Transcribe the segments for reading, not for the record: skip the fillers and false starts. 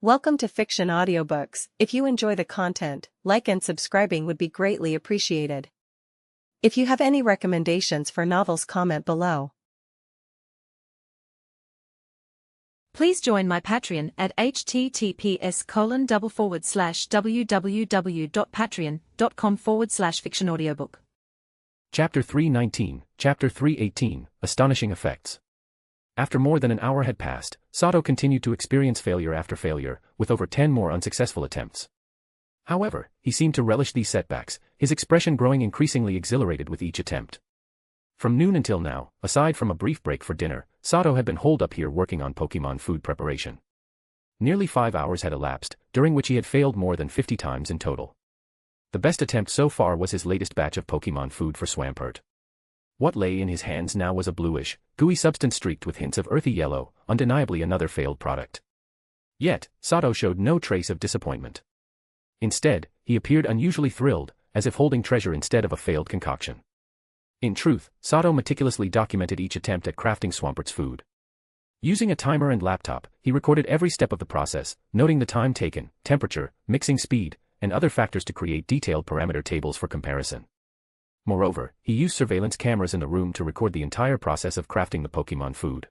Welcome to Fiction Audiobooks. If you enjoy the content, like and subscribing would be greatly appreciated. If you have any recommendations for novels, comment below. Please join my Patreon at https://www.patreon.com/fictionaudiobook. Chapter 319, Chapter 318, Astonishing Effects. After more than an hour had passed, Sato continued to experience failure after failure, with over 10 more unsuccessful attempts. However, he seemed to relish these setbacks, his expression growing increasingly exhilarated with each attempt. From noon until now, aside from a brief break for dinner, Sato had been holed up here working on Pokemon food preparation. Nearly 5 hours had elapsed, during which he had failed more than 50 times in total. The best attempt so far was his latest batch of Pokemon food for Swampert. What lay in his hands now was a bluish, gooey substance streaked with hints of earthy yellow, undeniably another failed product. Yet, Sato showed no trace of disappointment. Instead, he appeared unusually thrilled, as if holding treasure instead of a failed concoction. In truth, Sato meticulously documented each attempt at crafting Swampert's food. Using a timer and laptop, he recorded every step of the process, noting the time taken, temperature, mixing speed, and other factors to create detailed parameter tables for comparison. Moreover, he used surveillance cameras in the room to record the entire process of crafting the Pokemon food.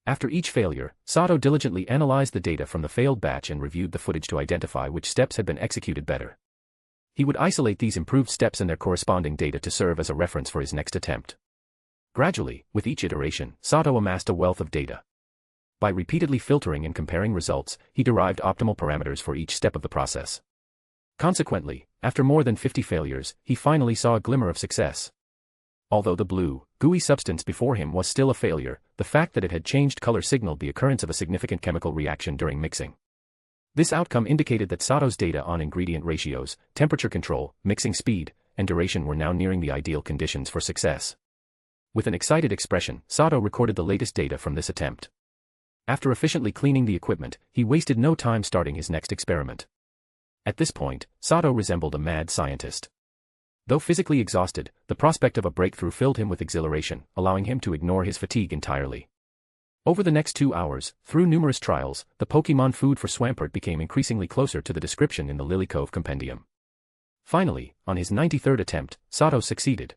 After each failure, Sato diligently analyzed the data from the failed batch and reviewed the footage to identify which steps had been executed better. He would isolate these improved steps and their corresponding data to serve as a reference for his next attempt. Gradually, with each iteration, Sato amassed a wealth of data. By repeatedly filtering and comparing results, he derived optimal parameters for each step of the process. Consequently, after more than 50 failures, he finally saw a glimmer of success. Although the blue, gooey substance before him was still a failure, the fact that it had changed color signaled the occurrence of a significant chemical reaction during mixing. This outcome indicated that Sato's data on ingredient ratios, temperature control, mixing speed, and duration were now nearing the ideal conditions for success. With an excited expression, Sato recorded the latest data from this attempt. After efficiently cleaning the equipment, he wasted no time starting his next experiment. At this point, Sato resembled a mad scientist. Though physically exhausted, the prospect of a breakthrough filled him with exhilaration, allowing him to ignore his fatigue entirely. Over the next 2 hours, through numerous trials, the Pokemon food for Swampert became increasingly closer to the description in the Lily Cove compendium. Finally, on his 93rd attempt, Sato succeeded.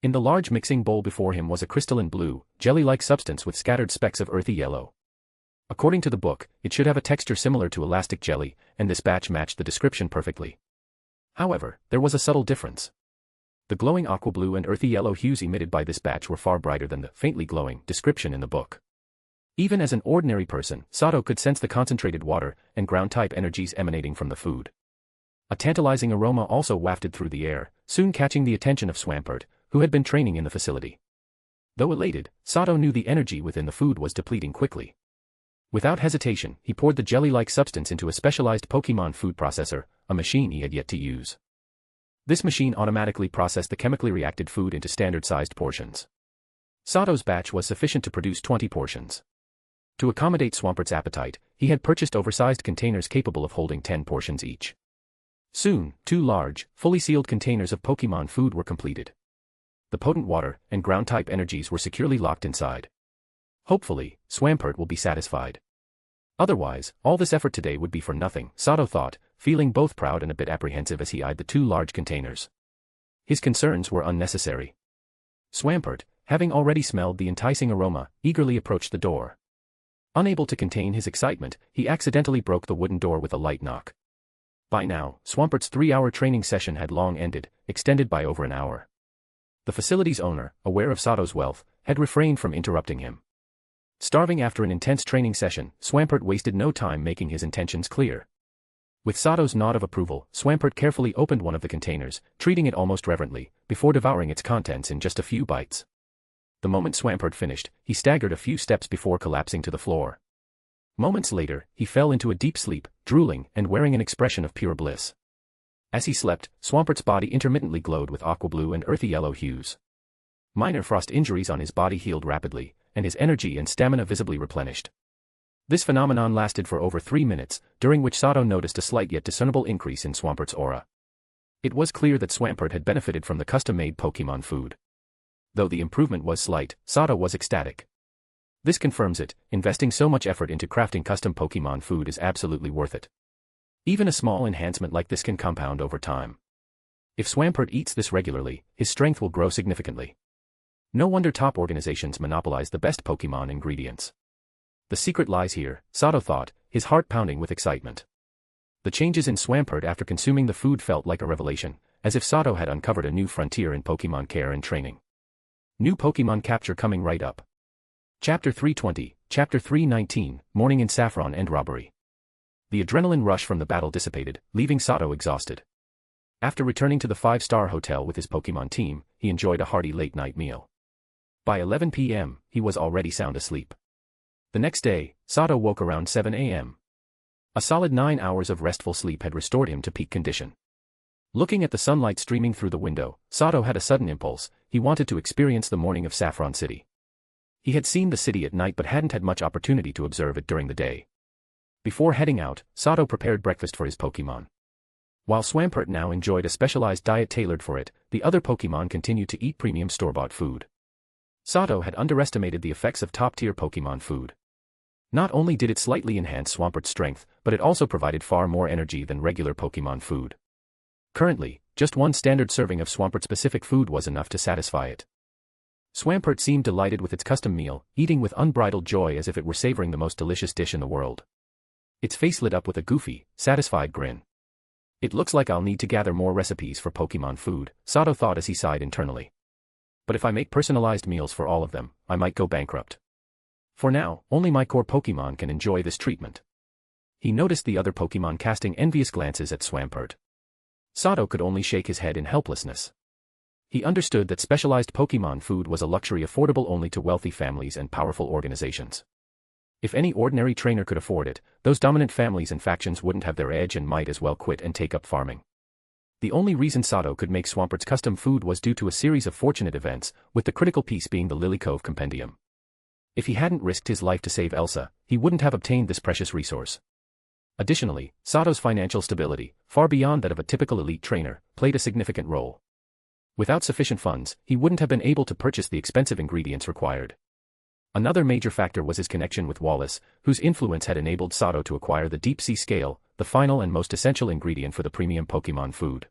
In the large mixing bowl before him was a crystalline blue, jelly-like substance with scattered specks of earthy yellow. According to the book, it should have a texture similar to elastic jelly, and this batch matched the description perfectly. However, there was a subtle difference. The glowing aqua blue and earthy yellow hues emitted by this batch were far brighter than the faintly glowing description in the book. Even as an ordinary person, Sato could sense the concentrated water and ground-type energies emanating from the food. A tantalizing aroma also wafted through the air, soon catching the attention of Swampert, who had been training in the facility. Though elated, Sato knew the energy within the food was depleting quickly. Without hesitation, he poured the jelly-like substance into a specialized Pokemon food processor, a machine he had yet to use. This machine automatically processed the chemically reacted food into standard-sized portions. Sato's batch was sufficient to produce 20 portions. To accommodate Swampert's appetite, he had purchased oversized containers capable of holding 10 portions each. Soon, 2 large, fully sealed containers of Pokemon food were completed. The potent water and ground-type energies were securely locked inside. Hopefully, Swampert will be satisfied. Otherwise, all this effort today would be for nothing, Sato thought, feeling both proud and a bit apprehensive as he eyed the 2 large containers. His concerns were unnecessary. Swampert, having already smelled the enticing aroma, eagerly approached the door. Unable to contain his excitement, he accidentally broke the wooden door with a light knock. By now, Swampert's 3-hour training session had long ended, extended by over an hour. The facility's owner, aware of Sato's wealth, had refrained from interrupting him. Starving after an intense training session, Swampert wasted no time making his intentions clear. With Sato's nod of approval, Swampert carefully opened one of the containers, treating it almost reverently, before devouring its contents in just a few bites. The moment Swampert finished, he staggered a few steps before collapsing to the floor. Moments later, he fell into a deep sleep, drooling and wearing an expression of pure bliss. As he slept, Swampert's body intermittently glowed with aqua blue and earthy yellow hues. Minor frost injuries on his body healed rapidly, and his energy and stamina visibly replenished. This phenomenon lasted for over 3 minutes, during which Sato noticed a slight yet discernible increase in Swampert's aura. It was clear that Swampert had benefited from the custom-made Pokemon food. Though the improvement was slight, Sato was ecstatic. This confirms it, investing so much effort into crafting custom Pokemon food is absolutely worth it. Even a small enhancement like this can compound over time. If Swampert eats this regularly, his strength will grow significantly. No wonder top organizations monopolize the best Pokemon ingredients. The secret lies here, Sato thought, his heart pounding with excitement. The changes in Swampert after consuming the food felt like a revelation, as if Sato had uncovered a new frontier in Pokemon care and training. New Pokemon capture coming right up. Chapter 320, Chapter 319, Morning in Saffron and Robbery. The adrenaline rush from the battle dissipated, leaving Sato exhausted. After returning to the 5-star hotel with his Pokemon team, he enjoyed a hearty late-night meal. By 11 p.m., he was already sound asleep. The next day, Sato woke around 7 a.m. A solid 9 hours of restful sleep had restored him to peak condition. Looking at the sunlight streaming through the window, Sato had a sudden impulse. He wanted to experience the morning of Saffron City. He had seen the city at night but hadn't had much opportunity to observe it during the day. Before heading out, Sato prepared breakfast for his Pokemon. While Swampert now enjoyed a specialized diet tailored for it, the other Pokemon continued to eat premium store-bought food. Sato had underestimated the effects of top-tier Pokemon food. Not only did it slightly enhance Swampert's strength, but it also provided far more energy than regular Pokemon food. Currently, just one standard serving of Swampert-specific food was enough to satisfy it. Swampert seemed delighted with its custom meal, eating with unbridled joy as if it were savoring the most delicious dish in the world. Its face lit up with a goofy, satisfied grin. It looks like I'll need to gather more recipes for Pokemon food, Sato thought as he sighed internally. But if I make personalized meals for all of them, I might go bankrupt. For now, only my core Pokemon can enjoy this treatment. He noticed the other Pokemon casting envious glances at Swampert. Sato could only shake his head in helplessness. He understood that specialized Pokemon food was a luxury affordable only to wealthy families and powerful organizations. If any ordinary trainer could afford it, those dominant families and factions wouldn't have their edge and might as well quit and take up farming. The only reason Sato could make Swampert's custom food was due to a series of fortunate events, with the critical piece being the Lily Cove Compendium. If he hadn't risked his life to save Elsa, he wouldn't have obtained this precious resource. Additionally, Sato's financial stability, far beyond that of a typical elite trainer, played a significant role. Without sufficient funds, he wouldn't have been able to purchase the expensive ingredients required. Another major factor was his connection with Wallace, whose influence had enabled Sato to acquire the deep-sea scale, the final and most essential ingredient for the premium Pokemon food.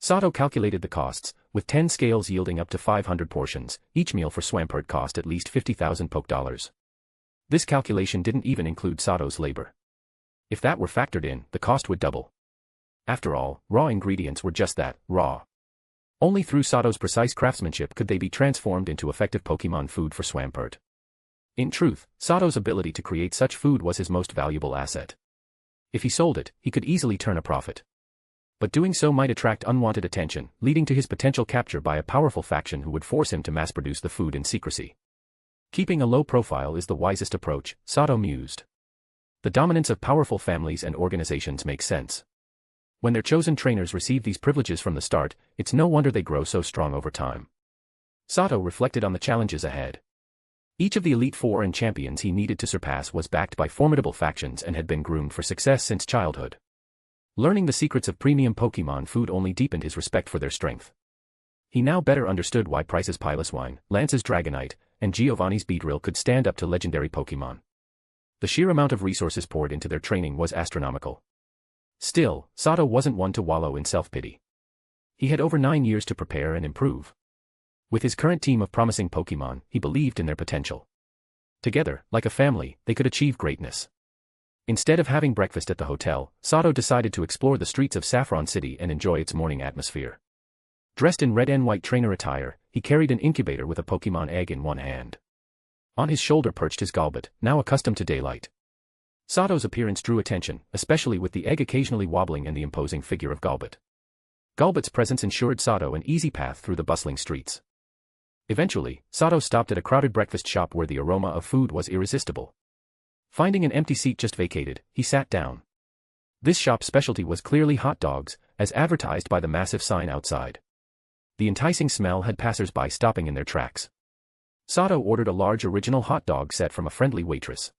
Sato calculated the costs, with 10 scales yielding up to 500 portions. Each meal for Swampert cost at least 50,000 Poke dollars. This calculation didn't even include Sato's labor. If that were factored in, the cost would double. After all, raw ingredients were just that, raw. Only through Sato's precise craftsmanship could they be transformed into effective Pokemon food for Swampert. In truth, Sato's ability to create such food was his most valuable asset. If he sold it, he could easily turn a profit. But doing so might attract unwanted attention, leading to his potential capture by a powerful faction who would force him to mass-produce the food in secrecy. Keeping a low profile is the wisest approach, Sato mused. The dominance of powerful families and organizations makes sense. When their chosen trainers receive these privileges from the start, it's no wonder they grow so strong over time. Sato reflected on the challenges ahead. Each of the Elite Four and champions he needed to surpass was backed by formidable factions and had been groomed for success since childhood. Learning the secrets of premium Pokemon food only deepened his respect for their strength. He now better understood why Price's Piloswine, Lance's Dragonite, and Giovanni's Beedrill could stand up to legendary Pokemon. The sheer amount of resources poured into their training was astronomical. Still, Sato wasn't one to wallow in self-pity. He had over 9 years to prepare and improve. With his current team of promising Pokemon, he believed in their potential. Together, like a family, they could achieve greatness. Instead of having breakfast at the hotel, Sato decided to explore the streets of Saffron City and enjoy its morning atmosphere. Dressed in red and white trainer attire, he carried an incubator with a Pokemon egg in one hand. On his shoulder perched his Golbat, now accustomed to daylight. Sato's appearance drew attention, especially with the egg occasionally wobbling and the imposing figure of Golbat. Golbat's presence ensured Sato an easy path through the bustling streets. Eventually, Sato stopped at a crowded breakfast shop where the aroma of food was irresistible. Finding an empty seat just vacated, he sat down. This shop's specialty was clearly hot dogs, as advertised by the massive sign outside. The enticing smell had passers-by stopping in their tracks. Sato ordered a large original hot dog set from a friendly waitress.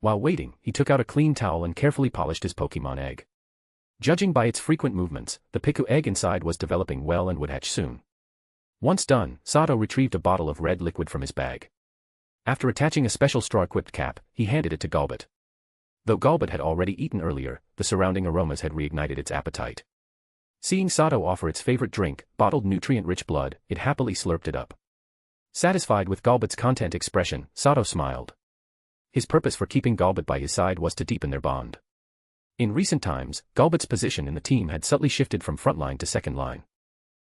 While waiting, he took out a clean towel and carefully polished his Pokemon egg. Judging by its frequent movements, the Piku egg inside was developing well and would hatch soon. Once done, Sato retrieved a bottle of red liquid from his bag. After attaching a special straw-equipped cap, he handed it to Galbot. Though Galbot had already eaten earlier, the surrounding aromas had reignited its appetite. Seeing Sato offer its favorite drink, bottled nutrient-rich blood, it happily slurped it up. Satisfied with Galbot's content expression, Sato smiled. His purpose for keeping Galbot by his side was to deepen their bond. In recent times, Galbot's position in the team had subtly shifted from front line to second line.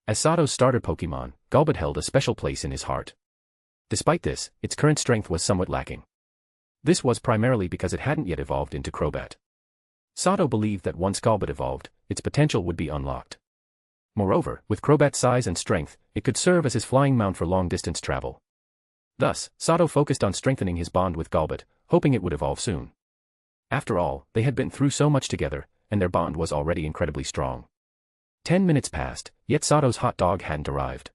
As Sato's starter Pokemon, Galbot held a special place in his heart. Despite this, its current strength was somewhat lacking. This was primarily because it hadn't yet evolved into Crobat. Sato believed that once Galbot evolved, its potential would be unlocked. Moreover, with Crobat's size and strength, it could serve as his flying mount for long-distance travel. Thus, Sato focused on strengthening his bond with Galbot, hoping it would evolve soon. After all, they had been through so much together, and their bond was already incredibly strong. 10 minutes passed, yet Sato's hot dog hadn't arrived.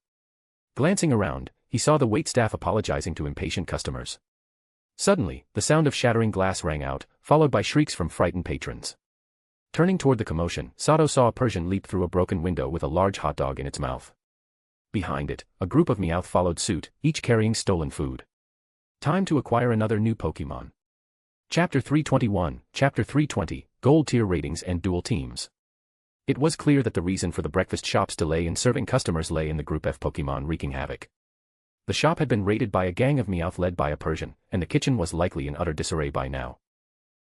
Glancing around, he saw the waitstaff apologizing to impatient customers. Suddenly, the sound of shattering glass rang out, followed by shrieks from frightened patrons. Turning toward the commotion, Sato saw a Persian leap through a broken window with a large hot dog in its mouth. Behind it, a group of Meowth followed suit, each carrying stolen food. Time to acquire another new Pokemon. Chapter 321, Chapter 320, Gold Tier Ratings and Dual Teams. It was clear that the reason for the breakfast shop's delay in serving customers lay in the Group F Pokemon wreaking havoc. The shop had been raided by a gang of Meowth led by a Persian, and the kitchen was likely in utter disarray by now.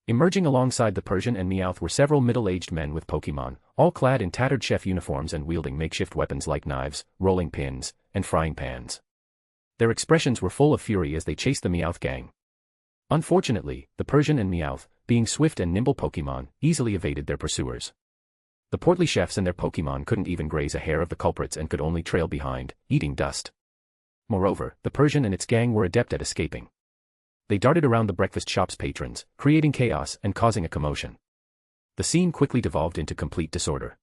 Emerging alongside the Persian and Meowth were several middle-aged men with Pokemon, all clad in tattered chef uniforms and wielding makeshift weapons like knives, rolling pins, and frying pans. Their expressions were full of fury as they chased the Meowth gang. Unfortunately, the Persian and Meowth, being swift and nimble Pokemon, easily evaded their pursuers. The portly chefs and their Pokemon couldn't even graze a hair of the culprits and could only trail behind, eating dust. Moreover, the Persian and its gang were adept at escaping. They darted around the breakfast shop's patrons, creating chaos and causing a commotion. The scene quickly devolved into complete disorder.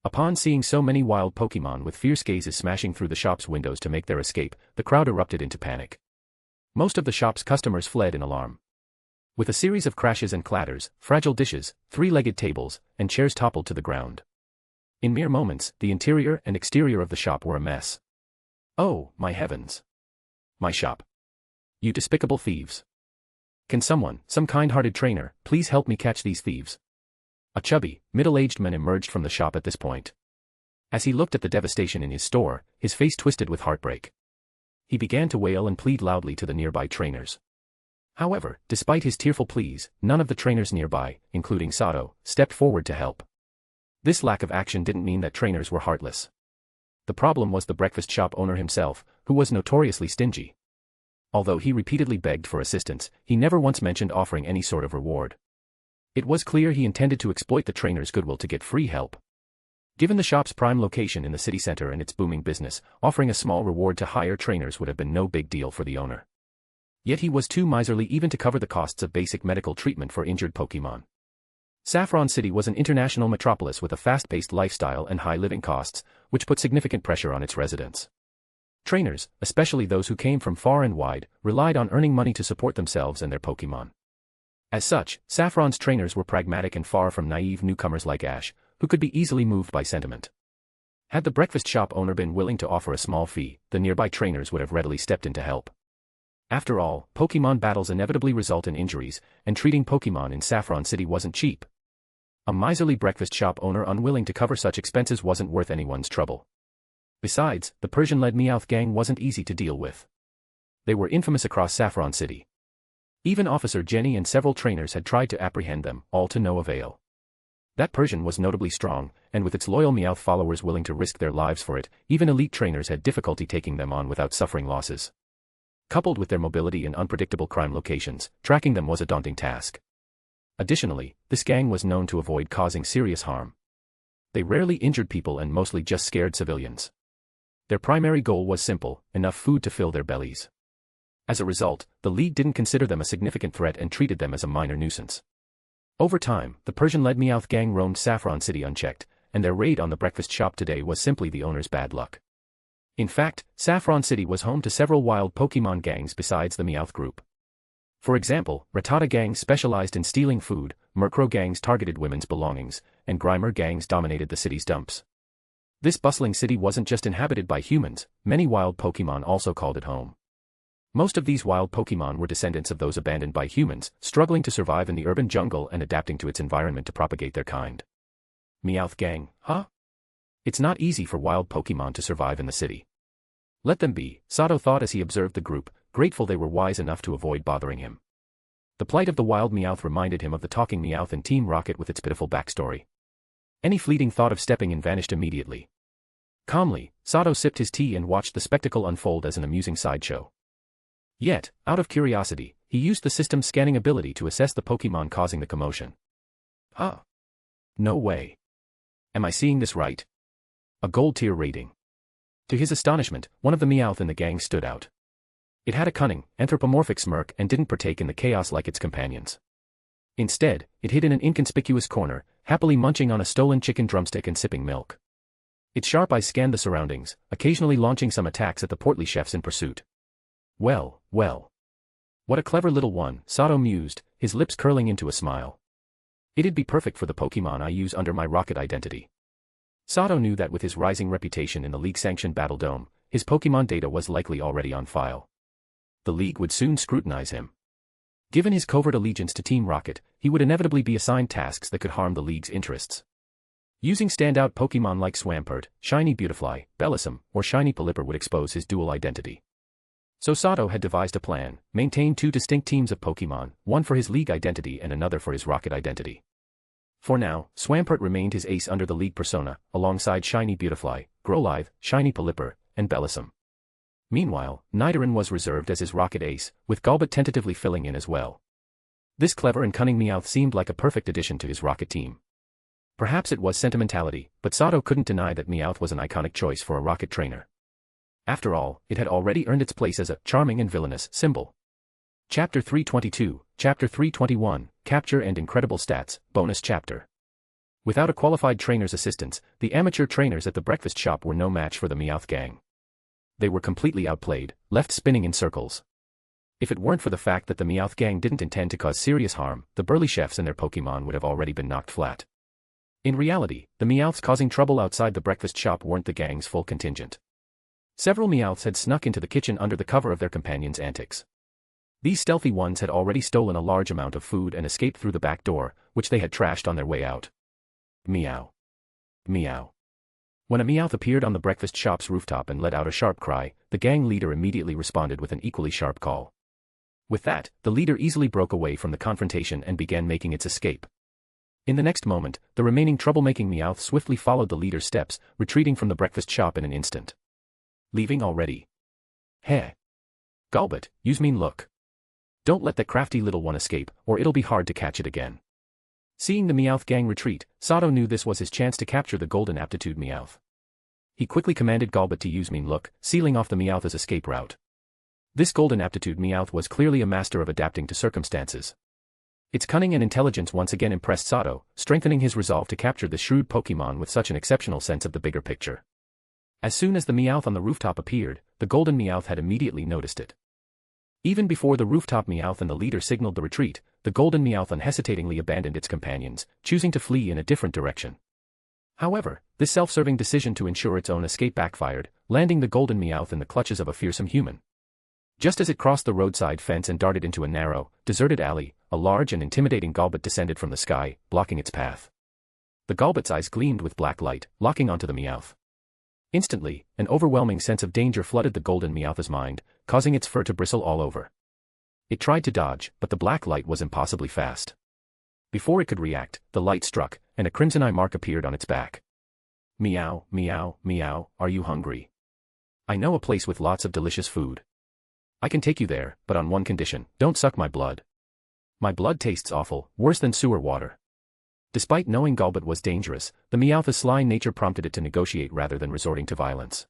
Upon seeing so many wild Pokemon with fierce gazes smashing through the shop's windows to make their escape, the crowd erupted into panic. Most of the shop's customers fled in alarm. With a series of crashes and clatters, fragile dishes, three-legged tables, and chairs toppled to the ground. In mere moments, the interior and exterior of the shop were a mess. Oh, my heavens! My shop! You despicable thieves! Can someone, some kind-hearted trainer, please help me catch these thieves? A chubby, middle-aged man emerged from the shop at this point. As he looked at the devastation in his store, his face twisted with heartbreak. He began to wail and plead loudly to the nearby trainers. However, despite his tearful pleas, none of the trainers nearby, including Sato, stepped forward to help. This lack of action didn't mean that trainers were heartless. The problem was the breakfast shop owner himself, who was notoriously stingy. Although he repeatedly begged for assistance, he never once mentioned offering any sort of reward. It was clear he intended to exploit the trainers' goodwill to get free help. Given the shop's prime location in the city center and its booming business, offering a small reward to hire trainers would have been no big deal for the owner. Yet he was too miserly even to cover the costs of basic medical treatment for injured Pokemon. Saffron City was an international metropolis with a fast-paced lifestyle and high living costs, which put significant pressure on its residents. Trainers, especially those who came from far and wide, relied on earning money to support themselves and their Pokemon. As such, Saffron's trainers were pragmatic and far from naive newcomers like Ash, who could be easily moved by sentiment. Had the breakfast shop owner been willing to offer a small fee, the nearby trainers would have readily stepped in to help. After all, Pokemon battles inevitably result in injuries, and treating Pokemon in Saffron City wasn't cheap. A miserly breakfast shop owner unwilling to cover such expenses wasn't worth anyone's trouble. Besides, the Persian-led Meowth gang wasn't easy to deal with. They were infamous across Saffron City. Even Officer Jenny and several trainers had tried to apprehend them, all to no avail. That Persian was notably strong, and with its loyal Meowth followers willing to risk their lives for it, even elite trainers had difficulty taking them on without suffering losses. Coupled with their mobility in unpredictable crime locations, tracking them was a daunting task. Additionally, this gang was known to avoid causing serious harm. They rarely injured people and mostly just scared civilians. Their primary goal was simple: enough food to fill their bellies. As a result, the League didn't consider them a significant threat and treated them as a minor nuisance. Over time, the Persian-led Meowth gang roamed Saffron City unchecked, and their raid on the breakfast shop today was simply the owner's bad luck. In fact, Saffron City was home to several wild Pokemon gangs besides the Meowth group. For example, Rattata gangs specialized in stealing food, Murkrow gangs targeted women's belongings, and Grimer gangs dominated the city's dumps. This bustling city wasn't just inhabited by humans, many wild Pokemon also called it home. Most of these wild Pokemon were descendants of those abandoned by humans, struggling to survive in the urban jungle and adapting to its environment to propagate their kind. Meowth gang, huh? It's not easy for wild Pokemon to survive in the city. Let them be, Sato thought as he observed the group, grateful they were wise enough to avoid bothering him. The plight of the wild Meowth reminded him of the talking Meowth in Team Rocket with its pitiful backstory. Any fleeting thought of stepping in vanished immediately. Calmly, Sato sipped his tea and watched the spectacle unfold as an amusing sideshow. Yet, out of curiosity, he used the system's scanning ability to assess the Pokemon causing the commotion. Huh? No way. Am I seeing this right? A gold tier rating. To his astonishment, one of the Meowth in the gang stood out. It had a cunning, anthropomorphic smirk and didn't partake in the chaos like its companions. Instead, it hid in an inconspicuous corner, happily munching on a stolen chicken drumstick and sipping milk. Its sharp eyes scanned the surroundings, occasionally launching some attacks at the portly chefs in pursuit. Well, well. What a clever little one, Sato mused, his lips curling into a smile. It'd be perfect for the Pokemon I use under my rocket identity. Sato knew that with his rising reputation in the League-sanctioned Battle Dome, his Pokemon data was likely already on file. The League would soon scrutinize him. Given his covert allegiance to Team Rocket, he would inevitably be assigned tasks that could harm the League's interests. Using standout Pokemon like Swampert, Shiny Beautifly, Bellossom, or Shiny Pelipper would expose his dual identity. So Sato had devised a plan, maintain two distinct teams of Pokemon, one for his League identity and another for his Rocket identity. For now, Swampert remained his ace under the League persona, alongside Shiny Beautifly, Growlithe, Shiny Pelipper, and Bellossom. Meanwhile, Nidoran was reserved as his Rocket ace, with Golbat tentatively filling in as well. This clever and cunning Meowth seemed like a perfect addition to his Rocket team. Perhaps it was sentimentality, but Sato couldn't deny that Meowth was an iconic choice for a Rocket trainer. After all, it had already earned its place as a charming and villainous symbol. Chapter 322, Chapter 321, Capture and Incredible Stats, Bonus Chapter. Without a qualified trainer's assistance, the amateur trainers at the breakfast shop were no match for the Meowth gang. They were completely outplayed, left spinning in circles. If it weren't for the fact that the Meowth gang didn't intend to cause serious harm, the burly chefs and their Pokemon would have already been knocked flat. In reality, the Meowths causing trouble outside the breakfast shop weren't the gang's full contingent. Several Meowths had snuck into the kitchen under the cover of their companions' antics. These stealthy ones had already stolen a large amount of food and escaped through the back door, which they had trashed on their way out. Meow. Meow. When a Meowth appeared on the breakfast shop's rooftop and let out a sharp cry, the gang leader immediately responded with an equally sharp call. With that, the leader easily broke away from the confrontation and began making its escape. In the next moment, the remaining troublemaking Meowth swiftly followed the leader's steps, retreating from the breakfast shop in an instant. Leaving already? Heh. Golbat, use mean look. Don't let that crafty little one escape, or it'll be hard to catch it again. Seeing the Meowth gang retreat, Sato knew this was his chance to capture the golden aptitude Meowth. He quickly commanded Golbat to use mean look, sealing off the Meowth's escape route. This golden aptitude Meowth was clearly a master of adapting to circumstances. Its cunning and intelligence once again impressed Sato, strengthening his resolve to capture the shrewd Pokemon with such an exceptional sense of the bigger picture. As soon as the Meowth on the rooftop appeared, the golden Meowth had immediately noticed it. Even before the rooftop Meowth and the leader signaled the retreat, the golden Meowth unhesitatingly abandoned its companions, choosing to flee in a different direction. However, this self-serving decision to ensure its own escape backfired, landing the golden Meowth in the clutches of a fearsome human. Just as it crossed the roadside fence and darted into a narrow, deserted alley, a large and intimidating Golbat descended from the sky, blocking its path. The Golbat's eyes gleamed with black light, locking onto the Meowth. Instantly, an overwhelming sense of danger flooded the golden Meowth's mind, causing its fur to bristle all over. It tried to dodge, but the black light was impossibly fast. Before it could react, the light struck, and a crimson eye mark appeared on its back. Meow, meow, meow, are you hungry? I know a place with lots of delicious food. I can take you there, but on one condition, don't suck my blood. My blood tastes awful, worse than sewer water. Despite knowing Golbat was dangerous, the Meowth's sly nature prompted it to negotiate rather than resorting to violence.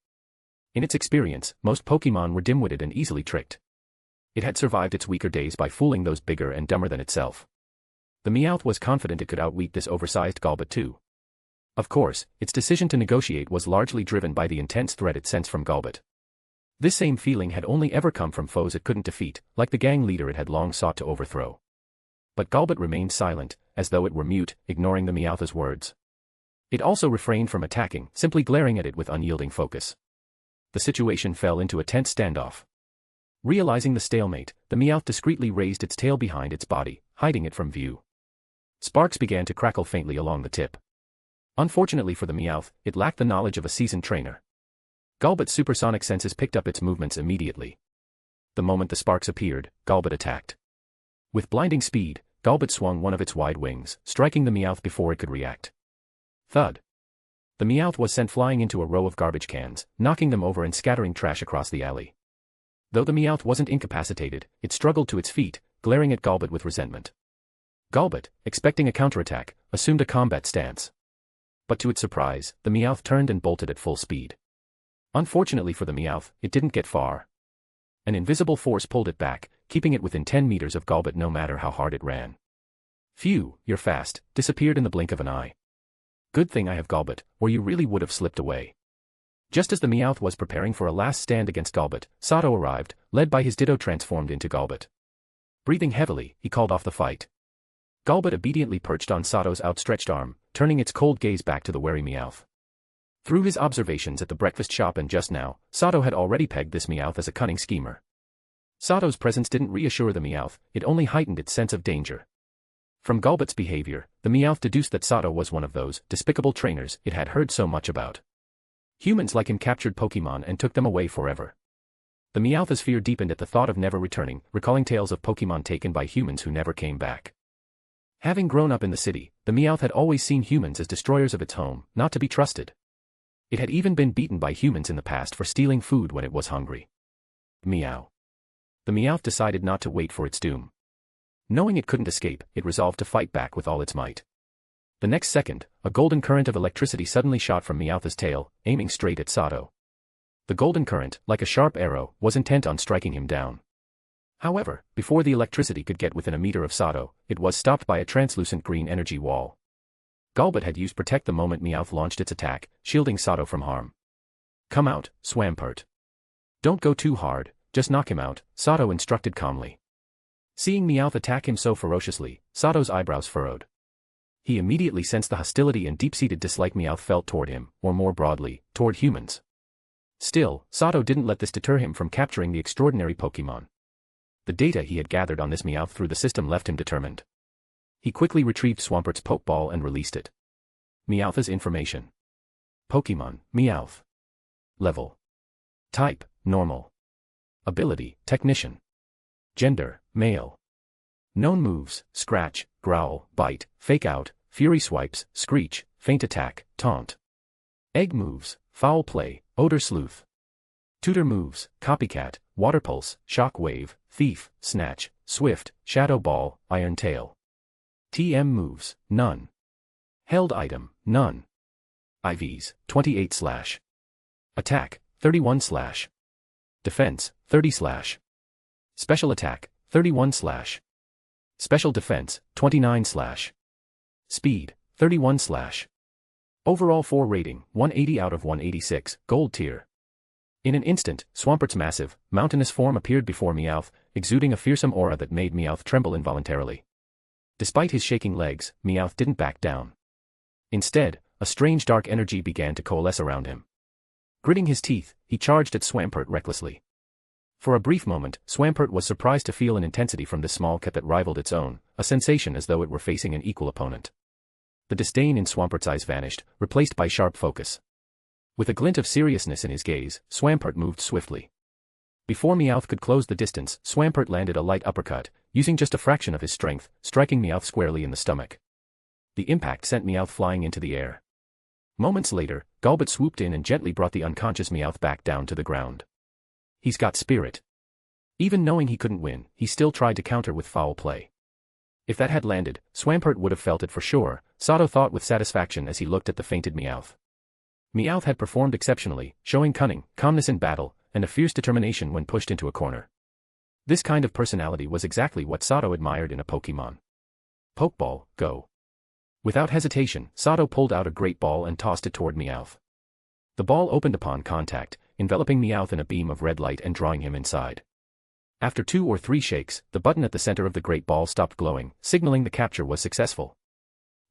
In its experience, most Pokemon were dim-witted and easily tricked. It had survived its weaker days by fooling those bigger and dumber than itself. The Meowth was confident it could outwit this oversized Golbat too. Of course, its decision to negotiate was largely driven by the intense threat it sensed from Golbat. This same feeling had only ever come from foes it couldn't defeat, like the gang leader it had long sought to overthrow. But Golbat remained silent, as though it were mute, ignoring the Meowth's words. It also refrained from attacking, simply glaring at it with unyielding focus. The situation fell into a tense standoff. Realizing the stalemate, the Meowth discreetly raised its tail behind its body, hiding it from view. Sparks began to crackle faintly along the tip. Unfortunately for the Meowth, it lacked the knowledge of a seasoned trainer. Golbat's supersonic senses picked up its movements immediately. The moment the sparks appeared, Golbat attacked. With blinding speed, Golbat swung one of its wide wings, striking the Meowth before it could react. Thud. The Meowth was sent flying into a row of garbage cans, knocking them over and scattering trash across the alley. Though the Meowth wasn't incapacitated, it struggled to its feet, glaring at Golbat with resentment. Golbat, expecting a counterattack, assumed a combat stance. But to its surprise, the Meowth turned and bolted at full speed. Unfortunately for the Meowth, it didn't get far. An invisible force pulled it back, keeping it within 10 meters of Golbat no matter how hard it ran. "Phew, you're fast," disappeared in the blink of an eye. "Good thing I have Golbat, or you really would have slipped away." Just as the Meowth was preparing for a last stand against Golbat, Sato arrived, led by his Ditto transformed into Golbat. Breathing heavily, he called off the fight. Golbat obediently perched on Sato's outstretched arm, turning its cold gaze back to the wary Meowth. Through his observations at the breakfast shop and just now, Sato had already pegged this Meowth as a cunning schemer. Sato's presence didn't reassure the Meowth, it only heightened its sense of danger. From Golbat's behavior, the Meowth deduced that Sato was one of those despicable trainers it had heard so much about. Humans like him captured Pokémon and took them away forever. The Meowth's fear deepened at the thought of never returning, recalling tales of Pokémon taken by humans who never came back. Having grown up in the city, the Meowth had always seen humans as destroyers of its home, not to be trusted. It had even been beaten by humans in the past for stealing food when it was hungry. Meow. The Meowth decided not to wait for its doom. Knowing it couldn't escape, it resolved to fight back with all its might. The next second, a golden current of electricity suddenly shot from Meowth's tail, aiming straight at Sato. The golden current, like a sharp arrow, was intent on striking him down. However, before the electricity could get within a meter of Sato, it was stopped by a translucent green energy wall. Golbat had used Protect the moment Meowth launched its attack, shielding Sato from harm. "Come out, Swampert. Don't go too hard, just knock him out," Sato instructed calmly. Seeing Meowth attack him so ferociously, Sato's eyebrows furrowed. He immediately sensed the hostility and deep-seated dislike Meowth felt toward him, or more broadly, toward humans. Still, Sato didn't let this deter him from capturing the extraordinary Pokémon. The data he had gathered on this Meowth through the system left him determined. He quickly retrieved Swampert's Pokeball and released it. Meowth's information. Pokémon, Meowth. Level. Type, Normal. Ability, Technician. Gender, Male. Known moves, Scratch, Growl, Bite, Fake Out, Fury Swipes, Screech, Feint Attack, Taunt. Egg moves, Foul Play, Odor Sleuth. Tutor moves, Copycat, Water Pulse, Shock Wave, Thief, Snatch, Swift, Shadow Ball, Iron Tail. TM moves, none. Held item, none. IVs, 28/. Attack, 31/. Defense, 30/. Special attack, 31/. Special defense, 29/. Speed, 31/. Overall 4 rating, 180 out of 186, Gold tier. In an instant, Swampert's massive, mountainous form appeared before Meowth, exuding a fearsome aura that made Meowth tremble involuntarily. Despite his shaking legs, Meowth didn't back down. Instead, a strange dark energy began to coalesce around him. Gritting his teeth, he charged at Swampert recklessly. For a brief moment, Swampert was surprised to feel an intensity from this small cat that rivaled its own, a sensation as though it were facing an equal opponent. The disdain in Swampert's eyes vanished, replaced by sharp focus. With a glint of seriousness in his gaze, Swampert moved swiftly. Before Meowth could close the distance, Swampert landed a light uppercut, using just a fraction of his strength, striking Meowth squarely in the stomach. The impact sent Meowth flying into the air. Moments later, Golbat swooped in and gently brought the unconscious Meowth back down to the ground. He's got spirit. Even knowing he couldn't win, he still tried to counter with foul play. If that had landed, Swampert would have felt it for sure, Sato thought with satisfaction as he looked at the fainted Meowth. Meowth had performed exceptionally, showing cunning, calmness in battle, and a fierce determination when pushed into a corner. This kind of personality was exactly what Sato admired in a Pokémon. Pokeball, go. Without hesitation, Sato pulled out a great ball and tossed it toward Meowth. The ball opened upon contact, enveloping Meowth in a beam of red light and drawing him inside. After 2 or 3 shakes, the button at the center of the great ball stopped glowing, signaling the capture was successful.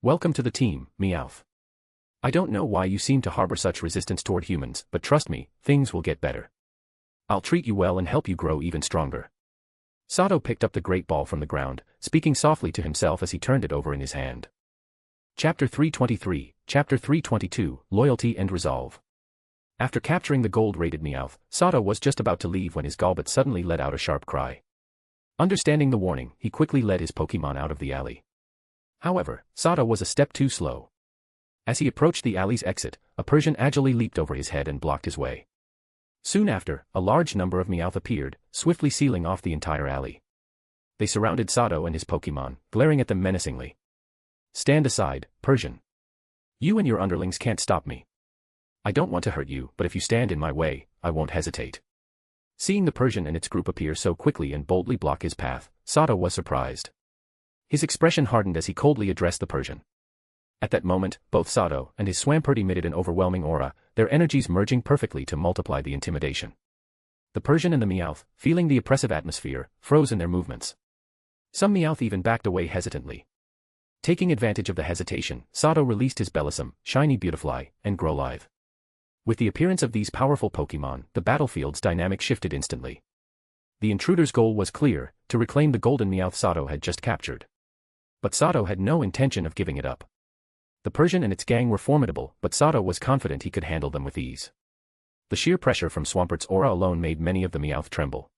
"Welcome to the team, Meowth. I don't know why you seem to harbor such resistance toward humans, but trust me, things will get better." I'll treat you well and help you grow even stronger. Sato picked up the great ball from the ground, speaking softly to himself as he turned it over in his hand. Chapter 323, Chapter 322, Loyalty and Resolve. After capturing the gold-rated Meowth, Sato was just about to leave when his Golbat suddenly let out a sharp cry. Understanding the warning, he quickly led his Pokémon out of the alley. However, Sato was a step too slow. As he approached the alley's exit, a Persian agilely leaped over his head and blocked his way. Soon after, a large number of Meowth appeared, swiftly sealing off the entire alley. They surrounded Sato and his Pokémon, glaring at them menacingly. Stand aside, Persian. You and your underlings can't stop me. I don't want to hurt you, but if you stand in my way, I won't hesitate. Seeing the Persian and its group appear so quickly and boldly block his path, Sato was surprised. His expression hardened as he coldly addressed the Persian. At that moment, both Sato and his Swampert emitted an overwhelming aura, their energies merging perfectly to multiply the intimidation. The Persian and the Meowth, feeling the oppressive atmosphere, froze in their movements. Some Meowth even backed away hesitantly. Taking advantage of the hesitation, Sato released his Bellossom, Shiny Beautifly, and Growlithe. With the appearance of these powerful Pokémon, the battlefield's dynamic shifted instantly. The intruder's goal was clear, to reclaim the golden Meowth Sato had just captured. But Sato had no intention of giving it up. The Persian and its gang were formidable, but Sato was confident he could handle them with ease. The sheer pressure from Swampert's aura alone made many of the Meowth tremble.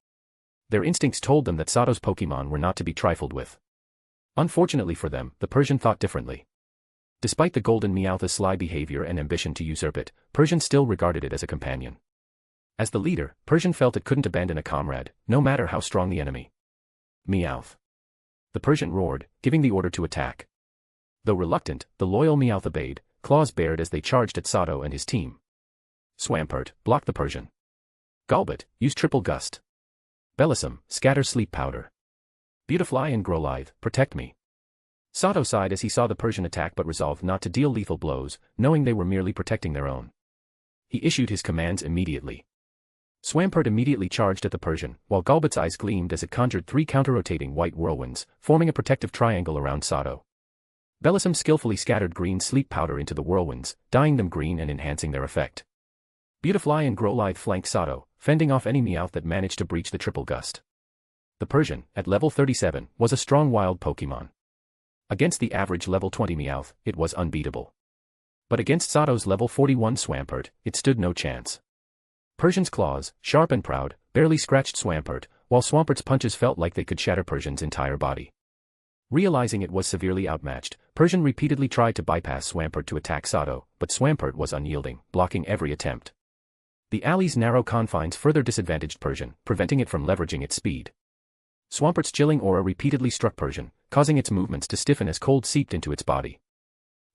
Their instincts told them that Sato's Pokémon were not to be trifled with. Unfortunately for them, the Persian thought differently. Despite the golden Meowth's sly behavior and ambition to usurp it, Persian still regarded it as a companion. As the leader, Persian felt it couldn't abandon a comrade, no matter how strong the enemy. Meowth. The Persian roared, giving the order to attack. Though reluctant, the loyal Meowth obeyed, claws bared as they charged at Sato and his team. Swampert, block the Persian. Golbat, use Triple Gust. Bellossom, scatter Sleep Powder. Beautifly and Growlithe, protect me. Sato sighed as he saw the Persian attack but resolved not to deal lethal blows, knowing they were merely protecting their own. He issued his commands immediately. Swampert immediately charged at the Persian, while Golbat's eyes gleamed as it conjured 3 counter-rotating white whirlwinds, forming a protective triangle around Sato. Bellossom skillfully scattered green sleep powder into the whirlwinds, dyeing them green and enhancing their effect. Beautifly and Growlithe flanked Sato, fending off any Meowth that managed to breach the Triple Gust. The Persian, at level 37, was a strong wild Pokémon. Against the average level 20 Meowth, it was unbeatable. But against Sato's level 41 Swampert, it stood no chance. Persian's claws, sharp and proud, barely scratched Swampert, while Swampert's punches felt like they could shatter Persian's entire body. Realizing it was severely outmatched, Persian repeatedly tried to bypass Swampert to attack Sato, but Swampert was unyielding, blocking every attempt. The alley's narrow confines further disadvantaged Persian, preventing it from leveraging its speed. Swampert's chilling aura repeatedly struck Persian, causing its movements to stiffen as cold seeped into its body.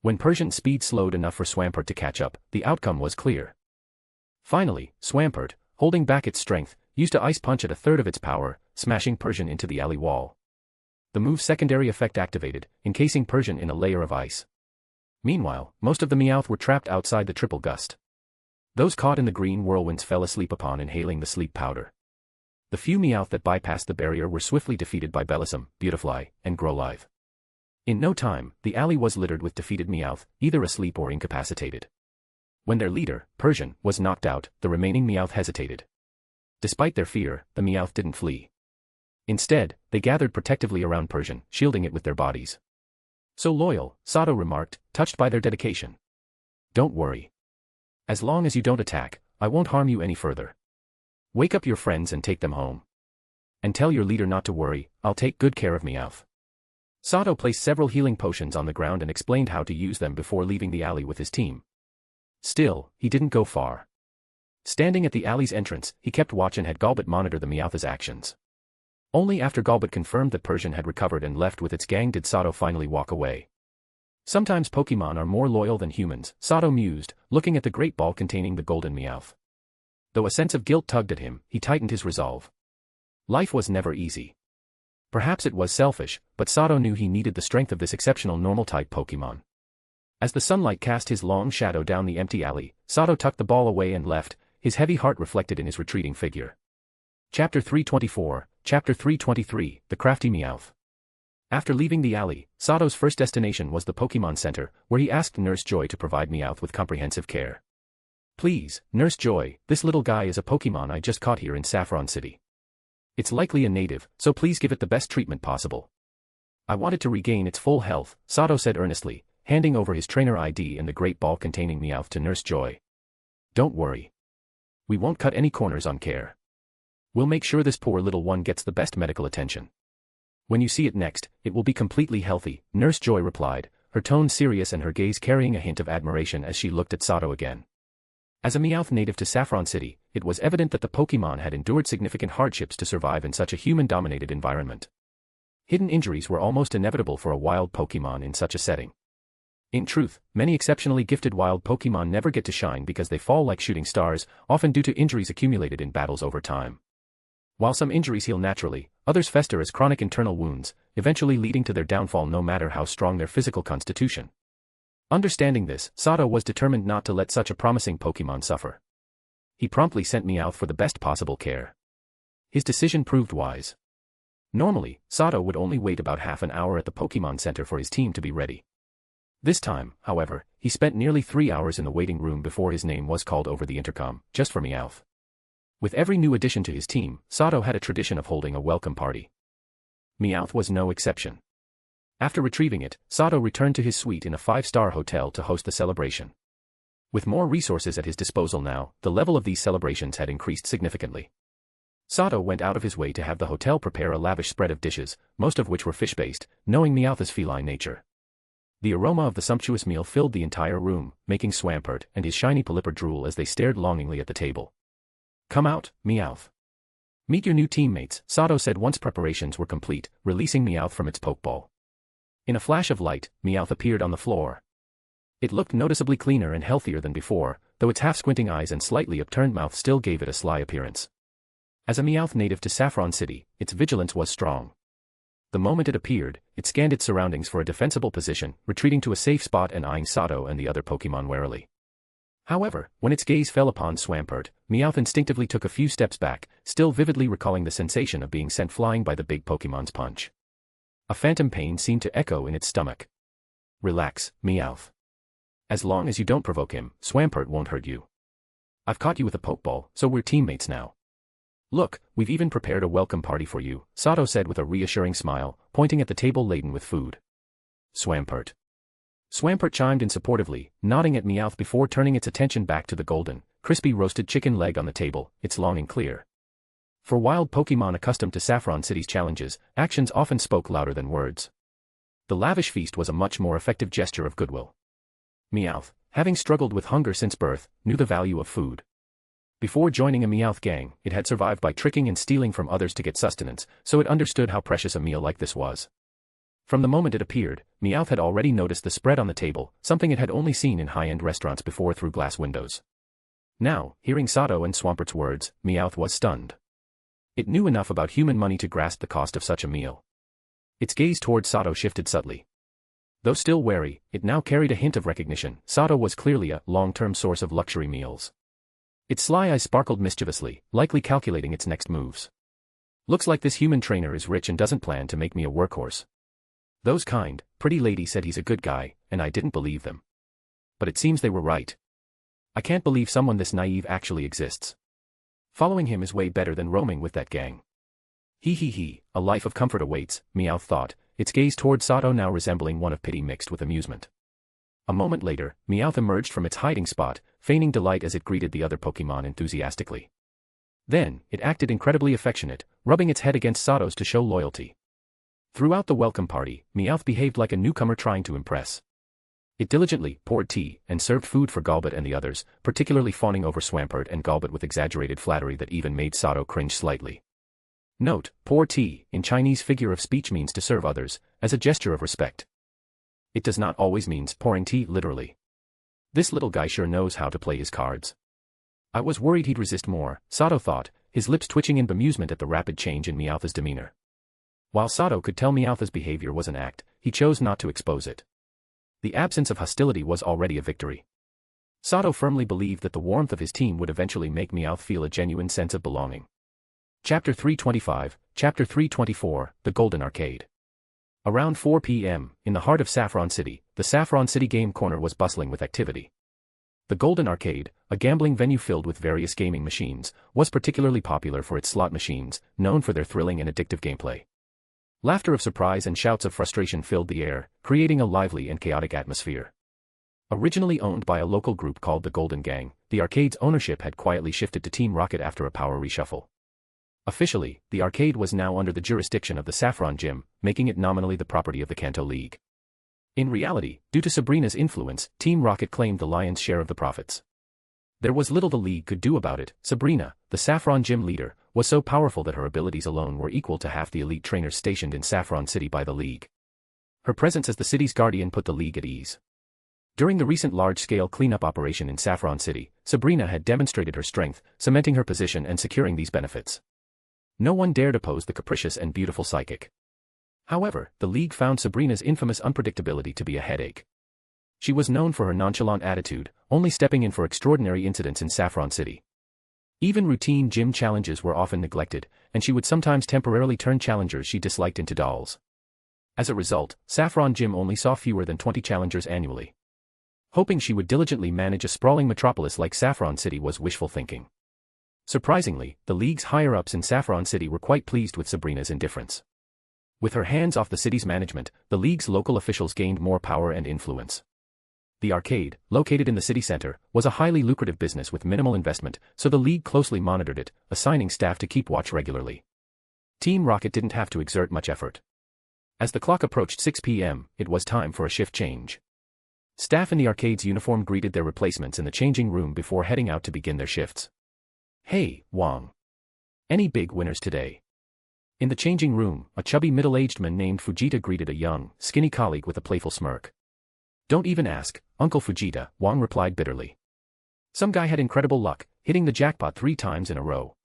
When Persian's speed slowed enough for Swampert to catch up, the outcome was clear. Finally, Swampert, holding back its strength, used a ice punch at a third of its power, smashing Persian into the alley wall. The move's secondary effect activated, encasing Persian in a layer of ice. Meanwhile, most of the Meowth were trapped outside the Triple Gust. Those caught in the green whirlwinds fell asleep upon inhaling the sleep powder. The few Meowth that bypassed the barrier were swiftly defeated by Bellossom, Beautifly, and Growlithe. In no time, the alley was littered with defeated Meowth, either asleep or incapacitated. When their leader, Persian, was knocked out, the remaining Meowth hesitated. Despite their fear, the Meowth didn't flee. Instead, they gathered protectively around Persian, shielding it with their bodies. So loyal, Sato remarked, touched by their dedication. Don't worry. As long as you don't attack, I won't harm you any further. Wake up your friends and take them home. And tell your leader not to worry, I'll take good care of Meowth. Sato placed several healing potions on the ground and explained how to use them before leaving the alley with his team. Still, he didn't go far. Standing at the alley's entrance, he kept watch and had Golbat monitor the Meowth's actions. Only after Golbat confirmed that Persian had recovered and left with its gang did Sato finally walk away. Sometimes Pokémon are more loyal than humans, Sato mused, looking at the great ball containing the golden Meowth. Though a sense of guilt tugged at him, he tightened his resolve. Life was never easy. Perhaps it was selfish, but Sato knew he needed the strength of this exceptional normal-type Pokémon. As the sunlight cast his long shadow down the empty alley, Sato tucked the ball away and left, his heavy heart reflected in his retreating figure. Chapter 324, Chapter 323, The Crafty Meowth. After leaving the alley, Sato's first destination was the Pokémon Center, where he asked Nurse Joy to provide Meowth with comprehensive care. Please, Nurse Joy, this little guy is a Pokemon I just caught here in Saffron City. It's likely a native, so please give it the best treatment possible. I want it to regain its full health, Sato said earnestly, handing over his trainer ID and the great ball containing Meowth to Nurse Joy. Don't worry. We won't cut any corners on care. We'll make sure this poor little one gets the best medical attention. When you see it next, it will be completely healthy, Nurse Joy replied, her tone serious and her gaze carrying a hint of admiration as she looked at Sato again. As a Meowth native to Saffron City, it was evident that the Pokemon had endured significant hardships to survive in such a human-dominated environment. Hidden injuries were almost inevitable for a wild Pokemon in such a setting. In truth, many exceptionally gifted wild Pokemon never get to shine because they fall like shooting stars, often due to injuries accumulated in battles over time. While some injuries heal naturally, others fester as chronic internal wounds, eventually leading to their downfall no matter how strong their physical constitution. Understanding this, Sato was determined not to let such a promising Pokemon suffer. He promptly sent Meowth for the best possible care. His decision proved wise. Normally, Sato would only wait about half an hour at the Pokemon Center for his team to be ready. This time, however, he spent nearly 3 hours in the waiting room before his name was called over the intercom, just for Meowth. With every new addition to his team, Sato had a tradition of holding a welcome party. Meowth was no exception. After retrieving it, Sato returned to his suite in a 5-star hotel to host the celebration. With more resources at his disposal now, the level of these celebrations had increased significantly. Sato went out of his way to have the hotel prepare a lavish spread of dishes, most of which were fish-based, knowing Meowth's feline nature. The aroma of the sumptuous meal filled the entire room, making Swampert and his shiny Pelipper drool as they stared longingly at the table. Come out, Meowth. Meet your new teammates, Sato said once preparations were complete, releasing Meowth from its pokeball. In a flash of light, Meowth appeared on the floor. It looked noticeably cleaner and healthier than before, though its half-squinting eyes and slightly upturned mouth still gave it a sly appearance. As a Meowth native to Saffron City, its vigilance was strong. The moment it appeared, it scanned its surroundings for a defensible position, retreating to a safe spot and eyeing Sato and the other Pokemon warily. However, when its gaze fell upon Swampert, Meowth instinctively took a few steps back, still vividly recalling the sensation of being sent flying by the big Pokemon's punch. A phantom pain seemed to echo in its stomach. Relax, Meowth. As long as you don't provoke him, Swampert won't hurt you. I've caught you with a Pokeball, so we're teammates now. Look, we've even prepared a welcome party for you, Sato said with a reassuring smile, pointing at the table laden with food. Swampert. Swampert chimed in supportively, nodding at Meowth before turning its attention back to the golden, crispy roasted chicken leg on the table, its long and clear. For wild Pokemon accustomed to Saffron City's challenges, actions often spoke louder than words. The lavish feast was a much more effective gesture of goodwill. Meowth, having struggled with hunger since birth, knew the value of food. Before joining a Meowth gang, it had survived by tricking and stealing from others to get sustenance, so it understood how precious a meal like this was. From the moment it appeared, Meowth had already noticed the spread on the table, something it had only seen in high-end restaurants before through glass windows. Now, hearing Sato and Swampert's words, Meowth was stunned. It knew enough about human money to grasp the cost of such a meal. Its gaze toward Sato shifted subtly. Though still wary, it now carried a hint of recognition. Sato was clearly a long-term source of luxury meals. Its sly eyes sparkled mischievously, likely calculating its next moves. Looks like this human trainer is rich and doesn't plan to make me a workhorse. Those kind, pretty lady said he's a good guy, and I didn't believe them. But it seems they were right. I can't believe someone this naive actually exists. Following him is way better than roaming with that gang. He, a life of comfort awaits, Meowth thought, its gaze toward Sato now resembling one of pity mixed with amusement. A moment later, Meowth emerged from its hiding spot, feigning delight as it greeted the other Pokemon enthusiastically. Then, it acted incredibly affectionate, rubbing its head against Sato's to show loyalty. Throughout the welcome party, Meowth behaved like a newcomer trying to impress. It diligently poured tea and served food for Golbat and the others, particularly fawning over Swampert and Golbat with exaggerated flattery that even made Sato cringe slightly. Note, pour tea, in Chinese figure of speech means to serve others, as a gesture of respect. It does not always mean pouring tea literally. This little guy sure knows how to play his cards. I was worried he'd resist more, Sato thought, his lips twitching in bemusement at the rapid change in Meowth's demeanor. While Sato could tell Meowth's behavior was an act, he chose not to expose it. The absence of hostility was already a victory. Sato firmly believed that the warmth of his team would eventually make Meowth feel a genuine sense of belonging. Chapter 325, Chapter 324, The Golden Arcade. Around 4 p.m., in the heart of Saffron City, the Saffron City Game Corner was bustling with activity. The Golden Arcade, a gambling venue filled with various gaming machines, was particularly popular for its slot machines, known for their thrilling and addictive gameplay. Laughter of surprise and shouts of frustration filled the air, creating a lively and chaotic atmosphere. Originally owned by a local group called the Golden Gang, the arcade's ownership had quietly shifted to Team Rocket after a power reshuffle. Officially, the arcade was now under the jurisdiction of the Saffron Gym, making it nominally the property of the Kanto League. In reality, due to Sabrina's influence, Team Rocket claimed the lion's share of the profits. There was little the league could do about it. Sabrina, the Saffron Gym leader, was so powerful that her abilities alone were equal to half the elite trainers stationed in Saffron City by the league. Her presence as the city's guardian put the league at ease. During the recent large-scale cleanup operation in Saffron City, Sabrina had demonstrated her strength, cementing her position and securing these benefits. No one dared oppose the capricious and beautiful psychic. However, the league found Sabrina's infamous unpredictability to be a headache. She was known for her nonchalant attitude, only stepping in for extraordinary incidents in Saffron City. Even routine gym challenges were often neglected, and she would sometimes temporarily turn challengers she disliked into dolls. As a result, Saffron Gym only saw fewer than 20 challengers annually. Hoping she would diligently manage a sprawling metropolis like Saffron City was wishful thinking. Surprisingly, the league's higher-ups in Saffron City were quite pleased with Sabrina's indifference. With her hands off the city's management, the league's local officials gained more power and influence. The arcade, located in the city center, was a highly lucrative business with minimal investment, so the league closely monitored it, assigning staff to keep watch regularly. Team Rocket didn't have to exert much effort. As the clock approached 6 p.m., it was time for a shift change. Staff in the arcade's uniform greeted their replacements in the changing room before heading out to begin their shifts. "Hey, Wang. Any big winners today?" In the changing room, a chubby middle-aged man named Fujita greeted a young, skinny colleague with a playful smirk. "Don't even ask, Uncle Fujita," Wang replied bitterly. "Some guy had incredible luck, hitting the jackpot 3 times in a row.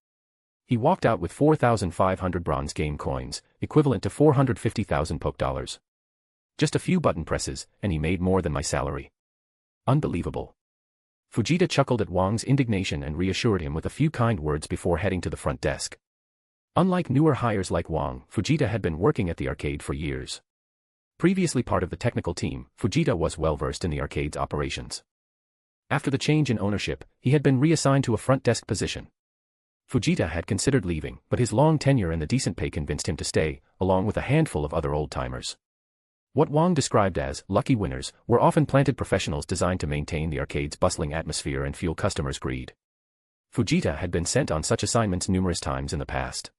He walked out with 4,500 bronze game coins, equivalent to 450,000 poke dollars. Just a few button presses, and he made more than my salary. Unbelievable." Fujita chuckled at Wang's indignation and reassured him with a few kind words before heading to the front desk. Unlike newer hires like Wang, Fujita had been working at the arcade for years. Previously part of the technical team, Fujita was well-versed in the arcade's operations. After the change in ownership, he had been reassigned to a front desk position. Fujita had considered leaving, but his long tenure and the decent pay convinced him to stay, along with a handful of other old-timers. What Wang described as lucky winners were often planted professionals designed to maintain the arcade's bustling atmosphere and fuel customers' greed. Fujita had been sent on such assignments numerous times in the past.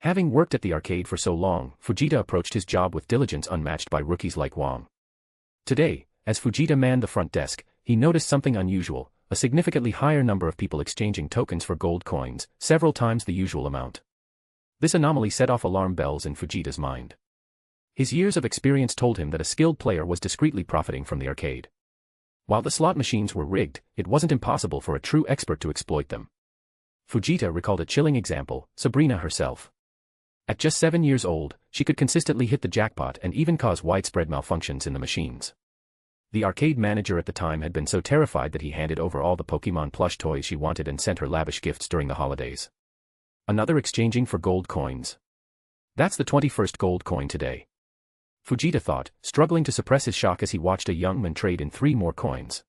Having worked at the arcade for so long, Fujita approached his job with diligence unmatched by rookies like Wang. Today, as Fujita manned the front desk, he noticed something unusual, a significantly higher number of people exchanging tokens for gold coins, several times the usual amount. This anomaly set off alarm bells in Fujita's mind. His years of experience told him that a skilled player was discreetly profiting from the arcade. While the slot machines were rigged, it wasn't impossible for a true expert to exploit them. Fujita recalled a chilling example, Sabrina herself. At just 7 years old, she could consistently hit the jackpot and even cause widespread malfunctions in the machines. The arcade manager at the time had been so terrified that he handed over all the Pokemon plush toys she wanted and sent her lavish gifts during the holidays. Another exchanging for gold coins. That's the 21st gold coin today. Fujita thought, struggling to suppress his shock as he watched a young man trade in 3 more coins.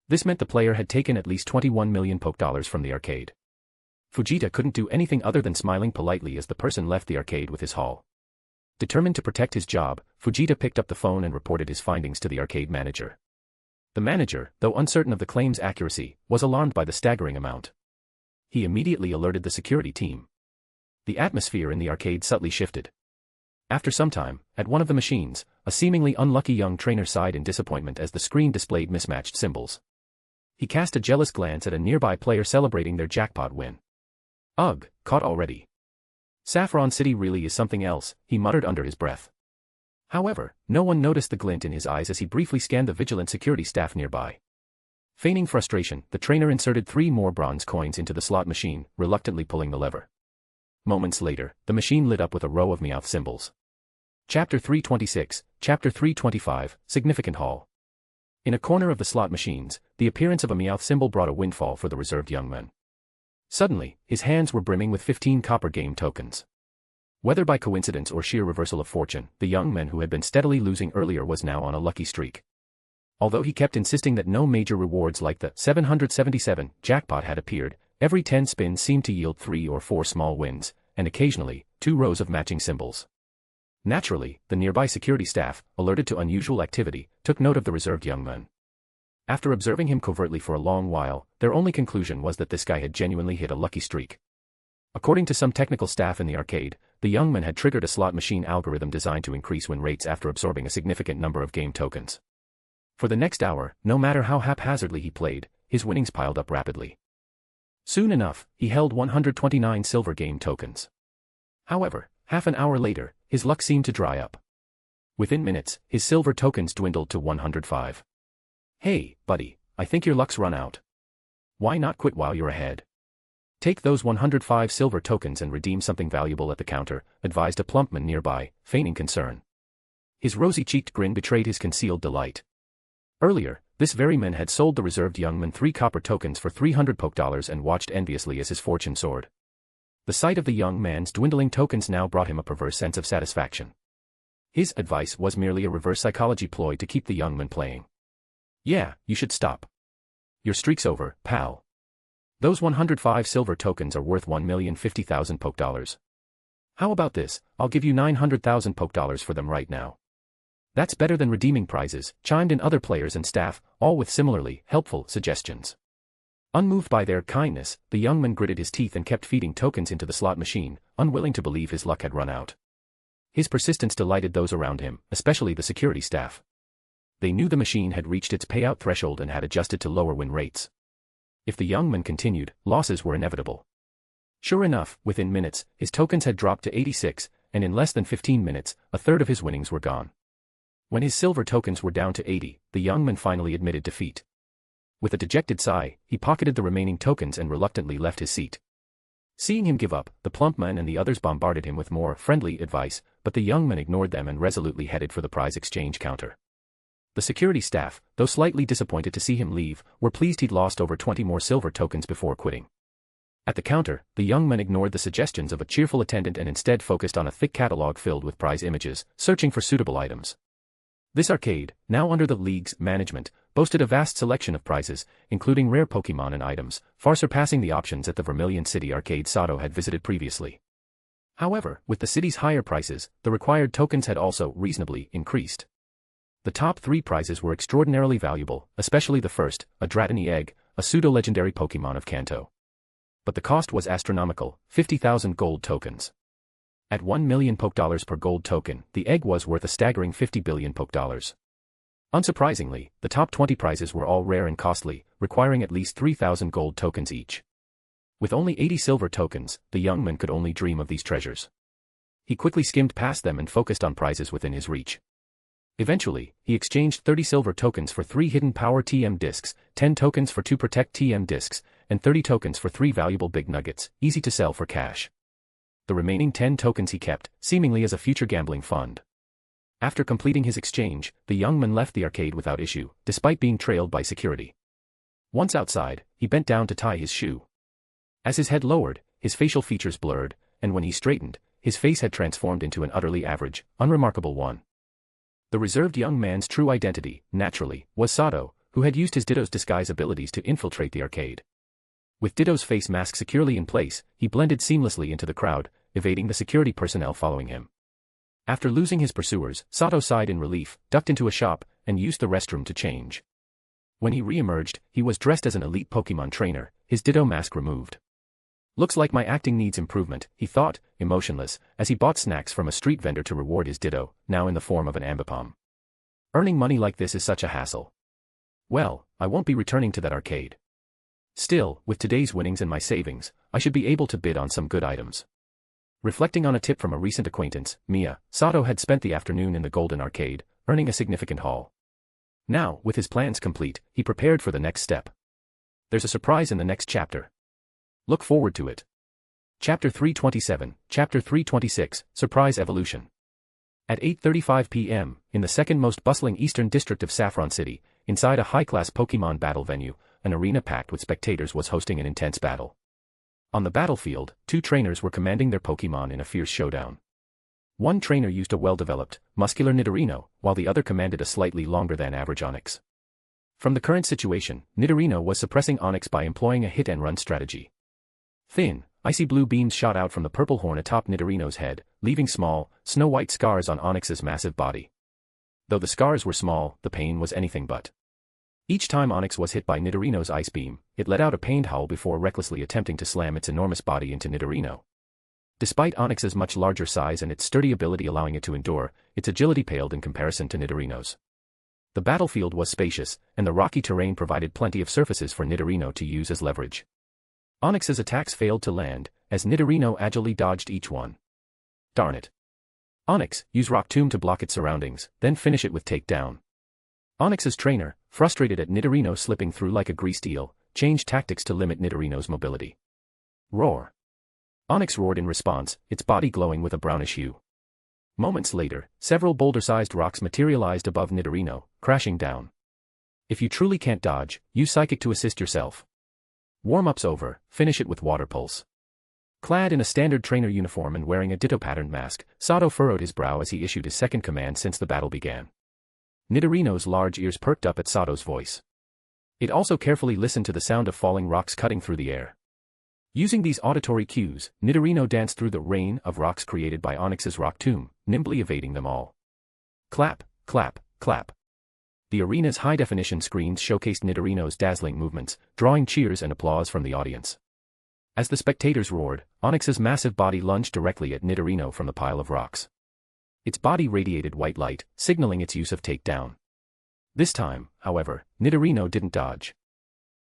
This meant the player had taken at least 21 million poke dollars from the arcade. Fujita couldn't do anything other than smiling politely as the person left the arcade with his haul. Determined to protect his job, Fujita picked up the phone and reported his findings to the arcade manager. The manager, though uncertain of the claim's accuracy, was alarmed by the staggering amount. He immediately alerted the security team. The atmosphere in the arcade subtly shifted. After some time, at one of the machines, a seemingly unlucky young trainer sighed in disappointment as the screen displayed mismatched symbols. He cast a jealous glance at a nearby player celebrating their jackpot win. "Ugh, caught already. Saffron City really is something else," he muttered under his breath. However, no one noticed the glint in his eyes as he briefly scanned the vigilant security staff nearby. Feigning frustration, the trainer inserted 3 more bronze coins into the slot machine, reluctantly pulling the lever. Moments later, the machine lit up with a row of Meowth symbols. Chapter 326, Chapter 325, Significant Haul. In a corner of the slot machines, the appearance of a Meowth symbol brought a windfall for the reserved young man. Suddenly, his hands were brimming with 15 copper game tokens. Whether by coincidence or sheer reversal of fortune, the young man who had been steadily losing earlier was now on a lucky streak. Although he kept insisting that no major rewards like the 777 jackpot had appeared, every 10 spins seemed to yield 3 or 4 small wins, and occasionally, 2 rows of matching symbols. Naturally, the nearby security staff, alerted to unusual activity, took note of the reserved young man. After observing him covertly for a long while, their only conclusion was that this guy had genuinely hit a lucky streak. According to some technical staff in the arcade, the young man had triggered a slot machine algorithm designed to increase win rates after absorbing a significant number of game tokens. For the next hour, no matter how haphazardly he played, his winnings piled up rapidly. Soon enough, he held 129 silver game tokens. However, half an hour later, his luck seemed to dry up. Within minutes, his silver tokens dwindled to 105. Hey, buddy, I think your luck's run out. Why not quit while you're ahead? Take those 105 silver tokens and redeem something valuable at the counter, advised a plump man nearby, feigning concern. His rosy-cheeked grin betrayed his concealed delight. Earlier, this very man had sold the reserved young man 3 copper tokens for 300 poke dollars and watched enviously as his fortune soared. The sight of the young man's dwindling tokens now brought him a perverse sense of satisfaction. His advice was merely a reverse psychology ploy to keep the young man playing. Yeah, you should stop. Your streak's over, pal. Those 105 silver tokens are worth 1,050,000 poke dollars. How about this? I'll give you 900,000 poke dollars for them right now. That's better than redeeming prizes, chimed in other players and staff, all with similarly helpful suggestions. Unmoved by their kindness, the young man gritted his teeth and kept feeding tokens into the slot machine, unwilling to believe his luck had run out. His persistence delighted those around him, especially the security staff. They knew the machine had reached its payout threshold and had adjusted to lower win rates. If the young man continued, losses were inevitable. Sure enough, within minutes, his tokens had dropped to 86, and in less than 15 minutes, a third of his winnings were gone. When his silver tokens were down to 80, the young man finally admitted defeat. With a dejected sigh, he pocketed the remaining tokens and reluctantly left his seat. Seeing him give up, the plump man and the others bombarded him with more friendly advice, but the young man ignored them and resolutely headed for the prize exchange counter. The security staff, though slightly disappointed to see him leave, were pleased he'd lost over 20 more silver tokens before quitting. At the counter, the young man ignored the suggestions of a cheerful attendant and instead focused on a thick catalog filled with prize images, searching for suitable items. This arcade, now under the league's management, boasted a vast selection of prizes, including rare Pokemon and items, far surpassing the options at the Vermilion City arcade Sato had visited previously. However, with the city's higher prices, the required tokens had also reasonably increased. The top 3 prizes were extraordinarily valuable, especially the first, a Dratini egg, a pseudo-legendary Pokemon of Kanto. But the cost was astronomical, 50,000 gold tokens. At 1 million poke dollars per gold token, the egg was worth a staggering 50 billion poke dollars. Unsurprisingly, the top 20 prizes were all rare and costly, requiring at least 3,000 gold tokens each. With only 80 silver tokens, the young man could only dream of these treasures. He quickly skimmed past them and focused on prizes within his reach. Eventually, he exchanged 30 silver tokens for 3 hidden power TM discs, 10 tokens for 2 protect TM discs, and 30 tokens for 3 valuable big nuggets, easy to sell for cash. The remaining 10 tokens he kept, seemingly as a future gambling fund. After completing his exchange, the young man left the arcade without issue, despite being trailed by security. Once outside, he bent down to tie his shoe. As his head lowered, his facial features blurred, and when he straightened, his face had transformed into an utterly average, unremarkable one. The reserved young man's true identity, naturally, was Sato, who had used his Ditto's disguise abilities to infiltrate the arcade. With Ditto's face mask securely in place, he blended seamlessly into the crowd, evading the security personnel following him. After losing his pursuers, Sato sighed in relief, ducked into a shop, and used the restroom to change. When he re-emerged, he was dressed as an elite Pokemon trainer, his Ditto mask removed. Looks like my acting needs improvement, he thought, emotionless, as he bought snacks from a street vendor to reward his Ditto, now in the form of an Ambipom. Earning money like this is such a hassle. Well, I won't be returning to that arcade. Still, with today's winnings and my savings, I should be able to bid on some good items. Reflecting on a tip from a recent acquaintance, Mia, Sato had spent the afternoon in the Golden Arcade, earning a significant haul. Now, with his plans complete, he prepared for the next step. There's a surprise in the next chapter. Look forward to it. Chapter 327, Chapter 326, Surprise Evolution. At 8:35 p.m., in the second most bustling eastern district of Saffron City, inside a high-class Pokemon battle venue, an arena packed with spectators was hosting an intense battle. On the battlefield, 2 trainers were commanding their Pokemon in a fierce showdown. One trainer used a well-developed, muscular Nidorino, while the other commanded a slightly longer-than-average Onix. From the current situation, Nidorino was suppressing Onyx by employing a hit-and-run strategy. Thin, icy blue beams shot out from the purple horn atop Nidorino's head, leaving small, snow-white scars on Onyx's massive body. Though the scars were small, the pain was anything but. Each time Onyx was hit by Nidorino's ice beam, it let out a pained howl before recklessly attempting to slam its enormous body into Nidorino. Despite Onyx's much larger size and its sturdy ability allowing it to endure, its agility paled in comparison to Nidorino's. The battlefield was spacious, and the rocky terrain provided plenty of surfaces for Nidorino to use as leverage. Onyx's attacks failed to land, as Nidorino agilely dodged each one. Darn it. Onyx, use Rock Tomb to block its surroundings, then finish it with Takedown. Onyx's trainer, frustrated at Nidorino slipping through like a greased eel, changed tactics to limit Nidorino's mobility. Roar. Onyx roared in response, its body glowing with a brownish hue. Moments later, several boulder-sized rocks materialized above Nidorino, crashing down. If you truly can't dodge, use Psychic to assist yourself. Warm-up's over, finish it with Water Pulse. Clad in a standard trainer uniform and wearing a ditto-patterned mask, Sato furrowed his brow as he issued his second command since the battle began. Nidorino's large ears perked up at Sato's voice. It also carefully listened to the sound of falling rocks cutting through the air. Using these auditory cues, Nidorino danced through the rain of rocks created by Onyx's Rock Tomb, nimbly evading them all. Clap, clap, clap. The arena's high-definition screens showcased Nidorino's dazzling movements, drawing cheers and applause from the audience. As the spectators roared, Onyx's massive body lunged directly at Nidorino from the pile of rocks. Its body radiated white light, signaling its use of Takedown. This time, however, Nidorino didn't dodge.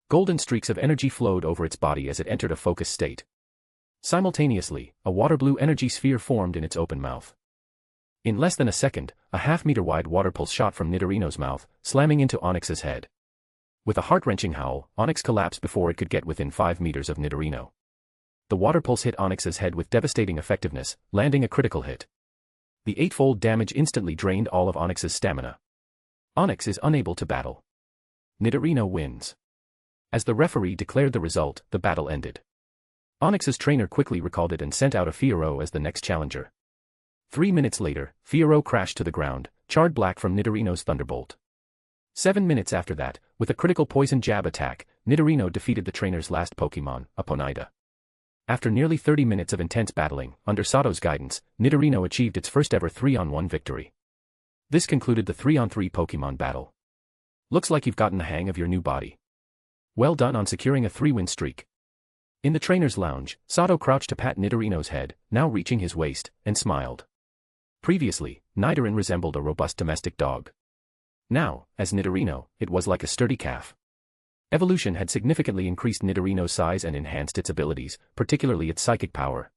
Golden streaks of energy flowed over its body as it entered a focused state. Simultaneously, a water-blue energy sphere formed in its open mouth. In less than a second, a half-meter-wide water pulse shot from Nidorino's mouth, slamming into Onyx's head. With a heart-wrenching howl, Onyx collapsed before it could get within 5 meters of Nidorino. The water pulse hit Onyx's head with devastating effectiveness, landing a critical hit. The eightfold damage instantly drained all of Onyx's stamina. Onyx is unable to battle. Nidorino wins. As the referee declared the result, the battle ended. Onyx's trainer quickly recalled it and sent out a Fiero as the next challenger. 3 minutes later, Fiero crashed to the ground, charred black from Nidorino's thunderbolt. 7 minutes after that, with a critical poison jab attack, Nidorino defeated the trainer's last Pokemon, a Ponyta. After nearly 30 minutes of intense battling, under Sato's guidance, Nidorino achieved its first ever 3-on-1 victory. This concluded the 3-on-3 Pokemon battle. Looks like you've gotten the hang of your new body. Well done on securing a 3-win streak. In the trainer's lounge, Sato crouched to pat Nidorino's head, now reaching his waist, and smiled. Previously, Nidoran resembled a robust domestic dog. Now, as Nidorino, it was like a sturdy calf. Evolution had significantly increased Nidorino's size and enhanced its abilities, particularly its psychic power.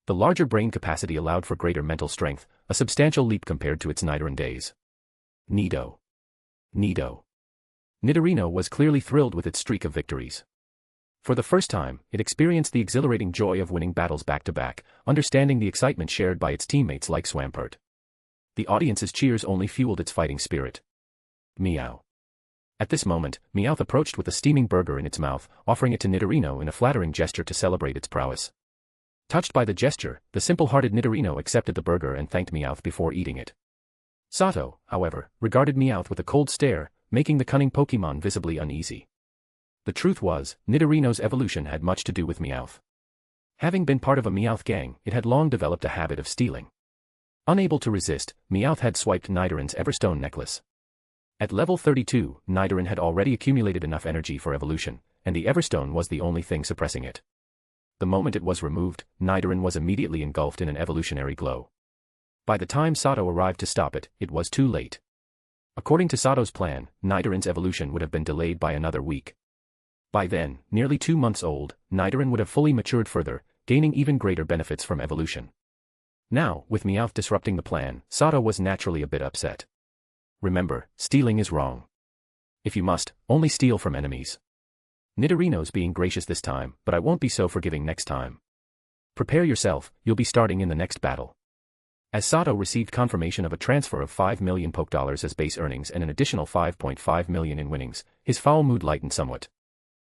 The larger brain capacity allowed for greater mental strength, a substantial leap compared to its Nidoran days. Nido. Nidorino was clearly thrilled with its streak of victories. For the first time, it experienced the exhilarating joy of winning battles back-to-back, understanding the excitement shared by its teammates like Swampert. The audience's cheers only fueled its fighting spirit. Meow. At this moment, Meowth approached with a steaming burger in its mouth, offering it to Nidorino in a flattering gesture to celebrate its prowess. Touched by the gesture, the simple-hearted Nidorino accepted the burger and thanked Meowth before eating it. Sato, however, regarded Meowth with a cold stare, making the cunning Pokemon visibly uneasy. The truth was, Nidorino's evolution had much to do with Meowth. Having been part of a Meowth gang, it had long developed a habit of stealing. Unable to resist, Meowth had swiped Nidoran's Everstone necklace. At level 32, Nidoran had already accumulated enough energy for evolution, and the Everstone was the only thing suppressing it. The moment it was removed, Nidoran was immediately engulfed in an evolutionary glow. By the time Sato arrived to stop it, it was too late. According to Sato's plan, Nidoran's evolution would have been delayed by another week. By then, nearly 2 months old, Nidoran would have fully matured further, gaining even greater benefits from evolution. Now, with Meowth disrupting the plan, Sato was naturally a bit upset. Remember, stealing is wrong. If you must, only steal from enemies. Nidorino's being gracious this time, but I won't be so forgiving next time. Prepare yourself, you'll be starting in the next battle. As Sato received confirmation of a transfer of 5 million Poke Dollars as base earnings and an additional 5.5 million in winnings, his foul mood lightened somewhat.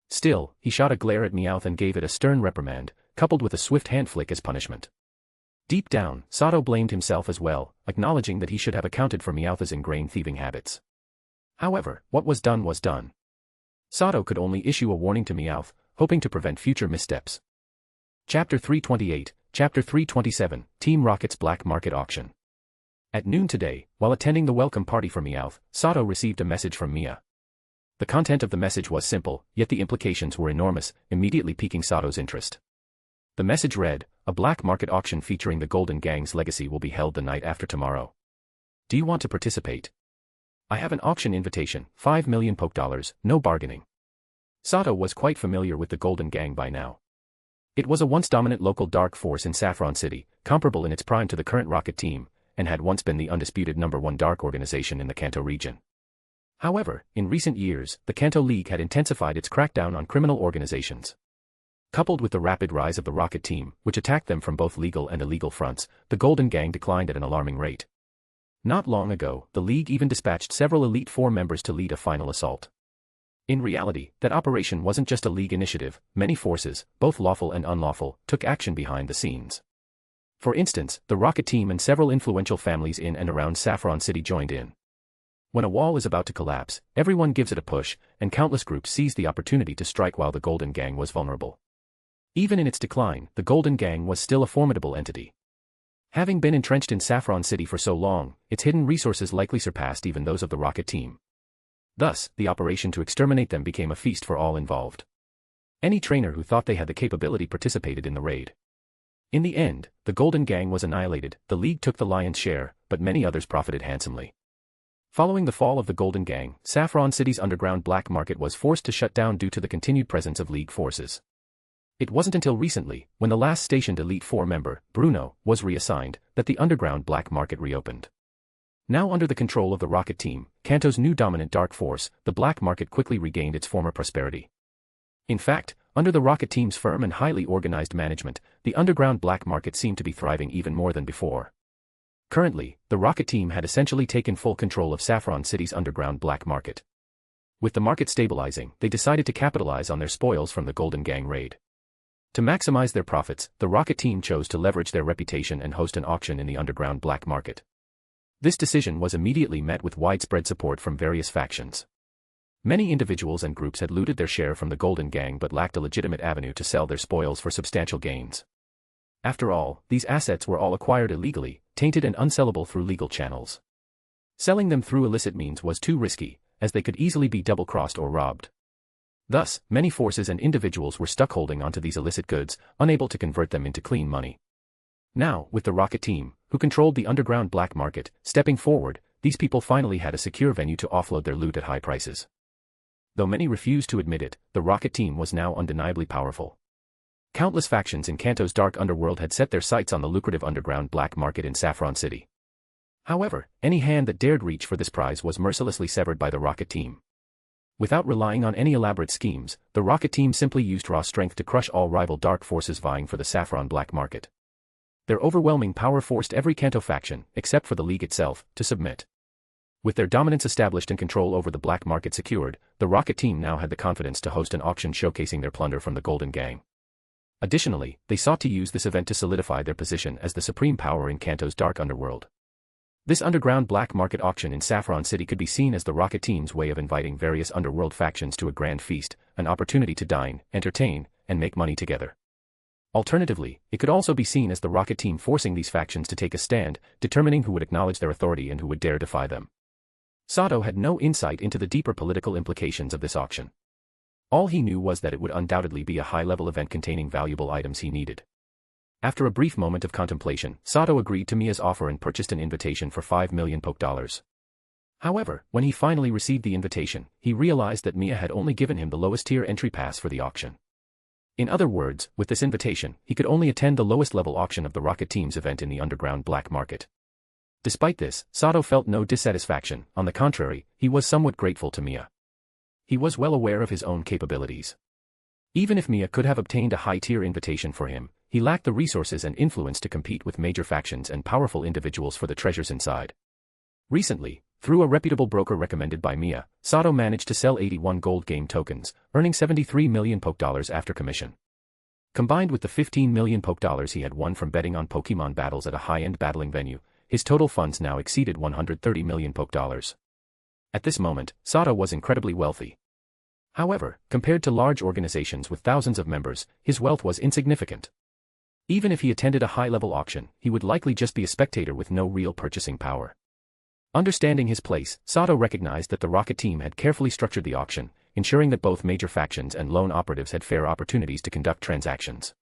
Still, he shot a glare at Meowth and gave it a stern reprimand, coupled with a swift hand flick as punishment. Deep down, Sato blamed himself as well, acknowledging that he should have accounted for Meowth's ingrained thieving habits. However, what was done was done. Sato could only issue a warning to Meowth, hoping to prevent future missteps. Chapter 328, Chapter 327, Team Rocket's Black Market Auction. At noon today, while attending the welcome party for Meowth, Sato received a message from Mia. The content of the message was simple, yet the implications were enormous, immediately piquing Sato's interest. The message read, "A black market auction featuring the Golden Gang's legacy will be held the night after tomorrow. Do you want to participate? I have an auction invitation, 5 million poke dollars, no bargaining." Sato was quite familiar with the Golden Gang by now. It was a once dominant local dark force in Saffron City, comparable in its prime to the current Rocket Team, and had once been the undisputed #1 dark organization in the Kanto region. However, in recent years, the Kanto League had intensified its crackdown on criminal organizations. Coupled with the rapid rise of the Rocket Team, which attacked them from both legal and illegal fronts, the Golden Gang declined at an alarming rate. Not long ago, the League even dispatched several Elite Four members to lead a final assault. In reality, that operation wasn't just a League initiative, many forces, both lawful and unlawful, took action behind the scenes. For instance, the Rocket Team and several influential families in and around Saffron City joined in. When a wall is about to collapse, everyone gives it a push, and countless groups seized the opportunity to strike while the Golden Gang was vulnerable. Even in its decline, the Golden Gang was still a formidable entity. Having been entrenched in Saffron City for so long, its hidden resources likely surpassed even those of the Rocket Team. Thus, the operation to exterminate them became a feast for all involved. Any trainer who thought they had the capability participated in the raid. In the end, the Golden Gang was annihilated, the League took the lion's share, but many others profited handsomely. Following the fall of the Golden Gang, Saffron City's underground black market was forced to shut down due to the continued presence of League forces. It wasn't until recently, when the last stationed Elite Four member, Bruno, was reassigned, that the underground black market reopened. Now under the control of the Rocket Team, Kanto's new dominant dark force, the black market quickly regained its former prosperity. In fact, under the Rocket Team's firm and highly organized management, the underground black market seemed to be thriving even more than before. Currently, the Rocket Team had essentially taken full control of Saffron City's underground black market. With the market stabilizing, they decided to capitalize on their spoils from the Golden Gang raid. To maximize their profits, the Rocket Team chose to leverage their reputation and host an auction in the underground black market. This decision was immediately met with widespread support from various factions. Many individuals and groups had looted their share from the Golden Gang but lacked a legitimate avenue to sell their spoils for substantial gains. After all, these assets were all acquired illegally, tainted and unsellable through legal channels. Selling them through illicit means was too risky, as they could easily be double-crossed or robbed. Thus, many forces and individuals were stuck holding onto these illicit goods, unable to convert them into clean money. Now, with the Rocket Team, who controlled the underground black market, stepping forward, these people finally had a secure venue to offload their loot at high prices. Though many refused to admit it, the Rocket Team was now undeniably powerful. Countless factions in Kanto's dark underworld had set their sights on the lucrative underground black market in Saffron City. However, any hand that dared reach for this prize was mercilessly severed by the Rocket Team. Without relying on any elaborate schemes, the Rocket Team simply used raw strength to crush all rival dark forces vying for the Saffron black market. Their overwhelming power forced every Kanto faction, except for the League itself, to submit. With their dominance established and control over the black market secured, the Rocket Team now had the confidence to host an auction showcasing their plunder from the Golden Gang. Additionally, they sought to use this event to solidify their position as the supreme power in Kanto's dark underworld. This underground black market auction in Saffron City could be seen as the Rocket Team's way of inviting various underworld factions to a grand feast, an opportunity to dine, entertain, and make money together. Alternatively, it could also be seen as the Rocket Team forcing these factions to take a stand, determining who would acknowledge their authority and who would dare defy them. Sato had no insight into the deeper political implications of this auction. All he knew was that it would undoubtedly be a high-level event containing valuable items he needed. After a brief moment of contemplation, Sato agreed to Mia's offer and purchased an invitation for 5 million poke dollars. However, when he finally received the invitation, he realized that Mia had only given him the lowest-tier entry pass for the auction. In other words, with this invitation, he could only attend the lowest-level auction of the Rocket Team's event in the underground black market. Despite this, Sato felt no dissatisfaction, on the contrary, he was somewhat grateful to Mia. He was well aware of his own capabilities. Even if Mia could have obtained a high-tier invitation for him, he lacked the resources and influence to compete with major factions and powerful individuals for the treasures inside. Recently, through a reputable broker recommended by Mia, Sato managed to sell 81 gold game tokens, earning 73 million poke dollars after commission. Combined with the 15 million poke dollars he had won from betting on Pokemon battles at a high-end battling venue, his total funds now exceeded 130 million poke dollars. At this moment, Sato was incredibly wealthy. However, compared to large organizations with thousands of members, his wealth was insignificant. Even if he attended a high-level auction, he would likely just be a spectator with no real purchasing power. Understanding his place, Sato recognized that the Rocket team had carefully structured the auction, ensuring that both major factions and lone operatives had fair opportunities to conduct transactions.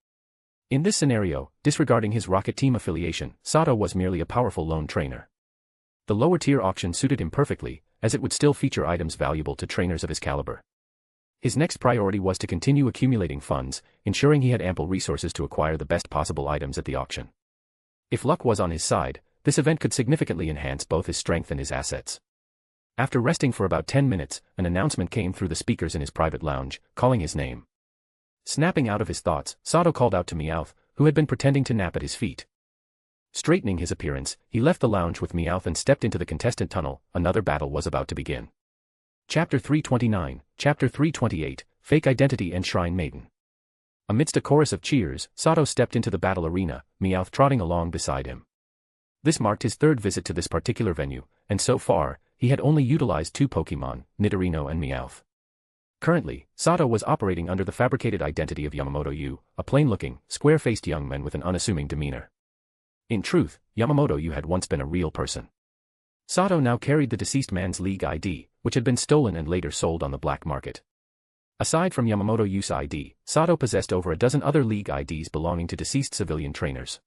In this scenario, disregarding his Rocket team affiliation, Sato was merely a powerful lone trainer. The lower-tier auction suited him perfectly, as it would still feature items valuable to trainers of his caliber. His next priority was to continue accumulating funds, ensuring he had ample resources to acquire the best possible items at the auction. If luck was on his side, this event could significantly enhance both his strength and his assets. After resting for about 10 minutes, an announcement came through the speakers in his private lounge, calling his name. Snapping out of his thoughts, Sato called out to Meowth, who had been pretending to nap at his feet. Straightening his appearance, he left the lounge with Meowth and stepped into the contestant tunnel. Another battle was about to begin. Chapter 329, Chapter 328, Fake Identity and Shrine Maiden. Amidst a chorus of cheers, Sato stepped into the battle arena, Meowth trotting along beside him. This marked his third visit to this particular venue, and so far, he had only utilized two Pokemon, Nidorino and Meowth. Currently, Sato was operating under the fabricated identity of Yamamoto Yu, a plain-looking, square-faced young man with an unassuming demeanor. In truth, Yamamoto Yu had once been a real person. Sato now carried the deceased man's League ID, which had been stolen and later sold on the black market. Aside from Yamamoto Yu's ID, Sato possessed over a dozen other League IDs belonging to deceased civilian trainers.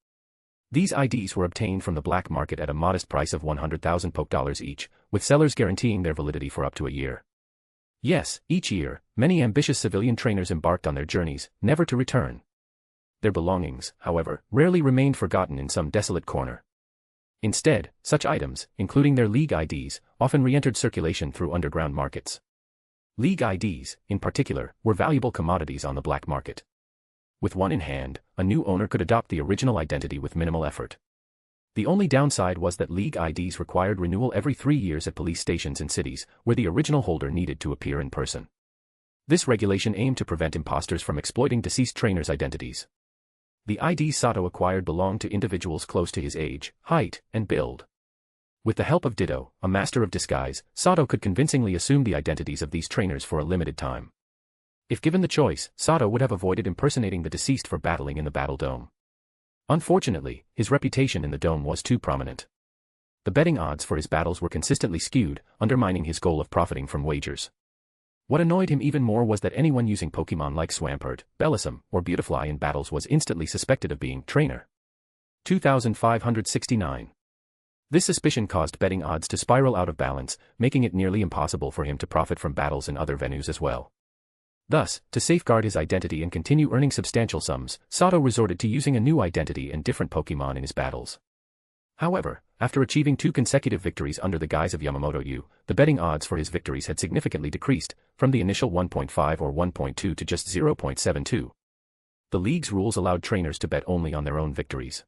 These IDs were obtained from the black market at a modest price of 100,000 Poké each, with sellers guaranteeing their validity for up to a year. Yes, each year, many ambitious civilian trainers embarked on their journeys, never to return. Their belongings, however, rarely remained forgotten in some desolate corner. Instead, such items, including their League IDs, often re-entered circulation through underground markets. League IDs, in particular, were valuable commodities on the black market. With one in hand, a new owner could adopt the original identity with minimal effort. The only downside was that League IDs required renewal every 3 years at police stations in cities, where the original holder needed to appear in person. This regulation aimed to prevent imposters from exploiting deceased trainers' identities. The IDs Sato acquired belonged to individuals close to his age, height, and build. With the help of Ditto, a master of disguise, Sato could convincingly assume the identities of these trainers for a limited time. If given the choice, Sato would have avoided impersonating the deceased for battling in the Battle Dome. Unfortunately, his reputation in the dome was too prominent. The betting odds for his battles were consistently skewed, undermining his goal of profiting from wagers. What annoyed him even more was that anyone using Pokemon like Swampert, Bellossom, or Beautifly in battles was instantly suspected of being trainer. 2569. This suspicion caused betting odds to spiral out of balance, making it nearly impossible for him to profit from battles in other venues as well. Thus, to safeguard his identity and continue earning substantial sums, Sato resorted to using a new identity and different Pokemon in his battles. However, after achieving 2 consecutive victories under the guise of Yamamoto Yu, the betting odds for his victories had significantly decreased, from the initial 1.5 or 1.2 to just 0.72. The league's rules allowed trainers to bet only on their own victories.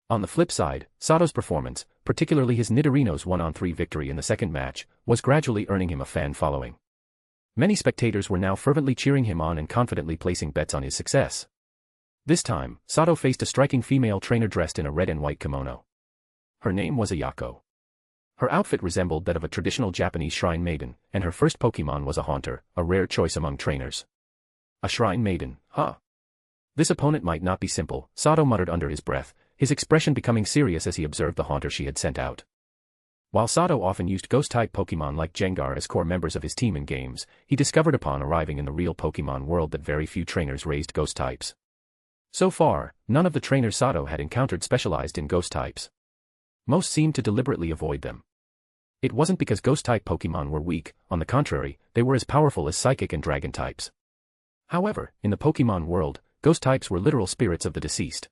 On the flip side, Sato's performance, particularly his Nidorino's 1-on-3 victory in the second match, was gradually earning him a fan following. Many spectators were now fervently cheering him on and confidently placing bets on his success. This time, Sato faced a striking female trainer dressed in a red and white kimono. Her name was Ayako. Her outfit resembled that of a traditional Japanese shrine maiden, and her first Pokemon was a Haunter, a rare choice among trainers. A shrine maiden, huh? This opponent might not be simple, Sato muttered under his breath, his expression becoming serious as he observed the Haunter she had sent out. While Sato often used Ghost-type Pokemon like Gengar as core members of his team in games, he discovered upon arriving in the real Pokemon world that very few trainers raised Ghost types. So far, none of the trainers Sato had encountered specialized in Ghost types. Most seemed to deliberately avoid them. It wasn't because Ghost-type Pokemon were weak, on the contrary, they were as powerful as Psychic and Dragon types. However, in the Pokemon world, Ghost types were literal spirits of the deceased.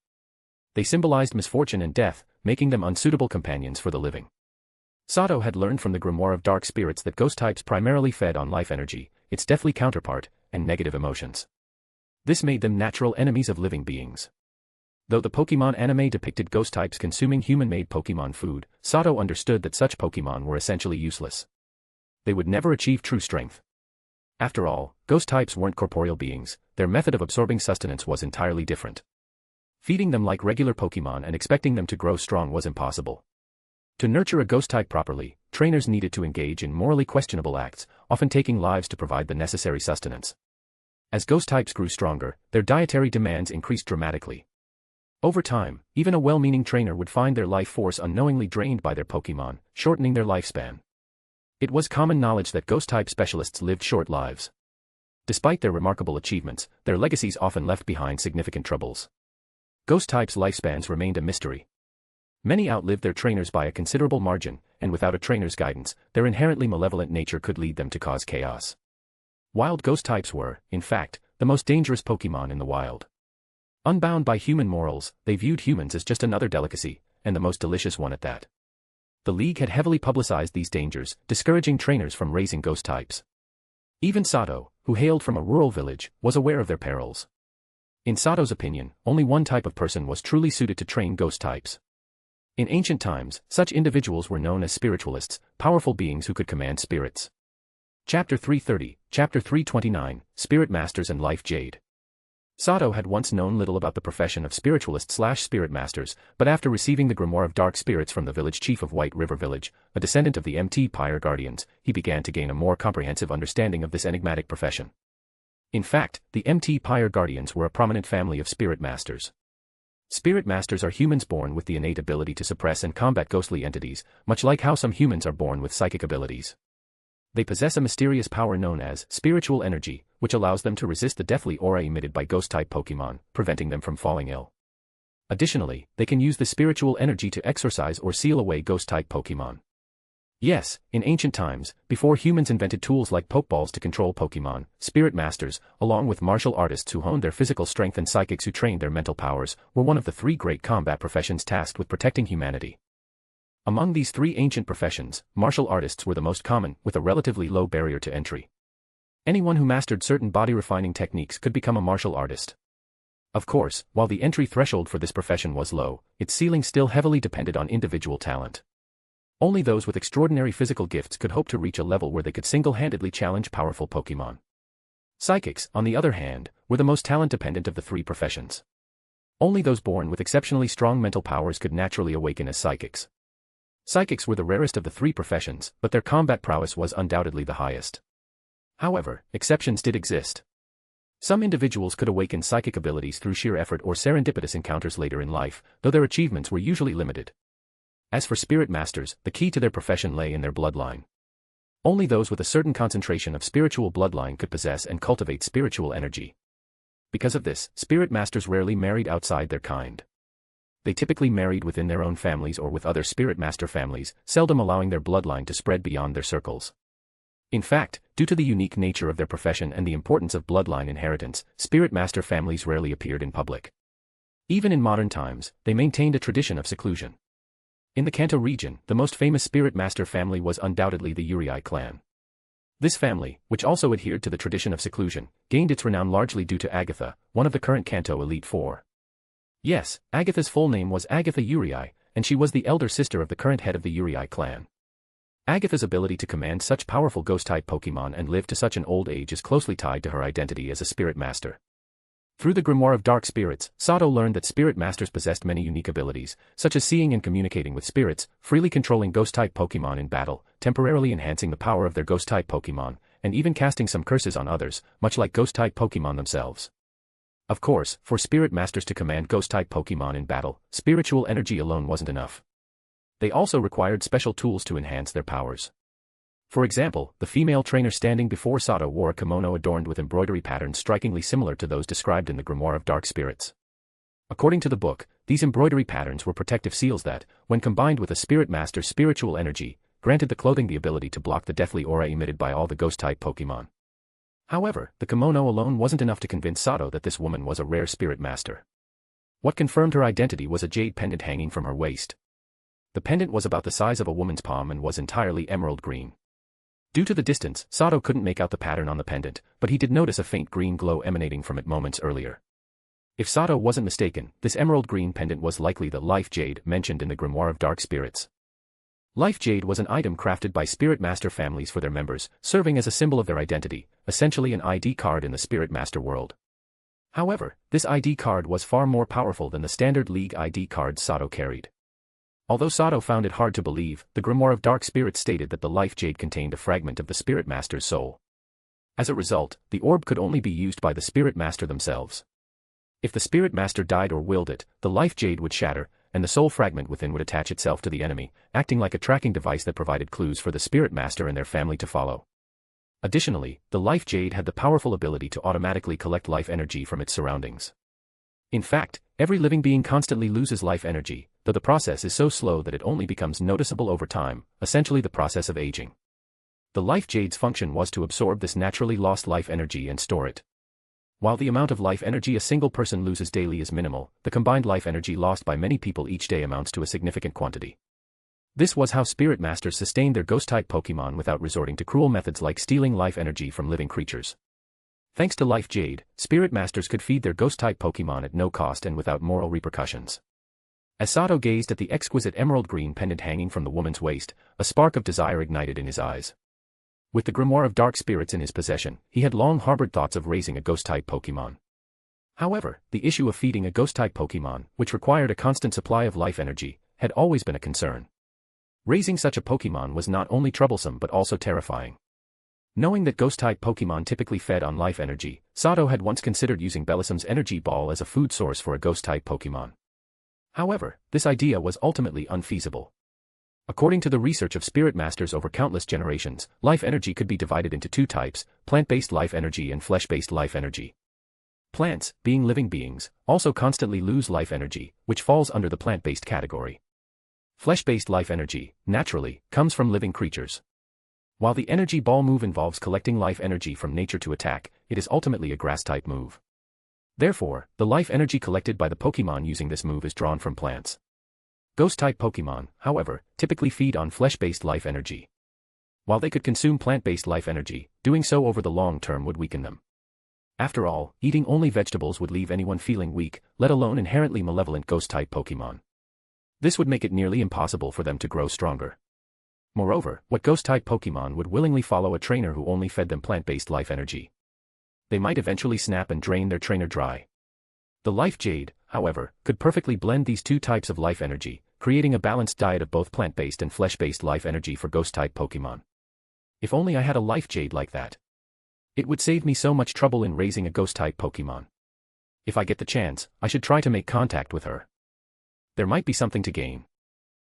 They symbolized misfortune and death, making them unsuitable companions for the living. Sato had learned from the Grimoire of Dark Spirits that Ghost types primarily fed on life energy, its deathly counterpart, and negative emotions. This made them natural enemies of living beings. Though the Pokemon anime depicted Ghost types consuming human-made Pokemon food, Sato understood that such Pokemon were essentially useless. They would never achieve true strength. After all, Ghost types weren't corporeal beings, their method of absorbing sustenance was entirely different. Feeding them like regular Pokemon and expecting them to grow strong was impossible. To nurture a ghost type properly, trainers needed to engage in morally questionable acts, often taking lives to provide the necessary sustenance. As ghost types grew stronger, their dietary demands increased dramatically. Over time, even a well-meaning trainer would find their life force unknowingly drained by their Pokémon, shortening their lifespan. It was common knowledge that ghost-type specialists lived short lives. Despite their remarkable achievements, their legacies often left behind significant troubles. Ghost types' lifespans remained a mystery. Many outlived their trainers by a considerable margin, and without a trainer's guidance, their inherently malevolent nature could lead them to cause chaos. Wild ghost types were, in fact, the most dangerous Pokémon in the wild. Unbound by human morals, they viewed humans as just another delicacy, and the most delicious one at that. The League had heavily publicized these dangers, discouraging trainers from raising ghost types. Even Sato, who hailed from a rural village, was aware of their perils. In Sato's opinion, only one type of person was truly suited to train ghost types. In ancient times, such individuals were known as spiritualists, powerful beings who could command spirits. Chapter 330, Chapter 329, Spirit Masters and Life Jade. Sato had once known little about the profession of spiritualist/spirit masters, but after receiving the Grimoire of Dark Spirits from the village chief of White River Village, a descendant of the MT Pyre Guardians, he began to gain a more comprehensive understanding of this enigmatic profession. In fact, the MT Pyre Guardians were a prominent family of spirit masters. Spirit masters are humans born with the innate ability to suppress and combat ghostly entities, much like how some humans are born with psychic abilities. They possess a mysterious power known as spiritual energy, which allows them to resist the deathly aura emitted by ghost-type Pokémon, preventing them from falling ill. Additionally, they can use the spiritual energy to exorcise or seal away ghost-type Pokémon. Yes, in ancient times, before humans invented tools like Pokeballs to control Pokémon, spirit masters, along with martial artists who honed their physical strength and psychics who trained their mental powers, were one of the three great combat professions tasked with protecting humanity. Among these three ancient professions, martial artists were the most common, with a relatively low barrier to entry. Anyone who mastered certain body-refining techniques could become a martial artist. Of course, while the entry threshold for this profession was low, its ceiling still heavily depended on individual talent. Only those with extraordinary physical gifts could hope to reach a level where they could single-handedly challenge powerful Pokémon. Psychics, on the other hand, were the most talent-dependent of the three professions. Only those born with exceptionally strong mental powers could naturally awaken as psychics. Psychics were the rarest of the three professions, but their combat prowess was undoubtedly the highest. However, exceptions did exist. Some individuals could awaken psychic abilities through sheer effort or serendipitous encounters later in life, though their achievements were usually limited. As for spirit masters, the key to their profession lay in their bloodline. Only those with a certain concentration of spiritual bloodline could possess and cultivate spiritual energy. Because of this, spirit masters rarely married outside their kind. They typically married within their own families or with other spirit master families, seldom allowing their bloodline to spread beyond their circles. In fact, due to the unique nature of their profession and the importance of bloodline inheritance, spirit master families rarely appeared in public. Even in modern times, they maintained a tradition of seclusion. In the Kanto region, the most famous spirit master family was undoubtedly the Urei clan. This family, which also adhered to the tradition of seclusion, gained its renown largely due to Agatha, one of the current Kanto Elite Four. Yes, Agatha's full name was Agatha Urei, and she was the elder sister of the current head of the Urei clan. Agatha's ability to command such powerful ghost-type Pokémon and live to such an old age is closely tied to her identity as a spirit master. Through the Grimoire of Dark Spirits, Sato learned that spirit masters possessed many unique abilities, such as seeing and communicating with spirits, freely controlling ghost-type Pokémon in battle, temporarily enhancing the power of their ghost-type Pokémon, and even casting some curses on others, much like ghost-type Pokémon themselves. Of course, for spirit masters to command ghost-type Pokémon in battle, spiritual energy alone wasn't enough. They also required special tools to enhance their powers. For example, the female trainer standing before Sato wore a kimono adorned with embroidery patterns strikingly similar to those described in the Grimoire of Dark Spirits. According to the book, these embroidery patterns were protective seals that, when combined with a spirit master's spiritual energy, granted the clothing the ability to block the deathly aura emitted by all the ghost-type Pokémon. However, the kimono alone wasn't enough to convince Sato that this woman was a rare spirit master. What confirmed her identity was a jade pendant hanging from her waist. The pendant was about the size of a woman's palm and was entirely emerald green. Due to the distance, Sato couldn't make out the pattern on the pendant, but he did notice a faint green glow emanating from it moments earlier. If Sato wasn't mistaken, this emerald green pendant was likely the Life Jade mentioned in the Grimoire of Dark Spirits. Life Jade was an item crafted by Spirit Master families for their members, serving as a symbol of their identity, essentially an ID card in the Spirit Master world. However, this ID card was far more powerful than the standard League ID cards Sato carried. Although Sato found it hard to believe, the Grimoire of Dark Spirits stated that the life jade contained a fragment of the Spirit Master's soul. As a result, the orb could only be used by the Spirit Master themselves. If the Spirit Master died or willed it, the life jade would shatter, and the soul fragment within would attach itself to the enemy, acting like a tracking device that provided clues for the Spirit Master and their family to follow. Additionally, the life jade had the powerful ability to automatically collect life energy from its surroundings. In fact, every living being constantly loses life energy, though the process is so slow that it only becomes noticeable over time, essentially the process of aging. The life jade's function was to absorb this naturally lost life energy and store it. While the amount of life energy a single person loses daily is minimal, the combined life energy lost by many people each day amounts to a significant quantity. This was how Spirit Masters sustained their Ghost-type Pokemon without resorting to cruel methods like stealing life energy from living creatures. Thanks to Life Jade, Spirit Masters could feed their Ghost-type Pokemon at no cost and without moral repercussions. As Sato gazed at the exquisite emerald green pendant hanging from the woman's waist, a spark of desire ignited in his eyes. With the Grimoire of Dark Spirits in his possession, he had long harbored thoughts of raising a Ghost-type Pokemon. However, the issue of feeding a Ghost-type Pokemon, which required a constant supply of life energy, had always been a concern. Raising such a Pokemon was not only troublesome but also terrifying. Knowing that Ghost-type Pokemon typically fed on life energy, Sato had once considered using Bellisum's Energy Ball as a food source for a Ghost-type Pokemon. However, this idea was ultimately unfeasible. According to the research of Spirit Masters over countless generations, life energy could be divided into two types, plant-based life energy and flesh-based life energy. Plants, being living beings, also constantly lose life energy, which falls under the plant-based category. Flesh-based life energy, naturally, comes from living creatures. While the energy ball move involves collecting life energy from nature to attack, it is ultimately a grass-type move. Therefore, the life energy collected by the Pokemon using this move is drawn from plants. Ghost-type Pokemon, however, typically feed on flesh-based life energy. While they could consume plant-based life energy, doing so over the long term would weaken them. After all, eating only vegetables would leave anyone feeling weak, let alone inherently malevolent Ghost-type Pokemon. This would make it nearly impossible for them to grow stronger. Moreover, what Ghost-type Pokemon would willingly follow a trainer who only fed them plant-based life energy? They might eventually snap and drain their trainer dry. The Life Jade, however, could perfectly blend these two types of life energy, creating a balanced diet of both plant-based and flesh-based life energy for Ghost-type Pokemon. If only I had a Life Jade like that. It would save me so much trouble in raising a Ghost-type Pokemon. If I get the chance, I should try to make contact with her. There might be something to gain.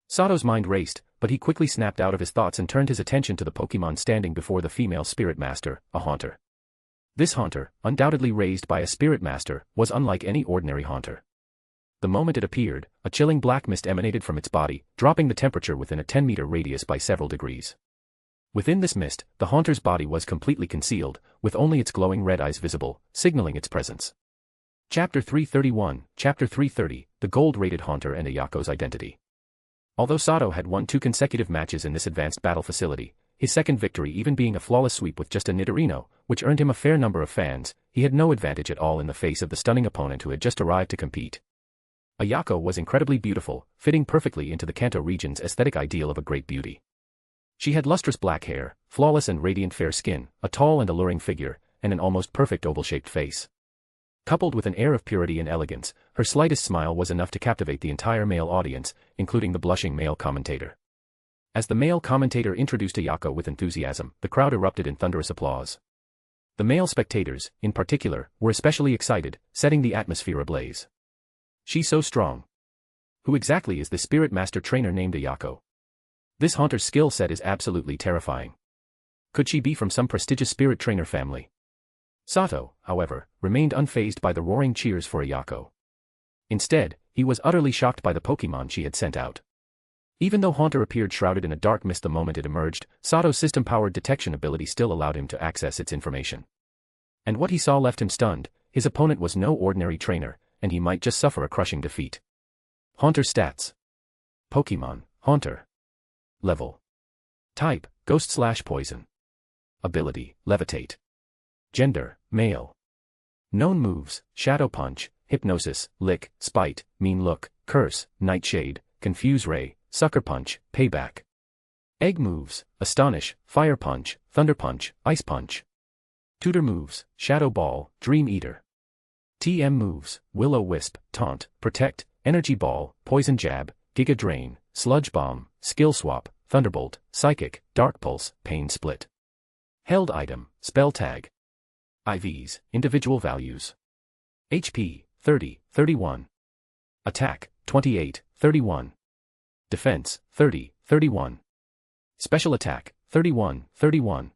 Sato's mind raced, but he quickly snapped out of his thoughts and turned his attention to the Pokemon standing before the female Spirit Master, a Haunter. This Haunter, undoubtedly raised by a Spirit Master, was unlike any ordinary Haunter. The moment it appeared, a chilling black mist emanated from its body, dropping the temperature within a 10-meter radius by several degrees. Within this mist, the Haunter's body was completely concealed, with only its glowing red eyes visible, signaling its presence. Chapter 331, Chapter 330, The Gold-Rated Haunter and Ayako's Identity. Although Sato had won 2 consecutive matches in this advanced battle facility, his second victory even being a flawless sweep with just a Nidorino, which earned him a fair number of fans, he had no advantage at all in the face of the stunning opponent who had just arrived to compete. Ayako was incredibly beautiful, fitting perfectly into the Kanto region's aesthetic ideal of a great beauty. She had lustrous black hair, flawless and radiant fair skin, a tall and alluring figure, and an almost perfect oval-shaped face. Coupled with an air of purity and elegance, her slightest smile was enough to captivate the entire male audience, including the blushing male commentator. As the male commentator introduced Ayako with enthusiasm, the crowd erupted in thunderous applause. The male spectators, in particular, were especially excited, setting the atmosphere ablaze. She's so strong. Who exactly is the Spirit Master trainer named Ayako? This Haunter's skill set is absolutely terrifying. Could she be from some prestigious spirit trainer family? Sato, however, remained unfazed by the roaring cheers for Ayako. Instead, he was utterly shocked by the Pokemon she had sent out. Even though Haunter appeared shrouded in a dark mist the moment it emerged, Sato's system-powered detection ability still allowed him to access its information. And what he saw left him stunned. His opponent was no ordinary trainer, and he might just suffer a crushing defeat. Haunter stats. Pokemon, Haunter. Level. Type, Ghost/Poison. Ability, Levitate. Gender, male. Known moves, Shadow Punch, Hypnosis, Lick, Spite, Mean Look, Curse, Nightshade, Confuse Ray, Sucker Punch, Payback. Egg moves, Astonish, Fire Punch, Thunder Punch, Ice Punch. Tutor moves, Shadow Ball, Dream Eater. TM moves, Will-O-Wisp, Taunt, Protect, Energy Ball, Poison Jab, Giga Drain, Sludge Bomb, Skill Swap, Thunderbolt, Psychic, Dark Pulse, Pain Split. Held item, Spell Tag. IVs, individual values. HP, 30, 31. Attack, 28, 31. Defense, 30, 31. Special Attack, 31, 31.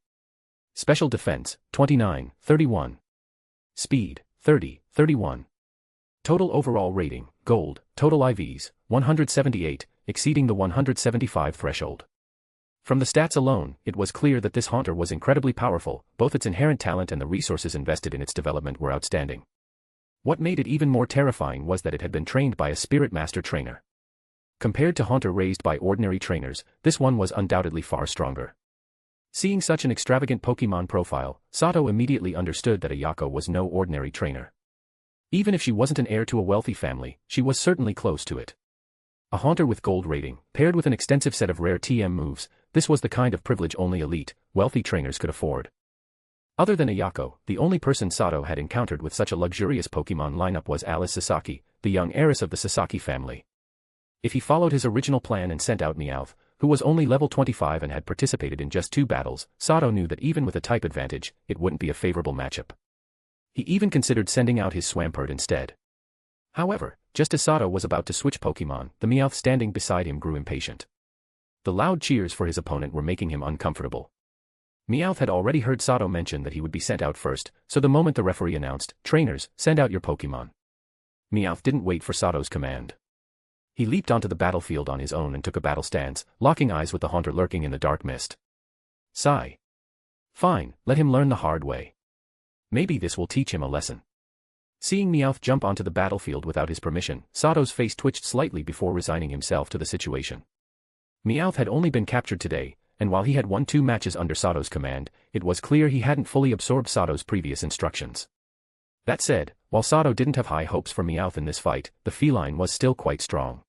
Special Defense, 29, 31. Speed, 30, 31. Total overall rating, Gold, total IVs, 178, exceeding the 175 threshold. From the stats alone, it was clear that this Haunter was incredibly powerful, both its inherent talent and the resources invested in its development were outstanding. What made it even more terrifying was that it had been trained by a Spirit Master trainer. Compared to Haunter raised by ordinary trainers, this one was undoubtedly far stronger. Seeing such an extravagant Pokemon profile, Sato immediately understood that Ayako was no ordinary trainer. Even if she wasn't an heir to a wealthy family, she was certainly close to it. A Haunter with gold rating, paired with an extensive set of rare TM moves, this was the kind of privilege only elite, wealthy trainers could afford. Other than Ayako, the only person Sato had encountered with such a luxurious Pokemon lineup was Alice Sasaki, the young heiress of the Sasaki family. If he followed his original plan and sent out Meowth, who was only level 25 and had participated in just 2 battles, Sato knew that even with a type advantage, it wouldn't be a favorable matchup. He even considered sending out his Swampert instead. However, just as Sato was about to switch Pokemon, the Meowth standing beside him grew impatient. The loud cheers for his opponent were making him uncomfortable. Meowth had already heard Sato mention that he would be sent out first, so the moment the referee announced, "Trainers, send out your Pokemon," Meowth didn't wait for Sato's command. He leaped onto the battlefield on his own and took a battle stance, locking eyes with the Haunter lurking in the dark mist. Sigh. Fine, let him learn the hard way. Maybe this will teach him a lesson. Seeing Meowth jump onto the battlefield without his permission, Sato's face twitched slightly before resigning himself to the situation. Meowth had only been captured today, and while he had won 2 matches under Sato's command, it was clear he hadn't fully absorbed Sato's previous instructions. That said, while Sato didn't have high hopes for Meowth in this fight, the feline was still quite strong.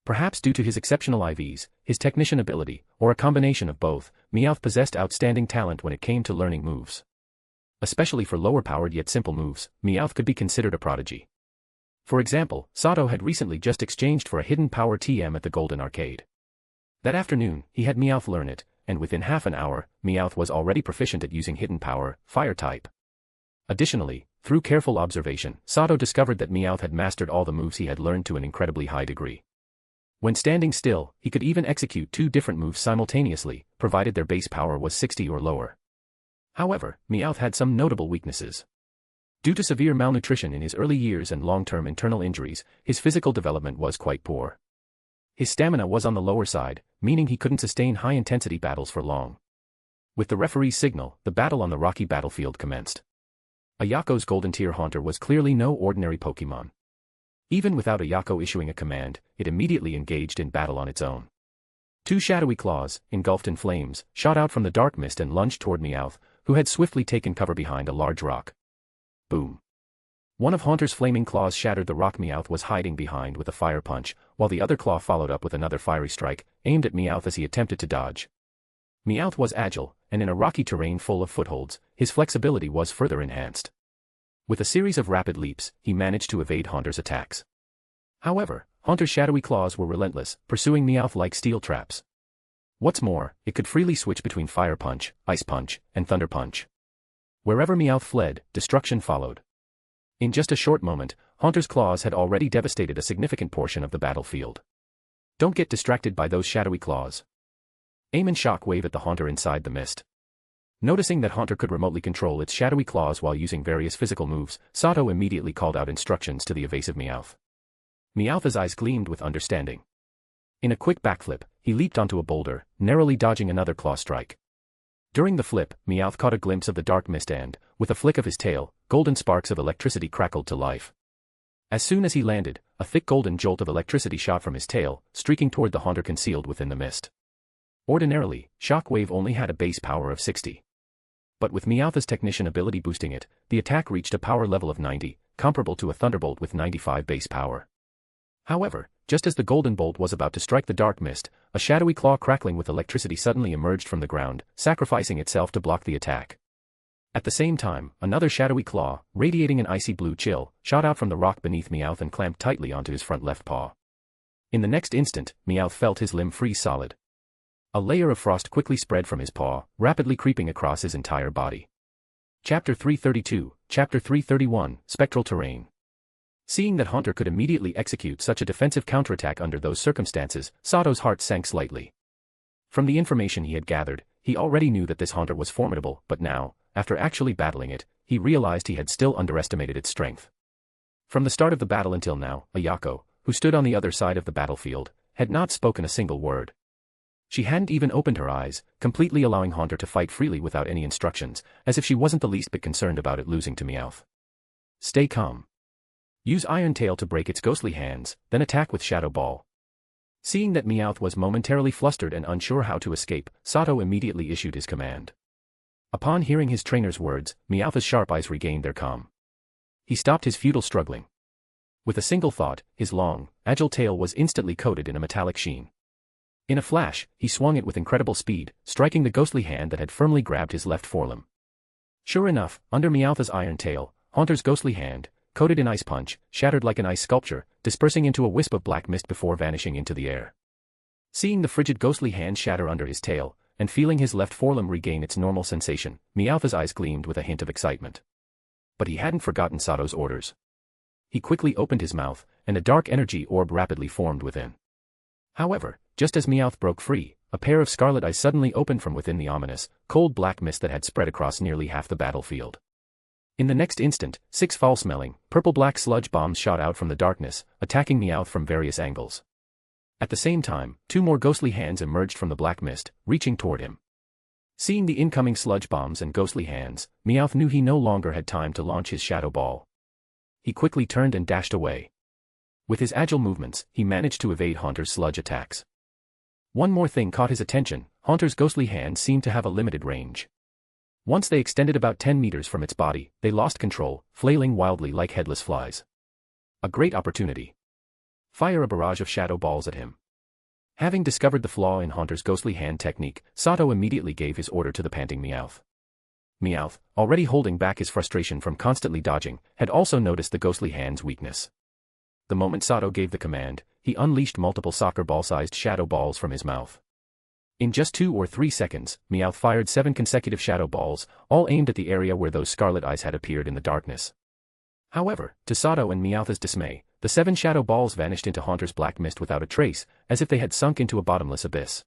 Perhaps due to his exceptional IVs, his technician ability, or a combination of both, Meowth possessed outstanding talent when it came to learning moves. Especially for lower-powered yet simple moves, Meowth could be considered a prodigy. For example, Sato had recently just exchanged for a hidden power TM at the Golden Arcade. That afternoon, he had Meowth learn it, and within half an hour, Meowth was already proficient at using hidden power, fire type. Additionally, through careful observation, Sato discovered that Meowth had mastered all the moves he had learned to an incredibly high degree. When standing still, he could even execute 2 different moves simultaneously, provided their base power was 60 or lower. However, Meowth had some notable weaknesses. Due to severe malnutrition in his early years and long-term internal injuries, his physical development was quite poor. His stamina was on the lower side, meaning he couldn't sustain high-intensity battles for long. With the referee's signal, the battle on the rocky battlefield commenced. Ayako's Golden Tier Haunter was clearly no ordinary Pokemon. Even without Ayako issuing a command, it immediately engaged in battle on its own. 2 shadowy claws, engulfed in flames, shot out from the dark mist and lunged toward Meowth, who had swiftly taken cover behind a large rock. Boom. One of Haunter's flaming claws shattered the rock Meowth was hiding behind with a fire punch, while the other claw followed up with another fiery strike, aimed at Meowth as he attempted to dodge. Meowth was agile, and in a rocky terrain full of footholds, his flexibility was further enhanced. With a series of rapid leaps, he managed to evade Haunter's attacks. However, Haunter's shadowy claws were relentless, pursuing Meowth like steel traps. What's more, it could freely switch between Fire Punch, Ice Punch, and Thunder Punch. Wherever Meowth fled, destruction followed. In just a short moment, Haunter's claws had already devastated a significant portion of the battlefield. Don't get distracted by those shadowy claws. Aim and shockwave at the Haunter inside the mist. Noticing that Haunter could remotely control its shadowy claws while using various physical moves, Sato immediately called out instructions to the evasive Meowth. Meowth's eyes gleamed with understanding. In a quick backflip, he leaped onto a boulder, narrowly dodging another claw strike. During the flip, Meowth caught a glimpse of the dark mist and, with a flick of his tail, golden sparks of electricity crackled to life. As soon as he landed, a thick golden jolt of electricity shot from his tail, streaking toward the Haunter concealed within the mist. Ordinarily, Shockwave only had a base power of 60. But with Meowth's technician ability boosting it, the attack reached a power level of 90, comparable to a Thunderbolt with 95 base power. However, just as the golden bolt was about to strike the dark mist, a shadowy claw crackling with electricity suddenly emerged from the ground, sacrificing itself to block the attack. At the same time, another shadowy claw, radiating an icy blue chill, shot out from the rock beneath Meowth and clamped tightly onto his front left paw. In the next instant, Meowth felt his limb freeze solid. A layer of frost quickly spread from his paw, rapidly creeping across his entire body. Chapter 332, Chapter 331, Spectral Terrain. Seeing that Haunter could immediately execute such a defensive counterattack under those circumstances, Sato's heart sank slightly. From the information he had gathered, he already knew that this Haunter was formidable, but now, after actually battling it, he realized he had still underestimated its strength. From the start of the battle until now, Ayako, who stood on the other side of the battlefield, had not spoken a single word. She hadn't even opened her eyes, completely allowing Haunter to fight freely without any instructions, as if she wasn't the least bit concerned about it losing to Meowth. Stay calm. Use Iron Tail to break its ghostly hands, then attack with Shadow Ball. Seeing that Meowth was momentarily flustered and unsure how to escape, Sato immediately issued his command. Upon hearing his trainer's words, Meowth's sharp eyes regained their calm. He stopped his futile struggling. With a single thought, his long, agile tail was instantly coated in a metallic sheen. In a flash, he swung it with incredible speed, striking the ghostly hand that had firmly grabbed his left forelimb. Sure enough, under Meowth's iron tail, Haunter's ghostly hand, coated in ice punch, shattered like an ice sculpture, dispersing into a wisp of black mist before vanishing into the air. Seeing the frigid ghostly hand shatter under his tail, and feeling his left forelimb regain its normal sensation, Meowth's eyes gleamed with a hint of excitement. But he hadn't forgotten Sato's orders. He quickly opened his mouth, and a dark energy orb rapidly formed within. However, just as Meowth broke free, a pair of scarlet eyes suddenly opened from within the ominous, cold black mist that had spread across nearly half the battlefield. In the next instant, 6 foul-smelling, purple-black sludge bombs shot out from the darkness, attacking Meowth from various angles. At the same time, 2 more ghostly hands emerged from the black mist, reaching toward him. Seeing the incoming sludge bombs and ghostly hands, Meowth knew he no longer had time to launch his Shadow Ball. He quickly turned and dashed away. With his agile movements, he managed to evade Haunter's sludge attacks. One more thing caught his attention: Haunter's ghostly hands seemed to have a limited range. Once they extended about 10 meters from its body, they lost control, flailing wildly like headless flies. A great opportunity. Fire a barrage of shadow balls at him. Having discovered the flaw in Haunter's ghostly hand technique, Sato immediately gave his order to the panting Meowth. Meowth, already holding back his frustration from constantly dodging, had also noticed the ghostly hand's weakness. The moment Sato gave the command, he unleashed multiple soccer ball-sized shadow balls from his mouth. In just 2 or 3 seconds, Meowth fired 7 consecutive shadow balls, all aimed at the area where those scarlet eyes had appeared in the darkness. However, to Sato and Meowth's dismay, the 7 shadow balls vanished into Haunter's black mist without a trace, as if they had sunk into a bottomless abyss.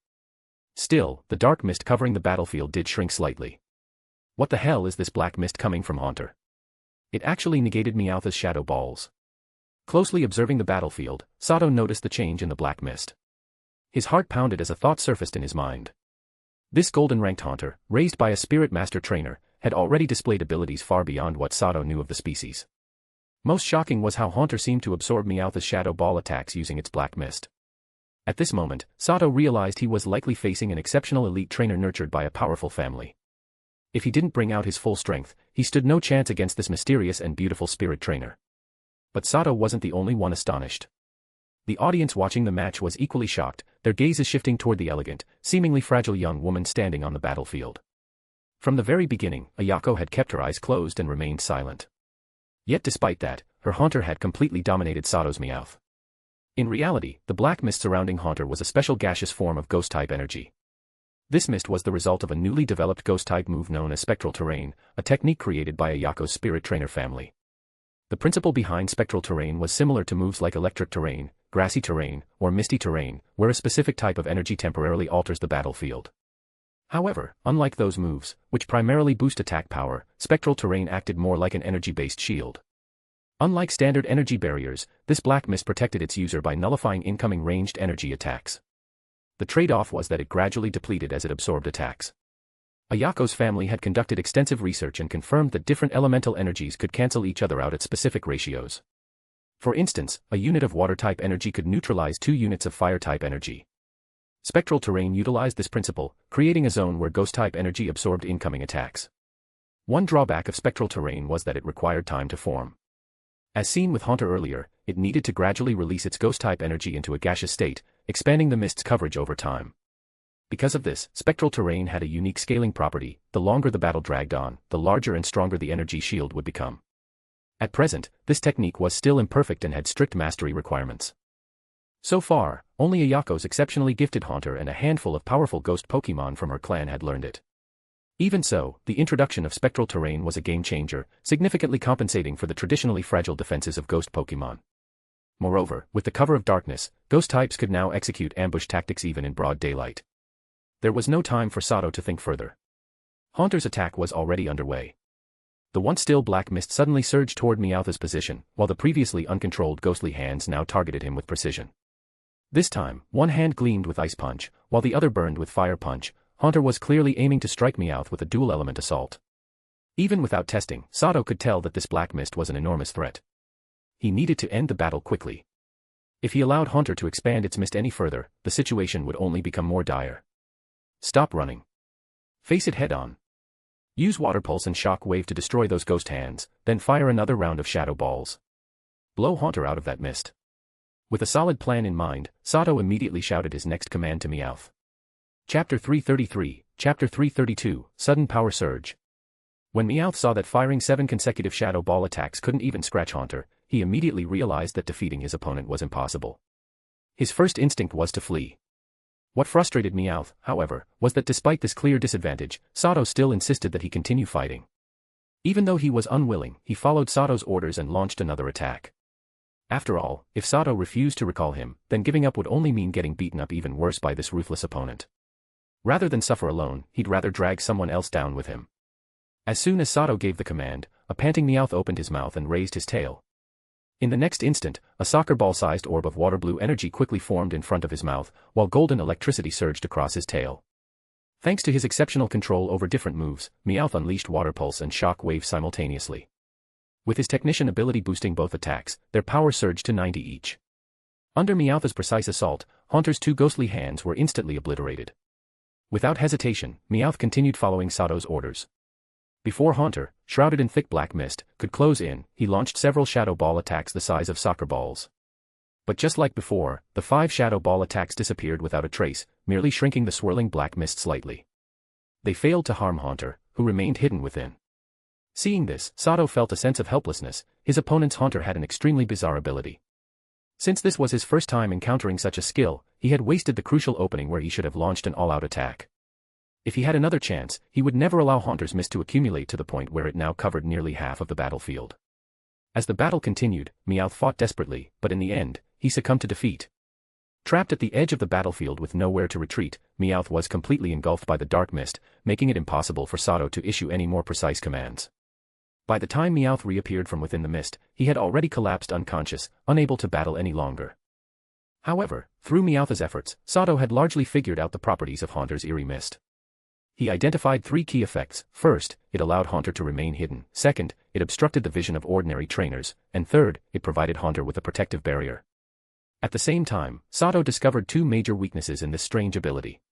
Still, the dark mist covering the battlefield did shrink slightly. What the hell is this black mist coming from Haunter? It actually negated Meowth's shadow balls. Closely observing the battlefield, Sato noticed the change in the black mist. His heart pounded as a thought surfaced in his mind. This golden-ranked Haunter, raised by a spirit master trainer, had already displayed abilities far beyond what Sato knew of the species. Most shocking was how Haunter seemed to absorb Meowth's shadow ball attacks using its black mist. At this moment, Sato realized he was likely facing an exceptional elite trainer nurtured by a powerful family. If he didn't bring out his full strength, he stood no chance against this mysterious and beautiful spirit trainer. But Sato wasn't the only one astonished. The audience watching the match was equally shocked, their gazes shifting toward the elegant, seemingly fragile young woman standing on the battlefield. From the very beginning, Ayako had kept her eyes closed and remained silent. Yet despite that, her Haunter had completely dominated Sato's Meowth. In reality, the black mist surrounding Haunter was a special gaseous form of ghost-type energy. This mist was the result of a newly developed ghost-type move known as spectral terrain, a technique created by Ayako's spirit trainer family. The principle behind spectral terrain was similar to moves like electric terrain, grassy terrain, or misty terrain, where a specific type of energy temporarily alters the battlefield. However, unlike those moves, which primarily boost attack power, spectral terrain acted more like an energy-based shield. Unlike standard energy barriers, this black mist protected its user by nullifying incoming ranged energy attacks. The trade-off was that it gradually depleted as it absorbed attacks. Ayako's family had conducted extensive research and confirmed that different elemental energies could cancel each other out at specific ratios. For instance, a unit of water-type energy could neutralize 2 units of fire-type energy. Spectral terrain utilized this principle, creating a zone where ghost-type energy absorbed incoming attacks. One drawback of spectral terrain was that it required time to form. As seen with Haunter earlier, it needed to gradually release its ghost-type energy into a gaseous state, expanding the mist's coverage over time. Because of this, spectral terrain had a unique scaling property: the longer the battle dragged on, the larger and stronger the energy shield would become. At present, this technique was still imperfect and had strict mastery requirements. So far, only Ayako's exceptionally gifted Haunter and a handful of powerful ghost Pokemon from her clan had learned it. Even so, the introduction of spectral terrain was a game-changer, significantly compensating for the traditionally fragile defenses of ghost Pokemon. Moreover, with the cover of darkness, ghost types could now execute ambush tactics even in broad daylight. There was no time for Sato to think further. Haunter's attack was already underway. The once still black mist suddenly surged toward Meowth's position, while the previously uncontrolled ghostly hands now targeted him with precision. This time, one hand gleamed with Ice Punch, while the other burned with Fire Punch. Haunter was clearly aiming to strike Meowth with a dual-element assault. Even without testing, Sato could tell that this black mist was an enormous threat. He needed to end the battle quickly. If he allowed Haunter to expand its mist any further, the situation would only become more dire. Stop running. Face it head-on. Use Water Pulse and Shock Wave to destroy those ghost hands, then fire another round of Shadow Balls. Blow Haunter out of that mist. With a solid plan in mind, Sato immediately shouted his next command to Meowth. Chapter 333, Chapter 332, Sudden Power Surge. When Meowth saw that firing 7 consecutive Shadow Ball attacks couldn't even scratch Haunter, he immediately realized that defeating his opponent was impossible. His first instinct was to flee. What frustrated Meowth, however, was that despite this clear disadvantage, Sato still insisted that he continue fighting. Even though he was unwilling, he followed Sato's orders and launched another attack. After all, if Sato refused to recall him, then giving up would only mean getting beaten up even worse by this ruthless opponent. Rather than suffer alone, he'd rather drag someone else down with him. As soon as Sato gave the command, a panting Meowth opened his mouth and raised his tail. In the next instant, a soccer ball-sized orb of water blue energy quickly formed in front of his mouth, while golden electricity surged across his tail. Thanks to his exceptional control over different moves, Meowth unleashed Water Pulse and Shock Wave simultaneously. With his technician ability boosting both attacks, their power surged to 90 each. Under Meowth's precise assault, Haunter's 2 ghostly hands were instantly obliterated. Without hesitation, Meowth continued following Sato's orders. Before Haunter, shrouded in thick black mist, could close in, he launched several Shadow Ball attacks the size of soccer balls. But just like before, the 5 Shadow Ball attacks disappeared without a trace, merely shrinking the swirling black mist slightly. They failed to harm Haunter, who remained hidden within. Seeing this, Sato felt a sense of helplessness. His opponent's Haunter had an extremely bizarre ability. Since this was his first time encountering such a skill, he had wasted the crucial opening where he should have launched an all-out attack. If he had another chance, he would never allow Haunter's mist to accumulate to the point where it now covered nearly half of the battlefield. As the battle continued, Meowth fought desperately, but in the end, he succumbed to defeat. Trapped at the edge of the battlefield with nowhere to retreat, Meowth was completely engulfed by the dark mist, making it impossible for Sato to issue any more precise commands. By the time Meowth reappeared from within the mist, he had already collapsed unconscious, unable to battle any longer. However, through Meowth's efforts, Sato had largely figured out the properties of Haunter's eerie mist. He identified 3 key effects. First, it allowed Haunter to remain hidden. Second, it obstructed the vision of ordinary trainers. And third, it provided Haunter with a protective barrier. At the same time, Sato discovered 2 major weaknesses in this strange ability.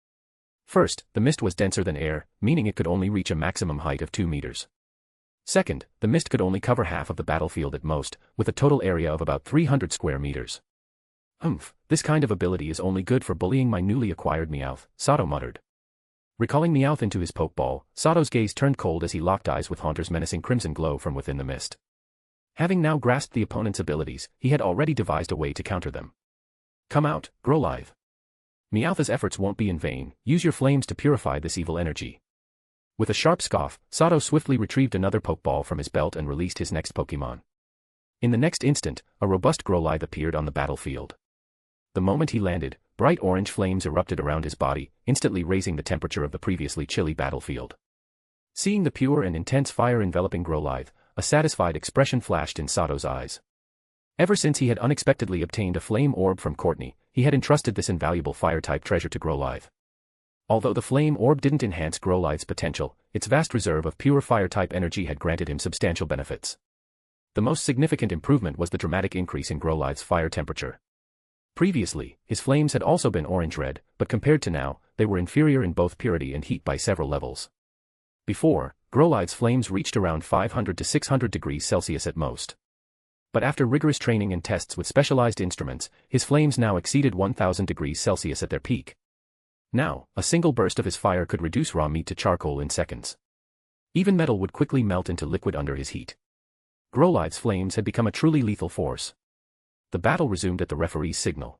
First, the mist was denser than air, meaning it could only reach a maximum height of 2 meters. Second, the mist could only cover half of the battlefield at most, with a total area of about 300 square meters. This kind of ability is only good for bullying my newly acquired Meowth, Sato muttered. Recalling Meowth into his Pokeball, Sato's gaze turned cold as he locked eyes with Haunter's menacing crimson glow from within the mist. Having now grasped the opponent's abilities, he had already devised a way to counter them. Come out, Growlithe. Meowth's efforts won't be in vain. Use your flames to purify this evil energy. With a sharp scoff, Sato swiftly retrieved another Pokeball from his belt and released his next Pokemon. In the next instant, a robust Growlithe appeared on the battlefield. The moment he landed, bright orange flames erupted around his body, instantly raising the temperature of the previously chilly battlefield. Seeing the pure and intense fire enveloping Growlithe, a satisfied expression flashed in Sato's eyes. Ever since he had unexpectedly obtained a flame orb from Courtney, he had entrusted this invaluable fire-type treasure to Growlithe. Although the flame orb didn't enhance Growlithe's potential, its vast reserve of pure fire-type energy had granted him substantial benefits. The most significant improvement was the dramatic increase in Growlithe's fire temperature. Previously, his flames had also been orange-red, but compared to now, they were inferior in both purity and heat by several levels. Before, Growlithe's flames reached around 500 to 600 degrees Celsius at most. But after rigorous training and tests with specialized instruments, his flames now exceeded 1000 degrees Celsius at their peak. Now, a single burst of his fire could reduce raw meat to charcoal in seconds. Even metal would quickly melt into liquid under his heat. Growlithe's flames had become a truly lethal force. The battle resumed at the referee's signal.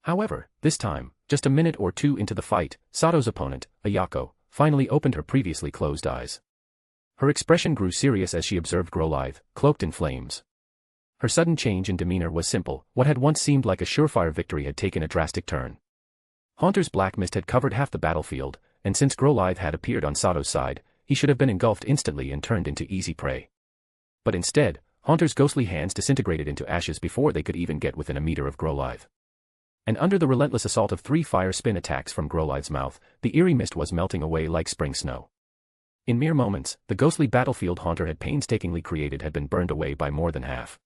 However, this time, just a minute or two into the fight, Sato's opponent, Ayako, finally opened her previously closed eyes. Her expression grew serious as she observed Growlithe, cloaked in flames. Her sudden change in demeanor was simple. What had once seemed like a surefire victory had taken a drastic turn. Haunter's black mist had covered half the battlefield, and since Growlithe had appeared on Sato's side, he should have been engulfed instantly and turned into easy prey. But instead, Haunter's ghostly hands disintegrated into ashes before they could even get within a meter of Growlithe. And under the relentless assault of 3 fire spin attacks from Growlithe's mouth, the eerie mist was melting away like spring snow. In mere moments, the ghostly battlefield Haunter had painstakingly created had been burned away by more than half.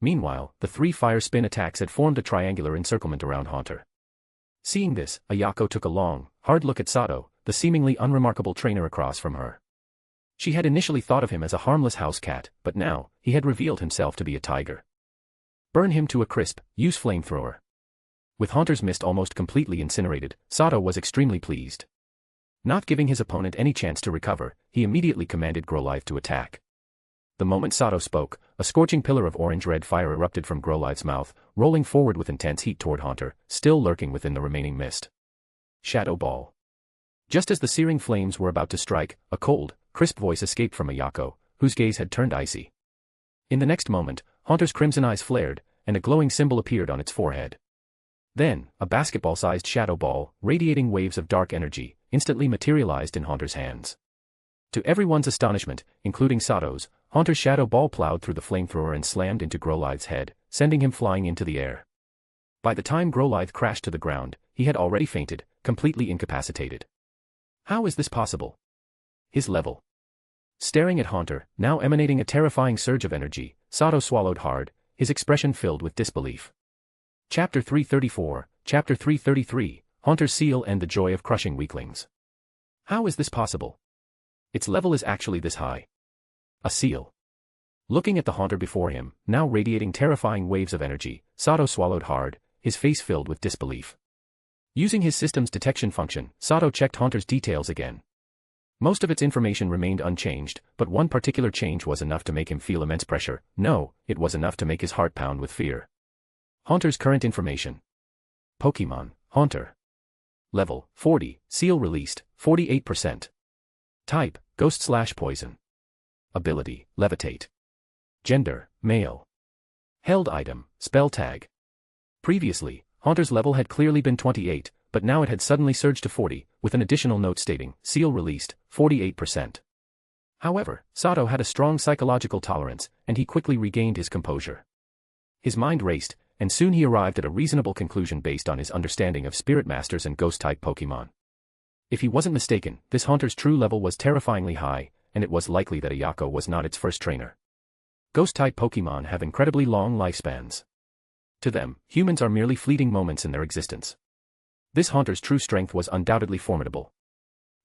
Meanwhile, the 3 fire spin attacks had formed a triangular encirclement around Haunter. Seeing this, Ayako took a long, hard look at Sato, the seemingly unremarkable trainer across from her. She had initially thought of him as a harmless house cat, but now, he had revealed himself to be a tiger. Burn him to a crisp, use flamethrower. With Haunter's mist almost completely incinerated, Sato was extremely pleased. Not giving his opponent any chance to recover, he immediately commanded Growlithe to attack. The moment Sato spoke, a scorching pillar of orange-red fire erupted from Growlithe's mouth, rolling forward with intense heat toward Haunter, still lurking within the remaining mist. Shadow Ball. Just as the searing flames were about to strike, a cold, crisp voice escaped from Ayako, whose gaze had turned icy. In the next moment, Haunter's crimson eyes flared, and a glowing symbol appeared on its forehead. Then, a basketball-sized shadow ball, radiating waves of dark energy, instantly materialized in Haunter's hands. To everyone's astonishment, including Sato's, Haunter's shadow ball plowed through the flamethrower and slammed into Growlithe's head, sending him flying into the air. By the time Growlithe crashed to the ground, he had already fainted, completely incapacitated. How is this possible? His level. Staring at Haunter, now emanating a terrifying surge of energy, Sato swallowed hard, his expression filled with disbelief. Chapter 334, Chapter 333, Haunter's Seal and the Joy of Crushing Weaklings. How is this possible? Its level is actually this high. A seal. Looking at the Haunter before him, now radiating terrifying waves of energy, Sato swallowed hard, his face filled with disbelief. Using his system's detection function, Sato checked Haunter's details again. Most of its information remained unchanged, but one particular change was enough to make him feel immense pressure. No, it was enough to make his heart pound with fear. Haunter's current information. Pokemon, Haunter. Level, 40, Seal released, 48%. Type, Ghost/Poison. Ability, Levitate. Gender, Male. Held item, Spell Tag. Previously, Haunter's level had clearly been 28, but now it had suddenly surged to 40, with an additional note stating, Seal released, 48%. However, Sato had a strong psychological tolerance, and he quickly regained his composure. His mind raced, and soon he arrived at a reasonable conclusion based on his understanding of Spirit Masters and Ghost-type Pokemon. If he wasn't mistaken, this Haunter's true level was terrifyingly high, and it was likely that Ayako was not its first trainer. Ghost-type Pokemon have incredibly long lifespans. To them, humans are merely fleeting moments in their existence. This Haunter's true strength was undoubtedly formidable.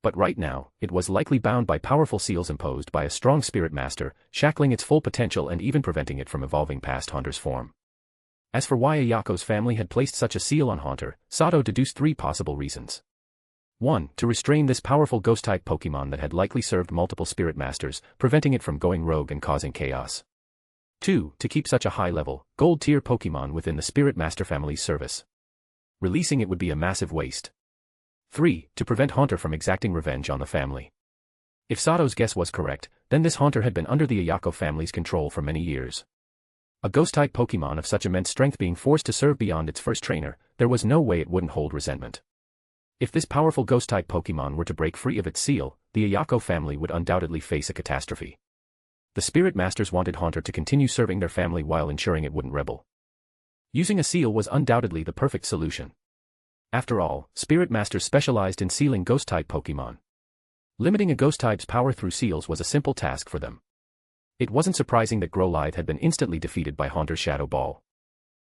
But right now, it was likely bound by powerful seals imposed by a strong Spirit Master, shackling its full potential and even preventing it from evolving past Haunter's form. As for why Ayako's family had placed such a seal on Haunter, Sato deduced 3 possible reasons. 1. To restrain this powerful ghost-type Pokemon that had likely served multiple Spirit Masters, preventing it from going rogue and causing chaos. 2. To keep such a high-level, gold-tier Pokemon within the Spirit Master family's service. Releasing it would be a massive waste. 3. To prevent Haunter from exacting revenge on the family. If Sato's guess was correct, then this Haunter had been under the Ayako family's control for many years. A ghost-type Pokemon of such immense strength being forced to serve beyond its first trainer, there was no way it wouldn't hold resentment. If this powerful ghost-type Pokemon were to break free of its seal, the Ayako family would undoubtedly face a catastrophe. The Spirit Masters wanted Haunter to continue serving their family while ensuring it wouldn't rebel. Using a seal was undoubtedly the perfect solution. After all, Spirit Masters specialized in sealing ghost-type Pokemon. Limiting a ghost-type's power through seals was a simple task for them. It wasn't surprising that Growlithe had been instantly defeated by Haunter's Shadow Ball.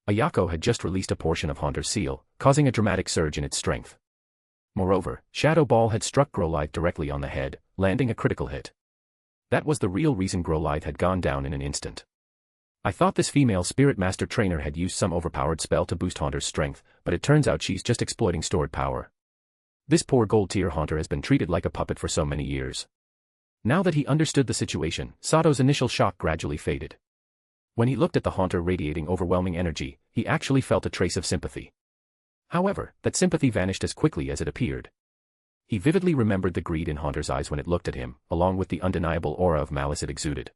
Ayako had just released a portion of Haunter's seal, causing a dramatic surge in its strength. Moreover, Shadow Ball had struck Growlithe directly on the head, landing a critical hit. That was the real reason Growlithe had gone down in an instant. I thought this female Spirit Master trainer had used some overpowered spell to boost Haunter's strength, but it turns out she's just exploiting stored power. This poor gold-tier Haunter has been treated like a puppet for so many years. Now that he understood the situation, Sato's initial shock gradually faded. When he looked at the Haunter radiating overwhelming energy, he actually felt a trace of sympathy. However, that sympathy vanished as quickly as it appeared. He vividly remembered the greed in Haunter's eyes when it looked at him, along with the undeniable aura of malice it exuded.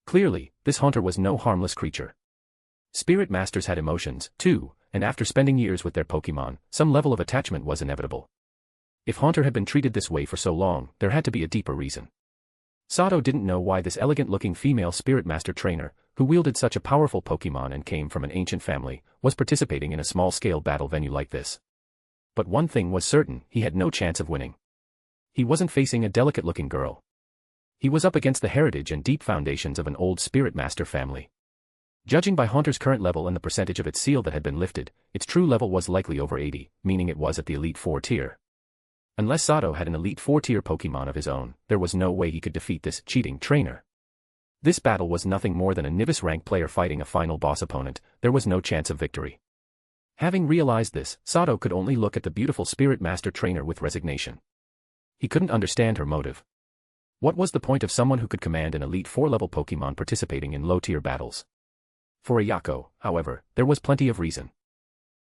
Clearly, this Haunter was no harmless creature. Spirit Masters had emotions, too, and after spending years with their Pokémon, some level of attachment was inevitable. If Haunter had been treated this way for so long, there had to be a deeper reason. Sato didn't know why this elegant-looking female Spirit Master trainer, who wielded such a powerful Pokémon and came from an ancient family, was participating in a small-scale battle venue like this. But one thing was certain, he had no chance of winning. He wasn't facing a delicate-looking girl. He was up against the heritage and deep foundations of an old Spirit Master family. Judging by Haunter's current level and the percentage of its seal that had been lifted, its true level was likely over 80, meaning it was at the Elite 4 tier. Unless Sato had an Elite 4 tier Pokémon of his own, there was no way he could defeat this cheating trainer. This battle was nothing more than a Nivis rank player fighting a final boss opponent. There was no chance of victory. Having realized this, Sato could only look at the beautiful Spirit Master trainer with resignation. He couldn't understand her motive. What was the point of someone who could command an Elite 4 level Pokémon participating in low-tier battles? For Ayako, however, there was plenty of reason.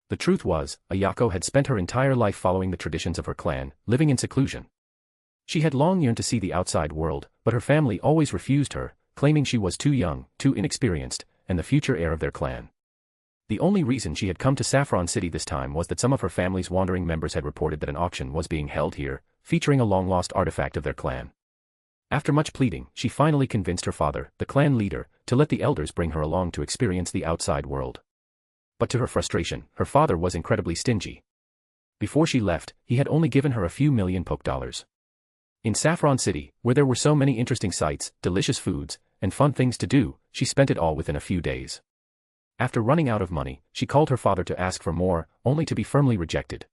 The truth was, Ayako had spent her entire life following the traditions of her clan, living in seclusion. She had long yearned to see the outside world, but her family always refused her, claiming she was too young, too inexperienced, and the future heir of their clan. The only reason she had come to Saffron City this time was that some of her family's wandering members had reported that an auction was being held here, featuring a long-lost artifact of their clan. After much pleading, she finally convinced her father, the clan leader, to let the elders bring her along to experience the outside world. But to her frustration, her father was incredibly stingy. Before she left, he had only given her a few million Poke dollars. In Saffron City, where there were so many interesting sights, delicious foods, and fun things to do, she spent it all within a few days. After running out of money, she called her father to ask for more, only to be firmly rejected.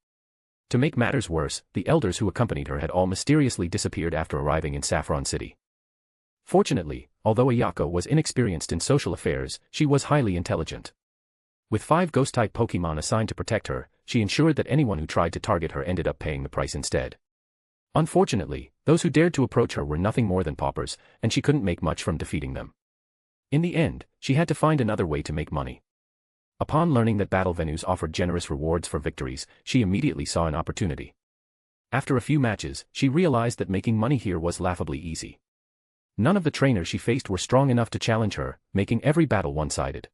To make matters worse, the elders who accompanied her had all mysteriously disappeared after arriving in Saffron City. Fortunately, although Ayako was inexperienced in social affairs, she was highly intelligent. With 5 ghost-type Pokémon assigned to protect her, she ensured that anyone who tried to target her ended up paying the price instead. Unfortunately, those who dared to approach her were nothing more than paupers, and she couldn't make much from defeating them. In the end, she had to find another way to make money. Upon learning that battle venues offered generous rewards for victories, she immediately saw an opportunity. After a few matches, she realized that making money here was laughably easy. None of the trainers she faced were strong enough to challenge her, making every battle one-sided.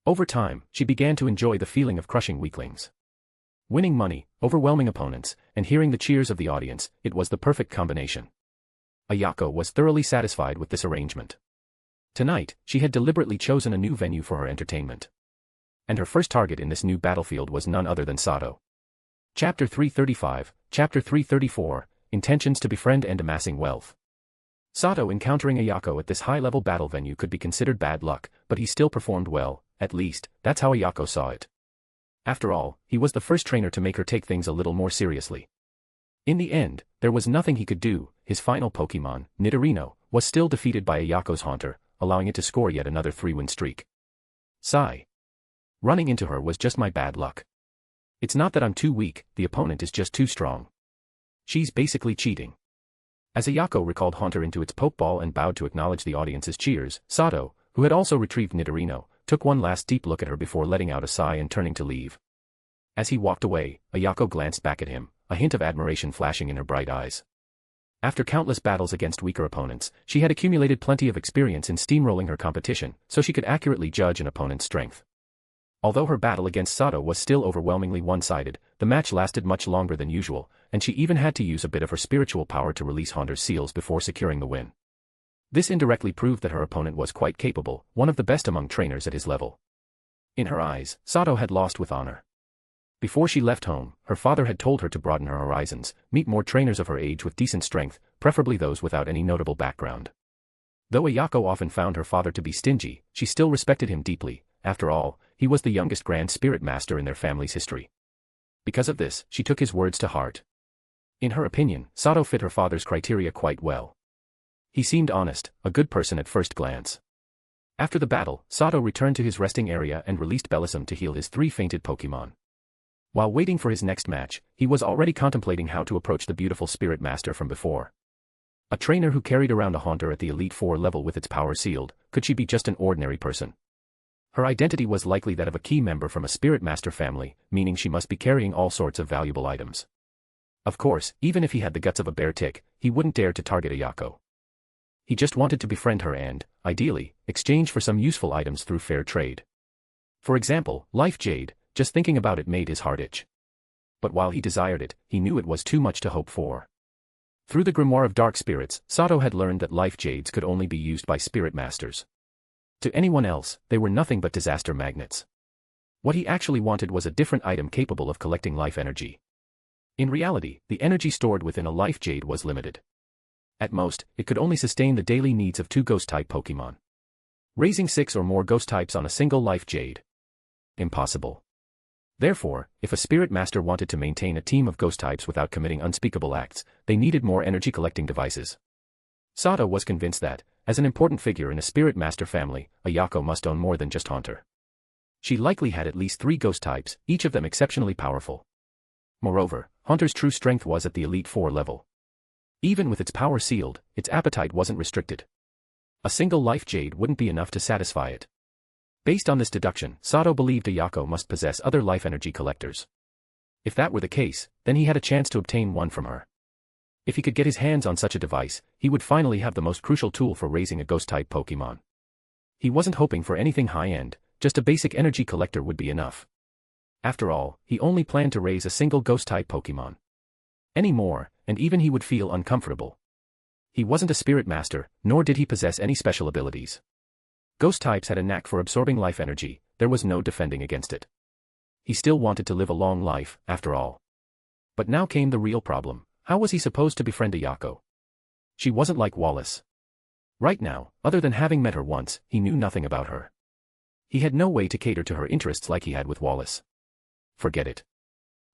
Over time, she began to enjoy the feeling of crushing weaklings. Winning money, overwhelming opponents, and hearing the cheers of the audience, it was the perfect combination. Ayako was thoroughly satisfied with this arrangement. Tonight, she had deliberately chosen a new venue for her entertainment. And her first target in this new battlefield was none other than Sato. Chapter 335, Chapter 334, Intentions to Befriend and Amassing Wealth. Sato encountering Ayako at this high-level battle venue could be considered bad luck, but he still performed well, at least, that's how Ayako saw it. After all, he was the first trainer to make her take things a little more seriously. In the end, there was nothing he could do. His final Pokémon, Nidorino, was still defeated by Ayako's Haunter, allowing it to score yet another 3-win streak. Sigh. Running into her was just my bad luck. It's not that I'm too weak, the opponent is just too strong. She's basically cheating. As Ayako recalled Haunter into its Pokeball and bowed to acknowledge the audience's cheers, Sato, who had also retrieved Nidorino, took one last deep look at her before letting out a sigh and turning to leave. As he walked away, Ayako glanced back at him, a hint of admiration flashing in her bright eyes. After countless battles against weaker opponents, she had accumulated plenty of experience in steamrolling her competition, so she could accurately judge an opponent's strength. Although her battle against Sato was still overwhelmingly one-sided, the match lasted much longer than usual, and she even had to use a bit of her spiritual power to release Haunter's seals before securing the win. This indirectly proved that her opponent was quite capable, one of the best among trainers at his level. In her eyes, Sato had lost with honor. Before she left home, her father had told her to broaden her horizons, meet more trainers of her age with decent strength, preferably those without any notable background. Though Ayako often found her father to be stingy, she still respected him deeply. After all, he was the youngest Grand Spirit Master in their family's history. Because of this, she took his words to heart. In her opinion, Sato fit her father's criteria quite well. He seemed honest, a good person at first glance. After the battle, Sato returned to his resting area and released Bellisum to heal his 3 fainted Pokémon. While waiting for his next match, he was already contemplating how to approach the beautiful Spirit Master from before. A trainer who carried around a Haunter at the Elite 4 level with its power sealed, could she be just an ordinary person? Her identity was likely that of a key member from a Spirit Master family, meaning she must be carrying all sorts of valuable items. Of course, even if he had the guts of a bear tick, he wouldn't dare to target Ayako. He just wanted to befriend her and, ideally, exchange for some useful items through fair trade. For example, Life Jade. Just thinking about it made his heart itch. But while he desired it, he knew it was too much to hope for. Through the Grimoire of Dark Spirits, Sato had learned that Life Jades could only be used by Spirit Masters. To anyone else, they were nothing but disaster magnets. What he actually wanted was a different item capable of collecting life energy. In reality, the energy stored within a Life Jade was limited. At most, it could only sustain the daily needs of 2 Ghost-type Pokemon. Raising 6 or more Ghost-types on a single Life Jade. Impossible. Therefore, if a Spirit Master wanted to maintain a team of Ghost-types without committing unspeakable acts, they needed more energy-collecting devices. Sato was convinced that, as an important figure in a Spirit Master family, Ayako must own more than just Haunter. She likely had at least 3 Ghost-types, each of them exceptionally powerful. Moreover, Haunter's true strength was at the Elite 4 level. Even with its power sealed, its appetite wasn't restricted. A single Life Jade wouldn't be enough to satisfy it. Based on this deduction, Sato believed Ayako must possess other life energy collectors. If that were the case, then he had a chance to obtain one from her. If he could get his hands on such a device, he would finally have the most crucial tool for raising a Ghost-type Pokemon. He wasn't hoping for anything high-end, just a basic energy collector would be enough. After all, he only planned to raise a single Ghost-type Pokemon. Any more, and even he would feel uncomfortable. He wasn't a Spirit Master, nor did he possess any special abilities. Ghost-types had a knack for absorbing life energy, there was no defending against it. He still wanted to live a long life, after all. But now came the real problem. How was he supposed to befriend Ayako? She wasn't like Wallace. Right now, other than having met her once, he knew nothing about her. He had no way to cater to her interests like he had with Wallace. Forget it.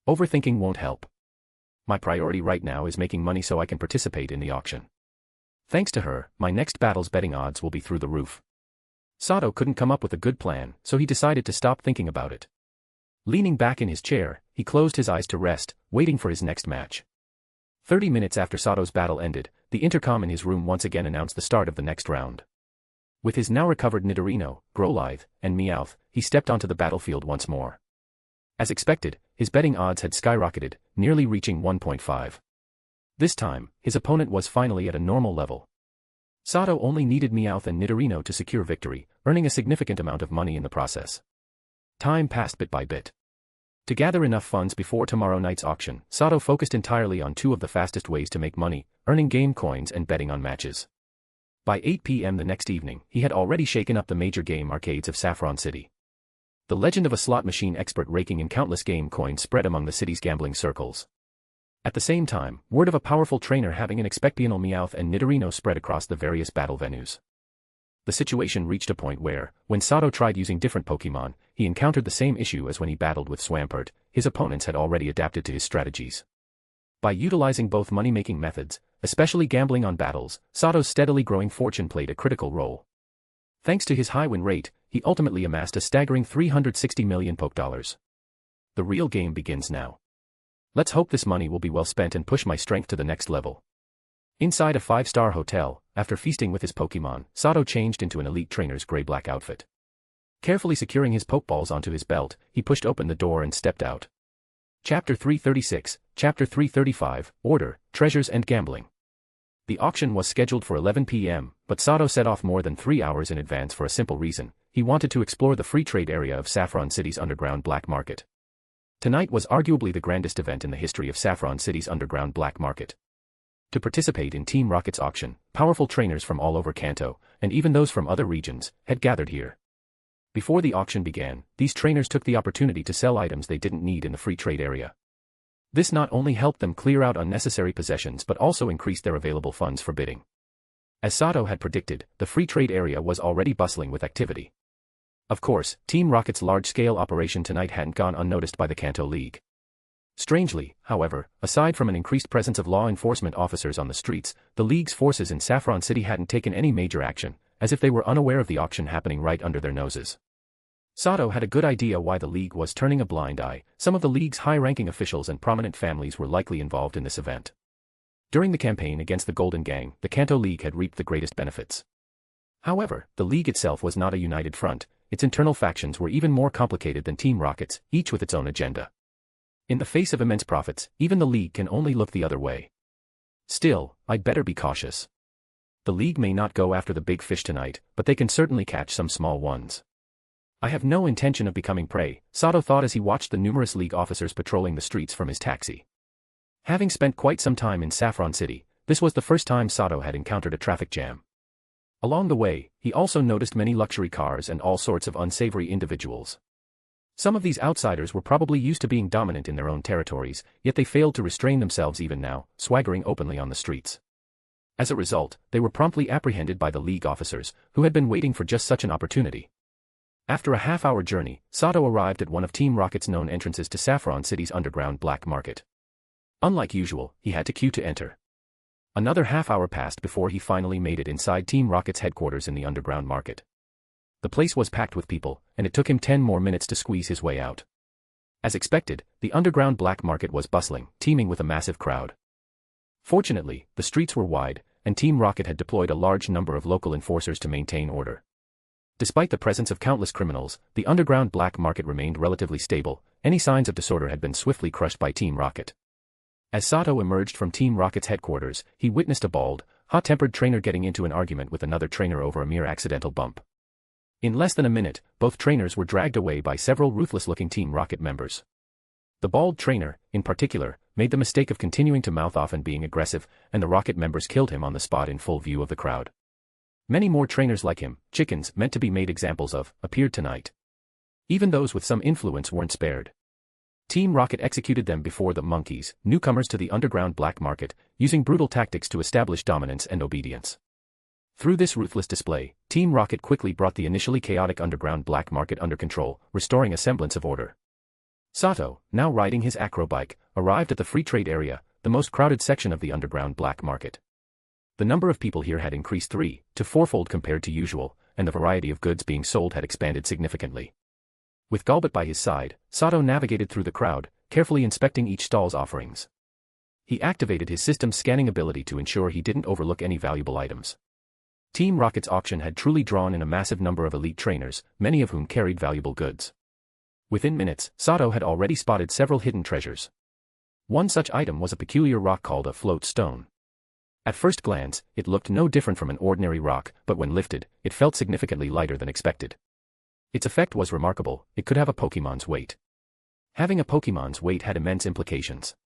Overthinking won't help. My priority right now is making money so I can participate in the auction. Thanks to her, my next battle's betting odds will be through the roof. Sato couldn't come up with a good plan, so he decided to stop thinking about it. Leaning back in his chair, he closed his eyes to rest, waiting for his next match. 30 minutes after Sato's battle ended, the intercom in his room once again announced the start of the next round. With his now recovered Nidorino, Growlithe, and Meowth, he stepped onto the battlefield once more. As expected, his betting odds had skyrocketed, nearly reaching 1.5. This time, his opponent was finally at a normal level. Sato only needed Meowth and Nidorino to secure victory, earning a significant amount of money in the process. Time passed bit by bit. To gather enough funds before tomorrow night's auction, Sato focused entirely on 2 of the fastest ways to make money, earning game coins and betting on matches. By 8 p.m. the next evening, he had already shaken up the major game arcades of Saffron City. The legend of a slot machine expert raking in countless game coins spread among the city's gambling circles. At the same time, word of a powerful trainer having an exceptional Meowth and Nidorino spread across the various battle venues. The situation reached a point where, when Sato tried using different Pokemon, he encountered the same issue as when he battled with Swampert. His opponents had already adapted to his strategies. By utilizing both money-making methods, especially gambling on battles, Sato's steadily growing fortune played a critical role. Thanks to his high win rate, he ultimately amassed a staggering 360 million Poke Dollars. The real game begins now. Let's hope this money will be well spent and push my strength to the next level. Inside a 5-star hotel, after feasting with his Pokemon, Sato changed into an elite trainer's gray-black outfit. Carefully securing his Pokeballs onto his belt, he pushed open the door and stepped out. Chapter 336, Chapter 335, Order, Treasures and Gambling. The auction was scheduled for 11 p.m., but Sato set off more than 3 hours in advance for a simple reason: he wanted to explore the free trade area of Saffron City's underground black market. Tonight was arguably the grandest event in the history of Saffron City's underground black market. To participate in Team Rocket's auction, powerful trainers from all over Kanto, and even those from other regions, had gathered here. Before the auction began, these trainers took the opportunity to sell items they didn't need in the free trade area. This not only helped them clear out unnecessary possessions but also increased their available funds for bidding. As Sato had predicted, the free trade area was already bustling with activity. Of course, Team Rocket's large-scale operation tonight hadn't gone unnoticed by the Kanto League. Strangely, however, aside from an increased presence of law enforcement officers on the streets, the League's forces in Saffron City hadn't taken any major action, as if they were unaware of the auction happening right under their noses. Sato had a good idea why the League was turning a blind eye. Some of the League's high-ranking officials and prominent families were likely involved in this event. During the campaign against the Golden Gang, the Kanto League had reaped the greatest benefits. However, the League itself was not a united front. its internal factions were even more complicated than Team Rocket's, each with its own agenda. In the face of immense profits, even the League can only look the other way. Still, I'd better be cautious. The League may not go after the big fish tonight, but they can certainly catch some small ones. I have no intention of becoming prey, Sato thought as he watched the numerous League officers patrolling the streets from his taxi. Having spent quite some time in Saffron City, this was the first time Sato had encountered a traffic jam. Along the way, he also noticed many luxury cars and all sorts of unsavory individuals. Some of these outsiders were probably used to being dominant in their own territories, yet they failed to restrain themselves even now, swaggering openly on the streets. As a result, they were promptly apprehended by the League officers, who had been waiting for just such an opportunity. After a half-hour journey, Sato arrived at one of Team Rocket's known entrances to Saffron City's underground black market. Unlike usual, he had to queue to enter. Another half-hour passed before he finally made it inside Team Rocket's headquarters in the underground market. The place was packed with people, and it took him 10 more minutes to squeeze his way out. As expected, the underground black market was bustling, teeming with a massive crowd. Fortunately, the streets were wide, and Team Rocket had deployed a large number of local enforcers to maintain order. Despite the presence of countless criminals, the underground black market remained relatively stable. Any signs of disorder had been swiftly crushed by Team Rocket. As Sato emerged from Team Rocket's headquarters, he witnessed a bald, hot-tempered trainer getting into an argument with another trainer over a mere accidental bump. In less than a minute, both trainers were dragged away by several ruthless-looking Team Rocket members. The bald trainer, in particular, made the mistake of continuing to mouth off and being aggressive, and the Rocket members killed him on the spot in full view of the crowd. Many more trainers like him, chickens meant to be made examples of, appeared tonight. Even those with some influence weren't spared. Team Rocket executed them before the monkeys, newcomers to the underground black market, using brutal tactics to establish dominance and obedience. Through this ruthless display, Team Rocket quickly brought the initially chaotic underground black market under control, restoring a semblance of order. Sato, now riding his acro bike, arrived at the free trade area, the most crowded section of the underground black market. The number of people here had increased 3 to 4-fold compared to usual, and the variety of goods being sold had expanded significantly. With Galbot by his side, Sato navigated through the crowd, carefully inspecting each stall's offerings. He activated his system's scanning ability to ensure he didn't overlook any valuable items. Team Rocket's auction had truly drawn in a massive number of elite trainers, many of whom carried valuable goods. Within minutes, Sato had already spotted several hidden treasures. One such item was a peculiar rock called a float stone. At first glance, it looked no different from an ordinary rock, but when lifted, it felt significantly lighter than expected. Its effect was remarkable. It could have a Pokémon's weight. Having a Pokémon's weight had immense implications.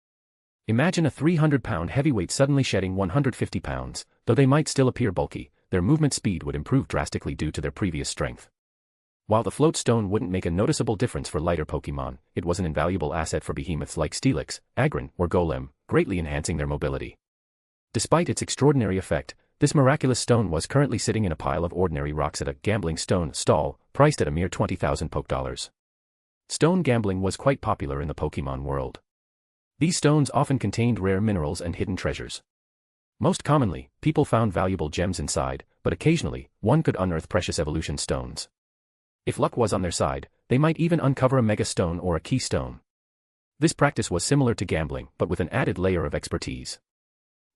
Imagine a 300-pound heavyweight suddenly shedding 150 pounds, though they might still appear bulky, their movement speed would improve drastically due to their previous strength. While the float stone wouldn't make a noticeable difference for lighter Pokémon, it was an invaluable asset for behemoths like Steelix, Aggron, or Golem, greatly enhancing their mobility. Despite its extraordinary effect, this miraculous stone was currently sitting in a pile of ordinary rocks at a gambling stone stall, priced at a mere 20,000 Poké. Stone gambling was quite popular in the Pokémon world. These stones often contained rare minerals and hidden treasures. Most commonly, people found valuable gems inside, but occasionally, one could unearth precious evolution stones. If luck was on their side, they might even uncover a mega stone or a key stone. This practice was similar to gambling, but with an added layer of expertise.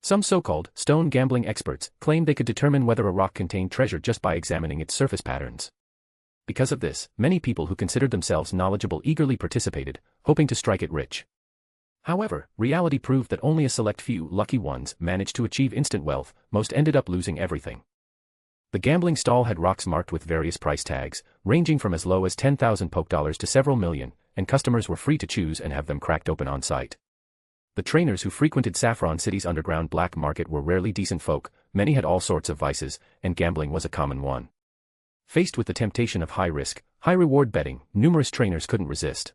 Some so-called stone gambling experts claimed they could determine whether a rock contained treasure just by examining its surface patterns. Because of this, many people who considered themselves knowledgeable eagerly participated, hoping to strike it rich. However, reality proved that only a select few lucky ones managed to achieve instant wealth. Most ended up losing everything. The gambling stall had rocks marked with various price tags, ranging from as low as 10,000 Poké to several million, and customers were free to choose and have them cracked open on site. The trainers who frequented Saffron City's underground black market were rarely decent folk, many had all sorts of vices, and gambling was a common one. Faced with the temptation of high-risk, high-reward betting, numerous trainers couldn't resist.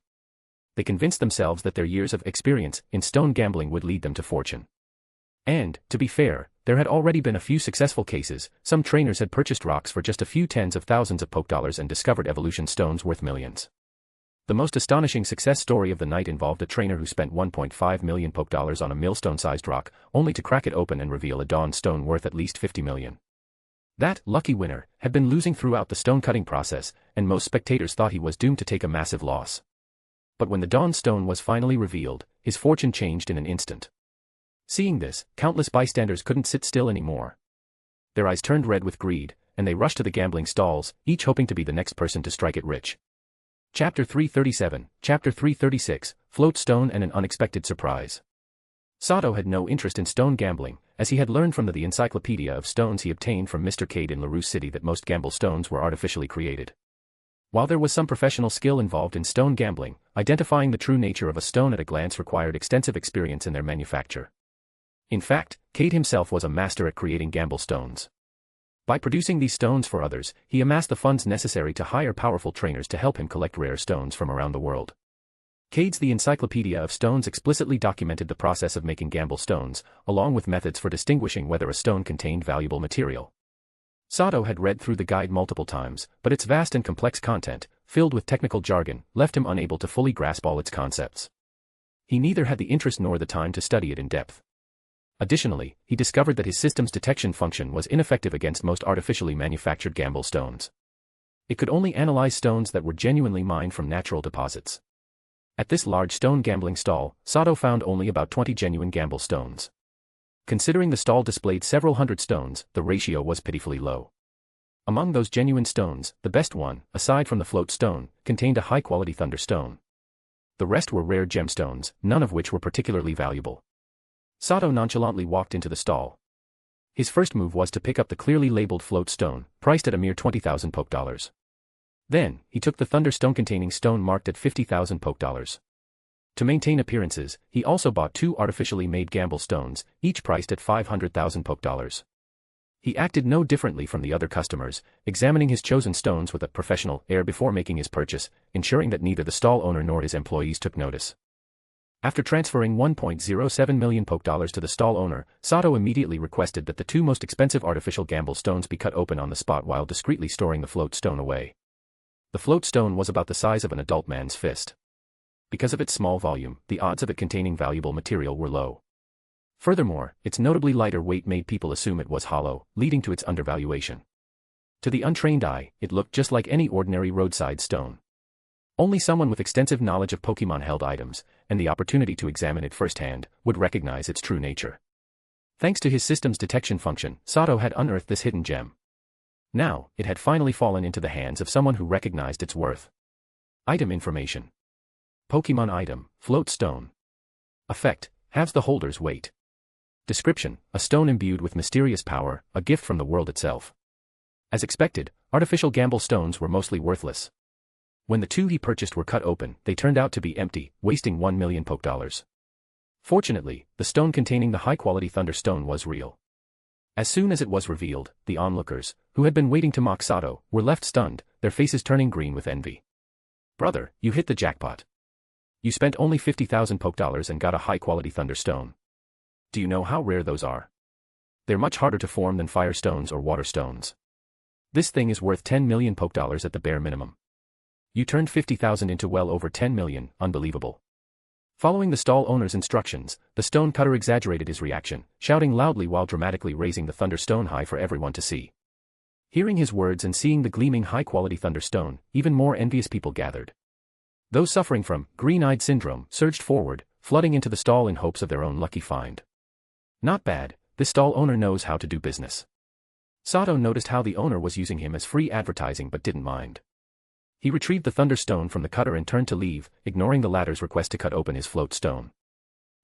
They convinced themselves that their years of experience in stone gambling would lead them to fortune. And, to be fair, there had already been a few successful cases. Some trainers had purchased rocks for just a few tens of thousands of Poké and discovered evolution stones worth millions. The most astonishing success story of the night involved a trainer who spent 1.5 million Poké on a millstone-sized rock, only to crack it open and reveal a dawn stone worth at least 50 million. That lucky winner had been losing throughout the stone-cutting process, and most spectators thought he was doomed to take a massive loss. But when the dawn stone was finally revealed, his fortune changed in an instant. Seeing this, countless bystanders couldn't sit still anymore. Their eyes turned red with greed, and they rushed to the gambling stalls, each hoping to be the next person to strike it rich. Chapter 337, Chapter 336, Float Stone and an Unexpected Surprise. Sato had no interest in stone gambling, as he had learned from the encyclopedia of stones he obtained from Mr. Kaede in LaRue City that most gamble stones were artificially created. While there was some professional skill involved in stone gambling, identifying the true nature of a stone at a glance required extensive experience in their manufacture. In fact, Kaede himself was a master at creating gamble stones. By producing these stones for others, he amassed the funds necessary to hire powerful trainers to help him collect rare stones from around the world. Kaede's The Encyclopedia of Stones explicitly documented the process of making gamble stones, along with methods for distinguishing whether a stone contained valuable material. Sato had read through the guide multiple times, but its vast and complex content, filled with technical jargon, left him unable to fully grasp all its concepts. He neither had the interest nor the time to study it in depth. Additionally, he discovered that his system's detection function was ineffective against most artificially manufactured gamble stones. It could only analyze stones that were genuinely mined from natural deposits. At this large stone gambling stall, Sato found only about 20 genuine gamble stones. Considering the stall displayed several hundred stones, the ratio was pitifully low. Among those genuine stones, the best one, aside from the float stone, contained a high-quality thunder stone. The rest were rare gemstones, none of which were particularly valuable. Sato nonchalantly walked into the stall. His first move was to pick up the clearly labeled float stone, priced at a mere 20,000 poke dollars. Then, he took the thunder stone containing stone marked at 50,000 poke dollars. To maintain appearances, he also bought 2 artificially made gamble stones, each priced at 500,000 poke dollars. He acted no differently from the other customers, examining his chosen stones with a professional air before making his purchase, ensuring that neither the stall owner nor his employees took notice. After transferring 1.07 million poke dollars to the stall owner, Sato immediately requested that the 2 most expensive artificial gamble stones be cut open on the spot while discreetly storing the float stone away. The float stone was about the size of an adult man's fist. Because of its small volume, the odds of it containing valuable material were low. Furthermore, its notably lighter weight made people assume it was hollow, leading to its undervaluation. To the untrained eye, it looked just like any ordinary roadside stone. Only someone with extensive knowledge of Pokemon-held items, and the opportunity to examine it firsthand, would recognize its true nature. Thanks to his system's detection function, Sato had unearthed this hidden gem. Now, it had finally fallen into the hands of someone who recognized its worth. Item information. Pokemon item, float stone. Effect, halves the holder's weight. Description, a stone imbued with mysterious power, a gift from the world itself. As expected, artificial gamble stones were mostly worthless. When the 2 he purchased were cut open, they turned out to be empty, wasting 1 million poke dollars. Fortunately, the stone containing the high-quality thunder stone was real. As soon as it was revealed, the onlookers, who had been waiting to mock Sato, were left stunned, their faces turning green with envy. Brother, you hit the jackpot. You spent only 50,000 poke dollars and got a high-quality thunder stone. Do you know how rare those are? They're much harder to form than fire stones or water stones. This thing is worth 10 million poke dollars at the bare minimum. You turned 50,000 into well over 10 million, unbelievable. Following the stall owner's instructions, the stone cutter exaggerated his reaction, shouting loudly while dramatically raising the thunder stone high for everyone to see. Hearing his words and seeing the gleaming high-quality thunder stone, even more envious people gathered. Those suffering from green-eyed syndrome surged forward, flooding into the stall in hopes of their own lucky find. Not bad, this stall owner knows how to do business. Sato noticed how the owner was using him as free advertising but didn't mind. He retrieved the thunder stone from the cutter and turned to leave, ignoring the latter's request to cut open his float stone.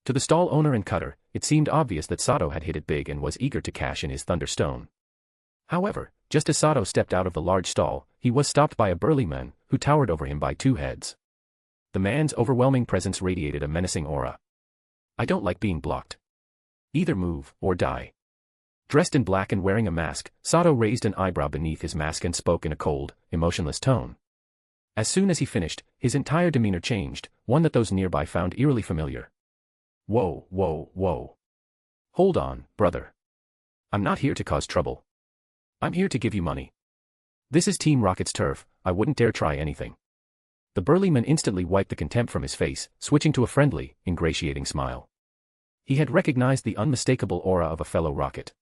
To the stall owner and cutter, it seemed obvious that Sato had hit it big and was eager to cash in his thunder stone. However, just as Sato stepped out of the large stall, he was stopped by a burly man, who towered over him by 2 heads. The man's overwhelming presence radiated a menacing aura. I don't like being blocked. Either move, or die. Dressed in black and wearing a mask, Sato raised an eyebrow beneath his mask and spoke in a cold, emotionless tone. As soon as he finished, his entire demeanor changed, one that those nearby found eerily familiar. Whoa, whoa, whoa. Hold on, brother. I'm not here to cause trouble. I'm here to give you money. This is Team Rocket's turf, I wouldn't dare try anything. The burly man instantly wiped the contempt from his face, switching to a friendly, ingratiating smile. He had recognized the unmistakable aura of a fellow Rocket.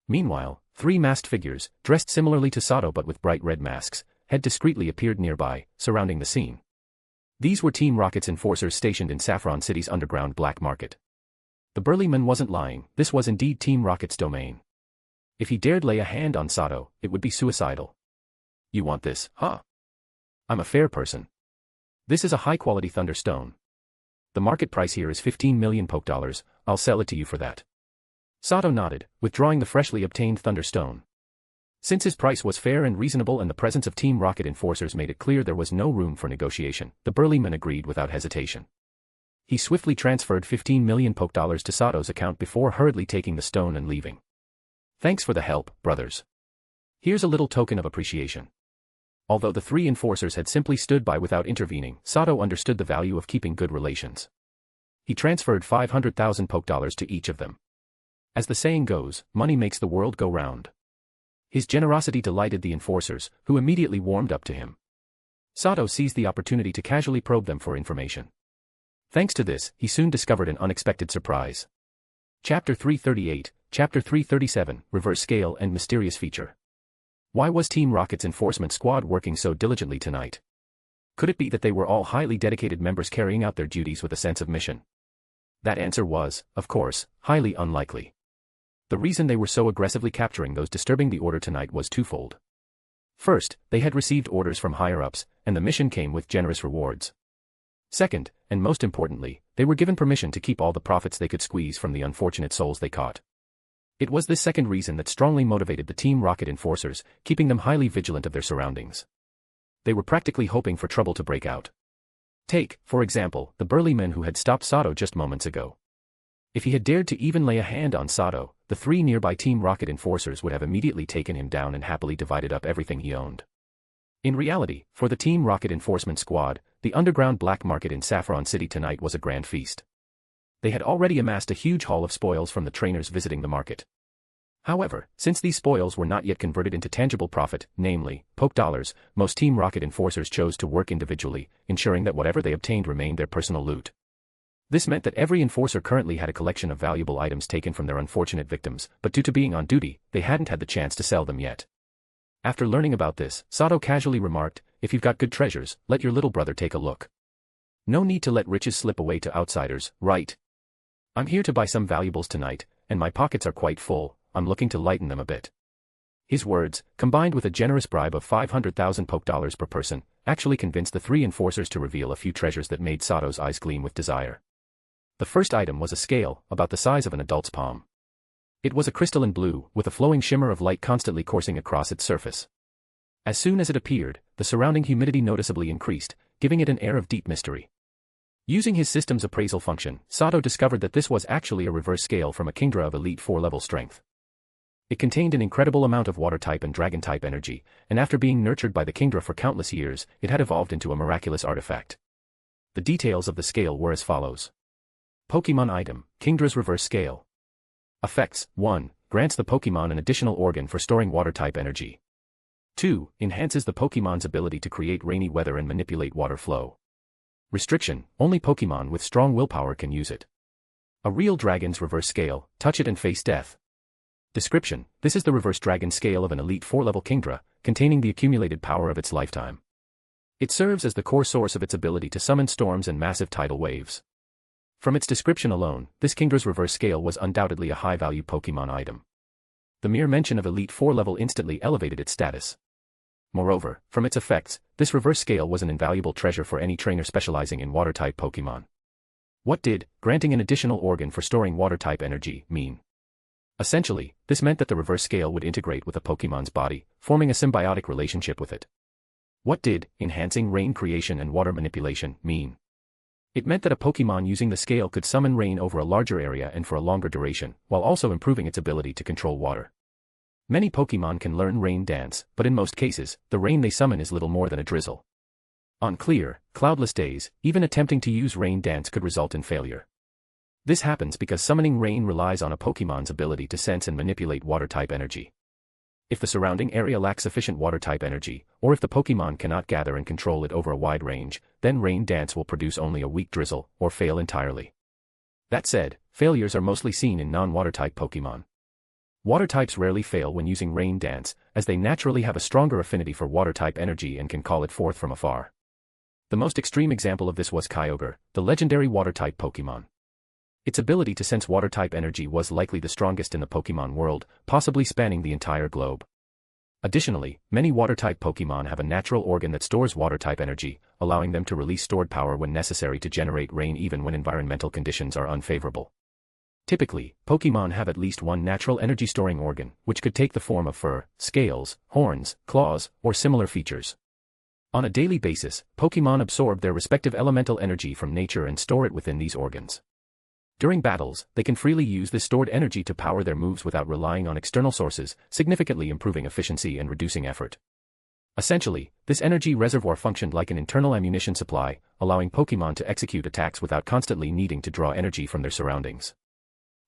Meanwhile, 3 masked figures, dressed similarly to Sato but with bright red masks, had discreetly appeared nearby, surrounding the scene. These were Team Rocket's enforcers stationed in Saffron City's underground black market. The burly man wasn't lying, this was indeed Team Rocket's domain. If he dared lay a hand on Sato, it would be suicidal. You want this, huh? I'm a fair person. This is a high-quality thunderstone. The market price here is 15 million poke dollars, I'll sell it to you for that. Sato nodded, withdrawing the freshly obtained thunderstone. Since his price was fair and reasonable and the presence of Team Rocket enforcers made it clear there was no room for negotiation, the burly man agreed without hesitation. He swiftly transferred 15 million poke dollars to Sato's account before hurriedly taking the stone and leaving. Thanks for the help, brothers. Here's a little token of appreciation. Although the three enforcers had simply stood by without intervening, Sato understood the value of keeping good relations. He transferred 500,000 poke dollars to each of them. As the saying goes, money makes the world go round. His generosity delighted the enforcers, who immediately warmed up to him. Sato seized the opportunity to casually probe them for information. Thanks to this, he soon discovered an unexpected surprise. Chapter 338, Chapter 337, Reverse Scale and Mysterious Feature. Why was Team Rocket's enforcement squad working so diligently tonight? Could it be that they were all highly dedicated members carrying out their duties with a sense of mission? That answer was, of course, highly unlikely. The reason they were so aggressively capturing those disturbing the order tonight was twofold. First, they had received orders from higher-ups, and the mission came with generous rewards. Second, and most importantly, they were given permission to keep all the profits they could squeeze from the unfortunate souls they caught. It was this second reason that strongly motivated the Team Rocket enforcers, keeping them highly vigilant of their surroundings. They were practically hoping for trouble to break out. Take, for example, the burly men who had stopped Sato just moments ago. If he had dared to even lay a hand on Sato, the three nearby Team Rocket enforcers would have immediately taken him down and happily divided up everything he owned. In reality, for the Team Rocket enforcement squad, the underground black market in Saffron City tonight was a grand feast. They had already amassed a huge haul of spoils from the trainers visiting the market. However, since these spoils were not yet converted into tangible profit, namely, poke dollars, most Team Rocket enforcers chose to work individually, ensuring that whatever they obtained remained their personal loot. This meant that every enforcer currently had a collection of valuable items taken from their unfortunate victims, but due to being on duty, they hadn't had the chance to sell them yet. After learning about this, Sato casually remarked, "If you've got good treasures, let your little brother take a look. No need to let riches slip away to outsiders, right? I'm here to buy some valuables tonight, and my pockets are quite full, I'm looking to lighten them a bit." His words, combined with a generous bribe of 500,000 poke dollars per person, actually convinced the three enforcers to reveal a few treasures that made Sato's eyes gleam with desire. The first item was a scale, about the size of an adult's palm. It was a crystalline blue, with a flowing shimmer of light constantly coursing across its surface. As soon as it appeared, the surrounding humidity noticeably increased, giving it an air of deep mystery. Using his system's appraisal function, Sato discovered that this was actually a reverse scale from a Kingdra of Elite 4-level strength. It contained an incredible amount of water-type and dragon-type energy, and after being nurtured by the Kingdra for countless years, it had evolved into a miraculous artifact. The details of the scale were as follows. Pokemon item, Kingdra's reverse scale. Effects, 1. Grants the Pokemon an additional organ for storing water-type energy. 2. Enhances the Pokemon's ability to create rainy weather and manipulate water flow. Restriction, only Pokemon with strong willpower can use it. A real dragon's reverse scale, touch it and face death. Description, this is the reverse dragon scale of an Elite 4-level Kingdra, containing the accumulated power of its lifetime. It serves as the core source of its ability to summon storms and massive tidal waves. From its description alone, this Kingdra's reverse scale was undoubtedly a high-value Pokemon item. The mere mention of Elite 4 level instantly elevated its status. Moreover, from its effects, this reverse scale was an invaluable treasure for any trainer specializing in water-type Pokemon. What did granting an additional organ for storing water-type energy mean? Essentially, this meant that the reverse scale would integrate with a Pokemon's body, forming a symbiotic relationship with it. What did enhancing rain creation and water manipulation mean? It meant that a Pokemon using the scale could summon rain over a larger area and for a longer duration, while also improving its ability to control water. Many Pokemon can learn Rain Dance, but in most cases, the rain they summon is little more than a drizzle. On clear, cloudless days, even attempting to use Rain Dance could result in failure. This happens because summoning rain relies on a Pokemon's ability to sense and manipulate water-type energy. If the surrounding area lacks sufficient water-type energy, or if the Pokemon cannot gather and control it over a wide range, then Rain Dance will produce only a weak drizzle, or fail entirely. That said, failures are mostly seen in non-water-type Pokemon. Water types rarely fail when using Rain Dance, as they naturally have a stronger affinity for water-type energy and can call it forth from afar. The most extreme example of this was Kyogre, the legendary water-type Pokemon. Its ability to sense water-type energy was likely the strongest in the Pokemon world, possibly spanning the entire globe. Additionally, many water-type Pokemon have a natural organ that stores water-type energy, allowing them to release stored power when necessary to generate rain even when environmental conditions are unfavorable. Typically, Pokemon have at least one natural energy-storing organ, which could take the form of fur, scales, horns, claws, or similar features. On a daily basis, Pokemon absorb their respective elemental energy from nature and store it within these organs. During battles, they can freely use this stored energy to power their moves without relying on external sources, significantly improving efficiency and reducing effort. Essentially, this energy reservoir functioned like an internal ammunition supply, allowing Pokemon to execute attacks without constantly needing to draw energy from their surroundings.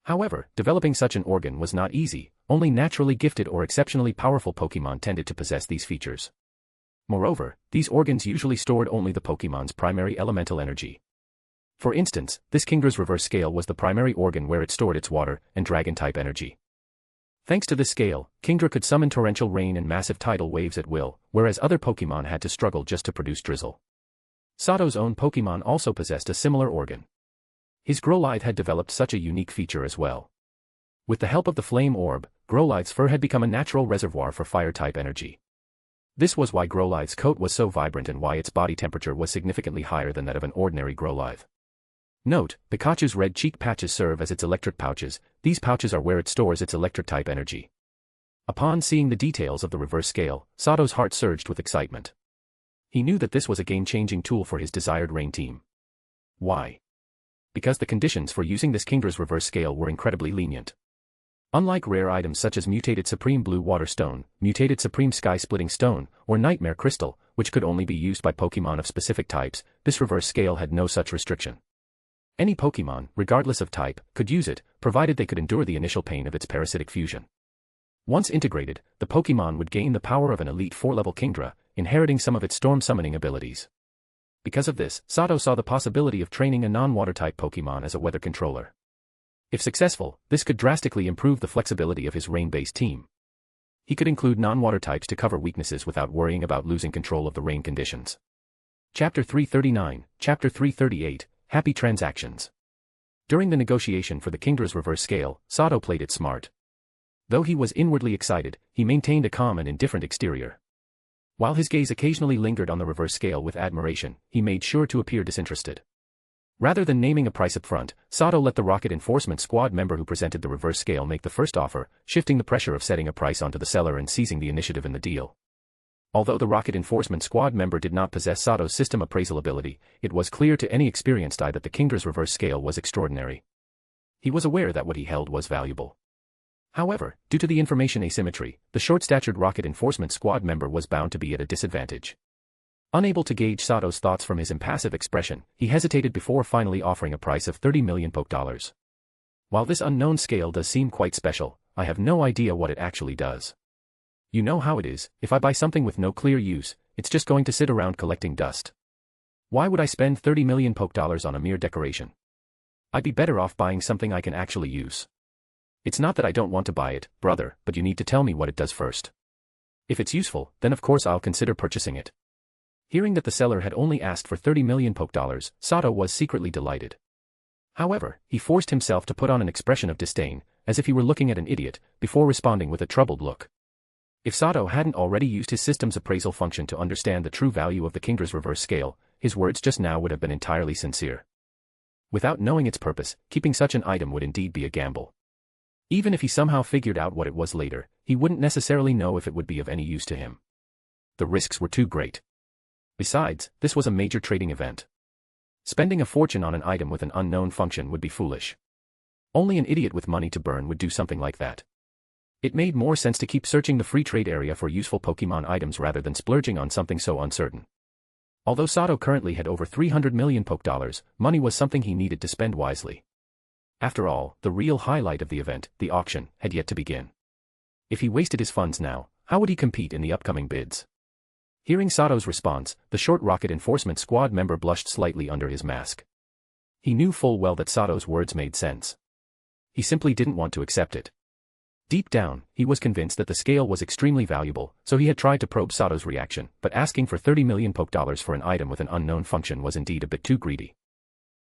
However, developing such an organ was not easy. Only naturally gifted or exceptionally powerful Pokemon tended to possess these features. Moreover, these organs usually stored only the Pokemon's primary elemental energy. For instance, this Kingdra's reverse scale was the primary organ where it stored its water and dragon-type energy. Thanks to this scale, Kingdra could summon torrential rain and massive tidal waves at will, whereas other Pokemon had to struggle just to produce drizzle. Sato's own Pokemon also possessed a similar organ. His Growlithe had developed such a unique feature as well. With the help of the Flame Orb, Growlithe's fur had become a natural reservoir for fire-type energy. This was why Growlithe's coat was so vibrant and why its body temperature was significantly higher than that of an ordinary Growlithe. Note, Pikachu's red cheek patches serve as its electric pouches. These pouches are where it stores its electric-type energy. Upon seeing the details of the reverse scale, Sato's heart surged with excitement. He knew that this was a game-changing tool for his desired rain team. Why? Because the conditions for using this Kingdra's reverse scale were incredibly lenient. Unlike rare items such as mutated Supreme Blue Water Stone, mutated Supreme Sky Splitting Stone, or Nightmare Crystal, which could only be used by Pokemon of specific types, this reverse scale had no such restriction. Any Pokemon, regardless of type, could use it, provided they could endure the initial pain of its parasitic fusion. Once integrated, the Pokemon would gain the power of an elite 4-level Kingdra, inheriting some of its storm summoning abilities. Because of this, Sato saw the possibility of training a non-water-type Pokemon as a weather controller. If successful, this could drastically improve the flexibility of his rain-based team. He could include non-water types to cover weaknesses without worrying about losing control of the rain conditions. Chapter 339, Chapter 338, Happy Transactions. During the negotiation for the Kingdra's reverse scale, Sato played it smart. Though he was inwardly excited, he maintained a calm and indifferent exterior. While his gaze occasionally lingered on the reverse scale with admiration, he made sure to appear disinterested. Rather than naming a price up front, Sato let the Rocket Enforcement Squad member who presented the reverse scale make the first offer, shifting the pressure of setting a price onto the seller and seizing the initiative in the deal. Although the Rocket Enforcement Squad member did not possess Sato's system appraisal ability, it was clear to any experienced eye that the Kingdra's reverse scale was extraordinary. He was aware that what he held was valuable. However, due to the information asymmetry, the short-statured Rocket Enforcement Squad member was bound to be at a disadvantage. Unable to gauge Sato's thoughts from his impassive expression, he hesitated before finally offering a price of 30 million Poke-Dollars. While this unknown scale does seem quite special, I have no idea what it actually does. You know how it is, if I buy something with no clear use, it's just going to sit around collecting dust. Why would I spend 30 million Poke-Dollars on a mere decoration? I'd be better off buying something I can actually use. It's not that I don't want to buy it, brother, but you need to tell me what it does first. If it's useful, then of course I'll consider purchasing it. Hearing that the seller had only asked for 30 million Poke-Dollars, Sato was secretly delighted. However, he forced himself to put on an expression of disdain, as if he were looking at an idiot, before responding with a troubled look. If Sato hadn't already used his system's appraisal function to understand the true value of the Kingdra's reverse scale, his words just now would have been entirely sincere. Without knowing its purpose, keeping such an item would indeed be a gamble. Even if he somehow figured out what it was later, he wouldn't necessarily know if it would be of any use to him. The risks were too great. Besides, this was a major trading event. Spending a fortune on an item with an unknown function would be foolish. Only an idiot with money to burn would do something like that. It made more sense to keep searching the free trade area for useful Pokemon items rather than splurging on something so uncertain. Although Sato currently had over 300 million Poke-Dollars, money was something he needed to spend wisely. After all, the real highlight of the event, the auction, had yet to begin. If he wasted his funds now, how would he compete in the upcoming bids? Hearing Sato's response, the short Rocket Enforcement Squad member blushed slightly under his mask. He knew full well that Sato's words made sense. He simply didn't want to accept it. Deep down, he was convinced that the scale was extremely valuable, so he had tried to probe Sato's reaction, but asking for 30 million Poke-Dollars for an item with an unknown function was indeed a bit too greedy.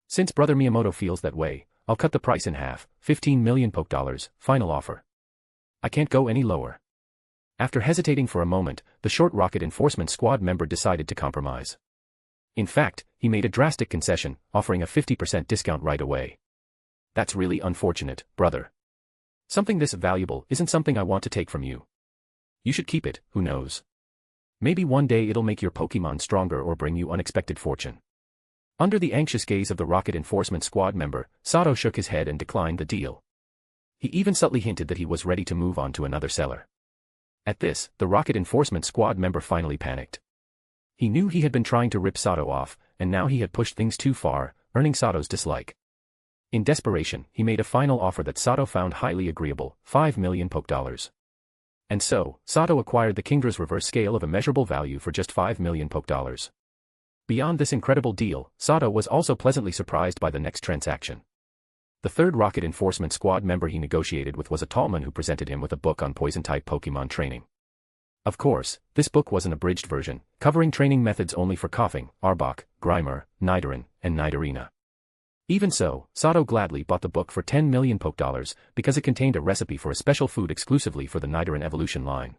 Since Brother Miyamoto feels that way, I'll cut the price in half, 15 million poke dollars, final offer. I can't go any lower. After hesitating for a moment, the short rocket enforcement squad member decided to compromise. In fact, he made a drastic concession, offering a 50% discount right away. That's really unfortunate, brother. Something this valuable isn't something I want to take from you. You should keep it, who knows. Maybe one day it'll make your Pokemon stronger or bring you unexpected fortune. Under the anxious gaze of the rocket enforcement squad member, Sato shook his head and declined the deal. He even subtly hinted that he was ready to move on to another seller. At this, the rocket enforcement squad member finally panicked. He knew he had been trying to rip Sato off, and now he had pushed things too far, earning Sato's dislike. In desperation, he made a final offer that Sato found highly agreeable, 5 million poke dollars. And so, Sato acquired the Kingra's reverse scale of immeasurable value for just 5 million poke dollars. Beyond this incredible deal, Sato was also pleasantly surprised by the next transaction. The third rocket enforcement squad member he negotiated with was a tall man who presented him with a book on poison-type Pokemon training. Of course, this book was an abridged version, covering training methods only for Coughing, Arbok, Grimer, Nidoran, and Nidorina. Even so, Sato gladly bought the book for 10 million poke dollars because it contained a recipe for a special food exclusively for the Nidoran evolution line.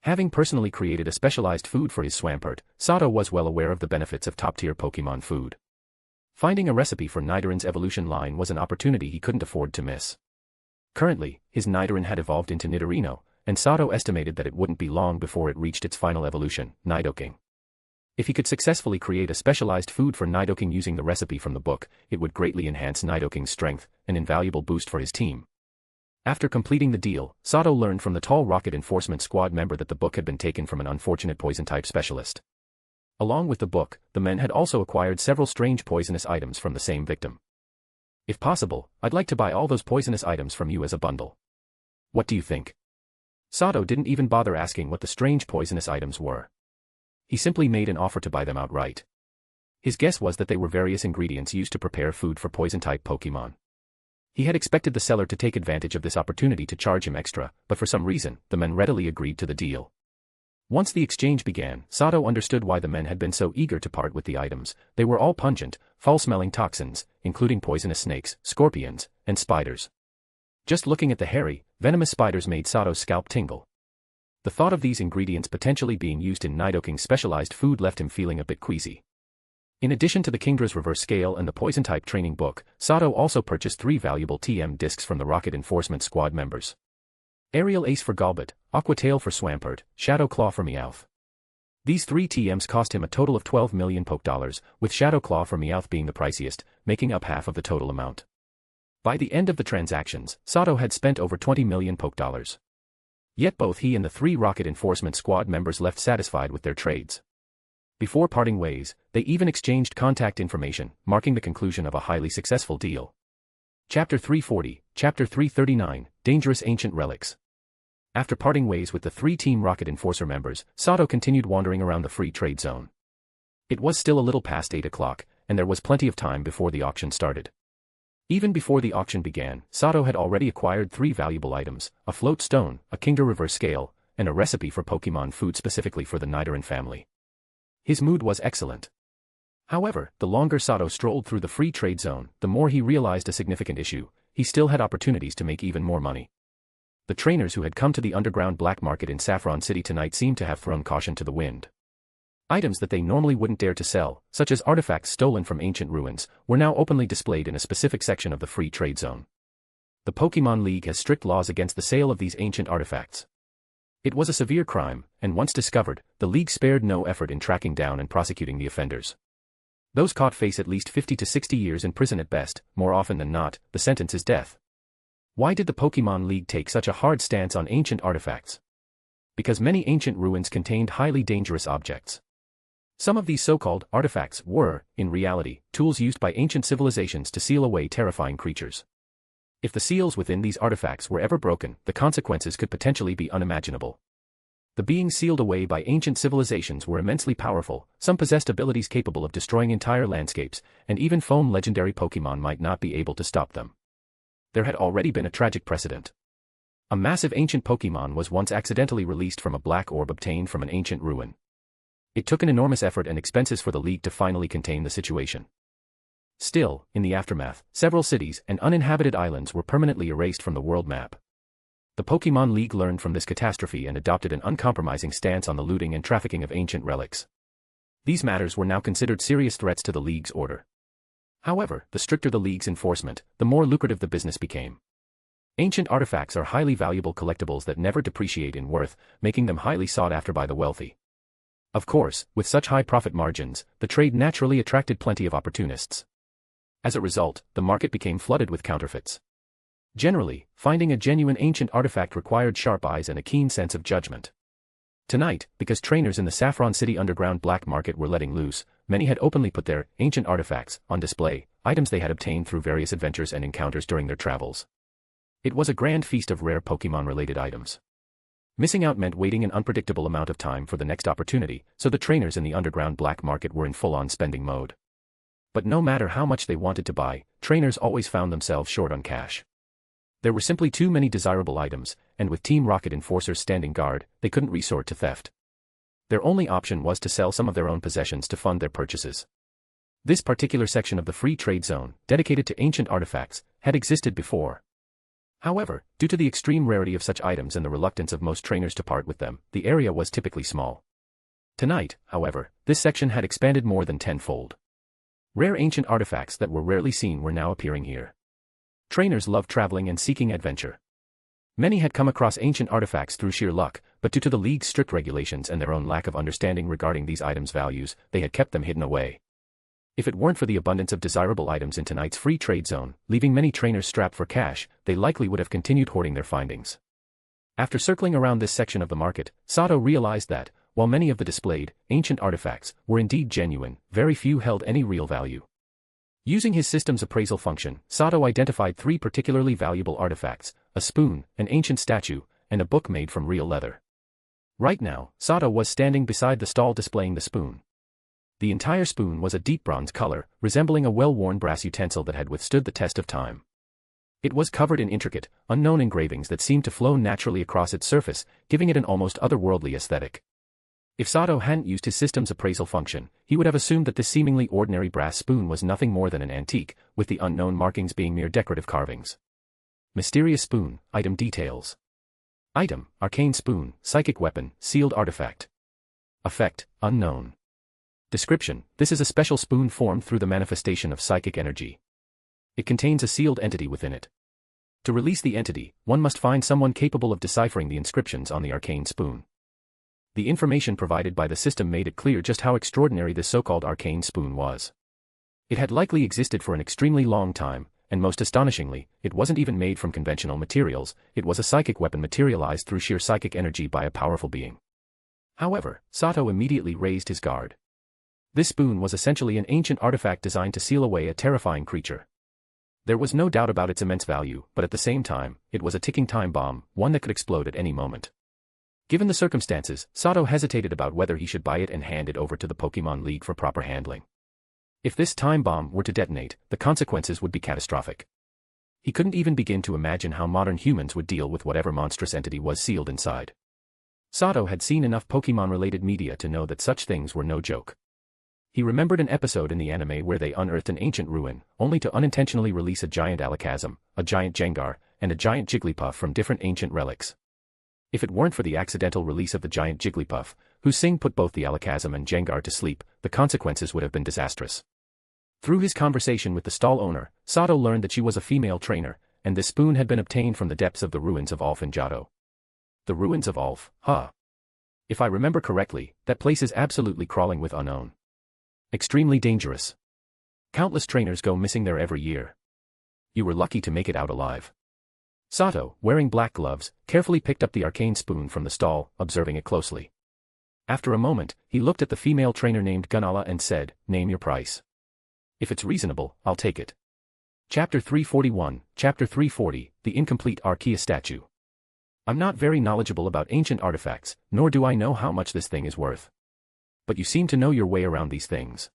Having personally created a specialized food for his Swampert, Sato was well aware of the benefits of top-tier Pokemon food. Finding a recipe for Nidoran's evolution line was an opportunity he couldn't afford to miss. Currently, his Nidoran had evolved into Nidorino, and Sato estimated that it wouldn't be long before it reached its final evolution, Nidoking. If he could successfully create a specialized food for Nidoking using the recipe from the book, it would greatly enhance Nidoking's strength, an invaluable boost for his team. After completing the deal, Sato learned from the tall rocket enforcement squad member that the book had been taken from an unfortunate poison-type specialist. Along with the book, the men had also acquired several strange poisonous items from the same victim. If possible, I'd like to buy all those poisonous items from you as a bundle. What do you think? Sato didn't even bother asking what the strange poisonous items were. He simply made an offer to buy them outright. His guess was that they were various ingredients used to prepare food for poison-type Pokemon. He had expected the seller to take advantage of this opportunity to charge him extra, but for some reason, the men readily agreed to the deal. Once the exchange began, Sato understood why the men had been so eager to part with the items. They were all pungent, foul-smelling toxins, including poisonous snakes, scorpions, and spiders. Just looking at the hairy, venomous spiders made Sato's scalp tingle. The thought of these ingredients potentially being used in Nidoking's specialized food left him feeling a bit queasy. In addition to the Kingra's reverse scale and the poison-type training book, Sato also purchased 3 valuable TM discs from the rocket enforcement squad members. Aerial Ace for Golbat, Aqua Tail for Swampert, Shadow Claw for Meowth. These 3 TMs cost him a total of 12 million poke dollars, with Shadow Claw for Meowth being the priciest, making up half of the total amount. By the end of the transactions, Sato had spent over 20 million poke dollars. Yet both he and the 3 rocket enforcement squad members left satisfied with their trades. Before parting ways, they even exchanged contact information, marking the conclusion of a highly successful deal. Chapter 340, Chapter 339, Dangerous Ancient Relics. After parting ways with the 3 Team Rocket Enforcer members, Sato continued wandering around the free trade zone. It was still a little past 8 o'clock, and there was plenty of time before the auction started. Even before the auction began, Sato had already acquired 3 valuable items, a float stone, a Kinga reverse scale, and a recipe for Pokemon food specifically for the Nidoran family. His mood was excellent. However, the longer Sato strolled through the free trade zone, the more he realized a significant issue: he still had opportunities to make even more money. The trainers who had come to the underground black market in Saffron City tonight seemed to have thrown caution to the wind. Items that they normally wouldn't dare to sell, such as artifacts stolen from ancient ruins, were now openly displayed in a specific section of the free trade zone. The Pokemon League has strict laws against the sale of these ancient artifacts. It was a severe crime, and once discovered, the League spared no effort in tracking down and prosecuting the offenders. Those caught face at least 50 to 60 years in prison at best. More often than not, the sentence is death. Why did the Pokemon League take such a hard stance on ancient artifacts? Because many ancient ruins contained highly dangerous objects. Some of these so-called artifacts were, in reality, tools used by ancient civilizations to seal away terrifying creatures. If the seals within these artifacts were ever broken, the consequences could potentially be unimaginable. The beings sealed away by ancient civilizations were immensely powerful. Some possessed abilities capable of destroying entire landscapes, and even foam legendary Pokemon might not be able to stop them. There had already been a tragic precedent. A massive ancient Pokemon was once accidentally released from a black orb obtained from an ancient ruin. It took an enormous effort and expenses for the League to finally contain the situation. Still, in the aftermath, several cities and uninhabited islands were permanently erased from the world map. The Pokémon League learned from this catastrophe and adopted an uncompromising stance on the looting and trafficking of ancient relics. These matters were now considered serious threats to the League's order. However, the stricter the League's enforcement, the more lucrative the business became. Ancient artifacts are highly valuable collectibles that never depreciate in worth, making them highly sought after by the wealthy. Of course, with such high profit margins, the trade naturally attracted plenty of opportunists. As a result, the market became flooded with counterfeits. Generally, finding a genuine ancient artifact required sharp eyes and a keen sense of judgment. Tonight, because trainers in the Saffron City underground black market were letting loose, many had openly put their ancient artifacts on display, items they had obtained through various adventures and encounters during their travels. It was a grand feast of rare Pokémon-related items. Missing out meant waiting an unpredictable amount of time for the next opportunity, so the trainers in the underground black market were in full-on spending mode. But no matter how much they wanted to buy, trainers always found themselves short on cash. There were simply too many desirable items, and with Team Rocket enforcers standing guard, they couldn't resort to theft. Their only option was to sell some of their own possessions to fund their purchases. This particular section of the free trade zone, dedicated to ancient artifacts, had existed before. However, due to the extreme rarity of such items and the reluctance of most trainers to part with them, the area was typically small. Tonight, however, this section had expanded more than tenfold. Rare ancient artifacts that were rarely seen were now appearing here. Trainers loved traveling and seeking adventure. Many had come across ancient artifacts through sheer luck, but due to the League's strict regulations and their own lack of understanding regarding these items' values, they had kept them hidden away. If it weren't for the abundance of desirable items in tonight's free trade zone, leaving many trainers strapped for cash, they likely would have continued hoarding their findings. After circling around this section of the market, Sato realized that, while many of the displayed, ancient artifacts were indeed genuine, very few held any real value. Using his system's appraisal function, Sato identified 3 particularly valuable artifacts: a spoon, an ancient statue, and a book made from real leather. Right now, Sato was standing beside the stall displaying the spoon. The entire spoon was a deep bronze color, resembling a well-worn brass utensil that had withstood the test of time. It was covered in intricate, unknown engravings that seemed to flow naturally across its surface, giving it an almost otherworldly aesthetic. If Sato hadn't used his system's appraisal function, he would have assumed that this seemingly ordinary brass spoon was nothing more than an antique, with the unknown markings being mere decorative carvings. Mysterious spoon, item details. Item, arcane spoon, psychic weapon, sealed artifact. Effect, unknown. Description: this is a special spoon formed through the manifestation of psychic energy. It contains a sealed entity within it. To release the entity, one must find someone capable of deciphering the inscriptions on the arcane spoon. The information provided by the system made it clear just how extraordinary this so-called arcane spoon was. It had likely existed for an extremely long time, and most astonishingly, it wasn't even made from conventional materials. It was a psychic weapon materialized through sheer psychic energy by a powerful being. However, Sato immediately raised his guard. This spoon was essentially an ancient artifact designed to seal away a terrifying creature. There was no doubt about its immense value, but at the same time, it was a ticking time bomb, one that could explode at any moment. Given the circumstances, Sato hesitated about whether he should buy it and hand it over to the Pokémon League for proper handling. If this time bomb were to detonate, the consequences would be catastrophic. He couldn't even begin to imagine how modern humans would deal with whatever monstrous entity was sealed inside. Sato had seen enough Pokémon-related media to know that such things were no joke. He remembered an episode in the anime where they unearthed an ancient ruin, only to unintentionally release a giant Alakazam, a giant Jengar, and a giant Jigglypuff from different ancient relics. If it weren't for the accidental release of the giant Jigglypuff, whose sing put both the Alakazam and Jengar to sleep, the consequences would have been disastrous. Through his conversation with the stall owner, Sato learned that she was a female trainer, and this spoon had been obtained from the depths of the ruins of Ulf in Johto. The ruins of Ulf, huh? If I remember correctly, that place is absolutely crawling with unknown. Extremely dangerous. Countless trainers go missing there every year. You were lucky to make it out alive. Sato, wearing black gloves, carefully picked up the arcane spoon from the stall, observing it closely. After a moment, he looked at the female trainer named Gunala and said, "Name your price. If it's reasonable, I'll take it." Chapter 341, Chapter 340, The Incomplete Archaea Statue. I'm not very knowledgeable about ancient artifacts, nor do I know how much this thing is worth. But you seem to know your way around these things.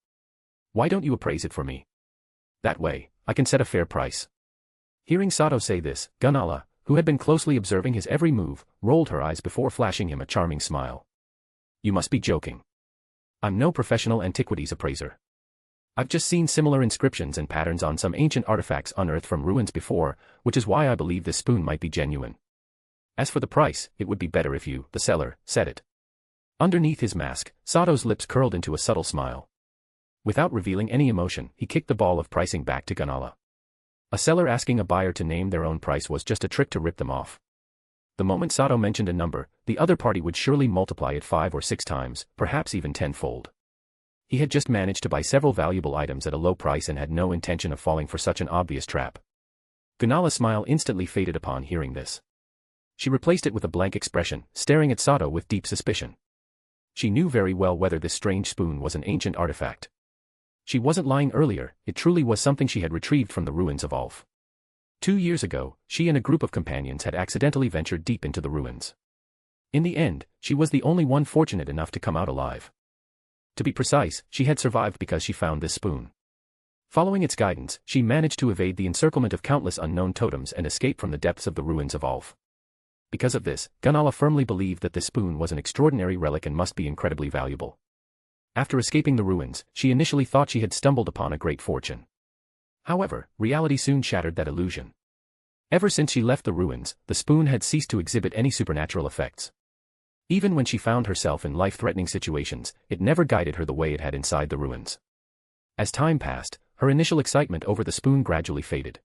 Why don't you appraise it for me? That way, I can set a fair price. Hearing Sato say this, Gunala, who had been closely observing his every move, rolled her eyes before flashing him a charming smile. You must be joking. I'm no professional antiquities appraiser. I've just seen similar inscriptions and patterns on some ancient artifacts unearthed from ruins before, which is why I believe this spoon might be genuine. As for the price, it would be better if you, the seller, said it. Underneath his mask, Sato's lips curled into a subtle smile. Without revealing any emotion, he kicked the ball of pricing back to Gunala. A seller asking a buyer to name their own price was just a trick to rip them off. The moment Sato mentioned a number, the other party would surely multiply it 5 or 6 times, perhaps even tenfold. He had just managed to buy several valuable items at a low price and had no intention of falling for such an obvious trap. Gunala's smile instantly faded upon hearing this. She replaced it with a blank expression, staring at Sato with deep suspicion. She knew very well whether this strange spoon was an ancient artifact. She wasn't lying earlier, it truly was something she had retrieved from the ruins of Ulf. 2 years ago, she and a group of companions had accidentally ventured deep into the ruins. In the end, she was the only one fortunate enough to come out alive. To be precise, she had survived because she found this spoon. Following its guidance, she managed to evade the encirclement of countless unknown totems and escape from the depths of the ruins of Ulf. Because of this, Gunala firmly believed that this spoon was an extraordinary relic and must be incredibly valuable. After escaping the ruins, she initially thought she had stumbled upon a great fortune. However, reality soon shattered that illusion. Ever since she left the ruins, the spoon had ceased to exhibit any supernatural effects. Even when she found herself in life-threatening situations, it never guided her the way it had inside the ruins. As time passed, her initial excitement over the spoon gradually faded.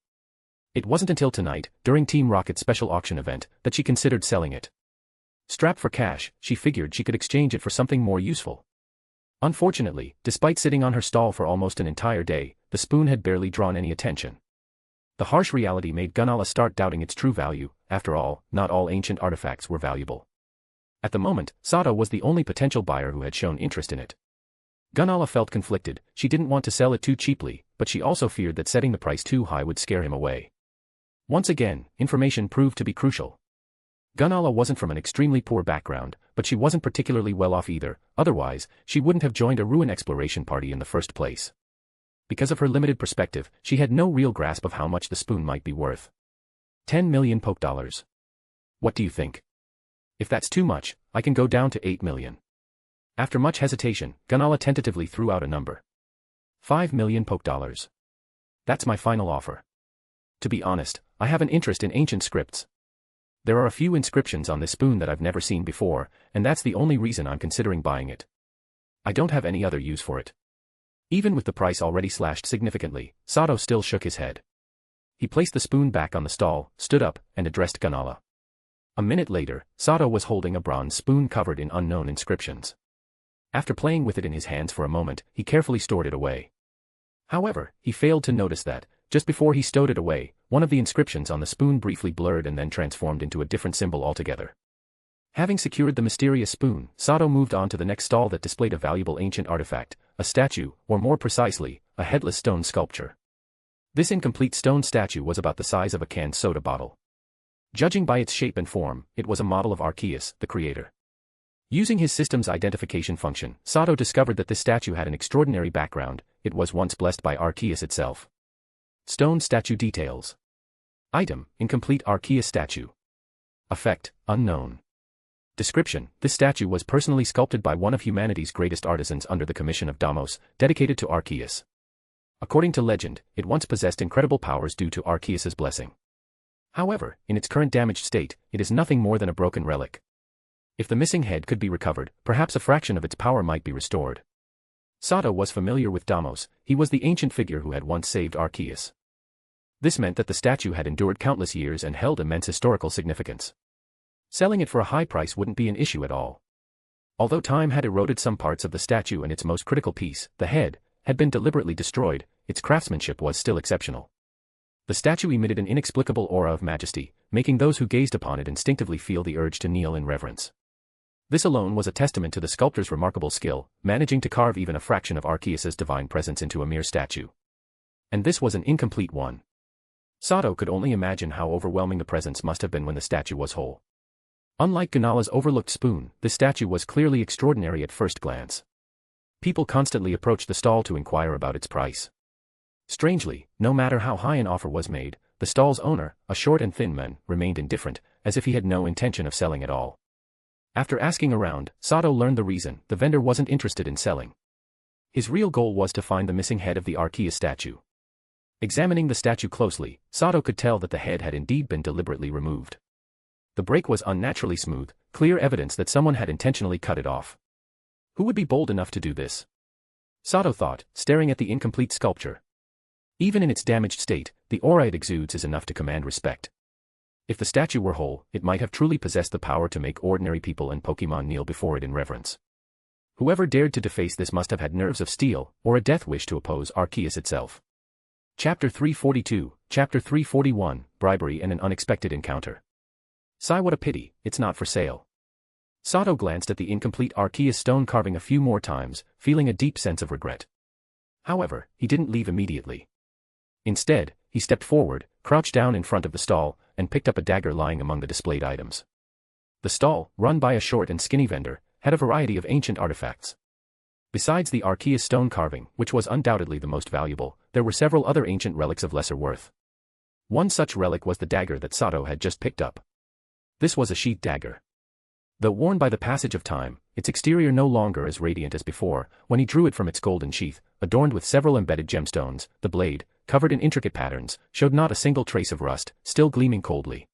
It wasn't until tonight, during Team Rocket's special auction event, that she considered selling it. Strapped for cash, she figured she could exchange it for something more useful. Unfortunately, despite sitting on her stall for almost an entire day, the spoon had barely drawn any attention. The harsh reality made Gunala start doubting its true value. After all, not all ancient artifacts were valuable. At the moment, Sato was the only potential buyer who had shown interest in it. Gunala felt conflicted. She didn't want to sell it too cheaply, but she also feared that setting the price too high would scare him away. Once again, information proved to be crucial. Gunala wasn't from an extremely poor background, but she wasn't particularly well off either, otherwise, she wouldn't have joined a ruin exploration party in the first place. Because of her limited perspective, she had no real grasp of how much the spoon might be worth. 10 million poke dollars. What do you think? If that's too much, I can go down to 8 million. After much hesitation, Gunala tentatively threw out a number. 5 million poke dollars. That's my final offer. To be honest, I have an interest in ancient scripts. There are a few inscriptions on this spoon that I've never seen before, and that's the only reason I'm considering buying it. I don't have any other use for it. Even with the price already slashed significantly, Sato still shook his head. He placed the spoon back on the stall, stood up, and addressed Gunala. A minute later, Sato was holding a bronze spoon covered in unknown inscriptions. After playing with it in his hands for a moment, he carefully stored it away. However, he failed to notice that, just before he stowed it away, one of the inscriptions on the spoon briefly blurred and then transformed into a different symbol altogether. Having secured the mysterious spoon, Sato moved on to the next stall that displayed a valuable ancient artifact, a statue, or more precisely, a headless stone sculpture. This incomplete stone statue was about the size of a canned soda bottle. Judging by its shape and form, it was a model of Arceus, the creator. Using his system's identification function, Sato discovered that this statue had an extraordinary background. It was once blessed by Arceus itself. Stone statue details. Item: incomplete Arceus statue. Effect: unknown. Description: this statue was personally sculpted by one of humanity's greatest artisans under the commission of Deimos, dedicated to Arceus. According to legend, it once possessed incredible powers due to Arceus's blessing. However, in its current damaged state, it is nothing more than a broken relic. If the missing head could be recovered, perhaps a fraction of its power might be restored. Sato was familiar with Deimos. He was the ancient figure who had once saved Arceus. This meant that the statue had endured countless years and held immense historical significance. Selling it for a high price wouldn't be an issue at all. Although time had eroded some parts of the statue and its most critical piece, the head, had been deliberately destroyed, its craftsmanship was still exceptional. The statue emitted an inexplicable aura of majesty, making those who gazed upon it instinctively feel the urge to kneel in reverence. This alone was a testament to the sculptor's remarkable skill, managing to carve even a fraction of Arceus's divine presence into a mere statue. And this was an incomplete one. Sato could only imagine how overwhelming the presence must have been when the statue was whole. Unlike Gunala's overlooked spoon, this statue was clearly extraordinary at first glance. People constantly approached the stall to inquire about its price. Strangely, no matter how high an offer was made, the stall's owner, a short and thin man, remained indifferent, as if he had no intention of selling at all. After asking around, Sato learned the reason: the vendor wasn't interested in selling. His real goal was to find the missing head of the Arceus statue. Examining the statue closely, Sato could tell that the head had indeed been deliberately removed. The break was unnaturally smooth, clear evidence that someone had intentionally cut it off. Who would be bold enough to do this? Sato thought, staring at the incomplete sculpture. Even in its damaged state, the aura it exudes is enough to command respect. If the statue were whole, it might have truly possessed the power to make ordinary people and Pokémon kneel before it in reverence. Whoever dared to deface this must have had nerves of steel, or a death wish to oppose Arceus itself. Chapter 342, Chapter 341, Bribery and an Unexpected Encounter. Sigh, what a pity, it's not for sale. Sato glanced at the incomplete Arceus stone carving a few more times, feeling a deep sense of regret. However, he didn't leave immediately. Instead, he stepped forward, crouched down in front of the stall, and picked up a dagger lying among the displayed items. The stall, run by a short and skinny vendor, had a variety of ancient artifacts. Besides the Arceus stone carving, which was undoubtedly the most valuable, there were several other ancient relics of lesser worth. One such relic was the dagger that Sato had just picked up. This was a sheath dagger. Though worn by the passage of time, its exterior no longer as radiant as before, when he drew it from its golden sheath, adorned with several embedded gemstones, the blade, covered in intricate patterns, showed not a single trace of rust, still gleaming coldly.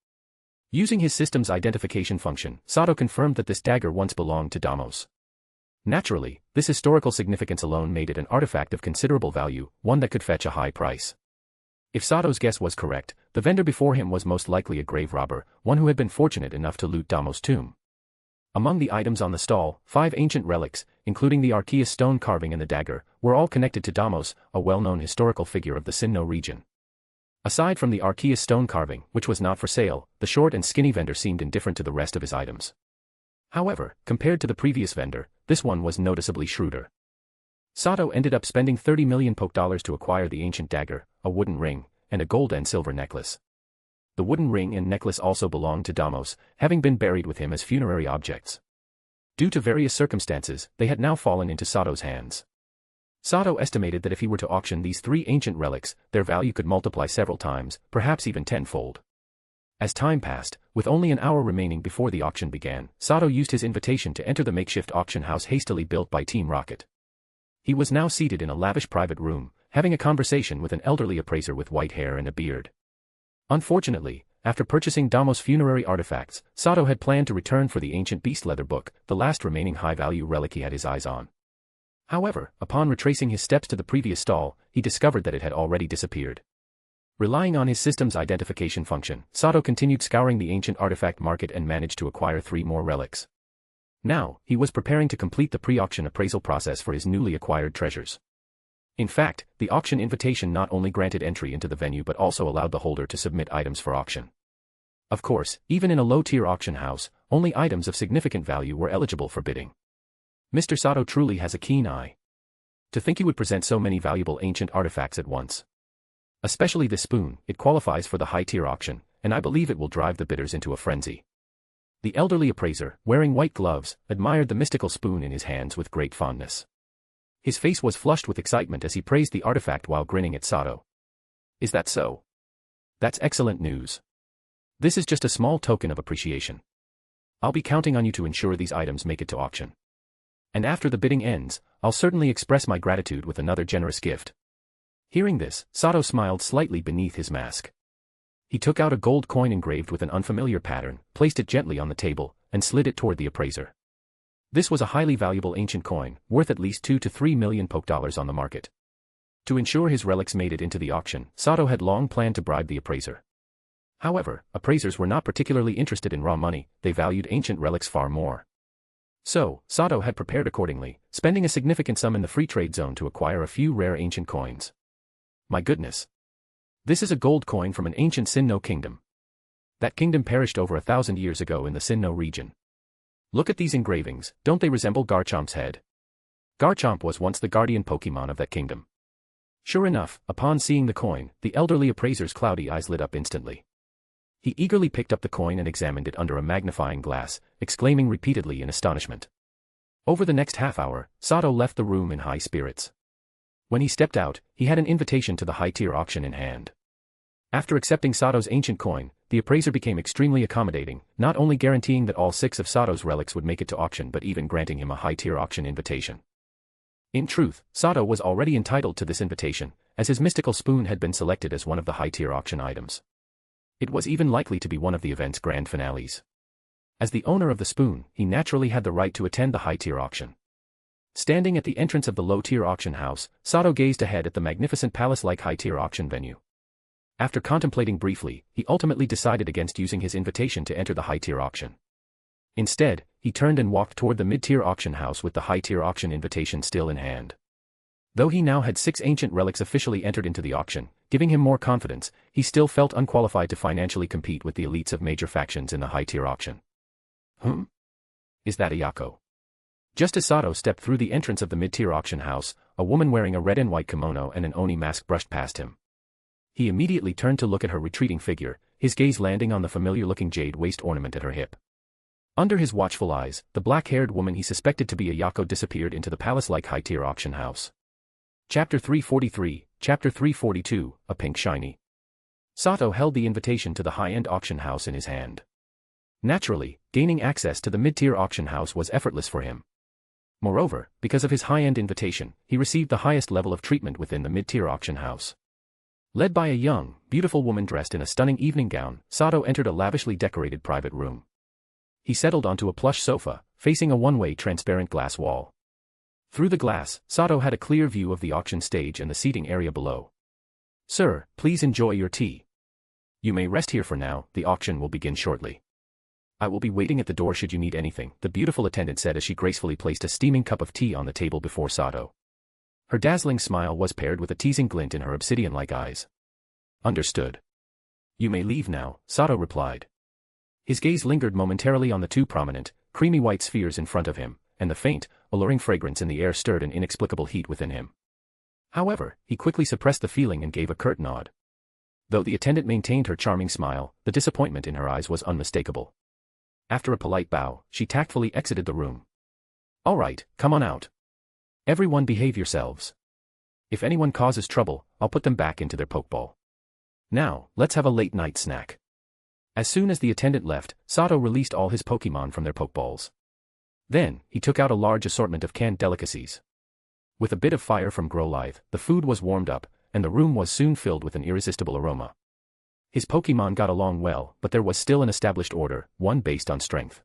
Using his system's identification function, Sato confirmed that this dagger once belonged to Damos. Naturally, this historical significance alone made it an artifact of considerable value, one that could fetch a high price. If Sato's guess was correct, the vendor before him was most likely a grave robber, one who had been fortunate enough to loot Damos' tomb. Among the items on the stall, 5 ancient relics, including the Arceus stone carving and the dagger, were all connected to Damos, a well-known historical figure of the Sinnoh region. Aside from the Arceus stone carving, which was not for sale, the short and skinny vendor seemed indifferent to the rest of his items. However, compared to the previous vendor, this one was noticeably shrewder. Sato ended up spending 30 million Poké to acquire the ancient dagger, a wooden ring, and a gold and silver necklace. The wooden ring and necklace also belonged to Damos, having been buried with him as funerary objects. Due to various circumstances, they had now fallen into Sato's hands. Sato estimated that if he were to auction these 3 ancient relics, their value could multiply several times, perhaps even tenfold. As time passed, with only an hour remaining before the auction began, Sato used his invitation to enter the makeshift auction house hastily built by Team Rocket. He was now seated in a lavish private room, having a conversation with an elderly appraiser with white hair and a beard. Unfortunately, after purchasing Damos' funerary artifacts, Sato had planned to return for the ancient beast leather book, the last remaining high-value relic he had his eyes on. However, upon retracing his steps to the previous stall, he discovered that it had already disappeared. Relying on his system's identification function, Sato continued scouring the ancient artifact market and managed to acquire 3 more relics. Now, he was preparing to complete the pre-auction appraisal process for his newly acquired treasures. In fact, the auction invitation not only granted entry into the venue but also allowed the holder to submit items for auction. Of course, even in a low-tier auction house, only items of significant value were eligible for bidding. Mr. Sato truly has a keen eye. To think he would present so many valuable ancient artifacts at once. Especially this spoon, it qualifies for the high-tier auction, and I believe it will drive the bidders into a frenzy. The elderly appraiser, wearing white gloves, admired the mystical spoon in his hands with great fondness. His face was flushed with excitement as he praised the artifact while grinning at Sato. Is that so? That's excellent news. This is just a small token of appreciation. I'll be counting on you to ensure these items make it to auction. And after the bidding ends, I'll certainly express my gratitude with another generous gift. Hearing this, Sato smiled slightly beneath his mask. He took out a gold coin engraved with an unfamiliar pattern, placed it gently on the table, and slid it toward the appraiser. This was a highly valuable ancient coin, worth at least 2 to 3 million Poké on the market. To ensure his relics made it into the auction, Sato had long planned to bribe the appraiser. However, appraisers were not particularly interested in raw money, they valued ancient relics far more. So, Sato had prepared accordingly, spending a significant sum in the free trade zone to acquire a few rare ancient coins. My goodness. This is a gold coin from an ancient Sinnoh kingdom. That kingdom perished over 1,000 years ago in the Sinnoh region. Look at these engravings, don't they resemble Garchomp's head? Garchomp was once the guardian Pokémon of that kingdom. Sure enough, upon seeing the coin, the elderly appraiser's cloudy eyes lit up instantly. He eagerly picked up the coin and examined it under a magnifying glass, exclaiming repeatedly in astonishment. Over the next half hour, Sato left the room in high spirits. When he stepped out, he had an invitation to the high-tier auction in hand. After accepting Sato's ancient coin, the appraiser became extremely accommodating, not only guaranteeing that all 6 of Sato's relics would make it to auction but even granting him a high-tier auction invitation. In truth, Sato was already entitled to this invitation, as his mystical spoon had been selected as one of the high-tier auction items. It was even likely to be one of the event's grand finales. As the owner of the spoon, he naturally had the right to attend the high-tier auction. Standing at the entrance of the low-tier auction house, Sato gazed ahead at the magnificent palace-like high-tier auction venue. After contemplating briefly, he ultimately decided against using his invitation to enter the high-tier auction. Instead, he turned and walked toward the mid-tier auction house with the high-tier auction invitation still in hand. Though he now had 6 ancient relics officially entered into the auction, giving him more confidence, he still felt unqualified to financially compete with the elites of major factions in the high-tier auction. Is that Ayako? Just as Sato stepped through the entrance of the mid-tier auction house, a woman wearing a red and white kimono and an oni mask brushed past him. He immediately turned to look at her retreating figure, his gaze landing on the familiar-looking jade waist ornament at her hip. Under his watchful eyes, the black-haired woman he suspected to be Ayako disappeared into the palace-like high-tier auction house. Chapter 343, Chapter 342, A Pink Shiny. Sato held the invitation to the high-end auction house in his hand. Naturally, gaining access to the mid-tier auction house was effortless for him. Moreover, because of his high-end invitation, he received the highest level of treatment within the mid-tier auction house. Led by a young, beautiful woman dressed in a stunning evening gown, Sato entered a lavishly decorated private room. He settled onto a plush sofa, facing a one-way transparent glass wall. Through the glass, Sato had a clear view of the auction stage and the seating area below. "Sir, please enjoy your tea. You may rest here for now, the auction will begin shortly. I will be waiting at the door should you need anything," the beautiful attendant said as she gracefully placed a steaming cup of tea on the table before Sato. Her dazzling smile was paired with a teasing glint in her obsidian-like eyes. "Understood. You may leave now," Sato replied. His gaze lingered momentarily on the 2 prominent, creamy white spheres in front of him, and the faint, alluring fragrance in the air stirred an inexplicable heat within him. However, he quickly suppressed the feeling and gave a curt nod. Though the attendant maintained her charming smile, the disappointment in her eyes was unmistakable. After a polite bow, she tactfully exited the room. "All right, come on out. Everyone behave yourselves. If anyone causes trouble, I'll put them back into their pokeball. Now, let's have a late-night snack." As soon as the attendant left, Sato released all his Pokémon from their pokeballs. Then, he took out a large assortment of canned delicacies. With a bit of fire from Growlithe, the food was warmed up, and the room was soon filled with an irresistible aroma. His Pokémon got along well, but there was still an established order, one based on strength.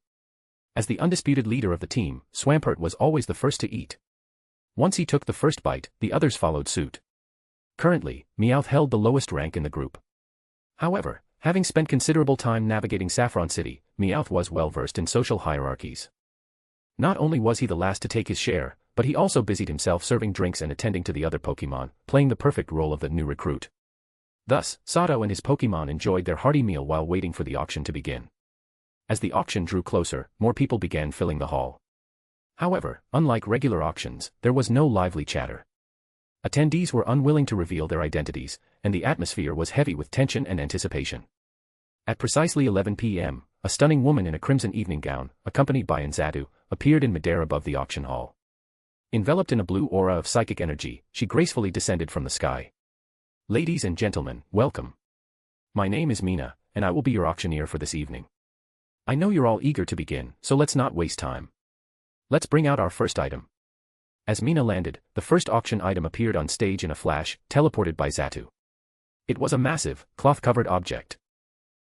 As the undisputed leader of the team, Swampert was always the first to eat. Once he took the first bite, the others followed suit. Currently, Meowth held the lowest rank in the group. However, having spent considerable time navigating Saffron City, Meowth was well-versed in social hierarchies. Not only was he the last to take his share, but he also busied himself serving drinks and attending to the other Pokémon, playing the perfect role of the new recruit. Thus, Sato and his Pokémon enjoyed their hearty meal while waiting for the auction to begin. As the auction drew closer, more people began filling the hall. However, unlike regular auctions, there was no lively chatter. Attendees were unwilling to reveal their identities, and the atmosphere was heavy with tension and anticipation. At precisely 11 p.m., a stunning woman in a crimson evening gown, accompanied by Nzatu, appeared in midair above the auction hall. Enveloped in a blue aura of psychic energy, she gracefully descended from the sky. "Ladies and gentlemen, welcome. My name is Mina, and I will be your auctioneer for this evening. I know you're all eager to begin, so let's not waste time. Let's bring out our first item." As Mina landed, the first auction item appeared on stage in a flash, teleported by Zatu. It was a massive, cloth-covered object.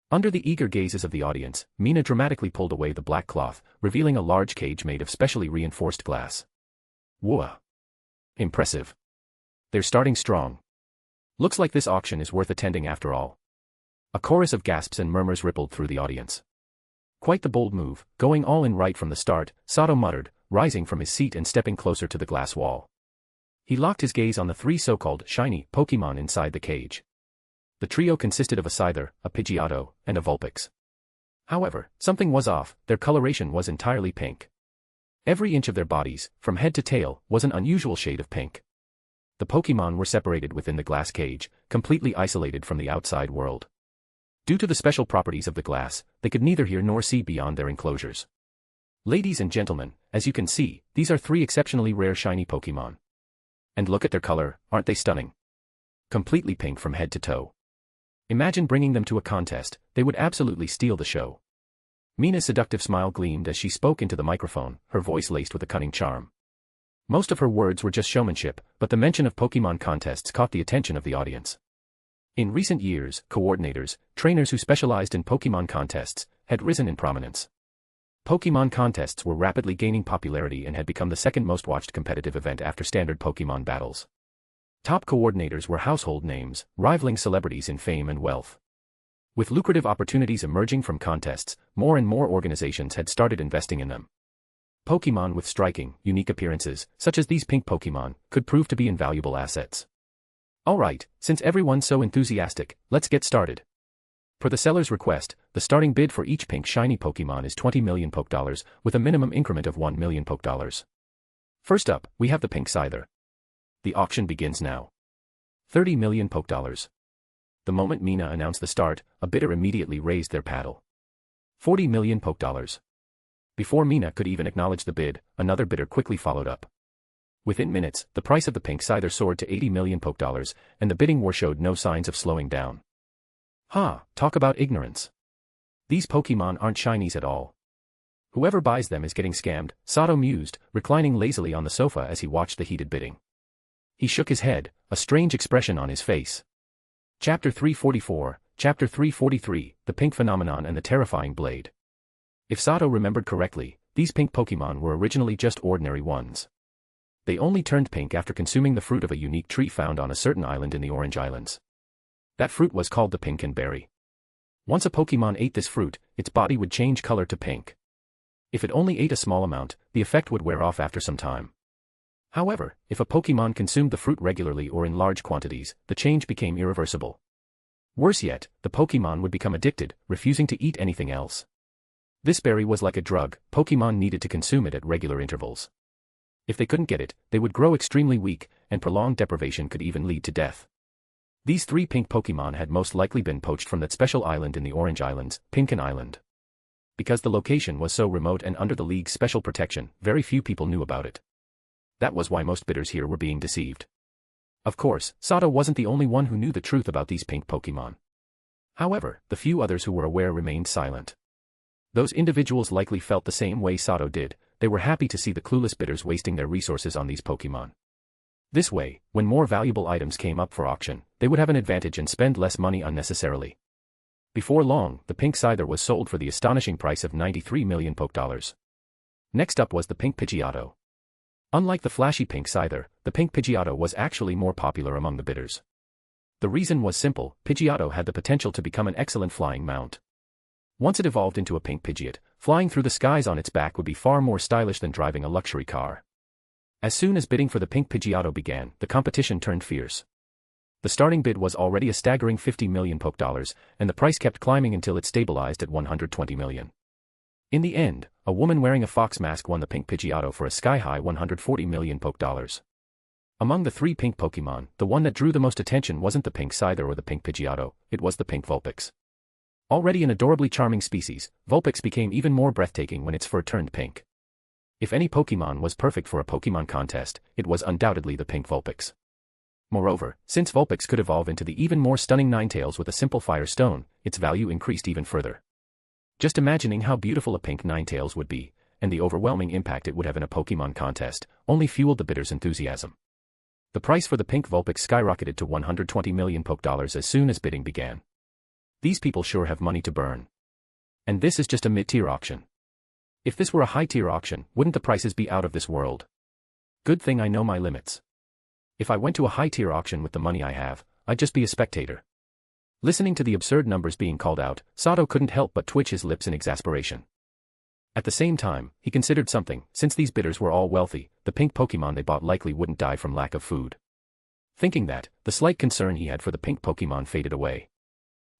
Under the eager gazes of the audience, Mina dramatically pulled away the black cloth, revealing a large cage made of specially reinforced glass. Whoa! Impressive. They're starting strong. Looks like this auction is worth attending after all. A chorus of gasps and murmurs rippled through the audience. Quite the bold move, going all in right from the start, Sato muttered, rising from his seat and stepping closer to the glass wall. He locked his gaze on the 3 so-called shiny Pokémon inside the cage. The trio consisted of a Scyther, a Pidgeotto, and a Vulpix. However, something was off, their coloration was entirely pink. Every inch of their bodies, from head to tail, was an unusual shade of pink. The Pokémon were separated within the glass cage, completely isolated from the outside world. Due to the special properties of the glass, they could neither hear nor see beyond their enclosures. Ladies and gentlemen, as you can see, these are 3 exceptionally rare shiny Pokémon. And look at their color, aren't they stunning? Completely pink from head to toe. Imagine bringing them to a contest, they would absolutely steal the show. Mina's seductive smile gleamed as she spoke into the microphone, her voice laced with a cunning charm. Most of her words were just showmanship, but the mention of Pokemon contests caught the attention of the audience. In recent years, coordinators, trainers who specialized in Pokemon contests, had risen in prominence. Pokemon contests were rapidly gaining popularity and had become the second most watched competitive event after standard Pokemon battles. Top coordinators were household names, rivaling celebrities in fame and wealth. With lucrative opportunities emerging from contests, more and more organizations had started investing in them. Pokemon with striking, unique appearances, such as these pink Pokemon, could prove to be invaluable assets. Alright, since everyone's so enthusiastic, let's get started. Per the seller's request, the starting bid for each pink shiny Pokemon is 20 million Pokedollars, with a minimum increment of 1 million Pokedollars. First up, we have the pink Scyther. The auction begins now. 30 million Pokedollars. The moment Mina announced the start, a bidder immediately raised their paddle. 40 million Pokedollars. Before Mina could even acknowledge the bid, another bidder quickly followed up. Within minutes, the price of the pink Scyther soared to 80 million Pokedollars, and the bidding war showed no signs of slowing down. Talk about ignorance. These Pokemon aren't shinies at all. Whoever buys them is getting scammed, Sato mused, reclining lazily on the sofa as he watched the heated bidding. He shook his head, a strange expression on his face. Chapter 344, Chapter 343, The Pink Phenomenon and the Terrifying Blade. If Sato remembered correctly, these pink Pokemon were originally just ordinary ones. They only turned pink after consuming the fruit of a unique tree found on a certain island in the Orange Islands. That fruit was called the Pinkin Berry. Once a Pokemon ate this fruit, its body would change color to pink. If it only ate a small amount, the effect would wear off after some time. However, if a Pokemon consumed the fruit regularly or in large quantities, the change became irreversible. Worse yet, the Pokemon would become addicted, refusing to eat anything else. This berry was like a drug, Pokemon needed to consume it at regular intervals. If they couldn't get it, they would grow extremely weak, and prolonged deprivation could even lead to death. These three pink Pokemon had most likely been poached from that special island in the Orange Islands, Pinkin Island. Because the location was so remote and under the League's special protection, very few people knew about it. That was why most bidders here were being deceived. Of course, Sato wasn't the only one who knew the truth about these pink Pokemon. However, the few others who were aware remained silent. Those individuals likely felt the same way Sato did. They were happy to see the clueless bidders wasting their resources on these Pokemon. This way, when more valuable items came up for auction, they would have an advantage and spend less money unnecessarily. Before long, the pink Scyther was sold for the astonishing price of 93 million Pokedollars. Next up was the pink Pidgeotto. Unlike the flashy pink Scyther, the pink Pidgeotto was actually more popular among the bidders. The reason was simple: Pidgeotto had the potential to become an excellent flying mount. Once it evolved into a pink Pidgeot, flying through the skies on its back would be far more stylish than driving a luxury car. As soon as bidding for the pink Pidgeotto began, the competition turned fierce. The starting bid was already a staggering 50 million Pokedollars, and the price kept climbing until it stabilized at 120 million. In the end, a woman wearing a fox mask won the pink Pidgeotto for a sky-high 140 million Pokedollars. Among the three pink Pokemon, the one that drew the most attention wasn't the pink Scyther or the pink Pidgeotto, it was the pink Vulpix. Already an adorably charming species, Vulpix became even more breathtaking when its fur turned pink. If any Pokemon was perfect for a Pokemon contest, it was undoubtedly the pink Vulpix. Moreover, since Vulpix could evolve into the even more stunning Ninetales with a simple Fire Stone, its value increased even further. Just imagining how beautiful a pink Ninetales would be, and the overwhelming impact it would have in a Pokemon contest, only fueled the bidders' enthusiasm. The price for the pink Vulpix skyrocketed to 120 million Pokedollars as soon as bidding began. These people sure have money to burn. And this is just a mid-tier auction. If this were a high-tier auction, wouldn't the prices be out of this world? Good thing I know my limits. If I went to a high-tier auction with the money I have, I'd just be a spectator. Listening to the absurd numbers being called out, Sato couldn't help but twitch his lips in exasperation. At the same time, he considered something: since these bidders were all wealthy, the pink Pokemon they bought likely wouldn't die from lack of food. Thinking that, the slight concern he had for the pink Pokemon faded away.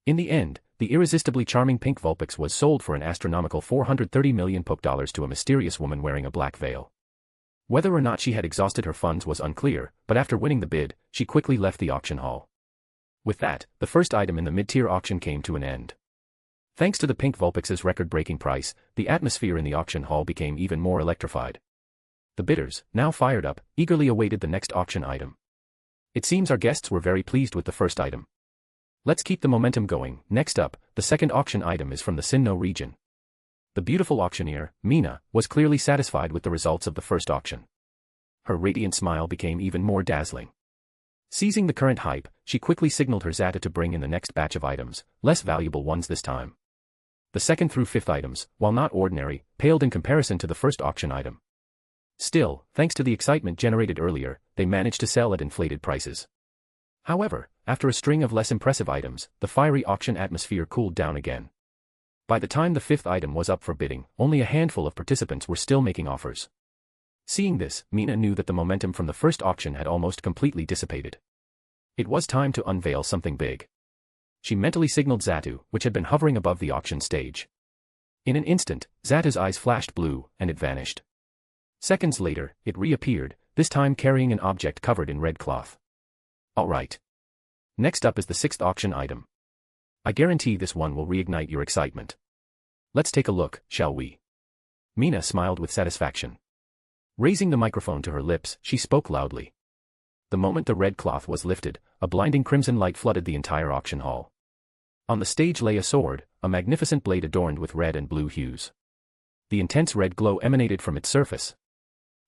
In the end, the irresistibly charming pink Vulpix was sold for an astronomical 430 million Pokedollars to a mysterious woman wearing a black veil. Whether or not she had exhausted her funds was unclear, but after winning the bid, she quickly left the auction hall. With that, the first item in the mid-tier auction came to an end. Thanks to the pink Vulpix's record-breaking price, the atmosphere in the auction hall became even more electrified. The bidders, now fired up, eagerly awaited the next auction item. It seems our guests were very pleased with the first item. Let's keep the momentum going. Next up, the second auction item is from the Sinnoh region. The beautiful auctioneer, Mina, was clearly satisfied with the results of the first auction. Her radiant smile became even more dazzling. Seizing the current hype, she quickly signaled her Sato to bring in the next batch of items, less valuable ones this time. The second through fifth items, while not ordinary, paled in comparison to the first auction item. Still, thanks to the excitement generated earlier, they managed to sell at inflated prices. However, after a string of less impressive items, the fiery auction atmosphere cooled down again. By the time the fifth item was up for bidding, only a handful of participants were still making offers. Seeing this, Mina knew that the momentum from the first auction had almost completely dissipated. It was time to unveil something big. She mentally signaled Zatu, which had been hovering above the auction stage. In an instant, Zatu's eyes flashed blue, and it vanished. Seconds later, it reappeared, this time carrying an object covered in red cloth. Alright. Next up is the sixth auction item. I guarantee this one will reignite your excitement. Let's take a look, shall we? Mina smiled with satisfaction. Raising the microphone to her lips, she spoke loudly. The moment the red cloth was lifted, a blinding crimson light flooded the entire auction hall. On the stage lay a sword, a magnificent blade adorned with red and blue hues. The intense red glow emanated from its surface.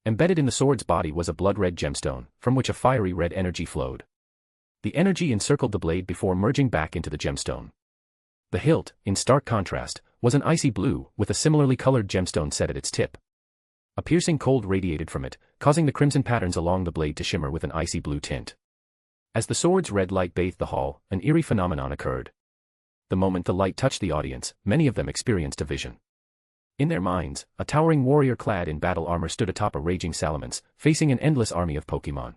Embedded in the sword's body was a blood-red gemstone, from which a fiery red energy flowed. The energy encircled the blade before merging back into the gemstone. The hilt, in stark contrast, was an icy blue, with a similarly colored gemstone set at its tip. A piercing cold radiated from it, causing the crimson patterns along the blade to shimmer with an icy blue tint. As the sword's red light bathed the hall, an eerie phenomenon occurred. The moment the light touched the audience, many of them experienced a vision. In their minds, a towering warrior clad in battle armor stood atop a raging Salamence, facing an endless army of Pokémon.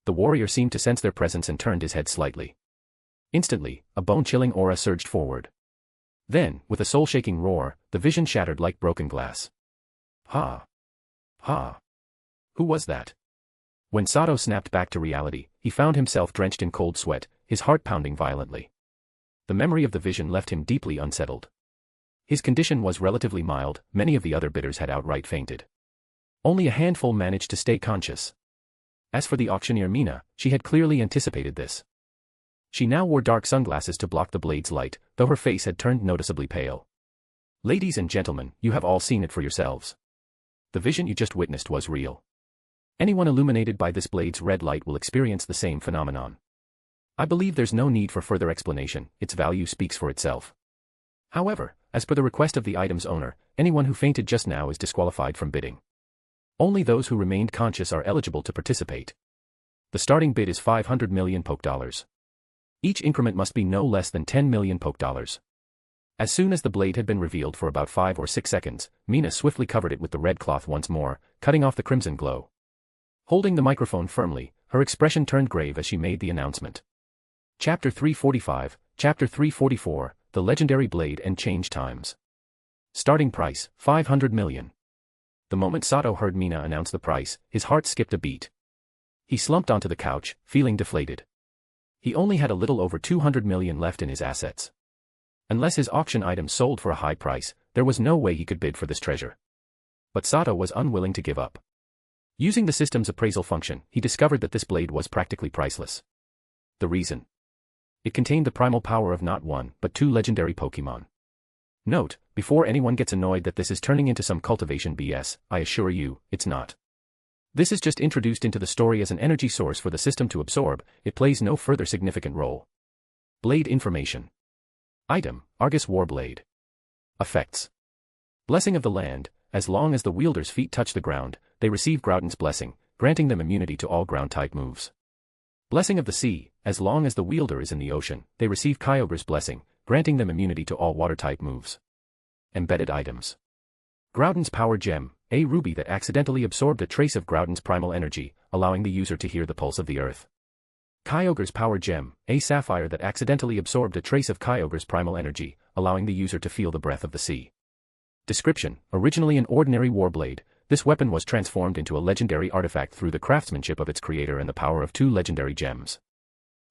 The warrior seemed to sense their presence and turned his head slightly. Instantly, a bone-chilling aura surged forward. Then, with a soul-shaking roar, the vision shattered like broken glass. Ha! Ha! Who was that? When Sato snapped back to reality, he found himself drenched in cold sweat, his heart pounding violently. The memory of the vision left him deeply unsettled. His condition was relatively mild, many of the other bidders had outright fainted. Only a handful managed to stay conscious. As for the auctioneer Mina, she had clearly anticipated this. She now wore dark sunglasses to block the blade's light, though her face had turned noticeably pale. Ladies and gentlemen, you have all seen it for yourselves. The vision you just witnessed was real. Anyone illuminated by this blade's red light will experience the same phenomenon. I believe there's no need for further explanation, its value speaks for itself. However, as per the request of the item's owner, anyone who fainted just now is disqualified from bidding. Only those who remained conscious are eligible to participate. The starting bid is 500 million Poke Dollars. Each increment must be no less than 10 million Poke Dollars. As soon as the blade had been revealed for about 5 or 6 seconds, Mina swiftly covered it with the red cloth once more, cutting off the crimson glow. Holding the microphone firmly, her expression turned grave as she made the announcement. Chapter 345, Chapter 344, The Legendary Blade and Change Times. Starting price, 500 million. The moment Sato heard Mina announce the price, his heart skipped a beat. He slumped onto the couch, feeling deflated. He only had a little over 200 million left in his assets. Unless his auction items sold for a high price, there was no way he could bid for this treasure. But Sato was unwilling to give up. Using the system's appraisal function, he discovered that this blade was practically priceless. The reason? It contained the primal power of not one, but 2 legendary Pokémon. Note, before anyone gets annoyed that this is turning into some cultivation BS, I assure you, it's not. This is just introduced into the story as an energy source for the system to absorb, it plays no further significant role. Blade information. Item, Argus Warblade. Effects. Blessing of the Land, as long as the wielder's feet touch the ground, they receive Groudon's blessing, granting them immunity to all ground-type moves. Blessing of the Sea, as long as the wielder is in the ocean, they receive Kyogre's blessing, granting them immunity to all water-type moves. Embedded items. Groudon's Power Gem, a ruby that accidentally absorbed a trace of Groudon's primal energy, allowing the user to hear the pulse of the earth. Kyogre's Power Gem, a sapphire that accidentally absorbed a trace of Kyogre's primal energy, allowing the user to feel the breath of the sea. Description: originally an ordinary warblade, this weapon was transformed into a legendary artifact through the craftsmanship of its creator and the power of 2 legendary gems.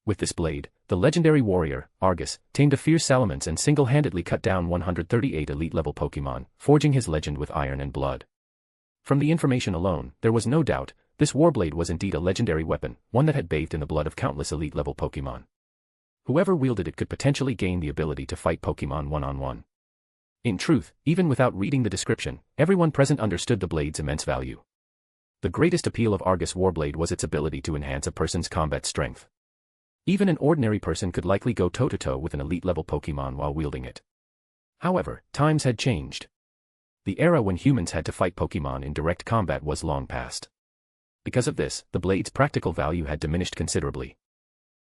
With this blade, the legendary warrior, Argus, tamed a fierce Salamence and single-handedly cut down 138 elite-level Pokémon, forging his legend with iron and blood. From the information alone, there was no doubt, this warblade was indeed a legendary weapon, one that had bathed in the blood of countless elite-level Pokémon. Whoever wielded it could potentially gain the ability to fight Pokémon one-on-one. In truth, even without reading the description, everyone present understood the blade's immense value. The greatest appeal of Argus Warblade was its ability to enhance a person's combat strength. Even an ordinary person could likely go toe-to-toe with an elite-level Pokémon while wielding it. However, times had changed. The era when humans had to fight Pokémon in direct combat was long past. Because of this, the blade's practical value had diminished considerably.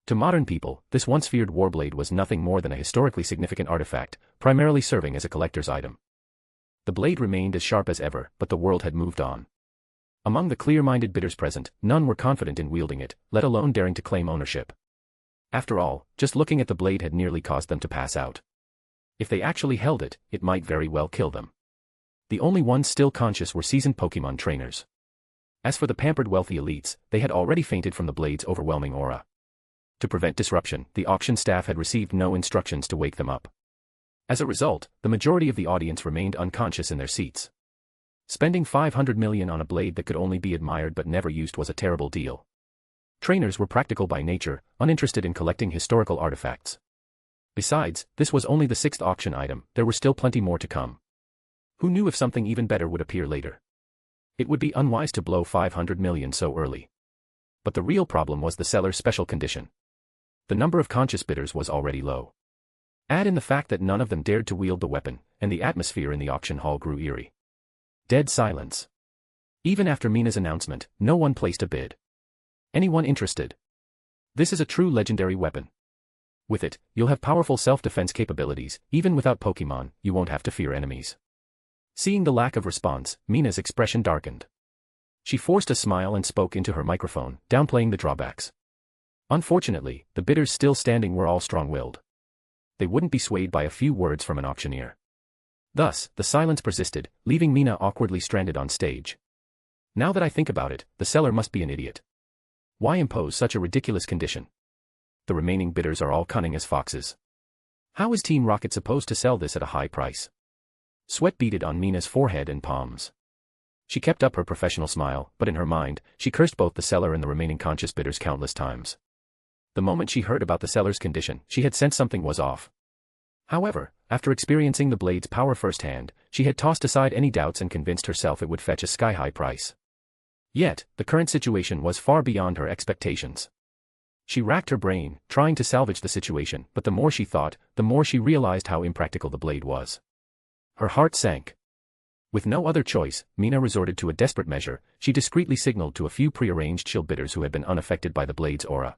To modern people, this once feared Warblade was nothing more than a historically significant artifact, primarily serving as a collector's item. The blade remained as sharp as ever, but the world had moved on. Among the clear-minded bidders present, none were confident in wielding it, let alone daring to claim ownership. After all, just looking at the blade had nearly caused them to pass out. If they actually held it, it might very well kill them. The only ones still conscious were seasoned Pokémon trainers. As for the pampered wealthy elites, they had already fainted from the blade's overwhelming aura. To prevent disruption, the auction staff had received no instructions to wake them up. As a result, the majority of the audience remained unconscious in their seats. Spending 500 million on a blade that could only be admired but never used was a terrible deal. Trainers were practical by nature, uninterested in collecting historical artifacts. Besides, this was only the 6th auction item, there were still plenty more to come. Who knew if something even better would appear later? It would be unwise to blow 500 million so early. But the real problem was the seller's special condition. The number of conscious bidders was already low. Add in the fact that none of them dared to wield the weapon, and the atmosphere in the auction hall grew eerie. Dead silence. Even after Mina's announcement, no one placed a bid. Anyone interested? This is a true legendary weapon. With it, you'll have powerful self-defense capabilities, even without Pokémon, you won't have to fear enemies. Seeing the lack of response, Mina's expression darkened. She forced a smile and spoke into her microphone, downplaying the drawbacks. Unfortunately, the bidders still standing were all strong-willed. They wouldn't be swayed by a few words from an auctioneer. Thus, the silence persisted, leaving Mina awkwardly stranded on stage. Now that I think about it, the seller must be an idiot. Why impose such a ridiculous condition? The remaining bidders are all cunning as foxes. How is Team Rocket supposed to sell this at a high price? Sweat beaded on Mina's forehead and palms. She kept up her professional smile, but in her mind, she cursed both the seller and the remaining conscious bidders countless times. The moment she heard about the seller's condition, she had sensed something was off. However, after experiencing the blade's power firsthand, she had tossed aside any doubts and convinced herself it would fetch a sky-high price. Yet, the current situation was far beyond her expectations. She racked her brain, trying to salvage the situation, but the more she thought, the more she realized how impractical the blade was. Her heart sank. With no other choice, Mina resorted to a desperate measure. She discreetly signaled to a few prearranged chill bidders who had been unaffected by the blade's aura.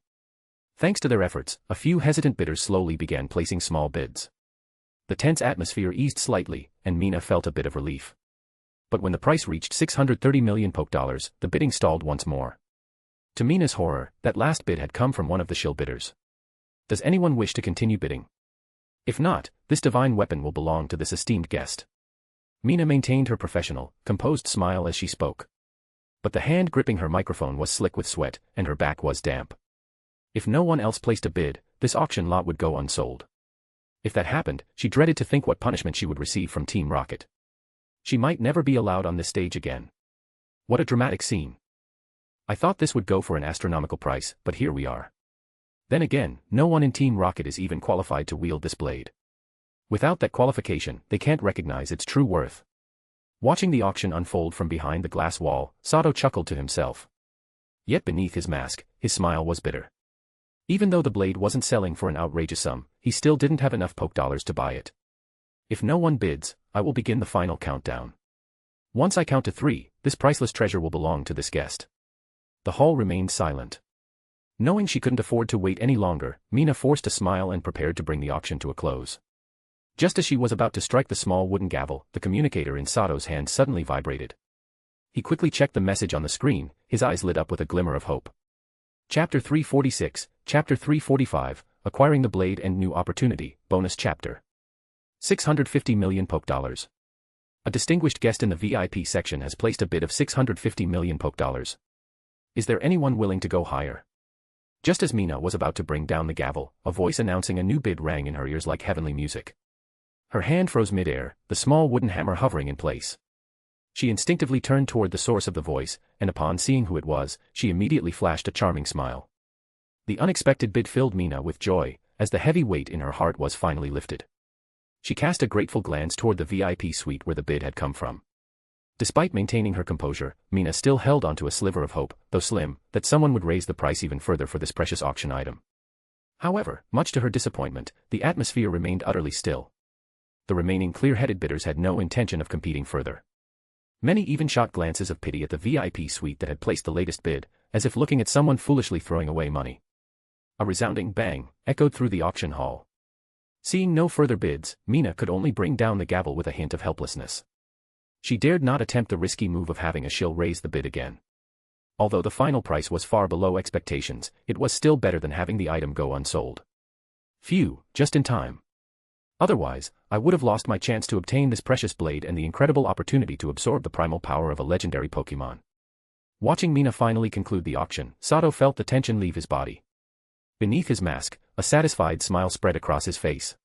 Thanks to their efforts, a few hesitant bidders slowly began placing small bids. The tense atmosphere eased slightly, and Mina felt a bit of relief. But when the price reached 630 million $, the bidding stalled once more. To Mina's horror, that last bid had come from one of the shill bidders. Does anyone wish to continue bidding? If not, this divine weapon will belong to this esteemed guest. Mina maintained her professional, composed smile as she spoke. But the hand gripping her microphone was slick with sweat, and her back was damp. If no one else placed a bid, this auction lot would go unsold. If that happened, she dreaded to think what punishment she would receive from Team Rocket. She might never be allowed on this stage again. What a dramatic scene. I thought this would go for an astronomical price, but here we are. Then again, no one in Team Rocket is even qualified to wield this blade. Without that qualification, they can't recognize its true worth. Watching the auction unfold from behind the glass wall, Sato chuckled to himself. Yet beneath his mask, his smile was bitter. Even though the blade wasn't selling for an outrageous sum, he still didn't have enough $poke to buy it. If no one bids, I will begin the final countdown. Once I count to 3, this priceless treasure will belong to this guest. The hall remained silent. Knowing she couldn't afford to wait any longer, Mina forced a smile and prepared to bring the auction to a close. Just as she was about to strike the small wooden gavel, the communicator in Sato's hand suddenly vibrated. He quickly checked the message on the screen, his eyes lit up with a glimmer of hope. Chapter 346, Chapter 345, Acquiring the Blade and New Opportunity, Bonus Chapter. 650 million $. A distinguished guest in the VIP section has placed a bid of 650 million $. Is there anyone willing to go higher? Just as Mina was about to bring down the gavel, a voice announcing a new bid rang in her ears like heavenly music. Her hand froze mid-air, the small wooden hammer hovering in place. She instinctively turned toward the source of the voice, and upon seeing who it was, she immediately flashed a charming smile. The unexpected bid filled Mina with joy, as the heavy weight in her heart was finally lifted. She cast a grateful glance toward the VIP suite where the bid had come from. Despite maintaining her composure, Mina still held onto a sliver of hope, though slim, that someone would raise the price even further for this precious auction item. However, much to her disappointment, the atmosphere remained utterly still. The remaining clear-headed bidders had no intention of competing further. Many even shot glances of pity at the VIP suite that had placed the latest bid, as if looking at someone foolishly throwing away money. A resounding bang echoed through the auction hall. Seeing no further bids, Mina could only bring down the gavel with a hint of helplessness. She dared not attempt the risky move of having a shill raise the bid again. Although the final price was far below expectations, it was still better than having the item go unsold. Phew, just in time. Otherwise, I would have lost my chance to obtain this precious blade and the incredible opportunity to absorb the primal power of a legendary Pokémon. Watching Mina finally conclude the auction, Sato felt the tension leave his body. Beneath his mask, a satisfied smile spread across his face.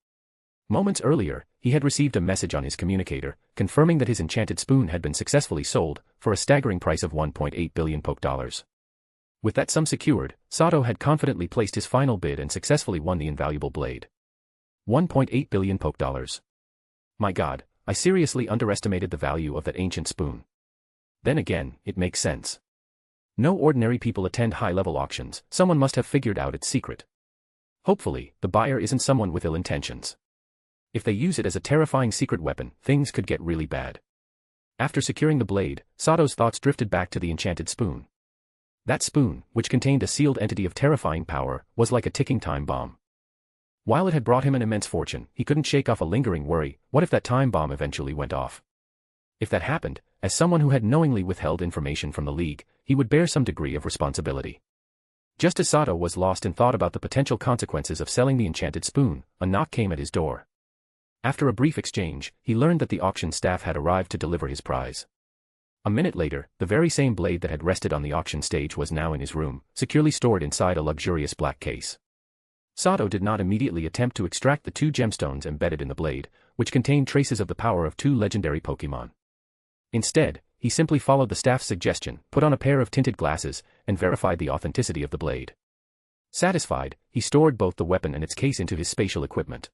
Moments earlier, he had received a message on his communicator, confirming that his enchanted spoon had been successfully sold, for a staggering price of 1.8 billion Poké. With that sum secured, Sato had confidently placed his final bid and successfully won the invaluable blade. 1.8 billion Poké. My god, I seriously underestimated the value of that ancient spoon. Then again, it makes sense. No ordinary people attend high-level auctions, someone must have figured out its secret. Hopefully, the buyer isn't someone with ill intentions. If they use it as a terrifying secret weapon, things could get really bad. After securing the blade, Sato's thoughts drifted back to the enchanted spoon. That spoon, which contained a sealed entity of terrifying power, was like a ticking time bomb. While it had brought him an immense fortune, he couldn't shake off a lingering worry, what if that time bomb eventually went off? If that happened, as someone who had knowingly withheld information from the League, he would bear some degree of responsibility. Just as Sato was lost in thought about the potential consequences of selling the enchanted spoon, a knock came at his door. After a brief exchange, he learned that the auction staff had arrived to deliver his prize. A minute later, the very same blade that had rested on the auction stage was now in his room, securely stored inside a luxurious black case. Sato did not immediately attempt to extract the 2 gemstones embedded in the blade, which contained traces of the power of 2 legendary Pokémon. Instead, he simply followed the staff's suggestion, put on a pair of tinted glasses, and verified the authenticity of the blade. Satisfied, he stored both the weapon and its case into his spatial equipment.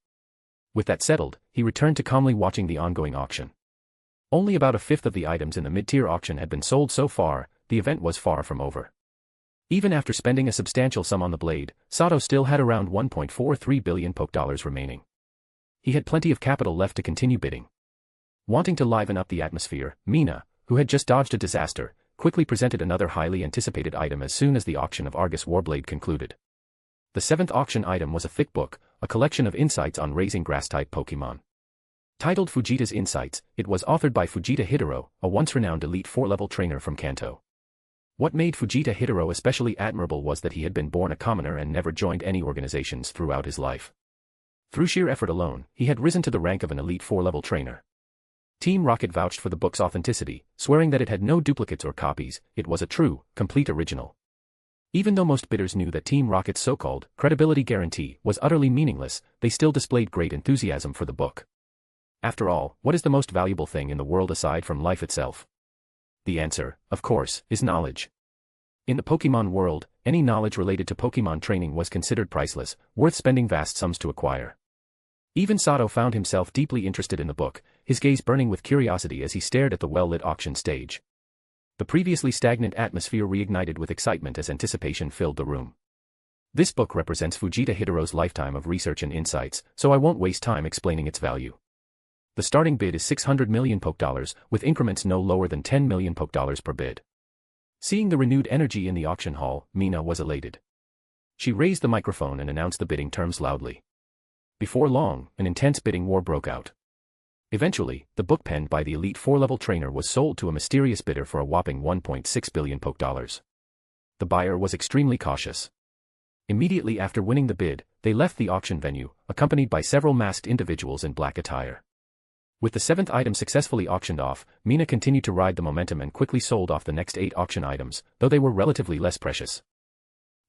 With that settled, he returned to calmly watching the ongoing auction. Only about a fifth of the items in the mid-tier auction had been sold so far, the event was far from over. Even after spending a substantial sum on the blade, Sato still had around 1.43 billion Poké remaining. He had plenty of capital left to continue bidding. Wanting to liven up the atmosphere, Mina, who had just dodged a disaster, quickly presented another highly anticipated item as soon as the auction of Argus Warblade concluded. The 7th auction item was a thick book, a collection of insights on raising grass-type Pokémon. Titled Fujita's Insights, it was authored by Fujita Hidero, a once-renowned Elite 4-level trainer from Kanto. What made Fujita Hidero especially admirable was that he had been born a commoner and never joined any organizations throughout his life. Through sheer effort alone, he had risen to the rank of an Elite 4-level trainer. Team Rocket vouched for the book's authenticity, swearing that it had no duplicates or copies, it was a true, complete original. Even though most bidders knew that Team Rocket's so-called credibility guarantee was utterly meaningless, they still displayed great enthusiasm for the book. After all, what is the most valuable thing in the world aside from life itself? The answer, of course, is knowledge. In the Pokémon world, any knowledge related to Pokémon training was considered priceless, worth spending vast sums to acquire. Even Sato found himself deeply interested in the book, his gaze burning with curiosity as he stared at the well-lit auction stage. The previously stagnant atmosphere reignited with excitement as anticipation filled the room. This book represents Fujita Hidero's lifetime of research and insights, so I won't waste time explaining its value. The starting bid is 600 million Poké, with increments no lower than 10 million Poké per bid. Seeing the renewed energy in the auction hall, Mina was elated. She raised the microphone and announced the bidding terms loudly. Before long, an intense bidding war broke out. Eventually, the book penned by the Elite 4-level trainer was sold to a mysterious bidder for a whopping 1.6 billion Poké. The buyer was extremely cautious. Immediately after winning the bid, they left the auction venue, accompanied by several masked individuals in black attire. With the 7th item successfully auctioned off, Mina continued to ride the momentum and quickly sold off the next 8 auction items, though they were relatively less precious.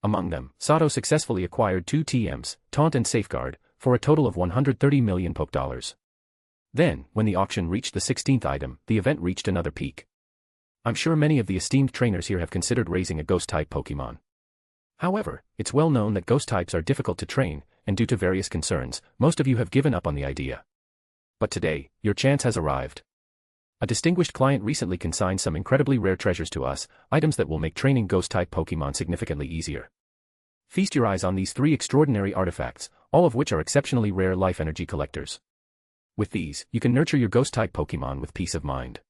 Among them, Sato successfully acquired 2 TMs, Taunt and Safeguard, for a total of 130 million Poké. Then, when the auction reached the 16th item, the event reached another peak. I'm sure many of the esteemed trainers here have considered raising a Ghost-type Pokémon. However, it's well known that Ghost types are difficult to train, and due to various concerns, most of you have given up on the idea. But today, your chance has arrived. A distinguished client recently consigned some incredibly rare treasures to us, items that will make training ghost-type Pokemon significantly easier. Feast your eyes on these 3 extraordinary artifacts, all of which are exceptionally rare life energy collectors. With these, you can nurture your ghost-type Pokemon with peace of mind.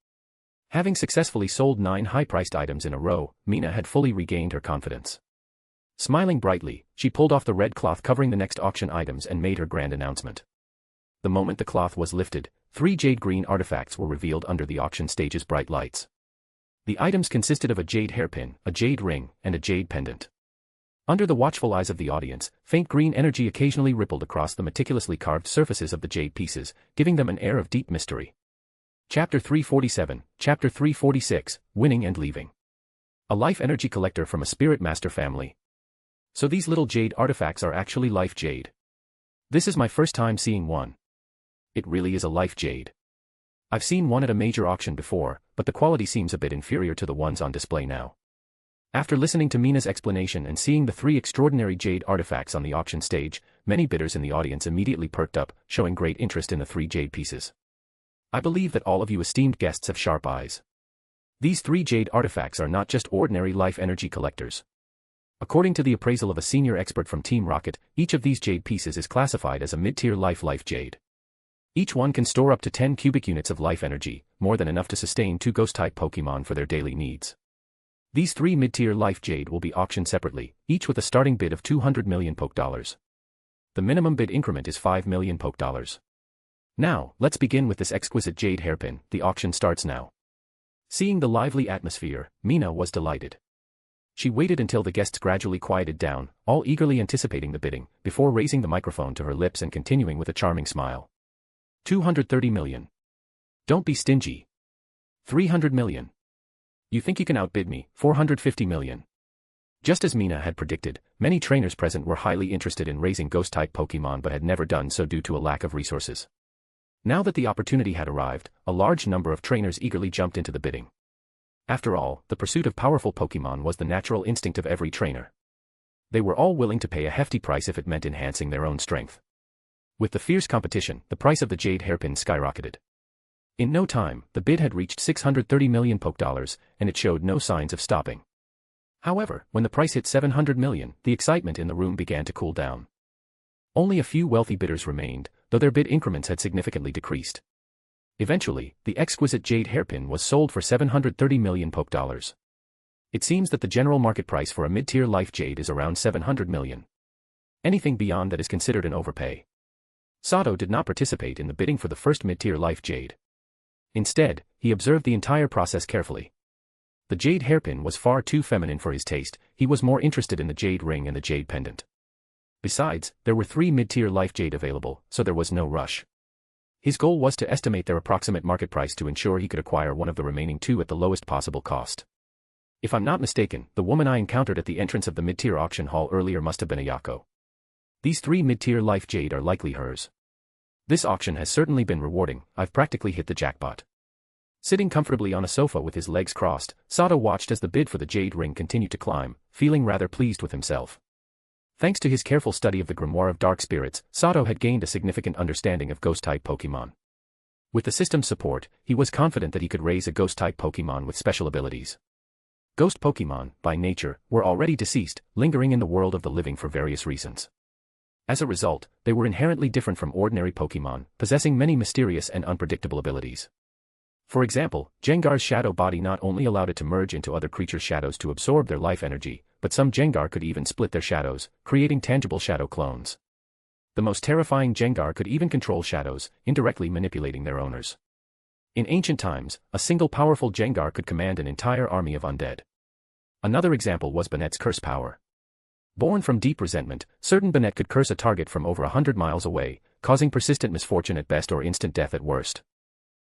Having successfully sold 9 high-priced items in a row, Mina had fully regained her confidence. Smiling brightly, she pulled off the red cloth covering the next auction items and made her grand announcement. The moment the cloth was lifted, 3 jade-green artifacts were revealed under the auction stage's bright lights. The items consisted of a jade hairpin, a jade ring, and a jade pendant. Under the watchful eyes of the audience, faint green energy occasionally rippled across the meticulously carved surfaces of the jade pieces, giving them an air of deep mystery. Chapter 347, Chapter 346, Winning and Leaving. A life energy collector from a Spirit Master family. So these little jade artifacts are actually life jade. This is my first time seeing one. It really is a life jade. I've seen one at a major auction before, but the quality seems a bit inferior to the ones on display now. After listening to Mina's explanation and seeing the 3 extraordinary jade artifacts on the auction stage, many bidders in the audience immediately perked up, showing great interest in the 3 jade pieces. I believe that all of you esteemed guests have sharp eyes. These 3 jade artifacts are not just ordinary life energy collectors. According to the appraisal of a senior expert from Team Rocket, each of these jade pieces is classified as a mid-tier life jade. Each one can store up to 10 cubic units of life energy, more than enough to sustain 2 ghost-type Pokemon for their daily needs. These 3 mid-tier life jade will be auctioned separately, each with a starting bid of 200 million Poke Dollars. The minimum bid increment is 5 million Poke Dollars. Now, let's begin with this exquisite jade hairpin. The auction starts now. Seeing the lively atmosphere, Mina was delighted. She waited until the guests gradually quieted down, all eagerly anticipating the bidding, before raising the microphone to her lips and continuing with a charming smile. 230 million. Don't be stingy. 300 million. You think you can outbid me? 450 million. Just as Mina had predicted, many trainers present were highly interested in raising ghost-type Pokemon but had never done so due to a lack of resources. Now that the opportunity had arrived, a large number of trainers eagerly jumped into the bidding. After all, the pursuit of powerful Pokemon was the natural instinct of every trainer. They were all willing to pay a hefty price if it meant enhancing their own strength. With the fierce competition, the price of the jade hairpin skyrocketed. In no time, the bid had reached 630 million Poke Dollars, and it showed no signs of stopping. However, when the price hit 700 million, the excitement in the room began to cool down. Only a few wealthy bidders remained, though their bid increments had significantly decreased. Eventually, the exquisite jade hairpin was sold for 730 million Poke Dollars. It seems that the general market price for a mid-tier life jade is around 700 million. Anything beyond that is considered an overpay. Sato did not participate in the bidding for the first mid-tier life jade. Instead, he observed the entire process carefully. The jade hairpin was far too feminine for his taste. He was more interested in the jade ring and the jade pendant. Besides, there were 3 mid-tier life jade available, so there was no rush. His goal was to estimate their approximate market price to ensure he could acquire one of the remaining 2 at the lowest possible cost. If I'm not mistaken, the woman I encountered at the entrance of the mid-tier auction hall earlier must have been Ayako. These 3 mid-tier life jade are likely hers. This auction has certainly been rewarding. I've practically hit the jackpot. Sitting comfortably on a sofa with his legs crossed, Sato watched as the bid for the jade ring continued to climb, feeling rather pleased with himself. Thanks to his careful study of the Grimoire of Dark Spirits, Sato had gained a significant understanding of ghost-type Pokemon. With the system's support, he was confident that he could raise a ghost-type Pokemon with special abilities. Ghost Pokemon, by nature, were already deceased, lingering in the world of the living for various reasons. As a result, they were inherently different from ordinary Pokemon, possessing many mysterious and unpredictable abilities. For example, Jengar's shadow body not only allowed it to merge into other creatures' shadows to absorb their life energy, but some Jengar could even split their shadows, creating tangible shadow clones. The most terrifying Jengar could even control shadows, indirectly manipulating their owners. In ancient times, a single powerful Jengar could command an entire army of undead. Another example was Bennet's curse power. Born from deep resentment, certain Bennett could curse a target from over 100 miles away, causing persistent misfortune at best or instant death at worst.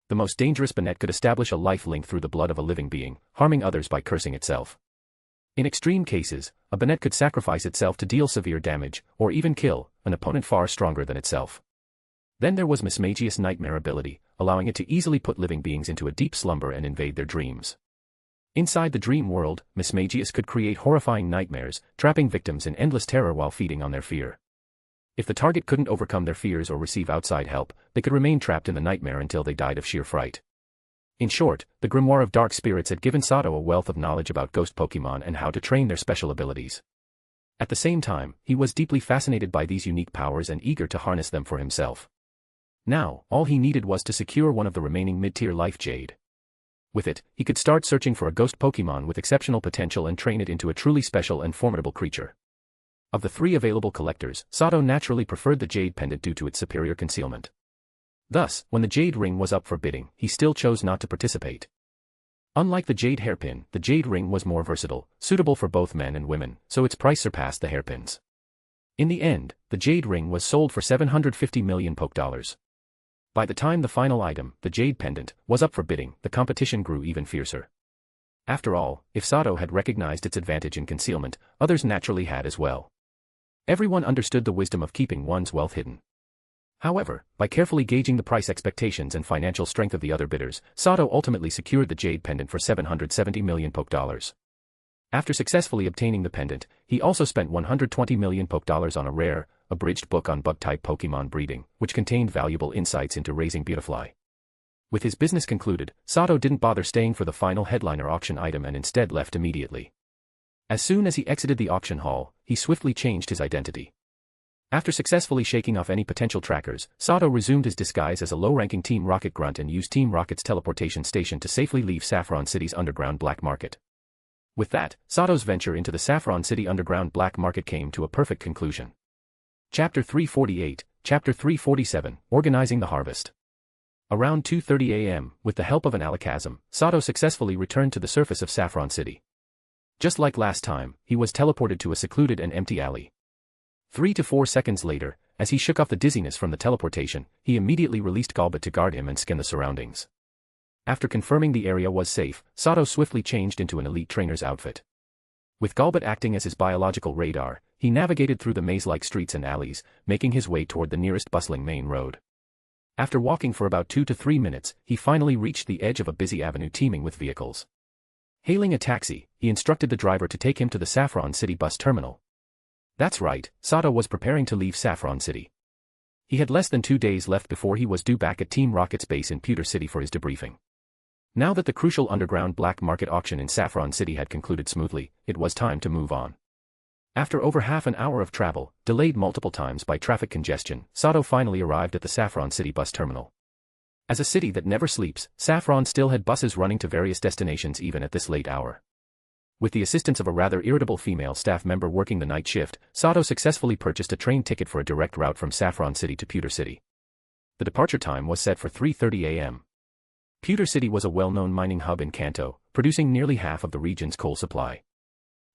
The most dangerous Bennett could establish a life link through the blood of a living being, harming others by cursing itself. In extreme cases, a Bennett could sacrifice itself to deal severe damage, or even kill, an opponent far stronger than itself. Then there was Mismagius' nightmare ability, allowing it to easily put living beings into a deep slumber and invade their dreams. Inside the dream world, Mismagius could create horrifying nightmares, trapping victims in endless terror while feeding on their fear. If the target couldn't overcome their fears or receive outside help, they could remain trapped in the nightmare until they died of sheer fright. In short, the Grimoire of Dark Spirits had given Sato a wealth of knowledge about ghost Pokemon and how to train their special abilities. At the same time, he was deeply fascinated by these unique powers and eager to harness them for himself. Now, all he needed was to secure one of the remaining mid-tier Life Jade. With it, he could start searching for a ghost Pokemon with exceptional potential and train it into a truly special and formidable creature. Of the 3 available collectors, Sato naturally preferred the Jade Pendant due to its superior concealment. Thus, when the Jade Ring was up for bidding, he still chose not to participate. Unlike the Jade Hairpin, the Jade Ring was more versatile, suitable for both men and women, so its price surpassed the hairpins. In the end, the Jade Ring was sold for 750 million Poke Dollars. By the time the final item, the Jade Pendant, was up for bidding, the competition grew even fiercer. After all, if Sato had recognized its advantage in concealment, others naturally had as well. Everyone understood the wisdom of keeping one's wealth hidden. However, by carefully gauging the price expectations and financial strength of the other bidders, Sato ultimately secured the Jade Pendant for 770 million Poke Dollars. After successfully obtaining the pendant, he also spent 120 million Poke Dollars on a rare, abridged book on bug-type Pokemon breeding, which contained valuable insights into raising Beautifly. With his business concluded, Sato didn't bother staying for the final headliner auction item and instead left immediately. As soon as he exited the auction hall, he swiftly changed his identity. After successfully shaking off any potential trackers, Sato resumed his disguise as a low-ranking Team Rocket Grunt and used Team Rocket's teleportation station to safely leave Saffron City's underground black market. With that, Sato's venture into the Saffron City underground black market came to a perfect conclusion. Chapter 348, Chapter 347, Organizing the Harvest. Around 2:30 a.m., with the help of an alakazam, Sato successfully returned to the surface of Saffron City. Just like last time, he was teleported to a secluded and empty alley. 3 to 4 seconds later, as he shook off the dizziness from the teleportation, he immediately released Golbat to guard him and scan the surroundings. After confirming the area was safe, Sato swiftly changed into an elite trainer's outfit. With Golbat acting as his biological radar, he navigated through the maze-like streets and alleys, making his way toward the nearest bustling main road. After walking for about 2 to 3 minutes, he finally reached the edge of a busy avenue teeming with vehicles. Hailing a taxi, he instructed the driver to take him to the Saffron City bus terminal. That's right, Sato was preparing to leave Saffron City. He had less than 2 days left before he was due back at Team Rocket's base in Pewter City for his debriefing. Now that the crucial underground black market auction in Saffron City had concluded smoothly, it was time to move on. After over half an hour of travel, delayed multiple times by traffic congestion, Sato finally arrived at the Saffron City bus terminal. As a city that never sleeps, Saffron still had buses running to various destinations even at this late hour. With the assistance of a rather irritable female staff member working the night shift, Sato successfully purchased a train ticket for a direct route from Saffron City to Pewter City. The departure time was set for 3:30 a.m. Pewter City was a well-known mining hub in Kanto, producing nearly half of the region's coal supply.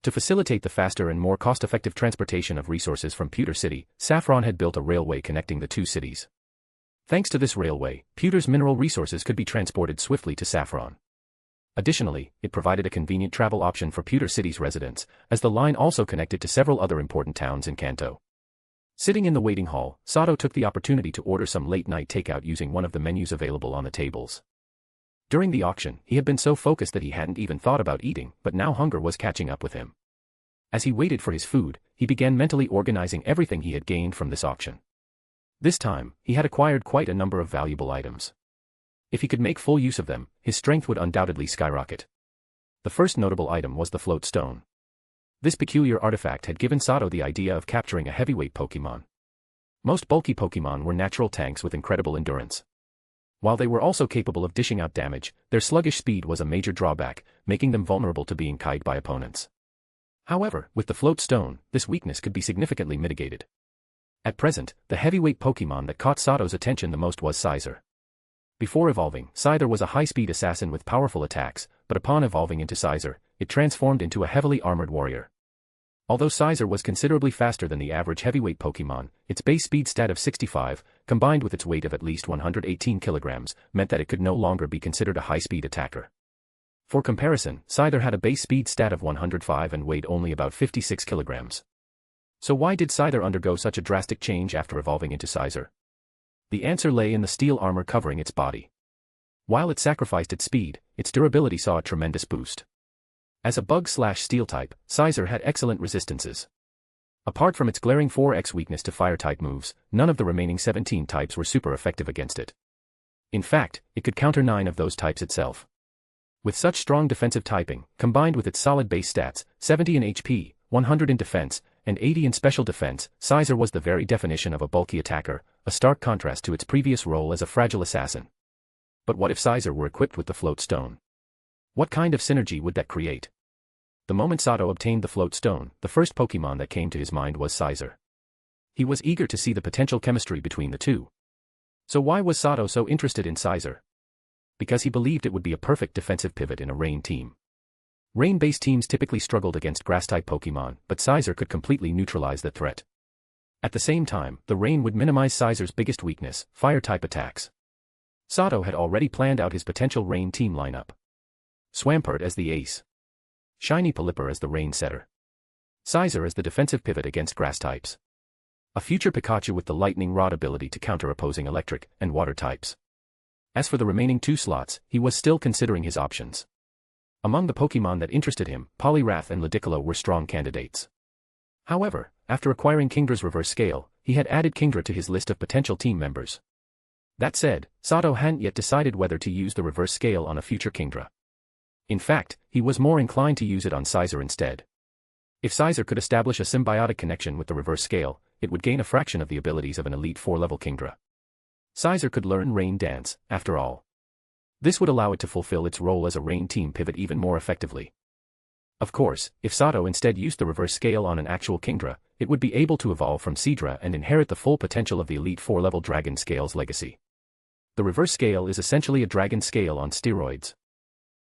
To facilitate the faster and more cost-effective transportation of resources from Pewter City, Saffron had built a railway connecting the two cities. Thanks to this railway, Pewter's mineral resources could be transported swiftly to Saffron. Additionally, it provided a convenient travel option for Pewter City's residents, as the line also connected to several other important towns in Kanto. Sitting in the waiting hall, Sato took the opportunity to order some late-night takeout using one of the menus available on the tables. During the auction, he had been so focused that he hadn't even thought about eating, but now hunger was catching up with him. As he waited for his food, he began mentally organizing everything he had gained from this auction. This time, he had acquired quite a number of valuable items. If he could make full use of them, his strength would undoubtedly skyrocket. The first notable item was the Float Stone. This peculiar artifact had given Sato the idea of capturing a heavyweight Pokemon. Most bulky Pokemon were natural tanks with incredible endurance. While they were also capable of dishing out damage, their sluggish speed was a major drawback, making them vulnerable to being kited by opponents. However, with the Float Stone, this weakness could be significantly mitigated. At present, the heavyweight Pokemon that caught Sato's attention the most was Scyther. Before evolving, Scyther was a high-speed assassin with powerful attacks, but upon evolving into Scyther, it transformed into a heavily armored warrior. Although Scyther was considerably faster than the average heavyweight Pokemon, its base speed stat of 65, combined with its weight of at least 118 kilograms, meant that it could no longer be considered a high-speed attacker. For comparison, Scyther had a base speed stat of 105 and weighed only about 56 kilograms. So why did Scyther undergo such a drastic change after evolving into Scyther? The answer lay in the steel armor covering its body. While it sacrificed its speed, its durability saw a tremendous boost. As a bug/steel type, Scyther had excellent resistances. Apart from its glaring 4x weakness to fire-type moves, none of the remaining 17 types were super effective against it. In fact, it could counter 9 of those types itself. With such strong defensive typing, combined with its solid base stats, 70 in HP, 100 in defense, and 80 in special defense, Sizer was the very definition of a bulky attacker, a stark contrast to its previous role as a fragile assassin. But what if Sizer were equipped with the Float Stone? What kind of synergy would that create? The moment Sato obtained the Float Stone, the first Pokemon that came to his mind was Sizer. He was eager to see the potential chemistry between the two. So why was Sato so interested in Sizer? Because he believed it would be a perfect defensive pivot in a rain team. Rain-based teams typically struggled against grass-type Pokemon, but Sizer could completely neutralize that threat. At the same time, the rain would minimize Sizer's biggest weakness, fire-type attacks. Sato had already planned out his potential rain team lineup. Swampert as the ace. Shiny Pelipper as the rain setter. Sizer as the defensive pivot against grass types. A future Pikachu with the lightning rod ability to counter opposing electric and water types. As for the remaining 2 slots, he was still considering his options. Among the Pokemon that interested him, Poliwrath and Ludicolo were strong candidates. However, after acquiring Kingdra's reverse scale, he had added Kingdra to his list of potential team members. That said, Sato hadn't yet decided whether to use the reverse scale on a future Kingdra. In fact, he was more inclined to use it on Sizer instead. If Sizer could establish a symbiotic connection with the reverse scale, it would gain a fraction of the abilities of an Elite 4-level Kingdra. Sizer could learn Rain Dance, after all. This would allow it to fulfill its role as a rain team pivot even more effectively. Of course, if Sato instead used the reverse scale on an actual Kingdra, it would be able to evolve from Seadra and inherit the full potential of the Elite 4-level Dragon Scale's legacy. The reverse scale is essentially a Dragon Scale on steroids.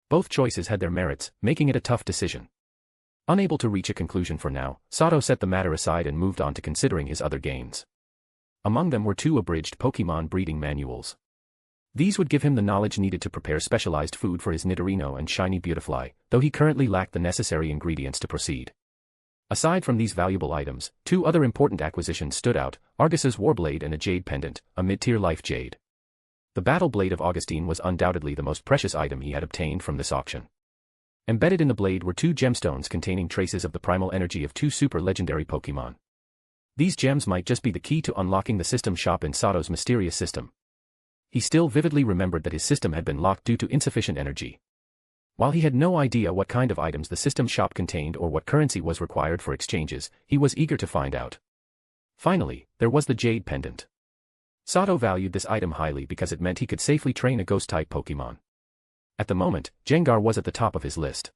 Both choices had their merits, making it a tough decision. Unable to reach a conclusion for now, Sato set the matter aside and moved on to considering his other gains. Among them were 2 abridged Pokemon breeding manuals. These would give him the knowledge needed to prepare specialized food for his Nidorino and Shiny Beautifly, though he currently lacked the necessary ingredients to proceed. Aside from these valuable items, 2 other important acquisitions stood out, Argus's Warblade and a Jade Pendant, a mid-tier life jade. The Battle Blade of Augustine was undoubtedly the most precious item he had obtained from this auction. Embedded in the blade were 2 gemstones containing traces of the primal energy of 2 super legendary Pokemon. These gems might just be the key to unlocking the system shop in Sato's mysterious system. He still vividly remembered that his system had been locked due to insufficient energy. While he had no idea what kind of items the system shop contained or what currency was required for exchanges, he was eager to find out. Finally, there was the Jade Pendant. Sato valued this item highly because it meant he could safely train a Ghost-type Pokemon. At the moment, Gengar was at the top of his list.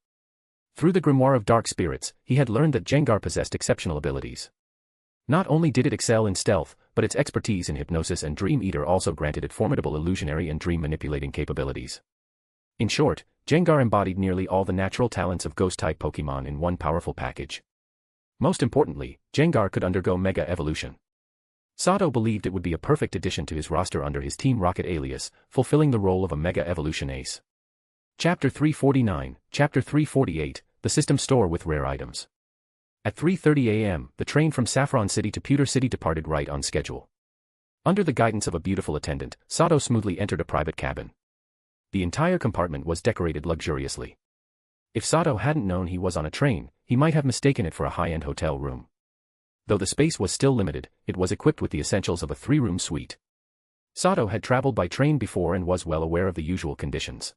Through the Grimoire of Dark Spirits, he had learned that Gengar possessed exceptional abilities. Not only did it excel in stealth, but its expertise in hypnosis and Dream Eater also granted it formidable illusionary and dream manipulating capabilities. In short, Gengar embodied nearly all the natural talents of Ghost-type Pokemon in one powerful package. Most importantly, Gengar could undergo Mega Evolution. Sato believed it would be a perfect addition to his roster under his Team Rocket alias, fulfilling the role of a Mega Evolution ace. Chapter 349, Chapter 348, The System Store with Rare Items. At 3:30 a.m., the train from Saffron City to Pewter City departed right on schedule. Under the guidance of a beautiful attendant, Sato smoothly entered a private cabin. The entire compartment was decorated luxuriously. If Sato hadn't known he was on a train, he might have mistaken it for a high-end hotel room. Though the space was still limited, it was equipped with the essentials of a 3-room suite. Sato had traveled by train before and was well aware of the usual conditions.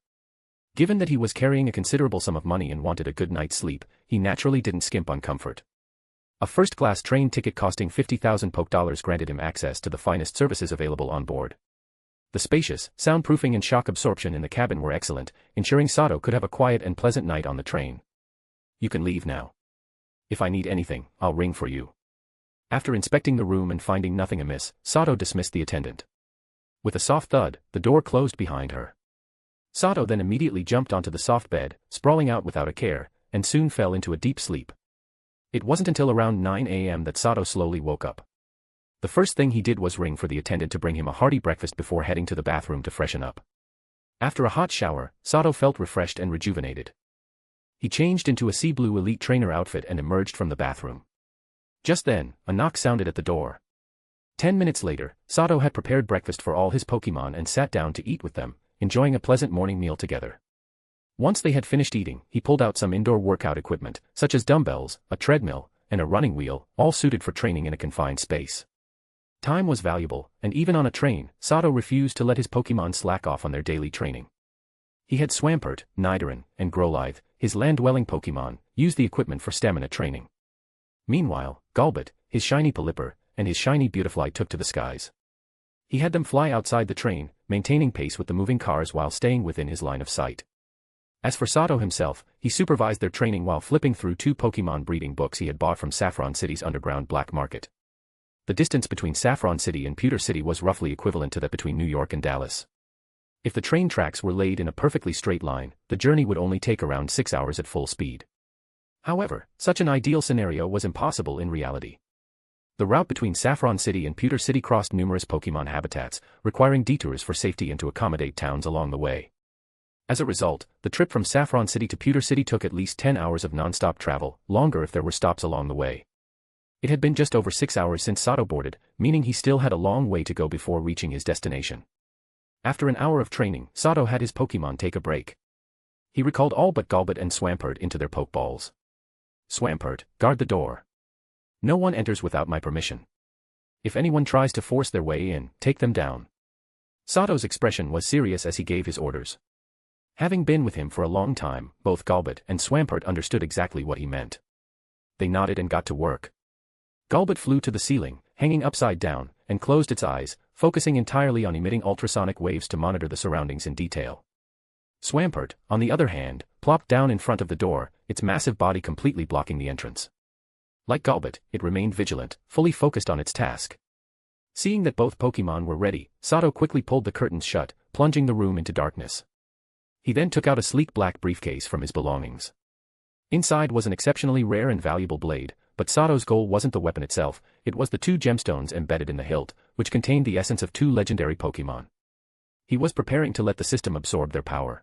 Given that he was carrying a considerable sum of money and wanted a good night's sleep, he naturally didn't skimp on comfort. A first-class train ticket costing 50,000 Poke Dollars granted him access to the finest services available on board. The spacious, soundproofing and shock absorption in the cabin were excellent, ensuring Sato could have a quiet and pleasant night on the train. You can leave now. If I need anything, I'll ring for you. After inspecting the room and finding nothing amiss, Sato dismissed the attendant. With a soft thud, the door closed behind her. Sato then immediately jumped onto the soft bed, sprawling out without a care, and soon fell into a deep sleep. It wasn't until around 9 a.m. that Sato slowly woke up. The first thing he did was ring for the attendant to bring him a hearty breakfast before heading to the bathroom to freshen up. After a hot shower, Sato felt refreshed and rejuvenated. He changed into a sea blue elite trainer outfit and emerged from the bathroom. Just then, a knock sounded at the door. 10 minutes later, Sato had prepared breakfast for all his Pokemon and sat down to eat with them, enjoying a pleasant morning meal together. Once they had finished eating, he pulled out some indoor workout equipment, such as dumbbells, a treadmill, and a running wheel, all suited for training in a confined space. Time was valuable, and even on a train, Sato refused to let his Pokemon slack off on their daily training. He had Swampert, Nidoran, and Growlithe, his land-dwelling Pokemon, use the equipment for stamina training. Meanwhile, Golbat, his shiny Pelipper, and his shiny Beautifly took to the skies. He had them fly outside the train, maintaining pace with the moving cars while staying within his line of sight. As for Sato himself, he supervised their training while flipping through 2 Pokemon breeding books he had bought from Saffron City's underground black market. The distance between Saffron City and Pewter City was roughly equivalent to that between New York and Dallas. If the train tracks were laid in a perfectly straight line, the journey would only take around 6 hours at full speed. However, such an ideal scenario was impossible in reality. The route between Saffron City and Pewter City crossed numerous Pokemon habitats, requiring detours for safety and to accommodate towns along the way. As a result, the trip from Saffron City to Pewter City took at least 10 hours of non-stop travel, longer if there were stops along the way. It had been just over 6 hours since Sato boarded, meaning he still had a long way to go before reaching his destination. After an hour of training, Sato had his Pokemon take a break. He recalled all but Golbat and Swampert into their Pokeballs. Swampert, guard the door. No one enters without my permission. If anyone tries to force their way in, take them down. Sato's expression was serious as he gave his orders. Having been with him for a long time, both Golbat and Swampert understood exactly what he meant. They nodded and got to work. Golbat flew to the ceiling, hanging upside down, and closed its eyes, focusing entirely on emitting ultrasonic waves to monitor the surroundings in detail. Swampert, on the other hand, plopped down in front of the door, its massive body completely blocking the entrance. Like Golbat, it remained vigilant, fully focused on its task. Seeing that both Pokemon were ready, Sato quickly pulled the curtains shut, plunging the room into darkness. He then took out a sleek black briefcase from his belongings. Inside was an exceptionally rare and valuable blade, but Sato's goal wasn't the weapon itself, it was the 2 gemstones embedded in the hilt, which contained the essence of 2 legendary Pokemon. He was preparing to let the system absorb their power.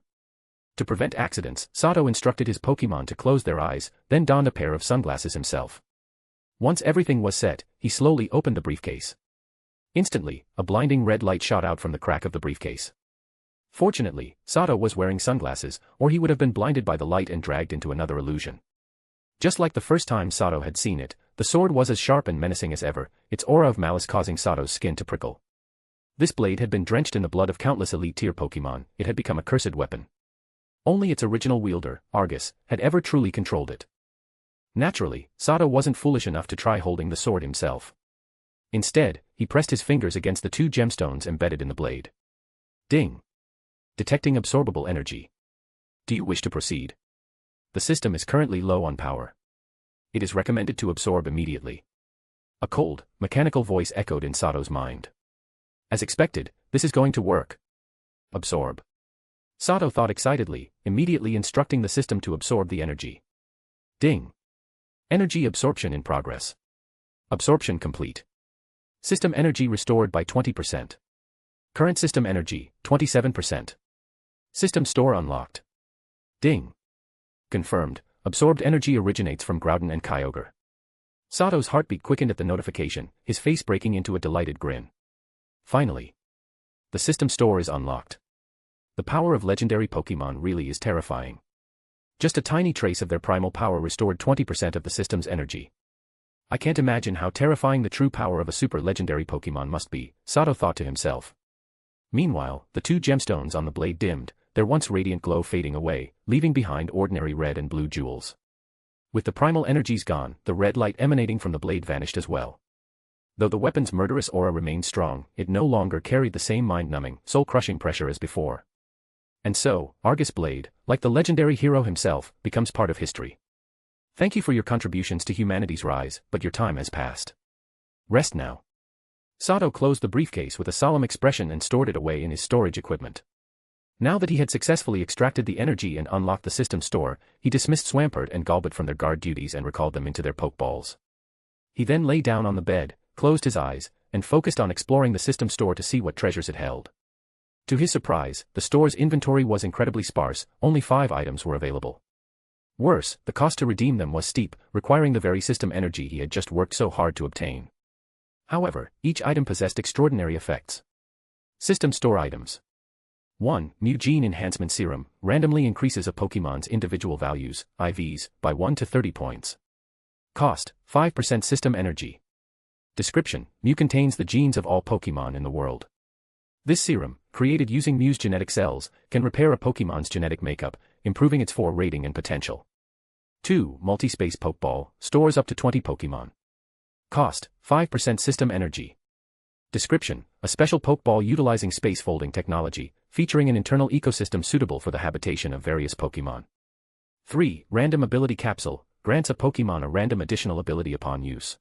To prevent accidents, Sato instructed his Pokemon to close their eyes, then donned a pair of sunglasses himself. Once everything was set, he slowly opened the briefcase. Instantly, a blinding red light shot out from the crack of the briefcase. Fortunately, Sato was wearing sunglasses, or he would have been blinded by the light and dragged into another illusion. Just like the first time Sato had seen it, the sword was as sharp and menacing as ever, its aura of malice causing Sato's skin to prickle. This blade had been drenched in the blood of countless elite-tier Pokemon, it had become a cursed weapon. Only its original wielder, Argus, had ever truly controlled it. Naturally, Sato wasn't foolish enough to try holding the sword himself. Instead, he pressed his fingers against the 2 gemstones embedded in the blade. Ding! Detecting absorbable energy. Do you wish to proceed? The system is currently low on power. It is recommended to absorb immediately. A cold, mechanical voice echoed in Sato's mind. As expected, this is going to work. Absorb. Sato thought excitedly, immediately instructing the system to absorb the energy. Ding! Energy absorption in progress. Absorption complete. System energy restored by 20%. Current system energy, 27%. System store unlocked. Ding! Confirmed, absorbed energy originates from Groudon and Kyogre. Sato's heartbeat quickened at the notification, his face breaking into a delighted grin. Finally. The system store is unlocked. The power of legendary Pokemon really is terrifying. Just a tiny trace of their primal power restored 20% of the system's energy. I can't imagine how terrifying the true power of a super legendary Pokemon must be, Sato thought to himself. Meanwhile, the 2 gemstones on the blade dimmed, their once radiant glow fading away, leaving behind ordinary red and blue jewels. With the primal energies gone, the red light emanating from the blade vanished as well. Though the weapon's murderous aura remained strong, it no longer carried the same mind-numbing, soul-crushing pressure as before. And so, Argus Blade, like the legendary hero himself, becomes part of history. Thank you for your contributions to humanity's rise, but your time has passed. Rest now. Sato closed the briefcase with a solemn expression and stored it away in his storage equipment. Now that he had successfully extracted the energy and unlocked the system store, he dismissed Swampert and Golbat from their guard duties and recalled them into their Pokeballs. He then lay down on the bed, closed his eyes, and focused on exploring the system store to see what treasures it held. To his surprise, the store's inventory was incredibly sparse, only 5 items were available. Worse, the cost to redeem them was steep, requiring the very system energy he had just worked so hard to obtain. However, each item possessed extraordinary effects. System store items. 1. New Gene Enhancement Serum, randomly increases a Pokemon's individual values, IVs, by 1 to 30 points. Cost, 5% system energy. Description: Mew contains the genes of all Pokemon in the world. This serum, created using Mew's genetic cells, can repair a Pokemon's genetic makeup, improving its 4 rating and potential. 2. Multi-Space Pokeball, stores up to 20 Pokemon. Cost: 5% system energy. Description: a special Pokeball utilizing space folding technology, featuring an internal ecosystem suitable for the habitation of various Pokemon. 3. Random Ability Capsule, grants a Pokemon a random additional ability upon use.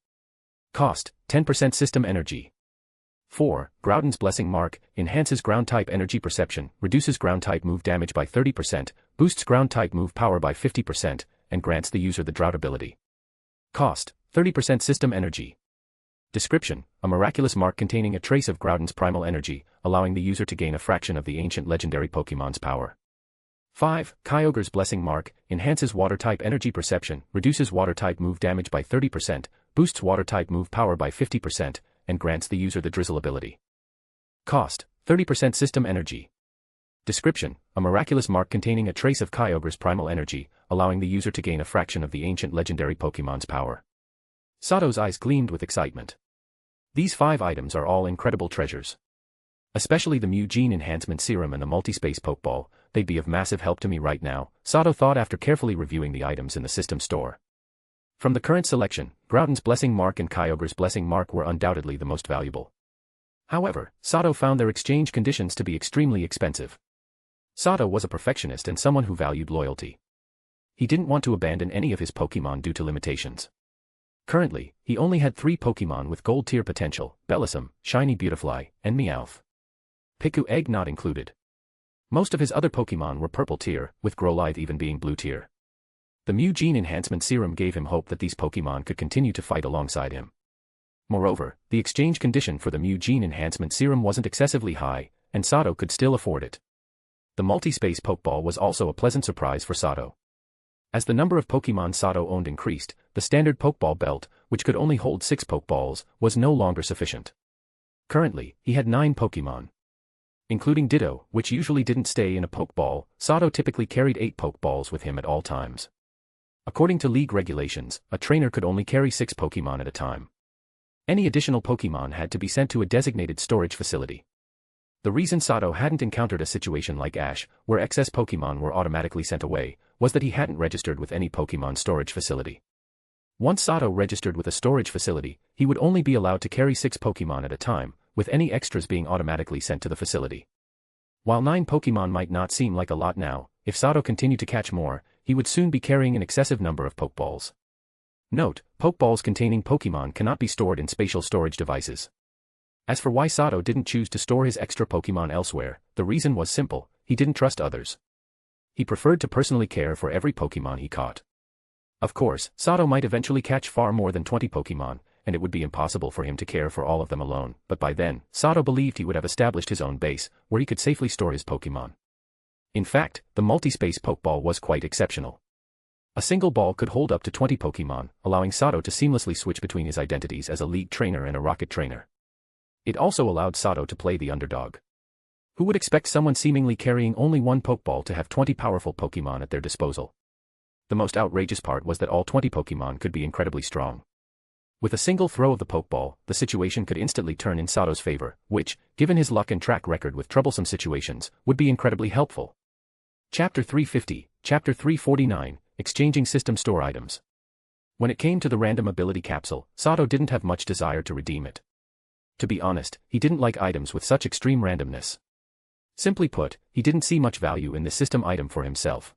Cost: 10% system energy. 4. Groudon's Blessing Mark, enhances Ground-type energy perception, reduces Ground-type move damage by 30%, boosts Ground-type move power by 50%, and grants the user the Drought ability. Cost: 30% system energy. Description: a miraculous mark containing a trace of Groudon's primal energy, allowing the user to gain a fraction of the ancient legendary Pokemon's power. 5. Kyogre's Blessing Mark, enhances Water-type energy perception, reduces Water-type move damage by 30%, boosts Water-type move power by 50%, and grants the user the Drizzle ability. Cost: 30% system energy. Description: a miraculous mark containing a trace of Kyogre's primal energy, allowing the user to gain a fraction of the ancient legendary Pokemon's power. Sato's eyes gleamed with excitement. These 5 items are all incredible treasures. Especially the Mew Gene Enhancement Serum and the Multi-Space Pokeball, they'd be of massive help to me right now, Sato thought after carefully reviewing the items in the system store. From the current selection, Groudon's Blessing Mark and Kyogre's Blessing Mark were undoubtedly the most valuable. However, Sato found their exchange conditions to be extremely expensive. Sato was a perfectionist and someone who valued loyalty. He didn't want to abandon any of his Pokemon due to limitations. Currently, he only had 3 Pokemon with Gold Tier potential: Bellossom, Shiny Beautifly, and Meowth. Piku Egg not included. Most of his other Pokemon were Purple Tier, with Growlithe even being Blue Tier. The Mew Gene Enhancement Serum gave him hope that these Pokemon could continue to fight alongside him. Moreover, the exchange condition for the Mew Gene Enhancement Serum wasn't excessively high, and Sato could still afford it. The Multi-Space Pokeball was also a pleasant surprise for Sato. As the number of Pokemon Sato owned increased, the standard Pokeball belt, which could only hold 6 Pokeballs, was no longer sufficient. Currently, he had 9 Pokemon. Including Ditto, which usually didn't stay in a Pokeball, Sato typically carried 8 Pokeballs with him at all times. According to league regulations, a trainer could only carry 6 Pokemon at a time. Any additional Pokemon had to be sent to a designated storage facility. The reason Sato hadn't encountered a situation like Ash, where excess Pokemon were automatically sent away, was that he hadn't registered with any Pokemon storage facility. Once Sato registered with a storage facility, he would only be allowed to carry 6 Pokemon at a time, with any extras being automatically sent to the facility. While 9 Pokemon might not seem like a lot now, if Sato continued to catch more, he would soon be carrying an excessive number of Pokeballs. Note: Pokeballs containing Pokemon cannot be stored in spatial storage devices. As for why Sato didn't choose to store his extra Pokemon elsewhere, the reason was simple: he didn't trust others. He preferred to personally care for every Pokemon he caught. Of course, Sato might eventually catch far more than 20 Pokemon, and it would be impossible for him to care for all of them alone, but by then, Sato believed he would have established his own base, where he could safely store his Pokemon. In fact, the Multi-Space Pokeball was quite exceptional. A single ball could hold up to 20 Pokemon, allowing Sato to seamlessly switch between his identities as a League Trainer and a Rocket Trainer. It also allowed Sato to play the underdog. Who would expect someone seemingly carrying only 1 Pokeball to have 20 powerful Pokemon at their disposal? The most outrageous part was that all 20 Pokemon could be incredibly strong. With a single throw of the Pokeball, the situation could instantly turn in Sato's favor, which, given his luck and track record with troublesome situations, would be incredibly helpful. Chapter 350, Chapter 349, Exchanging System Store Items. When it came to the Random Ability Capsule, Sato didn't have much desire to redeem it. To be honest, he didn't like items with such extreme randomness. Simply put, he didn't see much value in the system item for himself.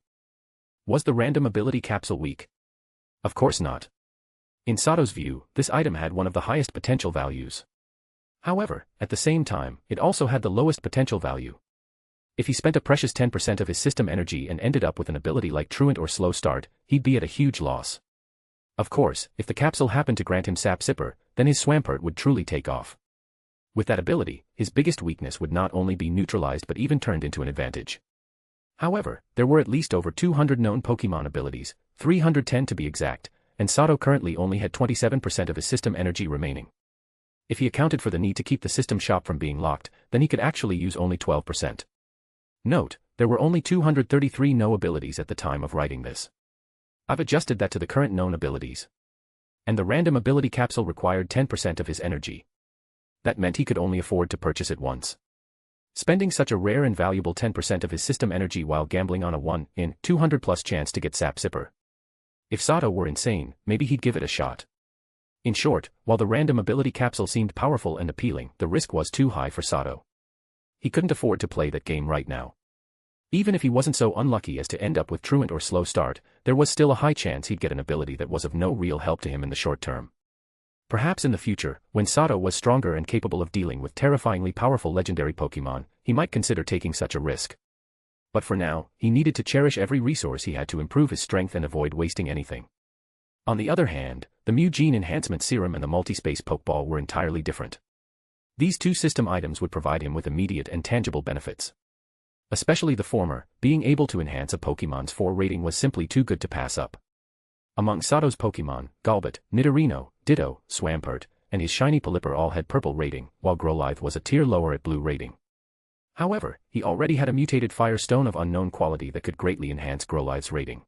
Was the Random Ability Capsule weak? Of course not. In Sato's view, this item had one of the highest potential values. However, at the same time, it also had the lowest potential value. If he spent a precious 10% of his system energy and ended up with an ability like Truant or Slow Start, he'd be at a huge loss. Of course, if the capsule happened to grant him Sap Sipper, then his Swampert would truly take off. With that ability, his biggest weakness would not only be neutralized but even turned into an advantage. However, there were at least over 200 known Pokemon abilities, 310 to be exact, and Sato currently only had 27% of his system energy remaining. If he accounted for the need to keep the system shop from being locked, then he could actually use only 12%. Note, there were only 233 no abilities at the time of writing this. I've adjusted that to the current known abilities. And the random ability capsule required 10% of his energy. That meant he could only afford to purchase it once. Spending such a rare and valuable 10% of his system energy while gambling on a 1 in 200 plus chance to get Sap Zipper. If Sato were insane, maybe he'd give it a shot. In short, while the random ability capsule seemed powerful and appealing, the risk was too high for Sato. He couldn't afford to play that game right now. Even if he wasn't so unlucky as to end up with truant or slow start, there was still a high chance he'd get an ability that was of no real help to him in the short term. Perhaps in the future, when Sato was stronger and capable of dealing with terrifyingly powerful legendary Pokemon, he might consider taking such a risk. But for now, he needed to cherish every resource he had to improve his strength and avoid wasting anything. On the other hand, the Mew Gene Enhancement Serum and the Multi-Space Pokeball were entirely different. These two system items would provide him with immediate and tangible benefits. Especially the former, being able to enhance a Pokemon's 4 rating was simply too good to pass up. Among Sato's Pokemon, Golbat, Nidorino, Ditto, Swampert, and his shiny Pelipper all had purple rating, while Growlithe was a tier lower at blue rating. However, he already had a mutated Firestone of unknown quality that could greatly enhance Growlithe's rating.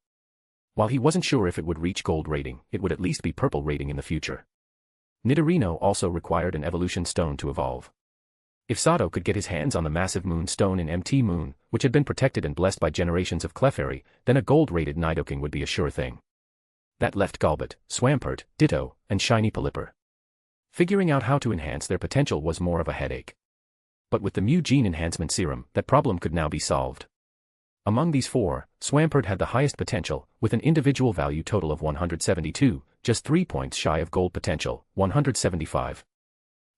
While he wasn't sure if it would reach gold rating, it would at least be purple rating in the future. Nidorino also required an evolution stone to evolve. If Sato could get his hands on the massive Moon Stone in MT Moon, which had been protected and blessed by generations of Clefairy, then a gold-rated Nidoking would be a sure thing. That left Golbat, Swampert, Ditto, and shiny Pelipper. Figuring out how to enhance their potential was more of a headache. But with the Mew Gene Enhancement Serum, that problem could now be solved. Among these 4, Swampert had the highest potential, with an individual value total of 172, just 3 points shy of gold potential, 175.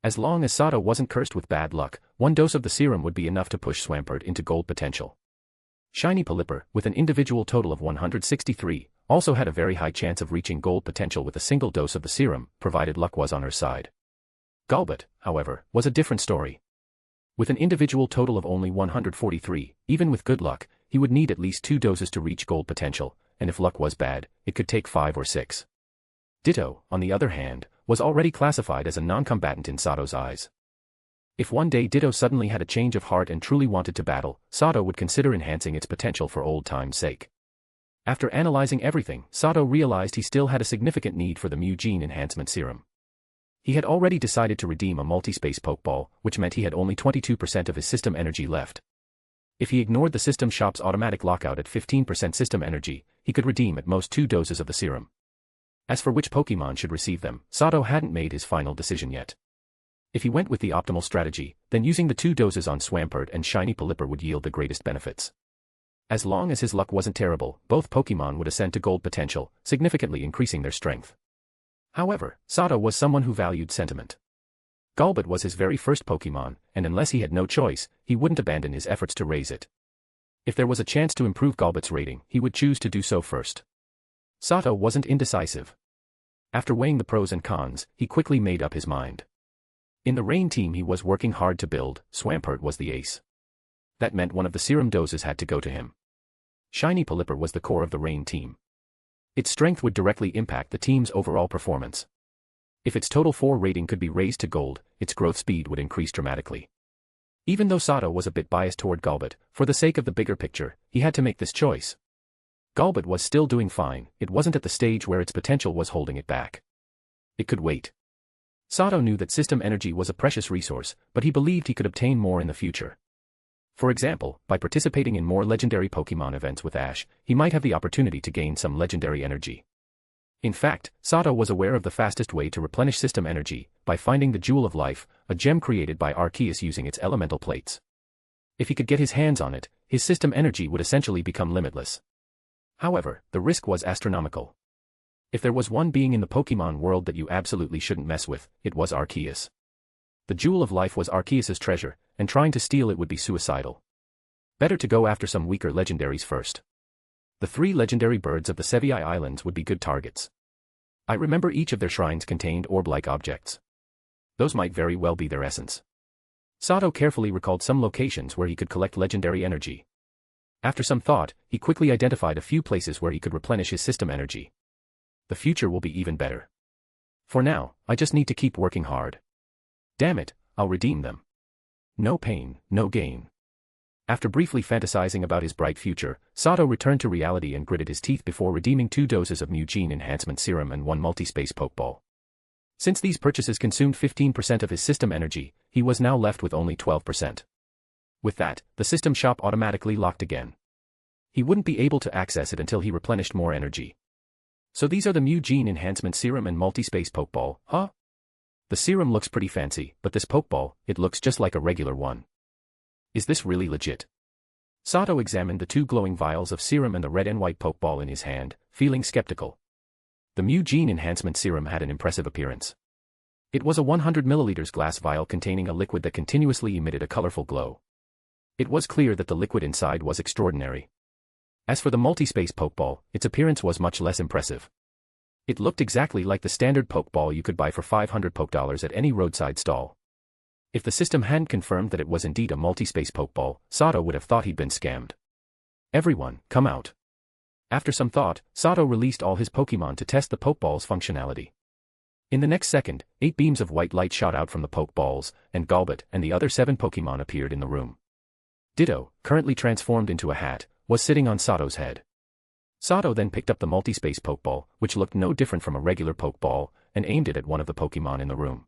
As long as Sato wasn't cursed with bad luck, 1 dose of the serum would be enough to push Swampert into gold potential. Shiny Pelipper, with an individual total of 163, also had a very high chance of reaching gold potential with a single dose of the serum, provided luck was on her side. Golbat, however, was a different story. With an individual total of only 143, even with good luck, he would need at least 2 doses to reach gold potential, and if luck was bad, it could take 5 or 6. Ditto, on the other hand, was already classified as a non-combatant in Sato's eyes. If one day Ditto suddenly had a change of heart and truly wanted to battle, Sato would consider enhancing its potential for old time's sake. After analyzing everything, Sato realized he still had a significant need for the Mew Gene Enhancement Serum. He had already decided to redeem a multi-space Pokeball, which meant he had only 22% of his system energy left. If he ignored the system shop's automatic lockout at 15% system energy, he could redeem at most 2 doses of the serum. As for which Pokemon should receive them, Sato hadn't made his final decision yet. If he went with the optimal strategy, then using the 2 doses on Swampert and shiny Pelipper would yield the greatest benefits. As long as his luck wasn't terrible, both Pokemon would ascend to gold potential, significantly increasing their strength. However, Sato was someone who valued sentiment. Golbat was his very first Pokemon, and unless he had no choice, he wouldn't abandon his efforts to raise it. If there was a chance to improve Golbat's rating, he would choose to do so first. Sato wasn't indecisive. After weighing the pros and cons, he quickly made up his mind. In the Rain team he was working hard to build, Swampert was the ace. That meant one of the serum doses had to go to him. Shiny Pelipper was the core of the Rain team. Its strength would directly impact the team's overall performance. If its total 4 rating could be raised to gold, its growth speed would increase dramatically. Even though Sato was a bit biased toward Golbat, for the sake of the bigger picture, he had to make this choice. Golbat was still doing fine, it wasn't at the stage where its potential was holding it back. It could wait. Sato knew that system energy was a precious resource, but he believed he could obtain more in the future. For example, by participating in more legendary Pokemon events with Ash, he might have the opportunity to gain some legendary energy. In fact, Sato was aware of the fastest way to replenish system energy, by finding the Jewel of Life, a gem created by Arceus using its elemental plates. If he could get his hands on it, his system energy would essentially become limitless. However, the risk was astronomical. If there was one being in the Pokemon world that you absolutely shouldn't mess with, it was Arceus. The Jewel of Life was Arceus's treasure, and trying to steal it would be suicidal. Better to go after some weaker legendaries first. The 3 legendary birds of the Sevii Islands would be good targets. I remember each of their shrines contained orb-like objects. Those might very well be their essence. Sato carefully recalled some locations where he could collect legendary energy. After some thought, he quickly identified a few places where he could replenish his system energy. The future will be even better. For now, I just need to keep working hard. Damn it, I'll redeem them. No pain, no gain. After briefly fantasizing about his bright future, Sato returned to reality and gritted his teeth before redeeming 2 doses of Mu Gene Enhancement Serum and 1 multi-space Pokeball. Since these purchases consumed 15% of his system energy, he was now left with only 12%. With that, the system shop automatically locked again. He wouldn't be able to access it until he replenished more energy. So these are the Mu Gene Enhancement Serum and multi-space Pokeball, huh? The serum looks pretty fancy, but this Pokeball, it looks just like a regular one. Is this really legit? Sato examined the 2 glowing vials of serum and the red and white Pokeball in his hand, feeling skeptical. The Mu Gene Enhancement Serum had an impressive appearance. It was a 100 milliliters glass vial containing a liquid that continuously emitted a colorful glow. It was clear that the liquid inside was extraordinary. As for the multi-space Pokeball, its appearance was much less impressive. It looked exactly like the standard Pokeball you could buy for $500 Pokedollars at any roadside stall. If the system hadn't confirmed that it was indeed a multi-space Pokeball, Sato would have thought he'd been scammed. Everyone, come out. After some thought, Sato released all his Pokemon to test the Pokeball's functionality. In the next second, 8 beams of white light shot out from the Pokeballs, and Golbat and the other 7 Pokemon appeared in the room. Ditto, currently transformed into a hat, was sitting on Sato's head. Sato then picked up the multi-space Pokeball, which looked no different from a regular Pokeball, and aimed it at one of the Pokemon in the room.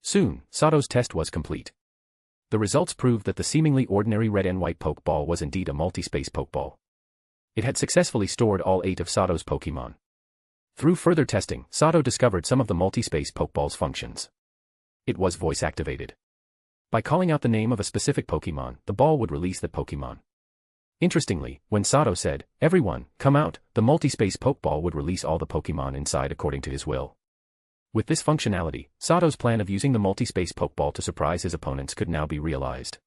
Soon, Sato's test was complete. The results proved that the seemingly ordinary red and white Pokeball was indeed a multi-space Pokeball. It had successfully stored all 8 of Sato's Pokemon. Through further testing, Sato discovered some of the multi-space Pokeball's functions. It was voice-activated. By calling out the name of a specific Pokemon, the ball would release that Pokemon. Interestingly, when Sato said, "Everyone, come out," the multi-space Pokeball would release all the Pokemon inside according to his will. With this functionality, Sato's plan of using the multi-space Pokeball to surprise his opponents could now be realized.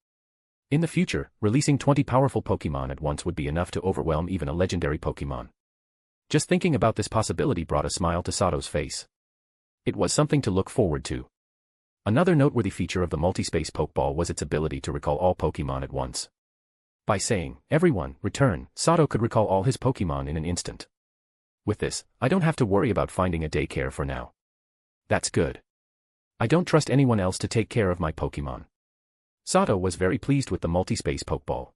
In the future, releasing 20 powerful Pokemon at once would be enough to overwhelm even a legendary Pokemon. Just thinking about this possibility brought a smile to Sato's face. It was something to look forward to. Another noteworthy feature of the multi-space Pokeball was its ability to recall all Pokemon at once. By saying, "Everyone, return," Sato could recall all his Pokemon in an instant. With this, I don't have to worry about finding a daycare for now. That's good. I don't trust anyone else to take care of my Pokemon. Sato was very pleased with the multi-space Pokeball.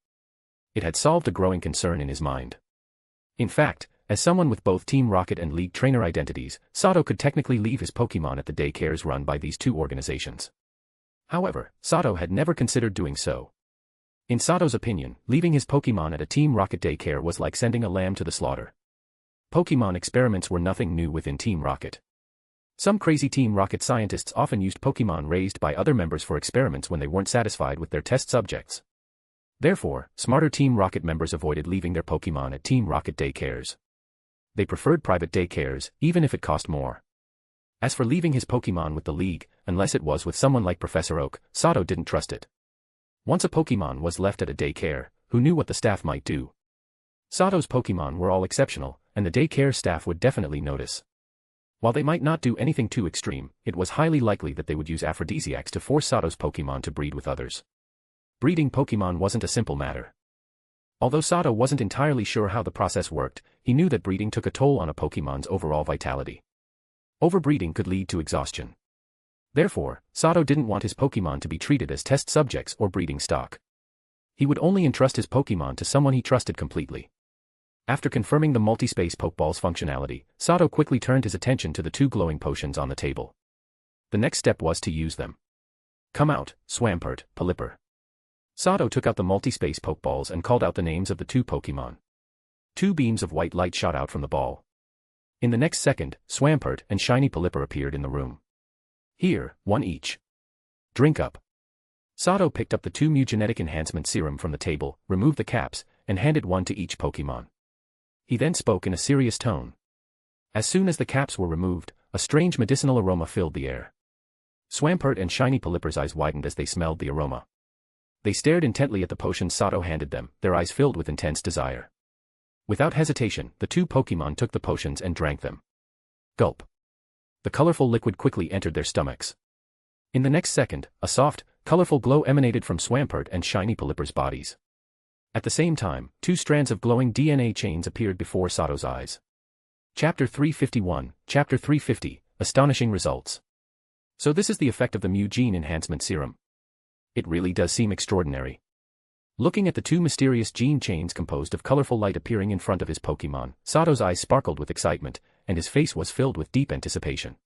It had solved a growing concern in his mind. In fact, as someone with both Team Rocket and League Trainer identities, Sato could technically leave his Pokemon at the daycares run by these 2 organizations. However, Sato had never considered doing so. In Sato's opinion, leaving his Pokemon at a Team Rocket daycare was like sending a lamb to the slaughter. Pokemon experiments were nothing new within Team Rocket. Some crazy Team Rocket scientists often used Pokemon raised by other members for experiments when they weren't satisfied with their test subjects. Therefore, smarter Team Rocket members avoided leaving their Pokemon at Team Rocket daycares. They preferred private daycares, even if it cost more. As for leaving his Pokemon with the League, unless it was with someone like Professor Oak, Sato didn't trust it. Once a Pokemon was left at a daycare, who knew what the staff might do? Sato's Pokemon were all exceptional, and the daycare staff would definitely notice. While they might not do anything too extreme, it was highly likely that they would use aphrodisiacs to force Sato's Pokemon to breed with others. Breeding Pokemon wasn't a simple matter. Although Sato wasn't entirely sure how the process worked, he knew that breeding took a toll on a Pokemon's overall vitality. Overbreeding could lead to exhaustion. Therefore, Sato didn't want his Pokemon to be treated as test subjects or breeding stock. He would only entrust his Pokemon to someone he trusted completely. After confirming the multi-space Pokeball's functionality, Sato quickly turned his attention to the 2 glowing potions on the table. The next step was to use them. "Come out, Swampert, Pelipper." Sato took out the multi-space Pokeballs and called out the names of the 2 Pokemon. 2 beams of white light shot out from the ball. In the next second, Swampert and Shiny Pelipper appeared in the room. "Here, 1 each. Drink up." Sato picked up the 2 Mu Genetic Enhancement Serum from the table, removed the caps, and handed 1 to each Pokemon. He then spoke in a serious tone. As soon as the caps were removed, a strange medicinal aroma filled the air. Swampert and Shiny Pelipper's eyes widened as they smelled the aroma. They stared intently at the potions Sato handed them, their eyes filled with intense desire. Without hesitation, the 2 Pokemon took the potions and drank them. Gulp. The colorful liquid quickly entered their stomachs. In the next second, a soft, colorful glow emanated from Swampert and Shiny Pelipper's bodies. At the same time, 2 strands of glowing DNA chains appeared before Sato's eyes. Chapter 351, Chapter 350, Astonishing Results. So this is the effect of the Mu Gene Enhancement Serum. It really does seem extraordinary. Looking at the two mysterious gene chains composed of colorful light appearing in front of his Pokémon, Sato's eyes sparkled with excitement, and his face was filled with deep anticipation.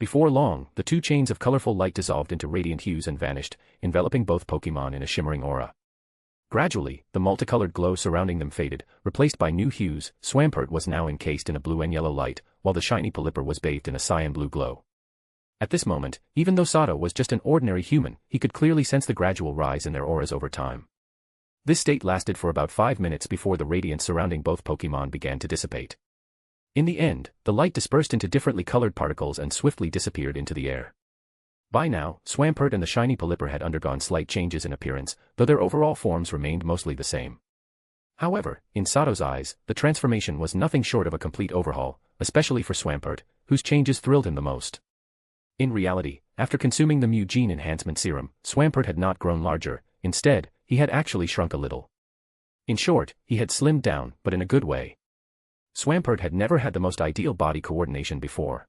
Before long, the two chains of colorful light dissolved into radiant hues and vanished, enveloping both Pokémon in a shimmering aura. Gradually, the multicolored glow surrounding them faded, replaced by new hues. Swampert was now encased in a blue and yellow light, while the shiny Pelipper was bathed in a cyan blue glow. At this moment, even though Sato was just an ordinary human, he could clearly sense the gradual rise in their auras over time. This state lasted for about 5 minutes before the radiance surrounding both Pokémon began to dissipate. In the end, the light dispersed into differently colored particles and swiftly disappeared into the air. By now, Swampert and the shiny Pelipper had undergone slight changes in appearance, though their overall forms remained mostly the same. However, in Sato's eyes, the transformation was nothing short of a complete overhaul, especially for Swampert, whose changes thrilled him the most. In reality, after consuming the Mu Gene Enhancement Serum, Swampert had not grown larger. Instead, he had actually shrunk a little. In short, he had slimmed down, but in a good way. Swampert had never had the most ideal body coordination before.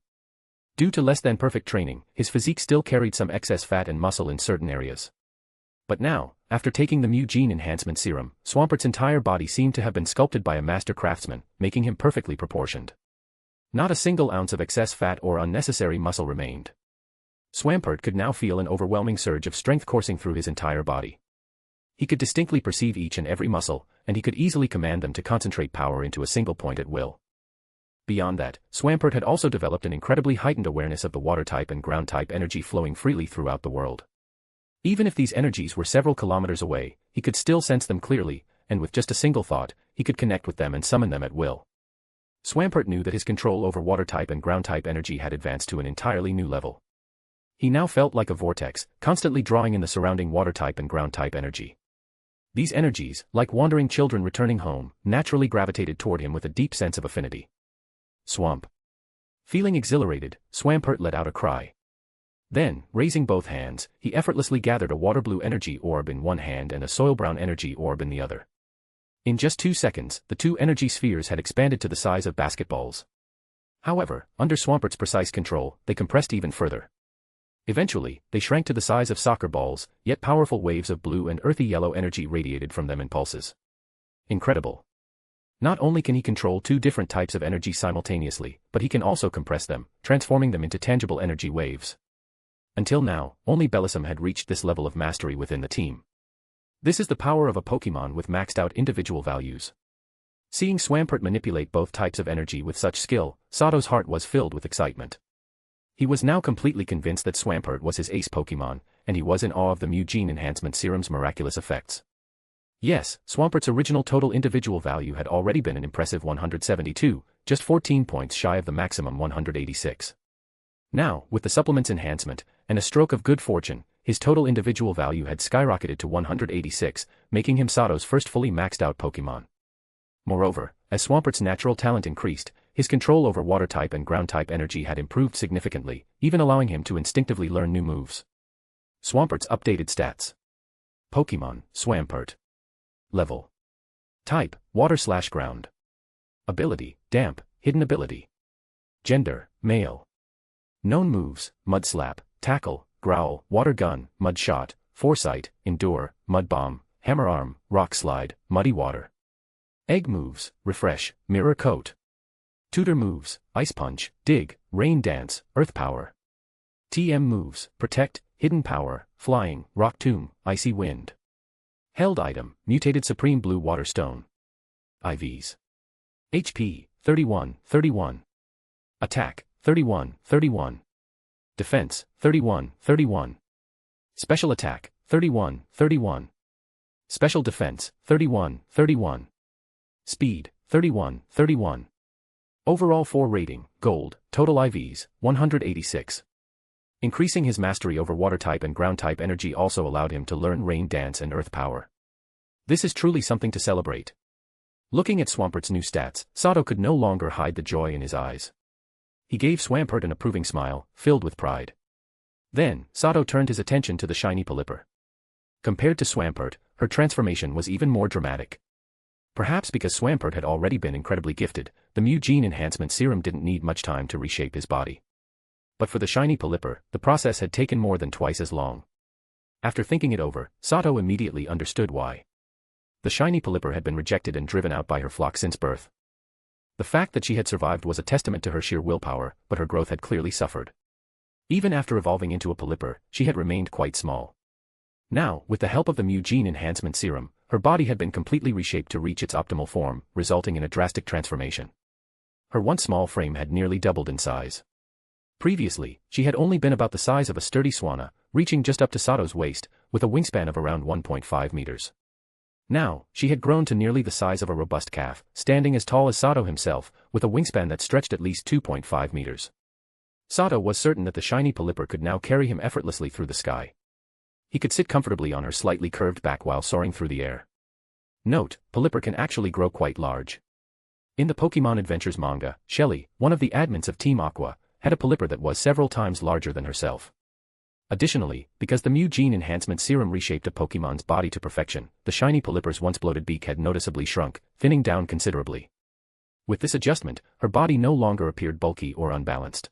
Due to less than perfect training, his physique still carried some excess fat and muscle in certain areas. But now, after taking the Mu Gene Enhancement Serum, Swampert's entire body seemed to have been sculpted by a master craftsman, making him perfectly proportioned. Not a single ounce of excess fat or unnecessary muscle remained. Swampert could now feel an overwhelming surge of strength coursing through his entire body. He could distinctly perceive each and every muscle, and he could easily command them to concentrate power into a single point at will. Beyond that, Swampert had also developed an incredibly heightened awareness of the water-type and ground-type energy flowing freely throughout the world. Even if these energies were several kilometers away, he could still sense them clearly, and with just a single thought, he could connect with them and summon them at will. Swampert knew that his control over water-type and ground-type energy had advanced to an entirely new level. He now felt like a vortex, constantly drawing in the surrounding water-type and ground-type energy. These energies, like wandering children returning home, naturally gravitated toward him with a deep sense of affinity. Swamp. Feeling exhilarated, Swampert let out a cry. Then, raising both hands, he effortlessly gathered a water-blue energy orb in one hand and a soil-brown energy orb in the other. In just 2 seconds, the two energy spheres had expanded to the size of basketballs. However, under Swampert's precise control, they compressed even further. Eventually, they shrank to the size of soccer balls, yet powerful waves of blue and earthy yellow energy radiated from them in pulses. Incredible. Not only can he control two different types of energy simultaneously, but he can also compress them, transforming them into tangible energy waves. Until now, only Bellissum had reached this level of mastery within the team. This is the power of a Pokémon with maxed out individual values. Seeing Swampert manipulate both types of energy with such skill, Sato's heart was filled with excitement. He was now completely convinced that Swampert was his ace Pokémon, and he was in awe of the Mu Gene Enhancement Serum's miraculous effects. Yes, Swampert's original total individual value had already been an impressive 172, just 14 points shy of the maximum 186. Now, with the supplement's enhancement, and a stroke of good fortune, his total individual value had skyrocketed to 186, making him Sato's first fully maxed out Pokémon. Moreover, as Swampert's natural talent increased, his control over water-type and ground-type energy had improved significantly, even allowing him to instinctively learn new moves. Swampert's updated stats. Pokémon, Swampert. Level. Type, Water/Ground. Ability, Damp, Hidden Ability. Gender, Male. Known moves, Mud Slap, Tackle, Growl, Water Gun, Mud Shot, Foresight, Endure, Mud Bomb, Hammer Arm, Rock Slide, Muddy Water. Egg moves, Refresh, Mirror Coat. Tutor moves, Ice Punch, Dig, Rain Dance, Earth Power. TM moves, Protect, Hidden Power, Flying, Rock Tomb, Icy Wind. Held item, Mutated Supreme Blue Water Stone. IVs. HP, 31. Attack, 31. Defense, 31. Special Attack, 31. Special Defense, 31. Speed, 31. Overall 4 rating, Gold, total IVs, 186. Increasing his mastery over water-type and ground-type energy also allowed him to learn Rain Dance and Earth Power. This is truly something to celebrate. Looking at Swampert's new stats, Sato could no longer hide the joy in his eyes. He gave Swampert an approving smile, filled with pride. Then, Sato turned his attention to the shiny Pelipper. Compared to Swampert, her transformation was even more dramatic. Perhaps because Swampert had already been incredibly gifted, the Mu Gene Enhancement Serum didn't need much time to reshape his body. But for the shiny Pelipper, the process had taken more than twice as long. After thinking it over, Sato immediately understood why. The shiny polyper had been rejected and driven out by her flock since birth. The fact that she had survived was a testament to her sheer willpower, but her growth had clearly suffered. Even after evolving into a polyper, she had remained quite small. Now, with the help of the Mu gene enhancement serum, her body had been completely reshaped to reach its optimal form, resulting in a drastic transformation. Her once small frame had nearly doubled in size. Previously, she had only been about the size of a sturdy swana, reaching just up to Sato's waist, with a wingspan of around 1.5 meters. Now, she had grown to nearly the size of a robust calf, standing as tall as Sato himself, with a wingspan that stretched at least 2.5 meters. Sato was certain that the shiny polyper could now carry him effortlessly through the sky. He could sit comfortably on her slightly curved back while soaring through the air. Note, polyper can actually grow quite large. In the Pokemon Adventures manga, Shelly, one of the admins of Team Aqua, had a polyper that was several times larger than herself. Additionally, because the Mu gene enhancement serum reshaped a Pokemon's body to perfection, the shiny polyper's once bloated beak had noticeably shrunk, thinning down considerably. With this adjustment, her body no longer appeared bulky or unbalanced.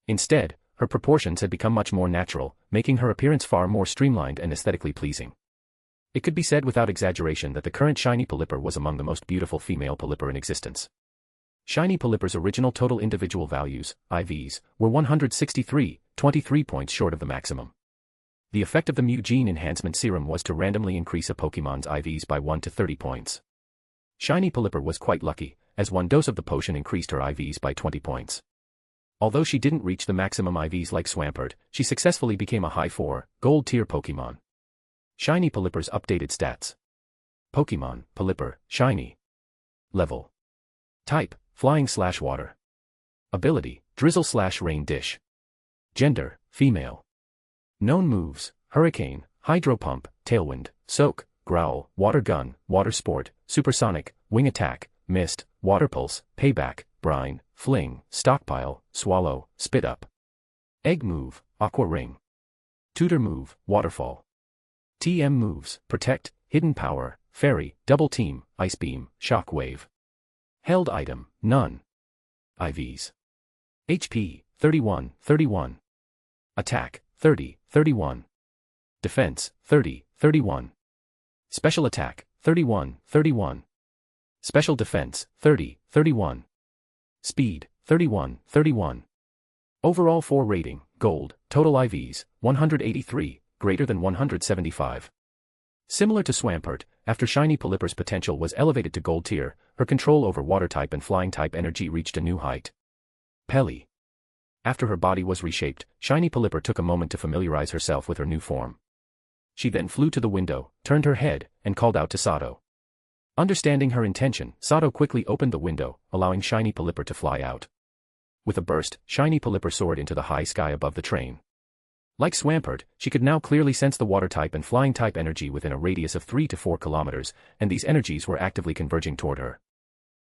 Instead, her proportions had become much more natural, making her appearance far more streamlined and aesthetically pleasing. It could be said without exaggeration that the current shiny polyper was among the most beautiful female polyper in existence. Shiny polyper's original total individual values, IVs, were 163, 23 points short of the maximum. The effect of the Mu gene enhancement serum was to randomly increase a Pokemon's IVs by 1 to 30 points. Shiny polyper was quite lucky, as one dose of the potion increased her IVs by 20 points. Although she didn't reach the maximum IVs like Swampert, she successfully became a high 4, gold tier Pokemon. Shiny polyper's updated stats. Pokemon, polyper, shiny. Level. Type, flying/water. Ability, drizzle/rain dish. Gender, female. Known moves, hurricane, hydro pump, tailwind, soak, growl, water gun, water sport, supersonic, wing attack, mist, water pulse, payback, brine, fling, stockpile, swallow, spit up. Egg move, aqua ring. Tutor move, waterfall. TM moves, protect, hidden power, fairy, double team, ice beam, shock wave. Held item, none. IVs. HP, 31, 31. Attack, 30, 31. Defense, 30, 31. Special attack, 31, 31. Special defense, 30, 31. Speed, 31, 31. Overall 4 rating, gold, total IVs, 183, greater than 175. Similar to Swampert, after shiny polyper's potential was elevated to gold tier, her control over water type and flying type energy reached a new height. Pelly. After her body was reshaped, shiny polyper took a moment to familiarize herself with her new form. She then flew to the window, turned her head, and called out to Sato. Understanding her intention, Sato quickly opened the window, allowing shiny polyper to fly out. With a burst, shiny polyper soared into the high sky above the train. Like Swampert, she could now clearly sense the water type and flying type energy within a radius of 3 to 4 kilometers, and these energies were actively converging toward her.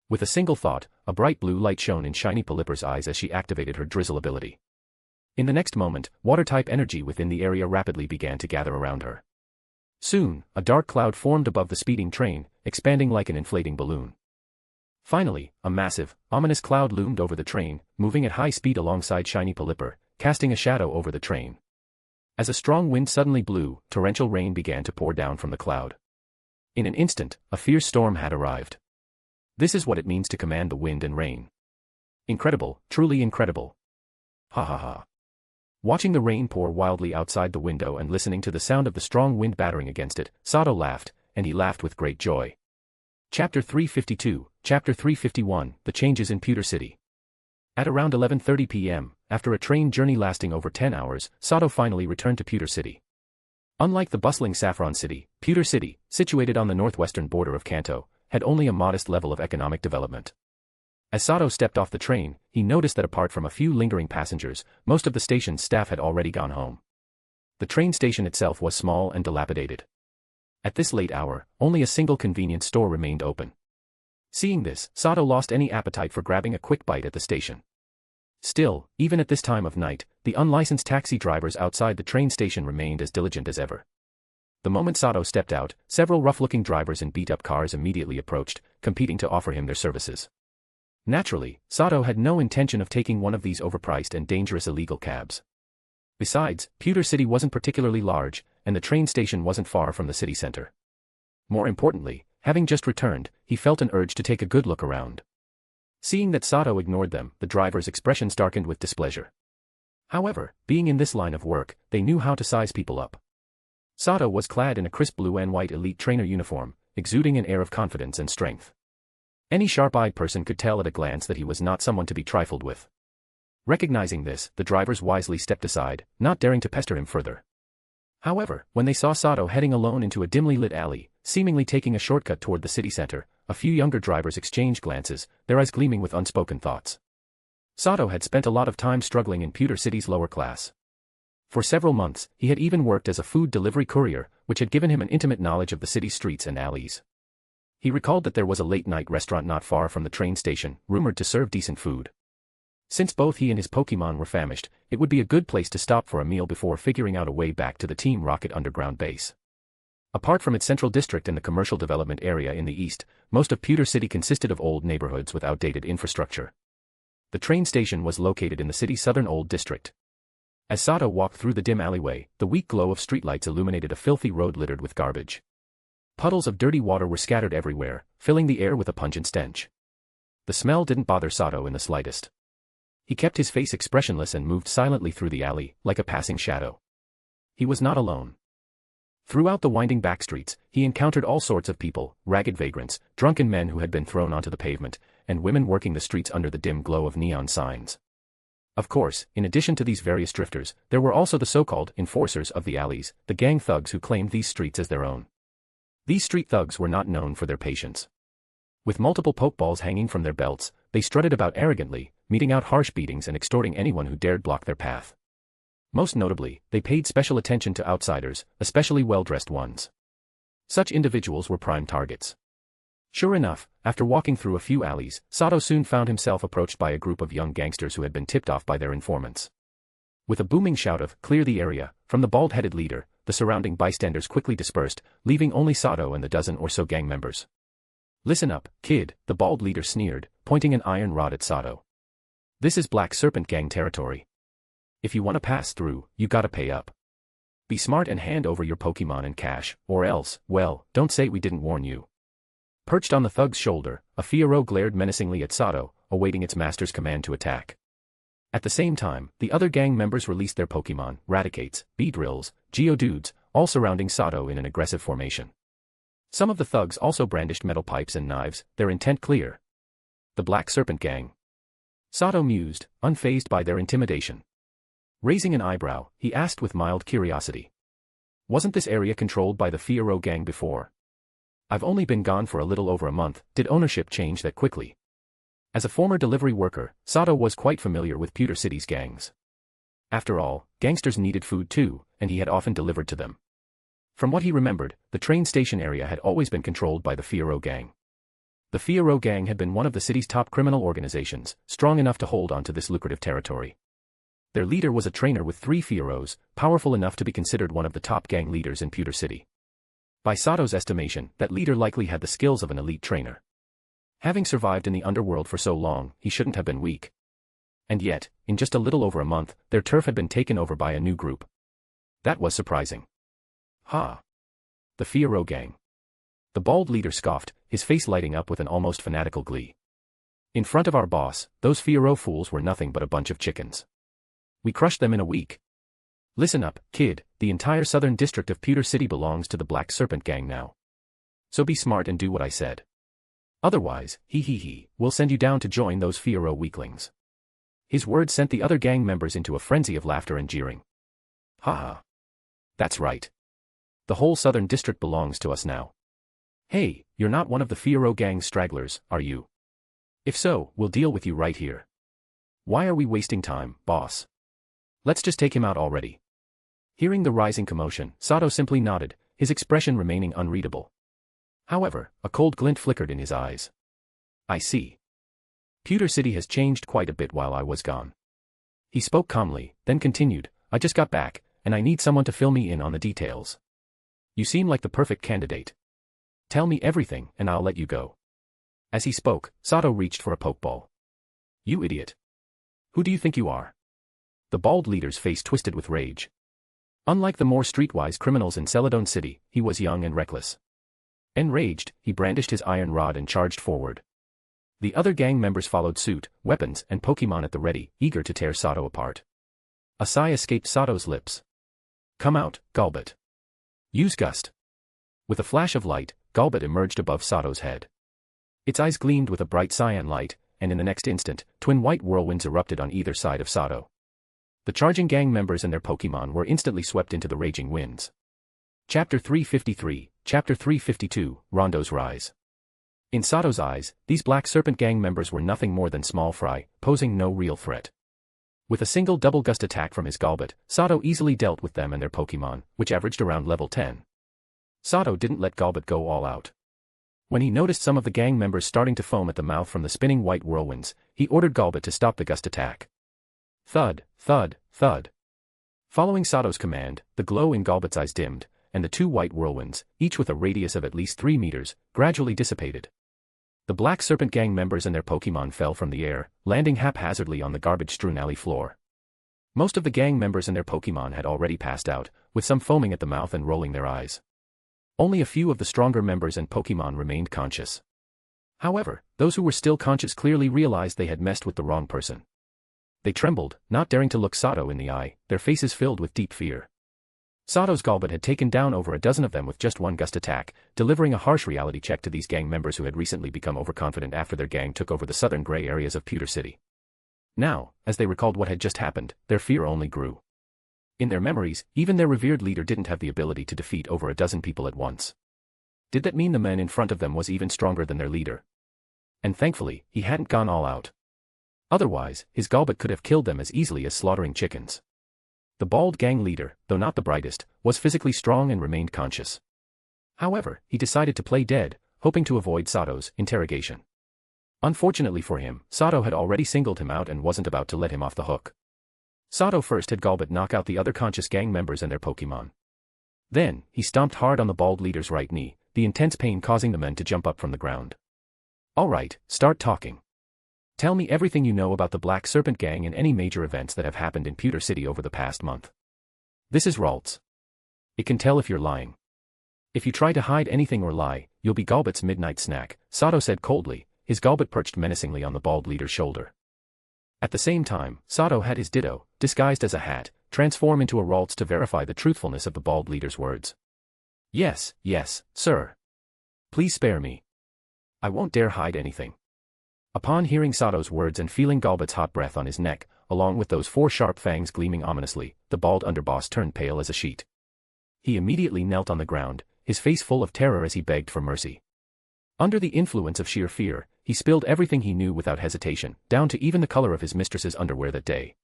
With a single thought, a bright blue light shone in shiny polyper's eyes as she activated her drizzle ability. In the next moment, water type energy within the area rapidly began to gather around her. Soon, a dark cloud formed above the speeding train, expanding like an inflating balloon. Finally, a massive, ominous cloud loomed over the train, moving at high speed alongside shiny polyper, casting a shadow over the train. As a strong wind suddenly blew, torrential rain began to pour down from the cloud. In an instant, a fierce storm had arrived. This is what it means to command the wind and rain. Incredible, truly incredible. Ha ha ha. Watching the rain pour wildly outside the window and listening to the sound of the strong wind battering against it, Sato laughed, and he laughed with great joy. Chapter 352, Chapter 351, The Changes in Pewter City. At around 11:30 p.m., after a train journey lasting over 10 hours, Sato finally returned to Pewter City. Unlike the bustling Saffron City, Pewter City, situated on the northwestern border of Kanto, had only a modest level of economic development. As Sato stepped off the train, he noticed that apart from a few lingering passengers, most of the station's staff had already gone home. The train station itself was small and dilapidated. At this late hour, only a single convenience store remained open. Seeing this, Sato lost any appetite for grabbing a quick bite at the station. Still, even at this time of night, the unlicensed taxi drivers outside the train station remained as diligent as ever. The moment Sato stepped out, several rough-looking drivers in beat-up cars immediately approached, competing to offer him their services. Naturally, Sato had no intention of taking one of these overpriced and dangerous illegal cabs. Besides, Pewter City wasn't particularly large, and the train station wasn't far from the city center. More importantly, having just returned, he felt an urge to take a good look around. Seeing that Sato ignored them, the driver's expressions darkened with displeasure. However, being in this line of work, they knew how to size people up. Sato was clad in a crisp blue and white elite trainer uniform, exuding an air of confidence and strength. Any sharp-eyed person could tell at a glance that he was not someone to be trifled with. Recognizing this, the drivers wisely stepped aside, not daring to pester him further. However, when they saw Sato heading alone into a dimly lit alley, seemingly taking a shortcut toward the city center, a few younger drivers exchanged glances, their eyes gleaming with unspoken thoughts. Sato had spent a lot of time struggling in Pewter City's lower class. For several months, he had even worked as a food delivery courier, which had given him an intimate knowledge of the city's streets and alleys. He recalled that there was a late-night restaurant not far from the train station, rumored to serve decent food. Since both he and his Pokémon were famished, it would be a good place to stop for a meal before figuring out a way back to the Team Rocket underground base. Apart from its central district and the commercial development area in the east, most of Pewter City consisted of old neighborhoods with outdated infrastructure. The train station was located in the city's southern old district. As Sato walked through the dim alleyway, the weak glow of streetlights illuminated a filthy road littered with garbage. Puddles of dirty water were scattered everywhere, filling the air with a pungent stench. The smell didn't bother Sato in the slightest. He kept his face expressionless and moved silently through the alley, like a passing shadow. He was not alone. Throughout the winding back streets, he encountered all sorts of people, ragged vagrants, drunken men who had been thrown onto the pavement, and women working the streets under the dim glow of neon signs. Of course, in addition to these various drifters, there were also the so-called enforcers of the alleys, the gang thugs who claimed these streets as their own. These street thugs were not known for their patience. With multiple pokeballs hanging from their belts, they strutted about arrogantly, meting out harsh beatings and extorting anyone who dared block their path. Most notably, they paid special attention to outsiders, especially well-dressed ones. Such individuals were prime targets. Sure enough, after walking through a few alleys, Sato soon found himself approached by a group of young gangsters who had been tipped off by their informants. With a booming shout of, "Clear the area," from the bald-headed leader, the surrounding bystanders quickly dispersed, leaving only Sato and the dozen or so gang members. "Listen up, kid," the bald leader sneered, pointing an iron rod at Sato. "This is Black Serpent Gang territory. If you want to pass through, you gotta pay up. Be smart and hand over your Pokémon and cash, or else, well, don't say we didn't warn you." Perched on the thug's shoulder, a Fiero glared menacingly at Sato, awaiting its master's command to attack. At the same time, the other gang members released their Pokémon, Raticates, Beedrills, Geodudes, all surrounding Sato in an aggressive formation. Some of the thugs also brandished metal pipes and knives, their intent clear. The Black Serpent Gang. Sato mused, unfazed by their intimidation. Raising an eyebrow, he asked with mild curiosity. "Wasn't this area controlled by the Fiero Gang before? I've only been gone for a little over a month, did ownership change that quickly?" As a former delivery worker, Sato was quite familiar with Pewter City's gangs. After all, gangsters needed food too, and he had often delivered to them. From what he remembered, the train station area had always been controlled by the Fiero Gang. The Fiero Gang had been one of the city's top criminal organizations, strong enough to hold onto this lucrative territory. Their leader was a trainer with 3 Fieros, powerful enough to be considered one of the top gang leaders in Pewter City. By Sato's estimation, that leader likely had the skills of an elite trainer. Having survived in the underworld for so long, he shouldn't have been weak. And yet, in just a little over a month, their turf had been taken over by a new group. That was surprising. "Ha! The Fiero Gang." The bald leader scoffed, his face lighting up with an almost fanatical glee. "In front of our boss, those Fiero fools were nothing but a bunch of chickens. We crushed them in a week. Listen up, kid, the entire southern district of Pewter City belongs to the Black Serpent Gang now. So be smart and do what I said. Otherwise, we'll send you down to join those Fiero weaklings." His words sent the other gang members into a frenzy of laughter and jeering. "Ha ha. That's right. The whole southern district belongs to us now. Hey, you're not one of the Fiero Gang's stragglers, are you? If so, we'll deal with you right here. Why are we wasting time, boss? Let's just take him out already." Hearing the rising commotion, Sato simply nodded, his expression remaining unreadable. However, a cold glint flickered in his eyes. "I see. Pewter City has changed quite a bit while I was gone." He spoke calmly, then continued, "I just got back, and I need someone to fill me in on the details. You seem like the perfect candidate. Tell me everything, and I'll let you go." As he spoke, Sato reached for a pokeball. "You idiot. Who do you think you are?" The bald leader's face twisted with rage. Unlike the more streetwise criminals in Celadon City, he was young and reckless. Enraged, he brandished his iron rod and charged forward. The other gang members followed suit, weapons and Pokemon at the ready, eager to tear Sato apart. A sigh escaped Sato's lips. "Come out, Golbat. Use Gust." With a flash of light, Golbat emerged above Sato's head. Its eyes gleamed with a bright cyan light, and in the next instant, twin white whirlwinds erupted on either side of Sato. The charging gang members and their Pokemon were instantly swept into the raging winds. Chapter 353, Chapter 352, Rondo's Rise. In Sato's eyes, these Black Serpent gang members were nothing more than small fry, posing no real threat. With a single double gust attack from his Golbat, Sato easily dealt with them and their Pokemon, which averaged around level 10. Sato didn't let Golbat go all out. When he noticed some of the gang members starting to foam at the mouth from the spinning white whirlwinds, he ordered Golbat to stop the gust attack. Thud, thud, thud. Following Sato's command, the glow in Golbat's eyes dimmed, and the two white whirlwinds, each with a radius of at least 3 meters, gradually dissipated. The Black Serpent gang members and their Pokemon fell from the air, landing haphazardly on the garbage-strewn alley floor. Most of the gang members and their Pokemon had already passed out, with some foaming at the mouth and rolling their eyes. Only a few of the stronger members and Pokemon remained conscious. However, those who were still conscious clearly realized they had messed with the wrong person. They trembled, not daring to look Sato in the eye, their faces filled with deep fear. Sato's Golbat had taken down over a dozen of them with just one gust attack, delivering a harsh reality check to these gang members who had recently become overconfident after their gang took over the southern gray areas of Pewter City. Now, as they recalled what had just happened, their fear only grew. In their memories, even their revered leader didn't have the ability to defeat over a dozen people at once. Did that mean the man in front of them was even stronger than their leader? And thankfully, he hadn't gone all out. Otherwise, his Golbat could have killed them as easily as slaughtering chickens. The bald gang leader, though not the brightest, was physically strong and remained conscious. However, he decided to play dead, hoping to avoid Sato's interrogation. Unfortunately for him, Sato had already singled him out and wasn't about to let him off the hook. Sato first had Golbat knock out the other conscious gang members and their Pokemon. Then, he stomped hard on the bald leader's right knee, the intense pain causing the men to jump up from the ground. "All right, start talking. Tell me everything you know about the Black Serpent gang and any major events that have happened in Pewter City over the past month. This is Ralts. It can tell if you're lying. If you try to hide anything or lie, you'll be Golbat's midnight snack," Sato said coldly, his Golbat perched menacingly on the bald leader's shoulder. At the same time, Sato had his Ditto, disguised as a hat, transform into a Ralts to verify the truthfulness of the bald leader's words. Yes, sir. Please spare me. I won't dare hide anything." Upon hearing Sato's words and feeling Golbat's hot breath on his neck, along with those 4 sharp fangs gleaming ominously, the bald underboss turned pale as a sheet. He immediately knelt on the ground, his face full of terror as he begged for mercy. Under the influence of sheer fear, he spilled everything he knew without hesitation, down to even the color of his mistress's underwear that day.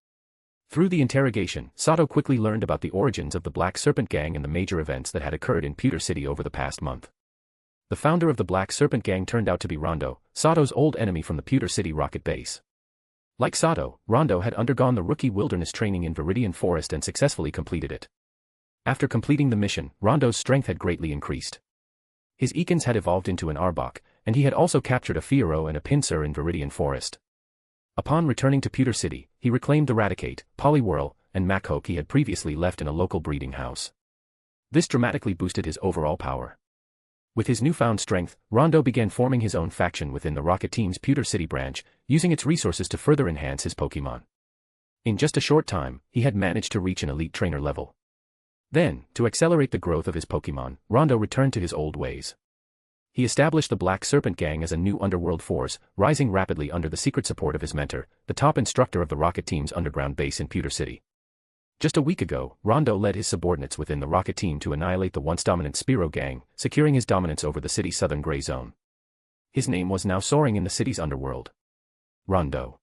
Through the interrogation, Sato quickly learned about the origins of the Black Serpent gang and the major events that had occurred in Pewter City over the past month. The founder of the Black Serpent gang turned out to be Rondo, Sato's old enemy from the Pewter City rocket base. Like Sato, Rondo had undergone the rookie wilderness training in Viridian Forest and successfully completed it. After completing the mission, Rondo's strength had greatly increased. His Ekans had evolved into an Arbok, and he had also captured a Fiero and a Pinsir in Viridian Forest. Upon returning to Pewter City, he reclaimed the Raticate, Poliwhirl, and Machoke he had previously left in a local breeding house. This dramatically boosted his overall power. With his newfound strength, Rondo began forming his own faction within the Rocket Team's Pewter City branch, using its resources to further enhance his Pokemon. In just a short time, he had managed to reach an elite trainer level. Then, to accelerate the growth of his Pokemon, Rondo returned to his old ways. He established the Black Serpent gang as a new underworld force, rising rapidly under the secret support of his mentor, the top instructor of the Rocket Team's underground base in Pewter City. Just a week ago, Rondo led his subordinates within the Rocket Team to annihilate the once dominant Spearow gang, securing his dominance over the city's southern gray zone. His name was now soaring in the city's underworld. Rondo.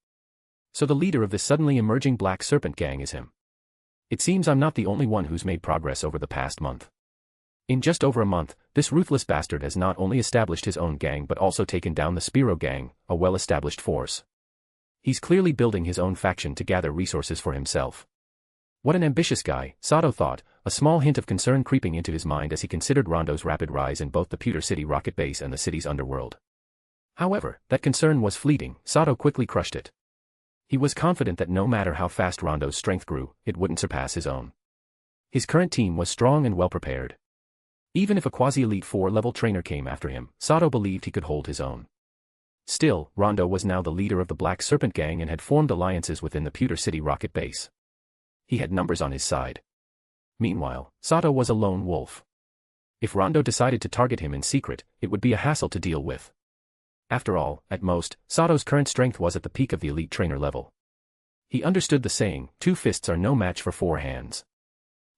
So the leader of this suddenly emerging Black Serpent gang is him. It seems I'm not the only one who's made progress over the past month. In just over a month, this ruthless bastard has not only established his own gang but also taken down the Spearow gang, a well-established force. He's clearly building his own faction to gather resources for himself. What an ambitious guy, Sato thought, a small hint of concern creeping into his mind as he considered Rondo's rapid rise in both the Pewter City rocket base and the city's underworld. However, that concern was fleeting, Sato quickly crushed it. He was confident that no matter how fast Rondo's strength grew, it wouldn't surpass his own. His current team was strong and well prepared. Even if a quasi-elite 4-level trainer came after him, Sato believed he could hold his own. Still, Rondo was now the leader of the Black Serpent Gang and had formed alliances within the Pewter City rocket base. He had numbers on his side. Meanwhile, Sato was a lone wolf. If Rondo decided to target him in secret, it would be a hassle to deal with. After all, at most, Sato's current strength was at the peak of the elite trainer level. He understood the saying, 2 fists are no match for 4 hands.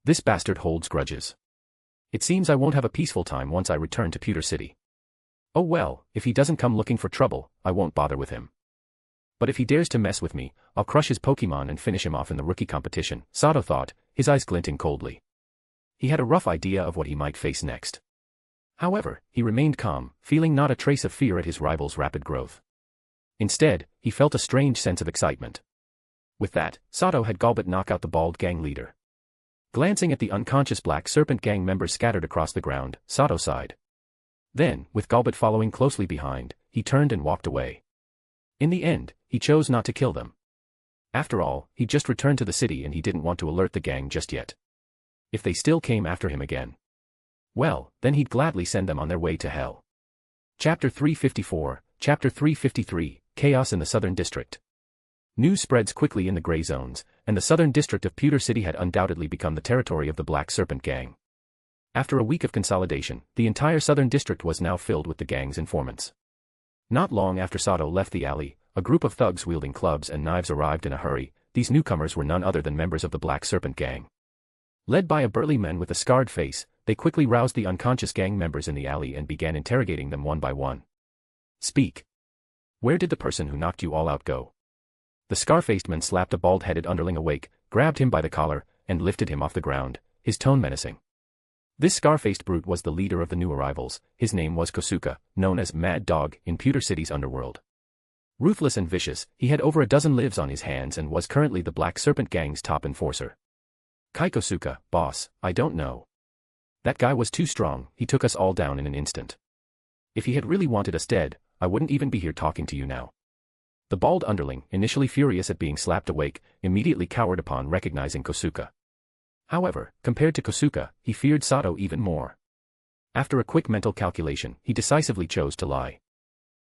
This bastard holds grudges. It seems I won't have a peaceful time once I return to Pewter City. Oh well, if he doesn't come looking for trouble, I won't bother with him. But if he dares to mess with me, I'll crush his Pokemon and finish him off in the rookie competition, Sato thought, his eyes glinting coldly. He had a rough idea of what he might face next. However, he remained calm, feeling not a trace of fear at his rival's rapid growth. Instead, he felt a strange sense of excitement. With that, Sato had Golbat knock out the bald gang leader. Glancing at the unconscious Black Serpent Gang members scattered across the ground, Sato sighed. Then, with Golbat following closely behind, he turned and walked away. In the end, he chose not to kill them. After all, he'd just returned to the city and he didn't want to alert the gang just yet. If they still came after him again, well, then he'd gladly send them on their way to hell. Chapter 354, Chapter 353, Chaos in the Southern District. News spreads quickly in the gray zones, and the southern district of Pewter City had undoubtedly become the territory of the Black Serpent Gang. After a week of consolidation, the entire southern district was now filled with the gang's informants. Not long after Sato left the alley, a group of thugs wielding clubs and knives arrived in a hurry. These newcomers were none other than members of the Black Serpent Gang. Led by a burly man with a scarred face, they quickly roused the unconscious gang members in the alley and began interrogating them one by one. Speak. Where did the person who knocked you all out go? The scar-faced man slapped a bald-headed underling awake, grabbed him by the collar, and lifted him off the ground, his tone menacing. This scar-faced brute was the leader of the new arrivals. His name was Kosuka, known as Mad Dog in Pewter City's underworld. Ruthless and vicious, he had over a dozen lives on his hands and was currently the Black Serpent Gang's top enforcer. Kai Kosuka, boss, I don't know. That guy was too strong, he took us all down in an instant. If he had really wanted us dead, I wouldn't even be here talking to you now. The bald underling, initially furious at being slapped awake, immediately cowered upon recognizing Kosuka. However, compared to Kosuka, he feared Sato even more. After a quick mental calculation, he decisively chose to lie.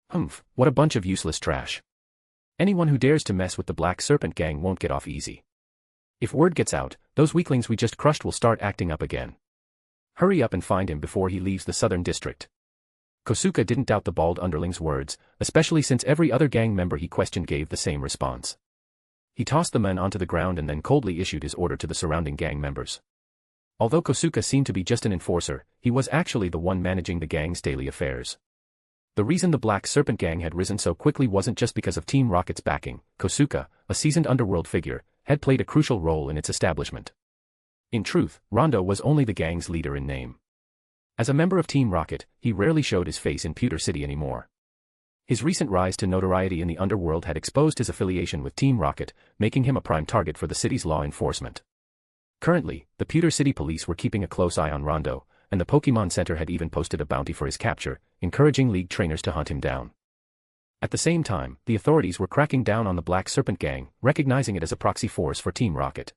Humph, what a bunch of useless trash. Anyone who dares to mess with the Black Serpent Gang won't get off easy. If word gets out, those weaklings we just crushed will start acting up again. Hurry up and find him before he leaves the southern district. Kosuka didn't doubt the bald underling's words, especially since every other gang member he questioned gave the same response. He tossed the men onto the ground and then coldly issued his order to the surrounding gang members. Although Kosuka seemed to be just an enforcer, he was actually the one managing the gang's daily affairs. The reason the Black Serpent Gang had risen so quickly wasn't just because of Team Rocket's backing. Kosuka, a seasoned underworld figure, had played a crucial role in its establishment. In truth, Rondo was only the gang's leader in name. As a member of Team Rocket, he rarely showed his face in Pewter City anymore. His recent rise to notoriety in the underworld had exposed his affiliation with Team Rocket, making him a prime target for the city's law enforcement. Currently, the Pewter City police were keeping a close eye on Rondo, and the Pokemon Center had even posted a bounty for his capture, encouraging League trainers to hunt him down. At the same time, the authorities were cracking down on the Black Serpent Gang, recognizing it as a proxy force for Team Rocket.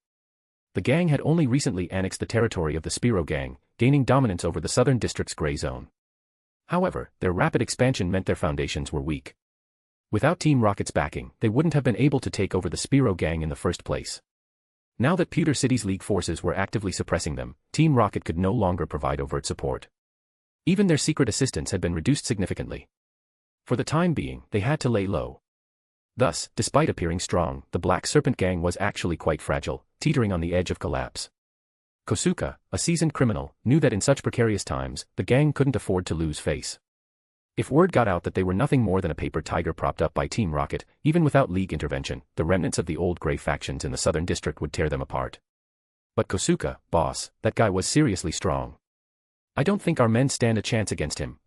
The gang had only recently annexed the territory of the Spearow Gang, gaining dominance over the southern district's gray zone. However, their rapid expansion meant their foundations were weak. Without Team Rocket's backing, they wouldn't have been able to take over the Spearow Gang in the first place. Now that Pewter City's League forces were actively suppressing them, Team Rocket could no longer provide overt support. Even their secret assistance had been reduced significantly. For the time being, they had to lay low. Thus, despite appearing strong, the Black Serpent Gang was actually quite fragile, teetering on the edge of collapse. Kosuka, a seasoned criminal, knew that in such precarious times, the gang couldn't afford to lose face. If word got out that they were nothing more than a paper tiger propped up by Team Rocket, even without League intervention, the remnants of the old gray factions in the southern district would tear them apart. But Kosuka, boss, that guy was seriously strong. I don't think our men stand a chance against him,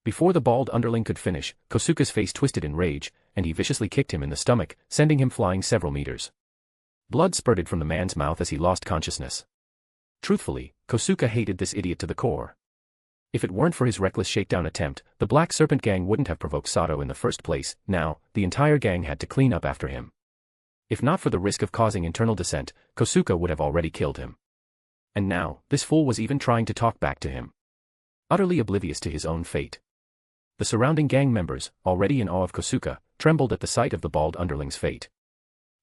Before the bald underling could finish, Kosuka's face twisted in rage, and he viciously kicked him in the stomach, sending him flying several meters. Blood spurted from the man's mouth as he lost consciousness. Truthfully, Kosuka hated this idiot to the core. If it weren't for his reckless shakedown attempt, the Black Serpent Gang wouldn't have provoked Sato in the first place. Now, the entire gang had to clean up after him. If not for the risk of causing internal dissent, Kosuka would have already killed him. And now, this fool was even trying to talk back to him. Utterly oblivious to his own fate. The surrounding gang members, already in awe of Kosuke, trembled at the sight of the bald underling's fate.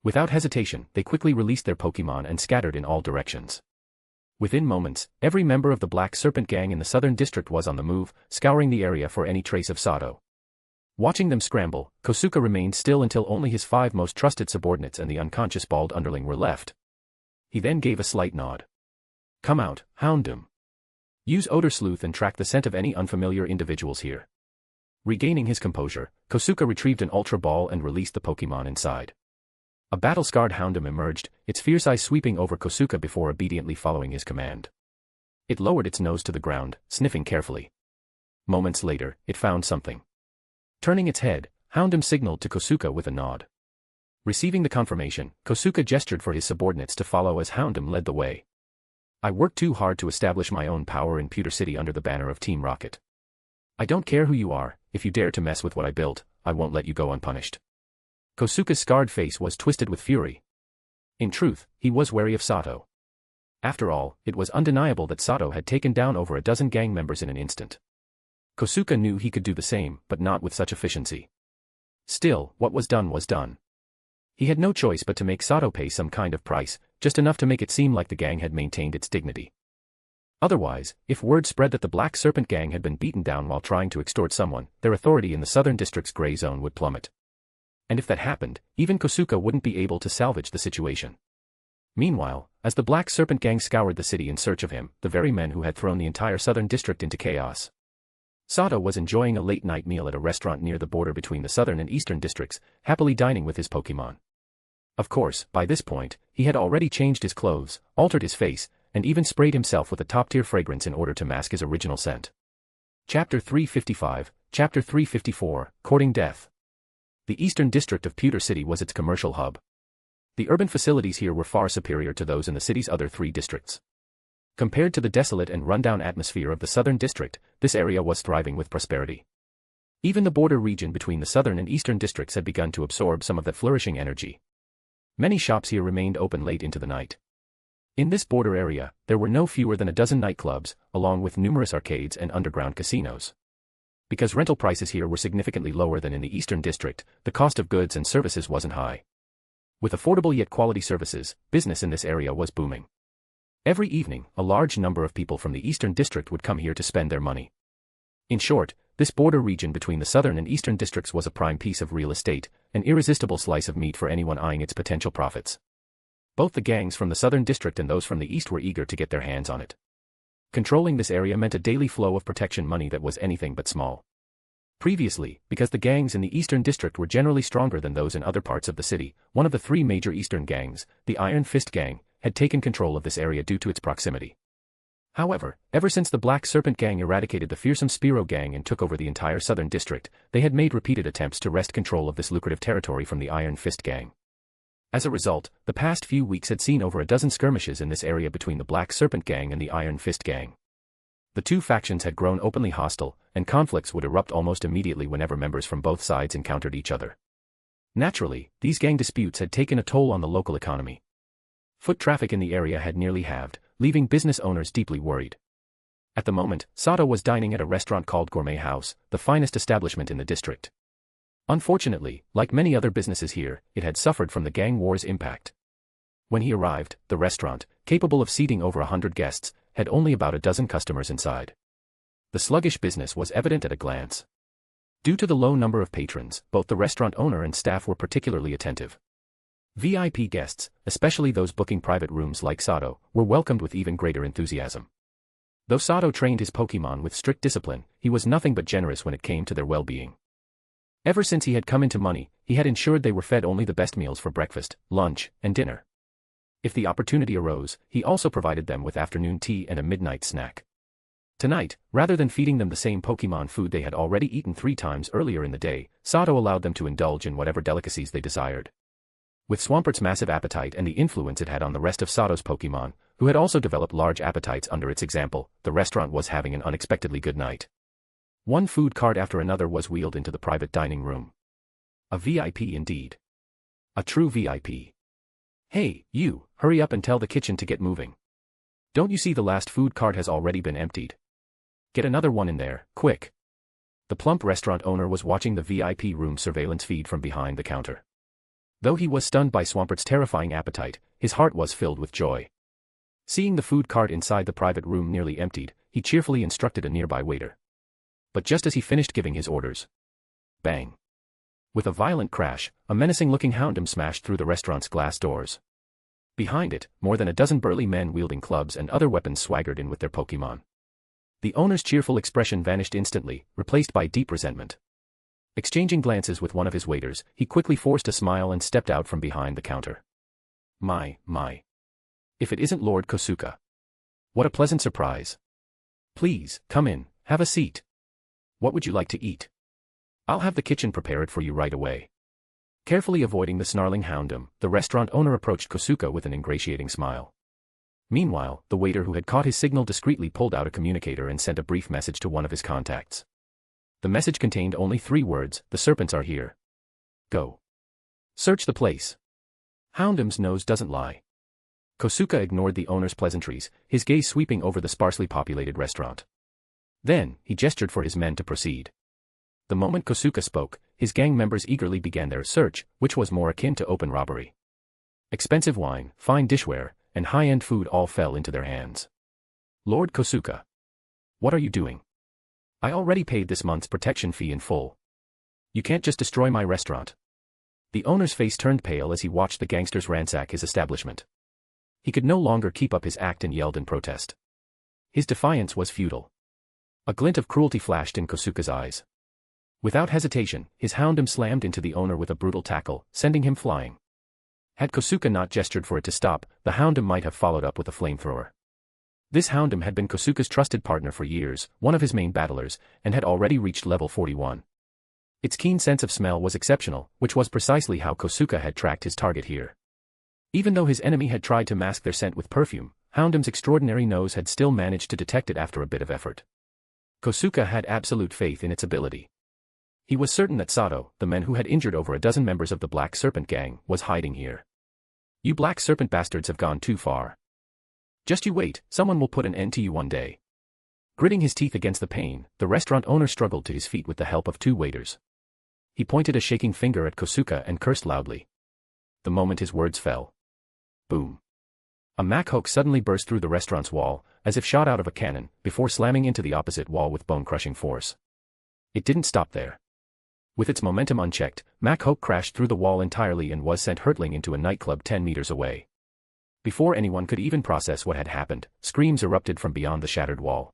Without hesitation, they quickly released their Pokémon and scattered in all directions. Within moments, every member of the Black Serpent gang in the southern district was on the move, scouring the area for any trace of Sato. Watching them scramble, Kosuke remained still until only his 5 most trusted subordinates and the unconscious bald underling were left. He then gave a slight nod. Come out, Houndoom. Use Odor Sleuth and track the scent of any unfamiliar individuals here. Regaining his composure, Kosuke retrieved an Ultra Ball and released the Pokémon inside. A battle-scarred Houndoom emerged, its fierce eyes sweeping over Kosuke before obediently following his command. It lowered its nose to the ground, sniffing carefully. Moments later, it found something. Turning its head, Houndoom signaled to Kosuke with a nod. Receiving the confirmation, Kosuke gestured for his subordinates to follow as Houndoom led the way. I worked too hard to establish my own power in Pewter City under the banner of Team Rocket. I don't care who you are, if you dare to mess with what I built, I won't let you go unpunished. Kosuke's scarred face was twisted with fury. In truth, he was wary of Sato. After all, it was undeniable that Sato had taken down over a dozen gang members in an instant. Kosuke knew he could do the same, but not with such efficiency. Still, what was done was done. He had no choice but to make Sato pay some kind of price, just enough to make it seem like the gang had maintained its dignity. Otherwise, if word spread that the Black Serpent gang had been beaten down while trying to extort someone, their authority in the southern district's gray zone would plummet. And if that happened, even Kosuke wouldn't be able to salvage the situation. Meanwhile, as the Black Serpent gang scoured the city in search of him, the very men who had thrown the entire southern district into chaos, Sato was enjoying a late-night meal at a restaurant near the border between the southern and eastern districts, happily dining with his Pokémon. Of course, by this point, he had already changed his clothes, altered his face, and even sprayed himself with a top-tier fragrance in order to mask his original scent. Chapter 355, Chapter 354, Courting Death. The eastern district of Pewter City was its commercial hub. The urban facilities here were far superior to those in the city's other 3 districts. Compared to the desolate and rundown atmosphere of the southern district, this area was thriving with prosperity. Even the border region between the southern and eastern districts had begun to absorb some of that flourishing energy. Many shops here remained open late into the night. In this border area, there were no fewer than a dozen nightclubs, along with numerous arcades and underground casinos. Because rental prices here were significantly lower than in the eastern district, the cost of goods and services wasn't high. With affordable yet quality services, business in this area was booming. Every evening, a large number of people from the eastern district would come here to spend their money. In short, this border region between the southern and eastern districts was a prime piece of real estate, an irresistible slice of meat for anyone eyeing its potential profits. Both the gangs from the southern district and those from the east were eager to get their hands on it. Controlling this area meant a daily flow of protection money that was anything but small. Previously, because the gangs in the eastern district were generally stronger than those in other parts of the city, one of the 3 major eastern gangs, the Iron Fist Gang, had taken control of this area due to its proximity. However, ever since the Black Serpent Gang eradicated the fearsome Spearow Gang and took over the entire southern district, they had made repeated attempts to wrest control of this lucrative territory from the Iron Fist Gang. As a result, the past few weeks had seen over a dozen skirmishes in this area between the Black Serpent Gang and the Iron Fist Gang. The 2 factions had grown openly hostile, and conflicts would erupt almost immediately whenever members from both sides encountered each other. Naturally, these gang disputes had taken a toll on the local economy. Foot traffic in the area had nearly halved, leaving business owners deeply worried. At the moment, Sato was dining at a restaurant called Gourmet House, the finest establishment in the district. Unfortunately, like many other businesses here, it had suffered from the gang war's impact. When he arrived, the restaurant, capable of seating over 100 guests, had only about a dozen customers inside. The sluggish business was evident at a glance. Due to the low number of patrons, both the restaurant owner and staff were particularly attentive. VIP guests, especially those booking private rooms like Sato, were welcomed with even greater enthusiasm. Though Sato trained his Pokémon with strict discipline, he was nothing but generous when it came to their well-being. Ever since he had come into money, he had ensured they were fed only the best meals for breakfast, lunch, and dinner. If the opportunity arose, he also provided them with afternoon tea and a midnight snack. Tonight, rather than feeding them the same Pokémon food they had already eaten 3 times earlier in the day, Sato allowed them to indulge in whatever delicacies they desired. With Swampert's massive appetite and the influence it had on the rest of Sato's Pokémon, who had also developed large appetites under its example, the restaurant was having an unexpectedly good night. One food cart after another was wheeled into the private dining room. A VIP indeed. A true VIP. Hey, you, hurry up and tell the kitchen to get moving. Don't you see the last food cart has already been emptied? Get another one in there, quick. The plump restaurant owner was watching the VIP room surveillance feed from behind the counter. Though he was stunned by Swampert's terrifying appetite, his heart was filled with joy. Seeing the food cart inside the private room nearly emptied, he cheerfully instructed a nearby waiter. But just as he finished giving his orders, bang! With a violent crash, a menacing-looking houndom smashed through the restaurant's glass doors. Behind it, more than a dozen burly men wielding clubs and other weapons swaggered in with their Pokémon. The owner's cheerful expression vanished instantly, replaced by deep resentment. Exchanging glances with one of his waiters, he quickly forced a smile and stepped out from behind the counter. My. If it isn't Lord Kosuka. What a pleasant surprise. Please, come in, have a seat. What would you like to eat? I'll have the kitchen prepare it for you right away. Carefully avoiding the snarling houndom, the restaurant owner approached Kosuka with an ingratiating smile. Meanwhile, the waiter who had caught his signal discreetly pulled out a communicator and sent a brief message to one of his contacts. The message contained only 3 words: the serpents are here. Go. Search the place. Houndom's nose doesn't lie. Kosuka ignored the owner's pleasantries, his gaze sweeping over the sparsely populated restaurant. Then, he gestured for his men to proceed. The moment Kosuka spoke, his gang members eagerly began their search, which was more akin to open robbery. Expensive wine, fine dishware, and high-end food all fell into their hands. Lord Kosuka. What are you doing? I already paid this month's protection fee in full. You can't just destroy my restaurant. The owner's face turned pale as he watched the gangsters ransack his establishment. He could no longer keep up his act and yelled in protest. His defiance was futile. A glint of cruelty flashed in Kosuka's eyes. Without hesitation, his houndom slammed into the owner with a brutal tackle, sending him flying. Had Kosuka not gestured for it to stop, the houndom might have followed up with a flamethrower. This houndom had been Kosuka's trusted partner for years, one of his main battlers, and had already reached level 41. Its keen sense of smell was exceptional, which was precisely how Kosuka had tracked his target here. Even though his enemy had tried to mask their scent with perfume, Houndom's extraordinary nose had still managed to detect it after a bit of effort. Kosuka had absolute faith in its ability. He was certain that Sato, the man who had injured over a dozen members of the Black Serpent gang, was hiding here. You Black Serpent bastards have gone too far. Just you wait, someone will put an end to you one day. Gritting his teeth against the pain, the restaurant owner struggled to his feet with the help of 2 waiters. He pointed a shaking finger at Kosuka and cursed loudly. The moment his words fell. Boom. A Mach-Hoke suddenly burst through the restaurant's wall, as if shot out of a cannon, before slamming into the opposite wall with bone-crushing force. It didn't stop there. With its momentum unchecked, Mach-Hoke crashed through the wall entirely and was sent hurtling into a nightclub 10 meters away. Before anyone could even process what had happened, screams erupted from beyond the shattered wall.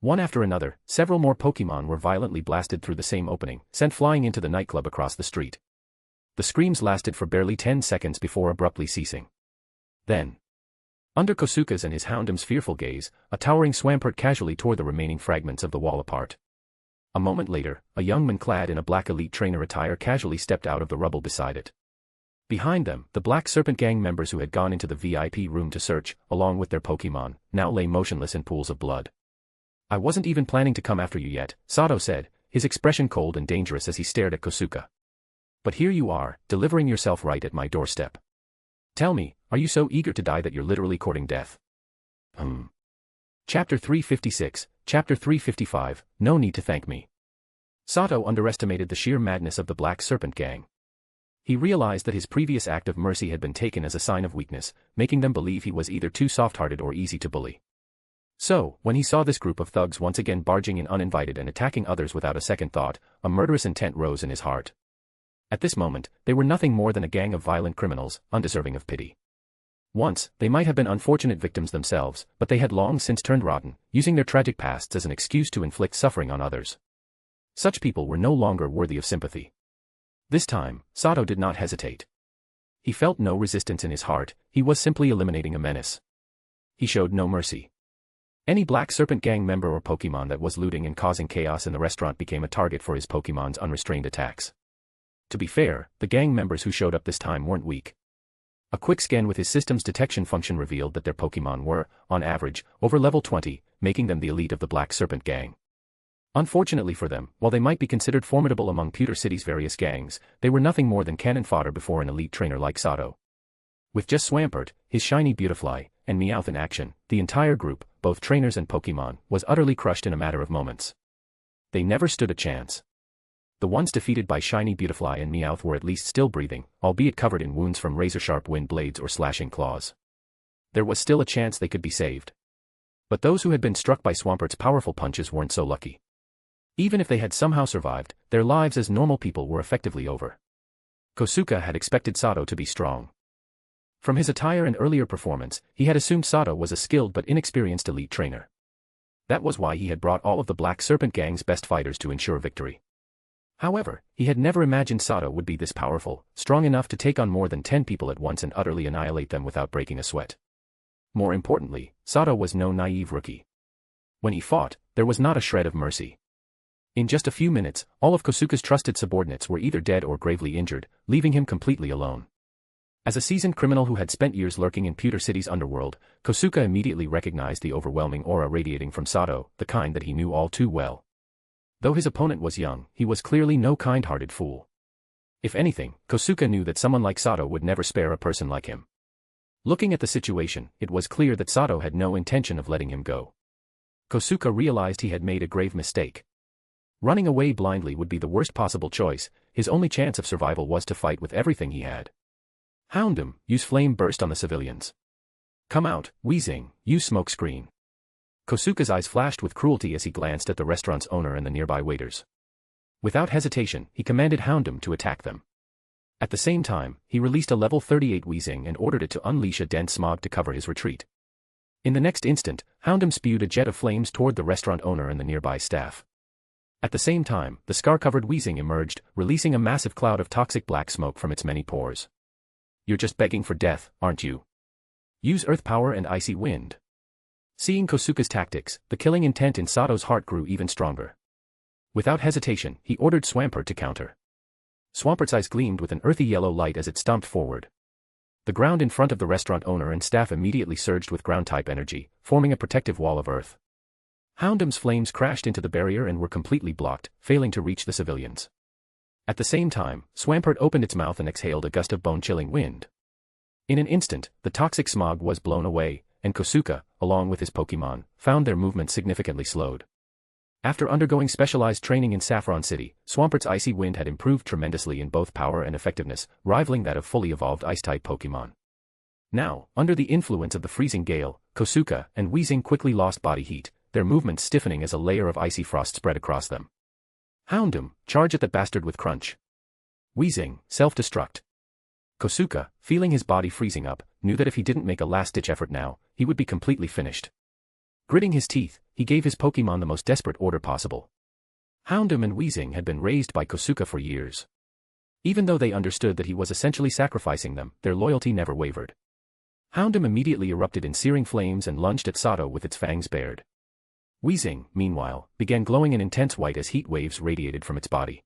One after another, several more Pokémon were violently blasted through the same opening, sent flying into the nightclub across the street. The screams lasted for barely 10 seconds before abruptly ceasing. Then, under Kosuka's and his houndom's fearful gaze, a towering Swampert casually tore the remaining fragments of the wall apart. A moment later, a young man clad in a black elite trainer attire casually stepped out of the rubble beside it. Behind them, the Black Serpent gang members who had gone into the VIP room to search, along with their Pokémon, now lay motionless in pools of blood. I wasn't even planning to come after you yet, Sato said, his expression cold and dangerous as he stared at Kosuka. But here you are, delivering yourself right at my doorstep. Tell me, are you so eager to die that you're literally courting death? Chapter 356, Chapter 355, No Need to Thank Me. Sato underestimated the sheer madness of the Black Serpent gang. He realized that his previous act of mercy had been taken as a sign of weakness, making them believe he was either too soft-hearted or easy to bully. So, when he saw this group of thugs once again barging in uninvited and attacking others without a second thought, a murderous intent rose in his heart. At this moment, they were nothing more than a gang of violent criminals, undeserving of pity. Once, they might have been unfortunate victims themselves, but they had long since turned rotten, using their tragic pasts as an excuse to inflict suffering on others. Such people were no longer worthy of sympathy. This time, Sato did not hesitate. He felt no resistance in his heart, he was simply eliminating a menace. He showed no mercy. Any Black Serpent gang member or Pokémon that was looting and causing chaos in the restaurant became a target for his Pokémon's unrestrained attacks. To be fair, the gang members who showed up this time weren't weak. A quick scan with his system's detection function revealed that their Pokémon were, on average, over level 20, making them the elite of the Black Serpent gang. Unfortunately for them, while they might be considered formidable among Pewter City's various gangs, they were nothing more than cannon fodder before an elite trainer like Sato. With just Swampert, his shiny Beautifly, and Meowth in action, the entire group, both trainers and Pokémon, was utterly crushed in a matter of moments. They never stood a chance. The ones defeated by shiny Beautifly and Meowth were at least still breathing, albeit covered in wounds from razor-sharp wind blades or slashing claws. There was still a chance they could be saved. But those who had been struck by Swampert's powerful punches weren't so lucky. Even if they had somehow survived, their lives as normal people were effectively over. Kosuke had expected Sato to be strong. From his attire and earlier performance, he had assumed Sato was a skilled but inexperienced elite trainer. That was why he had brought all of the Black Serpent Gang's best fighters to ensure victory. However, he had never imagined Sato would be this powerful, strong enough to take on more than 10 people at once and utterly annihilate them without breaking a sweat. More importantly, Sato was no naive rookie. When he fought, there was not a shred of mercy. In just a few minutes, all of Kosuke's trusted subordinates were either dead or gravely injured, leaving him completely alone. As a seasoned criminal who had spent years lurking in Pewter City's underworld, Kosuke immediately recognized the overwhelming aura radiating from Sato, the kind that he knew all too well. Though his opponent was young, he was clearly no kind-hearted fool. If anything, Kosuke knew that someone like Sato would never spare a person like him. Looking at the situation, it was clear that Sato had no intention of letting him go. Kosuke realized he had made a grave mistake. Running away blindly would be the worst possible choice. His only chance of survival was to fight with everything he had. Houndoom, use flame burst on the civilians. Come out, Weezing, use smoke screen. Kosuke's eyes flashed with cruelty as he glanced at the restaurant's owner and the nearby waiters. Without hesitation, he commanded Houndoom to attack them. At the same time, he released a level 38 Weezing and ordered it to unleash a dense smog to cover his retreat. In the next instant, Houndoom spewed a jet of flames toward the restaurant owner and the nearby staff. At the same time, the scar-covered Weezing emerged, releasing a massive cloud of toxic black smoke from its many pores. You're just begging for death, aren't you? Use earth power and icy wind. Seeing Kosuke's tactics, the killing intent in Sato's heart grew even stronger. Without hesitation, he ordered Swampert to counter. Swampert's eyes gleamed with an earthy yellow light as it stomped forward. The ground in front of the restaurant owner and staff immediately surged with ground-type energy, forming a protective wall of earth. Houndoom's flames crashed into the barrier and were completely blocked, failing to reach the civilians. At the same time, Swampert opened its mouth and exhaled a gust of bone-chilling wind. In an instant, the toxic smog was blown away, and Kosuke, along with his Pokémon, found their movement significantly slowed. After undergoing specialized training in Saffron City, Swampert's icy wind had improved tremendously in both power and effectiveness, rivaling that of fully evolved ice-type Pokémon. Now, under the influence of the freezing gale, Kosuke and Weezing quickly lost body heat, their movements stiffening as a layer of icy frost spread across them. Houndoom, charge at that bastard with crunch. Weezing, self-destruct. Kosuke, feeling his body freezing up, knew that if he didn't make a last-ditch effort now, he would be completely finished. Gritting his teeth, he gave his Pokémon the most desperate order possible. Houndoom and Weezing had been raised by Kosuke for years. Even though they understood that he was essentially sacrificing them, their loyalty never wavered. Houndoom immediately erupted in searing flames and lunged at Sato with its fangs bared. Weezing, meanwhile, began glowing an intense white as heat waves radiated from its body.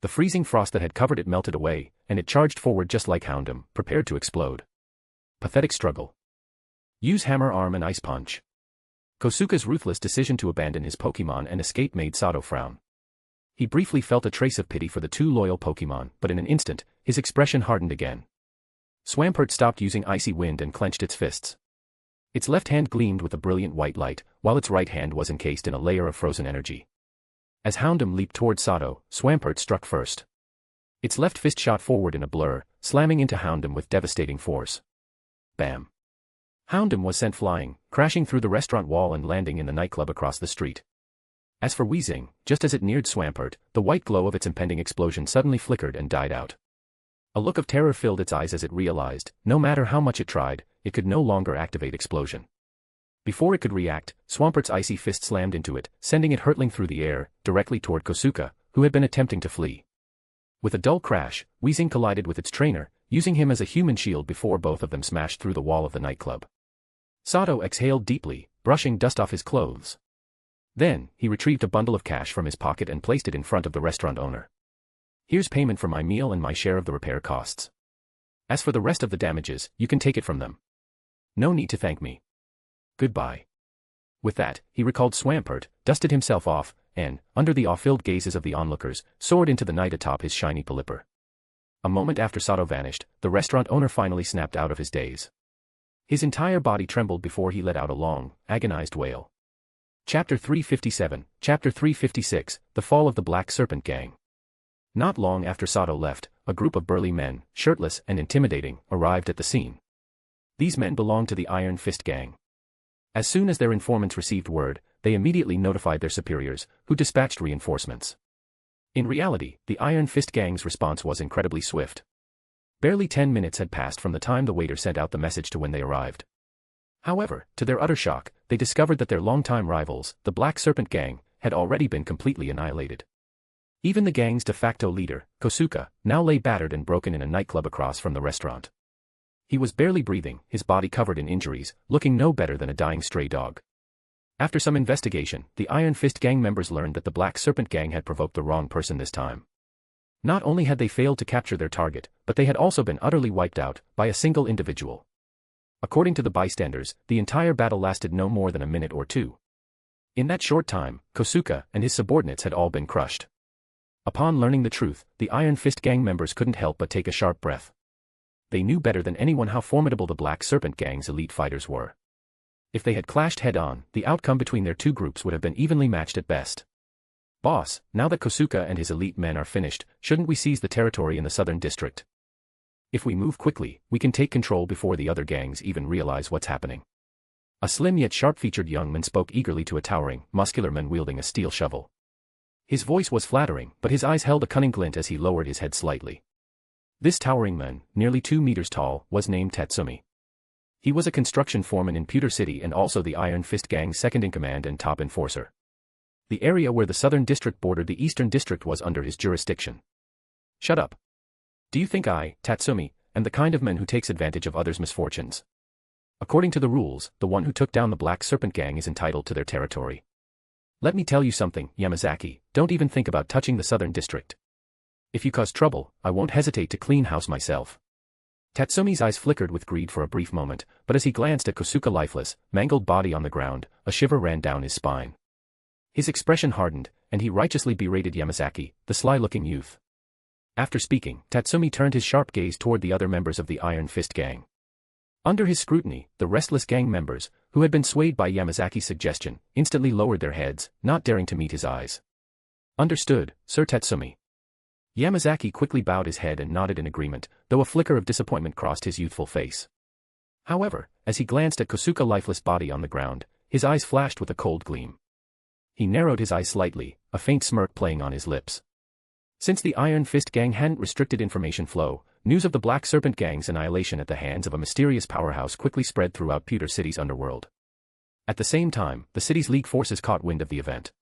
The freezing frost that had covered it melted away, and it charged forward just like Houndoom, prepared to explode. Pathetic struggle. Use Hammer Arm and Ice Punch. Kosuke's ruthless decision to abandon his Pokémon and escape made Sato frown. He briefly felt a trace of pity for the two loyal Pokémon, but in an instant, his expression hardened again. Swampert stopped using icy wind and clenched its fists. Its left hand gleamed with a brilliant white light, while its right hand was encased in a layer of frozen energy. As Houndoom leaped toward Sato, Swampert struck first. Its left fist shot forward in a blur, slamming into Houndoom with devastating force. Bam! Houndoom was sent flying, crashing through the restaurant wall and landing in the nightclub across the street. As for Weezing, just as it neared Swampert, the white glow of its impending explosion suddenly flickered and died out. A look of terror filled its eyes as it realized, no matter how much it tried, it could no longer activate explosion. Before it could react, Swampert's icy fist slammed into it, sending it hurtling through the air, directly toward Kosuke, who had been attempting to flee. With a dull crash, Weezing collided with its trainer, using him as a human shield before both of them smashed through the wall of the nightclub. Sato exhaled deeply, brushing dust off his clothes. Then, he retrieved a bundle of cash from his pocket and placed it in front of the restaurant owner. Here's payment for my meal and my share of the repair costs. As for the rest of the damages, you can take it from them. No need to thank me. Goodbye. With that, he recalled Swampert, dusted himself off, and, under the awe-filled gazes of the onlookers, soared into the night atop his shiny Pelipper. A moment after Sato vanished, the restaurant owner finally snapped out of his daze. His entire body trembled before he let out a long, agonized wail. Chapter 357, Chapter 356, The Fall of the Black Serpent Gang. Not long after Sato left, a group of burly men, shirtless and intimidating, arrived at the scene. These men belonged to the Iron Fist Gang. As soon as their informants received word, they immediately notified their superiors, who dispatched reinforcements. In reality, the Iron Fist Gang's response was incredibly swift. Barely 10 minutes had passed from the time the waiter sent out the message to when they arrived. However, to their utter shock, they discovered that their longtime rivals, the Black Serpent Gang, had already been completely annihilated. Even the gang's de facto leader, Kosuka, now lay battered and broken in a nightclub across from the restaurant. He was barely breathing, his body covered in injuries, looking no better than a dying stray dog. After some investigation, the Iron Fist Gang members learned that the Black Serpent Gang had provoked the wrong person this time. Not only had they failed to capture their target, but they had also been utterly wiped out by a single individual. According to the bystanders, the entire battle lasted no more than a minute or two. In that short time, Kosuka and his subordinates had all been crushed. Upon learning the truth, the Iron Fist Gang members couldn't help but take a sharp breath. They knew better than anyone how formidable the Black Serpent Gang's elite fighters were. If they had clashed head-on, the outcome between their two groups would have been evenly matched at best. Boss, now that Kosuka and his elite men are finished, shouldn't we seize the territory in the southern district? If we move quickly, we can take control before the other gangs even realize what's happening. A slim yet sharp-featured young man spoke eagerly to a towering, muscular man wielding a steel shovel. His voice was flattering, but his eyes held a cunning glint as he lowered his head slightly. This towering man, nearly 2 meters tall, was named Tatsumi. He was a construction foreman in Pewter City and also the Iron Fist Gang's second-in-command and top enforcer. The area where the southern district bordered the eastern district was under his jurisdiction. Shut up. Do you think I, Tatsumi, am the kind of man who takes advantage of others' misfortunes? According to the rules, the one who took down the Black Serpent Gang is entitled to their territory. Let me tell you something, Yamazaki, don't even think about touching the southern district. If you cause trouble, I won't hesitate to clean house myself. Tatsumi's eyes flickered with greed for a brief moment, but as he glanced at Kosuka's lifeless, mangled body on the ground, a shiver ran down his spine. His expression hardened, and he righteously berated Yamazaki, the sly-looking youth. After speaking, Tatsumi turned his sharp gaze toward the other members of the Iron Fist Gang. Under his scrutiny, the restless gang members, who had been swayed by Yamazaki's suggestion, instantly lowered their heads, not daring to meet his eyes. Understood, Sir Tatsumi. Yamazaki quickly bowed his head and nodded in agreement, though a flicker of disappointment crossed his youthful face. However, as he glanced at Kosuka's lifeless body on the ground, his eyes flashed with a cold gleam. He narrowed his eyes slightly, a faint smirk playing on his lips. Since the Iron Fist Gang hadn't restricted information flow, news of the Black Serpent Gang's annihilation at the hands of a mysterious powerhouse quickly spread throughout Pewter City's underworld. At the same time, the city's League forces caught wind of the event.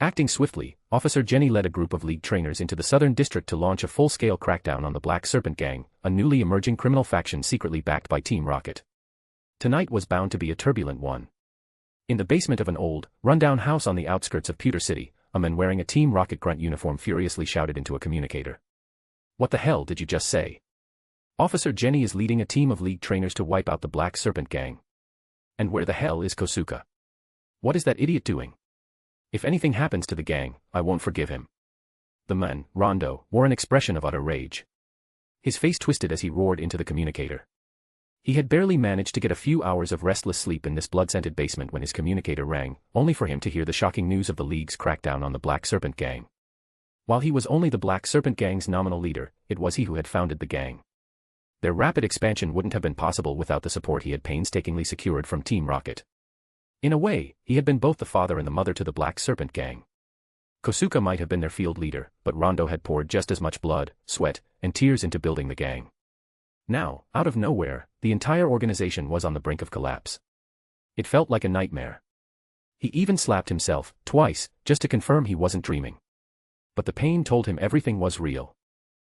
Acting swiftly, Officer Jenny led a group of League trainers into the southern district to launch a full-scale crackdown on the Black Serpent Gang, a newly emerging criminal faction secretly backed by Team Rocket. Tonight was bound to be a turbulent one. In the basement of an old, run-down house on the outskirts of Pewter City, a man wearing a Team Rocket Grunt uniform furiously shouted into a communicator. What the hell did you just say? Officer Jenny is leading a team of League trainers to wipe out the Black Serpent Gang. And where the hell is Kosuka? What is that idiot doing? If anything happens to the gang, I won't forgive him. The man, Rondo, wore an expression of utter rage. His face twisted as he roared into the communicator. He had barely managed to get a few hours of restless sleep in this blood-scented basement when his communicator rang, only for him to hear the shocking news of the League's crackdown on the Black Serpent Gang. While he was only the Black Serpent Gang's nominal leader, it was he who had founded the gang. Their rapid expansion wouldn't have been possible without the support he had painstakingly secured from Team Rocket. In a way, he had been both the father and the mother to the Black Serpent Gang. Kosuka might have been their field leader, but Rondo had poured just as much blood, sweat, and tears into building the gang. Now, out of nowhere, the entire organization was on the brink of collapse. It felt like a nightmare. He even slapped himself, twice, just to confirm he wasn't dreaming. But the pain told him everything was real.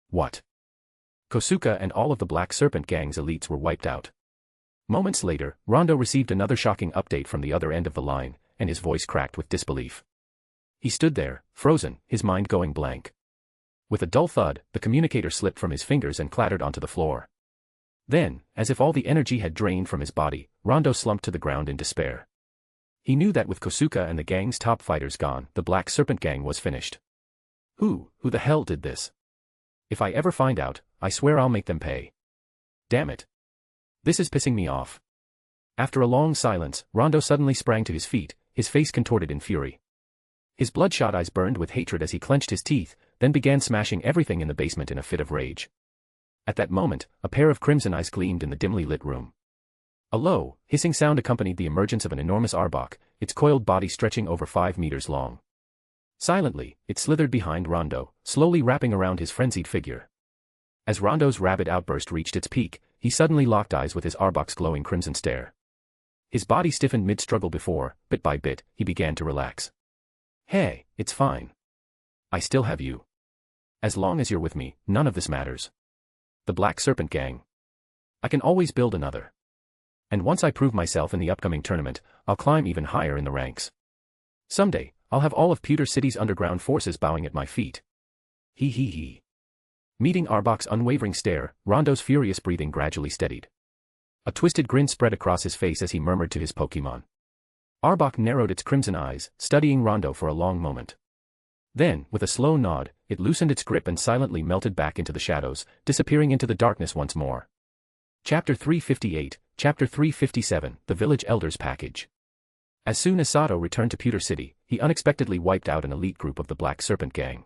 What? Kosuka and all of the Black Serpent Gang's elites were wiped out. Moments later, Rondo received another shocking update from the other end of the line, and his voice cracked with disbelief. He stood there, frozen, his mind going blank. With a dull thud, the communicator slipped from his fingers and clattered onto the floor. Then, as if all the energy had drained from his body, Rondo slumped to the ground in despair. He knew that with Kosuka and the gang's top fighters gone, the Black Serpent Gang was finished. Who the hell did this? If I ever find out, I swear I'll make them pay. Damn it. This is pissing me off. After a long silence, Rondo suddenly sprang to his feet, his face contorted in fury. His bloodshot eyes burned with hatred as he clenched his teeth, then began smashing everything in the basement in a fit of rage. At that moment, a pair of crimson eyes gleamed in the dimly lit room. A low, hissing sound accompanied the emergence of an enormous arbok, its coiled body stretching over 5 meters long. Silently, it slithered behind Rondo, slowly wrapping around his frenzied figure. As Rondo's rabid outburst reached its peak, he suddenly locked eyes with his arbok's glowing crimson stare. His body stiffened mid-struggle before, bit by bit, he began to relax. Hey, it's fine. I still have you. As long as you're with me, none of this matters. The Black Serpent Gang. I can always build another. And once I prove myself in the upcoming tournament, I'll climb even higher in the ranks. Someday, I'll have all of Pewter City's underground forces bowing at my feet. He he he. Meeting Arbok's unwavering stare, Rondo's furious breathing gradually steadied. A twisted grin spread across his face as he murmured to his Pokémon. Arbok narrowed its crimson eyes, studying Rondo for a long moment. Then, with a slow nod, it loosened its grip and silently melted back into the shadows, disappearing into the darkness once more. Chapter 358, Chapter 357, The Village Elder's Package. As soon as Sato returned to Pewter City, he unexpectedly wiped out an elite group of the Black Serpent Gang.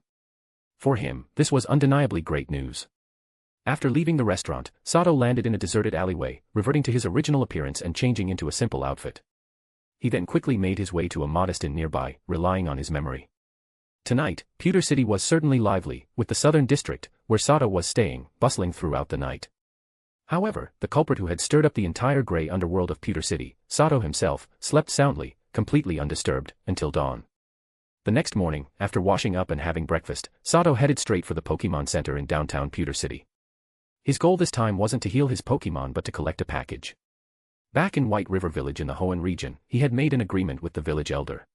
For him, this was undeniably great news. After leaving the restaurant, Sato landed in a deserted alleyway, reverting to his original appearance and changing into a simple outfit. He then quickly made his way to a modest inn nearby, relying on his memory. Tonight, Pewter City was certainly lively, with the southern district, where Sato was staying, bustling throughout the night. However, the culprit who had stirred up the entire grey underworld of Pewter City, Sato himself, slept soundly, completely undisturbed, until dawn. The next morning, after washing up and having breakfast, Sato headed straight for the Pokémon Center in downtown Pewter City. His goal this time wasn't to heal his Pokémon but to collect a package. Back in White River Village in the Hoenn region, he had made an agreement with the village elder.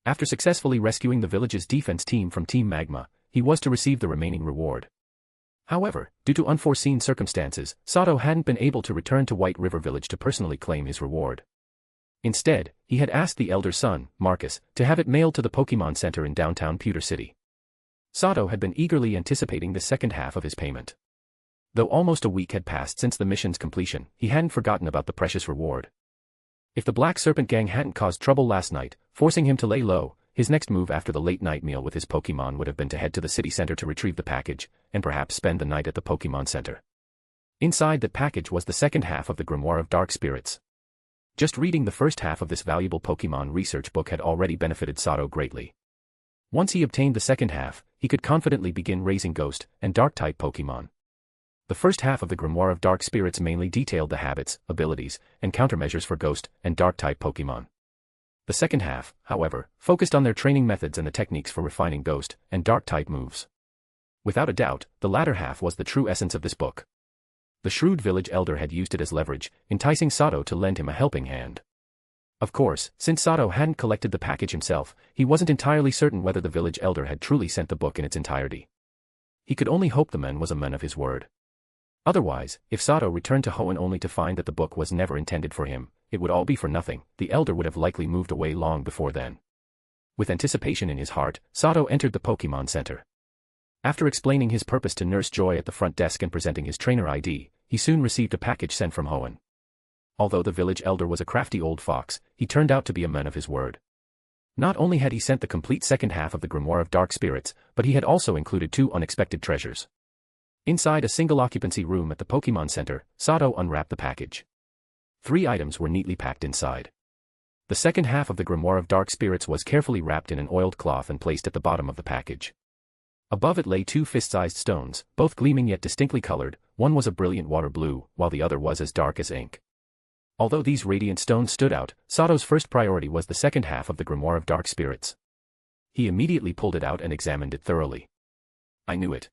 After successfully rescuing the village's defense team from Team Magma, he was to receive the remaining reward. However, due to unforeseen circumstances, Sato hadn't been able to return to White River Village to personally claim his reward. Instead, he had asked the elder's son, Marcus, to have it mailed to the Pokémon Center in downtown Pewter City. Sato had been eagerly anticipating the second half of his payment. Though almost a week had passed since the mission's completion, he hadn't forgotten about the precious reward. If the Black Serpent Gang hadn't caused trouble last night, forcing him to lay low, his next move after the late-night meal with his Pokémon would have been to head to the city center to retrieve the package, and perhaps spend the night at the Pokémon Center. Inside that package was the second half of the Grimoire of Dark Spirits. Just reading the first half of this valuable Pokémon research book had already benefited Sato greatly. Once he obtained the second half, he could confidently begin raising Ghost and Dark-type Pokémon. The first half of the Grimoire of Dark Spirits mainly detailed the habits, abilities, and countermeasures for Ghost and Dark-type Pokémon. The second half, however, focused on their training methods and the techniques for refining Ghost and Dark-type moves. Without a doubt, the latter half was the true essence of this book. The shrewd village elder had used it as leverage, enticing Sato to lend him a helping hand. Of course, since Sato hadn't collected the package himself, he wasn't entirely certain whether the village elder had truly sent the book in its entirety. He could only hope the man was a man of his word. Otherwise, if Sato returned to Hoenn only to find that the book was never intended for him, it would all be for nothing. The elder would have likely moved away long before then. With anticipation in his heart, Sato entered the Pokémon Center. After explaining his purpose to Nurse Joy at the front desk and presenting his trainer ID, he soon received a package sent from Hoenn. Although the village elder was a crafty old fox, he turned out to be a man of his word. Not only had he sent the complete second half of the Grimoire of Dark Spirits, but he had also included 2 unexpected treasures. Inside a single-occupancy room at the Pokémon Center, Sato unwrapped the package. 3 items were neatly packed inside. The second half of the Grimoire of Dark Spirits was carefully wrapped in an oiled cloth and placed at the bottom of the package. Above it lay 2 fist-sized stones, both gleaming yet distinctly colored. One was a brilliant water blue, while the other was as dark as ink. Although these radiant stones stood out, Sato's first priority was the second half of the Grimoire of Dark Spirits. He immediately pulled it out and examined it thoroughly. I knew it.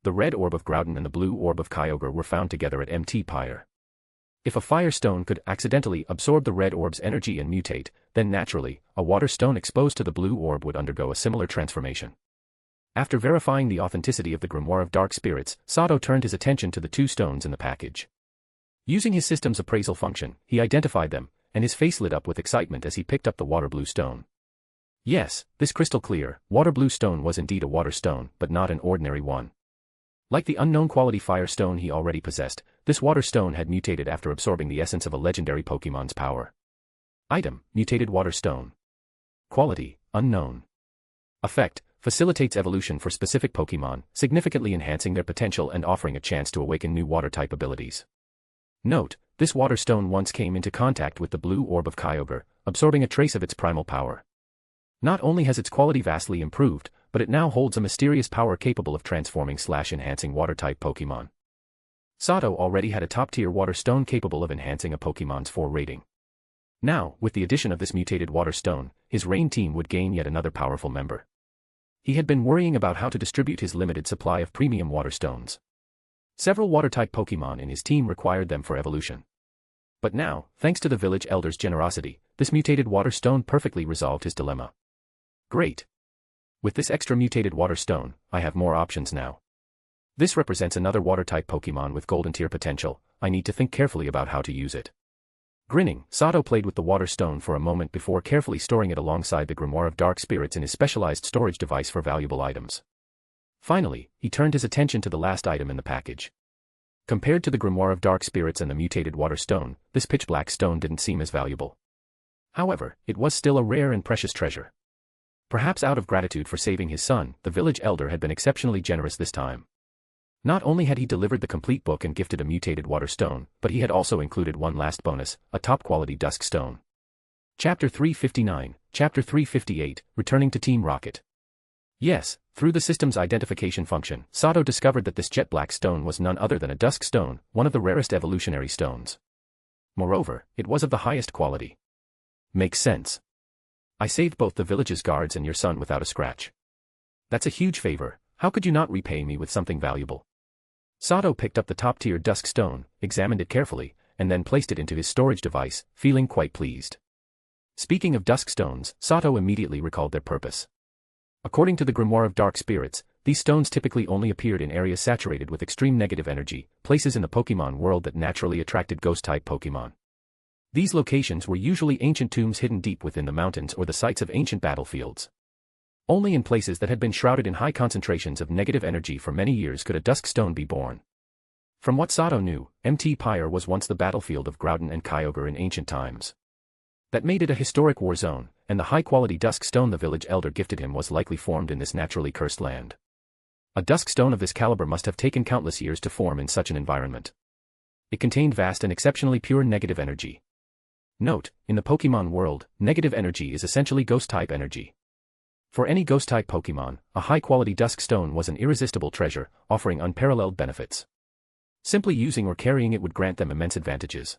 The red orb of Groudon and the blue orb of Kyogre were found together at Mt. Pyre. If a fire stone could accidentally absorb the red orb's energy and mutate, then naturally, a water stone exposed to the blue orb would undergo a similar transformation. After verifying the authenticity of the Grimoire of Dark Spirits, Sato turned his attention to the 2 stones in the package. Using his system's appraisal function, he identified them, and his face lit up with excitement as he picked up the water blue stone. Yes, this crystal clear, water blue stone was indeed a water stone, but not an ordinary one. Like the unknown quality fire stone he already possessed, this water stone had mutated after absorbing the essence of a legendary Pokémon's power. Item: mutated water stone. Quality: unknown. Effect: facilitates evolution for specific Pokémon, significantly enhancing their potential and offering a chance to awaken new water-type abilities. Note: this water stone once came into contact with the blue orb of Kyogre, absorbing a trace of its primal power. Not only has its quality vastly improved, but it now holds a mysterious power capable of transforming/enhancing water-type Pokémon. Sato already had a top-tier water stone capable of enhancing a Pokémon's 4 rating. Now, with the addition of this mutated water stone, his Rain team would gain yet another powerful member. He had been worrying about how to distribute his limited supply of premium water stones. Several water-type Pokémon in his team required them for evolution. But now, thanks to the village elder's generosity, this mutated water stone perfectly resolved his dilemma. Great! With this extra mutated water stone, I have more options now. This represents another water-type Pokémon with golden tier potential. I need to think carefully about how to use it. Grinning, Sato played with the water stone for a moment before carefully storing it alongside the Grimoire of Dark Spirits in his specialized storage device for valuable items. Finally, he turned his attention to the last item in the package. Compared to the Grimoire of Dark Spirits and the mutated water stone, this pitch-black stone didn't seem as valuable. However, it was still a rare and precious treasure. Perhaps out of gratitude for saving his son, the village elder had been exceptionally generous this time. Not only had he delivered the complete book and gifted a mutated water stone, but he had also included one last bonus, a top-quality dusk stone. Chapter 359, Chapter 358, Returning to Team Rocket. Yes, through the system's identification function, Sato discovered that this jet black stone was none other than a dusk stone, one of the rarest evolutionary stones. Moreover, it was of the highest quality. Makes sense. I saved both the village's guards and your son without a scratch. That's a huge favor. How could you not repay me with something valuable? Sato picked up the top-tier dusk stone, examined it carefully, and then placed it into his storage device, feeling quite pleased. Speaking of dusk stones, Sato immediately recalled their purpose. According to the Grimoire of Dark Spirits, these stones typically only appeared in areas saturated with extreme negative energy, places in the Pokémon world that naturally attracted ghost-type Pokémon. These locations were usually ancient tombs hidden deep within the mountains or the sites of ancient battlefields. Only in places that had been shrouded in high concentrations of negative energy for many years could a dusk stone be born. From what Sato knew, Mt. Pyre was once the battlefield of Groudon and Kyogre in ancient times. That made it a historic war zone, and the high-quality dusk stone the village elder gifted him was likely formed in this naturally cursed land. A dusk stone of this caliber must have taken countless years to form in such an environment. It contained vast and exceptionally pure negative energy. Note, in the Pokémon world, negative energy is essentially ghost-type energy. For any ghost-type Pokémon, a high-quality dusk stone was an irresistible treasure, offering unparalleled benefits. Simply using or carrying it would grant them immense advantages.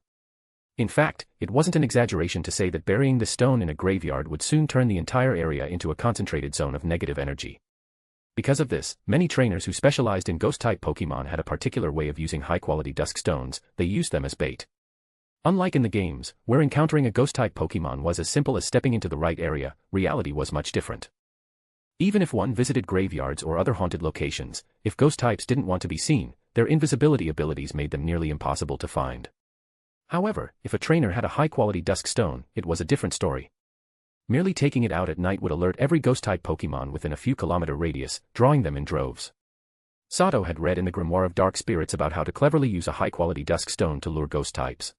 In fact, it wasn't an exaggeration to say that burying the stone in a graveyard would soon turn the entire area into a concentrated zone of negative energy. Because of this, many trainers who specialized in ghost-type Pokémon had a particular way of using high-quality dusk stones. They used them as bait. Unlike in the games, where encountering a ghost-type Pokémon was as simple as stepping into the right area, reality was much different. Even if one visited graveyards or other haunted locations, if ghost types didn't want to be seen, their invisibility abilities made them nearly impossible to find. However, if a trainer had a high-quality dusk stone, it was a different story. Merely taking it out at night would alert every ghost-type Pokémon within a few kilometer radius, drawing them in droves. Sato had read in the Grimoire of Dark Spirits about how to cleverly use a high-quality dusk stone to lure ghost types.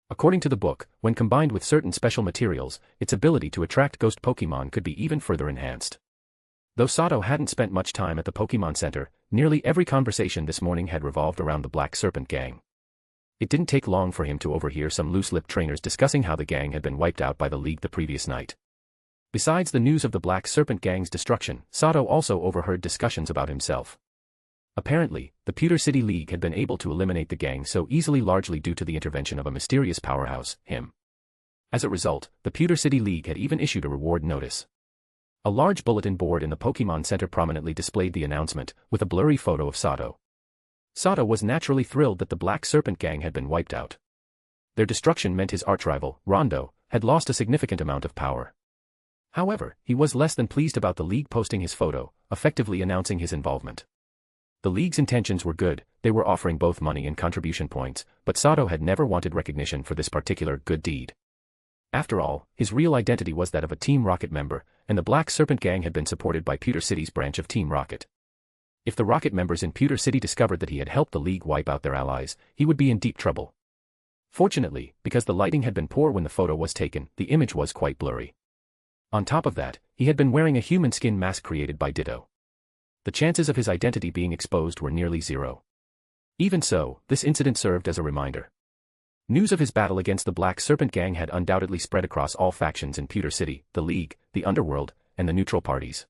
According to the book, when combined with certain special materials, its ability to attract ghost Pokémon could be even further enhanced. Though Sato hadn't spent much time at the Pokémon Center, nearly every conversation this morning had revolved around the Black Serpent Gang. It didn't take long for him to overhear some loose-lipped trainers discussing how the gang had been wiped out by the League the previous night. Besides the news of the Black Serpent Gang's destruction, Sato also overheard discussions about himself. Apparently, the Pewter City League had been able to eliminate the gang so easily largely due to the intervention of a mysterious powerhouse, him. As a result, the Pewter City League had even issued a reward notice. A large bulletin board in the Pokémon Center prominently displayed the announcement, with a blurry photo of Sato. Sato was naturally thrilled that the Black Serpent Gang had been wiped out. Their destruction meant his archrival, Rondo, had lost a significant amount of power. However, he was less than pleased about the League posting his photo, effectively announcing his involvement. The League's intentions were good, they were offering both money and contribution points, but Sato had never wanted recognition for this particular good deed. After all, his real identity was that of a Team Rocket member, and the Black Serpent Gang had been supported by Pewter City's branch of Team Rocket. If the Rocket members in Pewter City discovered that he had helped the League wipe out their allies, he would be in deep trouble. Fortunately, because the lighting had been poor when the photo was taken, the image was quite blurry. On top of that, he had been wearing a human skin mask created by Ditto. The chances of his identity being exposed were nearly zero. Even so, this incident served as a reminder. News of his battle against the Black Serpent Gang had undoubtedly spread across all factions in Pewter City, the League, the Underworld, and the neutral parties.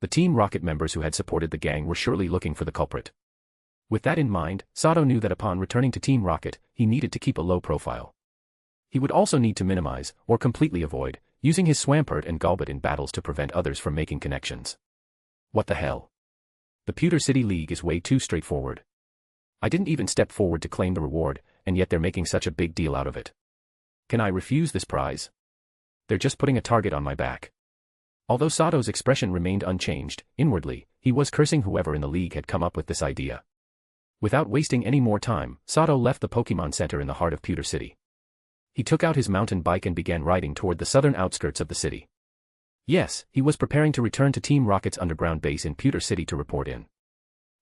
The Team Rocket members who had supported the gang were surely looking for the culprit. With that in mind, Sato knew that upon returning to Team Rocket, he needed to keep a low profile. He would also need to minimize, or completely avoid, using his Swampert and Golbat in battles to prevent others from making connections. What the hell? The Pewter City League is way too straightforward. I didn't even step forward to claim the reward, and yet they're making such a big deal out of it. Can I refuse this prize? They're just putting a target on my back. Although Sato's expression remained unchanged, inwardly, he was cursing whoever in the League had come up with this idea. Without wasting any more time, Sato left the Pokemon Center in the heart of Pewter City. He took out his mountain bike and began riding toward the southern outskirts of the city. Yes, he was preparing to return to Team Rocket's underground base in Pewter City to report in.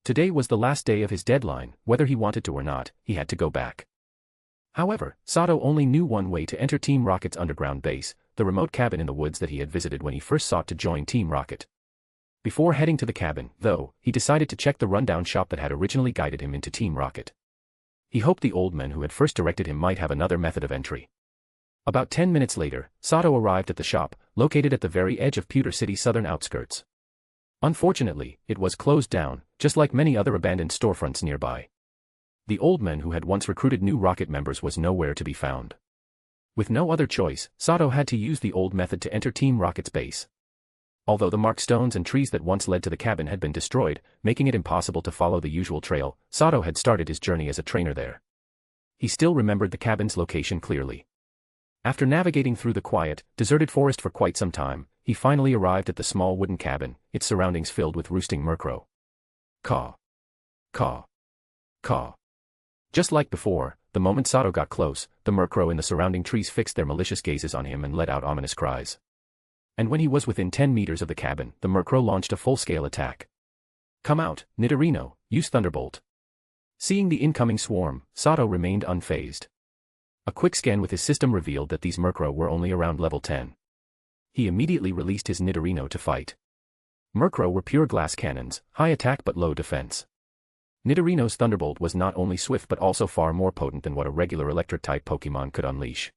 Today was the last day of his deadline, whether he wanted to or not, he had to go back. However, Sato only knew one way to enter Team Rocket's underground base, the remote cabin in the woods that he had visited when he first sought to join Team Rocket. Before heading to the cabin, though, he decided to check the rundown shop that had originally guided him into Team Rocket. He hoped the old man who had first directed him might have another method of entry. About 10 minutes later, Sato arrived at the shop, located at the very edge of Pewter City's southern outskirts. Unfortunately, it was closed down, just like many other abandoned storefronts nearby. The old man who had once recruited new Rocket members was nowhere to be found. With no other choice, Sato had to use the old method to enter Team Rocket's base. Although the marked stones and trees that once led to the cabin had been destroyed, making it impossible to follow the usual trail, Sato had started his journey as a trainer there. He still remembered the cabin's location clearly. After navigating through the quiet, deserted forest for quite some time, he finally arrived at the small wooden cabin, its surroundings filled with roosting Murkrow. Caw. Caw. Caw. Just like before, the moment Sato got close, the Murkrow in the surrounding trees fixed their malicious gazes on him and let out ominous cries. And when he was within 10 meters of the cabin, the Murkrow launched a full-scale attack. Come out, Nidorino, use Thunderbolt. Seeing the incoming swarm, Sato remained unfazed. A quick scan with his system revealed that these Murkrow were only around level 10. He immediately released his Nidorino to fight. Murkrow were pure glass cannons, high attack but low defense. Nidorino's Thunderbolt was not only swift but also far more potent than what a regular electric-type Pokemon could unleash.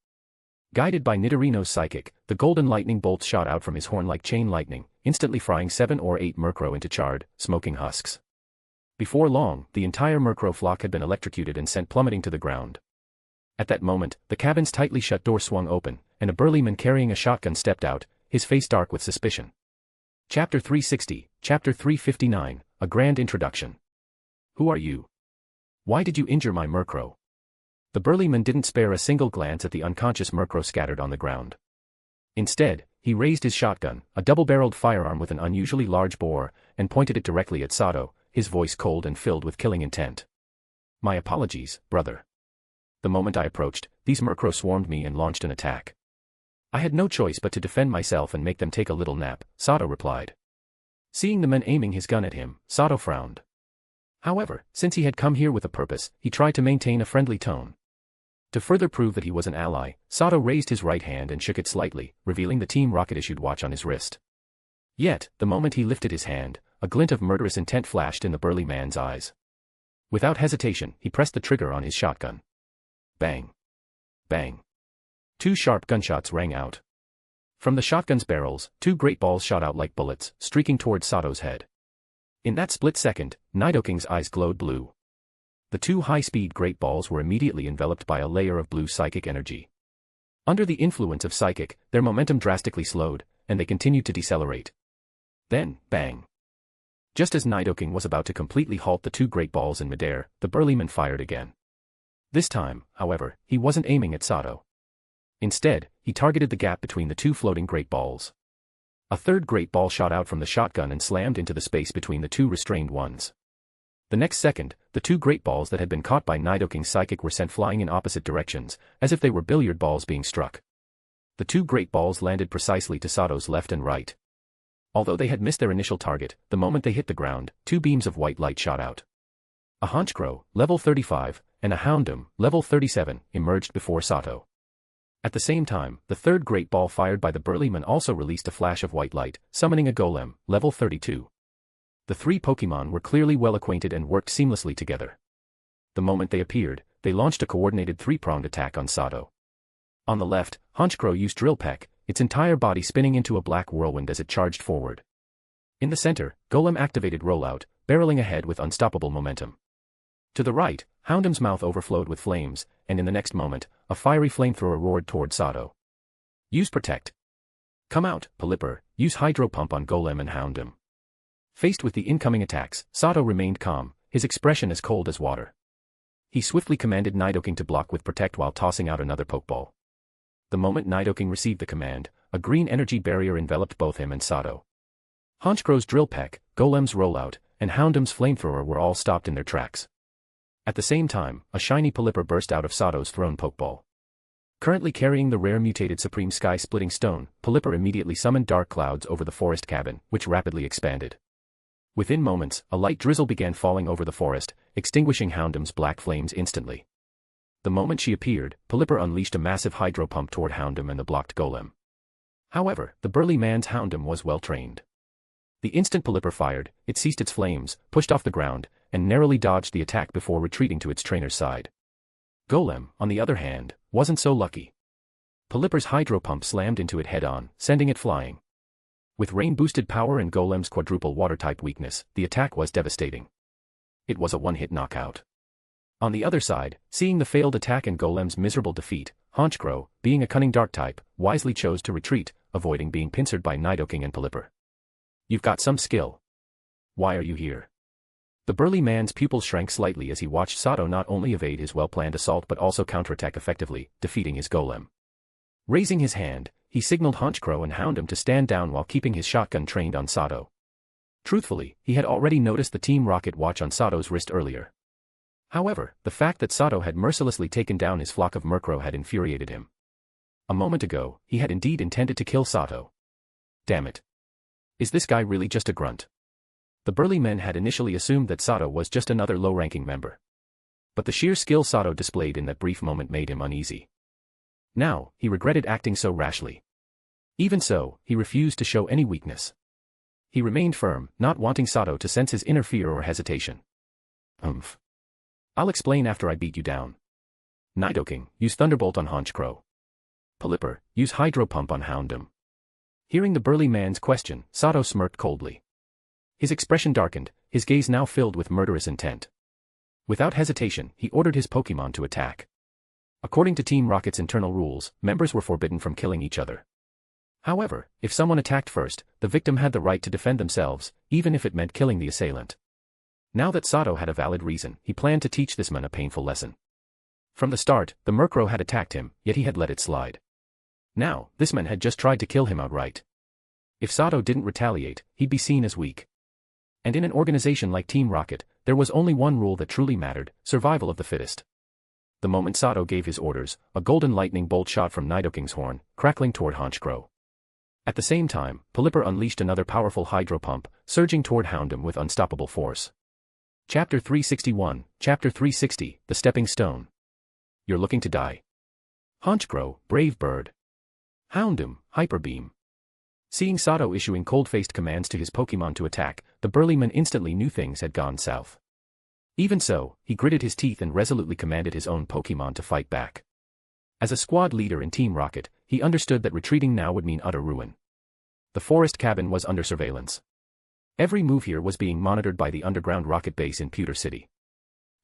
Guided by Nidorino's Psychic, the golden lightning bolts shot out from his horn like chain lightning, instantly frying 7 or 8 Murkrow into charred, smoking husks. Before long, the entire Murkrow flock had been electrocuted and sent plummeting to the ground. At that moment, the cabin's tightly shut door swung open, and a burly man carrying a shotgun stepped out, his face dark with suspicion. Chapter 360, Chapter 359, A Grand Introduction. Who are you? Why did you injure my Murkrow? The burly man didn't spare a single glance at the unconscious Murkrow scattered on the ground. Instead, he raised his shotgun, a double-barreled firearm with an unusually large bore, and pointed it directly at Sato, his voice cold and filled with killing intent. My apologies, brother. The moment I approached, these Murkrow swarmed me and launched an attack. I had no choice but to defend myself and make them take a little nap, Sato replied. Seeing the men aiming his gun at him, Sato frowned. However, since he had come here with a purpose, he tried to maintain a friendly tone. To further prove that he was an ally, Sato raised his right hand and shook it slightly, revealing the Team Rocket-issued watch on his wrist. Yet, the moment he lifted his hand, a glint of murderous intent flashed in the burly man's eyes. Without hesitation, he pressed the trigger on his shotgun. Bang. Bang. 2 sharp gunshots rang out. From the shotgun's barrels, 2 great balls shot out like bullets, streaking towards Sato's head. In that split second, Nidoking's eyes glowed blue. The 2 high-speed great balls were immediately enveloped by a layer of blue psychic energy. Under the influence of psychic, their momentum drastically slowed, and they continued to decelerate. Then, bang. Just as Nidoking was about to completely halt the 2 great balls in midair, the burly man fired again. This time, however, he wasn't aiming at Sato. Instead, he targeted the gap between the 2 floating great balls. A 3rd great ball shot out from the shotgun and slammed into the space between the 2 restrained ones. The next second, the 2 great balls that had been caught by Nidoking's Psychic were sent flying in opposite directions, as if they were billiard balls being struck. The 2 great balls landed precisely to Sato's left and right. Although they had missed their initial target, the moment they hit the ground, two beams of white light shot out. A Honchkrow, level 35, and a Houndoom, level 37, emerged before Sato. At the same time, the third great ball fired by the burly man also released a flash of white light, summoning a Golem, level 32. The three Pokémon were clearly well acquainted and worked seamlessly together. The moment they appeared, they launched a coordinated three-pronged attack on Sato. On the left, Honchkrow used Drill Peck, its entire body spinning into a black whirlwind as it charged forward. In the center, Golem activated Rollout, barreling ahead with unstoppable momentum. To the right, Houndoom's mouth overflowed with flames, and in the next moment, a fiery flamethrower roared toward Sato. Use Protect. Come out, Pelipper, use Hydro Pump on Golem and Houndoom. Faced with the incoming attacks, Sato remained calm, his expression as cold as water. He swiftly commanded Nidoking to block with Protect while tossing out another Pokeball. The moment Nidoking received the command, a green energy barrier enveloped both him and Sato. Honchkrow's Drill Peck, Golem's Rollout, and Houndoom's Flamethrower were all stopped in their tracks. At the same time, a shiny Pelipper burst out of Sato's thrown Pokeball. Currently carrying the rare mutated Supreme Sky-Splitting Stone, Pelipper immediately summoned dark clouds over the forest cabin, which rapidly expanded. Within moments, a light drizzle began falling over the forest, extinguishing Houndoom's black flames instantly. The moment she appeared, Pelipper unleashed a massive hydro pump toward Houndoom and the blocked Golem. However, the burly man's Houndoom was well trained. The instant Pelipper fired, it ceased its flames, pushed off the ground, and narrowly dodged the attack before retreating to its trainer's side. Golem, on the other hand, wasn't so lucky. Pelipper's hydro pump slammed into it head-on, sending it flying. With rain-boosted power and Golem's quadruple water-type weakness, the attack was devastating. It was a one-hit knockout. On the other side, seeing the failed attack and Golem's miserable defeat, Honchkrow, being a cunning dark-type, wisely chose to retreat, avoiding being pincered by Nidoking and Pelipper. You've got some skill. Why are you here? The burly man's pupils shrank slightly as he watched Sato not only evade his well-planned assault but also counterattack effectively, defeating his Golem. Raising his hand, he signaled Honchkrow and Houndoom to stand down while keeping his shotgun trained on Sato. Truthfully, he had already noticed the Team Rocket watch on Sato's wrist earlier. However, the fact that Sato had mercilessly taken down his flock of Murkrow had infuriated him. A moment ago, he had indeed intended to kill Sato. Damn it. Is this guy really just a grunt? The burly men had initially assumed that Sato was just another low-ranking member. But the sheer skill Sato displayed in that brief moment made him uneasy. Now, he regretted acting so rashly. Even so, he refused to show any weakness. He remained firm, not wanting Sato to sense his inner fear or hesitation. I'll explain after I beat you down. Nidoking, use Thunderbolt on Honchkrow. Pelipper, use Hydro Pump on Houndoom. Hearing the burly man's question, Sato smirked coldly. His expression darkened, his gaze now filled with murderous intent. Without hesitation, he ordered his Pokémon to attack. According to Team Rocket's internal rules, members were forbidden from killing each other. However, if someone attacked first, the victim had the right to defend themselves, even if it meant killing the assailant. Now that Sato had a valid reason, he planned to teach this man a painful lesson. From the start, the Murkrow had attacked him, yet he had let it slide. Now, this man had just tried to kill him outright. If Sato didn't retaliate, he'd be seen as weak. And in an organization like Team Rocket, there was only one rule that truly mattered: survival of the fittest. The moment Sato gave his orders, a golden lightning bolt shot from Nidoking's horn, crackling toward Honchkrow. At the same time, Pelipper unleashed another powerful hydro pump, surging toward Houndoom with unstoppable force. Chapter 361, Chapter 360, The Stepping Stone. You're looking to die. Honchkrow, brave bird. Houndoom, Hyper Beam. Seeing Sato issuing cold-faced commands to his Pokémon to attack, the burly man instantly knew things had gone south. Even so, he gritted his teeth and resolutely commanded his own Pokémon to fight back. As a squad leader in Team Rocket, he understood that retreating now would mean utter ruin. The forest cabin was under surveillance. Every move here was being monitored by the underground rocket base in Pewter City.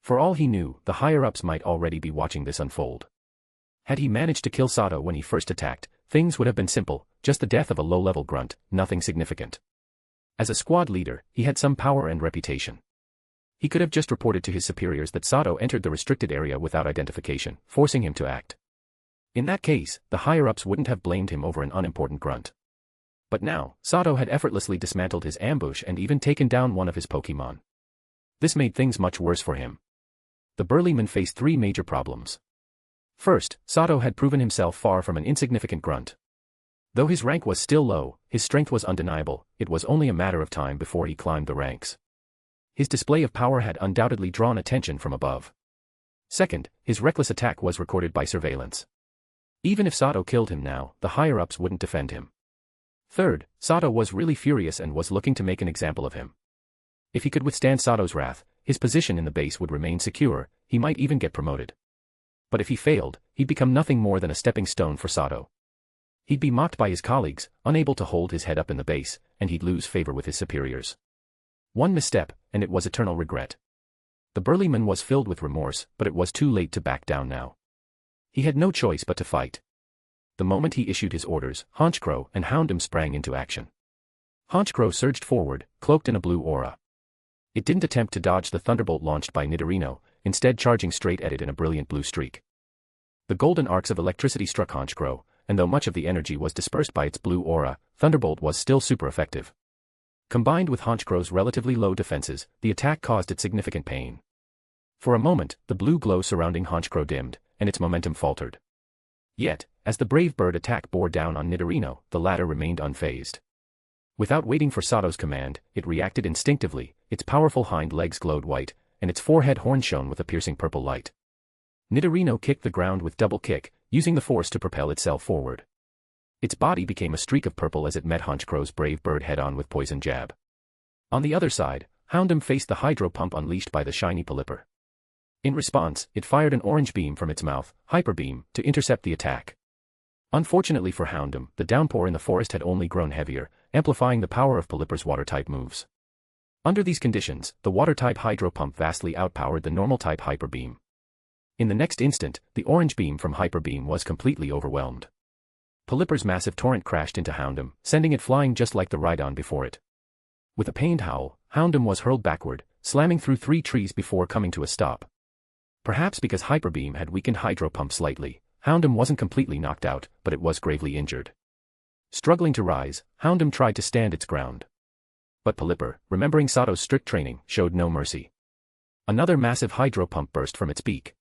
For all he knew, the higher-ups might already be watching this unfold. Had he managed to kill Sato when he first attacked, things would have been simple, just the death of a low-level grunt, nothing significant. As a squad leader, he had some power and reputation. He could have just reported to his superiors that Sato entered the restricted area without identification, forcing him to act. In that case, the higher-ups wouldn't have blamed him over an unimportant grunt. But now, Sato had effortlessly dismantled his ambush and even taken down one of his Pokémon. This made things much worse for him. The burly man faced three major problems. First, Sato had proven himself far from an insignificant grunt. Though his rank was still low, his strength was undeniable. It was only a matter of time before he climbed the ranks. His display of power had undoubtedly drawn attention from above. Second, his reckless attack was recorded by surveillance. Even if Sato killed him now, the higher-ups wouldn't defend him. Third, Sato was really furious and was looking to make an example of him. If he could withstand Sato's wrath, his position in the base would remain secure, he might even get promoted. But if he failed, he'd become nothing more than a stepping stone for Sato. He'd be mocked by his colleagues, unable to hold his head up in the base, and he'd lose favor with his superiors. One misstep, and it was eternal regret. The burly man was filled with remorse, but it was too late to back down now. He had no choice but to fight. The moment he issued his orders, Honchkrow and Houndoom sprang into action. Honchkrow surged forward, cloaked in a blue aura. It didn't attempt to dodge the thunderbolt launched by Nidorino, instead charging straight at it in a brilliant blue streak. The golden arcs of electricity struck Honchkrow, and though much of the energy was dispersed by its blue aura, Thunderbolt was still super effective. Combined with Honchkrow's relatively low defenses, the attack caused it significant pain. For a moment, the blue glow surrounding Honchkrow dimmed, and its momentum faltered. Yet, as the brave bird attack bore down on Nidorino, the latter remained unfazed. Without waiting for Sato's command, it reacted instinctively, its powerful hind legs glowed white, and its forehead horn shone with a piercing purple light. Nidorino kicked the ground with double kick, using the force to propel itself forward. Its body became a streak of purple as it met Honchkrow's brave bird head-on with poison jab. On the other side, Houndoom faced the hydro pump unleashed by the shiny Polyper. In response, it fired an orange beam from its mouth, Hyper Beam, to intercept the attack. Unfortunately for Houndoom, the downpour in the forest had only grown heavier, amplifying the power of Polyper's water-type moves. Under these conditions, the water-type hydro pump vastly outpowered the normal-type Hyper Beam. In the next instant, the orange beam from Hyper Beam was completely overwhelmed. Polyper's massive torrent crashed into Houndoom, sending it flying just like the Rhydon before it. With a pained howl, Houndoom was hurled backward, slamming through 3 trees before coming to a stop. Perhaps because Hyper Beam had weakened Hydro Pump slightly, Houndoom wasn't completely knocked out, but it was gravely injured. Struggling to rise, Houndoom tried to stand its ground. But Polyper, remembering Sato's strict training, showed no mercy. Another massive hydro pump burst from its beak.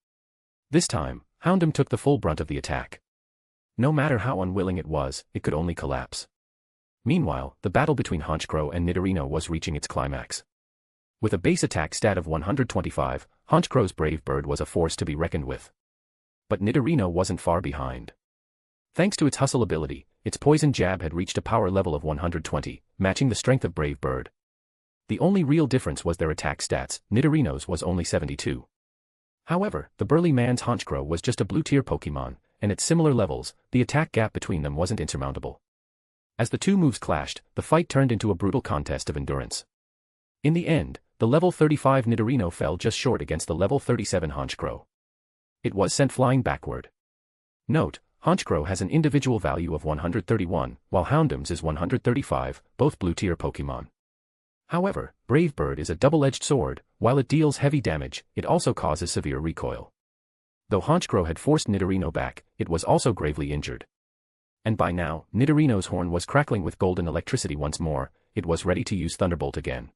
This time, Houndoom took the full brunt of the attack. No matter how unwilling it was, it could only collapse. Meanwhile, the battle between Honchkrow and Nidorino was reaching its climax. With a base attack stat of 125, Honchkrow's brave bird was a force to be reckoned with. But Nidorino wasn't far behind. Thanks to its hustle ability, its poison jab had reached a power level of 120, matching the strength of brave bird. The only real difference was their attack stats. Nidorino's was only 72. However, the burly man's Honchkrow was just a blue-tier Pokemon, and at similar levels, the attack gap between them wasn't insurmountable. As the two moves clashed, the fight turned into a brutal contest of endurance. In the end, the level 35 Nidorino fell just short against the level 37 Honchkrow. It was sent flying backward. Note, Honchkrow has an individual value of 131, while Houndoom's is 135, both blue-tier Pokemon. However, Brave Bird is a double-edged sword. While it deals heavy damage, it also causes severe recoil. Though Honchkrow had forced Nidorino back, it was also gravely injured. And by now, Nidorino's horn was crackling with golden electricity once more. It was ready to use Thunderbolt again.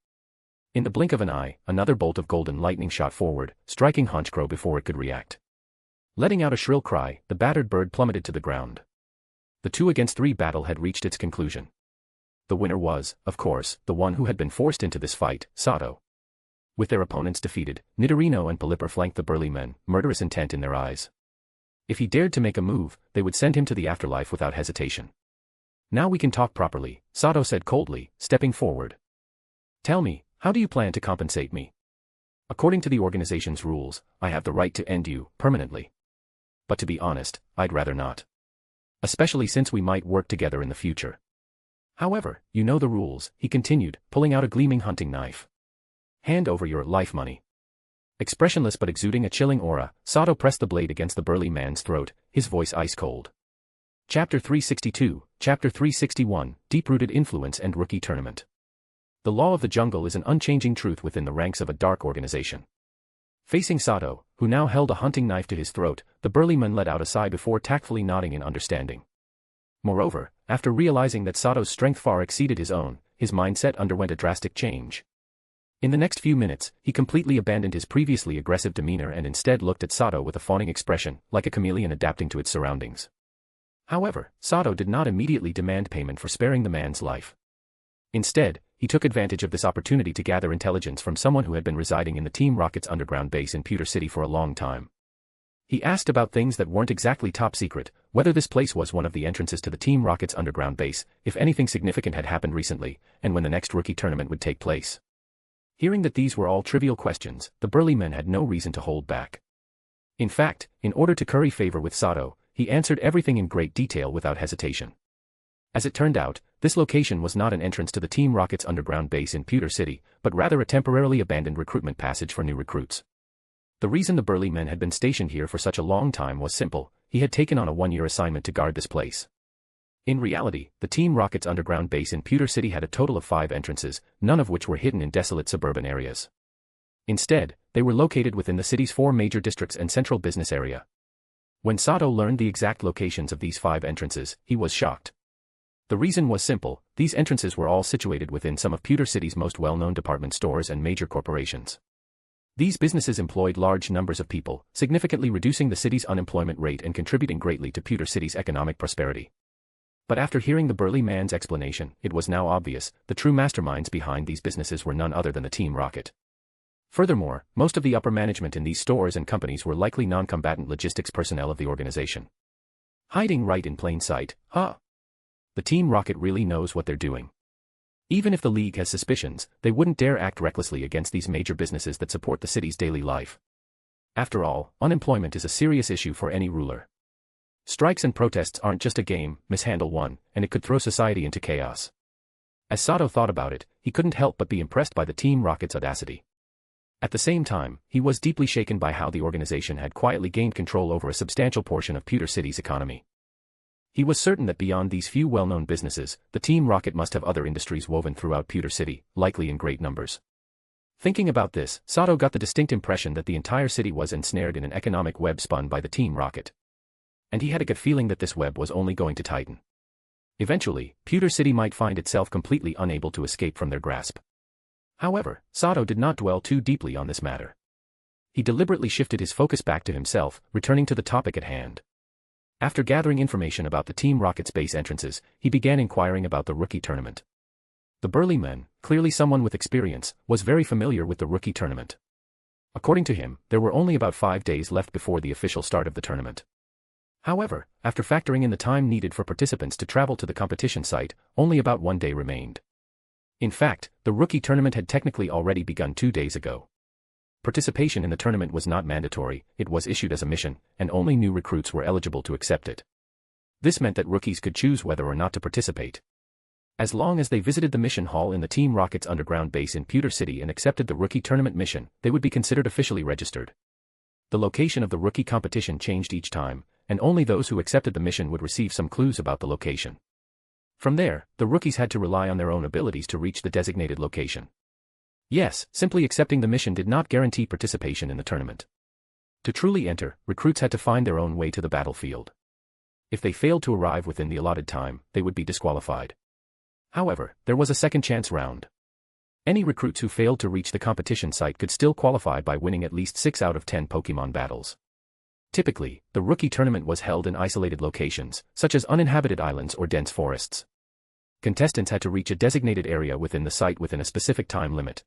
In the blink of an eye, another bolt of golden lightning shot forward, striking Honchkrow before it could react. Letting out a shrill cry, the battered bird plummeted to the ground. The 2-against-3 battle had reached its conclusion. The winner was, of course, the one who had been forced into this fight, Sato. With their opponents defeated, Nidorino and Polyper flanked the burly men, murderous intent in their eyes. If he dared to make a move, they would send him to the afterlife without hesitation. "Now we can talk properly," Sato said coldly, stepping forward. "Tell me, how do you plan to compensate me? According to the organization's rules, I have the right to end you, permanently. But to be honest, I'd rather not. Especially since we might work together in the future. However, you know the rules," he continued, pulling out a gleaming hunting knife. "Hand over your life money." Expressionless but exuding a chilling aura, Sato pressed the blade against the burly man's throat, his voice ice-cold. Chapter 362, Chapter 361, Deep-Rooted Influence and Rookie Tournament. The law of the jungle is an unchanging truth within the ranks of a dark organization. Facing Sato, who now held a hunting knife to his throat, the burly man let out a sigh before tactfully nodding in understanding. Moreover, after realizing that Sato's strength far exceeded his own, his mindset underwent a drastic change. In the next few minutes, he completely abandoned his previously aggressive demeanor and instead looked at Sato with a fawning expression, like a chameleon adapting to its surroundings. However, Sato did not immediately demand payment for sparing the man's life. Instead, he took advantage of this opportunity to gather intelligence from someone who had been residing in the Team Rocket's underground base in Pewter City for a long time. He asked about things that weren't exactly top secret, whether this place was one of the entrances to the Team Rocket's underground base, if anything significant had happened recently, and when the next rookie tournament would take place. Hearing that these were all trivial questions, the burly man had no reason to hold back. In fact, in order to curry favor with Sato, he answered everything in great detail without hesitation. As it turned out, this location was not an entrance to the Team Rocket's underground base in Pewter City, but rather a temporarily abandoned recruitment passage for new recruits. The reason the burly man had been stationed here for such a long time was simple: he had taken on a one-year assignment to guard this place. In reality, the Team Rocket's underground base in Pewter City had a total of 5 entrances, none of which were hidden in desolate suburban areas. Instead, they were located within the city's 4 major districts and central business area. When Sato learned the exact locations of these 5 entrances, he was shocked. The reason was simple: these entrances were all situated within some of Pewter City's most well-known department stores and major corporations. These businesses employed large numbers of people, significantly reducing the city's unemployment rate and contributing greatly to Pewter City's economic prosperity. But after hearing the burly man's explanation, it was now obvious: the true masterminds behind these businesses were none other than the Team Rocket. Furthermore, most of the upper management in these stores and companies were likely non-combatant logistics personnel of the organization. Hiding right in plain sight, huh? The Team Rocket really knows what they're doing. Even if the League has suspicions, they wouldn't dare act recklessly against these major businesses that support the city's daily life. After all, unemployment is a serious issue for any ruler. Strikes and protests aren't just a game; mishandle one, and it could throw society into chaos. As Sato thought about it, he couldn't help but be impressed by the Team Rocket's audacity. At the same time, he was deeply shaken by how the organization had quietly gained control over a substantial portion of Pewter City's economy. He was certain that beyond these few well-known businesses, the Team Rocket must have other industries woven throughout Pewter City, likely in great numbers. Thinking about this, Sato got the distinct impression that the entire city was ensnared in an economic web spun by the Team Rocket. And he had a gut feeling that this web was only going to tighten. Eventually, Pewter City might find itself completely unable to escape from their grasp. However, Sato did not dwell too deeply on this matter. He deliberately shifted his focus back to himself, returning to the topic at hand. After gathering information about the Team Rocket's base entrances, he began inquiring about the rookie tournament. The burly man, clearly someone with experience, was very familiar with the rookie tournament. According to him, there were only about 5 days left before the official start of the tournament. However, after factoring in the time needed for participants to travel to the competition site, only about 1 day remained. In fact, the rookie tournament had technically already begun 2 days ago. Participation in the tournament was not mandatory; it was issued as a mission, and only new recruits were eligible to accept it. This meant that rookies could choose whether or not to participate. As long as they visited the mission hall in the Team Rocket's underground base in Pewter City and accepted the rookie tournament mission, they would be considered officially registered. The location of the rookie competition changed each time, and only those who accepted the mission would receive some clues about the location. From there, the rookies had to rely on their own abilities to reach the designated location. Yes, simply accepting the mission did not guarantee participation in the tournament. To truly enter, recruits had to find their own way to the battlefield. If they failed to arrive within the allotted time, they would be disqualified. However, there was a second chance round. Any recruits who failed to reach the competition site could still qualify by winning at least 6 out of 10 Pokemon battles. Typically, the rookie tournament was held in isolated locations, such as uninhabited islands or dense forests. Contestants had to reach a designated area within the site within a specific time limit.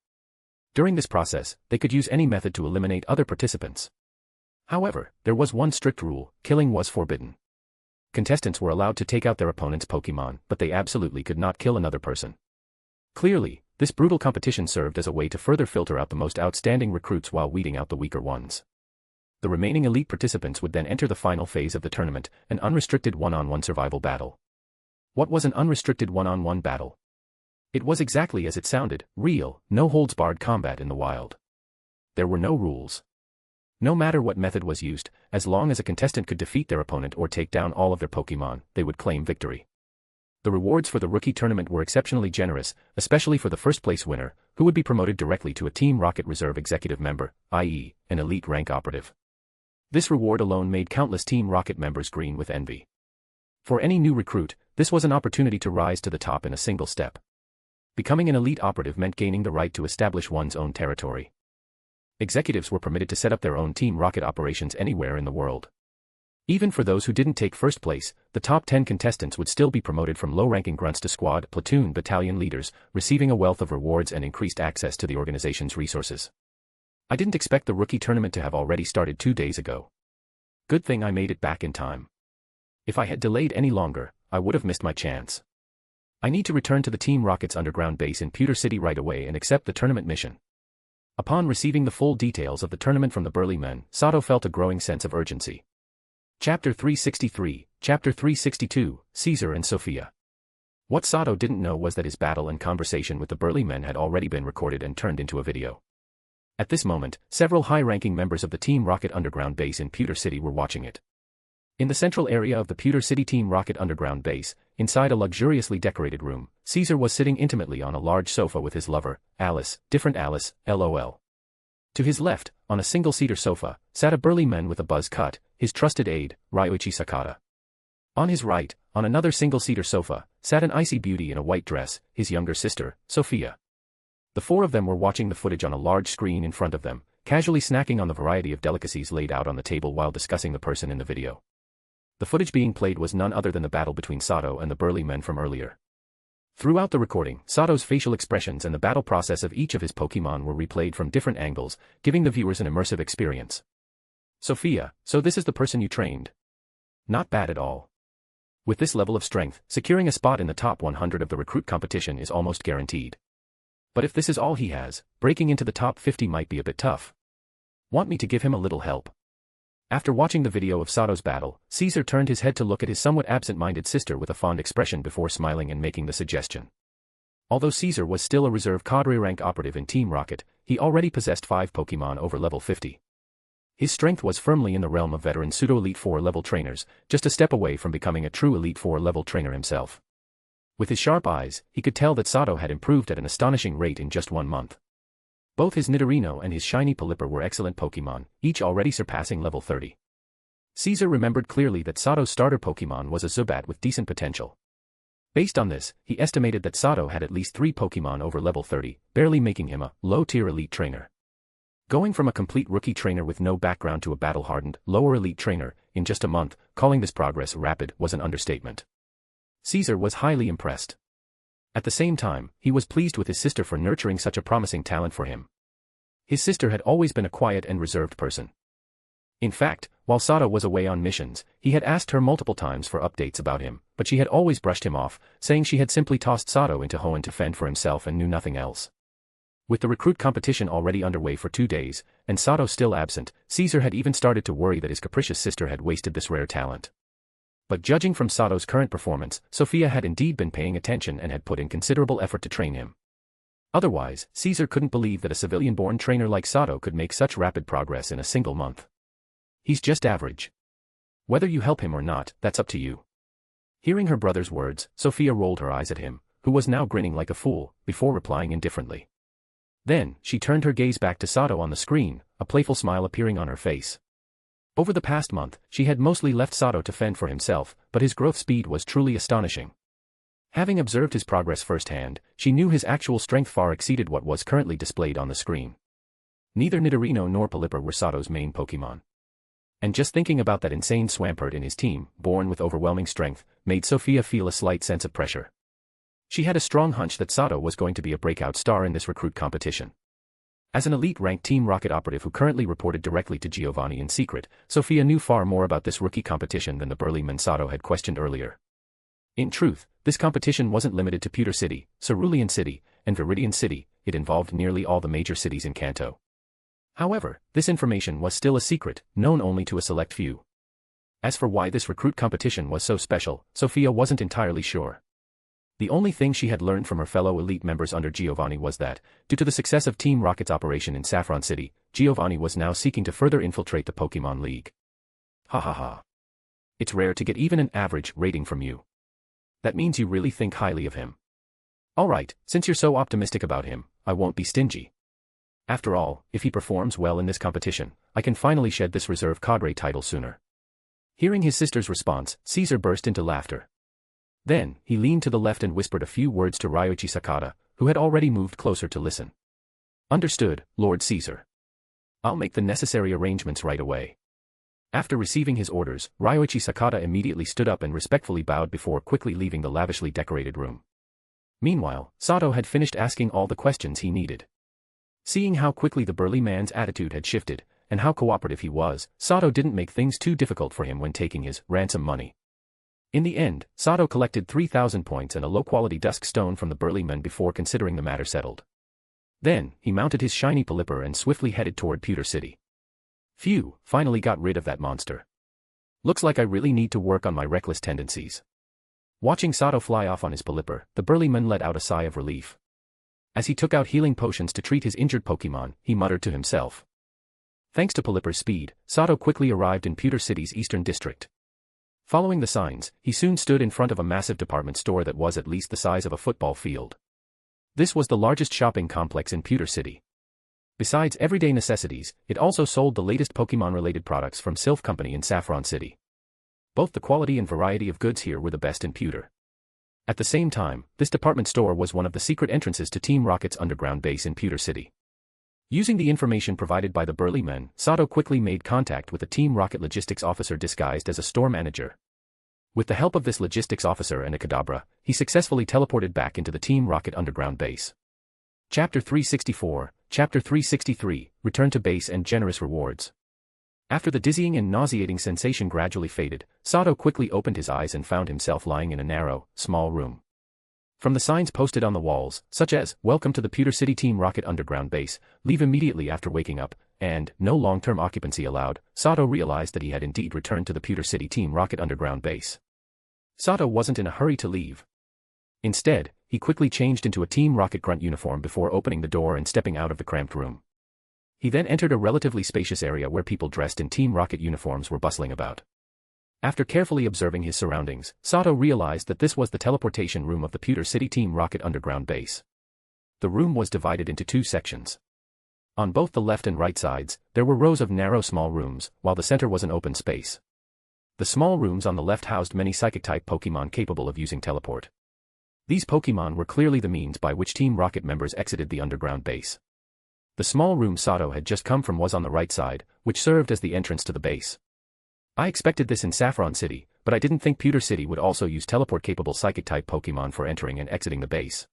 During this process, they could use any method to eliminate other participants. However, there was one strict rule: killing was forbidden. Contestants were allowed to take out their opponent's Pokemon, but they absolutely could not kill another person. Clearly, this brutal competition served as a way to further filter out the most outstanding recruits while weeding out the weaker ones. The remaining elite participants would then enter the final phase of the tournament, an unrestricted one-on-one survival battle. What was an unrestricted one-on-one battle? It was exactly as it sounded: real, no-holds-barred combat in the wild. There were no rules. No matter what method was used, as long as a contestant could defeat their opponent or take down all of their Pokemon, they would claim victory. The rewards for the rookie tournament were exceptionally generous, especially for the first-place winner, who would be promoted directly to a Team Rocket Reserve executive member, i.e., an elite rank operative. This reward alone made countless Team Rocket members green with envy. For any new recruit, this was an opportunity to rise to the top in a single step. Becoming an elite operative meant gaining the right to establish one's own territory. Executives were permitted to set up their own Team Rocket operations anywhere in the world. Even for those who didn't take first place, the top 10 contestants would still be promoted from low-ranking grunts to squad, platoon, battalion leaders, receiving a wealth of rewards and increased access to the organization's resources. I didn't expect the rookie tournament to have already started 2 days ago. Good thing I made it back in time. If I had delayed any longer, I would have missed my chance. I need to return to the Team Rocket's underground base in Pewter City right away and accept the tournament mission. Upon receiving the full details of the tournament from the burly men, Sato felt a growing sense of urgency. Chapter 363, Chapter 362, Caesar and Sophia. What Sato didn't know was that his battle and conversation with the burly men had already been recorded and turned into a video. At this moment, several high-ranking members of the Team Rocket underground base in Pewter City were watching it. In the central area of the Pewter City Team Rocket underground base, inside a luxuriously decorated room, Caesar was sitting intimately on a large sofa with his lover, Alice, different Alice, LOL. To his left, on a single-seater sofa, sat a burly man with a buzz cut, his trusted aide, Ryuichi Sakata. On his right, on another single-seater sofa, sat an icy beauty in a white dress, his younger sister, Sophia. The four of them were watching the footage on a large screen in front of them, casually snacking on the variety of delicacies laid out on the table while discussing the person in the video. The footage being played was none other than the battle between Sato and the burly men from earlier. Throughout the recording, Sato's facial expressions and the battle process of each of his Pokémon were replayed from different angles, giving the viewers an immersive experience. Sophia, so this is the person you trained? Not bad at all. With this level of strength, securing a spot in the top 100 of the recruit competition is almost guaranteed. But if this is all he has, breaking into the top 50 might be a bit tough. Want me to give him a little help? After watching the video of Sato's battle, Caesar turned his head to look at his somewhat absent-minded sister with a fond expression before smiling and making the suggestion. Although Caesar was still a reserve cadre rank operative in Team Rocket, he already possessed 5 Pokémon over level 50. His strength was firmly in the realm of veteran pseudo-Elite 4 level trainers, just a step away from becoming a true Elite 4 level trainer himself. With his sharp eyes, he could tell that Sato had improved at an astonishing rate in just 1 month. Both his Nidorino and his shiny Pelipper were excellent Pokémon, each already surpassing level 30. Caesar remembered clearly that Sato's starter Pokémon was a Zubat with decent potential. Based on this, he estimated that Sato had at least 3 Pokémon over level 30, barely making him a low-tier elite trainer. Going from a complete rookie trainer with no background to a battle-hardened, lower elite trainer, in just a month, calling this progress rapid was an understatement. Caesar was highly impressed. At the same time, he was pleased with his sister for nurturing such a promising talent for him. His sister had always been a quiet and reserved person. In fact, while Sato was away on missions, he had asked her multiple times for updates about him, but she had always brushed him off, saying she had simply tossed Sato into Hoenn to fend for himself and knew nothing else. With the recruit competition already underway for 2 days, and Sato still absent, Caesar had even started to worry that his capricious sister had wasted this rare talent. But judging from Sato's current performance, Sophia had indeed been paying attention and had put in considerable effort to train him. Otherwise, Caesar couldn't believe that a civilian-born trainer like Sato could make such rapid progress in a single month. He's just average. Whether you help him or not, that's up to you. Hearing her brother's words, Sophia rolled her eyes at him, who was now grinning like a fool, before replying indifferently. Then, she turned her gaze back to Sato on the screen, a playful smile appearing on her face. Over the past month, she had mostly left Sato to fend for himself, but his growth speed was truly astonishing. Having observed his progress firsthand, she knew his actual strength far exceeded what was currently displayed on the screen. Neither Nidorino nor Pelipper were Sato's main Pokémon. And just thinking about that insane Swampert in his team, born with overwhelming strength, made Sophia feel a slight sense of pressure. She had a strong hunch that Sato was going to be a breakout star in this recruit competition. As an elite-ranked Team Rocket operative who currently reported directly to Giovanni in secret, Sophia knew far more about this rookie competition than the burly man Sato had questioned earlier. In truth, this competition wasn't limited to Pewter City, Cerulean City, and Viridian City, it involved nearly all the major cities in Kanto. However, this information was still a secret, known only to a select few. As for why this recruit competition was so special, Sophia wasn't entirely sure. The only thing she had learned from her fellow elite members under Giovanni was that, due to the success of Team Rocket's operation in Saffron City, Giovanni was now seeking to further infiltrate the Pokémon League. Ha ha ha. It's rare to get even an average rating from you. That means you really think highly of him. Alright, since you're so optimistic about him, I won't be stingy. After all, if he performs well in this competition, I can finally shed this reserve cadre title sooner. Hearing his sister's response, Caesar burst into laughter. Then, he leaned to the left and whispered a few words to Ryuichi Sakata, who had already moved closer to listen. Understood, Lord Caesar. I'll make the necessary arrangements right away. After receiving his orders, Ryoichi Sakata immediately stood up and respectfully bowed before quickly leaving the lavishly decorated room. Meanwhile, Sato had finished asking all the questions he needed. Seeing how quickly the burly man's attitude had shifted, and how cooperative he was, Sato didn't make things too difficult for him when taking his ransom money. In the end, Sato collected 3,000 points and a low-quality dusk stone from the burly man before considering the matter settled. Then, he mounted his shiny Pelipper and swiftly headed toward Pewter City. Phew, finally got rid of that monster. Looks like I really need to work on my reckless tendencies. Watching Sato fly off on his Pelipper, the burly man let out a sigh of relief. As he took out healing potions to treat his injured Pokemon, he muttered to himself. Thanks to Pelipper's speed, Sato quickly arrived in Pewter City's eastern district. Following the signs, he soon stood in front of a massive department store that was at least the size of a football field. This was the largest shopping complex in Pewter City. Besides everyday necessities, it also sold the latest Pokemon-related products from Sylph Company in Saffron City. Both the quality and variety of goods here were the best in Pewter. At the same time, this department store was one of the secret entrances to Team Rocket's underground base in Pewter City. Using the information provided by the burly men, Sato quickly made contact with a Team Rocket logistics officer disguised as a store manager. With the help of this logistics officer and a Kadabra, he successfully teleported back into the Team Rocket underground base. Chapter 364, Chapter 363, Return to Base and Generous Rewards. After the dizzying and nauseating sensation gradually faded, Sato quickly opened his eyes and found himself lying in a narrow, small room. From the signs posted on the walls, such as, Welcome to the Pewter City Team Rocket Underground Base, leave immediately after waking up, and, no long-term occupancy allowed, Sato realized that he had indeed returned to the Pewter City Team Rocket Underground Base. Sato wasn't in a hurry to leave. Instead, he quickly changed into a Team Rocket Grunt uniform before opening the door and stepping out of the cramped room. He then entered a relatively spacious area where people dressed in Team Rocket uniforms were bustling about. After carefully observing his surroundings, Sato realized that this was the teleportation room of the Pewter City Team Rocket Underground Base. The room was divided into two sections. On both the left and right sides, there were rows of narrow small rooms, while the center was an open space. The small rooms on the left housed many Psychic-type Pokemon capable of using teleport. These Pokemon were clearly the means by which Team Rocket members exited the underground base. The small room Sato had just come from was on the right side, which served as the entrance to the base. I expected this in Saffron City, but I didn't think Pewter City would also use teleport-capable Psychic-type Pokemon for entering and exiting the base.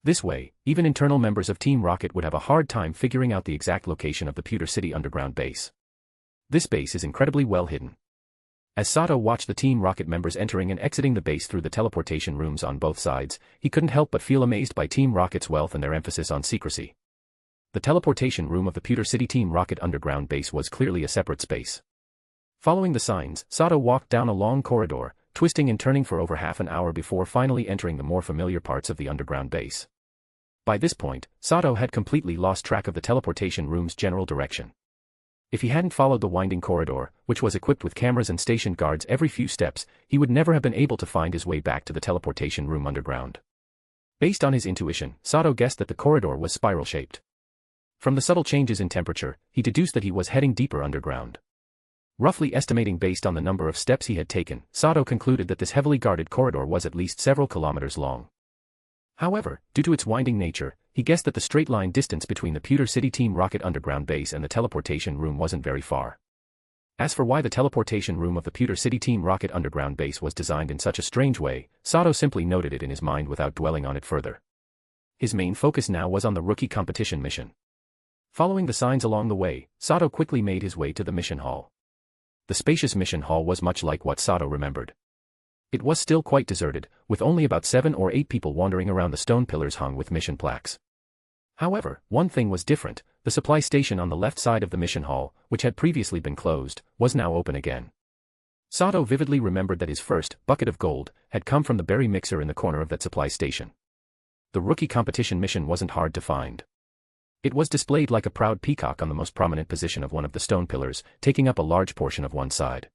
This way, even internal members of Team Rocket would have a hard time figuring out the exact location of the Pewter City underground base. This base is incredibly well hidden. As Sato watched the Team Rocket members entering and exiting the base through the teleportation rooms on both sides, he couldn't help but feel amazed by Team Rocket's wealth and their emphasis on secrecy. The teleportation room of the Pewter City Team Rocket underground base was clearly a separate space. Following the signs, Sato walked down a long corridor, twisting and turning for over half an hour before finally entering the more familiar parts of the underground base. By this point, Sato had completely lost track of the teleportation room's general direction. If he hadn't followed the winding corridor, which was equipped with cameras and stationed guards every few steps, he would never have been able to find his way back to the teleportation room underground. Based on his intuition, Sato guessed that the corridor was spiral-shaped. From the subtle changes in temperature, he deduced that he was heading deeper underground. Roughly estimating based on the number of steps he had taken, Sato concluded that this heavily guarded corridor was at least several kilometers long. However, due to its winding nature, he guessed that the straight-line distance between the Pewter City Team Rocket underground base and the teleportation room wasn't very far. As for why the teleportation room of the Pewter City Team Rocket underground base was designed in such a strange way, Sato simply noted it in his mind without dwelling on it further. His main focus now was on the rookie competition mission. Following the signs along the way, Sato quickly made his way to the mission hall. The spacious mission hall was much like what Sato remembered. It was still quite deserted, with only about 7 or 8 people wandering around the stone pillars hung with mission plaques. However, one thing was different: the supply station on the left side of the mission hall, which had previously been closed, was now open again. Sato vividly remembered that his first bucket of gold had come from the berry mixer in the corner of that supply station. The rookie competition mission wasn't hard to find. It was displayed like a proud peacock on the most prominent position of one of the stone pillars, taking up a large portion of one side.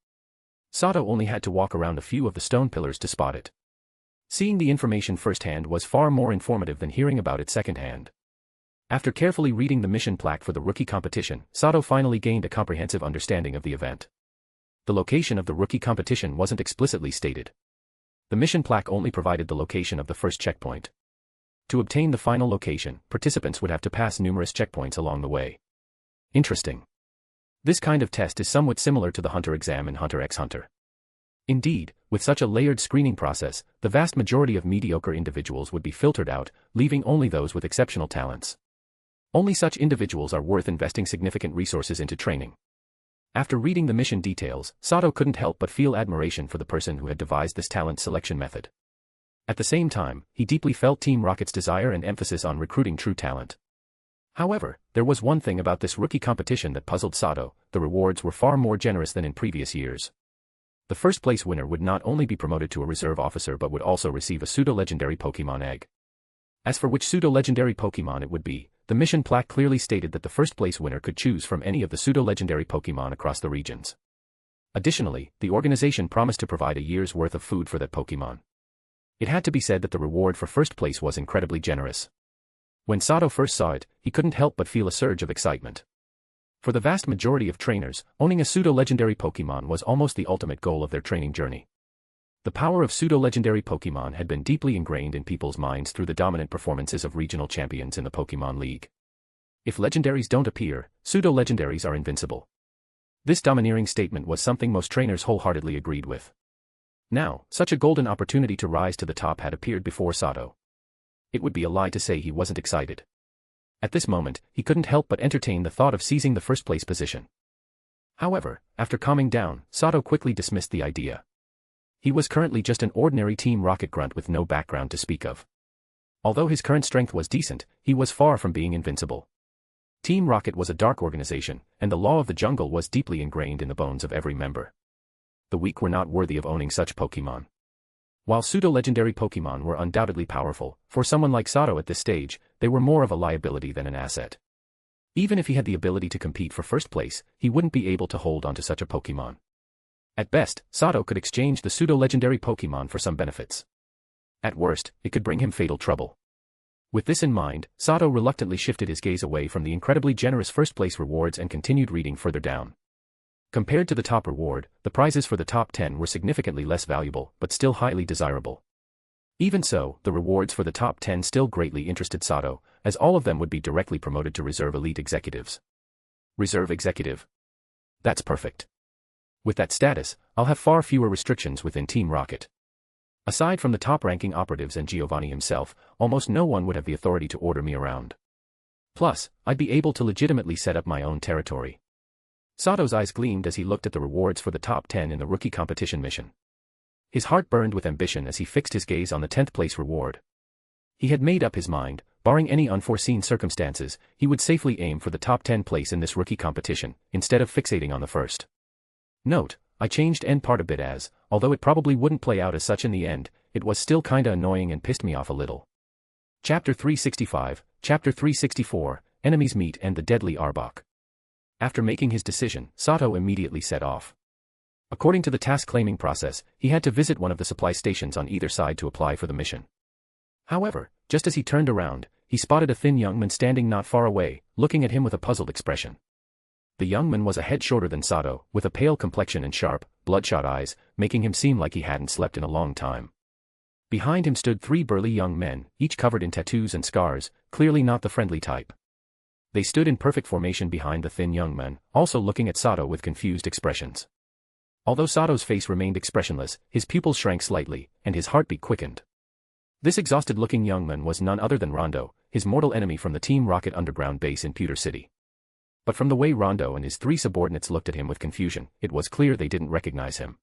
Sato only had to walk around a few of the stone pillars to spot it. Seeing the information firsthand was far more informative than hearing about it secondhand. After carefully reading the mission plaque for the rookie competition, Sato finally gained a comprehensive understanding of the event. The location of the rookie competition wasn't explicitly stated. The mission plaque only provided the location of the first checkpoint. To obtain the final location, participants would have to pass numerous checkpoints along the way. Interesting. This kind of test is somewhat similar to the Hunter exam in Hunter x Hunter. Indeed, with such a layered screening process, the vast majority of mediocre individuals would be filtered out, leaving only those with exceptional talents. Only such individuals are worth investing significant resources into training. After reading the mission details, Sato couldn't help but feel admiration for the person who had devised this talent selection method. At the same time, he deeply felt Team Rocket's desire and emphasis on recruiting true talent. However, there was one thing about this rookie competition that puzzled Sato: the rewards were far more generous than in previous years. The first place winner would not only be promoted to a reserve officer but would also receive a pseudo-legendary Pokemon egg. As for which pseudo-legendary Pokemon it would be, the mission plaque clearly stated that the first place winner could choose from any of the pseudo-legendary Pokemon across the regions. Additionally, the organization promised to provide a year's worth of food for that Pokemon. It had to be said that the reward for first place was incredibly generous. When Sato first saw it, he couldn't help but feel a surge of excitement. For the vast majority of trainers, owning a pseudo-legendary Pokemon was almost the ultimate goal of their training journey. The power of pseudo-legendary Pokemon had been deeply ingrained in people's minds through the dominant performances of regional champions in the Pokemon League. If legendaries don't appear, pseudo-legendaries are invincible. This domineering statement was something most trainers wholeheartedly agreed with. Now, such a golden opportunity to rise to the top had appeared before Sato. It would be a lie to say he wasn't excited. At this moment, he couldn't help but entertain the thought of seizing the first-place position. However, after calming down, Sato quickly dismissed the idea. He was currently just an ordinary Team Rocket Grunt with no background to speak of. Although his current strength was decent, he was far from being invincible. Team Rocket was a dark organization, and the law of the jungle was deeply ingrained in the bones of every member. The weak were not worthy of owning such Pokemon. While pseudo-legendary Pokemon were undoubtedly powerful, for someone like Sato at this stage, they were more of a liability than an asset. Even if he had the ability to compete for first place, he wouldn't be able to hold onto such a Pokemon. At best, Sato could exchange the pseudo-legendary Pokemon for some benefits. At worst, it could bring him fatal trouble. With this in mind, Sato reluctantly shifted his gaze away from the incredibly generous first-place rewards and continued reading further down. Compared to the top reward, the prizes for the top 10 were significantly less valuable, but still highly desirable. Even so, the rewards for the top 10 still greatly interested Sato, as all of them would be directly promoted to Reserve Elite Executives. Reserve Executive. That's perfect. With that status, I'll have far fewer restrictions within Team Rocket. Aside from the top-ranking operatives and Giovanni himself, almost no one would have the authority to order me around. Plus, I'd be able to legitimately set up my own territory. Sato's eyes gleamed as he looked at the rewards for the top 10 in the rookie competition mission. His heart burned with ambition as he fixed his gaze on the 10th place reward. He had made up his mind, barring any unforeseen circumstances, he would safely aim for the top 10 place in this rookie competition, instead of fixating on the first. Note, I changed end part a bit as, although it probably wouldn't play out as such in the end, it was still kinda annoying and pissed me off a little. Chapter 365, Chapter 364, Enemies Meet and the Deadly Arbok. After making his decision, Sato immediately set off. According to the task claiming process, he had to visit one of the supply stations on either side to apply for the mission. However, just as he turned around, he spotted a thin young man standing not far away, looking at him with a puzzled expression. The young man was a head shorter than Sato, with a pale complexion and sharp, bloodshot eyes, making him seem like he hadn't slept in a long time. Behind him stood three burly young men, each covered in tattoos and scars, clearly not the friendly type. They stood in perfect formation behind the thin young man, also looking at Sato with confused expressions. Although Sato's face remained expressionless, his pupils shrank slightly, and his heartbeat quickened. This exhausted-looking young man was none other than Rondo, his mortal enemy from the Team Rocket underground base in Pewter City. But from the way Rondo and his three subordinates looked at him with confusion, it was clear they didn't recognize him.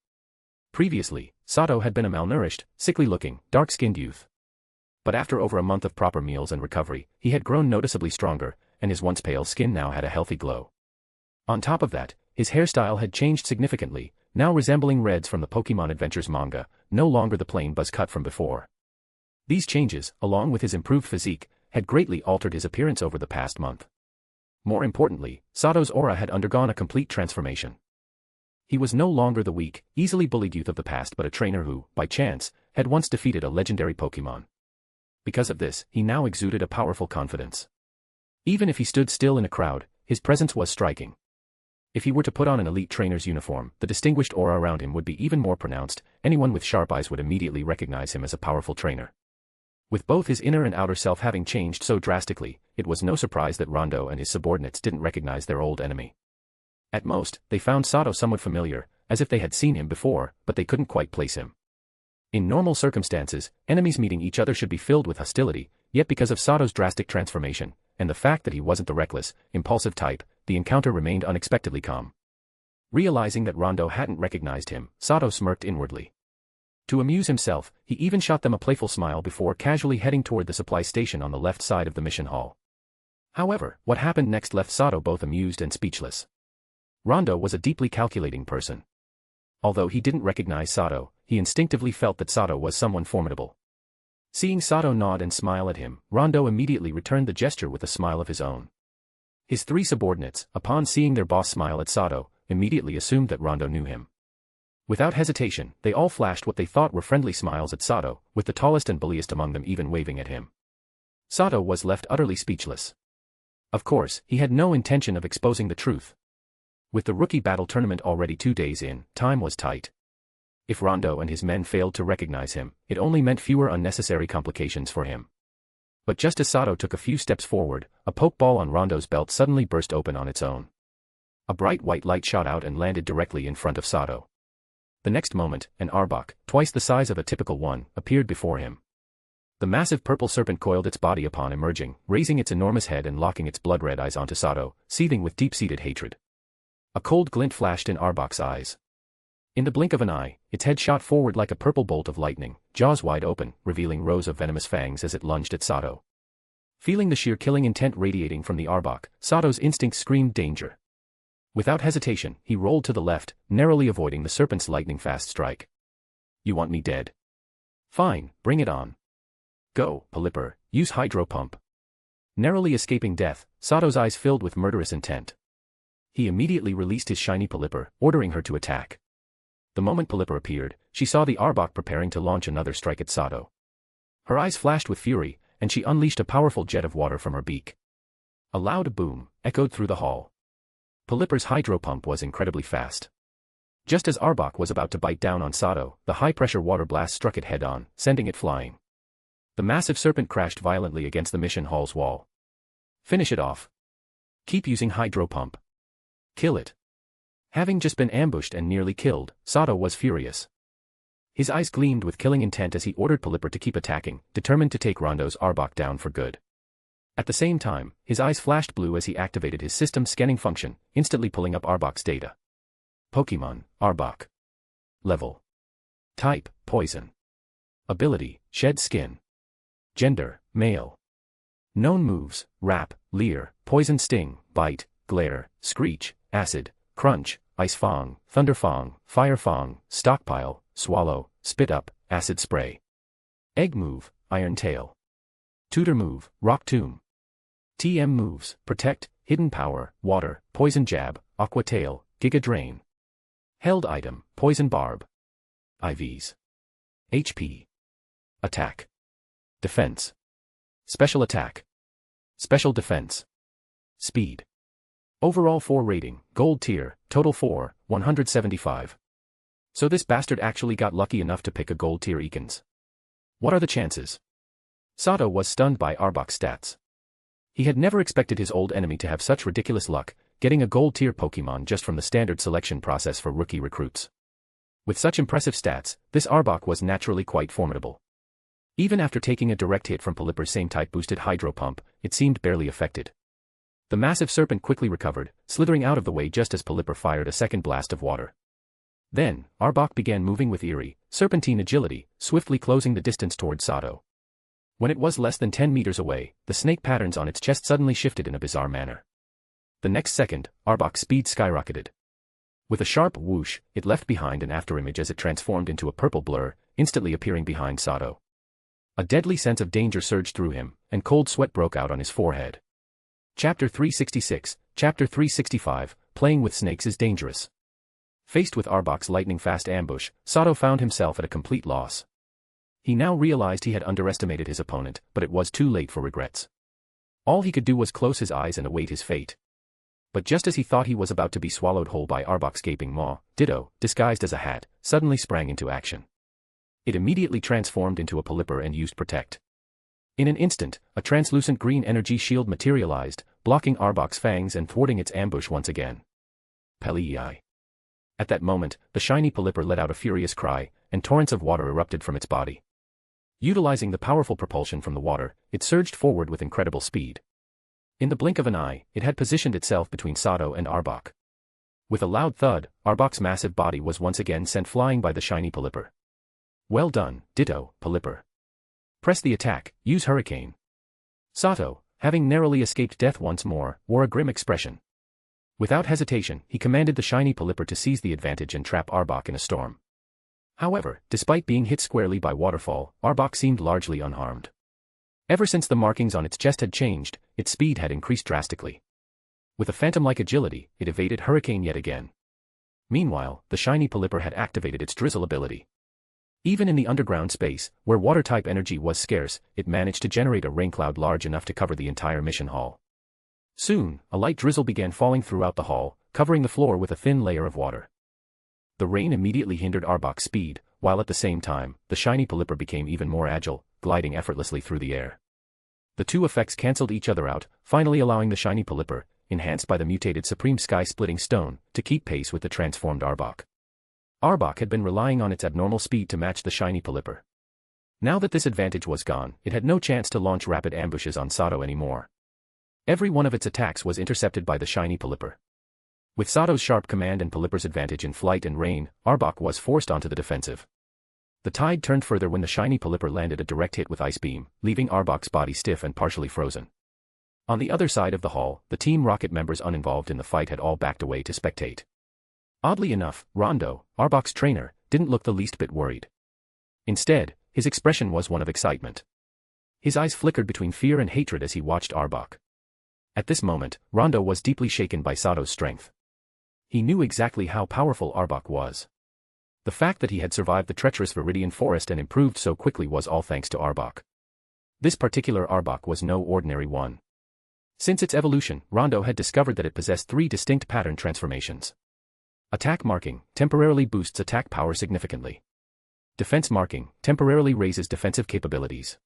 Previously, Sato had been a malnourished, sickly-looking, dark-skinned youth. But after over a month of proper meals and recovery, he had grown noticeably stronger, and his once pale skin now had a healthy glow. On top of that, his hairstyle had changed significantly, now resembling Red's from the Pokemon Adventures manga, no longer the plain buzz cut from before. These changes, along with his improved physique, had greatly altered his appearance over the past month. More importantly, Sato's aura had undergone a complete transformation. He was no longer the weak, easily bullied youth of the past but a trainer who, by chance, had once defeated a legendary Pokemon. Because of this, he now exuded a powerful confidence. Even if he stood still in a crowd, his presence was striking. If he were to put on an elite trainer's uniform, the distinguished aura around him would be even more pronounced. Anyone with sharp eyes would immediately recognize him as a powerful trainer. With both his inner and outer self having changed so drastically, it was no surprise that Rondo and his subordinates didn't recognize their old enemy. At most, they found Sato somewhat familiar, as if they had seen him before, but they couldn't quite place him. In normal circumstances, enemies meeting each other should be filled with hostility, yet because of Sato's drastic transformation, and the fact that he wasn't the reckless, impulsive type, the encounter remained unexpectedly calm. Realizing that Rondo hadn't recognized him, Sato smirked inwardly. To amuse himself, he even shot them a playful smile before casually heading toward the supply station on the left side of the mission hall. However, what happened next left Sato both amused and speechless. Rondo was a deeply calculating person. Although he didn't recognize Sato, he instinctively felt that Sato was someone formidable. Seeing Sato nod and smile at him, Rondo immediately returned the gesture with a smile of his own. His three subordinates, upon seeing their boss smile at Sato, immediately assumed that Rondo knew him. Without hesitation, they all flashed what they thought were friendly smiles at Sato, with the tallest and bulliest among them even waving at him. Sato was left utterly speechless. Of course, he had no intention of exposing the truth. With the rookie battle tournament already 2 days in, time was tight. If Rondo and his men failed to recognize him, it only meant fewer unnecessary complications for him. But just as Sato took a few steps forward, a poke ball on Rondo's belt suddenly burst open on its own. A bright white light shot out and landed directly in front of Sato. The next moment, an arbok, twice the size of a typical one, appeared before him. The massive purple serpent coiled its body upon emerging, raising its enormous head and locking its blood-red eyes onto Sato, seething with deep-seated hatred. A cold glint flashed in Arbok's eyes. In the blink of an eye, its head shot forward like a purple bolt of lightning, jaws wide open, revealing rows of venomous fangs as it lunged at Sato. Feeling the sheer killing intent radiating from the arbok, Sato's instincts screamed danger. Without hesitation, he rolled to the left, narrowly avoiding the serpent's lightning-fast strike. You want me dead? Fine, bring it on. Go, Polyper, use hydro pump. Narrowly escaping death, Sato's eyes filled with murderous intent. He immediately released his shiny Polyper, ordering her to attack. The moment Polyper appeared, she saw the arbok preparing to launch another strike at Sato. Her eyes flashed with fury, and she unleashed a powerful jet of water from her beak. A loud boom echoed through the hall. Polyper's hydro pump was incredibly fast. Just as Arbok was about to bite down on Sato, the high-pressure water blast struck it head-on, sending it flying. The massive serpent crashed violently against the mission hall's wall. Finish it off. Keep using hydro pump. Kill it. Having just been ambushed and nearly killed, Sato was furious. His eyes gleamed with killing intent as he ordered Polyper to keep attacking, determined to take Rondo's arbok down for good. At the same time, his eyes flashed blue as he activated his system scanning function, instantly pulling up Arbok's data. Pokemon, Arbok. Level. Type, Poison. Ability, Shed Skin. Gender, Male. Known moves, Wrap, Leer, Poison Sting, Bite, Glare, Screech, Acid, Crunch, Ice Fang, Thunder Fang, Fire Fang, Stockpile, Swallow, Spit Up, Acid Spray. Egg move, Iron Tail. Tutor move, Rock Tomb. TM moves, Protect, Hidden Power, Water, Poison Jab, Aqua Tail, Giga Drain. Held item, Poison Barb. IVs. HP. Attack. Defense. Special Attack. Special Defense. Speed. Overall 4 rating, Gold tier, total 4, 175. So this bastard actually got lucky enough to pick a Gold tier Ekans. What are the chances? Sato was stunned by Arbok's stats. He had never expected his old enemy to have such ridiculous luck, getting a Gold tier Pokemon just from the standard selection process for rookie recruits. With such impressive stats, this Arbok was naturally quite formidable. Even after taking a direct hit from Polyper's same type boosted Hydro Pump, it seemed barely affected. The massive serpent quickly recovered, slithering out of the way just as Polyper fired a second blast of water. Then, Arbok began moving with eerie, serpentine agility, swiftly closing the distance towards Sato. When it was less than 10 meters away, the snake patterns on its chest suddenly shifted in a bizarre manner. The next second, Arbok's speed skyrocketed. With a sharp whoosh, it left behind an afterimage as it transformed into a purple blur, instantly appearing behind Sato. A deadly sense of danger surged through him, and cold sweat broke out on his forehead. Chapter 366, Chapter 365, Playing with Snakes is Dangerous. Faced with Arbok's lightning-fast ambush, Sato found himself at a complete loss. He now realized he had underestimated his opponent, but it was too late for regrets. All he could do was close his eyes and await his fate. But just as he thought he was about to be swallowed whole by Arbok's gaping maw, Ditto, disguised as a hat, suddenly sprang into action. It immediately transformed into a Polyper and used Protect. In an instant, a translucent green energy shield materialized, blocking Arbok's fangs and thwarting its ambush once again. Pelii. At that moment, the shiny polyper let out a furious cry, and torrents of water erupted from its body. Utilizing the powerful propulsion from the water, it surged forward with incredible speed. In the blink of an eye, it had positioned itself between Sato and Arbok. With a loud thud, Arbok's massive body was once again sent flying by the shiny polyper. Well done, Ditto, polyper. Press the attack, use Hurricane. Sato, having narrowly escaped death once more, wore a grim expression. Without hesitation, he commanded the shiny polyper to seize the advantage and trap Arbok in a storm. However, despite being hit squarely by waterfall, Arbok seemed largely unharmed. Ever since the markings on its chest had changed, its speed had increased drastically. With a phantom-like agility, it evaded Hurricane yet again. Meanwhile, the shiny polyper had activated its drizzle ability. Even in the underground space, where water-type energy was scarce, it managed to generate a rain cloud large enough to cover the entire mission hall. Soon, a light drizzle began falling throughout the hall, covering the floor with a thin layer of water. The rain immediately hindered Arbok's speed, while at the same time, the shiny polyper became even more agile, gliding effortlessly through the air. The two effects cancelled each other out, finally allowing the shiny polyper, enhanced by the mutated Supreme Sky-Splitting Stone, to keep pace with the transformed Arbok. Arbok had been relying on its abnormal speed to match the shiny polyper. Now that this advantage was gone, it had no chance to launch rapid ambushes on Sato anymore. Every one of its attacks was intercepted by the shiny polyper. With Sato's sharp command and polyper's advantage in flight and rain, Arbok was forced onto the defensive. The tide turned further when the shiny polyper landed a direct hit with Ice Beam, leaving Arbok's body stiff and partially frozen. On the other side of the hall, the Team Rocket members uninvolved in the fight had all backed away to spectate. Oddly enough, Rondo, Arbok's trainer, didn't look the least bit worried. Instead, his expression was one of excitement. His eyes flickered between fear and hatred as he watched Arbok. At this moment, Rondo was deeply shaken by Sato's strength. He knew exactly how powerful Arbok was. The fact that he had survived the treacherous Viridian Forest and improved so quickly was all thanks to Arbok. This particular Arbok was no ordinary one. Since its evolution, Rondo had discovered that it possessed 3 distinct pattern transformations. Attack marking temporarily boosts attack power significantly. Defense marking temporarily raises defensive capabilities.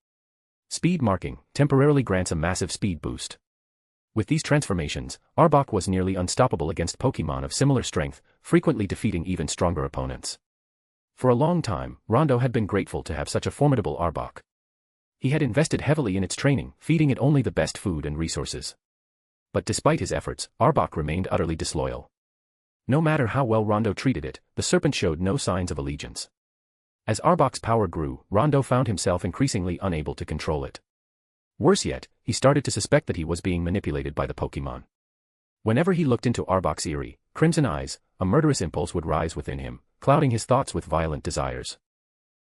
Speed marking temporarily grants a massive speed boost. With these transformations, Arbok was nearly unstoppable against Pokémon of similar strength, frequently defeating even stronger opponents. For a long time, Rondo had been grateful to have such a formidable Arbok. He had invested heavily in its training, feeding it only the best food and resources. But despite his efforts, Arbok remained utterly disloyal. No matter how well Rondo treated it, the serpent showed no signs of allegiance. As Arbok's power grew, Rondo found himself increasingly unable to control it. Worse yet, he started to suspect that he was being manipulated by the Pokémon. Whenever he looked into Arbok's eerie, crimson eyes, a murderous impulse would rise within him, clouding his thoughts with violent desires.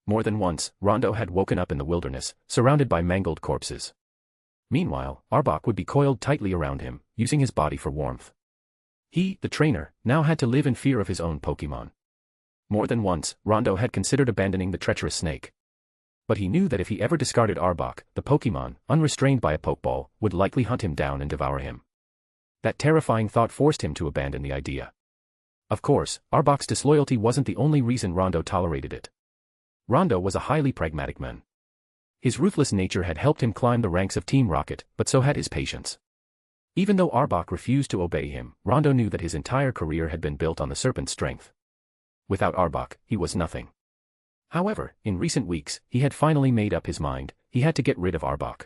More than once, Rondo had woken up in the wilderness, surrounded by mangled corpses. Meanwhile, Arbok would be coiled tightly around him, using his body for warmth. He, the trainer, now had to live in fear of his own Pokémon. More than once, Rondo had considered abandoning the treacherous snake. But he knew that if he ever discarded Arbok, the Pokémon, unrestrained by a Pokeball, would likely hunt him down and devour him. That terrifying thought forced him to abandon the idea. Of course, Arbok's disloyalty wasn't the only reason Rondo tolerated it. Rondo was a highly pragmatic man. His ruthless nature had helped him climb the ranks of Team Rocket, but so had his patience. Even though Arbok refused to obey him, Rondo knew that his entire career had been built on the serpent's strength. Without Arbok, he was nothing. However, in recent weeks, he had finally made up his mind. He had to get rid of Arbok.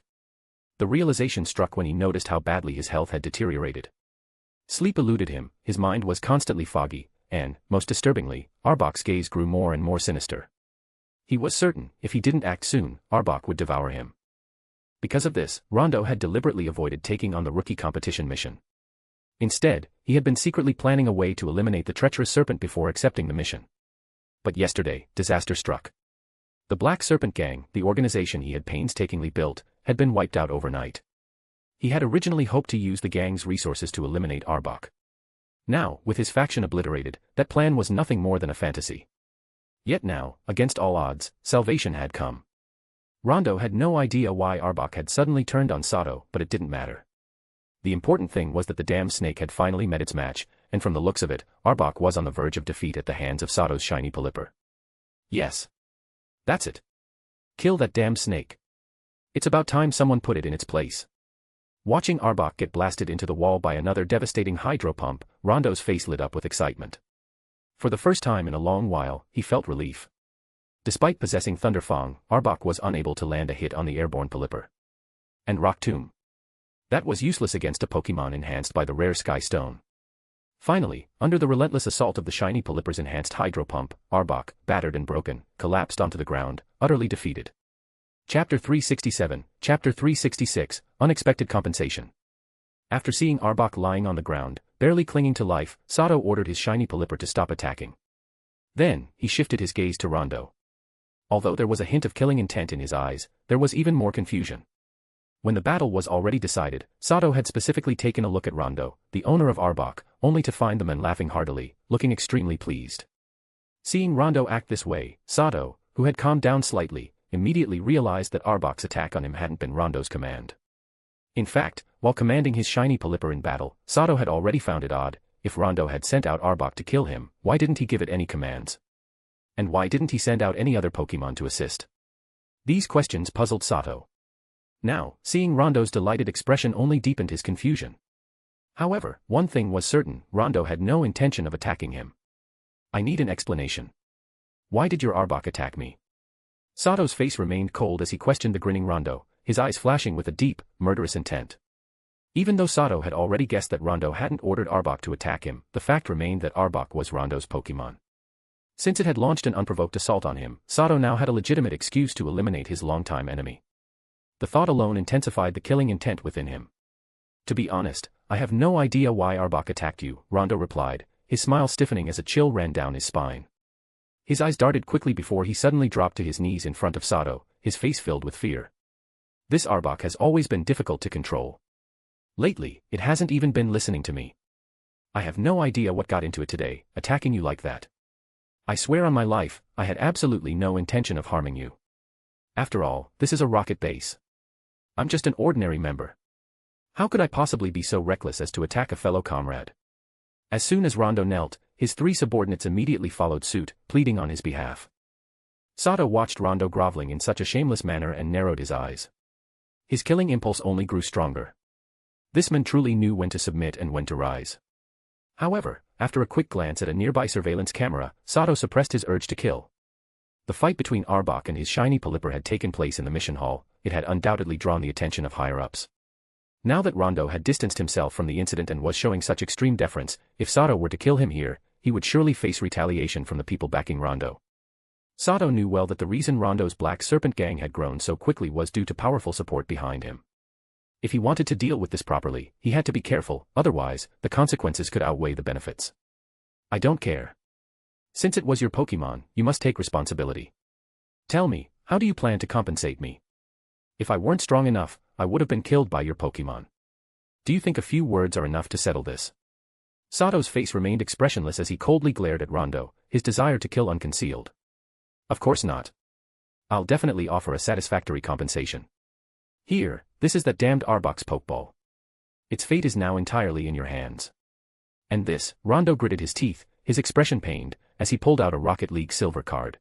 The realization struck when he noticed how badly his health had deteriorated. Sleep eluded him, his mind was constantly foggy, and, most disturbingly, Arbok's gaze grew more and more sinister. He was certain, if he didn't act soon, Arbok would devour him. Because of this, Rondo had deliberately avoided taking on the rookie competition mission. Instead, he had been secretly planning a way to eliminate the treacherous serpent before accepting the mission. But yesterday, disaster struck. The Black Serpent Gang, the organization he had painstakingly built, had been wiped out overnight. He had originally hoped to use the gang's resources to eliminate Arbok. Now, with his faction obliterated, that plan was nothing more than a fantasy. Yet now, against all odds, salvation had come. Rondo had no idea why Arbok had suddenly turned on Sato, but it didn't matter. The important thing was that the damn snake had finally met its match, and from the looks of it, Arbok was on the verge of defeat at the hands of Sato's shiny polyper. Yes. That's it. Kill that damn snake. It's about time someone put it in its place. Watching Arbok get blasted into the wall by another devastating hydro pump, Rondo's face lit up with excitement. For the first time in a long while, he felt relief. Despite possessing Thunder Fang, Arbok was unable to land a hit on the airborne Pelipper. And Rock Tomb. That was useless against a Pokémon enhanced by the rare Sky Stone. Finally, under the relentless assault of the shiny Pelipper's enhanced hydro pump, Arbok, battered and broken, collapsed onto the ground, utterly defeated. Chapter 367, Chapter 366, Unexpected Compensation. After seeing Arbok lying on the ground, barely clinging to life, Sato ordered his shiny Pelipper to stop attacking. Then, he shifted his gaze to Rondo. Although there was a hint of killing intent in his eyes, there was even more confusion. When the battle was already decided, Sato had specifically taken a look at Rondo, the owner of Arbok, only to find the man laughing heartily, looking extremely pleased. Seeing Rondo act this way, Sato, who had calmed down slightly, immediately realized that Arbok's attack on him hadn't been Rondo's command. In fact, while commanding his shiny Pelipper in battle, Sato had already found it odd, if Rondo had sent out Arbok to kill him, why didn't he give it any commands? And why didn't he send out any other Pokémon to assist? These questions puzzled Sato. Now, seeing Rondo's delighted expression only deepened his confusion. However, one thing was certain, Rondo had no intention of attacking him. I need an explanation. Why did your Arbok attack me? Sato's face remained cold as he questioned the grinning Rondo, his eyes flashing with a deep, murderous intent. Even though Sato had already guessed that Rondo hadn't ordered Arbok to attack him, the fact remained that Arbok was Rondo's Pokémon. Since it had launched an unprovoked assault on him, Sato now had a legitimate excuse to eliminate his longtime enemy. The thought alone intensified the killing intent within him. To be honest, I have no idea why Arbok attacked you, Rondo replied, his smile stiffening as a chill ran down his spine. His eyes darted quickly before he suddenly dropped to his knees in front of Sato, his face filled with fear. This Arbok has always been difficult to control. Lately, it hasn't even been listening to me. I have no idea what got into it today, attacking you like that. I swear on my life, I had absolutely no intention of harming you. After all, this is a rocket base. I'm just an ordinary member. How could I possibly be so reckless as to attack a fellow comrade? As soon as Rondo knelt, his three subordinates immediately followed suit, pleading on his behalf. Sato watched Rondo groveling in such a shameless manner and narrowed his eyes. His killing impulse only grew stronger. This man truly knew when to submit and when to rise. However, after a quick glance at a nearby surveillance camera, Sato suppressed his urge to kill. The fight between Arbok and his shiny Pelipper had taken place in the mission hall. It had undoubtedly drawn the attention of higher-ups. Now that Rondo had distanced himself from the incident and was showing such extreme deference, if Sato were to kill him here, he would surely face retaliation from the people backing Rondo. Sato knew well that the reason Rondo's Black Serpent gang had grown so quickly was due to powerful support behind him. If he wanted to deal with this properly, he had to be careful, otherwise, the consequences could outweigh the benefits. I don't care. Since it was your Pokémon, you must take responsibility. Tell me, how do you plan to compensate me? If I weren't strong enough, I would have been killed by your Pokémon. Do you think a few words are enough to settle this? Sato's face remained expressionless as he coldly glared at Rondo, his desire to kill unconcealed. Of course not. I'll definitely offer a satisfactory compensation. Here, this is that damned Arbok's Pokeball. Its fate is now entirely in your hands. And this, Rondo gritted his teeth, his expression pained, as he pulled out a Rocket League silver card.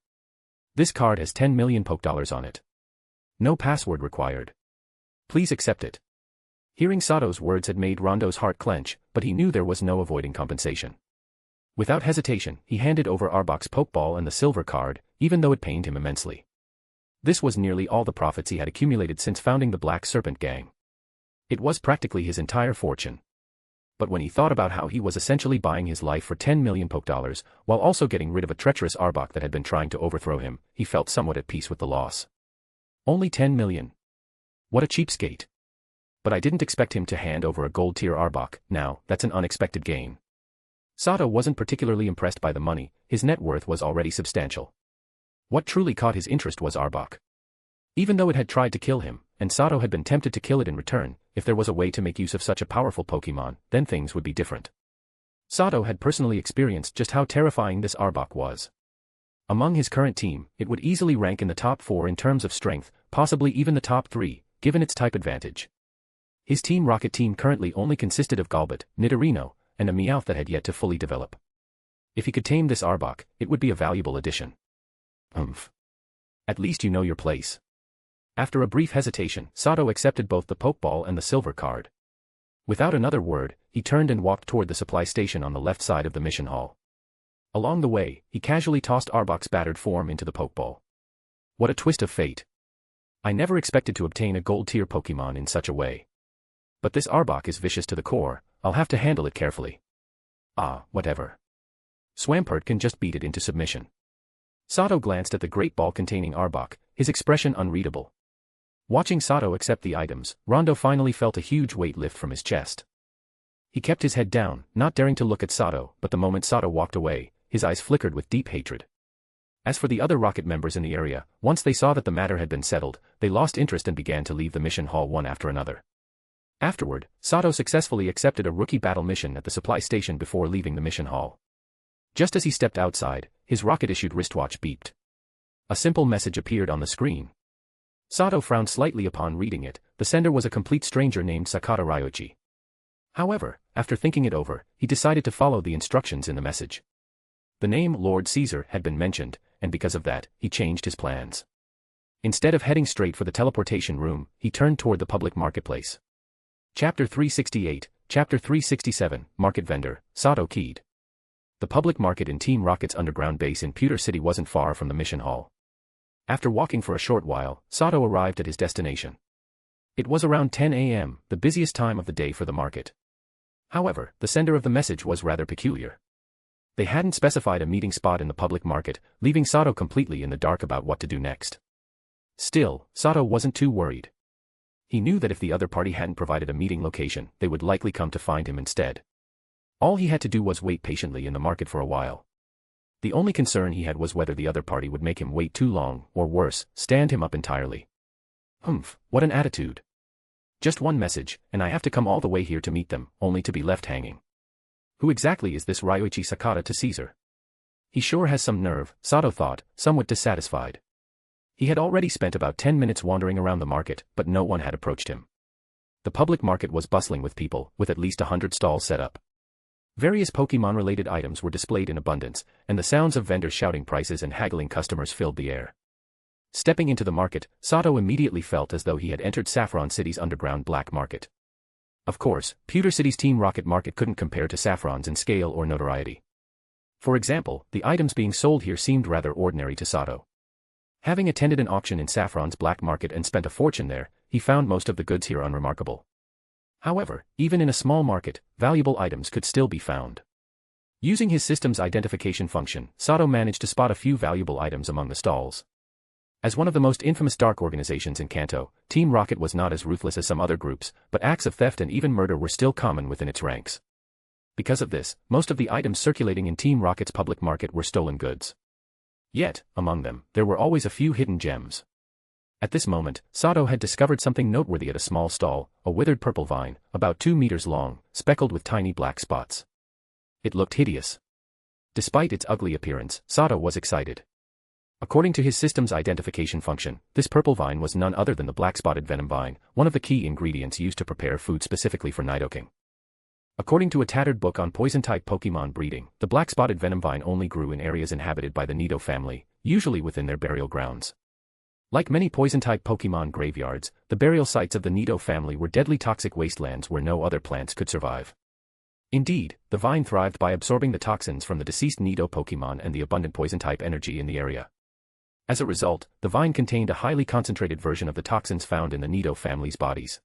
This card has 10 million Pokedollars on it. No password required. Please accept it. Hearing Sato's words had made Rondo's heart clench, but he knew there was no avoiding compensation. Without hesitation, he handed over Arbok's Pokeball and the silver card, even though it pained him immensely. This was nearly all the profits he had accumulated since founding the Black Serpent gang. It was practically his entire fortune. But when he thought about how he was essentially buying his life for 10 million Pokedollars, while also getting rid of a treacherous Arbok that had been trying to overthrow him, he felt somewhat at peace with the loss. Only 10 million. What a cheapskate. But I didn't expect him to hand over a gold-tier Arbok. Now, that's an unexpected gain. Sato wasn't particularly impressed by the money, his net worth was already substantial. What truly caught his interest was Arbok. Even though it had tried to kill him, and Sato had been tempted to kill it in return, if there was a way to make use of such a powerful Pokémon, then things would be different. Sato had personally experienced just how terrifying this Arbok was. Among his current team, it would easily rank in the top 4 in terms of strength, possibly even the top 3, given its type advantage. His Team Rocket team currently only consisted of Golbat, Nidorino, and a Meowth that had yet to fully develop. If he could tame this Arbok, it would be a valuable addition. At least you know your place. After a brief hesitation, Sato accepted both the Pokeball and the silver card. Without another word, he turned and walked toward the supply station on the left side of the mission hall. Along the way, he casually tossed Arbok's battered form into the Pokeball. What a twist of fate. I never expected to obtain a gold-tier Pokemon in such a way. But this Arbok is vicious to the core, I'll have to handle it carefully. Ah, whatever. Swampert can just beat it into submission. Sato glanced at the great ball containing Arbok, his expression unreadable. Watching Sato accept the items, Rondo finally felt a huge weight lift from his chest. He kept his head down, not daring to look at Sato, but the moment Sato walked away, his eyes flickered with deep hatred. As for the other Rocket members in the area, once they saw that the matter had been settled, they lost interest and began to leave the mission hall one after another. Afterward, Sato successfully accepted a rookie battle mission at the supply station before leaving the mission hall. Just as he stepped outside, his rocket-issued wristwatch beeped. A simple message appeared on the screen. Sato frowned slightly upon reading it. The sender was a complete stranger named Sakata Ryoichi. However, after thinking it over, he decided to follow the instructions in the message. The name Lord Caesar had been mentioned, and because of that, he changed his plans. Instead of heading straight for the teleportation room, he turned toward the public marketplace. Chapter 368, Chapter 367, Market Vendor, Sato Kaede. The public market in Team Rocket's underground base in Pewter City wasn't far from the mission hall. After walking for a short while, Sato arrived at his destination. It was around 10 a.m., the busiest time of the day for the market. However, the sender of the message was rather peculiar. They hadn't specified a meeting spot in the public market, leaving Sato completely in the dark about what to do next. Still, Sato wasn't too worried. He knew that if the other party hadn't provided a meeting location, they would likely come to find him instead. All he had to do was wait patiently in the market for a while. The only concern he had was whether the other party would make him wait too long, or worse, stand him up entirely. Humph, what an attitude. Just one message, and I have to come all the way here to meet them, only to be left hanging. Who exactly is this Ryoichi Sakata to Caesar? He sure has some nerve, Sato thought, somewhat dissatisfied. He had already spent about 10 minutes wandering around the market, but no one had approached him. The public market was bustling with people, with at least 100 stalls set up. Various Pokemon-related items were displayed in abundance, and the sounds of vendors shouting prices and haggling customers filled the air. Stepping into the market, Sato immediately felt as though he had entered Saffron City's underground black market. Of course, Pewter City's Team Rocket market couldn't compare to Saffron's in scale or notoriety. For example, the items being sold here seemed rather ordinary to Sato. Having attended an auction in Saffron's black market and spent a fortune there, he found most of the goods here unremarkable. However, even in a small market, valuable items could still be found. Using his system's identification function, Sato managed to spot a few valuable items among the stalls. As one of the most infamous dark organizations in Kanto, Team Rocket was not as ruthless as some other groups, but acts of theft and even murder were still common within its ranks. Because of this, most of the items circulating in Team Rocket's public market were stolen goods. Yet, among them, there were always a few hidden gems. At this moment, Sato had discovered something noteworthy at a small stall, a withered purple vine, about 2 meters long, speckled with tiny black spots. It looked hideous. Despite its ugly appearance, Sato was excited. According to his system's identification function, this purple vine was none other than the black-spotted venom vine, one of the key ingredients used to prepare food specifically for Nidoking. According to a tattered book on poison-type Pokemon breeding, the black-spotted venom vine only grew in areas inhabited by the Nido family, usually within their burial grounds. Like many poison-type Pokemon graveyards, the burial sites of the Nido family were deadly toxic wastelands where no other plants could survive. Indeed, the vine thrived by absorbing the toxins from the deceased Nido Pokemon and the abundant poison-type energy in the area. As a result, the vine contained a highly concentrated version of the toxins found in the Nido family's bodies.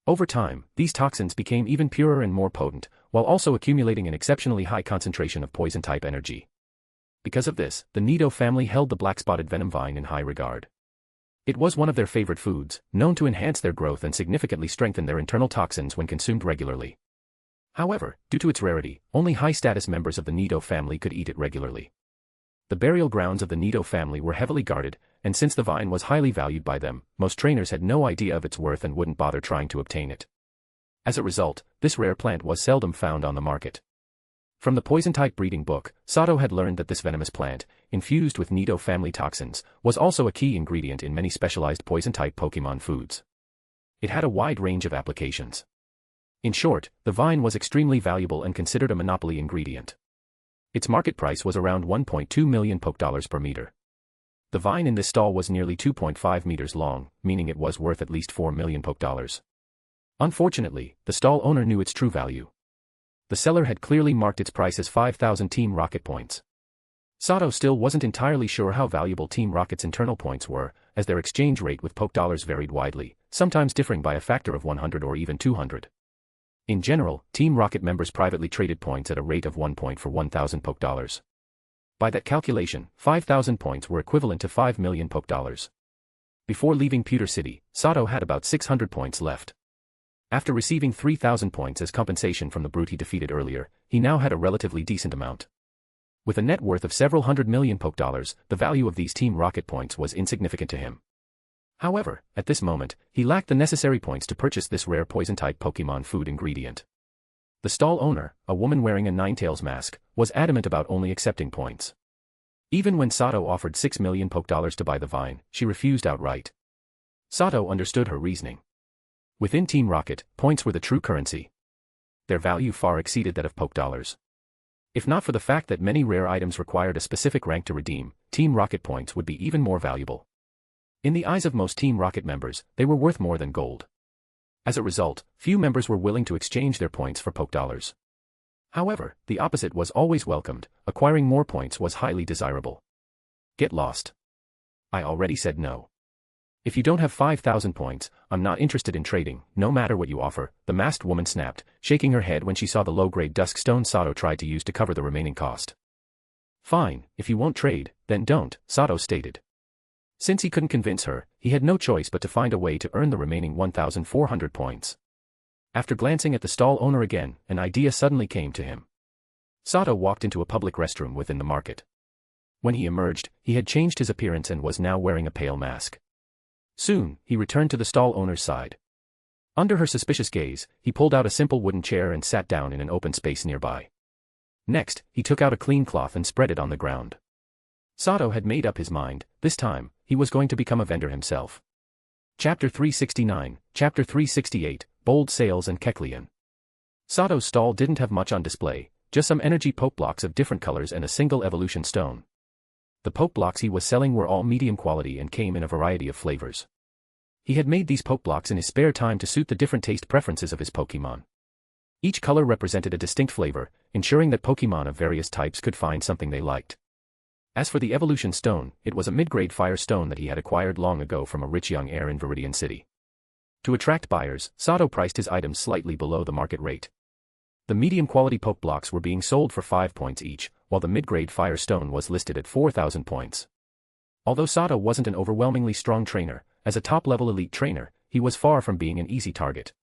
Over time, these toxins became even purer and more potent, while also accumulating an exceptionally high concentration of poison-type energy. Because of this, the Nido family held the black-spotted venom vine in high regard. It was one of their favorite foods, known to enhance their growth and significantly strengthen their internal toxins when consumed regularly. However, due to its rarity, only high-status members of the Nido family could eat it regularly. The burial grounds of the Nido family were heavily guarded, and since the vine was highly valued by them, most trainers had no idea of its worth and wouldn't bother trying to obtain it. As a result, this rare plant was seldom found on the market. From the poison-type breeding book, Sato had learned that this venomous plant, infused with Nido family toxins, was also a key ingredient in many specialized poison-type Pokemon foods. It had a wide range of applications. In short, the vine was extremely valuable and considered a monopoly ingredient. Its market price was around 1.2 million Pokedollars per meter. The vine in this stall was nearly 2.5 meters long, meaning it was worth at least 4 million Pokedollars. Unfortunately, the stall owner knew its true value. The seller had clearly marked its price as 5,000 Team Rocket points. Sato still wasn't entirely sure how valuable Team Rocket's internal points were, as their exchange rate with Poke dollars varied widely, sometimes differing by a factor of 100 or even 200. In general, Team Rocket members privately traded points at a rate of 1 point for 1,000 Poke dollars. By that calculation, 5,000 points were equivalent to 5 million Poke dollars. Before leaving Pewter City, Sato had about 600 points left. After receiving 3,000 points as compensation from the brute he defeated earlier, he now had a relatively decent amount. With a net worth of several hundred million Poke dollars, the value of these Team Rocket points was insignificant to him. However, at this moment, he lacked the necessary points to purchase this rare poison-type Pokemon food ingredient. The stall owner, a woman wearing a Ninetales mask, was adamant about only accepting points. Even when Sato offered 6 million Poke dollars to buy the vine, she refused outright. Sato understood her reasoning. Within Team Rocket, points were the true currency. Their value far exceeded that of Poke dollars. If not for the fact that many rare items required a specific rank to redeem, Team Rocket points would be even more valuable. In the eyes of most Team Rocket members, they were worth more than gold. As a result, few members were willing to exchange their points for Poke dollars. However, the opposite was always welcomed. Acquiring more points was highly desirable. Get lost. I already said no. If you don't have 5,000 points, I'm not interested in trading, no matter what you offer, the masked woman snapped, shaking her head when she saw the low-grade dusk stone Sato tried to use to cover the remaining cost. Fine, if you won't trade, then don't, Sato stated. Since he couldn't convince her, he had no choice but to find a way to earn the remaining 1,400 points. After glancing at the stall owner again, an idea suddenly came to him. Sato walked into a public restroom within the market. When he emerged, he had changed his appearance and was now wearing a pale mask. Soon, he returned to the stall owner's side. Under her suspicious gaze, he pulled out a simple wooden chair and sat down in an open space nearby. Next, he took out a clean cloth and spread it on the ground. Sato had made up his mind. This time, he was going to become a vendor himself. Chapter 369, Chapter 368, Bold Sales and Kecleon. Sato's stall didn't have much on display, just some energy Poke blocks of different colors and a single evolution stone. The Poke blocks he was selling were all medium quality and came in a variety of flavors. He had made these Poke blocks in his spare time to suit the different taste preferences of his Pokemon. Each color represented a distinct flavor, ensuring that Pokemon of various types could find something they liked. As for the evolution stone, it was a mid-grade fire stone that he had acquired long ago from a rich young heir in Viridian City. To attract buyers, Sato priced his items slightly below the market rate. The medium-quality Poke blocks were being sold for 5 points each, while the mid-grade fire stone was listed at 4,000 points. Although Sato wasn't an overwhelmingly strong trainer, as a top-level elite trainer, he was far from being an easy target.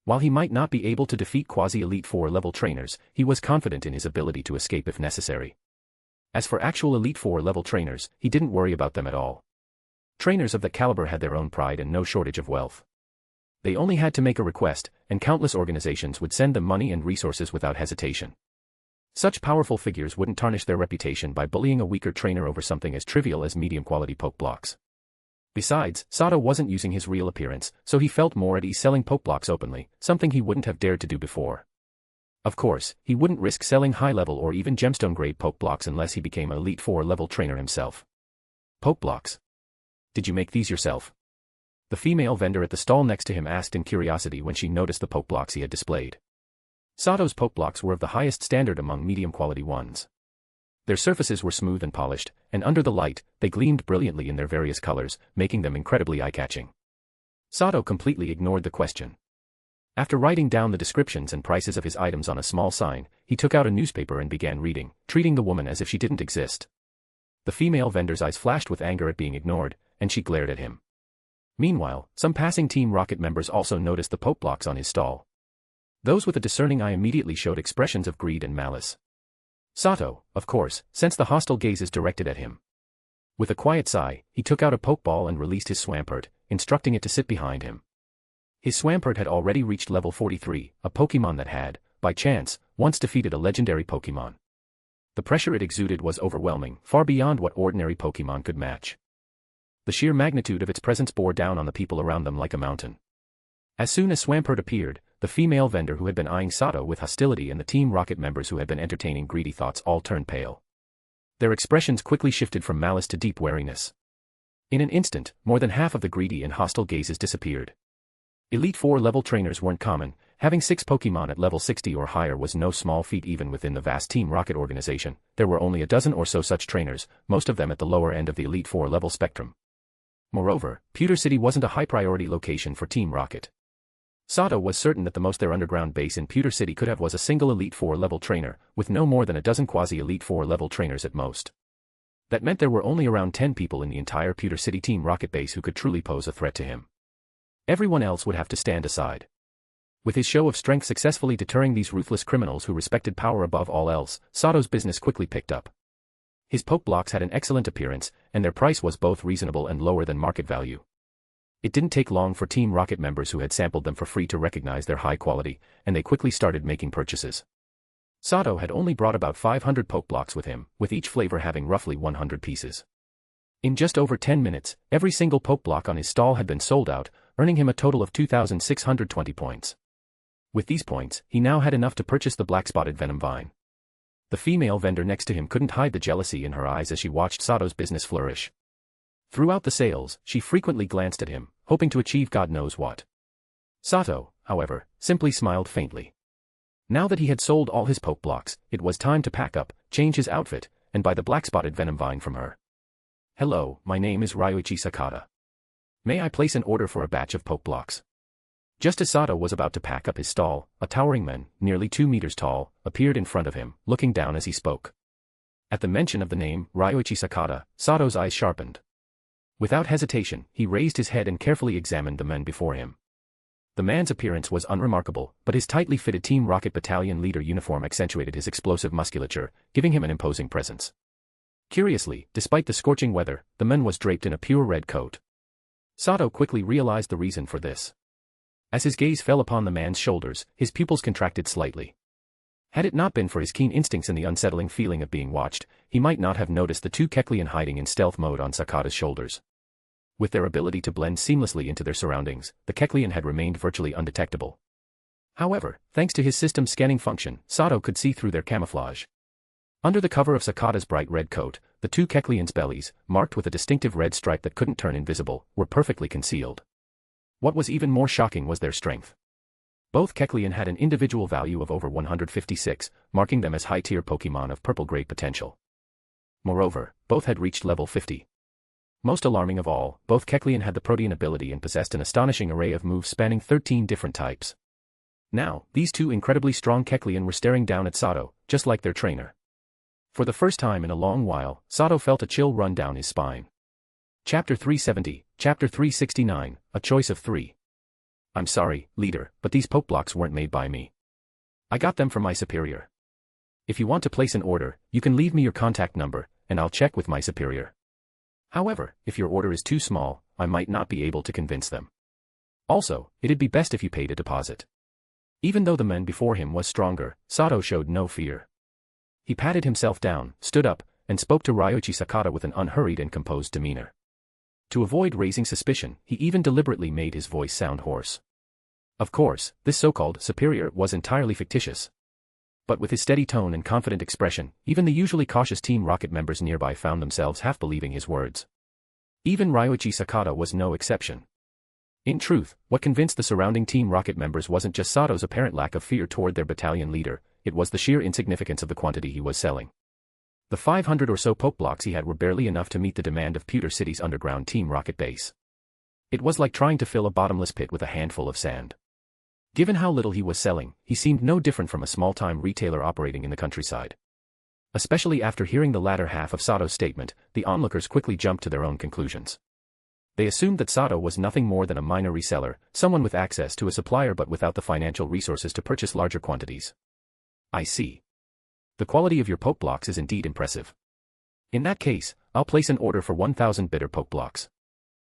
While he might not be able to defeat quasi-elite 4-level trainers, he was confident in his ability to escape if necessary. As for actual elite 4-level trainers, he didn't worry about them at all. Trainers of that caliber had their own pride and no shortage of wealth. They only had to make a request, and countless organizations would send them money and resources without hesitation. Such powerful figures wouldn't tarnish their reputation by bullying a weaker trainer over something as trivial as medium-quality Poke blocks. Besides, Sato wasn't using his real appearance, so he felt more at ease selling Poke blocks openly, something he wouldn't have dared to do before. Of course, he wouldn't risk selling high-level or even gemstone-grade Poke blocks unless he became an elite 4-level trainer himself. Poke blocks. Did you make these yourself? The female vendor at the stall next to him asked in curiosity when she noticed the Poke blocks he had displayed. Sato's Poke blocks were of the highest standard among medium-quality ones. Their surfaces were smooth and polished, and under the light, they gleamed brilliantly in their various colors, making them incredibly eye-catching. Sato completely ignored the question. After writing down the descriptions and prices of his items on a small sign, he took out a newspaper and began reading, treating the woman as if she didn't exist. The female vendor's eyes flashed with anger at being ignored, and she glared at him. Meanwhile, some passing Team Rocket members also noticed the Poke blocks on his stall. Those with a discerning eye immediately showed expressions of greed and malice. Sato, of course, sensed the hostile gazes directed at him. With a quiet sigh, he took out a Pokeball and released his Swampert, instructing it to sit behind him. His Swampert had already reached level 43, a Pokemon that had, by chance, once defeated a legendary Pokemon. The pressure it exuded was overwhelming, far beyond what ordinary Pokemon could match. The sheer magnitude of its presence bore down on the people around them like a mountain. As soon as Swampert appeared, the female vendor who had been eyeing Sato with hostility and the Team Rocket members who had been entertaining greedy thoughts all turned pale. Their expressions quickly shifted from malice to deep wariness. In an instant, more than half of the greedy and hostile gazes disappeared. Elite 4 level trainers weren't common. Having 6 Pokemon at level 60 or higher was no small feat even within the vast Team Rocket organization. There were only a dozen or so such trainers, most of them at the lower end of the Elite 4 level spectrum. Moreover, Pewter City wasn't a high-priority location for Team Rocket. Sato was certain that the most their underground base in Pewter City could have was a single Elite 4 level trainer, with no more than a dozen quasi-Elite 4 level trainers at most. That meant there were only around 10 people in the entire Pewter City Team Rocket base who could truly pose a threat to him. Everyone else would have to stand aside. With his show of strength successfully deterring these ruthless criminals who respected power above all else, Sato's business quickly picked up. His poke blocks had an excellent appearance, and their price was both reasonable and lower than market value. It didn't take long for Team Rocket members who had sampled them for free to recognize their high quality, and they quickly started making purchases. Sato had only brought about 500 poke blocks with him, with each flavor having roughly 100 pieces. In just over 10 minutes, every single poke block on his stall had been sold out, earning him a total of 2,620 points. With these points, he now had enough to purchase the black-spotted venom vine. The female vendor next to him couldn't hide the jealousy in her eyes as she watched Sato's business flourish. Throughout the sales, she frequently glanced at him, hoping to achieve God knows what. Sato, however, simply smiled faintly. Now that he had sold all his poke blocks, it was time to pack up, change his outfit, and buy the black-spotted venom vine from her. "Hello, my name is Ryuichi Sakata. May I place an order for a batch of poke blocks?" Just as Sato was about to pack up his stall, a towering man, nearly 2 meters tall, appeared in front of him, looking down as he spoke. At the mention of the name, Ryuichi Sakata, Sato's eyes sharpened. Without hesitation, he raised his head and carefully examined the men before him. The man's appearance was unremarkable, but his tightly fitted Team Rocket Battalion leader uniform accentuated his explosive musculature, giving him an imposing presence. Curiously, despite the scorching weather, the man was draped in a pure red coat. Sato quickly realized the reason for this. As his gaze fell upon the man's shoulders, his pupils contracted slightly. Had it not been for his keen instincts and the unsettling feeling of being watched, he might not have noticed the 2 Kecleon hiding in stealth mode on Sakata's shoulders. With their ability to blend seamlessly into their surroundings, the Kecleon had remained virtually undetectable. However, thanks to his system's scanning function, Sato could see through their camouflage. Under the cover of Sakata's bright red coat, the 2 Kecleon's bellies, marked with a distinctive red stripe that couldn't turn invisible, were perfectly concealed. What was even more shocking was their strength. Both Kecleon had an individual value of over 156, marking them as high-tier Pokemon of purple-grade potential. Moreover, both had reached level 50. Most alarming of all, both Kecleon had the Protean ability and possessed an astonishing array of moves spanning 13 different types. Now, these 2 incredibly strong Kecleon were staring down at Sato, just like their trainer. For the first time in a long while, Sato felt a chill run down his spine. Chapter 370, Chapter 369, A Choice of 3. "I'm sorry, leader, but these poke blocks weren't made by me. I got them from my superior. If you want to place an order, you can leave me your contact number, and I'll check with my superior. However, if your order is too small, I might not be able to convince them. Also, it'd be best if you paid a deposit." Even though the man before him was stronger, Sato showed no fear. He patted himself down, stood up, and spoke to Ryuichi Sakata with an unhurried and composed demeanor. To avoid raising suspicion, he even deliberately made his voice sound hoarse. Of course, this so-called superior was entirely fictitious. But with his steady tone and confident expression, even the usually cautious Team Rocket members nearby found themselves half-believing his words. Even Ryuichi Sakata was no exception. In truth, what convinced the surrounding Team Rocket members wasn't just Sato's apparent lack of fear toward their battalion leader, it was the sheer insignificance of the quantity he was selling. The 500 or so poke blocks he had were barely enough to meet the demand of Pewter City's underground Team Rocket base. It was like trying to fill a bottomless pit with a handful of sand. Given how little he was selling, he seemed no different from a small-time retailer operating in the countryside. Especially after hearing the latter half of Sato's statement, the onlookers quickly jumped to their own conclusions. They assumed that Sato was nothing more than a minor reseller, someone with access to a supplier but without the financial resources to purchase larger quantities. "I see. The quality of your poke blocks is indeed impressive. In that case, I'll place an order for 1,000 bitter poke blocks.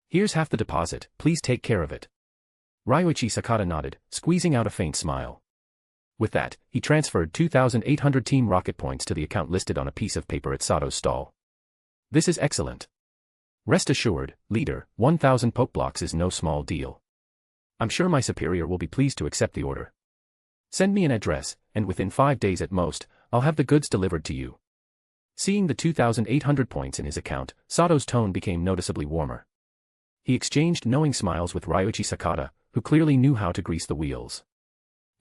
Here's half the deposit, please take care of it." Ryuichi Sakata nodded, squeezing out a faint smile. With that, he transferred 2,800 Team Rocket points to the account listed on a piece of paper at Sato's stall. "This is excellent. Rest assured, leader, 1,000 poke blocks is no small deal. I'm sure my superior will be pleased to accept the order. Send me an address, and within 5 days at most, I'll have the goods delivered to you." Seeing the 2,800 points in his account, Sato's tone became noticeably warmer. He exchanged knowing smiles with Ryuichi Sakata, who clearly knew how to grease the wheels.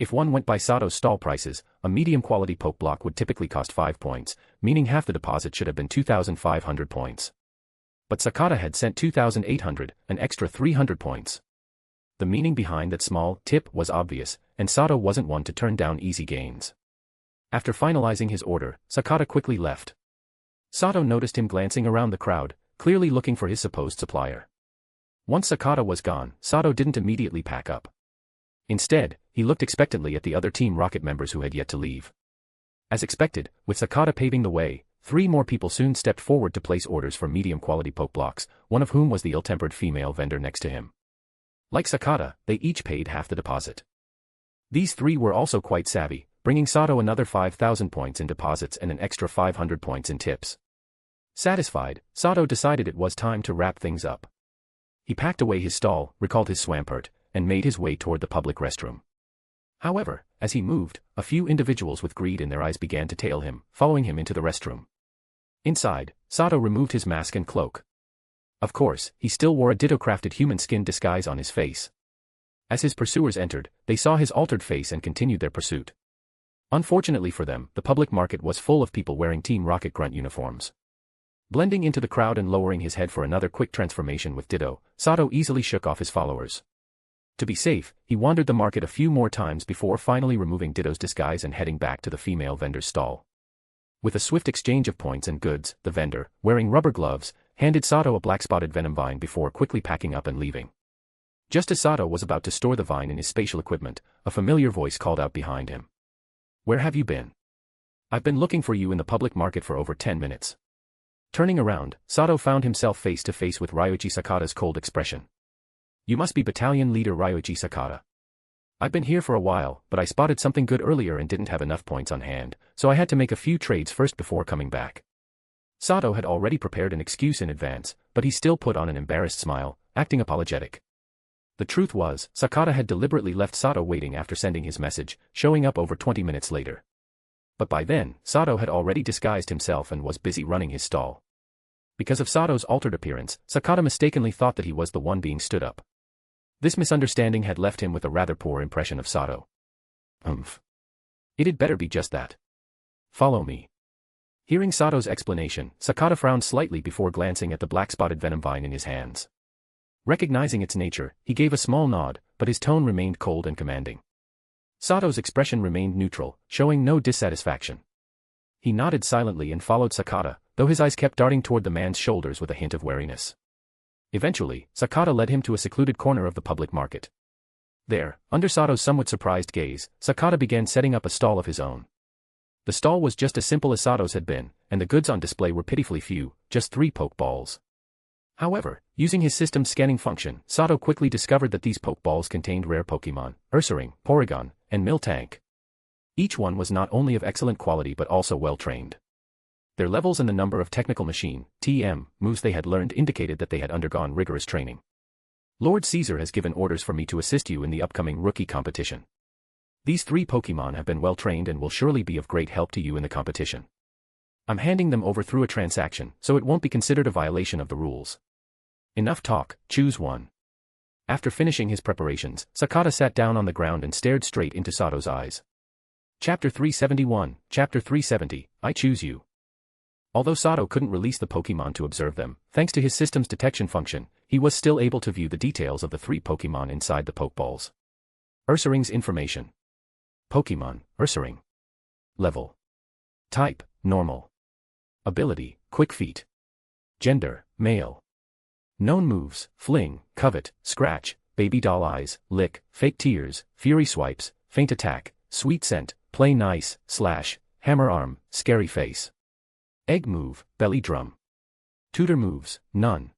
If one went by Sato's stall prices, a medium-quality poke block would typically cost 5 points, meaning half the deposit should have been 2,500 points. But Sakata had sent 2,800, an extra 300 points. The meaning behind that small tip was obvious, and Sato wasn't one to turn down easy gains. After finalizing his order, Sakata quickly left. Sato noticed him glancing around the crowd, clearly looking for his supposed supplier. Once Sakata was gone, Sato didn't immediately pack up. Instead, he looked expectantly at the other Team Rocket members who had yet to leave. As expected, with Sakata paving the way, 3 more people soon stepped forward to place orders for medium-quality poke blocks, one of whom was the ill-tempered female vendor next to him. Like Sakata, they each paid half the deposit. These 3 were also quite savvy, bringing Sato another 5,000 points in deposits and an extra 500 points in tips. Satisfied, Sato decided it was time to wrap things up. He packed away his stall, recalled his swampert, and made his way toward the public restroom. However, as he moved, a few individuals with greed in their eyes began to tail him, following him into the restroom. Inside, Sato removed his mask and cloak. Of course, he still wore a ditto-crafted human skin disguise on his face. As his pursuers entered, they saw his altered face and continued their pursuit. Unfortunately for them, the public market was full of people wearing Team Rocket Grunt uniforms. Blending into the crowd and lowering his head for another quick transformation with Ditto, Sato easily shook off his followers. To be safe, he wandered the market a few more times before finally removing Ditto's disguise and heading back to the female vendor's stall. With a swift exchange of points and goods, the vendor, wearing rubber gloves, handed Sato a black-spotted venom vine before quickly packing up and leaving. Just as Sato was about to store the vine in his spatial equipment, a familiar voice called out behind him. "Where have you been? I've been looking for you in the public market for over 10 minutes. Turning around, Sato found himself face to face with Ryuichi Sakata's cold expression. "You must be battalion leader Ryuichi Sakata. I've been here for a while, but I spotted something good earlier and didn't have enough points on hand, so I had to make a few trades first before coming back." Sato had already prepared an excuse in advance, but he still put on an embarrassed smile, acting apologetic. The truth was, Sakata had deliberately left Sato waiting after sending his message, showing up over 20 minutes later. But by then, Sato had already disguised himself and was busy running his stall. Because of Sato's altered appearance, Sakata mistakenly thought that he was the one being stood up. This misunderstanding had left him with a rather poor impression of Sato. It had better be just that. Follow me. Hearing Sato's explanation, Sakata frowned slightly before glancing at the black-spotted venom vine in his hands. Recognizing its nature, he gave a small nod, but his tone remained cold and commanding. Sato's expression remained neutral, showing no dissatisfaction. He nodded silently and followed Sakata, though his eyes kept darting toward the man's shoulders with a hint of wariness. Eventually, Sakata led him to a secluded corner of the public market. There, under Sato's somewhat surprised gaze, Sakata began setting up a stall of his own. The stall was just as simple as Sato's had been, and the goods on display were pitifully few, just 3 pokeballs. However, using his system's scanning function, Sato quickly discovered that these pokeballs contained rare Pokemon, Ursaring, Porygon, and Miltank. Each one was not only of excellent quality but also well-trained. Their levels and the number of technical machine, TM, moves they had learned indicated that they had undergone rigorous training. "Lord Caesar has given orders for me to assist you in the upcoming rookie competition. These 3 Pokemon have been well-trained and will surely be of great help to you in the competition. I'm handing them over through a transaction, so it won't be considered a violation of the rules. Enough talk, choose one." After finishing his preparations, Sakata sat down on the ground and stared straight into Sato's eyes. Chapter 371, Chapter 370, I Choose You. Although Sato couldn't release the Pokemon to observe them, thanks to his system's detection function, he was still able to view the details of the 3 Pokemon inside the Pokeballs. Ursaring's information. Pokemon, Ursaring. Level. Type, normal. Ability, quick feet. Gender, male. Known moves, fling, covet, scratch, baby doll eyes, lick, fake tears, fury swipes, faint attack, sweet scent, play nice, slash, hammer arm, scary face. Egg move, belly drum. Tutor moves, none.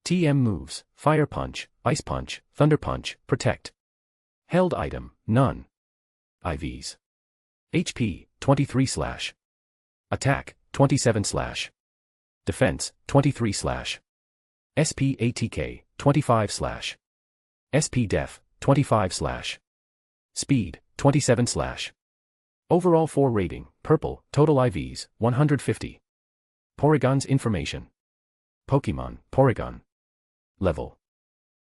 TM moves, fire punch, ice punch, thunder punch, protect. Held item, none. IVs. HP, 23 slash. Attack, 27 slash. Defense, 23 slash. SP ATK, 25 slash. SP Def, 25 slash. Speed, 27 slash. Overall 4 rating, purple, total IVs, 150. Porygon's information. Pokemon, Porygon. Level.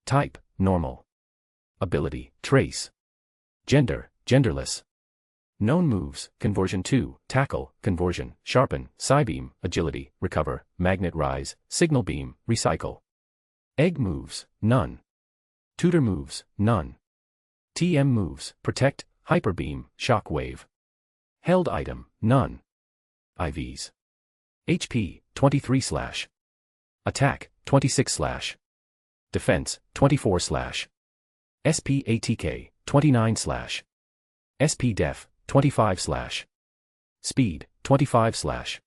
Type, normal. Ability, Trace. Gender, Genderless. Known moves, Conversion 2, Tackle, Conversion, Sharpen, Psybeam, Agility, Recover, Magnet Rise, Signal Beam, Recycle. Egg moves, none. Tutor moves, none. TM moves, Protect, Hyper Beam, Shock Wave. Held item, none. IVs. HP, 23/. Attack, 26/. Defense, 24/. SP ATK, 29/. SP Def, 25/. Speed, 25/.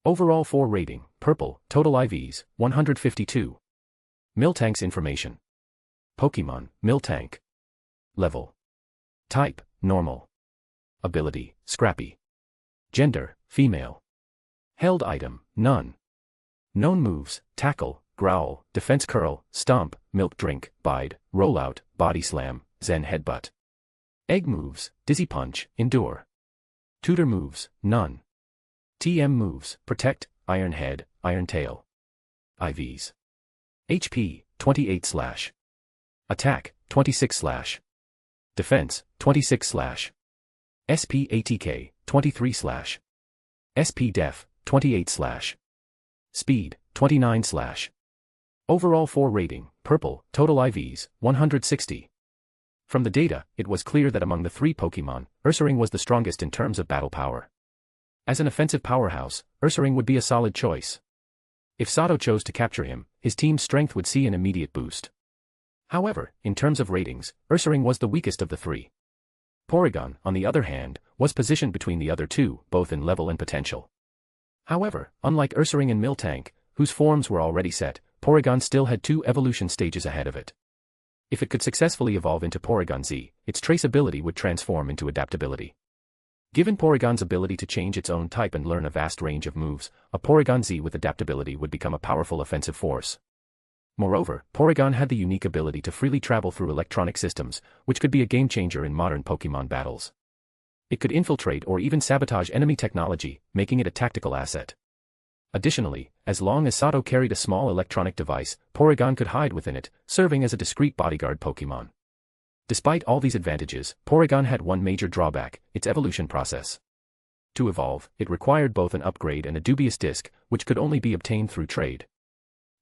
Overall 4 rating, purple, total IVs, 152. Miltank's information. Pokemon, Miltank. Level. Type, normal. Ability, Scrappy. Gender, female. Held item, none. Known moves, Tackle, Growl, Defense Curl, Stomp, Milk Drink, Bide, Rollout, Body Slam, Zen Headbutt. Egg moves, Dizzy Punch, Endure. Tutor moves, none. TM moves, Protect, Iron Head, Iron Tail. IVs. HP, 28/. Attack, 26/. Defense, 26/. SP ATK, 23/. SP Def, 28/. Speed, 29/. Overall 4 rating, purple, total IVs, 160. From the data, it was clear that among the 3 Pokemon, Ursaring was the strongest in terms of battle power. As an offensive powerhouse, Ursaring would be a solid choice. If Sato chose to capture him, his team's strength would see an immediate boost. However, in terms of ratings, Ursaring was the weakest of the 3. Porygon, on the other hand, was positioned between the other 2, both in level and potential. However, unlike Ursaring and Miltank, whose forms were already set, Porygon still had 2 evolution stages ahead of it. If it could successfully evolve into Porygon Z, its traceability would transform into adaptability. Given Porygon's ability to change its own type and learn a vast range of moves, a Porygon Z with adaptability would become a powerful offensive force. Moreover, Porygon had the unique ability to freely travel through electronic systems, which could be a game-changer in modern Pokemon battles. It could infiltrate or even sabotage enemy technology, making it a tactical asset. Additionally, as long as Sato carried a small electronic device, Porygon could hide within it, serving as a discreet bodyguard Pokemon. Despite all these advantages, Porygon had one major drawback, its evolution process. To evolve, it required both an upgrade and a dubious disc, which could only be obtained through trade.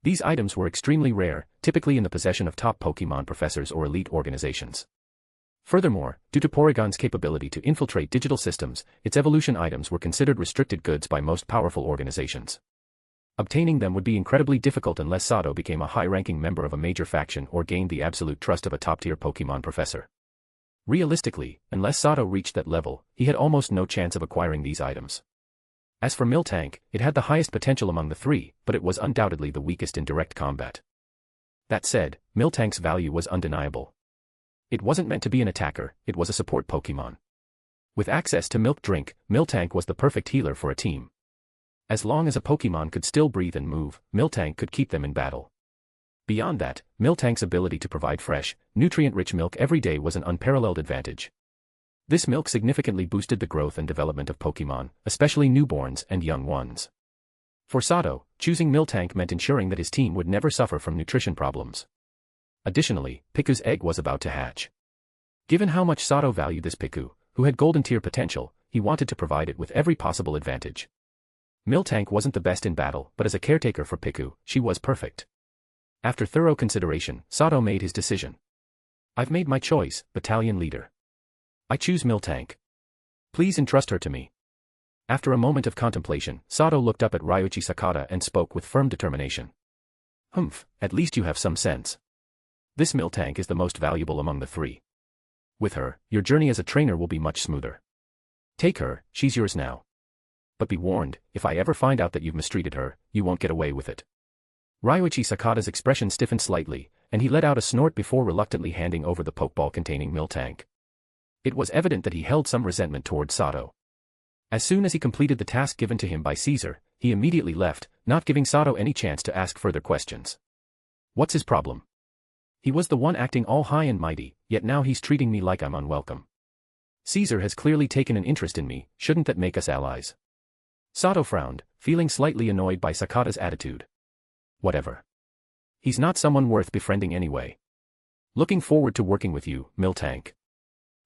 These items were extremely rare, typically in the possession of top Pokemon professors or elite organizations. Furthermore, due to Porygon's capability to infiltrate digital systems, its evolution items were considered restricted goods by most powerful organizations. Obtaining them would be incredibly difficult unless Sato became a high-ranking member of a major faction or gained the absolute trust of a top-tier Pokemon professor. Realistically, unless Sato reached that level, he had almost no chance of acquiring these items. As for Miltank, it had the highest potential among the 3, but it was undoubtedly the weakest in direct combat. That said, Miltank's value was undeniable. It wasn't meant to be an attacker, it was a support Pokemon. With access to Milk Drink, Miltank was the perfect healer for a team. As long as a Pokemon could still breathe and move, Miltank could keep them in battle. Beyond that, Miltank's ability to provide fresh, nutrient-rich milk every day was an unparalleled advantage. This milk significantly boosted the growth and development of Pokemon, especially newborns and young ones. For Sato, choosing Miltank meant ensuring that his team would never suffer from nutrition problems. Additionally, Piku's egg was about to hatch. Given how much Sato valued this Piku, who had golden tier potential, he wanted to provide it with every possible advantage. Miltank wasn't the best in battle, but as a caretaker for Piku, she was perfect. After thorough consideration, Sato made his decision. I've made my choice, battalion leader. I choose Miltank. Please entrust her to me. After a moment of contemplation, Sato looked up at Ryuichi Sakata and spoke with firm determination. Humph, at least you have some sense. This Miltank is the most valuable among the 3. With her, your journey as a trainer will be much smoother. Take her, she's yours now. But be warned, if I ever find out that you've mistreated her, you won't get away with it. Ryuichi Sakata's expression stiffened slightly, and he let out a snort before reluctantly handing over the Pokeball containing Miltank. It was evident that he held some resentment towards Sato. As soon as he completed the task given to him by Caesar, he immediately left, not giving Sato any chance to ask further questions. What's his problem? He was the one acting all high and mighty, yet now he's treating me like I'm unwelcome. Caesar has clearly taken an interest in me, shouldn't that make us allies? Sato frowned, feeling slightly annoyed by Sakata's attitude. Whatever. He's not someone worth befriending anyway. Looking forward to working with you, Miltank.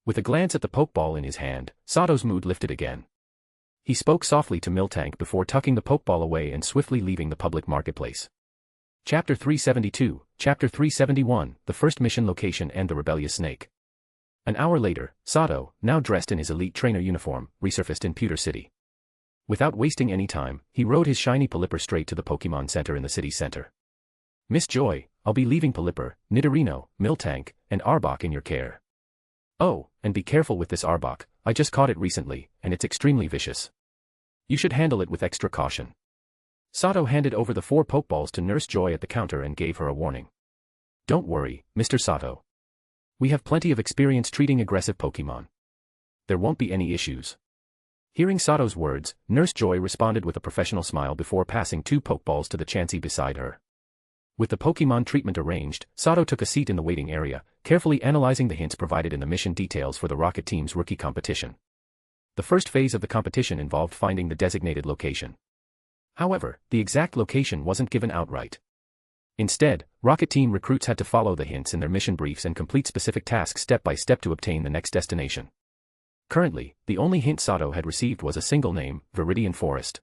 With a glance at the pokeball in his hand, Sato's mood lifted again. He spoke softly to Miltank before tucking the pokeball away and swiftly leaving the public marketplace. Chapter 372, Chapter 371, The First Mission Location and the Rebellious Snake. An hour later, Sato, now dressed in his elite trainer uniform, resurfaced in Pewter City. Without wasting any time, he rode his shiny Pelipper straight to the Pokemon Center in the city's center. Miss Joy, I'll be leaving Pelipper, Nidorino, Miltank, and Arbok in your care. Oh, and be careful with this Arbok, I just caught it recently, and it's extremely vicious. You should handle it with extra caution. Sato handed over the 4 Pokeballs to Nurse Joy at the counter and gave her a warning. Don't worry, Mr. Sato. We have plenty of experience treating aggressive Pokemon. There won't be any issues. Hearing Sato's words, Nurse Joy responded with a professional smile before passing 2 Pokeballs to the Chansey beside her. With the Pokemon treatment arranged, Sato took a seat in the waiting area, carefully analyzing the hints provided in the mission details for the Rocket Team's rookie competition. The first phase of the competition involved finding the designated location. However, the exact location wasn't given outright. Instead, Rocket Team recruits had to follow the hints in their mission briefs and complete specific tasks step by step to obtain the next destination. Currently, the only hint Sato had received was a single name, Viridian Forest.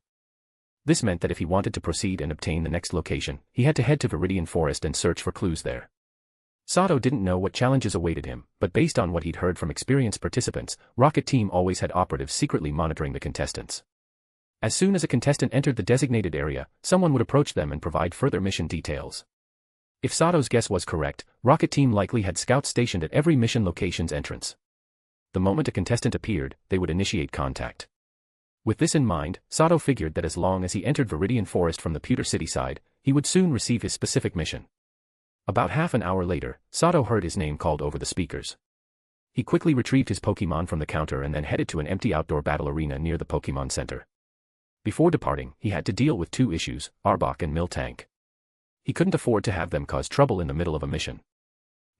This meant that if he wanted to proceed and obtain the next location, he had to head to Viridian Forest and search for clues there. Sato didn't know what challenges awaited him, but based on what he'd heard from experienced participants, Rocket Team always had operatives secretly monitoring the contestants. As soon as a contestant entered the designated area, someone would approach them and provide further mission details. If Sato's guess was correct, Rocket Team likely had scouts stationed at every mission location's entrance. The moment a contestant appeared, they would initiate contact. With this in mind, Sato figured that as long as he entered Viridian Forest from the Pewter City side, he would soon receive his specific mission. About half an hour later, Sato heard his name called over the speakers. He quickly retrieved his Pokemon from the counter and then headed to an empty outdoor battle arena near the Pokemon Center. Before departing, he had to deal with 2 issues, Arbok and Miltank. He couldn't afford to have them cause trouble in the middle of a mission.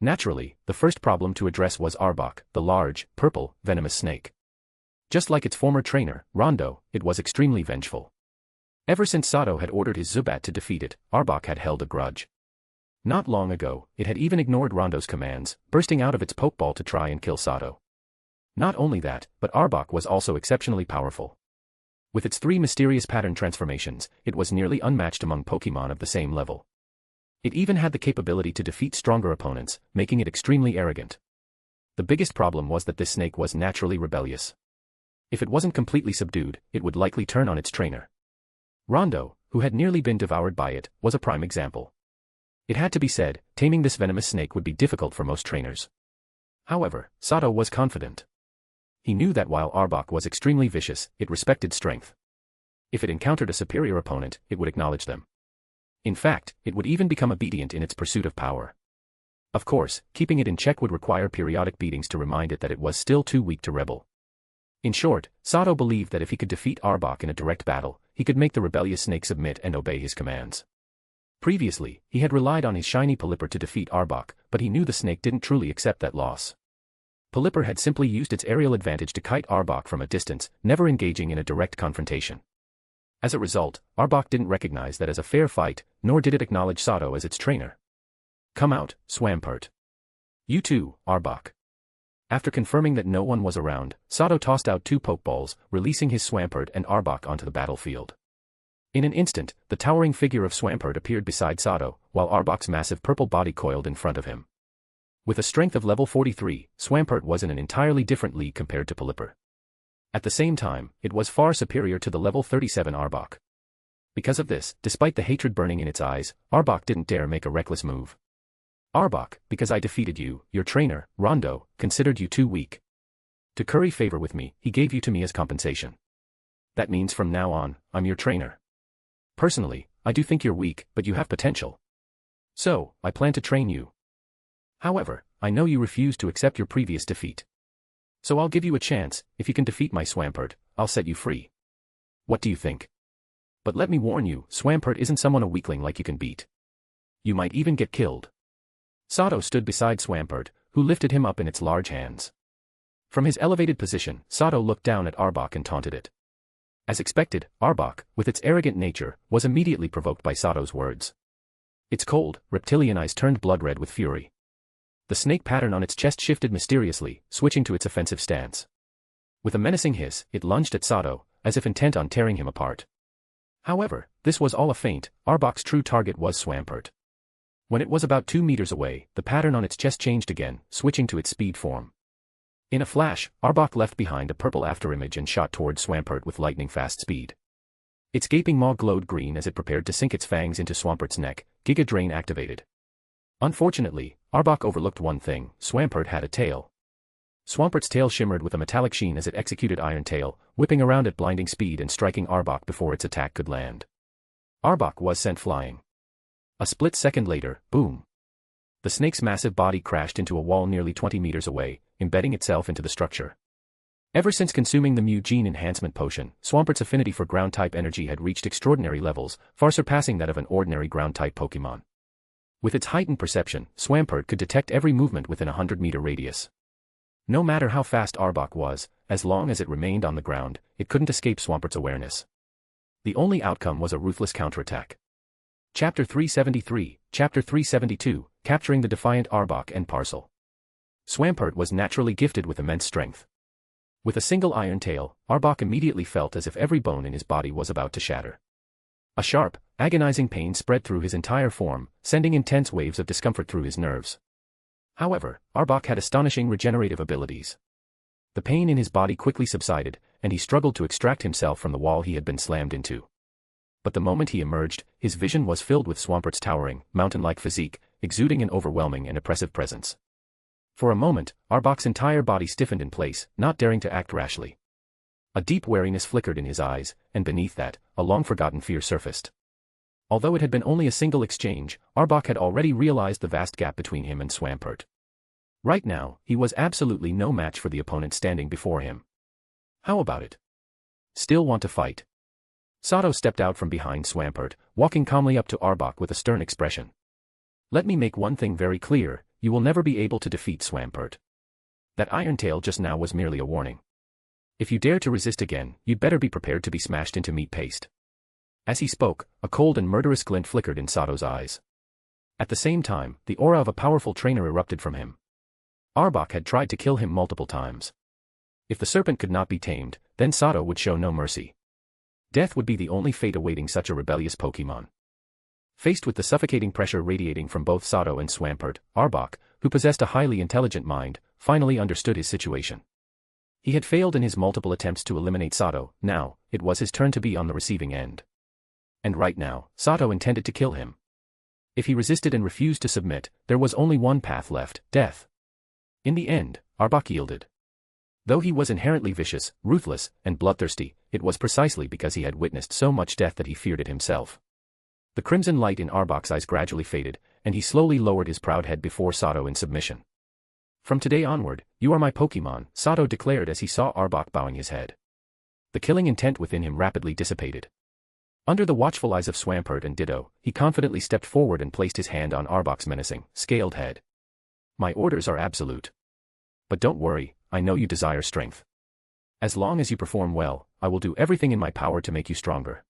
Naturally, the first problem to address was Arbok, the large, purple, venomous snake. Just like its former trainer, Rondo, it was extremely vengeful. Ever since Sato had ordered his Zubat to defeat it, Arbok had held a grudge. Not long ago, it had even ignored Rondo's commands, bursting out of its Pokeball to try and kill Sato. Not only that, but Arbok was also exceptionally powerful. With its 3 mysterious pattern transformations, it was nearly unmatched among Pokemon of the same level. It even had the capability to defeat stronger opponents, making it extremely arrogant. The biggest problem was that this snake was naturally rebellious. If it wasn't completely subdued, it would likely turn on its trainer. Rondo, who had nearly been devoured by it, was a prime example. It had to be said, taming this venomous snake would be difficult for most trainers. However, Sato was confident. He knew that while Arbok was extremely vicious, it respected strength. If it encountered a superior opponent, it would acknowledge them. In fact, it would even become obedient in its pursuit of power. Of course, keeping it in check would require periodic beatings to remind it that it was still too weak to rebel. In short, Sato believed that if he could defeat Arbok in a direct battle, he could make the rebellious snake submit and obey his commands. Previously, he had relied on his shiny Pelipper to defeat Arbok, but he knew the snake didn't truly accept that loss. Pelipper had simply used its aerial advantage to kite Arbok from a distance, never engaging in a direct confrontation. As a result, Arbok didn't recognize that as a fair fight, nor did it acknowledge Sato as its trainer. Come out, Swampert. You too, Arbok. After confirming that no one was around, Sato tossed out 2 Pokeballs, releasing his Swampert and Arbok onto the battlefield. In an instant, the towering figure of Swampert appeared beside Sato, while Arbok's massive purple body coiled in front of him. With a strength of level 43, Swampert was in an entirely different league compared to Pelipper. At the same time, it was far superior to the level 37 Arbok. Because of this, despite the hatred burning in its eyes, Arbok didn't dare make a reckless move. Arbok, because I defeated you, your trainer, Rondo, considered you too weak. To curry favor with me, he gave you to me as compensation. That means from now on, I'm your trainer. Personally, I do think you're weak, but you have potential. So, I plan to train you. However, I know you refuse to accept your previous defeat. So I'll give you a chance. If you can defeat my Swampert, I'll set you free. What do you think? But let me warn you, Swampert isn't someone a weakling like you can beat. You might even get killed. Sato stood beside Swampert, who lifted him up in its large hands. From his elevated position, Sato looked down at Arbok and taunted it. As expected, Arbok, with its arrogant nature, was immediately provoked by Sato's words. Its cold, reptilian eyes turned blood red with fury. The snake pattern on its chest shifted mysteriously, switching to its offensive stance. With a menacing hiss, it lunged at Sato, as if intent on tearing him apart. However, this was all a feint. Arbok's true target was Swampert. When it was about 2 meters away, the pattern on its chest changed again, switching to its speed form. In a flash, Arbok left behind a purple afterimage and shot toward Swampert with lightning-fast speed. Its gaping maw glowed green as it prepared to sink its fangs into Swampert's neck, Giga Drain activated. Unfortunately, Arbok overlooked one thing: Swampert had a tail. Swampert's tail shimmered with a metallic sheen as it executed Iron Tail, whipping around at blinding speed and striking Arbok before its attack could land. Arbok was sent flying. A split second later, boom. The snake's massive body crashed into a wall nearly 20 meters away, embedding itself into the structure. Ever since consuming the Mu Gene Enhancement Potion, Swampert's affinity for ground-type energy had reached extraordinary levels, far surpassing that of an ordinary ground-type Pokémon. With its heightened perception, Swampert could detect every movement within a 100-meter radius. No matter how fast Arbok was, as long as it remained on the ground, it couldn't escape Swampert's awareness. The only outcome was a ruthless counterattack. Chapter 373, Chapter 372, Capturing the Defiant Arbok and Parcel. Swampert was naturally gifted with immense strength. With a single iron tail, Arbok immediately felt as if every bone in his body was about to shatter. A sharp, agonizing pain spread through his entire form, sending intense waves of discomfort through his nerves. However, Arbok had astonishing regenerative abilities. The pain in his body quickly subsided, and he struggled to extract himself from the wall he had been slammed into. But the moment he emerged, his vision was filled with Swampert's towering, mountain-like physique, exuding an overwhelming and oppressive presence. For a moment, Arbok's entire body stiffened in place, not daring to act rashly. A deep wariness flickered in his eyes, and beneath that, a long-forgotten fear surfaced. Although it had been only a single exchange, Arbok had already realized the vast gap between him and Swampert. Right now, he was absolutely no match for the opponent standing before him. How about it? Still want to fight? Sato stepped out from behind Swampert, walking calmly up to Arbok with a stern expression. Let me make one thing very clear: you will never be able to defeat Swampert. That Iron Tail just now was merely a warning. If you dare to resist again, you'd better be prepared to be smashed into meat paste. As he spoke, a cold and murderous glint flickered in Sato's eyes. At the same time, the aura of a powerful trainer erupted from him. Arbok had tried to kill him multiple times. If the serpent could not be tamed, then Sato would show no mercy. Death would be the only fate awaiting such a rebellious Pokémon. Faced with the suffocating pressure radiating from both Sato and Swampert, Arbok, who possessed a highly intelligent mind, finally understood his situation. He had failed in his multiple attempts to eliminate Sato. Now, it was his turn to be on the receiving end. And right now, Sato intended to kill him. If he resisted and refused to submit, there was only one path left: death. In the end, Arbok yielded. Though he was inherently vicious, ruthless, and bloodthirsty, it was precisely because he had witnessed so much death that he feared it himself. The crimson light in Arbok's eyes gradually faded, and he slowly lowered his proud head before Sato in submission. From today onward, you are my Pokémon, Sato declared as he saw Arbok bowing his head. The killing intent within him rapidly dissipated. Under the watchful eyes of Swampert and Ditto, he confidently stepped forward and placed his hand on Arbok's menacing, scaled head. My orders are absolute. But don't worry, I know you desire strength. As long as you perform well, I will do everything in my power to make you stronger.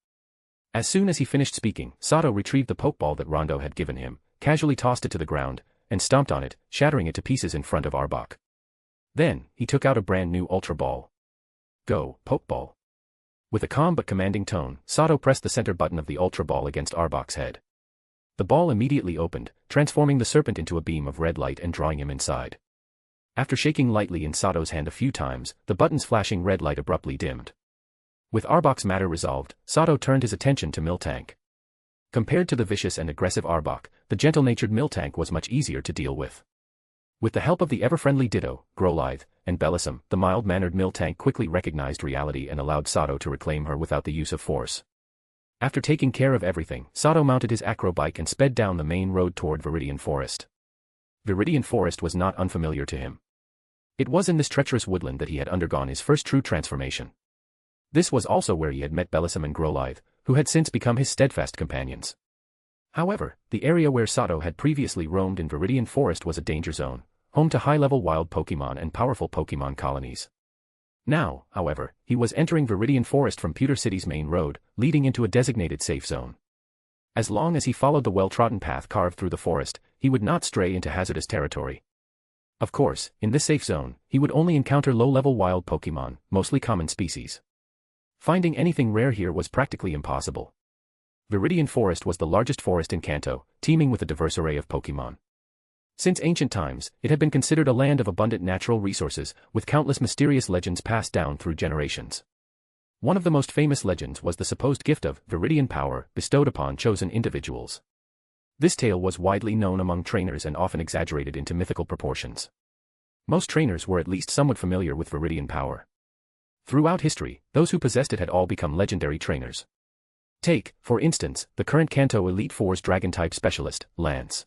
As soon as he finished speaking, Sato retrieved the Pokeball that Rondo had given him, casually tossed it to the ground, and stomped on it, shattering it to pieces in front of Arbok. Then, he took out a brand new Ultra Ball. Go, Pokeball. With a calm but commanding tone, Sato pressed the center button of the Ultra Ball against Arbok's head. The ball immediately opened, transforming the serpent into a beam of red light and drawing him inside. After shaking lightly in Sato's hand a few times, the button's flashing red light abruptly dimmed. With Arbok's matter resolved, Sato turned his attention to Miltank. Compared to the vicious and aggressive Arbok, the gentle-natured Miltank was much easier to deal with. With the help of the ever-friendly Ditto, Growlithe, and Bellissum, the mild-mannered Miltank quickly recognized reality and allowed Sato to reclaim her without the use of force. After taking care of everything, Sato mounted his acrobike and sped down the main road toward Viridian Forest. Viridian Forest was not unfamiliar to him. It was in this treacherous woodland that he had undergone his first true transformation. This was also where he had met Bellissum and Growlithe, who had since become his steadfast companions. However, the area where Sato had previously roamed in Viridian Forest was a danger zone, home to high-level wild Pokémon and powerful Pokémon colonies. Now, however, he was entering Viridian Forest from Pewter City's main road, leading into a designated safe zone. As long as he followed the well-trodden path carved through the forest, he would not stray into hazardous territory. Of course, in this safe zone, he would only encounter low-level wild Pokémon, mostly common species. Finding anything rare here was practically impossible. Viridian Forest was the largest forest in Kanto, teeming with a diverse array of Pokémon. Since ancient times, it had been considered a land of abundant natural resources, with countless mysterious legends passed down through generations. One of the most famous legends was the supposed gift of Viridian power bestowed upon chosen individuals. This tale was widely known among trainers and often exaggerated into mythical proportions. Most trainers were at least somewhat familiar with Viridian power. Throughout history, those who possessed it had all become legendary trainers. Take, for instance, the current Kanto Elite Four's Dragon-type specialist, Lance.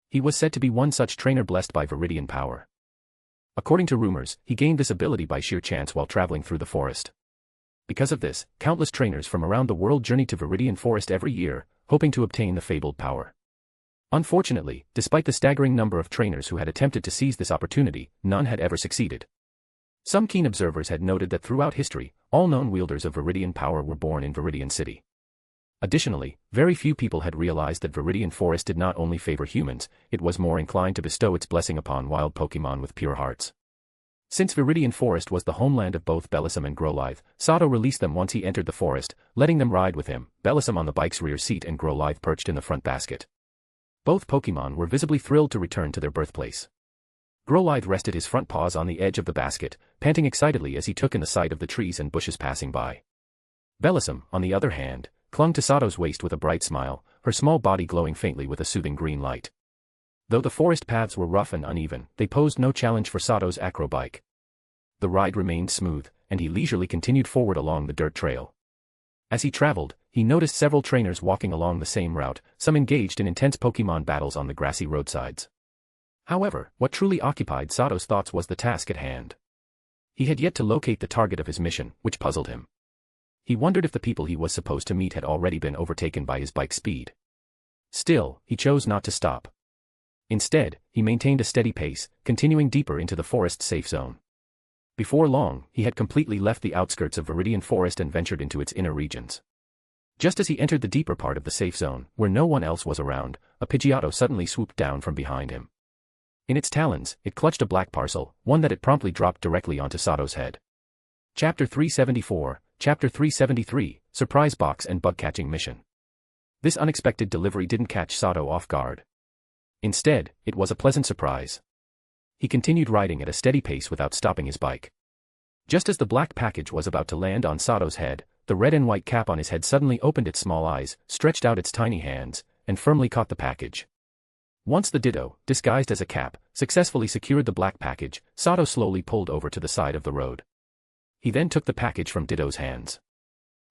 He was said to be one such trainer blessed by Viridian power. According to rumors, he gained this ability by sheer chance while traveling through the forest. Because of this, countless trainers from around the world journey to Viridian Forest every year, hoping to obtain the fabled power. Unfortunately, despite the staggering number of trainers who had attempted to seize this opportunity, none had ever succeeded. Some keen observers had noted that throughout history, all known wielders of Viridian power were born in Viridian City. Additionally, very few people had realized that Viridian Forest did not only favor humans, it was more inclined to bestow its blessing upon wild Pokémon with pure hearts. Since Viridian Forest was the homeland of both Bellossom and Growlithe, Sato released them once he entered the forest, letting them ride with him, Bellossom on the bike's rear seat and Growlithe perched in the front basket. Both Pokémon were visibly thrilled to return to their birthplace. Growlithe rested his front paws on the edge of the basket, panting excitedly as he took in the sight of the trees and bushes passing by. Bellossom, on the other hand, clung to Sato's waist with a bright smile, her small body glowing faintly with a soothing green light. Though the forest paths were rough and uneven, they posed no challenge for Sato's acro bike. The ride remained smooth, and he leisurely continued forward along the dirt trail. As he traveled, he noticed several trainers walking along the same route, some engaged in intense Pokémon battles on the grassy roadsides. However, what truly occupied Sato's thoughts was the task at hand. He had yet to locate the target of his mission, which puzzled him. He wondered if the people he was supposed to meet had already been overtaken by his bike's speed. Still, he chose not to stop. Instead, he maintained a steady pace, continuing deeper into the forest's safe zone. Before long, he had completely left the outskirts of Viridian Forest and ventured into its inner regions. Just as he entered the deeper part of the safe zone, where no one else was around, a Pidgeotto suddenly swooped down from behind him. In its talons, it clutched a black parcel, one that it promptly dropped directly onto Sato's head. Chapter 374, Chapter 373, Surprise Box and Bug-Catching Mission. This unexpected delivery didn't catch Sato off guard. Instead, it was a pleasant surprise. He continued riding at a steady pace without stopping his bike. Just as the black package was about to land on Sato's head, the red and white cap on his head suddenly opened its small eyes, stretched out its tiny hands, and firmly caught the package. Once the Ditto, disguised as a cap, successfully secured the black package, Sato slowly pulled over to the side of the road. He then took the package from Ditto's hands.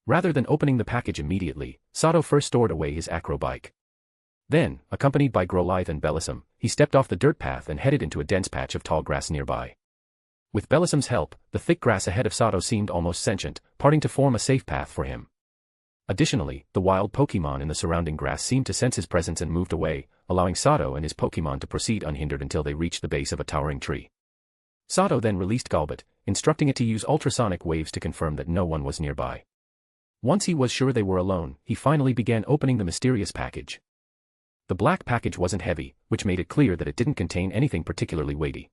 Rather than opening the package immediately, Sato first stored away his acro bike. Then, accompanied by Growlithe and Bellossom, he stepped off the dirt path and headed into a dense patch of tall grass nearby. With Bellossom's help, the thick grass ahead of Sato seemed almost sentient, parting to form a safe path for him. Additionally, the wild Pokémon in the surrounding grass seemed to sense his presence and moved away, allowing Sato and his Pokémon to proceed unhindered until they reached the base of a towering tree. Sato then released Golbat, instructing it to use ultrasonic waves to confirm that no one was nearby. Once he was sure they were alone, he finally began opening the mysterious package. The black package wasn't heavy, which made it clear that it didn't contain anything particularly weighty.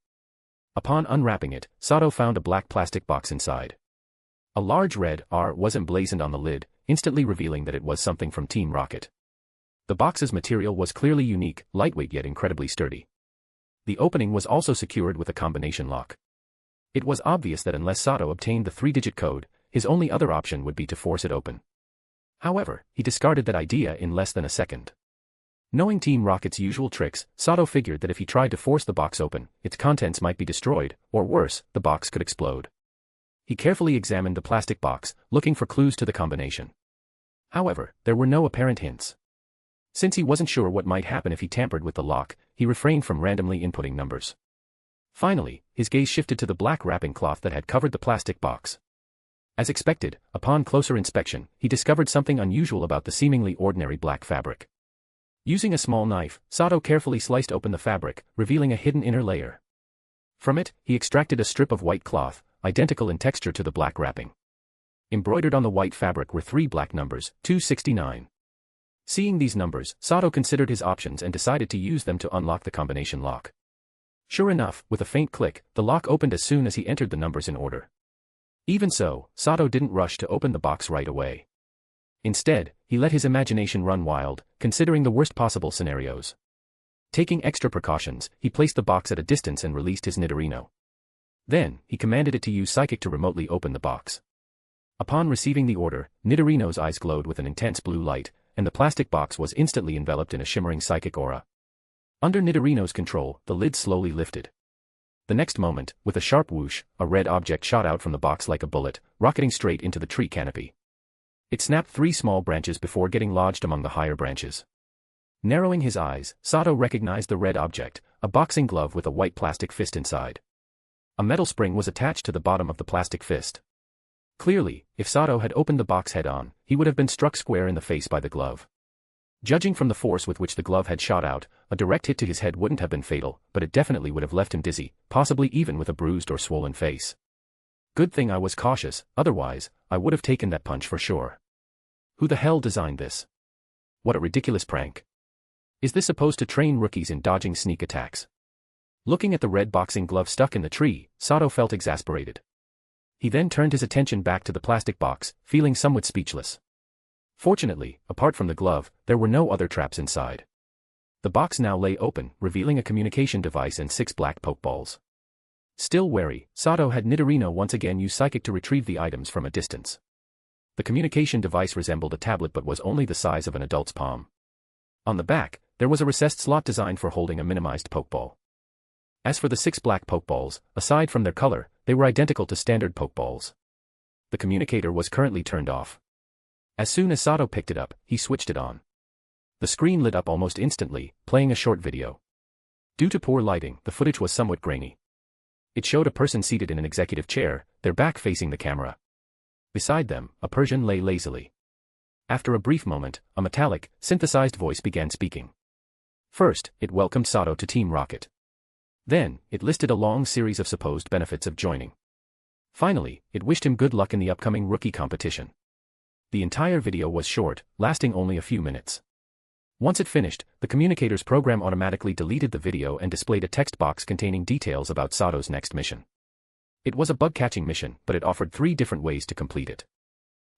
Upon unwrapping it, Sato found a black plastic box inside. A large red R was emblazoned on the lid, instantly revealing that it was something from Team Rocket. The box's material was clearly unique, lightweight yet incredibly sturdy. The opening was also secured with a combination lock. It was obvious that unless Sato obtained the 3-digit code, his only other option would be to force it open. However, he discarded that idea in less than a second. Knowing Team Rocket's usual tricks, Sato figured that if he tried to force the box open, its contents might be destroyed, or worse, the box could explode. He carefully examined the plastic box, looking for clues to the combination. However, there were no apparent hints. Since he wasn't sure what might happen if he tampered with the lock, he refrained from randomly inputting numbers. Finally, his gaze shifted to the black wrapping cloth that had covered the plastic box. As expected, upon closer inspection, he discovered something unusual about the seemingly ordinary black fabric. Using a small knife, Sato carefully sliced open the fabric, revealing a hidden inner layer. From it, he extracted a strip of white cloth, identical in texture to the black wrapping. Embroidered on the white fabric were 3 black numbers, 269. Seeing these numbers, Sato considered his options and decided to use them to unlock the combination lock. Sure enough, with a faint click, the lock opened as soon as he entered the numbers in order. Even so, Sato didn't rush to open the box right away. Instead, he let his imagination run wild, considering the worst possible scenarios. Taking extra precautions, he placed the box at a distance and released his Nidorino. Then, he commanded it to use Psychic to remotely open the box. Upon receiving the order, Nidorino's eyes glowed with an intense blue light, and the plastic box was instantly enveloped in a shimmering psychic aura. Under Nidorino's control, the lid slowly lifted. The next moment, with a sharp whoosh, a red object shot out from the box like a bullet, rocketing straight into the tree canopy. It snapped 3 small branches before getting lodged among the higher branches. Narrowing his eyes, Sato recognized the red object, a boxing glove with a white plastic fist inside. A metal spring was attached to the bottom of the plastic fist. Clearly, if Sato had opened the box head-on, he would have been struck square in the face by the glove. Judging from the force with which the glove had shot out, a direct hit to his head wouldn't have been fatal, but it definitely would have left him dizzy, possibly even with a bruised or swollen face. Good thing I was cautious, otherwise, I would have taken that punch for sure. Who the hell designed this? What a ridiculous prank. Is this supposed to train rookies in dodging sneak attacks? Looking at the red boxing glove stuck in the tree, Sato felt exasperated. He then turned his attention back to the plastic box, feeling somewhat speechless. Fortunately, apart from the glove, there were no other traps inside. The box now lay open, revealing a communication device and 6 black pokeballs. Still wary, Sato had Nidorino once again use Psychic to retrieve the items from a distance. The communication device resembled a tablet but was only the size of an adult's palm. On the back, there was a recessed slot designed for holding a minimized pokeball. As for the 6 black pokeballs, aside from their color, they were identical to standard pokeballs. The communicator was currently turned off. As soon as Sato picked it up, he switched it on. The screen lit up almost instantly, playing a short video. Due to poor lighting, the footage was somewhat grainy. It showed a person seated in an executive chair, their back facing the camera. Beside them, a Persian lay lazily. After a brief moment, a metallic, synthesized voice began speaking. First, it welcomed Sato to Team Rocket. Then, it listed a long series of supposed benefits of joining. Finally, it wished him good luck in the upcoming rookie competition. The entire video was short, lasting only a few minutes. Once it finished, the communicator's program automatically deleted the video and displayed a text box containing details about Sato's next mission. It was a bug-catching mission, but it offered 3 different ways to complete it.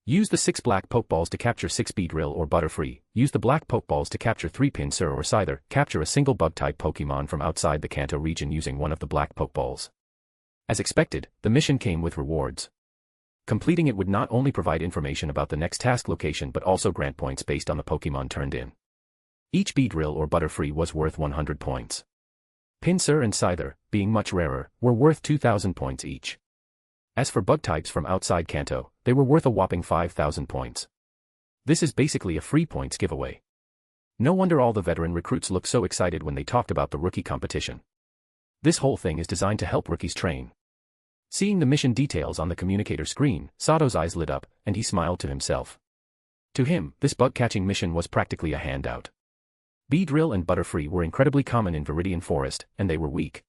Use the 6 black pokeballs to capture 6 Beedrill or Butterfree, use the black pokeballs to capture 3 Pinsir or Scyther, capture a single bug-type Pokemon from outside the Kanto region using one of the black pokeballs. As expected, the mission came with rewards. Completing it would not only provide information about the next task location but also grant points based on the Pokemon turned in. Each Beedrill or Butterfree was worth 100 points. Pinsir and Scyther, being much rarer, were worth 2,000 points each. As for bug types from outside Kanto, they were worth a whopping 5,000 points. This is basically a free points giveaway. No wonder all the veteran recruits looked so excited when they talked about the rookie competition. This whole thing is designed to help rookies train. Seeing the mission details on the communicator screen, Sato's eyes lit up, and he smiled to himself. To him, this bug-catching mission was practically a handout. Beedrill and Butterfree were incredibly common in Viridian Forest, and they were weak.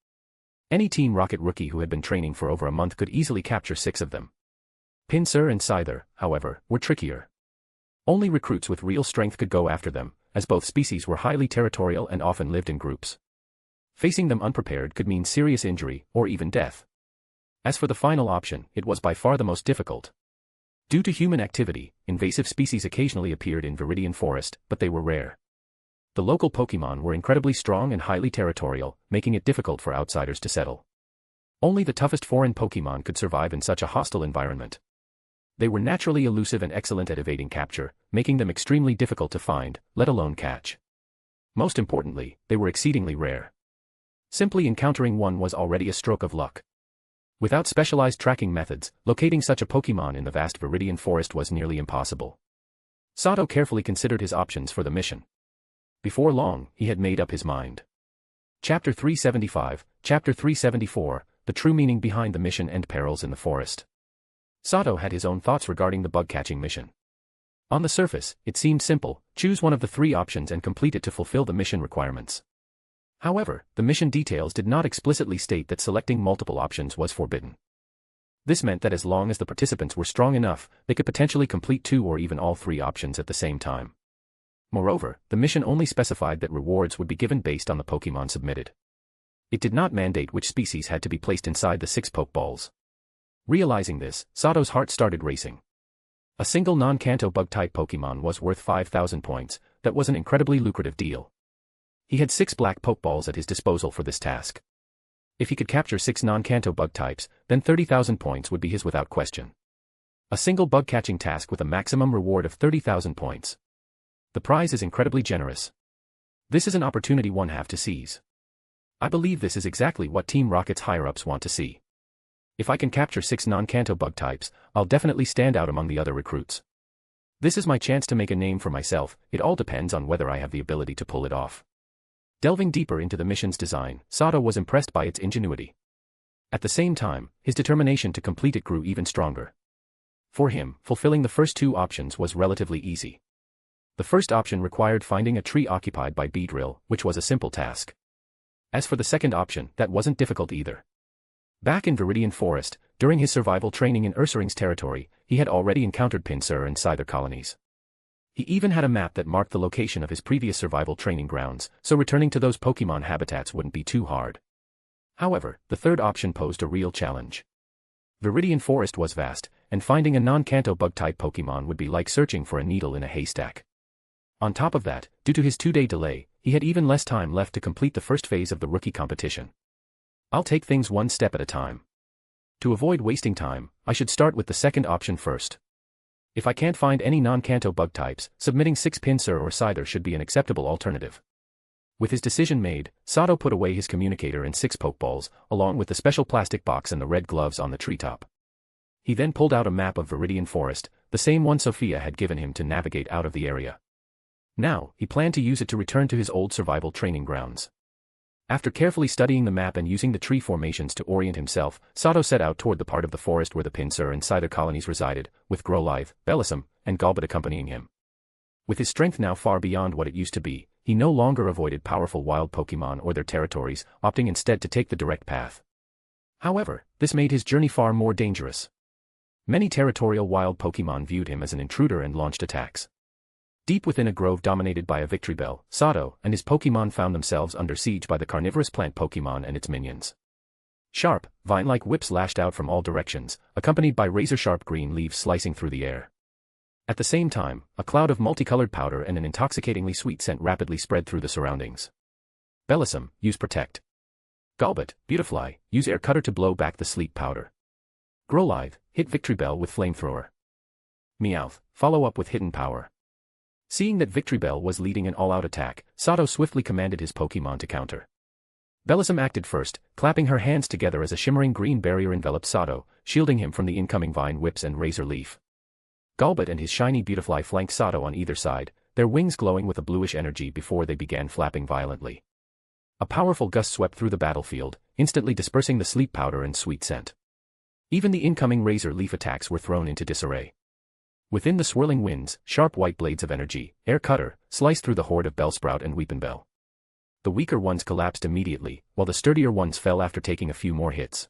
Any Team Rocket rookie who had been training for over a month could easily capture 6 of them. Pinsir and Scyther, however, were trickier. Only recruits with real strength could go after them, as both species were highly territorial and often lived in groups. Facing them unprepared could mean serious injury, or even death. As for the final option, it was by far the most difficult. Due to human activity, invasive species occasionally appeared in Viridian Forest, but they were rare. The local Pokemon were incredibly strong and highly territorial, making it difficult for outsiders to settle. Only the toughest foreign Pokemon could survive in such a hostile environment. They were naturally elusive and excellent at evading capture, making them extremely difficult to find, let alone catch. Most importantly, they were exceedingly rare. Simply encountering one was already a stroke of luck. Without specialized tracking methods, locating such a Pokemon in the vast Viridian Forest was nearly impossible. Sato carefully considered his options for the mission. Before long, he had made up his mind. Chapter 375, Chapter 374, The True Meaning Behind the Mission and Perils in the Forest. Sato had his own thoughts regarding the bug-catching mission. On the surface, it seemed simple: choose one of the 3 options and complete it to fulfill the mission requirements. However, the mission details did not explicitly state that selecting multiple options was forbidden. This meant that as long as the participants were strong enough, they could potentially complete 2 or even all 3 options at the same time. Moreover, the mission only specified that rewards would be given based on the Pokemon submitted. It did not mandate which species had to be placed inside the 6 Pokeballs. Realizing this, Sato's heart started racing. A single non-Kanto bug-type Pokemon was worth 5,000 points. That was an incredibly lucrative deal. He had 6 black Pokeballs at his disposal for this task. If he could capture 6 non-Kanto bug types, then 30,000 points would be his without question. A single bug-catching task with a maximum reward of 30,000 points. The prize is incredibly generous. This is an opportunity one have to seize. I believe this is exactly what Team Rocket's higher-ups want to see. If I can capture 6 non-Kanto bug types, I'll definitely stand out among the other recruits. This is my chance to make a name for myself. It all depends on whether I have the ability to pull it off. Delving deeper into the mission's design, Sato was impressed by its ingenuity. At the same time, his determination to complete it grew even stronger. For him, fulfilling the first 2 options was relatively easy. The first option required finding a tree occupied by Beedrill, which was a simple task. As for the second option, that wasn't difficult either. Back in Viridian Forest, during his survival training in Ursaring's territory, he had already encountered Pinsir and Scyther colonies. He even had a map that marked the location of his previous survival training grounds, so returning to those Pokemon habitats wouldn't be too hard. However, the third option posed a real challenge. Viridian Forest was vast, and finding a non-Kanto bug-type Pokemon would be like searching for a needle in a haystack. On top of that, due to his 2-day delay, he had even less time left to complete the first phase of the rookie competition. I'll take things one step at a time. To avoid wasting time, I should start with the second option first. If I can't find any non-Kanto bug types, submitting 6 Pinsir or Scyther should be an acceptable alternative. With his decision made, Sato put away his communicator and 6 Pokeballs, along with the special plastic box and the red gloves on the treetop. He then pulled out a map of Viridian Forest, the same one Sophia had given him to navigate out of the area. Now, he planned to use it to return to his old survival training grounds. After carefully studying the map and using the tree formations to orient himself, Sato set out toward the part of the forest where the Pinsir and Scyther colonies resided, with Growlithe, Bellossom, and Golbat accompanying him. With his strength now far beyond what it used to be, he no longer avoided powerful wild Pokemon or their territories, opting instead to take the direct path. However, this made his journey far more dangerous. Many territorial wild Pokemon viewed him as an intruder and launched attacks. Deep within a grove dominated by a Victreebel, Sato and his Pokemon found themselves under siege by the carnivorous plant Pokemon and its minions. Sharp, vine-like whips lashed out from all directions, accompanied by razor-sharp green leaves slicing through the air. At the same time, a cloud of multicolored powder and an intoxicatingly sweet scent rapidly spread through the surroundings. Bellossom, use Protect. Golbat, Beautifly, use Air Cutter to blow back the sleep powder. Growlithe, hit Victreebel with Flamethrower. Meowth, follow up with Hidden Power. Seeing that Victreebel was leading an all-out attack, Sato swiftly commanded his Pokemon to counter. Bellossom acted first, clapping her hands together as a shimmering green barrier enveloped Sato, shielding him from the incoming vine whips and razor leaf. Golbat and his shiny Beautifly flanked Sato on either side, their wings glowing with a bluish energy before they began flapping violently. A powerful gust swept through the battlefield, instantly dispersing the sleep powder and sweet scent. Even the incoming razor leaf attacks were thrown into disarray. Within the swirling winds, sharp white blades of energy, Air Cutter, sliced through the horde of Bellsprout and Weepinbell. The weaker ones collapsed immediately, while the sturdier ones fell after taking a few more hits.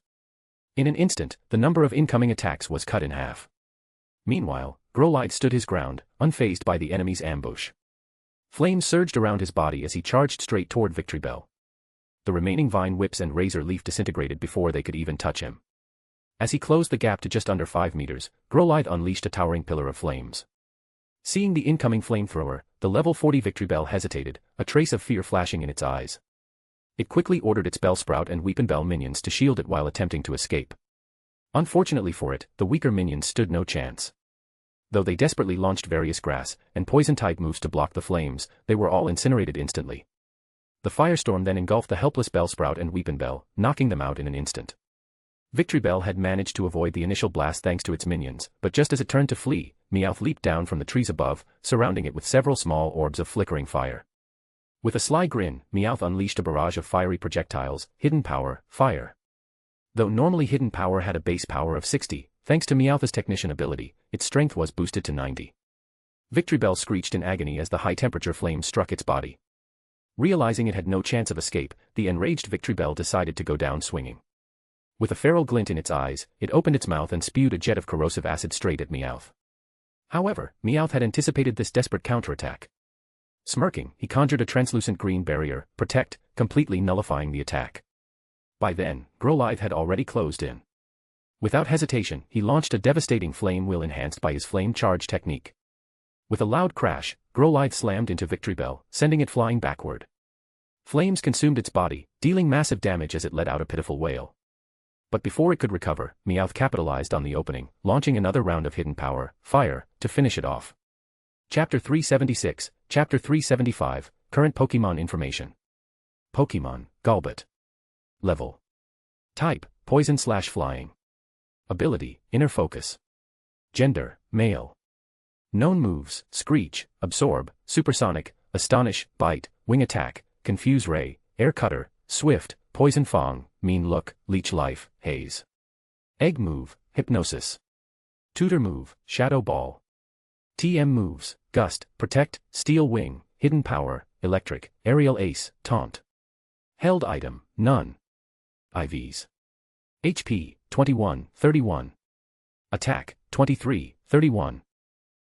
In an instant, the number of incoming attacks was cut in half. Meanwhile, Growlithe stood his ground, unfazed by the enemy's ambush. Flames surged around his body as he charged straight toward Victreebel. The remaining vine whips and razor leaf disintegrated before they could even touch him. As he closed the gap to just under 5 meters, Growlithe unleashed a towering pillar of flames. Seeing the incoming flamethrower, the level 40 Victreebel hesitated, a trace of fear flashing in its eyes. It quickly ordered its Bellsprout and Weepinbell minions to shield it while attempting to escape. Unfortunately for it, the weaker minions stood no chance. Though they desperately launched various grass and poison-type moves to block the flames, they were all incinerated instantly. The firestorm then engulfed the helpless Bellsprout and Weepinbell, knocking them out in an instant. Victreebel had managed to avoid the initial blast thanks to its minions, but just as it turned to flee, Meowth leaped down from the trees above, surrounding it with several small orbs of flickering fire. With a sly grin, Meowth unleashed a barrage of fiery projectiles, Hidden Power, Fire. Though normally Hidden Power had a base power of 60, thanks to Meowth's technician ability, its strength was boosted to 90. Victreebel screeched in agony as the high-temperature flames struck its body. Realizing it had no chance of escape, the enraged Victreebel decided to go down swinging. With a feral glint in its eyes, it opened its mouth and spewed a jet of corrosive acid straight at Meowth. However, Meowth had anticipated this desperate counterattack. Smirking, he conjured a translucent green barrier, Protect, completely nullifying the attack. By then, Growlithe had already closed in. Without hesitation, he launched a devastating flame wheel enhanced by his flame charge technique. With a loud crash, Growlithe slammed into Victory Bell, sending it flying backward. Flames consumed its body, dealing massive damage as it let out a pitiful wail. But before it could recover, Meowth capitalized on the opening, launching another round of hidden power, fire, to finish it off. Chapter 376, Chapter 375, Current Pokemon Information. Pokemon, Golbat. Level. Type, Poison/Flying. Ability, Inner Focus. Gender, Male. Known moves, Screech, Absorb, Supersonic, Astonish, Bite, Wing Attack, Confuse Ray, Air Cutter, Swift, Poison Fang, Mean Look, Leech Life, Haze. Egg move, Hypnosis. Tutor move, Shadow Ball. TM moves, Gust, Protect, Steel Wing, Hidden Power, Electric, Aerial Ace, Taunt. Held item, None. IVs. HP, 21, 31. Attack, 23, 31.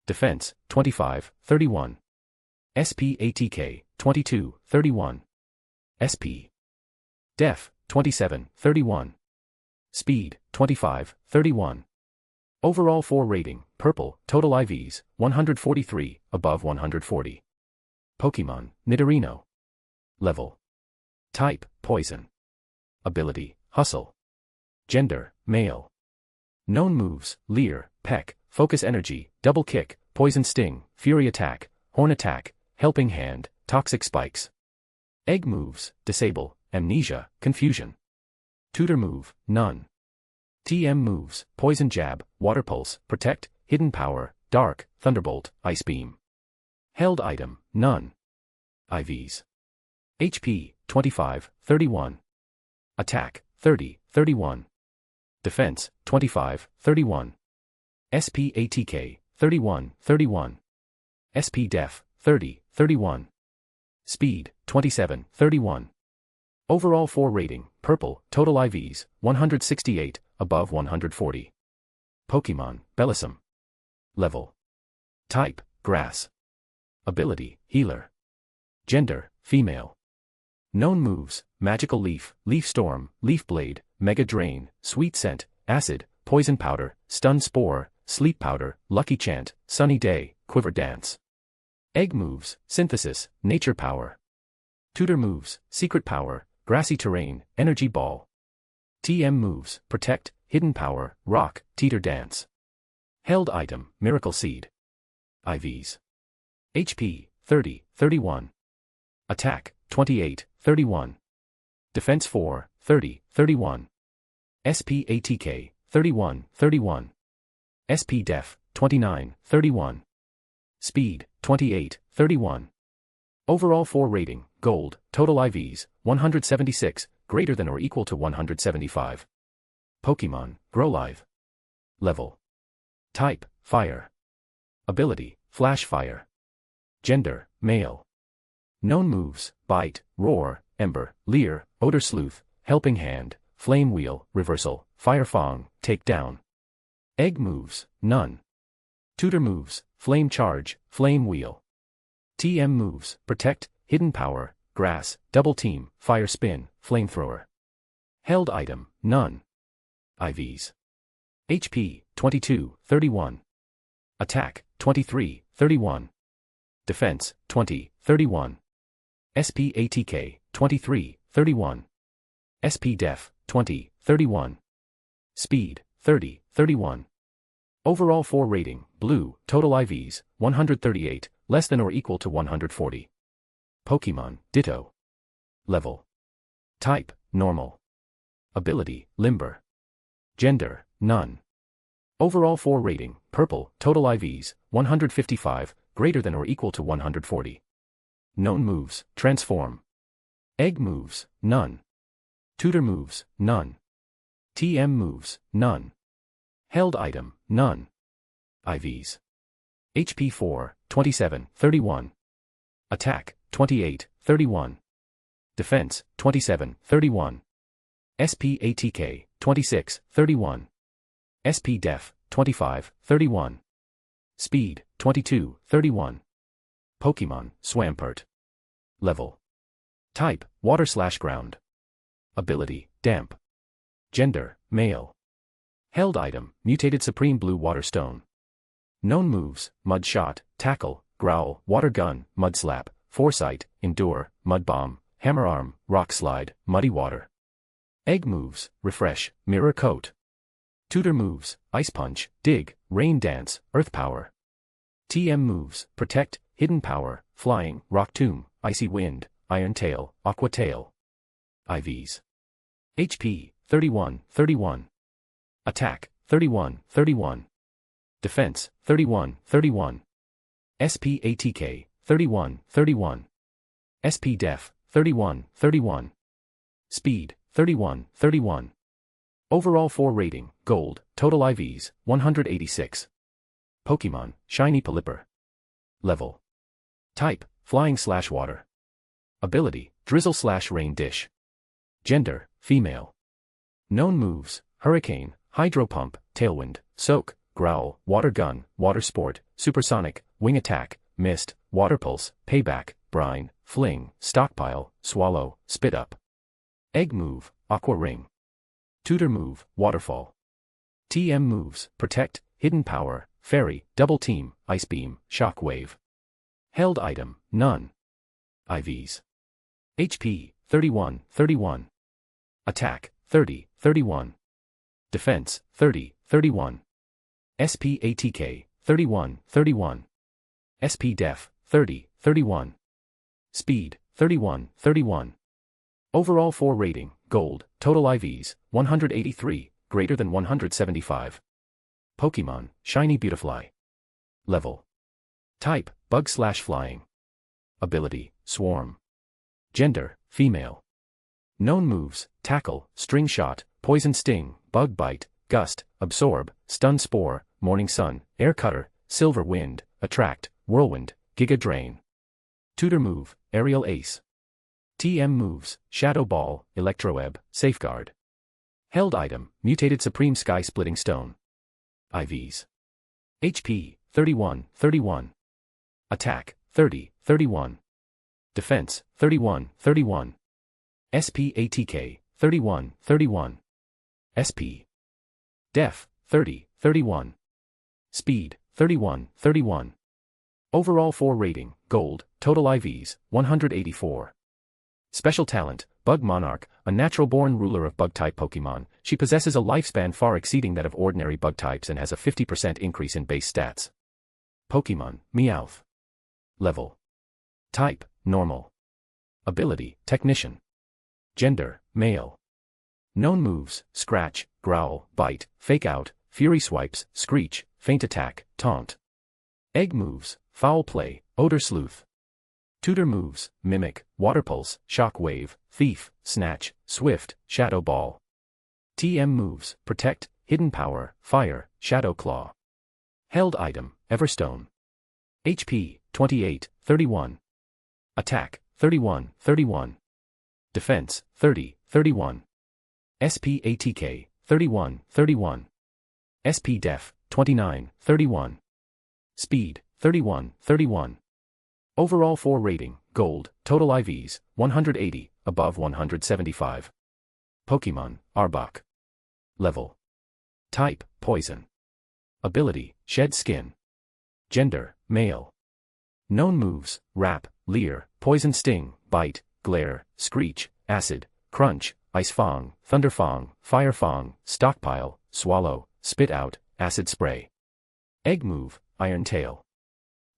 Defense, 25, 31. SP ATK, 22, 31. SP. Def, 27, 31. Speed, 25, 31. Overall 4 rating, purple, total IVs, 143, above 140. Pokemon, Nidorino. Level. Type, Poison. Ability, Hustle. Gender, Male. Known moves, Leer, Peck, Focus Energy, Double Kick, Poison Sting, Fury Attack, Horn Attack, Helping Hand, Toxic Spikes. Egg moves, Disable, Amnesia, Confusion. Tutor move, None. TM moves, Poison Jab, Water Pulse, Protect, Hidden Power, Dark, Thunderbolt, Ice Beam. Held item, None. IVs. HP, 25, 31. Attack, 30, 31. Defense, 25, 31. SP ATK, 31, 31. SP Def, 30, 31. Speed, 27, 31. Overall 4 rating, purple, total IVs, 168, above 140. Pokemon, Bellossom. Level. Type, Grass. Ability, Healer. Gender, Female. Known moves, Magical Leaf, Leaf Storm, Leaf Blade, Mega Drain, Sweet Scent, Acid, Poison Powder, Stun Spore, Sleep Powder, Lucky Chant, Sunny Day, Quiver Dance. Egg moves, Synthesis, Nature Power. Tutor moves, Secret Power, Grassy Terrain, Energy Ball. TM moves, Protect, Hidden Power, Rock, Teeter Dance. Held item, Miracle Seed. IVs. HP, 30, 31. Attack, 28, 31. Defense 4, 30, 31. SP ATK, 31, 31. SP Def, 29, 31. Speed, 28, 31. Overall 4 rating, Gold, total IVs, 176, greater than or equal to 175. Pokemon, Growlithe. Level. Type, Fire. Ability, Flash Fire. Gender, Male. Known moves, Bite, Roar, Ember, Leer, Odor Sleuth, Helping Hand, Flame Wheel, Reversal, Fire Fang, Take Down. Egg moves, None. Tutor moves, Flame Charge, Flame Wheel. TM moves, Protect, Hidden Power, Grass, Double Team, Fire Spin, Flamethrower. Held item, None. IVs. HP, 22, 31. Attack, 23, 31. Defense, 20, 31. SP ATK, 23, 31. SP Def, 20, 31. Speed, 30, 31. Overall 4 rating, Blue, total IVs, 138, less than or equal to 140. Pokemon, Ditto. Level. Type, Normal. Ability, Limber. Gender, None. Overall 4 rating, Purple, total IVs, 155, greater than or equal to 140. Known moves, Transform. Egg moves, None. Tutor moves, None. TM moves, None. Held item, None. IVs. HP 4, 27, 31. Attack, 28, 31. Defense, 27, 31. SP ATK, 26, 31. SP Def, 25, 31. Speed, 22, 31. Pokemon, Swampert. Level. Type, Water/Ground. Ability, damp. Gender, male. Held item, mutated supreme blue water stone. Known moves, mud shot, tackle, growl, water gun, mud slap, foresight, endure, mud bomb, hammer arm, rock slide, muddy water. Egg moves, refresh, mirror coat. Tutor moves, ice punch, dig, rain dance, earth power. TM moves, protect, hidden power, flying, rock tomb, icy wind, iron tail, aqua tail. IVs. HP, 31. Attack, 31. Defense, 31. SP ATK, 31. SP Def, 31. Speed, 31. Overall 4 rating, gold, total IVs, 186. Pokemon, Shiny Pelipper. Level. Type, flying/water. Ability, drizzle/rain dish. Gender, female. Known moves, hurricane, hydro pump, tailwind, soak, growl, water gun, water sport, supersonic, wing attack, mist, water pulse, payback, brine, fling, stockpile, swallow, spit up. Egg move, aqua ring. Tutor move, waterfall. TM moves, protect, hidden power, fairy, double team, ice beam, shock wave. Held item, none. IVs. HP, 31. Attack, 31. Defense, 30. SP ATK, 31. SP Def, 30. Speed, 31. Overall 4 rating, gold, total IVs, 183, greater than 175. Pokemon, Shiny Beautifly. Level. Type, bug/flying. Ability, swarm. Gender, female. Known moves, tackle, string shot, poison sting, bug bite, gust, absorb, stun spore, morning sun, air cutter, silver wind, attract, whirlwind, giga drain. Tutor move, aerial ace. TM moves, shadow ball, electroweb, safeguard. Held item, mutated supreme sky splitting stone. IVs. HP, 31. Attack, 30. Defense, 31. SP ATK, 31. SP. Def, 30. Speed, 31. Overall 4 rating, gold, total IVs, 184. Special talent, Bug Monarch, a natural-born ruler of bug-type Pokemon. She possesses a lifespan far exceeding that of ordinary bug types and has a 50% increase in base stats. Pokemon, Meowth. Level. Type, normal. Ability, technician. Gender, male. Known moves, scratch, growl, bite, fake out, fury swipes, screech, feint attack, taunt. Egg moves, foul play, odor sleuth. Tutor moves, mimic, water pulse, shock wave, thief, snatch, swift, shadow ball. TM moves, protect, hidden power, fire, shadow claw. Held item, Everstone. HP, 31. Attack, 31. Defense, 30. SP ATK, 31. SP Def, 29. Speed, 31. Overall 4 rating, gold, total IVs, 180, above 175. Pokemon, Arbok. Level. Type, poison. Ability, shed skin. Gender, male. Known moves, wrap, leer, poison sting, bite, glare, screech, acid, crunch, ice fong, thunder fong, fire fong, stockpile, swallow, spit out, acid spray. Egg move, iron tail.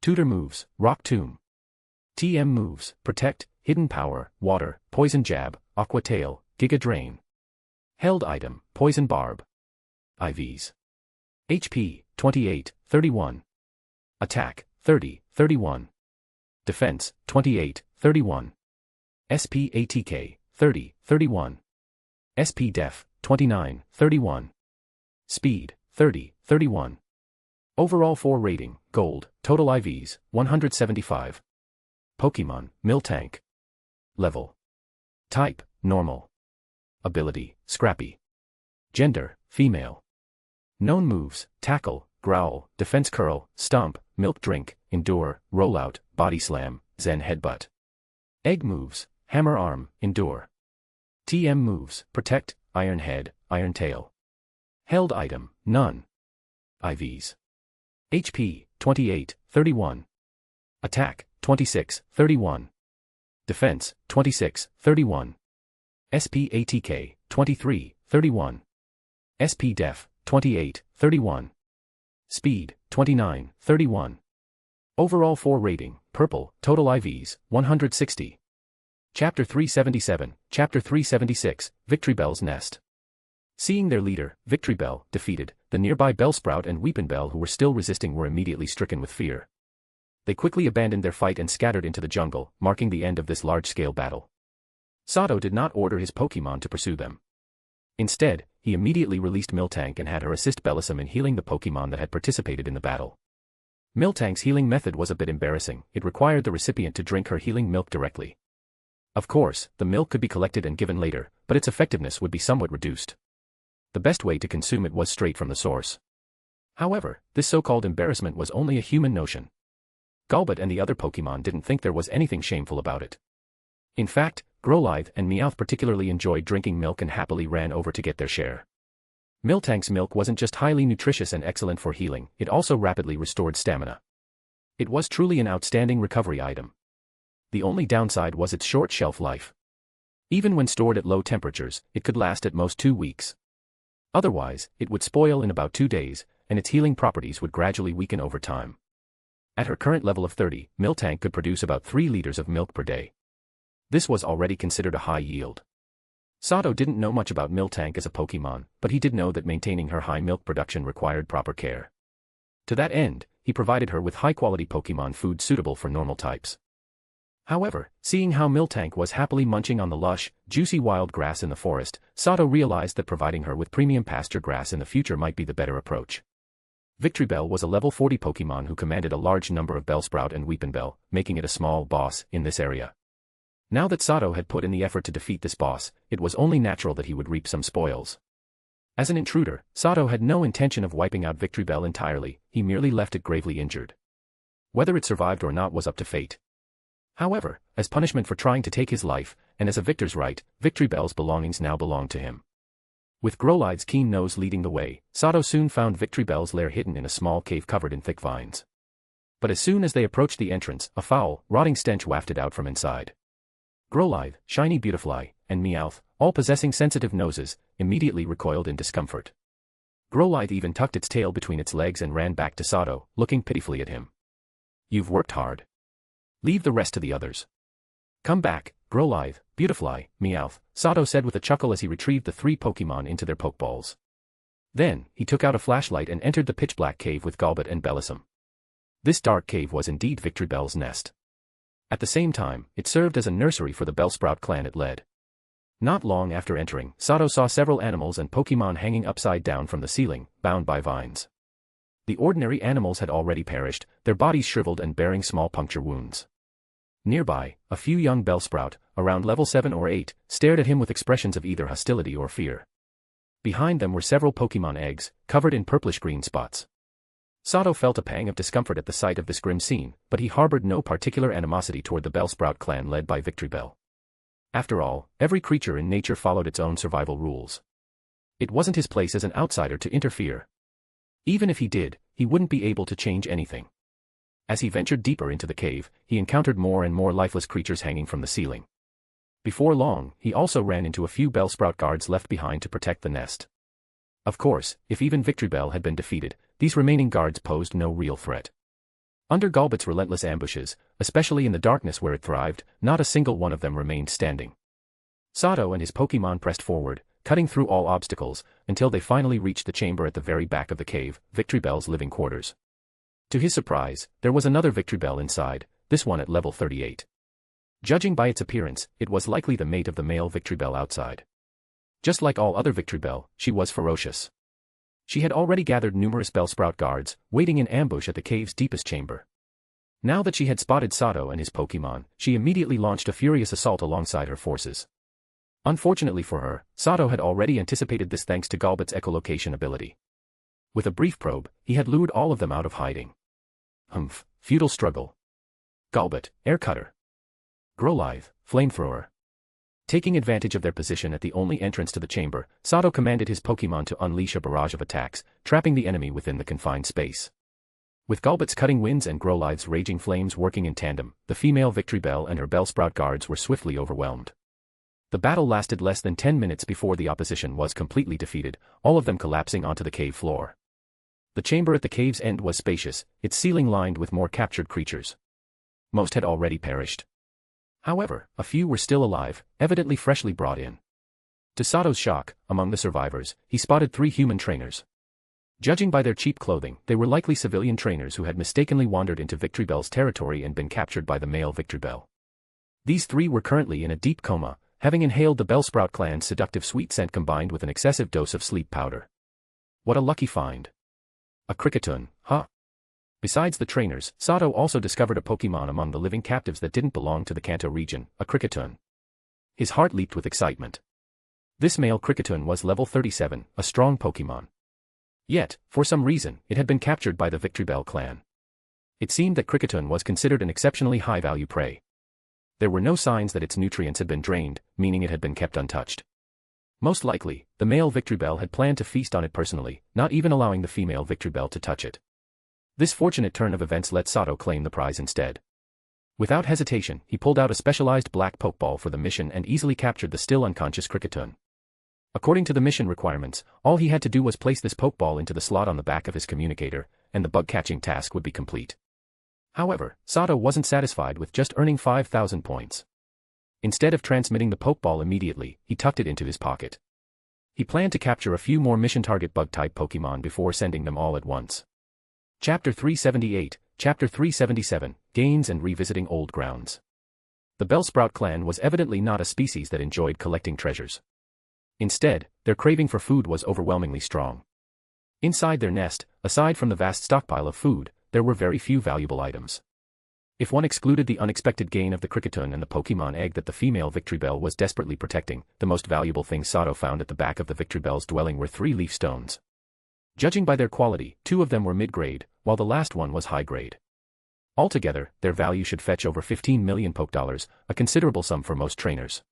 Tutor moves, rock tomb. TM moves, protect, hidden power, water, poison jab, aqua tail, giga drain. Held item, poison barb. IVs. HP, 31. Attack, 31. Defense, 31. SP ATK, 31. SP Def, 29. Speed, 30. Overall 4 rating, gold, total IVs, 175. Pokemon, Miltank. Level. Type, normal. Ability, scrappy. Gender, female. Known moves, tackle, growl, defense curl, stomp, milk drink, endure, rollout, body slam, zen headbutt. Egg moves, hammer arm, endure. TM moves, Protect, Iron Head, Iron Tail. Held item, none. IVs. HP, 28, 31. Attack, 26, 31. Defense, 26, 31. SP ATK, 23, 31. SP Def, 28, 31. Speed, 29, 31. Overall 4 rating, purple, total IVs, 160. Chapter 377, Chapter 376, Victory Bell's Nest. Seeing their leader, Victory Bell, defeated, the nearby Bellsprout and Weepinbell who were still resisting were immediately stricken with fear. They quickly abandoned their fight and scattered into the jungle, marking the end of this large-scale battle. Sato did not order his Pokémon to pursue them. Instead, he immediately released Miltank and had her assist Bellossom in healing the Pokémon that had participated in the battle. Miltank's healing method was a bit embarrassing. It required the recipient to drink her healing milk directly. Of course, the milk could be collected and given later, but its effectiveness would be somewhat reduced. The best way to consume it was straight from the source. However, this so-called embarrassment was only a human notion. Golbat and the other Pokémon didn't think there was anything shameful about it. In fact, Growlithe and Meowth particularly enjoyed drinking milk and happily ran over to get their share. Miltank's milk wasn't just highly nutritious and excellent for healing, it also rapidly restored stamina. It was truly an outstanding recovery item. The only downside was its short shelf life. Even when stored at low temperatures, it could last at most 2 weeks. Otherwise, it would spoil in about 2 days, and its healing properties would gradually weaken over time. At her current level of 30, Miltank could produce about 3 liters of milk per day. This was already considered a high yield. Sato didn't know much about Miltank as a Pokémon, but he did know that maintaining her high milk production required proper care. To that end, he provided her with high-quality Pokémon food suitable for normal types. However, seeing how Miltank was happily munching on the lush, juicy wild grass in the forest, Sato realized that providing her with premium pasture grass in the future might be the better approach. Victreebel was a level 40 Pokémon who commanded a large number of Bellsprout and Weepinbell, making it a small boss in this area. Now that Sato had put in the effort to defeat this boss, it was only natural that he would reap some spoils. As an intruder, Sato had no intention of wiping out Victreebel entirely, he merely left it gravely injured. Whether it survived or not was up to fate. However, as punishment for trying to take his life, and as a victor's right, Victreebel's belongings now belonged to him. With Growlithe's keen nose leading the way, Sato soon found Victreebel's lair hidden in a small cave covered in thick vines. But as soon as they approached the entrance, a foul, rotting stench wafted out from inside. Growlithe, Shiny Beautifly, and Meowth, all possessing sensitive noses, immediately recoiled in discomfort. Growlithe even tucked its tail between its legs and ran back to Sato, looking pitifully at him. "You've worked hard. Leave the rest to the others." "Come back, Growlithe, Beautifly, Meowth," Sato said with a chuckle as he retrieved the 3 Pokémon into their Pokeballs. Then, he took out a flashlight and entered the pitch-black cave with Golbat and Bellossom. This dark cave was indeed Victreebel's nest. At the same time, it served as a nursery for the Bellsprout clan it led. Not long after entering, Sato saw several animals and Pokémon hanging upside down from the ceiling, bound by vines. The ordinary animals had already perished, their bodies shriveled and bearing small puncture wounds. Nearby, a few young Bellsprout, around level 7 or 8, stared at him with expressions of either hostility or fear. Behind them were several Pokémon eggs, covered in purplish-green spots. Sato felt a pang of discomfort at the sight of this grim scene, but he harbored no particular animosity toward the Bellsprout clan led by Victreebel. After all, every creature in nature followed its own survival rules. It wasn't his place as an outsider to interfere. Even if he did, he wouldn't be able to change anything. As he ventured deeper into the cave, he encountered more and more lifeless creatures hanging from the ceiling. Before long, he also ran into a few Bellsprout guards left behind to protect the nest. Of course, if even Victreebel had been defeated, these remaining guards posed no real threat. Under Golbat's relentless ambushes, especially in the darkness where it thrived, not a single one of them remained standing. Sato and his Pokémon pressed forward, cutting through all obstacles, until they finally reached the chamber at the very back of the cave, Victreebel's living quarters. To his surprise, there was another Victreebel inside, this one at level 38. Judging by its appearance, it was likely the mate of the male Victreebel outside. Just like all other Victreebel, she was ferocious. She had already gathered numerous Bellsprout guards, waiting in ambush at the cave's deepest chamber. Now that she had spotted Sato and his Pokémon, she immediately launched a furious assault alongside her forces. Unfortunately for her, Sato had already anticipated this thanks to Golbat's echolocation ability. With a brief probe, he had lured all of them out of hiding. Feudal struggle. Golbat, Air Cutter. Growlithe, Flamethrower. Taking advantage of their position at the only entrance to the chamber, Sato commanded his Pokémon to unleash a barrage of attacks, trapping the enemy within the confined space. With Golbat's cutting winds and Growlithe's raging flames working in tandem, the female Victory Bell and her Bellsprout guards were swiftly overwhelmed. The battle lasted less than 10 minutes before the opposition was completely defeated, all of them collapsing onto the cave floor. The chamber at the cave's end was spacious, its ceiling lined with more captured creatures. Most had already perished. However, a few were still alive, evidently freshly brought in. To Sato's shock, among the survivors, he spotted 3 human trainers. Judging by their cheap clothing, they were likely civilian trainers who had mistakenly wandered into Victory Bell's territory and been captured by the male Victory Bell. These 3 were currently in a deep coma, having inhaled the Bellsprout clan's seductive sweet scent combined with an excessive dose of sleep powder. What a lucky find. A Cricketun, huh? Besides the trainers, Sato also discovered a Pokémon among the living captives that didn't belong to the Kanto region, a Cricketun. His heart leaped with excitement. This male Cricketun was level 37, a strong Pokémon. Yet, for some reason, it had been captured by the Victory Bell clan. It seemed that Cricketun was considered an exceptionally high-value prey. There were no signs that its nutrients had been drained, meaning it had been kept untouched. Most likely, the male Victory Bell had planned to feast on it personally, not even allowing the female Victory Bell to touch it. This fortunate turn of events let Sato claim the prize instead. Without hesitation, he pulled out a specialized black Pokeball for the mission and easily captured the still unconscious Cricketun. According to the mission requirements, all he had to do was place this Pokeball into the slot on the back of his communicator, and the bug-catching task would be complete. However, Sato wasn't satisfied with just earning 5,000 points. Instead of transmitting the Pokeball immediately, he tucked it into his pocket. He planned to capture a few more mission-target bug-type Pokemon before sending them all at once. Chapter 378, Chapter 377, Gains and Revisiting Old Grounds. The Bellsprout clan was evidently not a species that enjoyed collecting treasures. Instead, their craving for food was overwhelmingly strong. Inside their nest, aside from the vast stockpile of food, there were very few valuable items. If one excluded the unexpected gain of the Cricketun and the Pokémon egg that the female Victory Bell was desperately protecting, the most valuable things Sato found at the back of the Victory Bell's dwelling were 3 leaf stones. Judging by their quality, 2 of them were mid-grade, while the last one was high-grade. Altogether, their value should fetch over 15 million Pokedollars, a considerable sum for most trainers.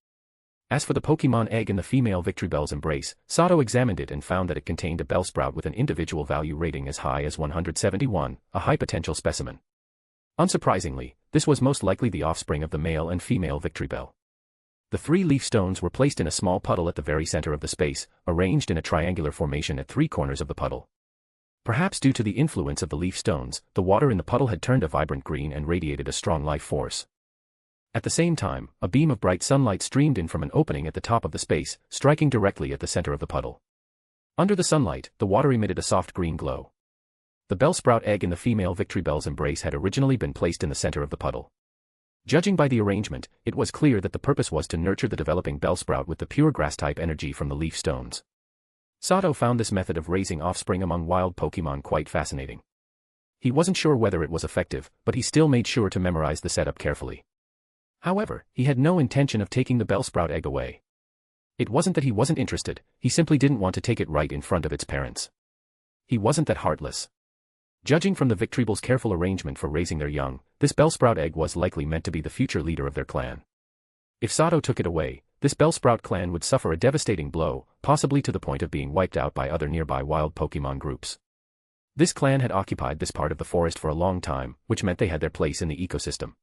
As for the Pokémon egg in the female Victory Bell's embrace, Sato examined it and found that it contained a Bellsprout with an individual value rating as high as 171, a high-potential specimen. Unsurprisingly, this was most likely the offspring of the male and female Victory Bell. The 3 leaf stones were placed in a small puddle at the very center of the space, arranged in a triangular formation at 3 corners of the puddle. Perhaps due to the influence of the leaf stones, the water in the puddle had turned a vibrant green and radiated a strong life force. At the same time, a beam of bright sunlight streamed in from an opening at the top of the space, striking directly at the center of the puddle. Under the sunlight, the water emitted a soft green glow. The Bellsprout egg in the female Victory Bell's embrace had originally been placed in the center of the puddle. Judging by the arrangement, it was clear that the purpose was to nurture the developing Bellsprout with the pure grass-type energy from the leaf stones. Sato found this method of raising offspring among wild Pokémon quite fascinating. He wasn't sure whether it was effective, but he still made sure to memorize the setup carefully. However, he had no intention of taking the Bellsprout egg away. It wasn't that he wasn't interested, he simply didn't want to take it right in front of its parents. He wasn't that heartless. Judging from the Victory Bell's careful arrangement for raising their young, this Bellsprout egg was likely meant to be the future leader of their clan. If Sato took it away, this Bellsprout clan would suffer a devastating blow, possibly to the point of being wiped out by other nearby wild Pokémon groups. This clan had occupied this part of the forest for a long time, which meant they had their place in the ecosystem.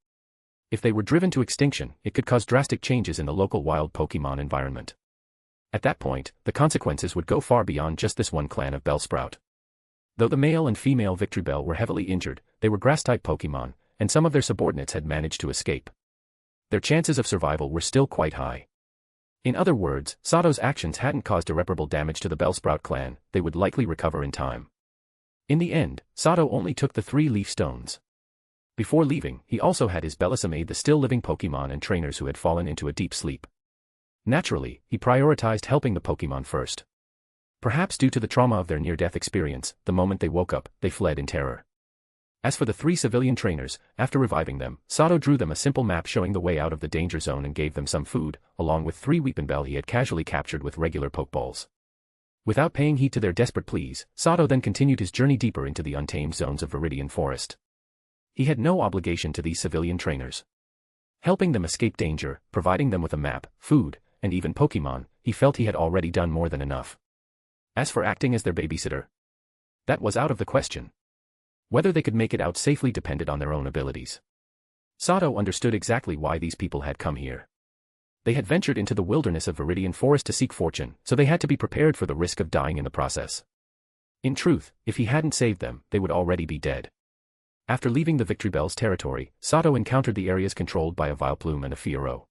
If they were driven to extinction, it could cause drastic changes in the local wild Pokémon environment. At that point, the consequences would go far beyond just this one clan of Bellsprout. Though the male and female Victory Bell were heavily injured, they were grass-type Pokémon, and some of their subordinates had managed to escape. Their chances of survival were still quite high. In other words, Sato's actions hadn't caused irreparable damage to the Bellsprout clan, they would likely recover in time. In the end, Sato only took the 3 leaf stones. Before leaving, he also had his Bellissime aid the still-living Pokémon and trainers who had fallen into a deep sleep. Naturally, he prioritized helping the Pokémon first. Perhaps due to the trauma of their near-death experience, the moment they woke up, they fled in terror. As for the 3 civilian trainers, after reviving them, Sato drew them a simple map showing the way out of the danger zone and gave them some food, along with 3 Weepinbell he had casually captured with regular Pokeballs. Without paying heed to their desperate pleas, Sato then continued his journey deeper into the untamed zones of Viridian Forest. He had no obligation to these civilian trainers. Helping them escape danger, providing them with a map, food, and even Pokemon, he felt he had already done more than enough. As for acting as their babysitter, that was out of the question. Whether they could make it out safely depended on their own abilities. Sato understood exactly why these people had come here. They had ventured into the wilderness of Viridian Forest to seek fortune, so they had to be prepared for the risk of dying in the process. In truth, if he hadn't saved them, they would already be dead. After leaving the Victory Bell's territory, Sato encountered the areas controlled by a Vileplume and a Fiero.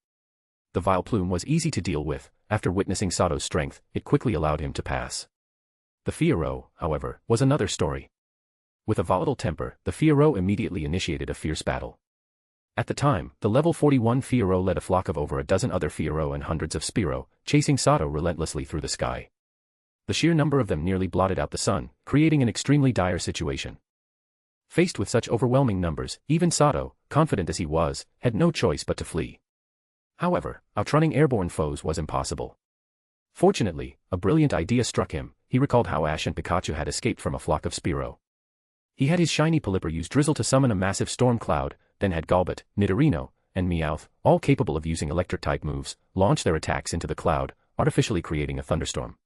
The Vileplume was easy to deal with. After witnessing Sato's strength, it quickly allowed him to pass. The Fiero, however, was another story. With a volatile temper, the Fiero immediately initiated a fierce battle. At the time, the level 41 Fiero led a flock of over a dozen other Fiero and hundreds of Spearow, chasing Sato relentlessly through the sky. The sheer number of them nearly blotted out the sun, creating an extremely dire situation. Faced with such overwhelming numbers, even Sato, confident as he was, had no choice but to flee. However, outrunning airborne foes was impossible. Fortunately, a brilliant idea struck him. He recalled how Ash and Pikachu had escaped from a flock of Spearow. He had his shiny Pelipper use Drizzle to summon a massive storm cloud, then had Golbat, Nidorino, and Meowth, all capable of using electric-type moves, launch their attacks into the cloud, artificially creating a thunderstorm.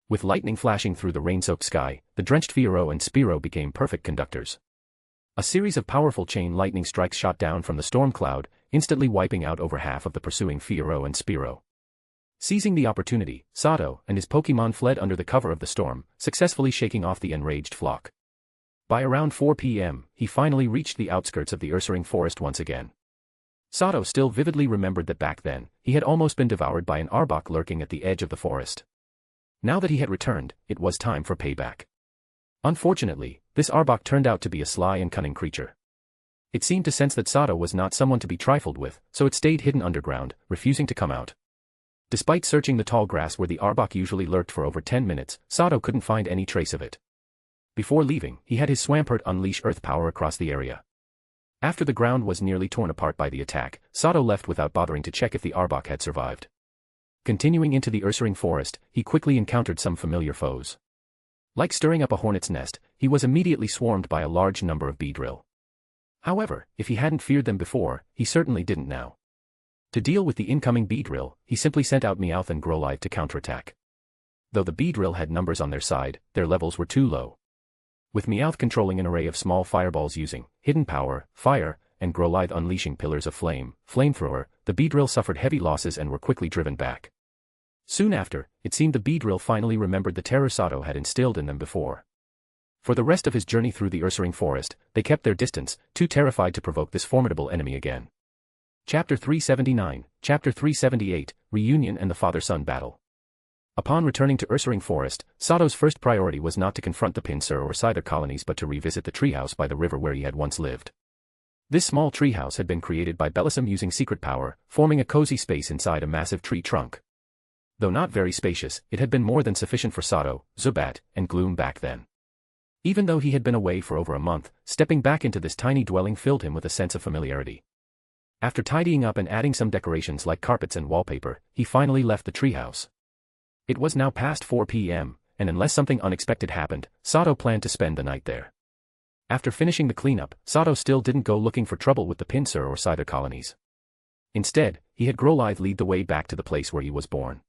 With lightning flashing through the rain-soaked sky, the drenched Fiero and Spearow became perfect conductors. A series of powerful chain lightning strikes shot down from the storm cloud, instantly wiping out over half of the pursuing Fiero and Spearow. Seizing the opportunity, Sato and his Pokemon fled under the cover of the storm, successfully shaking off the enraged flock. By around 4 p.m., he finally reached the outskirts of the Ursaring Forest once again. Sato still vividly remembered that back then, he had almost been devoured by an Arbok lurking at the edge of the forest. Now that he had returned, it was time for payback. Unfortunately, this Arbok turned out to be a sly and cunning creature. It seemed to sense that Sato was not someone to be trifled with, so it stayed hidden underground, refusing to come out. Despite searching the tall grass where the Arbok usually lurked for over 10 minutes, Sato couldn't find any trace of it. Before leaving, he had his Swampert unleash earth power across the area. After the ground was nearly torn apart by the attack, Sato left without bothering to check if the Arbok had survived. Continuing into the Ursaring Forest, he quickly encountered some familiar foes. Like stirring up a hornet's nest, he was immediately swarmed by a large number of Beedrill. However, if he hadn't feared them before, he certainly didn't now. To deal with the incoming Beedrill, he simply sent out Meowth and Growlithe to counterattack. Though the Beedrill had numbers on their side, their levels were too low. With Meowth controlling an array of small fireballs using Hidden Power, Fire, and Growlithe unleashing Pillars of Flame, Flamethrower, the Beedrill suffered heavy losses and were quickly driven back. Soon after, it seemed the Beedrill finally remembered the terror Sato had instilled in them before. For the rest of his journey through the Ursaring Forest, they kept their distance, too terrified to provoke this formidable enemy again. Chapter 379, Chapter 378, Reunion and the Father-Son Battle. Upon returning to Ursaring Forest, Sato's first priority was not to confront the Pinsir or Scyther colonies but to revisit the treehouse by the river where he had once lived. This small treehouse had been created by Bellissum using secret power, forming a cozy space inside a massive tree trunk. Though not very spacious, it had been more than sufficient for Sato, Zubat, and Gloom back then. Even though he had been away for over a month, stepping back into this tiny dwelling filled him with a sense of familiarity. After tidying up and adding some decorations like carpets and wallpaper, he finally left the treehouse. It was now past 4 p.m., and unless something unexpected happened, Sato planned to spend the night there. After finishing the cleanup, Sato still didn't go looking for trouble with the Pinsir or Scyther colonies. Instead, he had Growlithe lead the way back to the place where he was born.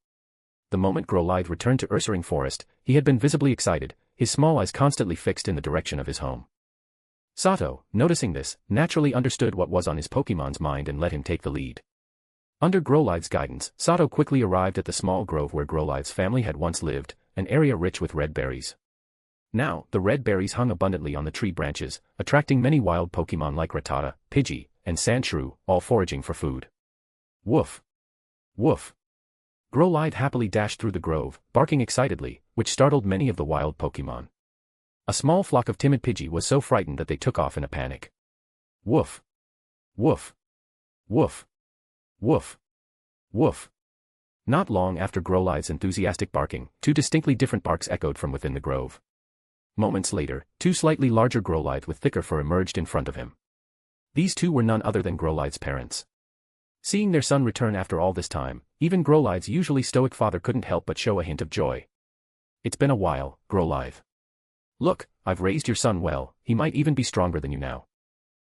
The moment Growlithe returned to Ursaring Forest, he had been visibly excited, his small eyes constantly fixed in the direction of his home. Sato, noticing this, naturally understood what was on his Pokemon's mind and let him take the lead. Under Growlithe's guidance, Sato quickly arrived at the small grove where Growlithe's family had once lived, an area rich with red berries. Now, the red berries hung abundantly on the tree branches, attracting many wild Pokemon like Rattata, Pidgey, and Sandshrew, all foraging for food. Woof! Woof! Growlithe happily dashed through the grove, barking excitedly, which startled many of the wild Pokemon. A small flock of timid Pidgey was so frightened that they took off in a panic. Woof! Woof! Woof! Woof! Woof! Not long after Growlithe's enthusiastic barking, two distinctly different barks echoed from within the grove. Moments later, two slightly larger Growlithe with thicker fur emerged in front of him. These two were none other than Growlithe's parents. Seeing their son return after all this time, even Growlithe's usually stoic father couldn't help but show a hint of joy. It's been a while, Growlithe. Look, I've raised your son well, he might even be stronger than you now.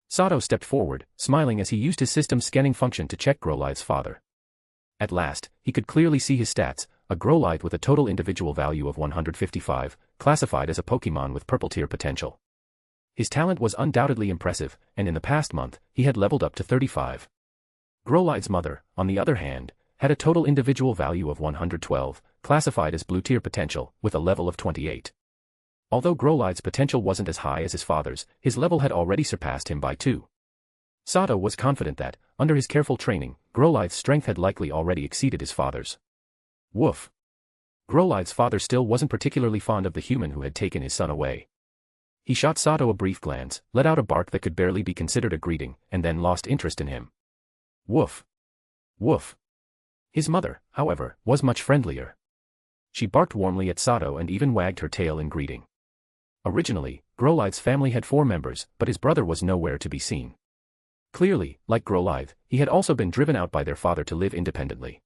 Sato stepped forward, smiling as he used his system's scanning function to check Growlithe's father. At last, he could clearly see his stats, a Growlithe with a total individual value of 155, classified as a Pokemon with purple tier potential. His talent was undoubtedly impressive, and in the past month, he had leveled up to 35. Growlithe's mother, on the other hand, had a total individual value of 112, classified as blue tier potential, with a level of 28. Although Growlithe's potential wasn't as high as his father's, his level had already surpassed him by 2. Sato was confident that, under his careful training, Growlithe's strength had likely already exceeded his father's. Woof. Growlithe's father still wasn't particularly fond of the human who had taken his son away. He shot Sato a brief glance, let out a bark that could barely be considered a greeting, and then lost interest in him. Woof. Woof. His mother, however, was much friendlier. She barked warmly at Sato and even wagged her tail in greeting. Originally, Growlithe's family had 4 members, but his brother was nowhere to be seen. Clearly, like Growlithe, he had also been driven out by their father to live independently.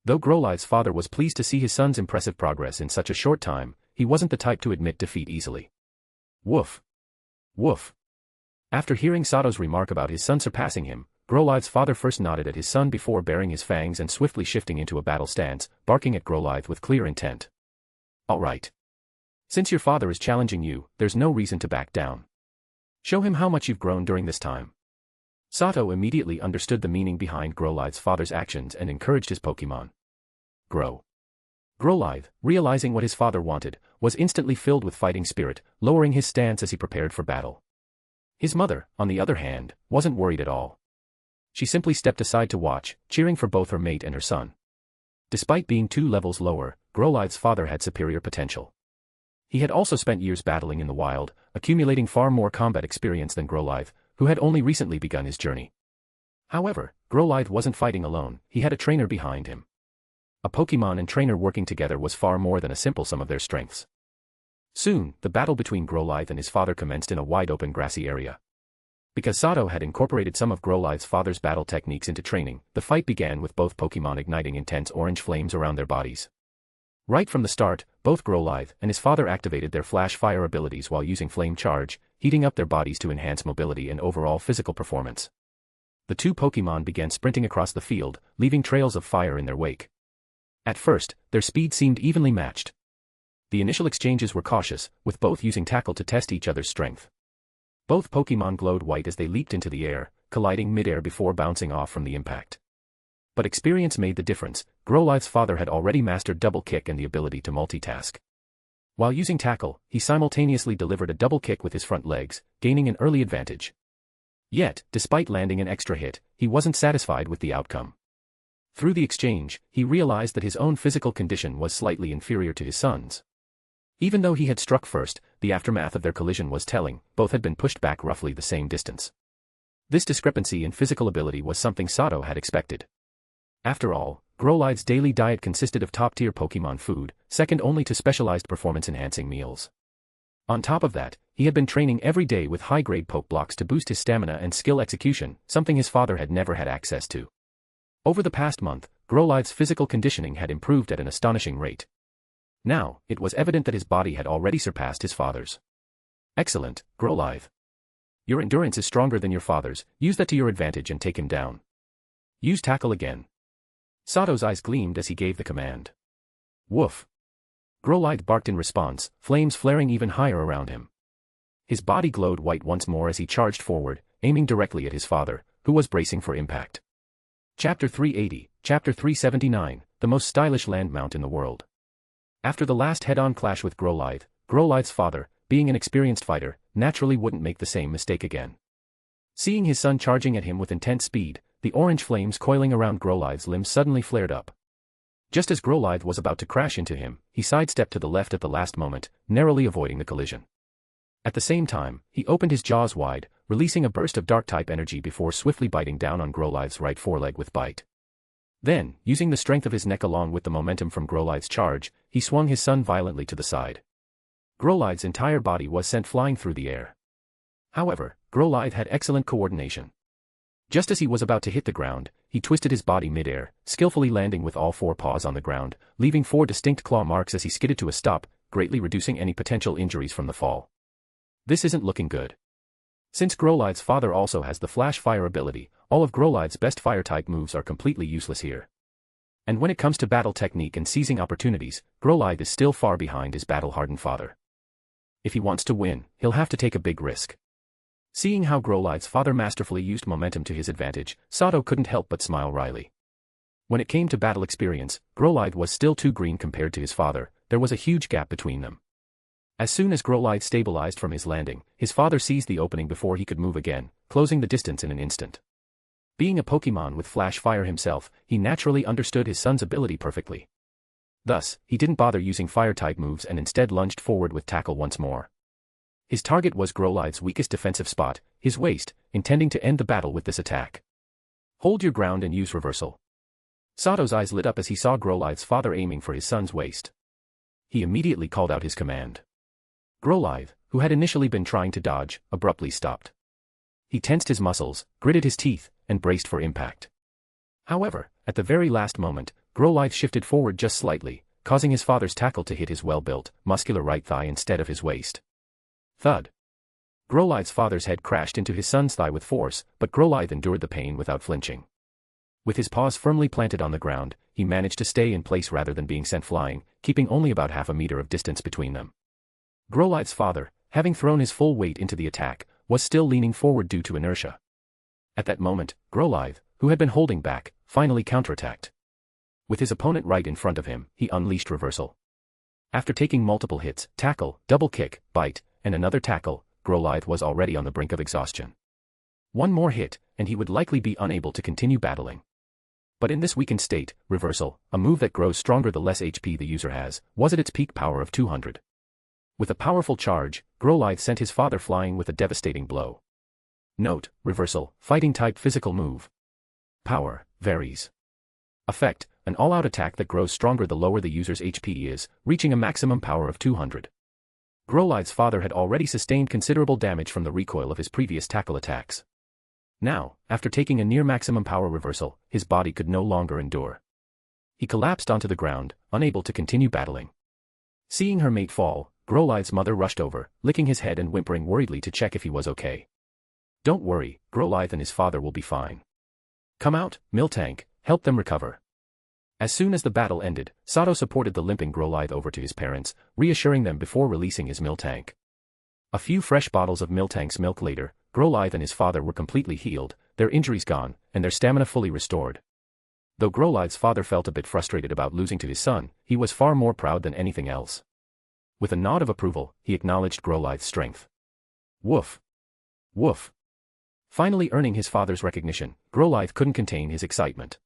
Though Growlithe's father was pleased to see his son's impressive progress in such a short time, he wasn't the type to admit defeat easily. Woof. Woof. After hearing Sato's remark about his son surpassing him, Growlithe's father first nodded at his son before baring his fangs and swiftly shifting into a battle stance, barking at Growlithe with clear intent. All right. Since your father is challenging you, there's no reason to back down. Show him how much you've grown during this time. Sato immediately understood the meaning behind Growlithe's father's actions and encouraged his Pokemon. Grow. Growlithe, realizing what his father wanted, was instantly filled with fighting spirit, lowering his stance as he prepared for battle. His mother, on the other hand, wasn't worried at all. She simply stepped aside to watch, cheering for both her mate and her son. Despite being 2 levels lower, Growlithe's father had superior potential. He had also spent years battling in the wild, accumulating far more combat experience than Growlithe, who had only recently begun his journey. However, Growlithe wasn't fighting alone, he had a trainer behind him. A Pokemon and trainer working together was far more than a simple sum of their strengths. Soon, the battle between Growlithe and his father commenced in a wide-open grassy area. Because Sato had incorporated some of Growlithe's father's battle techniques into training, the fight began with both Pokemon igniting intense orange flames around their bodies. Right from the start, both Growlithe and his father activated their flash fire abilities while using flame charge, heating up their bodies to enhance mobility and overall physical performance. The 2 Pokemon began sprinting across the field, leaving trails of fire in their wake. At first, their speed seemed evenly matched. The initial exchanges were cautious, with both using tackle to test each other's strength. Both Pokemon glowed white as they leaped into the air, colliding mid-air before bouncing off from the impact. But experience made the difference. Growlithe's father had already mastered double kick and the ability to multitask. While using tackle, he simultaneously delivered a double kick with his front legs, gaining an early advantage. Yet, despite landing an extra hit, he wasn't satisfied with the outcome. Through the exchange, he realized that his own physical condition was slightly inferior to his son's. Even though he had struck first, the aftermath of their collision was telling, both had been pushed back roughly the same distance. This discrepancy in physical ability was something Sato had expected. After all, Growlithe's daily diet consisted of top-tier Pokemon food, second only to specialized performance-enhancing meals. On top of that, he had been training every day with high-grade poke blocks to boost his stamina and skill execution, something his father had never had access to. Over the past month, Growlithe's physical conditioning had improved at an astonishing rate. Now, it was evident that his body had already surpassed his father's. Excellent, Growlithe. Your endurance is stronger than your father's, use that to your advantage and take him down. Use tackle again. Sato's eyes gleamed as he gave the command. Woof. Growlithe barked in response, flames flaring even higher around him. His body glowed white once more as he charged forward, aiming directly at his father, who was bracing for impact. Chapter 380, Chapter 379, the most stylish land mount in the world. After the last head-on clash with Growlithe, Growlithe's father, being an experienced fighter, naturally wouldn't make the same mistake again. Seeing his son charging at him with intense speed, the orange flames coiling around Growlithe's limbs suddenly flared up. Just as Growlithe was about to crash into him, he sidestepped to the left at the last moment, narrowly avoiding the collision. At the same time, he opened his jaws wide, releasing a burst of dark-type energy before swiftly biting down on Growlithe's right foreleg with bite. Then, using the strength of his neck along with the momentum from Growlithe's charge, he swung his son violently to the side. Growlithe's entire body was sent flying through the air. However, Growlithe had excellent coordination. Just as he was about to hit the ground, he twisted his body mid-air, skillfully landing with all 4 paws on the ground, leaving 4 distinct claw marks as he skidded to a stop, greatly reducing any potential injuries from the fall. This isn't looking good. Since Growlithe's father also has the Flash Fire ability, all of Growlithe's best fire-type moves are completely useless here. And when it comes to battle technique and seizing opportunities, Growlithe is still far behind his battle-hardened father. If he wants to win, he'll have to take a big risk. Seeing how Growlithe's father masterfully used momentum to his advantage, Sato couldn't help but smile wryly. When it came to battle experience, Growlithe was still too green compared to his father. There was a huge gap between them. As soon as Growlithe stabilized from his landing, his father seized the opening before he could move again, closing the distance in an instant. Being a Pokemon with Flash Fire himself, he naturally understood his son's ability perfectly. Thus, he didn't bother using Fire-type moves and instead lunged forward with Tackle once more. His target was Growlithe's weakest defensive spot, his waist, intending to end the battle with this attack. Hold your ground and use reversal. Sato's eyes lit up as he saw Growlithe's father aiming for his son's waist. He immediately called out his command. Growlithe, who had initially been trying to dodge, abruptly stopped. He tensed his muscles, gritted his teeth, and braced for impact. However, at the very last moment, Growlithe shifted forward just slightly, causing his father's tackle to hit his well-built, muscular right thigh instead of his waist. Thud. Growlithe's father's head crashed into his son's thigh with force, but Growlithe endured the pain without flinching. With his paws firmly planted on the ground, he managed to stay in place rather than being sent flying, keeping only about half a meter of distance between them. Growlithe's father, having thrown his full weight into the attack, was still leaning forward due to inertia. At that moment, Growlithe, who had been holding back, finally counterattacked. With his opponent right in front of him, he unleashed reversal. After taking multiple hits, tackle, double kick, bite, and another tackle, Growlithe was already on the brink of exhaustion. One more hit, and he would likely be unable to continue battling. But in this weakened state, reversal, a move that grows stronger the less HP the user has, was at its peak power of 200. With a powerful charge, Growlithe sent his father flying with a devastating blow. Note: reversal, fighting-type physical move. Power varies. Effect: an all-out attack that grows stronger the lower the user's HP is, reaching a maximum power of 200. Growlithe's father had already sustained considerable damage from the recoil of his previous tackle attacks. Now, after taking a near-maximum power reversal, his body could no longer endure. He collapsed onto the ground, unable to continue battling. Seeing her mate fall, Growlithe's mother rushed over, licking his head and whimpering worriedly to check if he was okay. "Don't worry, Growlithe and his father will be fine. Come out, Miltank, help them recover." As soon as the battle ended, Sato supported the limping Growlithe over to his parents, reassuring them before releasing his Miltank. A few fresh bottles of Miltank's milk later, Growlithe and his father were completely healed, their injuries gone, and their stamina fully restored. Though Growlithe's father felt a bit frustrated about losing to his son, he was far more proud than anything else. With a nod of approval, he acknowledged Growlithe's strength. Woof. Woof. Finally earning his father's recognition, Growlithe couldn't contain his excitement.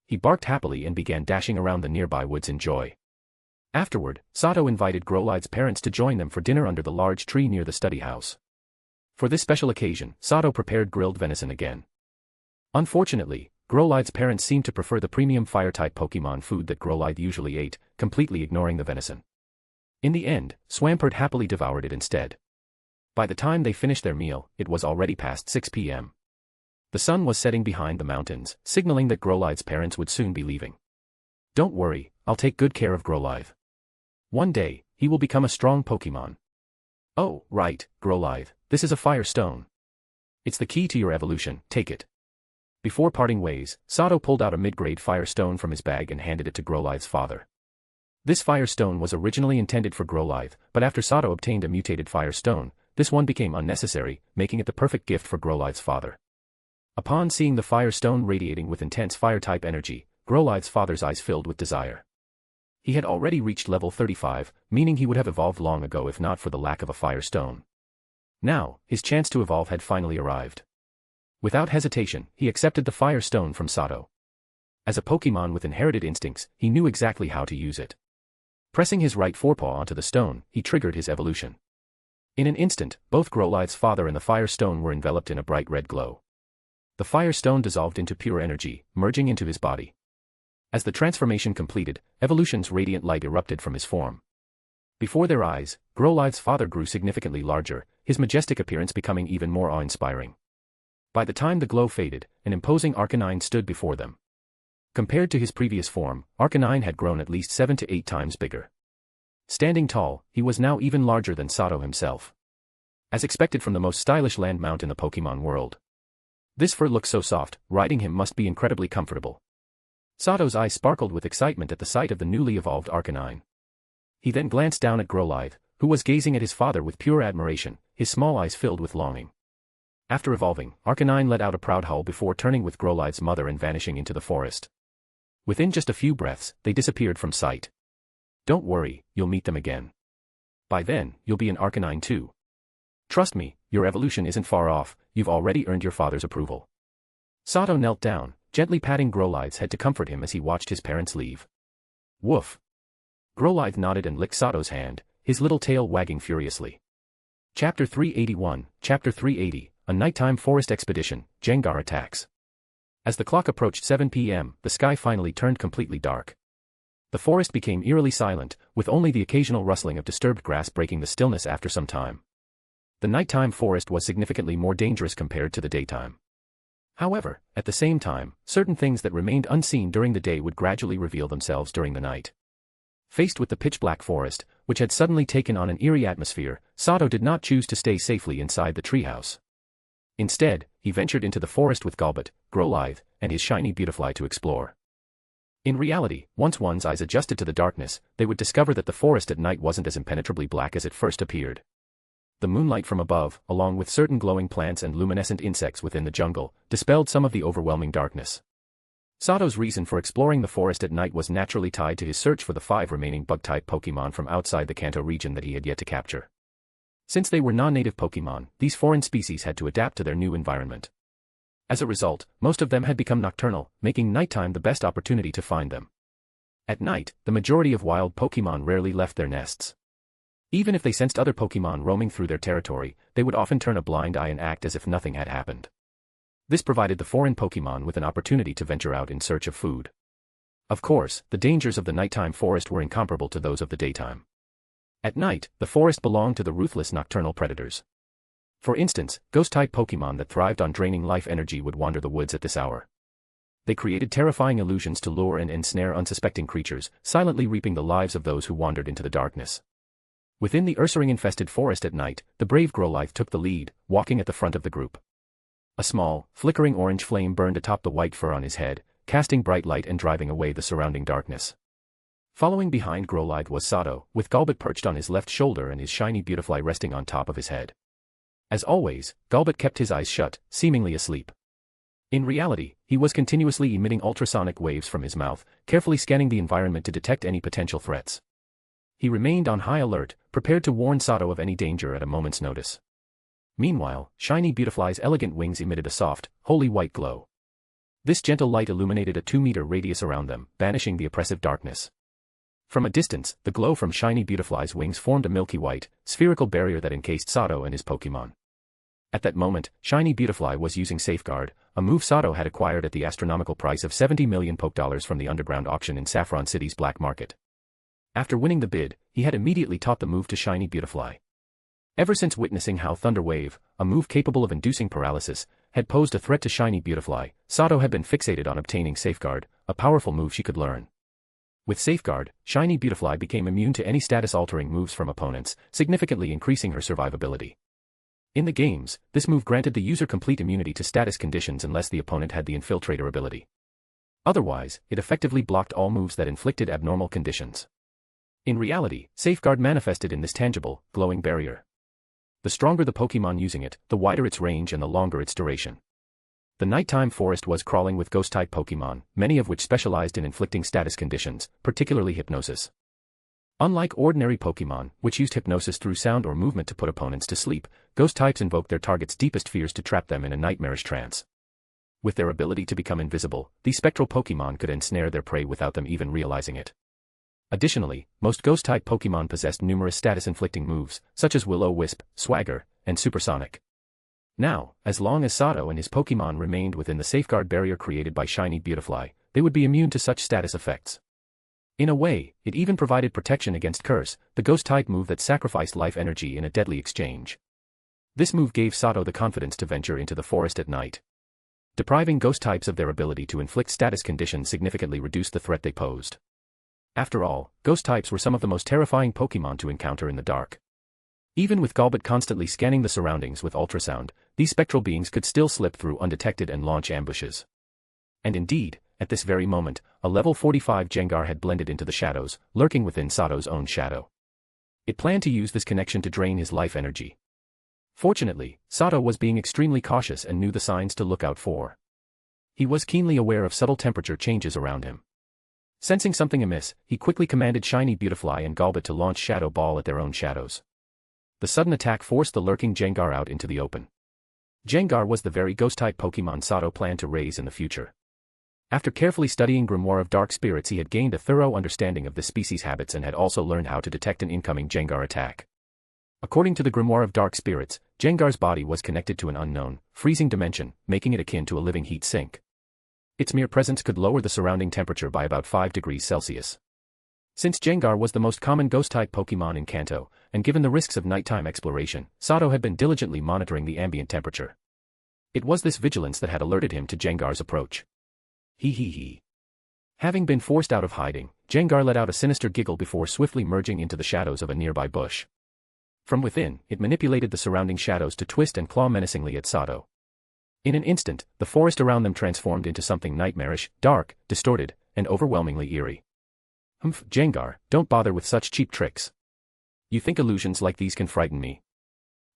He barked happily and began dashing around the nearby woods in joy. Afterward, Sato invited Growlithe's parents to join them for dinner under the large tree near the study house. For this special occasion, Sato prepared grilled venison again. Unfortunately, Growlithe's parents seemed to prefer the premium fire-type Pokemon food that Growlithe usually ate, completely ignoring the venison. In the end, Swampert happily devoured it instead. By the time they finished their meal, it was already past 6 p.m. The sun was setting behind the mountains, signaling that Growlithe's parents would soon be leaving. "Don't worry, I'll take good care of Growlithe. One day, he will become a strong Pokemon." "Oh, right, Growlithe, this is a Fire Stone. It's the key to your evolution, take it." Before parting ways, Sato pulled out a mid-grade Fire Stone from his bag and handed it to Growlithe's father. This Fire Stone was originally intended for Growlithe, but after Sato obtained a mutated Fire Stone, this one became unnecessary, making it the perfect gift for Growlithe's father. Upon seeing the Fire Stone radiating with intense Fire-type energy, Growlithe's father's eyes filled with desire. He had already reached level 35, meaning he would have evolved long ago if not for the lack of a Fire Stone. Now, his chance to evolve had finally arrived. Without hesitation, he accepted the Fire Stone from Sato. As a Pokemon with inherited instincts, he knew exactly how to use it. Pressing his right forepaw onto the stone, he triggered his evolution. In an instant, both Growlithe's father and the Fire Stone were enveloped in a bright red glow. The Fire Stone dissolved into pure energy, merging into his body. As the transformation completed, Evolution's radiant light erupted from his form. Before their eyes, Growlithe's father grew significantly larger, his majestic appearance becoming even more awe-inspiring. By the time the glow faded, an imposing Arcanine stood before them. Compared to his previous form, Arcanine had grown at least 7 to 8 times bigger. Standing tall, he was now even larger than Sato himself. As expected from the most stylish land mount in the Pokemon world. This fur looks so soft, riding him must be incredibly comfortable. Sato's eyes sparkled with excitement at the sight of the newly evolved Arcanine. He then glanced down at Growlithe, who was gazing at his father with pure admiration, his small eyes filled with longing. After evolving, Arcanine let out a proud howl before turning with Growlithe's mother and vanishing into the forest. Within just a few breaths, they disappeared from sight. Don't worry, you'll meet them again. By then, you'll be an Arcanine too. Trust me, your evolution isn't far off, you've already earned your father's approval. Sato knelt down, gently patting Growlithe's head to comfort him as he watched his parents leave. Woof. Growlithe nodded and licked Sato's hand, his little tail wagging furiously. Chapter 381, Chapter 380, A Nighttime Forest Expedition, Gengar Attacks. As the clock approached 7 p.m., the sky finally turned completely dark. The forest became eerily silent, with only the occasional rustling of disturbed grass breaking the stillness after some time. The nighttime forest was significantly more dangerous compared to the daytime. However, at the same time, certain things that remained unseen during the day would gradually reveal themselves during the night. Faced with the pitch-black forest, which had suddenly taken on an eerie atmosphere, Sato did not choose to stay safely inside the treehouse. Instead, he ventured into the forest with Golbat, Growlithe, and his shiny Beautifly to explore. In reality, once one's eyes adjusted to the darkness, they would discover that the forest at night wasn't as impenetrably black as it first appeared. The moonlight from above, along with certain glowing plants and luminescent insects within the jungle, dispelled some of the overwhelming darkness. Sato's reason for exploring the forest at night was naturally tied to his search for the 5 remaining bug-type Pokemon from outside the Kanto region that he had yet to capture. Since they were non-native Pokemon, these foreign species had to adapt to their new environment. As a result, most of them had become nocturnal, making nighttime the best opportunity to find them. At night, the majority of wild Pokemon rarely left their nests. Even if they sensed other Pokemon roaming through their territory, they would often turn a blind eye and act as if nothing had happened. This provided the foreign Pokemon with an opportunity to venture out in search of food. Of course, the dangers of the nighttime forest were incomparable to those of the daytime. At night, the forest belonged to the ruthless nocturnal predators. For instance, ghost-type Pokemon that thrived on draining life energy would wander the woods at this hour. They created terrifying illusions to lure and ensnare unsuspecting creatures, silently reaping the lives of those who wandered into the darkness. Within the Ursaring-infested forest at night, the brave Growlithe took the lead, walking at the front of the group. A small, flickering orange flame burned atop the white fur on his head, casting bright light and driving away the surrounding darkness. Following behind Growlithe was Sato, with Golbat perched on his left shoulder and his shiny Beautifly resting on top of his head. As always, Golbat kept his eyes shut, seemingly asleep. In reality, he was continuously emitting ultrasonic waves from his mouth, carefully scanning the environment to detect any potential threats. He remained on high alert, prepared to warn Sato of any danger at a moment's notice. Meanwhile, shiny Beautifly's elegant wings emitted a soft, holy white glow. This gentle light illuminated a 2-meter radius around them, banishing the oppressive darkness. From a distance, the glow from shiny Beautifly's wings formed a milky white, spherical barrier that encased Sato and his Pokemon. At that moment, shiny Beautifly was using Safeguard, a move Sato had acquired at the astronomical price of 70 million Pokedollars from the underground auction in Saffron City's black market. After winning the bid, he had immediately taught the move to shiny Beautifly. Ever since witnessing how Thunder Wave, a move capable of inducing paralysis, had posed a threat to shiny Beautifly, Sato had been fixated on obtaining Safeguard, a powerful move she could learn. With Safeguard, shiny Beautifly became immune to any status-altering moves from opponents, significantly increasing her survivability. In the games, this move granted the user complete immunity to status conditions unless the opponent had the Infiltrator ability. Otherwise, it effectively blocked all moves that inflicted abnormal conditions. In reality, Safeguard manifested in this tangible, glowing barrier. The stronger the Pokemon using it, the wider its range and the longer its duration. The nighttime forest was crawling with ghost-type Pokemon, many of which specialized in inflicting status conditions, particularly hypnosis. Unlike ordinary Pokemon, which used hypnosis through sound or movement to put opponents to sleep, ghost types invoked their target's deepest fears to trap them in a nightmarish trance. With their ability to become invisible, these spectral Pokemon could ensnare their prey without them even realizing it. Additionally, most ghost-type Pokemon possessed numerous status-inflicting moves, such as Will-O-Wisp, Swagger, and Supersonic. Now, as long as Sato and his Pokemon remained within the Safeguard barrier created by shiny Beautifly, they would be immune to such status effects. In a way, it even provided protection against Curse, the ghost-type move that sacrificed life energy in a deadly exchange. This move gave Sato the confidence to venture into the forest at night. Depriving ghost types of their ability to inflict status conditions significantly reduced the threat they posed. After all, ghost types were some of the most terrifying Pokemon to encounter in the dark. Even with Galbot constantly scanning the surroundings with ultrasound, these spectral beings could still slip through undetected and launch ambushes. And indeed, at this very moment, a level 45 Jengar had blended into the shadows, lurking within Sato's own shadow. It planned to use this connection to drain his life energy. Fortunately, Sato was being extremely cautious and knew the signs to look out for. He was keenly aware of subtle temperature changes around him. Sensing something amiss, he quickly commanded Shiny Beautifly and Galbot to launch Shadow Ball at their own shadows. The sudden attack forced the lurking Jengar out into the open. Jengar was the very ghost-type Pokemon Sato planned to raise in the future. After carefully studying Grimoire of Dark Spirits, he had gained a thorough understanding of this species' habits and had also learned how to detect an incoming Jengar attack. According to the Grimoire of Dark Spirits, Jengar's body was connected to an unknown, freezing dimension, making it akin to a living heat sink. Its mere presence could lower the surrounding temperature by about 5 degrees Celsius. Since Jengar was the most common ghost-type Pokemon in Kanto, and given the risks of nighttime exploration, Sato had been diligently monitoring the ambient temperature. It was this vigilance that had alerted him to Jengar's approach. He. Having been forced out of hiding, Jengar let out a sinister giggle before swiftly merging into the shadows of a nearby bush. From within, it manipulated the surrounding shadows to twist and claw menacingly at Sato. In an instant, the forest around them transformed into something nightmarish, dark, distorted, and overwhelmingly eerie. Humph, Jengar, don't bother with such cheap tricks. You think illusions like these can frighten me?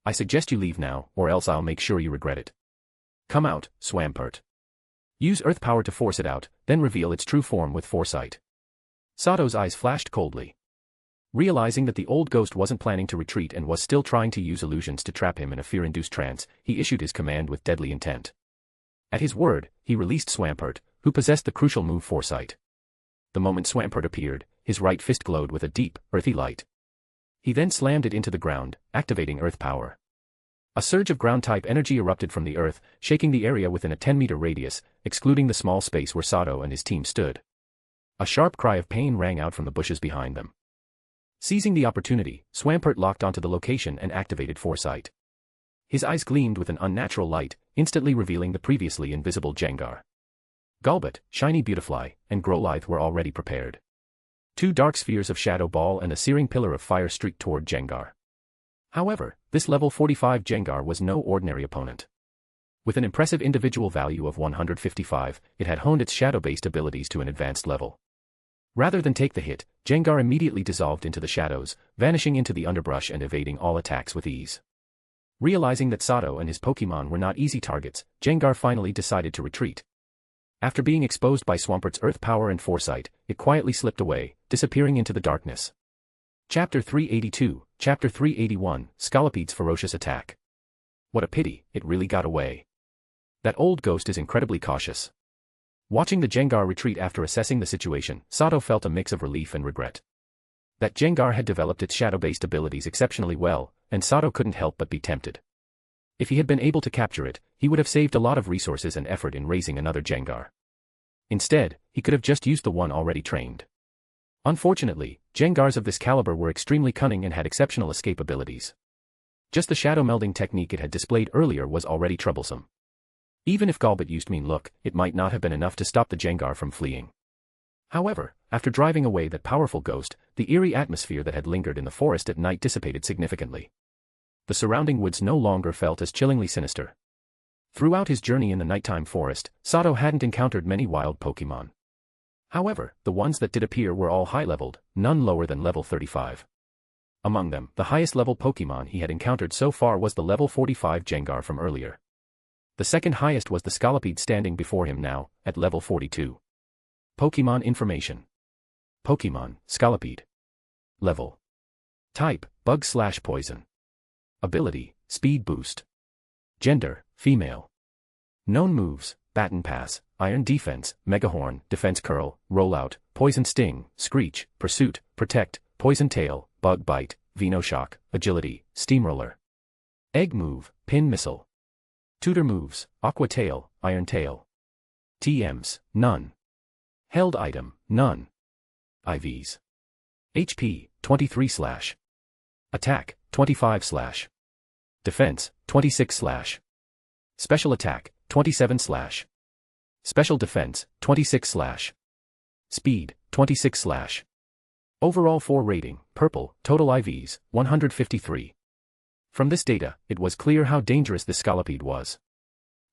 I suggest you leave now, or else I'll make sure you regret it. Come out, Swampert. Use earth power to force it out, then reveal its true form with foresight. Sato's eyes flashed coldly. Realizing that the old ghost wasn't planning to retreat and was still trying to use illusions to trap him in a fear-induced trance, he issued his command with deadly intent. At his word, he released Swampert, who possessed the crucial move Foresight. The moment Swampert appeared, his right fist glowed with a deep, earthy light. He then slammed it into the ground, activating earth power. A surge of ground-type energy erupted from the earth, shaking the area within a 10-meter radius, excluding the small space where Sato and his team stood. A sharp cry of pain rang out from the bushes behind them. Seizing the opportunity, Swampert locked onto the location and activated Foresight. His eyes gleamed with an unnatural light, instantly revealing the previously invisible Jengar. Galbot, Shiny Beautifly, and Growlithe were already prepared. 2 dark spheres of Shadow Ball and a searing pillar of fire streaked toward Jengar. However, this level 45 Jengar was no ordinary opponent. With an impressive individual value of 155, it had honed its shadow-based abilities to an advanced level. Rather than take the hit, Jengar immediately dissolved into the shadows, vanishing into the underbrush and evading all attacks with ease. Realizing that Sato and his Pokemon were not easy targets, Jengar finally decided to retreat. After being exposed by Swampert's earth power and foresight, it quietly slipped away, disappearing into the darkness. Chapter 382, Chapter 381, Scolopede's Ferocious Attack. What a pity, it really got away. That old ghost is incredibly cautious. Watching the Jengar retreat after assessing the situation, Sato felt a mix of relief and regret. That Jengar had developed its shadow-based abilities exceptionally well, and Sato couldn't help but be tempted. If he had been able to capture it, he would have saved a lot of resources and effort in raising another Jengar. Instead, he could have just used the one already trained. Unfortunately, Jengars of this caliber were extremely cunning and had exceptional escape abilities. Just the shadow melding technique it had displayed earlier was already troublesome. Even if Galbot used Mean Look, it might not have been enough to stop the Jengar from fleeing. However, after driving away that powerful ghost, the eerie atmosphere that had lingered in the forest at night dissipated significantly. The surrounding woods no longer felt as chillingly sinister. Throughout his journey in the nighttime forest, Sato hadn't encountered many wild Pokemon. However, the ones that did appear were all high-leveled, none lower than level 35. Among them, the highest-level Pokemon he had encountered so far was the level 45 Jengar from earlier. The second highest was the Scolipede standing before him now, at level 42. Pokemon information. Pokemon, Scolipede. Level. Type, Bug/Poison. Ability, Speed Boost. Gender, Female. Known moves, Baton Pass, Iron Defense, Megahorn, Defense Curl, Rollout, Poison Sting, Screech, Pursuit, Protect, Poison Tail, Bug Bite, Venoshock, Agility, Steamroller. Egg Move, Pin Missile. Tutor Moves, Aqua Tail, Iron Tail. TMs, None. Held Item, None. IVs. HP, 23/. Attack, 25/. Defense, 26/. Special Attack, 27/. Special Defense, 26/. Speed, 26/. Overall 4 rating, Purple, total IVs, 153. From this data, it was clear how dangerous this Scolipede was.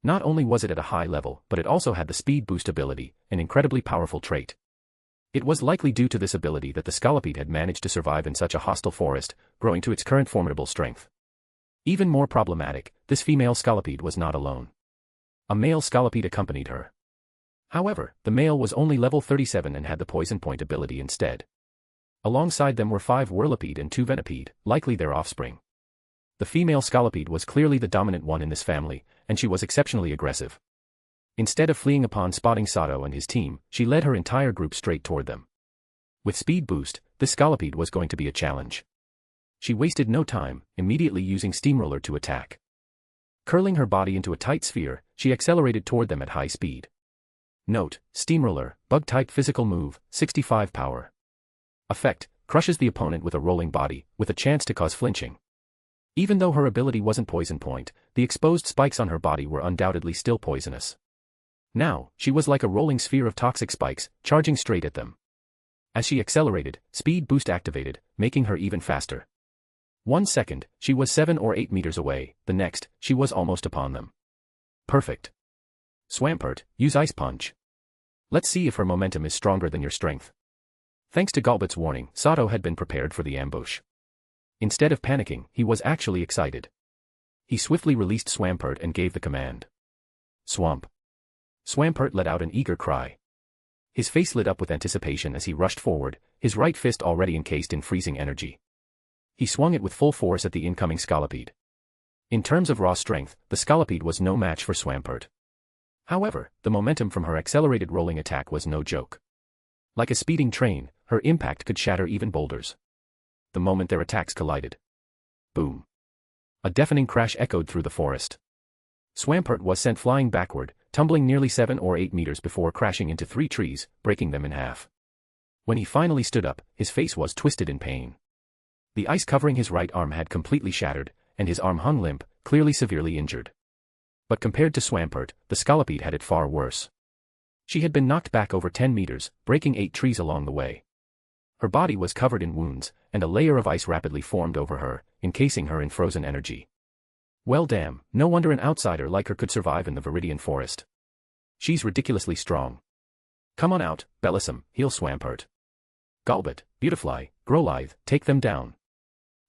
Not only was it at a high level, but it also had the speed boost ability, an incredibly powerful trait. It was likely due to this ability that the Scolipede had managed to survive in such a hostile forest, growing to its current formidable strength. Even more problematic, this female Scolipede was not alone. A male Scolipede accompanied her. However, the male was only level 37 and had the poison point ability instead. Alongside them were 5 Whirlipede and 2 Venipede, likely their offspring. The female Scolipede was clearly the dominant one in this family, and she was exceptionally aggressive. Instead of fleeing upon spotting Sato and his team, she led her entire group straight toward them. With speed boost, this Scolipede was going to be a challenge. She wasted no time, immediately using Steamroller to attack. Curling her body into a tight sphere, she accelerated toward them at high speed. Note: Steamroller, Bug-type physical move, 65 power. Effect: crushes the opponent with a rolling body, with a chance to cause flinching. Even though her ability wasn't poison point, the exposed spikes on her body were undoubtedly still poisonous. Now, she was like a rolling sphere of toxic spikes, charging straight at them. As she accelerated, speed boost activated, making her even faster. 1 second, she was 7 or 8 meters away, the next, she was almost upon them. Perfect. Swampert, use Ice Punch. Let's see if her momentum is stronger than your strength. Thanks to Golbat's warning, Sato had been prepared for the ambush. Instead of panicking, he was actually excited. He swiftly released Swampert and gave the command. Swamp. Swampert let out an eager cry. His face lit up with anticipation as he rushed forward, his right fist already encased in freezing energy. He swung it with full force at the incoming Scolipede. In terms of raw strength, the Scolipede was no match for Swampert. However, the momentum from her accelerated rolling attack was no joke. Like a speeding train, her impact could shatter even boulders. The moment their attacks collided. Boom. A deafening crash echoed through the forest. Swampert was sent flying backward, tumbling nearly 7 or 8 meters before crashing into 3 trees, breaking them in half. When he finally stood up, his face was twisted in pain. The ice covering his right arm had completely shattered, and his arm hung limp, clearly severely injured. But compared to Swampert, the Scolipede had it far worse. She had been knocked back over 10 meters, breaking 8 trees along the way. Her body was covered in wounds, and a layer of ice rapidly formed over her, encasing her in frozen energy. Well damn, no wonder an outsider like her could survive in the Viridian Forest. She's ridiculously strong. Come on out, Bellissime, heal Swampert. Golbat, Beautifly, Growlithe, take them down.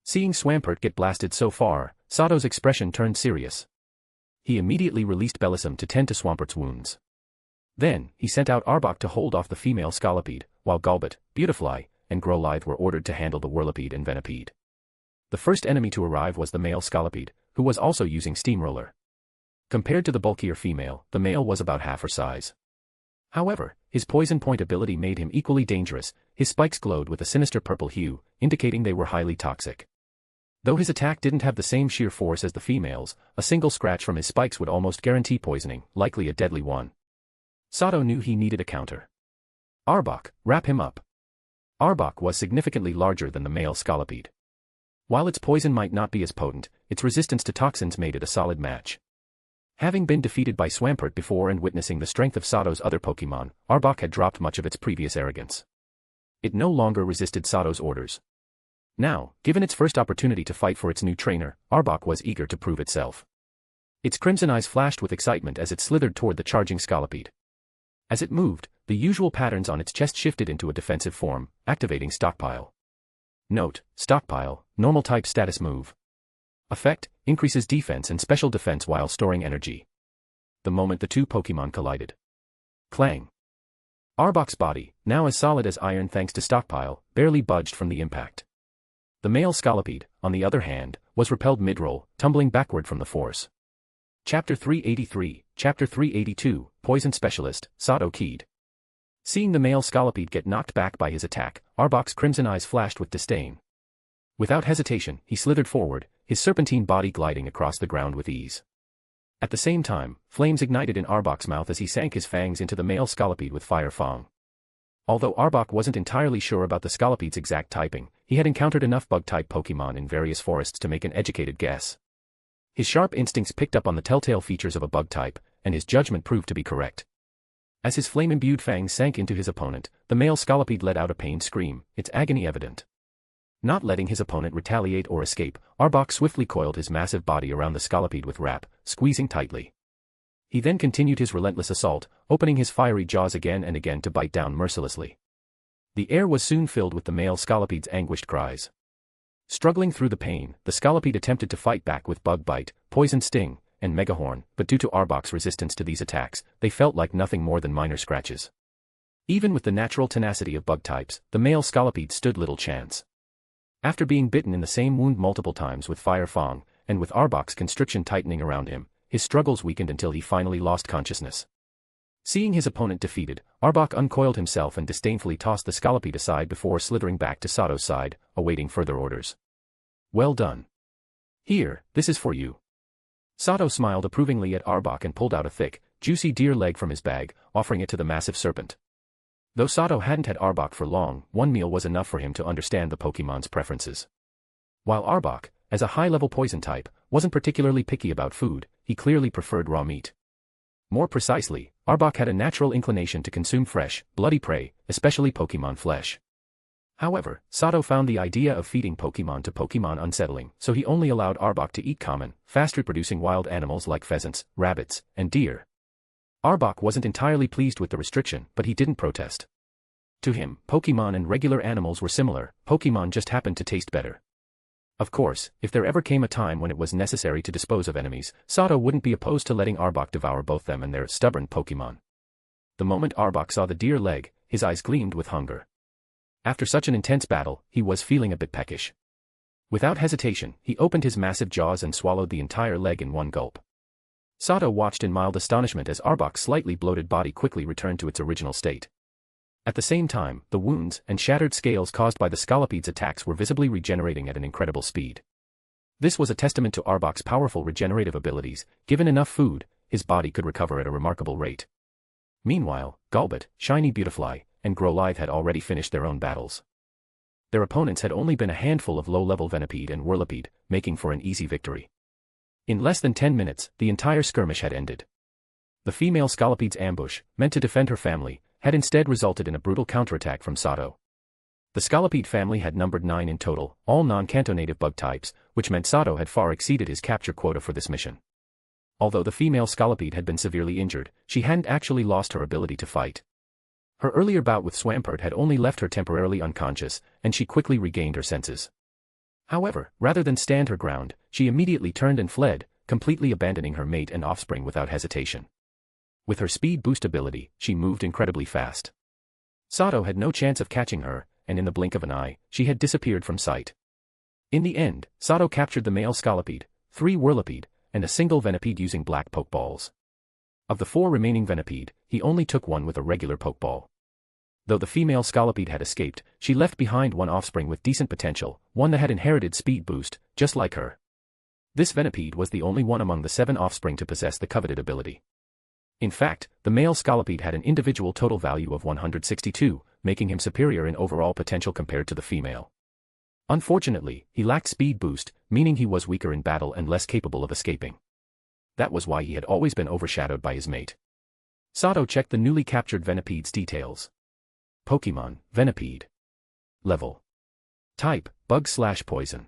Seeing Swampert get blasted so far, Sato's expression turned serious. He immediately released Bellissime to tend to Swampert's wounds. Then, he sent out Arbok to hold off the female Scolipede, while Golbat, Beautifly, and Growlithe were ordered to handle the Whirlipede and Venipede. The first enemy to arrive was the male Scolipede, who was also using Steamroller. Compared to the bulkier female, the male was about half her size. However, his poison point ability made him equally dangerous. His spikes glowed with a sinister purple hue, indicating they were highly toxic. Though his attack didn't have the same sheer force as the female's, a single scratch from his spikes would almost guarantee poisoning, likely a deadly one. Sato knew he needed a counter. Arbok, wrap him up. Arbok was significantly larger than the male Scolipede. While its poison might not be as potent, its resistance to toxins made it a solid match. Having been defeated by Swampert before and witnessing the strength of Sato's other Pokémon, Arbok had dropped much of its previous arrogance. It no longer resisted Sato's orders. Now, given its first opportunity to fight for its new trainer, Arbok was eager to prove itself. Its crimson eyes flashed with excitement as it slithered toward the charging Scolipede. As it moved, the usual patterns on its chest shifted into a defensive form, activating Stockpile. Note: Stockpile, normal type status move. Effect: increases defense and special defense while storing energy. The moment the two Pokémon collided. Clang. Arbok's body, now as solid as iron thanks to Stockpile, barely budged from the impact. The male Scolipede, on the other hand, was repelled mid-roll, tumbling backward from the force. Chapter 383, Chapter 382, Poison Specialist, Sato Kaede. Seeing the male Scolipede get knocked back by his attack, Arbok's crimson eyes flashed with disdain. Without hesitation, he slithered forward, his serpentine body gliding across the ground with ease. At the same time, flames ignited in Arbok's mouth as he sank his fangs into the male Scolipede with Fire Fang. Although Arbok wasn't entirely sure about the Scolipede's exact typing, he had encountered enough bug-type Pokémon in various forests to make an educated guess. His sharp instincts picked up on the telltale features of a bug type, and his judgment proved to be correct. As his flame-imbued fangs sank into his opponent, the male Scolipede let out a pained scream, its agony evident. Not letting his opponent retaliate or escape, Arbok swiftly coiled his massive body around the Scolipede with wrap, squeezing tightly. He then continued his relentless assault, opening his fiery jaws again and again to bite down mercilessly. The air was soon filled with the male Scolipede's anguished cries. Struggling through the pain, the Scolipede attempted to fight back with Bug Bite, Poison Sting, and Megahorn, but due to Arbok's resistance to these attacks, they felt like nothing more than minor scratches. Even with the natural tenacity of bug types, the male Scolipede stood little chance. After being bitten in the same wound multiple times with Fire Fang, and with Arbok's constriction tightening around him, his struggles weakened until he finally lost consciousness. Seeing his opponent defeated, Arbok uncoiled himself and disdainfully tossed the Scolipede aside before slithering back to Sato's side, awaiting further orders. Well done. Here, this is for you. Sato smiled approvingly at Arbok and pulled out a thick, juicy deer leg from his bag, offering it to the massive serpent. Though Sato hadn't had Arbok for long, one meal was enough for him to understand the Pokémon's preferences. While Arbok, as a high-level poison type, wasn't particularly picky about food, he clearly preferred raw meat. More precisely, Arbok had a natural inclination to consume fresh, bloody prey, especially Pokémon flesh. However, Sato found the idea of feeding Pokémon to Pokémon unsettling, so he only allowed Arbok to eat common, fast-reproducing wild animals like pheasants, rabbits, and deer. Arbok wasn't entirely pleased with the restriction, but he didn't protest. To him, Pokémon and regular animals were similar, Pokémon just happened to taste better. Of course, if there ever came a time when it was necessary to dispose of enemies, Sato wouldn't be opposed to letting Arbok devour both them and their stubborn Pokémon. The moment Arbok saw the deer leg, his eyes gleamed with hunger. After such an intense battle, he was feeling a bit peckish. Without hesitation, he opened his massive jaws and swallowed the entire leg in one gulp. Sato watched in mild astonishment as Arbok's slightly bloated body quickly returned to its original state. At the same time, the wounds and shattered scales caused by the Scolipede's attacks were visibly regenerating at an incredible speed. This was a testament to Arbok's powerful regenerative abilities. Given enough food, his body could recover at a remarkable rate. Meanwhile, Golbat, Shiny Beautifly, and Growlithe had already finished their own battles. Their opponents had only been a handful of low-level Venipede and Whirlipede, making for an easy victory. In less than 10 minutes, the entire skirmish had ended. The female Scolipede's ambush, meant to defend her family, had instead resulted in a brutal counterattack from Sato. The Scolipede family had numbered 9 in total, all non-Kanto native bug types, which meant Sato had far exceeded his capture quota for this mission. Although the female Scolipede had been severely injured, she hadn't actually lost her ability to fight. Her earlier bout with Swampert had only left her temporarily unconscious, and she quickly regained her senses. However, rather than stand her ground, she immediately turned and fled, completely abandoning her mate and offspring without hesitation. With her speed boost ability, she moved incredibly fast. Sato had no chance of catching her, and in the blink of an eye, she had disappeared from sight. In the end, Sato captured the male Scolipede, 3 Whirlipede, and a single Venipede using black Pokeballs. Of the 4 remaining Venipede, he only took one with a regular Pokeball. Though the female Scolipede had escaped, she left behind one offspring with decent potential, one that had inherited speed boost, just like her. This Venipede was the only one among the 7 offspring to possess the coveted ability. In fact, the male Scolipede had an individual total value of 162, making him superior in overall potential compared to the female. Unfortunately, he lacked speed boost, meaning he was weaker in battle and less capable of escaping. That was why he had always been overshadowed by his mate. Sato checked the newly captured Venipede's details. Pokemon, Venipede. Level. Type, Bug/Poison.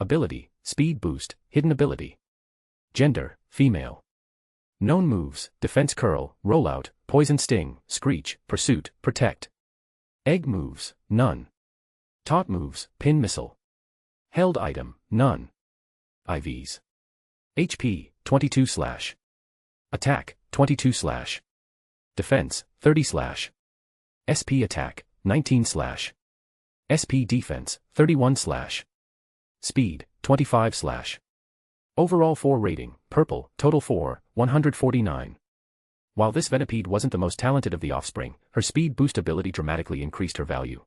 Ability, Speed Boost, Hidden Ability. Gender, Female. Known moves, Defense Curl, Rollout, Poison Sting, Screech, Pursuit, Protect. Egg moves, none. Taunt moves, Pin Missile. Held item, none. IVs. HP, 22/. Attack, 22/. Defense, 30/. SP Attack, 19/. SP Defense, 31/. Speed, 25/. Overall 4 rating, Purple, total 4, 149. While this Venipede wasn't the most talented of the offspring, her speed boost ability dramatically increased her value.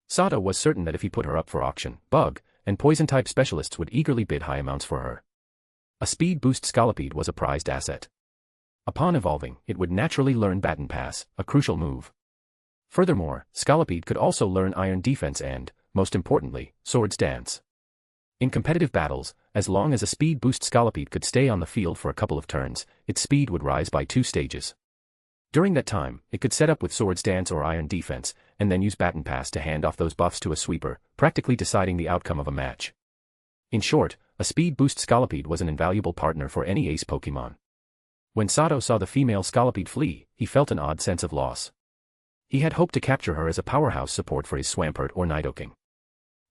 Sato was certain that if he put her up for auction, bug and poison-type specialists would eagerly bid high amounts for her. A speed boost Scolipede was a prized asset. Upon evolving, it would naturally learn Baton Pass, a crucial move. Furthermore, Scolipede could also learn Iron Defense and, most importantly, Swords Dance. In competitive battles, as long as a speed boost Scolipede could stay on the field for a couple of turns, its speed would rise by 2 stages. During that time, it could set up with Swords Dance or Iron Defense, and then use Baton Pass to hand off those buffs to a sweeper, practically deciding the outcome of a match. In short, a speed boost Scolipede was an invaluable partner for any ace Pokemon. When Sato saw the female Scolipede flee, he felt an odd sense of loss. He had hoped to capture her as a powerhouse support for his Swampert or Nidoking.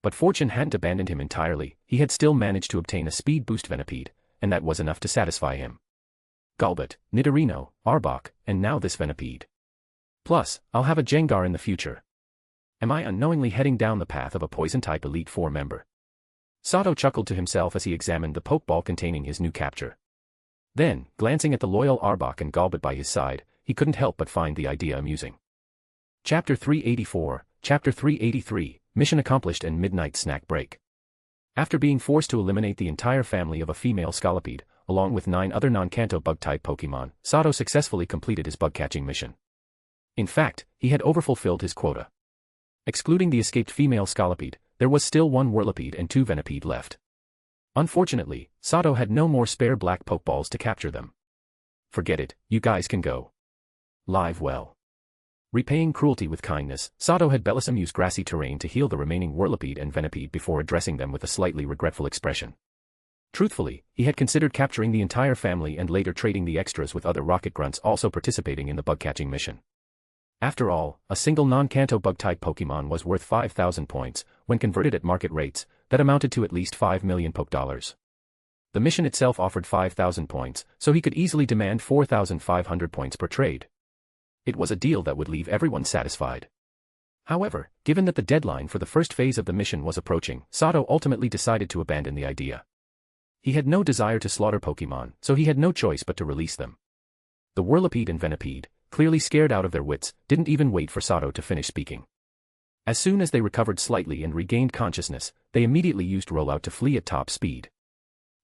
But fortune hadn't abandoned him entirely. He had still managed to obtain a speed boost Venipede, and that was enough to satisfy him. Golbat, Nidorino, Arbok, and now this Venipede. Plus, I'll have a Gengar in the future. Am I unknowingly heading down the path of a Poison-type Elite Four member? Sato chuckled to himself as he examined the Pokeball containing his new capture. Then, glancing at the loyal Arbok and Golbat by his side, he couldn't help but find the idea amusing. Chapter 384, Chapter 383, Mission Accomplished and Midnight Snack Break. After being forced to eliminate the entire family of a female Scolipede, along with 9 other non-Kanto bug-type Pokemon, Sato successfully completed his bug-catching mission. In fact, he had overfulfilled his quota. Excluding the escaped female Scolipede, there was still 1 Whirlipede and 2 Venipede left. Unfortunately, Sato had no more spare black Pokeballs to capture them. Forget it, you guys can go. Live well. Repaying cruelty with kindness, Sato had Bellissum use grassy terrain to heal the remaining Whirlipede and Venipede before addressing them with a slightly regretful expression. Truthfully, he had considered capturing the entire family and later trading the extras with other Rocket Grunts also participating in the bug-catching mission. After all, a single non-Kanto bug-type Pokemon was worth 5,000 points, when converted at market rates, that amounted to at least 5 million Pokedollars. The mission itself offered 5,000 points, so he could easily demand 4,500 points per trade. It was a deal that would leave everyone satisfied. However, given that the deadline for the first phase of the mission was approaching, Sato ultimately decided to abandon the idea. He had no desire to slaughter Pokemon, so he had no choice but to release them. The Whirlipede and Venipede, clearly scared out of their wits, didn't even wait for Sato to finish speaking. As soon as they recovered slightly and regained consciousness, they immediately used Rollout to flee at top speed.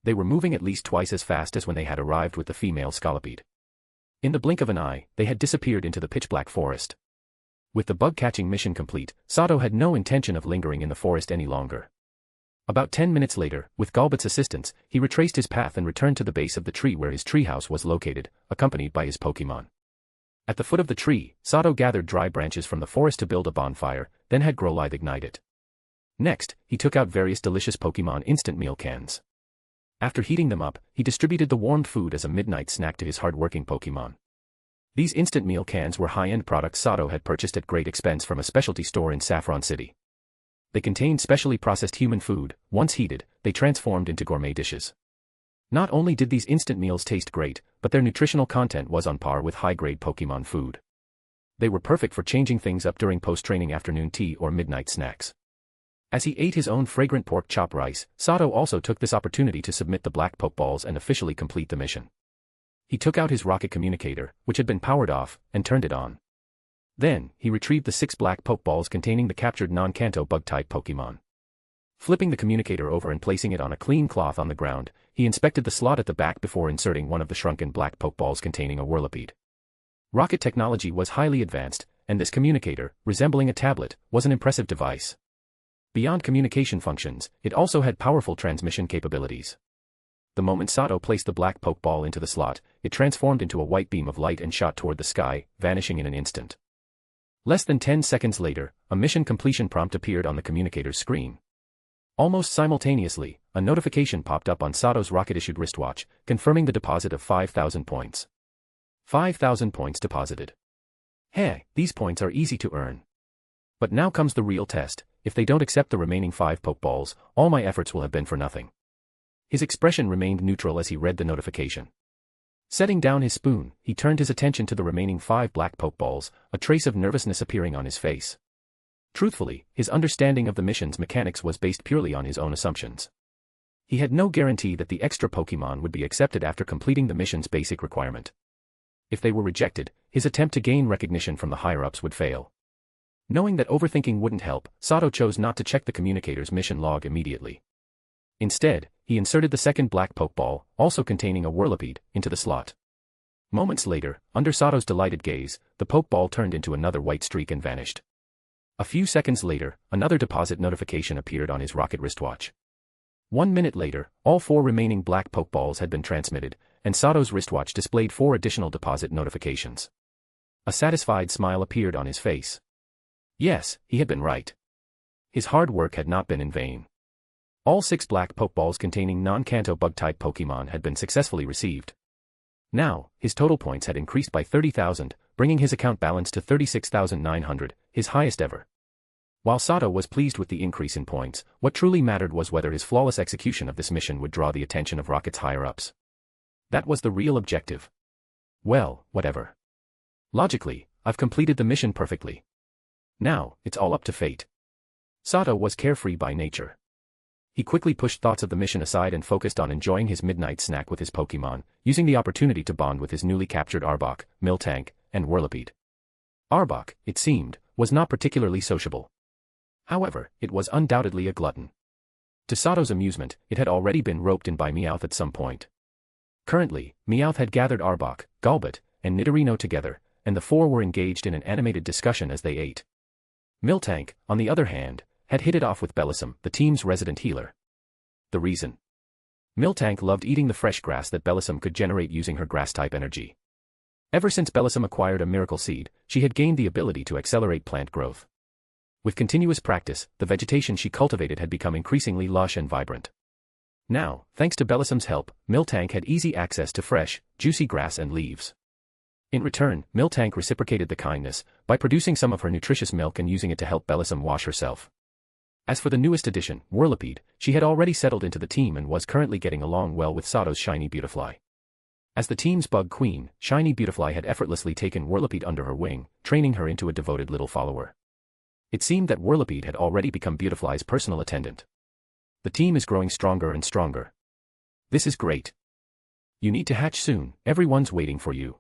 They were moving at least twice as fast as when they had arrived with the female Scolipede. In the blink of an eye, they had disappeared into the pitch-black forest. With the bug-catching mission complete, Sato had no intention of lingering in the forest any longer. About 10 minutes later, with Golbat's assistance, he retraced his path and returned to the base of the tree where his treehouse was located, accompanied by his Pokemon. At the foot of the tree, Sato gathered dry branches from the forest to build a bonfire, then had Growlithe ignite it. Next, he took out various delicious Pokemon instant meal cans. After heating them up, he distributed the warmed food as a midnight snack to his hard-working Pokemon. These instant meal cans were high-end products Sato had purchased at great expense from a specialty store in Saffron City. They contained specially processed human food. Once heated, they transformed into gourmet dishes. Not only did these instant meals taste great, but their nutritional content was on par with high-grade Pokemon food. They were perfect for changing things up during post-training afternoon tea or midnight snacks. As he ate his own fragrant pork chop rice, Sato also took this opportunity to submit the black Pokeballs and officially complete the mission. He took out his rocket communicator, which had been powered off, and turned it on. Then, he retrieved the 6 black Pokeballs containing the captured non-Kanto bug-type Pokemon. Flipping the communicator over and placing it on a clean cloth on the ground, he inspected the slot at the back before inserting one of the shrunken black Pokeballs containing a Whirlipede. Rocket technology was highly advanced, and this communicator, resembling a tablet, was an impressive device. Beyond communication functions, it also had powerful transmission capabilities. The moment Sato placed the black Pokeball into the slot, it transformed into a white beam of light and shot toward the sky, vanishing in an instant. Less than 10 seconds later, a mission completion prompt appeared on the communicator's screen. Almost simultaneously, a notification popped up on Sato's rocket-issued wristwatch, confirming the deposit of 5,000 points. 5,000 points deposited. Hey, these points are easy to earn. But now comes the real test. If they don't accept the remaining 5 Pokeballs, all my efforts will have been for nothing. His expression remained neutral as he read the notification. Setting down his spoon, he turned his attention to the remaining 5 black Pokeballs, a trace of nervousness appearing on his face. Truthfully, his understanding of the mission's mechanics was based purely on his own assumptions. He had no guarantee that the extra Pokemon would be accepted after completing the mission's basic requirement. If they were rejected, his attempt to gain recognition from the higher-ups would fail. Knowing that overthinking wouldn't help, Sato chose not to check the communicator's mission log immediately. Instead, he inserted the second black Pokeball, also containing a Whirlipede, into the slot. Moments later, under Sato's delighted gaze, the Pokeball turned into another white streak and vanished. A few seconds later, another deposit notification appeared on his rocket wristwatch. 1 minute later, all 4 remaining black Pokeballs had been transmitted, and Sato's wristwatch displayed 4 additional deposit notifications. A satisfied smile appeared on his face. Yes, he had been right. His hard work had not been in vain. All 6 black Pokeballs containing non-Kanto bug-type Pokemon had been successfully received. Now, his total points had increased by 30,000, bringing his account balance to 36,900, his highest ever. While Sato was pleased with the increase in points, what truly mattered was whether his flawless execution of this mission would draw the attention of Rocket's higher-ups. That was the real objective. Well, whatever. Logically, I've completed the mission perfectly. Now, it's all up to fate. Sato was carefree by nature. He quickly pushed thoughts of the mission aside and focused on enjoying his midnight snack with his Pokemon, using the opportunity to bond with his newly captured Arbok, Miltank, and Whirlipede. Arbok, it seemed, was not particularly sociable. However, it was undoubtedly a glutton. To Sato's amusement, it had already been roped in by Meowth at some point. Currently, Meowth had gathered Arbok, Golbat, and Nidorino together, and the 4 were engaged in an animated discussion as they ate. Miltank, on the other hand, had hit it off with Bellissum, the team's resident healer. The reason? Miltank loved eating the fresh grass that Bellissum could generate using her grass-type energy. Ever since Bellissum acquired a miracle seed, she had gained the ability to accelerate plant growth. With continuous practice, the vegetation she cultivated had become increasingly lush and vibrant. Now, thanks to Bellissum's help, Miltank had easy access to fresh, juicy grass and leaves. In return, Miltank reciprocated the kindness by producing some of her nutritious milk and using it to help Bellissum wash herself. As for the newest addition, Whirlipede, she had already settled into the team and was currently getting along well with Sato's Shiny Beautifly. As the team's bug queen, Shiny Beautifly had effortlessly taken Whirlipede under her wing, training her into a devoted little follower. It seemed that Whirlipede had already become Beautifly's personal attendant. The team is growing stronger and stronger. This is great. You need to hatch soon, everyone's waiting for you.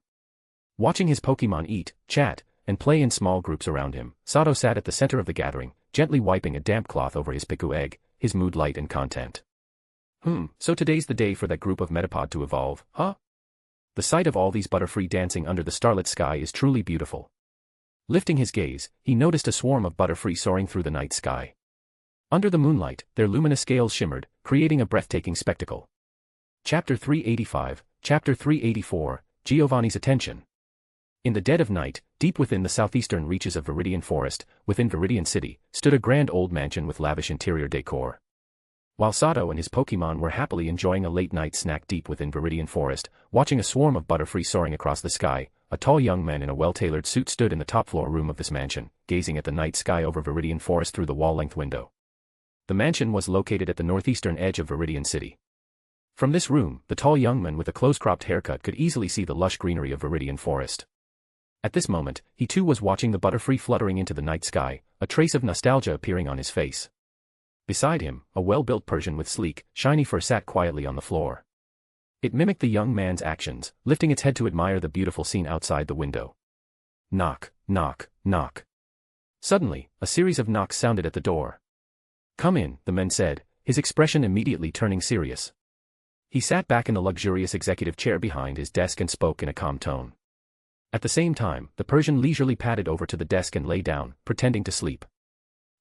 Watching his Pokemon eat, chat, and play in small groups around him, Sato sat at the center of the gathering, gently wiping a damp cloth over his Piku egg, his mood light and content. So today's the day for that group of Metapod to evolve, huh? The sight of all these Butterfree dancing under the starlit sky is truly beautiful. Lifting his gaze, he noticed a swarm of Butterfree soaring through the night sky. Under the moonlight, their luminous scales shimmered, creating a breathtaking spectacle. Chapter 385, Chapter 384, Giovanni's Attention. In the dead of night, deep within the southeastern reaches of Viridian Forest, within Viridian City, stood a grand old mansion with lavish interior decor. While Sato and his Pokemon were happily enjoying a late-night snack deep within Viridian Forest, watching a swarm of Butterfree soaring across the sky, a tall young man in a well-tailored suit stood in the top-floor room of this mansion, gazing at the night sky over Viridian Forest through the wall-length window. The mansion was located at the northeastern edge of Viridian City. From this room, the tall young man with a close-cropped haircut could easily see the lush greenery of Viridian Forest. At this moment, he too was watching the Butterfree fluttering into the night sky, a trace of nostalgia appearing on his face. Beside him, a well-built Persian with sleek, shiny fur sat quietly on the floor. It mimicked the young man's actions, lifting its head to admire the beautiful scene outside the window. Knock, knock, knock. Suddenly, a series of knocks sounded at the door. "Come in," the man said, his expression immediately turning serious. He sat back in the luxurious executive chair behind his desk and spoke in a calm tone. At the same time, the Persian leisurely padded over to the desk and lay down, pretending to sleep.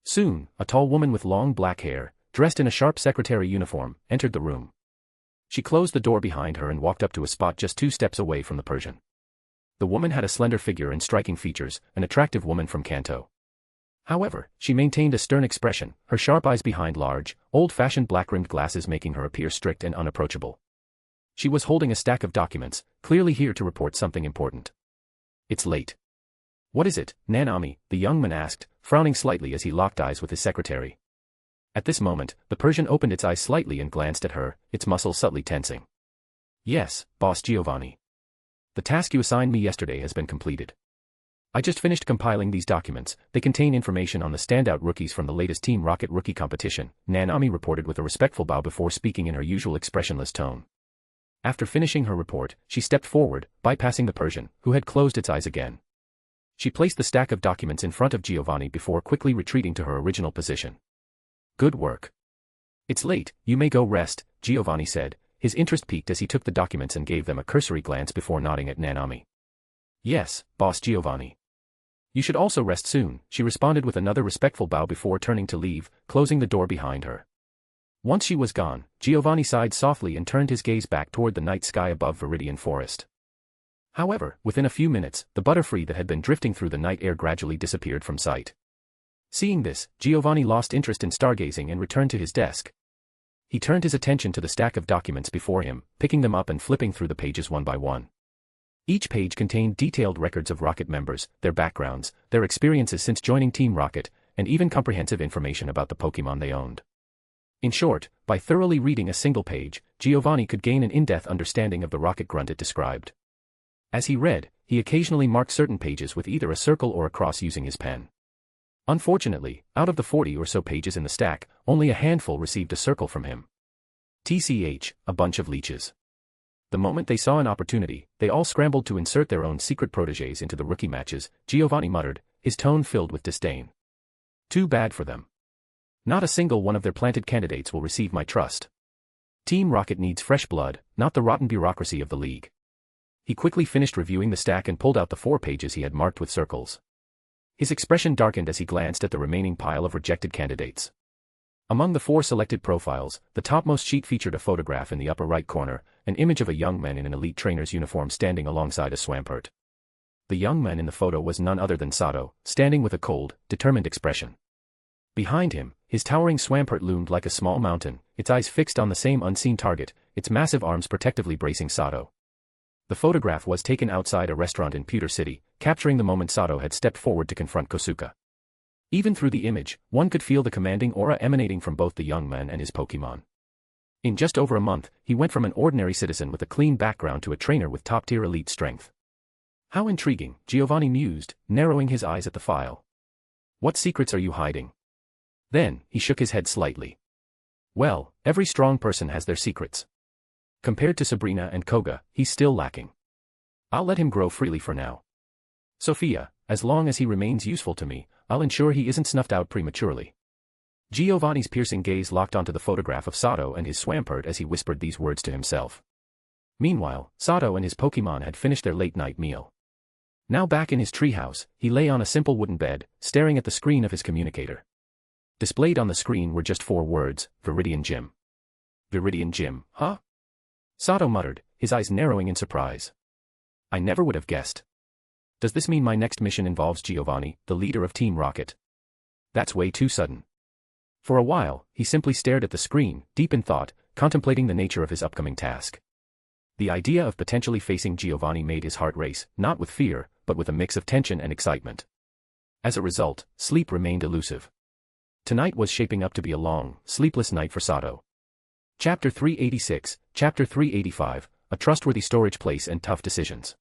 Soon, a tall woman with long black hair, dressed in a sharp secretary uniform, entered the room. She closed the door behind her and walked up to a spot just 2 steps away from the Persian. The woman had a slender figure and striking features, an attractive woman from Kanto. However, she maintained a stern expression, her sharp eyes behind large, old-fashioned black-rimmed glasses making her appear strict and unapproachable. She was holding a stack of documents, clearly here to report something important. "It's late." "What is it, Nanami?" the young man asked, frowning slightly as he locked eyes with his secretary. At this moment, the Persian opened its eyes slightly and glanced at her, its muscles subtly tensing. "Yes, Boss Giovanni. The task you assigned me yesterday has been completed. I just finished compiling these documents. They contain information on the standout rookies from the latest Team Rocket rookie competition," Nanami reported with a respectful bow before speaking in her usual expressionless tone. After finishing her report, she stepped forward, bypassing the Persian, who had closed its eyes again. She placed the stack of documents in front of Giovanni before quickly retreating to her original position. "Good work. It's late, you may go rest," Giovanni said, his interest piqued as he took the documents and gave them a cursory glance before nodding at Nanami. "Yes, Boss Giovanni. You should also rest soon," she responded with another respectful bow before turning to leave, closing the door behind her. Once she was gone, Giovanni sighed softly and turned his gaze back toward the night sky above Viridian Forest. However, within a few minutes, the Butterfree that had been drifting through the night air gradually disappeared from sight. Seeing this, Giovanni lost interest in stargazing and returned to his desk. He turned his attention to the stack of documents before him, picking them up and flipping through the pages one by one. Each page contained detailed records of Rocket members, their backgrounds, their experiences since joining Team Rocket, and even comprehensive information about the Pokémon they owned. In short, by thoroughly reading a single page, Giovanni could gain an in-depth understanding of the Rocket Grunt it described. As he read, he occasionally marked certain pages with either a circle or a cross using his pen. Unfortunately, out of the 40 or so pages in the stack, only a handful received a circle from him. TCH, a bunch of leeches. The moment they saw an opportunity, they all scrambled to insert their own secret protégés into the rookie matches, Giovanni muttered, his tone filled with disdain. Too bad for them. Not a single one of their planted candidates will receive my trust. Team Rocket needs fresh blood, not the rotten bureaucracy of the league. He quickly finished reviewing the stack and pulled out the 4 pages he had marked with circles. His expression darkened as he glanced at the remaining pile of rejected candidates. Among the 4 selected profiles, the topmost sheet featured a photograph in the upper right corner, an image of a young man in an elite trainer's uniform standing alongside a Swampert. The young man in the photo was none other than Sato, standing with a cold, determined expression. Behind him, his towering Swampert loomed like a small mountain, its eyes fixed on the same unseen target, its massive arms protectively bracing Sato. The photograph was taken outside a restaurant in Pewter City, capturing the moment Sato had stepped forward to confront Kosuke. Even through the image, one could feel the commanding aura emanating from both the young man and his Pokémon. In just over a month, he went from an ordinary citizen with a clean background to a trainer with top-tier elite strength. How intriguing, Giovanni mused, narrowing his eyes at the file. What secrets are you hiding? Then, he shook his head slightly. Well, every strong person has their secrets. Compared to Sabrina and Koga, he's still lacking. I'll let him grow freely for now. Sophia, as long as he remains useful to me, I'll ensure he isn't snuffed out prematurely. Giovanni's piercing gaze locked onto the photograph of Sato and his Swampert as he whispered these words to himself. Meanwhile, Sato and his Pokémon had finished their late-night meal. Now back in his treehouse, he lay on a simple wooden bed, staring at the screen of his communicator. Displayed on the screen were just 4 words, Viridian Gym. Viridian Gym, huh? Sato muttered, his eyes narrowing in surprise. I never would have guessed. Does this mean my next mission involves Giovanni, the leader of Team Rocket? That's way too sudden. For a while, he simply stared at the screen, deep in thought, contemplating the nature of his upcoming task. The idea of potentially facing Giovanni made his heart race, not with fear, but with a mix of tension and excitement. As a result, sleep remained elusive. Tonight was shaping up to be a long, sleepless night for Sato. Chapter 386, Chapter 385, A Trustworthy Storage Place and Tough Decisions.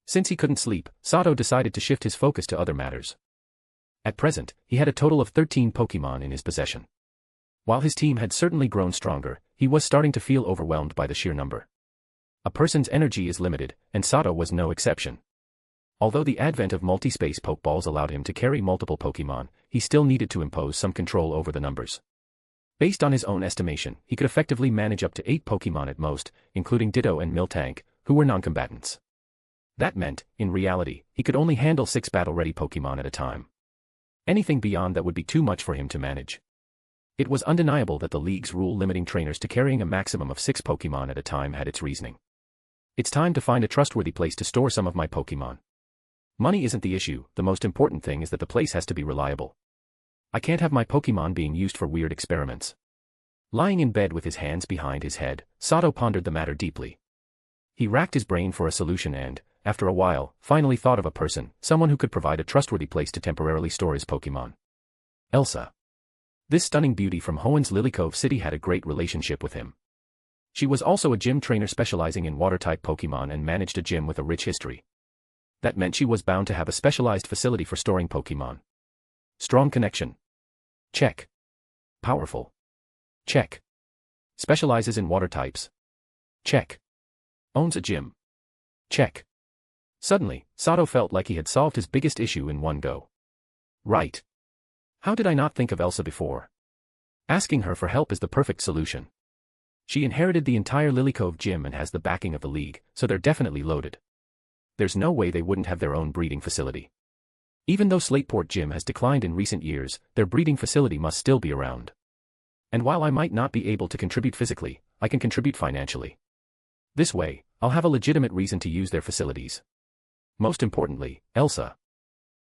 Since he couldn't sleep, Sato decided to shift his focus to other matters. At present, he had a total of 13 Pokémon in his possession. While his team had certainly grown stronger, he was starting to feel overwhelmed by the sheer number. A person's energy is limited, and Sato was no exception. Although the advent of multi-space Pokeballs allowed him to carry multiple Pokémon, he still needed to impose some control over the numbers. Based on his own estimation, he could effectively manage up to 8 Pokémon at most, including Ditto and Miltank, who were non-combatants. That meant, in reality, he could only handle 6 battle-ready Pokémon at a time. Anything beyond that would be too much for him to manage. It was undeniable that the league's rule limiting trainers to carrying a maximum of 6 Pokémon at a time had its reasoning. It's time to find a trustworthy place to store some of my Pokémon. Money isn't the issue, the most important thing is that the place has to be reliable. I can't have my Pokémon being used for weird experiments. Lying in bed with his hands behind his head, Sato pondered the matter deeply. He racked his brain for a solution and, after a while, finally thought of a person, someone who could provide a trustworthy place to temporarily store his Pokémon. Elsa. This stunning beauty from Hoen's Lilycove City had a great relationship with him. She was also a gym trainer specializing in water-type Pokémon and managed a gym with a rich history. That meant she was bound to have a specialized facility for storing Pokémon. Strong connection. Check. Powerful. Check. Specializes in water types. Check. Owns a gym. Check. Suddenly, Sato felt like he had solved his biggest issue in one go. Right. How did I not think of Elsa before? Asking her for help is the perfect solution. She inherited the entire Lilycove gym and has the backing of the league, so they're definitely loaded. There's no way they wouldn't have their own breeding facility. Even though Slateport Gym has declined in recent years, their breeding facility must still be around. And while I might not be able to contribute physically, I can contribute financially. This way, I'll have a legitimate reason to use their facilities. Most importantly, Elsa.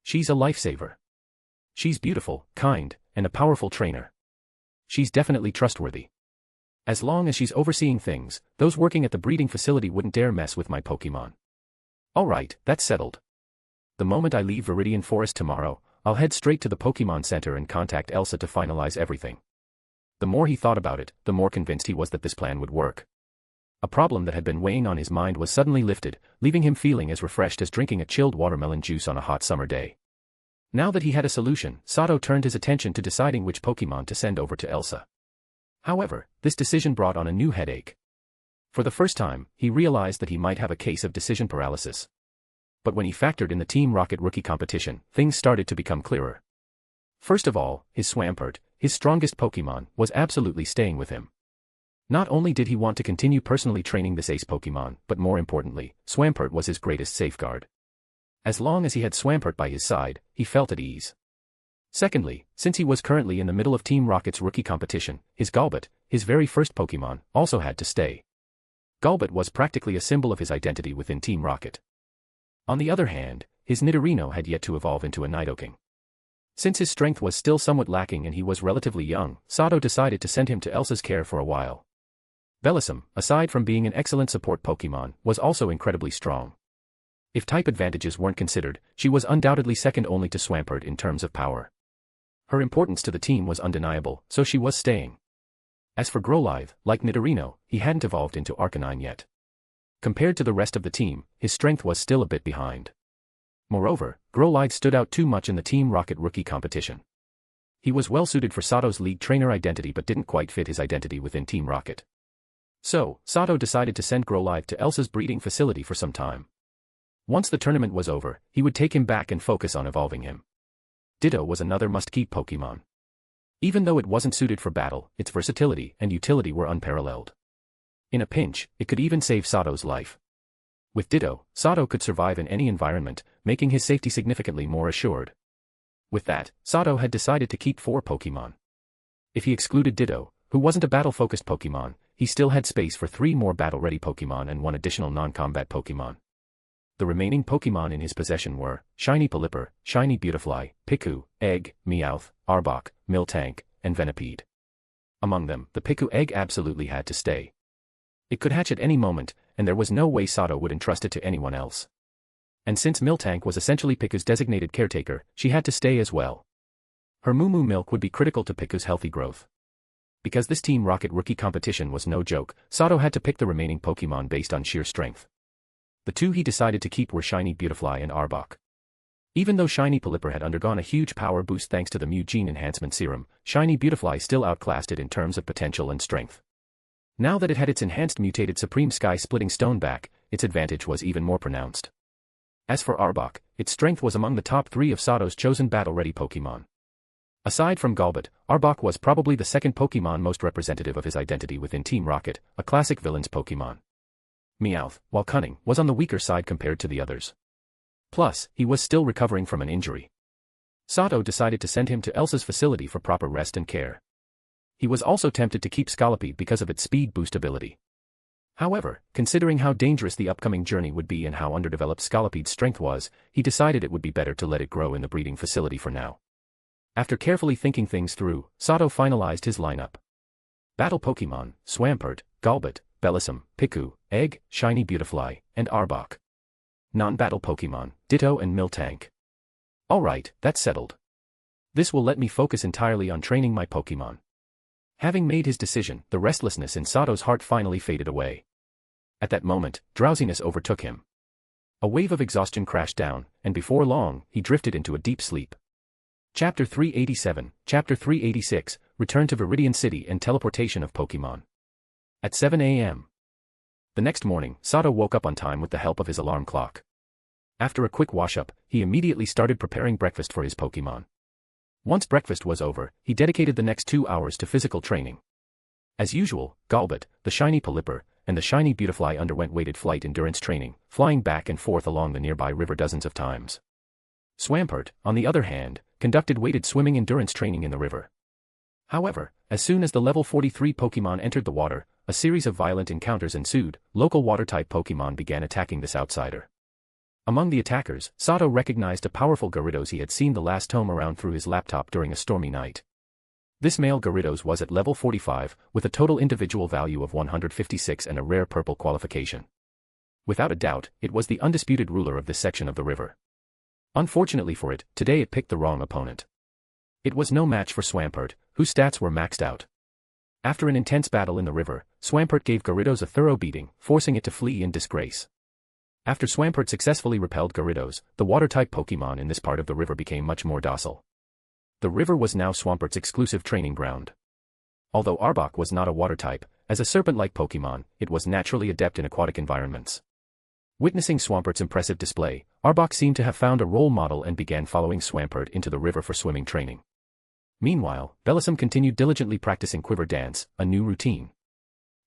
She's a lifesaver. She's beautiful, kind, and a powerful trainer. She's definitely trustworthy. As long as she's overseeing things, those working at the breeding facility wouldn't dare mess with my Pokemon. Alright, that's settled. The moment I leave Viridian Forest tomorrow, I'll head straight to the Pokemon Center and contact Elsa to finalize everything. The more he thought about it, the more convinced he was that this plan would work. A problem that had been weighing on his mind was suddenly lifted, leaving him feeling as refreshed as drinking a chilled watermelon juice on a hot summer day. Now that he had a solution, Sato turned his attention to deciding which Pokemon to send over to Elsa. However, this decision brought on a new headache. For the first time, he realized that he might have a case of decision paralysis. But when he factored in the Team Rocket rookie competition, things started to become clearer. First of all, his Swampert, his strongest Pokemon, was absolutely staying with him. Not only did he want to continue personally training this ace Pokemon, but more importantly, Swampert was his greatest safeguard. As long as he had Swampert by his side, he felt at ease. Secondly, since he was currently in the middle of Team Rocket's rookie competition, his Golbat, his very first Pokemon, also had to stay. Golbat was practically a symbol of his identity within Team Rocket. On the other hand, his Nidorino had yet to evolve into a Nidoking. Since his strength was still somewhat lacking and he was relatively young, Sato decided to send him to Elsa's care for a while. Bellossom, aside from being an excellent support Pokemon, was also incredibly strong. If type advantages weren't considered, she was undoubtedly second only to Swampert in terms of power. Her importance to the team was undeniable, so she was staying. As for Growlithe, like Nidorino, he hadn't evolved into Arcanine yet. Compared to the rest of the team, his strength was still a bit behind. Moreover, Growlithe stood out too much in the Team Rocket rookie competition. He was well suited for Sato's league trainer identity but didn't quite fit his identity within Team Rocket. So, Sato decided to send Growlithe to Elsa's breeding facility for some time. Once the tournament was over, he would take him back and focus on evolving him. Ditto was another must-keep Pokemon. Even though it wasn't suited for battle, its versatility and utility were unparalleled. In a pinch, it could even save Sato's life. With Ditto, Sato could survive in any environment, making his safety significantly more assured. With that, Sato had decided to keep 4 Pokemon. If he excluded Ditto, who wasn't a battle-focused Pokemon, he still had space for 3 more battle-ready Pokemon and 1 additional non-combat Pokemon. The remaining Pokemon in his possession were Shiny Pelipper, Shiny Beautifly, Piku, Egg, Meowth, Arbok, Miltank, and Venipede. Among them, the Piku Egg absolutely had to stay. It could hatch at any moment, and there was no way Sato would entrust it to anyone else. And since Miltank was essentially Piku's designated caretaker, she had to stay as well. Her Moo milk would be critical to Piku's healthy growth. Because this Team Rocket rookie competition was no joke, Sato had to pick the remaining Pokemon based on sheer strength. The 2 he decided to keep were Shiny Beautifly and Arbok. Even though Shiny Pelipper had undergone a huge power boost thanks to the Mew Gene Enhancement Serum, Shiny Beautifly still outclassed it in terms of potential and strength. Now that it had its enhanced mutated Supreme Sky-Splitting Stone back, its advantage was even more pronounced. As for Arbok, its strength was among the top 3 of Sato's chosen battle-ready Pokemon. Aside from Golbat, Arbok was probably the second Pokemon most representative of his identity within Team Rocket, a classic villain's Pokemon. Meowth, while cunning, was on the weaker side compared to the others. Plus, he was still recovering from an injury. Sato decided to send him to Elsa's facility for proper rest and care. He was also tempted to keep Scolipede because of its speed boost ability. However, considering how dangerous the upcoming journey would be and how underdeveloped Scolipede's strength was, he decided it would be better to let it grow in the breeding facility for now. After carefully thinking things through, Sato finalized his lineup. Battle Pokemon, Swampert, Golbat, Bellossom, Piku, Egg, Shiny Beautifly, and Arbok. Non-battle Pokemon, Ditto and Miltank. Alright, that's settled. This will let me focus entirely on training my Pokemon. Having made his decision, the restlessness in Sato's heart finally faded away. At that moment, drowsiness overtook him. A wave of exhaustion crashed down, and before long, he drifted into a deep sleep. Chapter 387, Chapter 386, Return to Viridian City and Teleportation of Pokemon. At 7 a.m. The next morning, Sato woke up on time with the help of his alarm clock. After a quick wash-up, he immediately started preparing breakfast for his Pokemon. Once breakfast was over, he dedicated the next 2 hours to physical training. As usual, Golbat, the Shiny Pelipper, and the Shiny Beautifly underwent weighted flight endurance training, flying back and forth along the nearby river dozens of times. Swampert, on the other hand, conducted weighted swimming endurance training in the river. However, as soon as the level 43 Pokemon entered the water, a series of violent encounters ensued. Local water-type Pokemon began attacking this outsider. Among the attackers, Sato recognized a powerful Gyarados he had seen the last time around through his laptop during a stormy night. This male Gyarados was at level 45, with a total individual value of 156 and a rare purple qualification. Without a doubt, it was the undisputed ruler of this section of the river. Unfortunately for it, today it picked the wrong opponent. It was no match for Swampert, whose stats were maxed out. After an intense battle in the river, Swampert gave Gyarados a thorough beating, forcing it to flee in disgrace. After Swampert successfully repelled Gyarados, the water-type Pokémon in this part of the river became much more docile. The river was now Swampert's exclusive training ground. Although Arbok was not a water type, as a serpent-like Pokémon, it was naturally adept in aquatic environments. Witnessing Swampert's impressive display, Arbok seemed to have found a role model and began following Swampert into the river for swimming training. Meanwhile, Bellossom continued diligently practicing Quiver Dance, a new routine.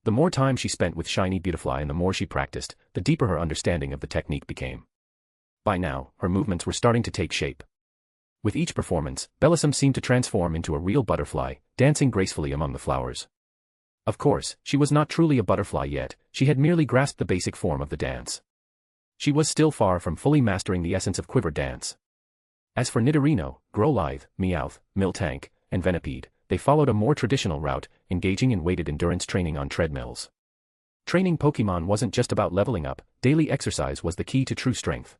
The more time she spent with Shiny Beautifly and the more she practiced, the deeper her understanding of the technique became. By now, her movements were starting to take shape. With each performance, Bellossom seemed to transform into a real butterfly, dancing gracefully among the flowers. Of course, she was not truly a butterfly yet, she had merely grasped the basic form of the dance. She was still far from fully mastering the essence of Quiver Dance. As for Nidorino, Growlithe, Meowth, Miltank, and Venipede, they followed a more traditional route, engaging in weighted endurance training on treadmills. Training Pokémon wasn't just about leveling up, daily exercise was the key to true strength.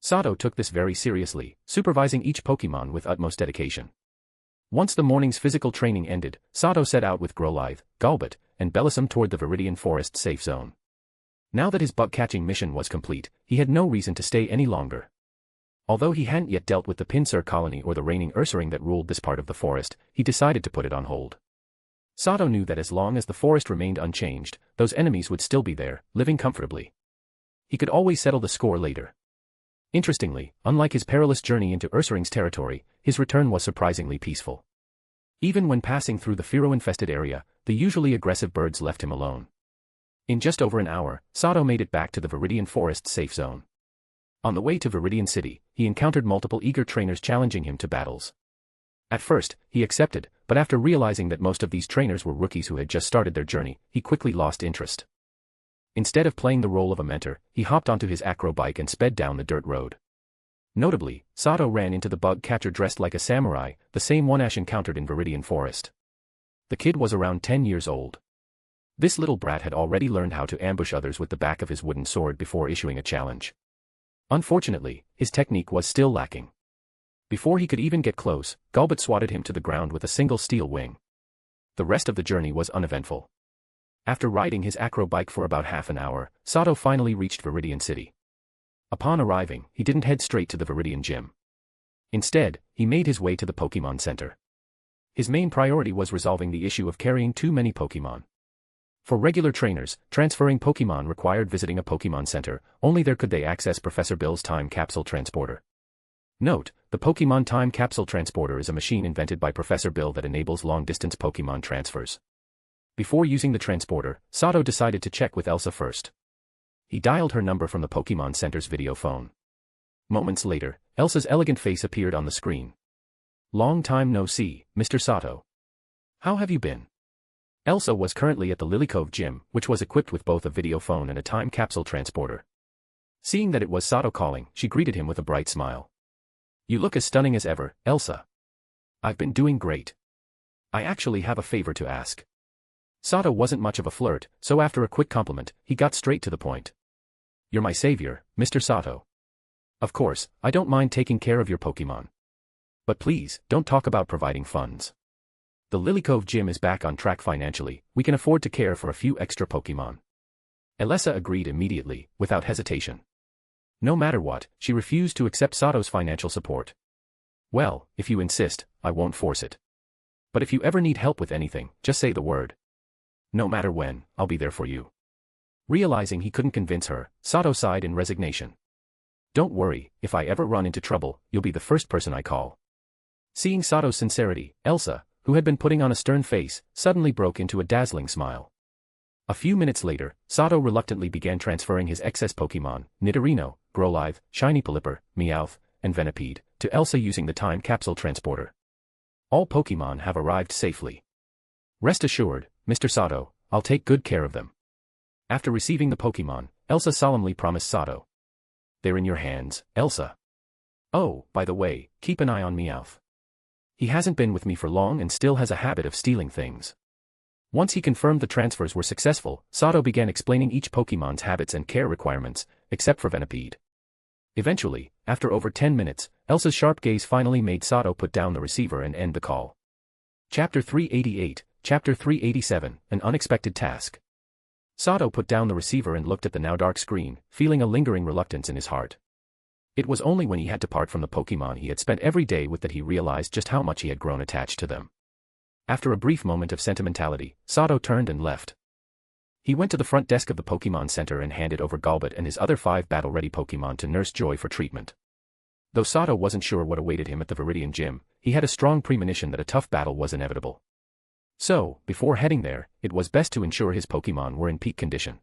Sato took this very seriously, supervising each Pokémon with utmost dedication. Once the morning's physical training ended, Sato set out with Growlithe, Golbat, and Bellossom toward the Viridian Forest safe zone. Now that his bug-catching mission was complete, he had no reason to stay any longer. Although he hadn't yet dealt with the Pinsir colony or the reigning Ursaring that ruled this part of the forest, he decided to put it on hold. Sato knew that as long as the forest remained unchanged, those enemies would still be there, living comfortably. He could always settle the score later. Interestingly, unlike his perilous journey into Ursaring's territory, his return was surprisingly peaceful. Even when passing through the Fearow-infested area, the usually aggressive birds left him alone. In just over an hour, Sato made it back to the Viridian Forest safe zone. On the way to Viridian City, he encountered multiple eager trainers challenging him to battles. At first, he accepted, but after realizing that most of these trainers were rookies who had just started their journey, he quickly lost interest. Instead of playing the role of a mentor, he hopped onto his acro bike and sped down the dirt road. Notably, Sato ran into the bug catcher dressed like a samurai, the same one Ash encountered in Viridian Forest. The kid was around 10 years old. This little brat had already learned how to ambush others with the back of his wooden sword before issuing a challenge. Unfortunately, his technique was still lacking. Before he could even get close, Golbat swatted him to the ground with a single steel wing. The rest of the journey was uneventful. After riding his acro bike for about half an hour, Sato finally reached Viridian City. Upon arriving, he didn't head straight to the Viridian Gym. Instead, he made his way to the Pokémon Center. His main priority was resolving the issue of carrying too many Pokémon. For regular trainers, transferring Pokémon required visiting a Pokémon Center, only there could they access Professor Bill's Time Capsule Transporter. Note, the Pokémon Time Capsule Transporter is a machine invented by Professor Bill that enables long-distance Pokémon transfers. Before using the transporter, Sato decided to check with Elsa first. He dialed her number from the Pokémon Center's video phone. Moments later, Elsa's elegant face appeared on the screen. "Long time no see, Mr. Sato. How have you been?" Elsa was currently at the Lily Cove Gym, which was equipped with both a video phone and a time capsule transporter. Seeing that it was Sato calling, she greeted him with a bright smile. "You look as stunning as ever, Elsa." "I've been doing great. I actually have a favor to ask." Sato wasn't much of a flirt, so after a quick compliment, he got straight to the point. "You're my savior, Mr. Sato. Of course, I don't mind taking care of your Pokémon. But please, don't talk about providing funds. The Lily Cove Gym is back on track financially, we can afford to care for a few extra Pokémon." Elsa agreed immediately, without hesitation. No matter what, she refused to accept Sato's financial support. "Well, if you insist, I won't force it. But if you ever need help with anything, just say the word. No matter when, I'll be there for you." Realizing he couldn't convince her, Sato sighed in resignation. "Don't worry, if I ever run into trouble, you'll be the first person I call." Seeing Sato's sincerity, Elsa, who had been putting on a stern face, suddenly broke into a dazzling smile. A few minutes later, Sato reluctantly began transferring his excess Pokémon, Nidorino, Growlithe, Shiny Pelipper, Meowth, and Venipede, to Elsa using the time capsule transporter. "All Pokémon have arrived safely. Rest assured, Mr. Sato, I'll take good care of them." After receiving the Pokémon, Elsa solemnly promised Sato. They're in your hands, Elsa. Oh, by the way, keep an eye on Meowth. He hasn't been with me for long and still has a habit of stealing things. Once he confirmed the transfers were successful, Sato began explaining each Pokémon's habits and care requirements, except for Venipede. Eventually, after over 10 minutes, Elsa's sharp gaze finally made Sato put down the receiver and end the call. Chapter 388, Chapter 387, An Unexpected Task. Sato put down the receiver and looked at the now dark screen, feeling a lingering reluctance in his heart. It was only when he had to part from the Pokémon he had spent every day with that he realized just how much he had grown attached to them. After a brief moment of sentimentality, Sato turned and left. He went to the front desk of the Pokémon Center and handed over Golbat and his other 5 battle-ready Pokémon to Nurse Joy for treatment. Though Sato wasn't sure what awaited him at the Viridian Gym, he had a strong premonition that a tough battle was inevitable. So, before heading there, it was best to ensure his Pokémon were in peak condition.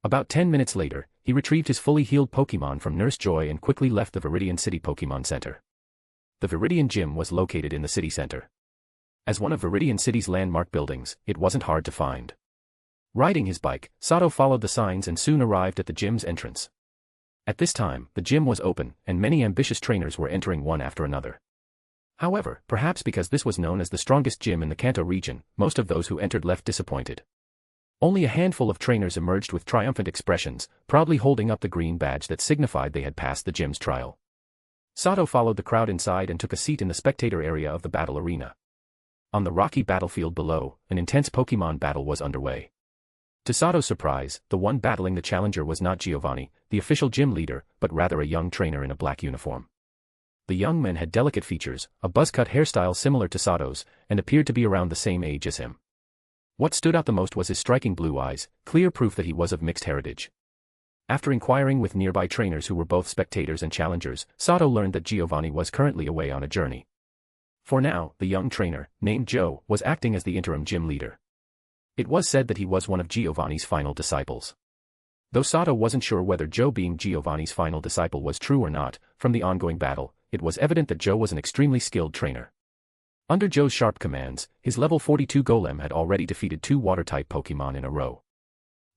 About 10 minutes later, he retrieved his fully healed Pokémon from Nurse Joy and quickly left the Viridian City Pokémon Center. The Viridian Gym was located in the city center. As one of Viridian City's landmark buildings, it wasn't hard to find. Riding his bike, Sato followed the signs and soon arrived at the gym's entrance. At this time, the gym was open, and many ambitious trainers were entering one after another. However, perhaps because this was known as the strongest gym in the Kanto region, most of those who entered left disappointed. Only a handful of trainers emerged with triumphant expressions, proudly holding up the green badge that signified they had passed the gym's trial. Sato followed the crowd inside and took a seat in the spectator area of the battle arena. On the rocky battlefield below, an intense Pokémon battle was underway. To Sato's surprise, the one battling the challenger was not Giovanni, the official gym leader, but rather a young trainer in a black uniform. The young man had delicate features, a buzz-cut hairstyle similar to Sato's, and appeared to be around the same age as him. What stood out the most was his striking blue eyes, clear proof that he was of mixed heritage. After inquiring with nearby trainers who were both spectators and challengers, Sato learned that Giovanni was currently away on a journey. For now, the young trainer, named Joe, was acting as the interim gym leader. It was said that he was one of Giovanni's final disciples. Though Sato wasn't sure whether Joe being Giovanni's final disciple was true or not, from the ongoing battle, it was evident that Joe was an extremely skilled trainer. Under Joe's sharp commands, his level 42 Golem had already defeated 2 water-type Pokémon in a row.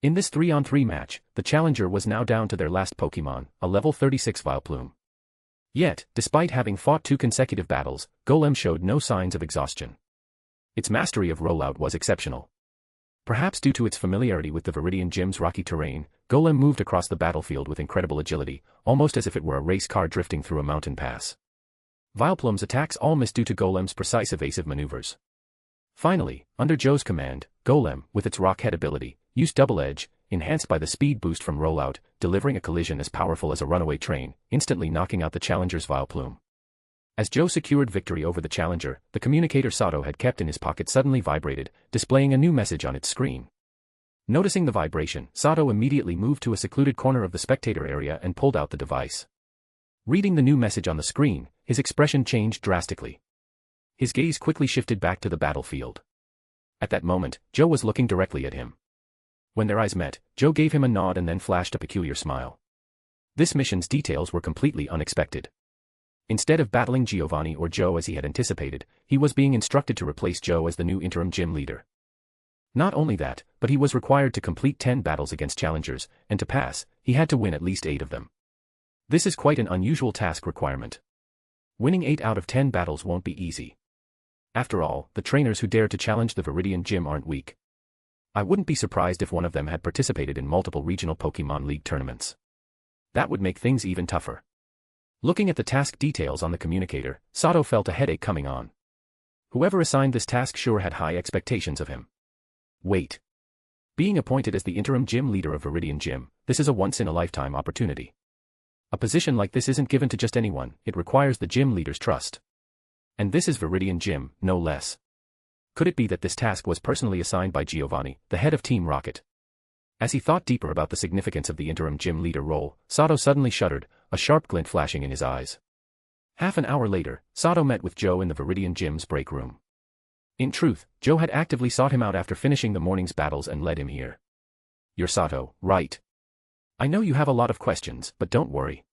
In this 3-on-3 match, the challenger was now down to their last Pokémon, a level 36 Vileplume. Yet, despite having fought 2 consecutive battles, Golem showed no signs of exhaustion. Its mastery of rollout was exceptional. Perhaps due to its familiarity with the Viridian Gym's rocky terrain, Golem moved across the battlefield with incredible agility, almost as if it were a race car drifting through a mountain pass. Vileplume's attacks all missed due to Golem's precise evasive maneuvers. Finally, under Joe's command, Golem, with its Rock Head ability, used Double Edge, enhanced by the speed boost from rollout, delivering a collision as powerful as a runaway train, instantly knocking out the challenger's Vileplume. As Joe secured victory over the challenger, the communicator Sato had kept in his pocket suddenly vibrated, displaying a new message on its screen. Noticing the vibration, Sato immediately moved to a secluded corner of the spectator area and pulled out the device. Reading the new message on the screen, his expression changed drastically. His gaze quickly shifted back to the battlefield. At that moment, Joe was looking directly at him. When their eyes met, Joe gave him a nod and then flashed a peculiar smile. This mission's details were completely unexpected. Instead of battling Giovanni or Joe as he had anticipated, he was being instructed to replace Joe as the new interim gym leader. Not only that, but he was required to complete 10 battles against challengers, and to pass, he had to win at least 8 of them. This is quite an unusual task requirement. Winning 8 out of 10 battles won't be easy. After all, the trainers who dare to challenge the Viridian Gym aren't weak. I wouldn't be surprised if one of them had participated in multiple regional Pokémon League tournaments. That would make things even tougher. Looking at the task details on the communicator, Sato felt a headache coming on. Whoever assigned this task sure had high expectations of him. Wait. Being appointed as the interim gym leader of Viridian Gym, this is a once-in-a-lifetime opportunity. A position like this isn't given to just anyone, it requires the gym leader's trust. And this is Viridian Gym, no less. Could it be that this task was personally assigned by Giovanni, the head of Team Rocket? As he thought deeper about the significance of the interim gym leader role, Sato suddenly shuddered, a sharp glint flashing in his eyes. Half an hour later, Sato met with Joe in the Viridian Gym's break room. In truth, Joe had actively sought him out after finishing the morning's battles and led him here. You're Sato, right? I know you have a lot of questions, but don't worry.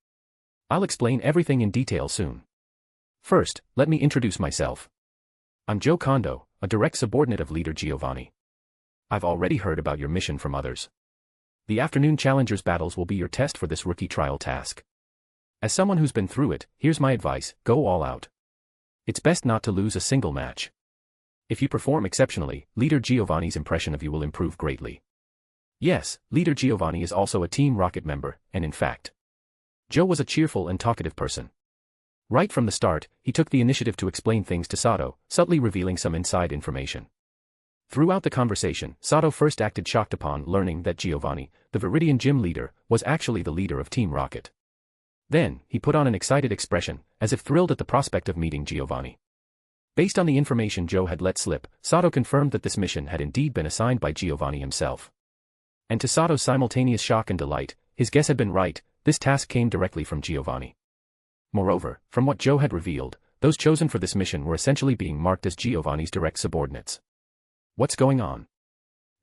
I'll explain everything in detail soon. First, let me introduce myself. I'm Joe Kondo, a direct subordinate of leader Giovanni. I've already heard about your mission from others. The afternoon challengers battles will be your test for this rookie trial task. As someone who's been through it, here's my advice: go all out. It's best not to lose a single match. If you perform exceptionally, Leader Giovanni's impression of you will improve greatly. Yes, Leader Giovanni is also a Team Rocket member, and in fact, Joe was a cheerful and talkative person. Right from the start, he took the initiative to explain things to Sato, subtly revealing some inside information. Throughout the conversation, Sato first acted shocked upon learning that Giovanni, the Viridian gym leader, was actually the leader of Team Rocket. Then, he put on an excited expression, as if thrilled at the prospect of meeting Giovanni. Based on the information Joe had let slip, Sato confirmed that this mission had indeed been assigned by Giovanni himself. And to Sato's simultaneous shock and delight, his guess had been right: this task came directly from Giovanni. Moreover, from what Joe had revealed, those chosen for this mission were essentially being marked as Giovanni's direct subordinates. What's going on?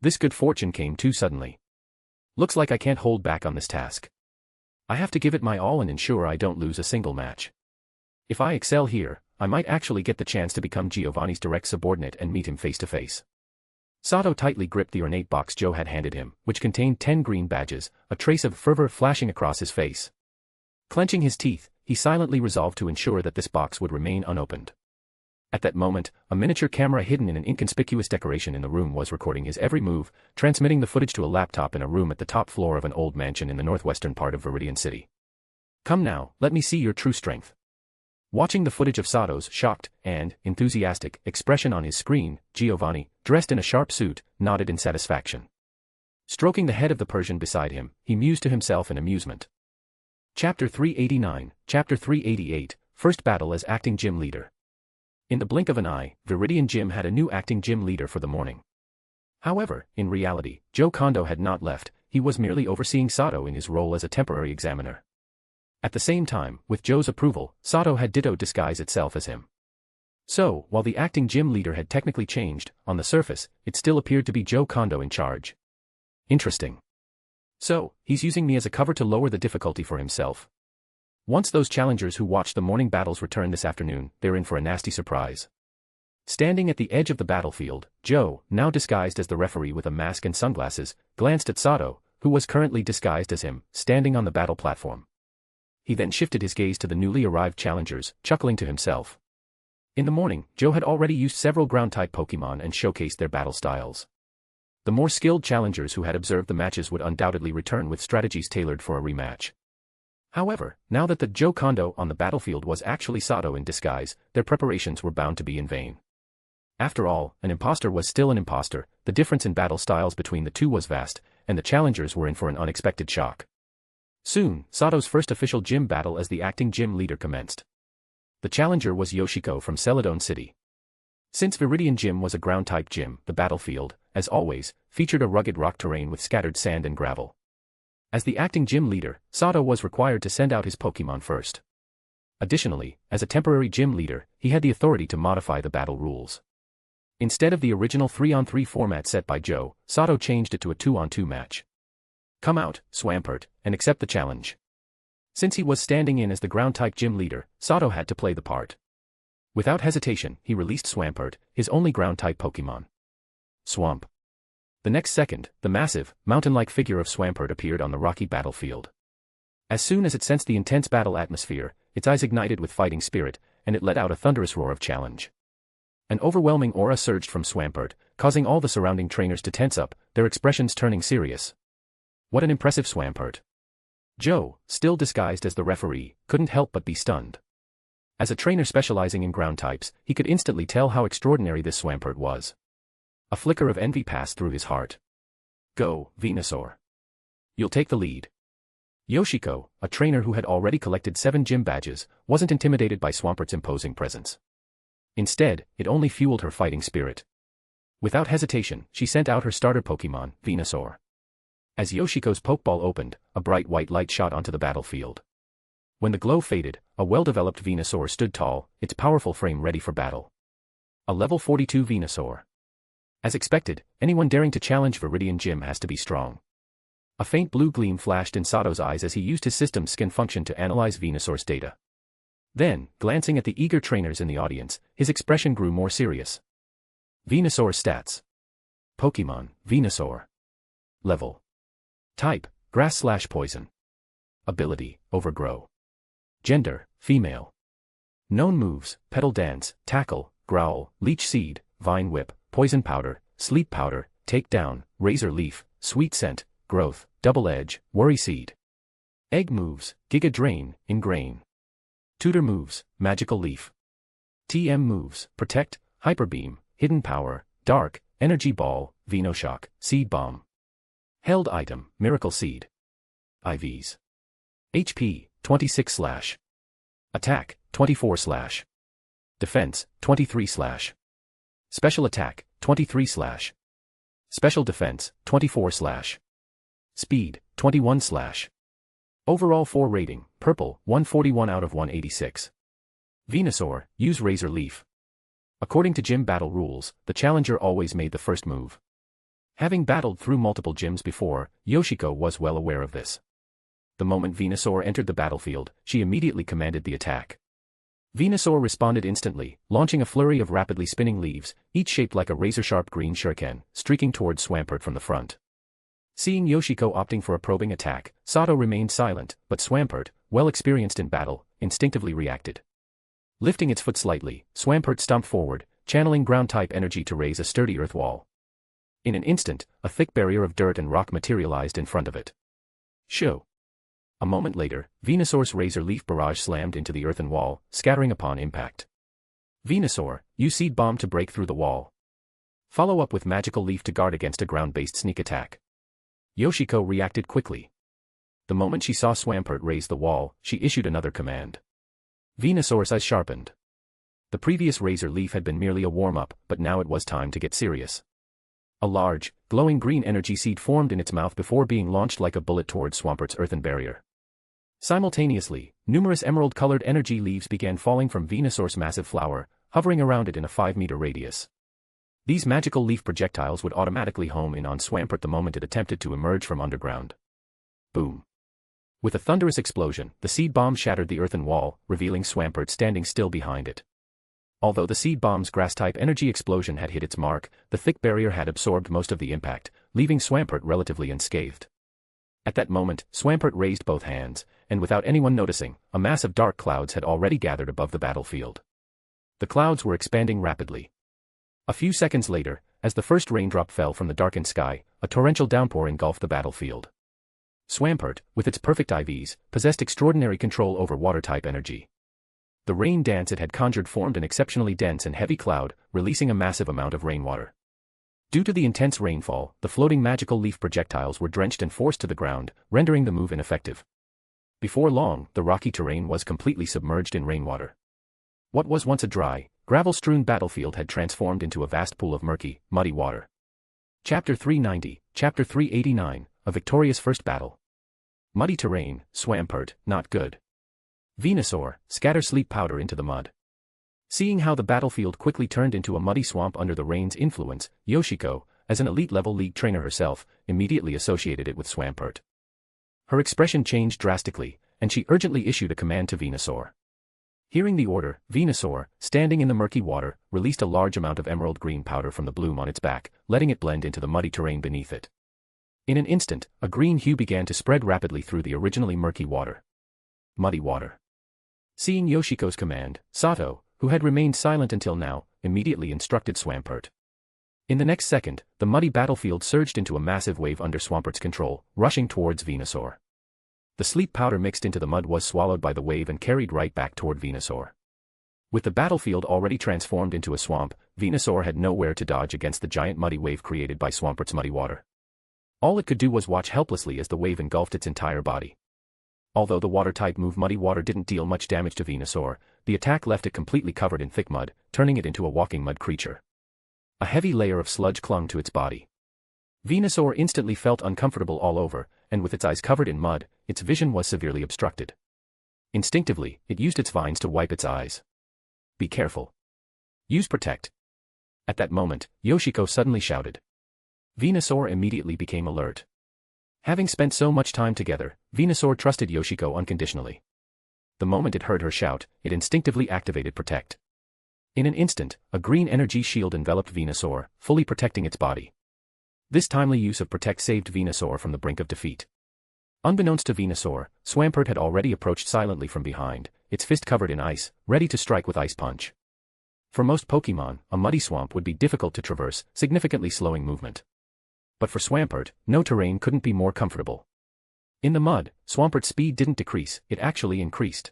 This good fortune came too suddenly. Looks like I can't hold back on this task. I have to give it my all and ensure I don't lose a single match. If I excel here, I might actually get the chance to become Giovanni's direct subordinate and meet him face to face. Sato tightly gripped the ornate box Joe had handed him, which contained 10 green badges, a trace of fervor flashing across his face. Clenching his teeth, he silently resolved to ensure that this box would remain unopened. At that moment, a miniature camera hidden in an inconspicuous decoration in the room was recording his every move, transmitting the footage to a laptop in a room at the top floor of an old mansion in the northwestern part of Viridian City. Come now, let me see your true strength. Watching the footage of Sato's shocked and enthusiastic expression on his screen, Giovanni, dressed in a sharp suit, nodded in satisfaction. Stroking the head of the Persian beside him, he mused to himself in amusement. Chapter 389, Chapter 388, First Battle as Acting Gym Leader. In the blink of an eye, Viridian Gym had a new acting gym leader for the morning. However, in reality, Joe Kondo had not left; he was merely overseeing Sato in his role as a temporary examiner. At the same time, with Joe's approval, Sato had ditto disguise itself as him. So, while the acting gym leader had technically changed, on the surface, it still appeared to be Joe Kondo in charge. Interesting. So, he's using me as a cover to lower the difficulty for himself. Once those challengers who watched the morning battles return this afternoon, they're in for a nasty surprise. Standing at the edge of the battlefield, Joe, now disguised as the referee with a mask and sunglasses, glanced at Sato, who was currently disguised as him, standing on the battle platform. He then shifted his gaze to the newly arrived challengers, chuckling to himself. In the morning, Joe had already used several ground-type Pokemon and showcased their battle styles. The more skilled challengers who had observed the matches would undoubtedly return with strategies tailored for a rematch. However, now that the Joe Kondo on the battlefield was actually Sato in disguise, their preparations were bound to be in vain. After all, an imposter was still an imposter, the difference in battle styles between the two was vast, and the challengers were in for an unexpected shock. Soon, Sato's first official gym battle as the acting gym leader commenced. The challenger was Yoshiko from Celadon City. Since Viridian Gym was a ground-type gym, the battlefield, as always, featured a rugged rock terrain with scattered sand and gravel. As the acting gym leader, Sato was required to send out his Pokemon first. Additionally, as a temporary gym leader, he had the authority to modify the battle rules. Instead of the original 3-on-3 format set by Joe, Sato changed it to a 2-on-2 match. Come out, Swampert, and accept the challenge. Since he was standing in as the ground-type gym leader, Sato had to play the part. Without hesitation, he released Swampert, his only ground-type Pokemon. Swamp. The next second, the massive, mountain-like figure of Swampert appeared on the rocky battlefield. As soon as it sensed the intense battle atmosphere, its eyes ignited with fighting spirit, and it let out a thunderous roar of challenge. An overwhelming aura surged from Swampert, causing all the surrounding trainers to tense up, their expressions turning serious. What an impressive Swampert! Joe, still disguised as the referee, couldn't help but be stunned. As a trainer specializing in ground types, he could instantly tell how extraordinary this Swampert was. A flicker of envy passed through his heart. Go, Venusaur. You'll take the lead. Yoshiko, a trainer who had already collected 7 gym badges, wasn't intimidated by Swampert's imposing presence. Instead, it only fueled her fighting spirit. Without hesitation, she sent out her starter Pokemon, Venusaur. As Yoshiko's Pokeball opened, a bright white light shot onto the battlefield. When the glow faded, a well-developed Venusaur stood tall, its powerful frame ready for battle. A level 42 Venusaur. As expected, anyone daring to challenge Viridian Gym has to be strong. A faint blue gleam flashed in Sato's eyes as he used his system's skin function to analyze Venusaur's data. Then, glancing at the eager trainers in the audience, his expression grew more serious. Venusaur stats. Pokemon, Venusaur. Level Type, grass/poison. Ability, overgrow. Gender, female. Known moves, petal dance, tackle, growl, leech seed, vine whip, poison powder, sleep powder, take down, razor leaf, sweet scent, growth, double edge, worry seed. Egg moves, giga drain, ingrain. Tutor moves, magical leaf. TM moves, protect, hyper beam, hidden power, dark, energy ball, venoshock, seed bomb. Held item, miracle seed. IVs. HP, 26/. Attack, 24/. Defense, 23/. Special attack, 23/. Special defense, 24/. Speed, 21/. Overall 4 rating, purple, 141 out of 186. Venusaur, use razor leaf. According to gym battle rules, the challenger always made the first move. Having battled through multiple gyms before, Yoshiko was well aware of this. The moment Venusaur entered the battlefield, she immediately commanded the attack. Venusaur responded instantly, launching a flurry of rapidly spinning leaves, each shaped like a razor-sharp green shuriken, streaking towards Swampert from the front. Seeing Yoshiko opting for a probing attack, Sato remained silent, but Swampert, well experienced in battle, instinctively reacted. Lifting its foot slightly, Swampert stomped forward, channeling ground-type energy to raise a sturdy earth wall. In an instant, a thick barrier of dirt and rock materialized in front of it. Shoo! A moment later, Venusaur's razor leaf barrage slammed into the earthen wall, scattering upon impact. Venusaur, use seed bomb to break through the wall. Follow up with magical leaf to guard against a ground-based sneak attack. Yoshiko reacted quickly. The moment she saw Swampert raise the wall, she issued another command. Venusaur's eyes sharpened. The previous razor leaf had been merely a warm-up, but now it was time to get serious. A large, glowing green energy seed formed in its mouth before being launched like a bullet towards Swampert's earthen barrier. Simultaneously, numerous emerald-colored energy leaves began falling from Venusaur's massive flower, hovering around it in a 5-meter radius. These magical leaf projectiles would automatically home in on Swampert the moment it attempted to emerge from underground. Boom. With a thunderous explosion, the seed bomb shattered the earthen wall, revealing Swampert standing still behind it. Although the seed bomb's grass-type energy explosion had hit its mark, the thick barrier had absorbed most of the impact, leaving Swampert relatively unscathed. At that moment, Swampert raised both hands, and without anyone noticing, a mass of dark clouds had already gathered above the battlefield. The clouds were expanding rapidly. A few seconds later, as the first raindrop fell from the darkened sky, a torrential downpour engulfed the battlefield. Swampert, with its perfect IVs, possessed extraordinary control over water-type energy. The rain dance it had conjured formed an exceptionally dense and heavy cloud, releasing a massive amount of rainwater. Due to the intense rainfall, the floating magical leaf projectiles were drenched and forced to the ground, rendering the move ineffective. Before long, the rocky terrain was completely submerged in rainwater. What was once a dry, gravel-strewn battlefield had transformed into a vast pool of murky, muddy water. Chapter 390, Chapter 389, A Victorious First Battle. Muddy terrain, Swampert, not good. Venusaur, scatter sleep powder into the mud. Seeing how the battlefield quickly turned into a muddy swamp under the rain's influence, Yoshiko, as an elite-level league trainer herself, immediately associated it with Swampert. Her expression changed drastically, and she urgently issued a command to Venusaur. Hearing the order, Venusaur, standing in the murky water, released a large amount of emerald green powder from the bloom on its back, letting it blend into the muddy terrain beneath it. In an instant, a green hue began to spread rapidly through the originally murky water. Muddy water. Seeing Yoshiko's command, Sato, who had remained silent until now, immediately instructed Swampert. In the next second, the muddy battlefield surged into a massive wave under Swampert's control, rushing towards Venusaur. The sleep powder mixed into the mud was swallowed by the wave and carried right back toward Venusaur. With the battlefield already transformed into a swamp, Venusaur had nowhere to dodge against the giant muddy wave created by Swampert's muddy water. All it could do was watch helplessly as the wave engulfed its entire body. Although the water-type move Muddy Water didn't deal much damage to Venusaur, the attack left it completely covered in thick mud, turning it into a walking mud creature. A heavy layer of sludge clung to its body. Venusaur instantly felt uncomfortable all over, and with its eyes covered in mud, its vision was severely obstructed. Instinctively, it used its vines to wipe its eyes. Be careful. Use Protect. At that moment, Yoshiko suddenly shouted. Venusaur immediately became alert. Having spent so much time together, Venusaur trusted Yoshiko unconditionally. The moment it heard her shout, it instinctively activated Protect. In an instant, a green energy shield enveloped Venusaur, fully protecting its body. This timely use of Protect saved Venusaur from the brink of defeat. Unbeknownst to Venusaur, Swampert had already approached silently from behind, its fist covered in ice, ready to strike with Ice Punch. For most Pokémon, a muddy swamp would be difficult to traverse, significantly slowing movement. But for Swampert, no terrain couldn't be more comfortable. In the mud, Swampert's speed didn't decrease, it actually increased.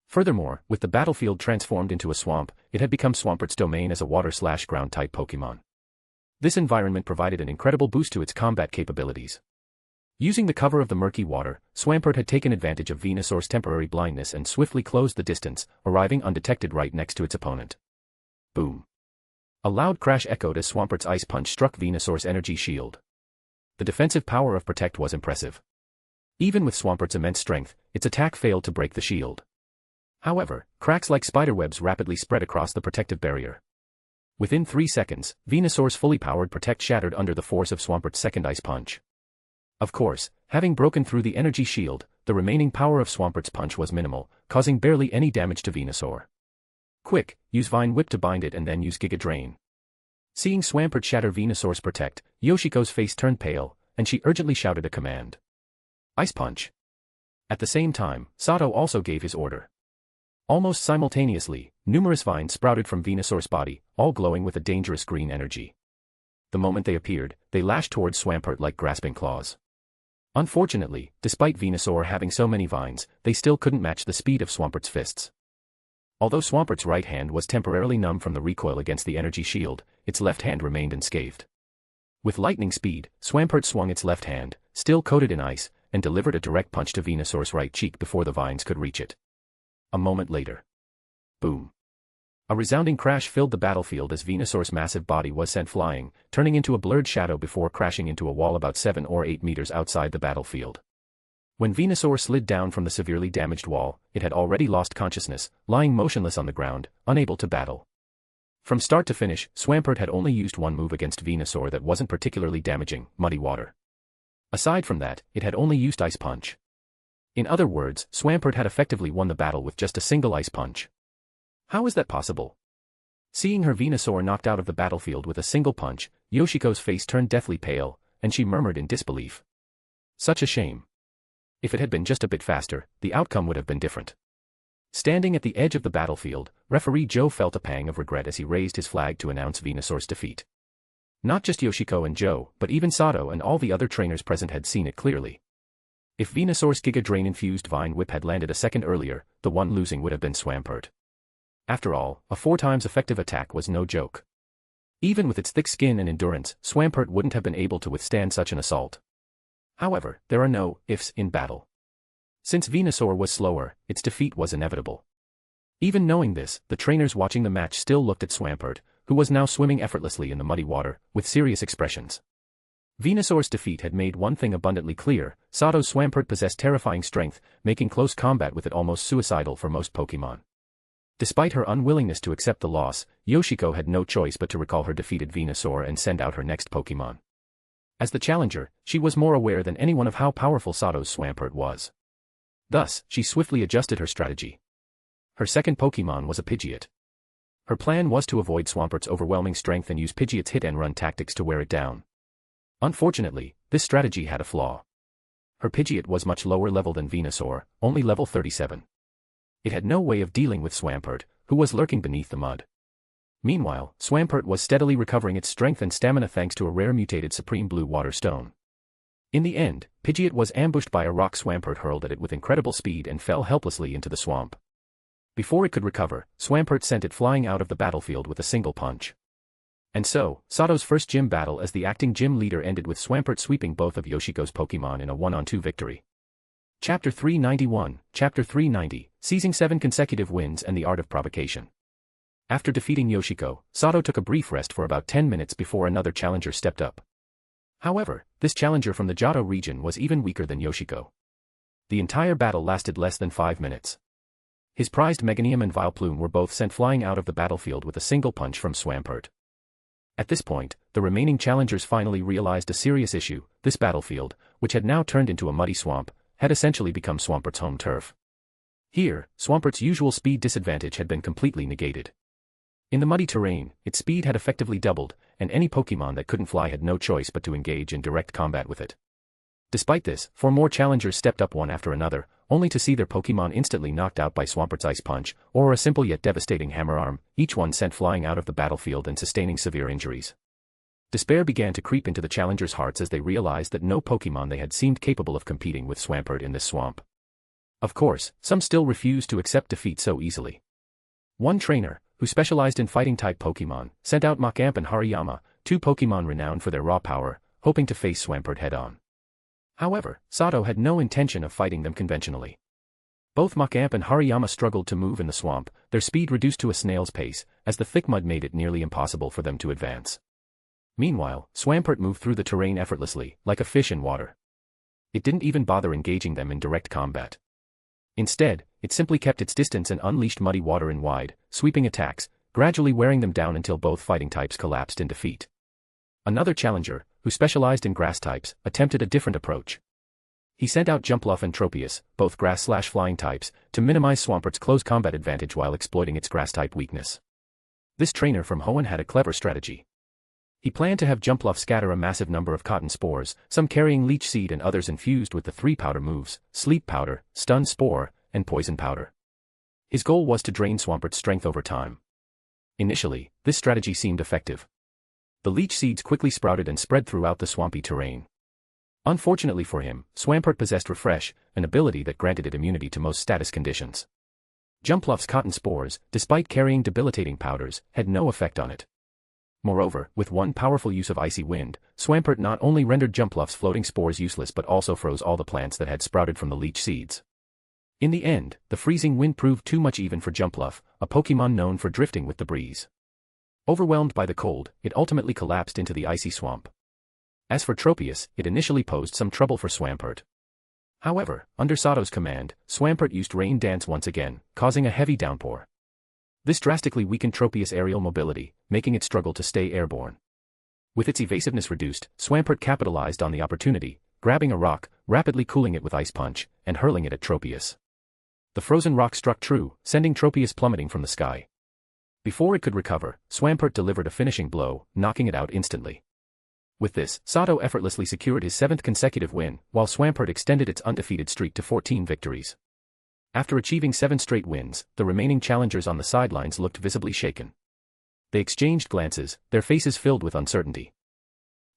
Furthermore, with the battlefield transformed into a swamp, it had become Swampert's domain as a water/ground-type Pokémon. This environment provided an incredible boost to its combat capabilities. Using the cover of the murky water, Swampert had taken advantage of Venusaur's temporary blindness and swiftly closed the distance, arriving undetected right next to its opponent. Boom. A loud crash echoed as Swampert's Ice Punch struck Venusaur's energy shield. The defensive power of Protect was impressive. Even with Swampert's immense strength, its attack failed to break the shield. However, cracks like spiderwebs rapidly spread across the protective barrier. Within 3 seconds, Venusaur's fully powered Protect shattered under the force of Swampert's second Ice Punch. Of course, having broken through the energy shield, the remaining power of Swampert's punch was minimal, causing barely any damage to Venusaur. Quick, use Vine Whip to bind it and then use Giga Drain. Seeing Swampert shatter Venusaur's Protect, Yoshiko's face turned pale, and she urgently shouted a command. Ice Punch. At the same time, Sato also gave his order. Almost simultaneously, numerous vines sprouted from Venusaur's body, all glowing with a dangerous green energy. The moment they appeared, they lashed towards Swampert like grasping claws. Unfortunately, despite Venusaur having so many vines, they still couldn't match the speed of Swampert's fists. Although Swampert's right hand was temporarily numb from the recoil against the energy shield, its left hand remained unscathed. With lightning speed, Swampert swung its left hand, still coated in ice, and delivered a direct punch to Venusaur's right cheek before the vines could reach it. A moment later. Boom. A resounding crash filled the battlefield as Venusaur's massive body was sent flying, turning into a blurred shadow before crashing into a wall about 7 or 8 meters outside the battlefield. When Venusaur slid down from the severely damaged wall, it had already lost consciousness, lying motionless on the ground, unable to battle. From start to finish, Swampert had only used one move against Venusaur that wasn't particularly damaging, Muddy Water. Aside from that, it had only used Ice Punch. In other words, Swampert had effectively won the battle with just a single Ice Punch. How is that possible? Seeing her Venusaur knocked out of the battlefield with a single punch, Yoshiko's face turned deathly pale, and she murmured in disbelief. Such a shame. If it had been just a bit faster, the outcome would have been different. Standing at the edge of the battlefield, referee Joe felt a pang of regret as he raised his flag to announce Venusaur's defeat. Not just Yoshiko and Joe, but even Sato and all the other trainers present had seen it clearly. If Venusaur's Giga Drain-infused Vine Whip had landed a second earlier, the one losing would have been Swampert. After all, a 4 times effective attack was no joke. Even with its thick skin and endurance, Swampert wouldn't have been able to withstand such an assault. However, there are no ifs in battle. Since Venusaur was slower, its defeat was inevitable. Even knowing this, the trainers watching the match still looked at Swampert, who was now swimming effortlessly in the muddy water, with serious expressions. Venusaur's defeat had made one thing abundantly clear: Sato's Swampert possessed terrifying strength, making close combat with it almost suicidal for most Pokémon. Despite her unwillingness to accept the loss, Yoshiko had no choice but to recall her defeated Venusaur and send out her next Pokémon. As the challenger, she was more aware than anyone of how powerful Sato's Swampert was. Thus, she swiftly adjusted her strategy. Her second Pokémon was a Pidgeot. Her plan was to avoid Swampert's overwhelming strength and use Pidgeot's hit-and-run tactics to wear it down. Unfortunately, this strategy had a flaw. Her Pidgeot was much lower level than Venusaur, only level 37. It had no way of dealing with Swampert, who was lurking beneath the mud. Meanwhile, Swampert was steadily recovering its strength and stamina thanks to a rare mutated Supreme Blue Water Stone. In the end, Pidgeot was ambushed by a rock. Swampert hurled at it with incredible speed and fell helplessly into the swamp. Before it could recover, Swampert sent it flying out of the battlefield with a single punch. And so, Sato's first gym battle as the acting gym leader ended with Swampert sweeping both of Yoshiko's Pokémon in a 1-on-2 victory. Chapter 391, Chapter 390, Seizing 7 Consecutive Wins and the Art of Provocation. After defeating Yoshiko, Sato took a brief rest for about 10 minutes before another challenger stepped up. However, this challenger from the Johto region was even weaker than Yoshiko. The entire battle lasted less than 5 minutes. His prized Meganium and Vileplume were both sent flying out of the battlefield with a single punch from Swampert. At this point, the remaining challengers finally realized a serious issue: this battlefield, which had now turned into a muddy swamp, had essentially become Swampert's home turf. Here, Swampert's usual speed disadvantage had been completely negated. In the muddy terrain, its speed had effectively doubled, and any Pokemon that couldn't fly had no choice but to engage in direct combat with it. Despite this, 4 more challengers stepped up one after another, only to see their Pokemon instantly knocked out by Swampert's Ice Punch, or a simple yet devastating Hammer Arm, each one sent flying out of the battlefield and sustaining severe injuries. Despair began to creep into the challengers' hearts as they realized that no Pokemon they had seemed capable of competing with Swampert in this swamp. Of course, some still refused to accept defeat so easily. One trainer, who specialized in fighting-type Pokemon, sent out Machamp and Hariyama, 2 Pokemon renowned for their raw power, hoping to face Swampert head-on. However, Sato had no intention of fighting them conventionally. Both Machamp and Hariyama struggled to move in the swamp, their speed reduced to a snail's pace, as the thick mud made it nearly impossible for them to advance. Meanwhile, Swampert moved through the terrain effortlessly, like a fish in water. It didn't even bother engaging them in direct combat. Instead, it simply kept its distance and unleashed muddy water in wide, sweeping attacks, gradually wearing them down until both fighting types collapsed in defeat. Another challenger, who specialized in grass types, attempted a different approach. He sent out Jumpluff and Tropius, both grass/flying types, to minimize Swampert's close combat advantage while exploiting its grass-type weakness. This trainer from Hoenn had a clever strategy. He planned to have Jumpluff scatter a massive number of cotton spores, some carrying Leech Seed and others infused with the 3 powder moves, Sleep Powder, Stun Spore, and Poison Powder. His goal was to drain Swampert's strength over time. Initially, this strategy seemed effective. The Leech Seeds quickly sprouted and spread throughout the swampy terrain. Unfortunately for him, Swampert possessed Refresh, an ability that granted it immunity to most status conditions. Jumpluff's cotton spores, despite carrying debilitating powders, had no effect on it. Moreover, with one powerful use of Icy Wind, Swampert not only rendered Jumpluff's floating spores useless but also froze all the plants that had sprouted from the Leech Seeds. In the end, the freezing wind proved too much even for Jumpluff, a Pokemon known for drifting with the breeze. Overwhelmed by the cold, it ultimately collapsed into the icy swamp. As for Tropius, it initially posed some trouble for Swampert. However, under Sato's command, Swampert used Rain Dance once again, causing a heavy downpour. This drastically weakened Tropius' aerial mobility, making it struggle to stay airborne. With its evasiveness reduced, Swampert capitalized on the opportunity, grabbing a rock, rapidly cooling it with Ice Punch, and hurling it at Tropius. The frozen rock struck true, sending Tropius plummeting from the sky. Before it could recover, Swampert delivered a finishing blow, knocking it out instantly. With this, Sato effortlessly secured his 7th consecutive win, while Swampert extended its undefeated streak to 14 victories. After achieving 7 straight wins, the remaining challengers on the sidelines looked visibly shaken. They exchanged glances, their faces filled with uncertainty.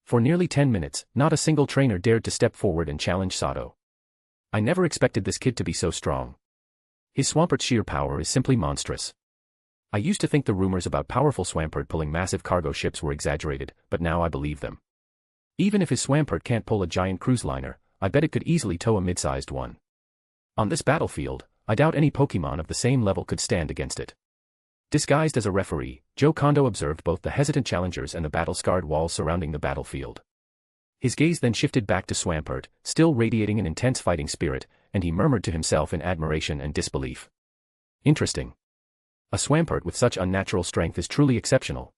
For nearly 10 minutes, not a single trainer dared to step forward and challenge Sato. I never expected this kid to be so strong. His Swampert's sheer power is simply monstrous. I used to think the rumors about powerful Swampert pulling massive cargo ships were exaggerated, but now I believe them. Even if his Swampert can't pull a giant cruise liner, I bet it could easily tow a mid-sized one. On this battlefield, I doubt any Pokemon of the same level could stand against it. Disguised as a referee, Joe Kondo observed both the hesitant challengers and the battle-scarred walls surrounding the battlefield. His gaze then shifted back to Swampert, still radiating an intense fighting spirit, and he murmured to himself in admiration and disbelief. Interesting. A Swampert with such unnatural strength is truly exceptional.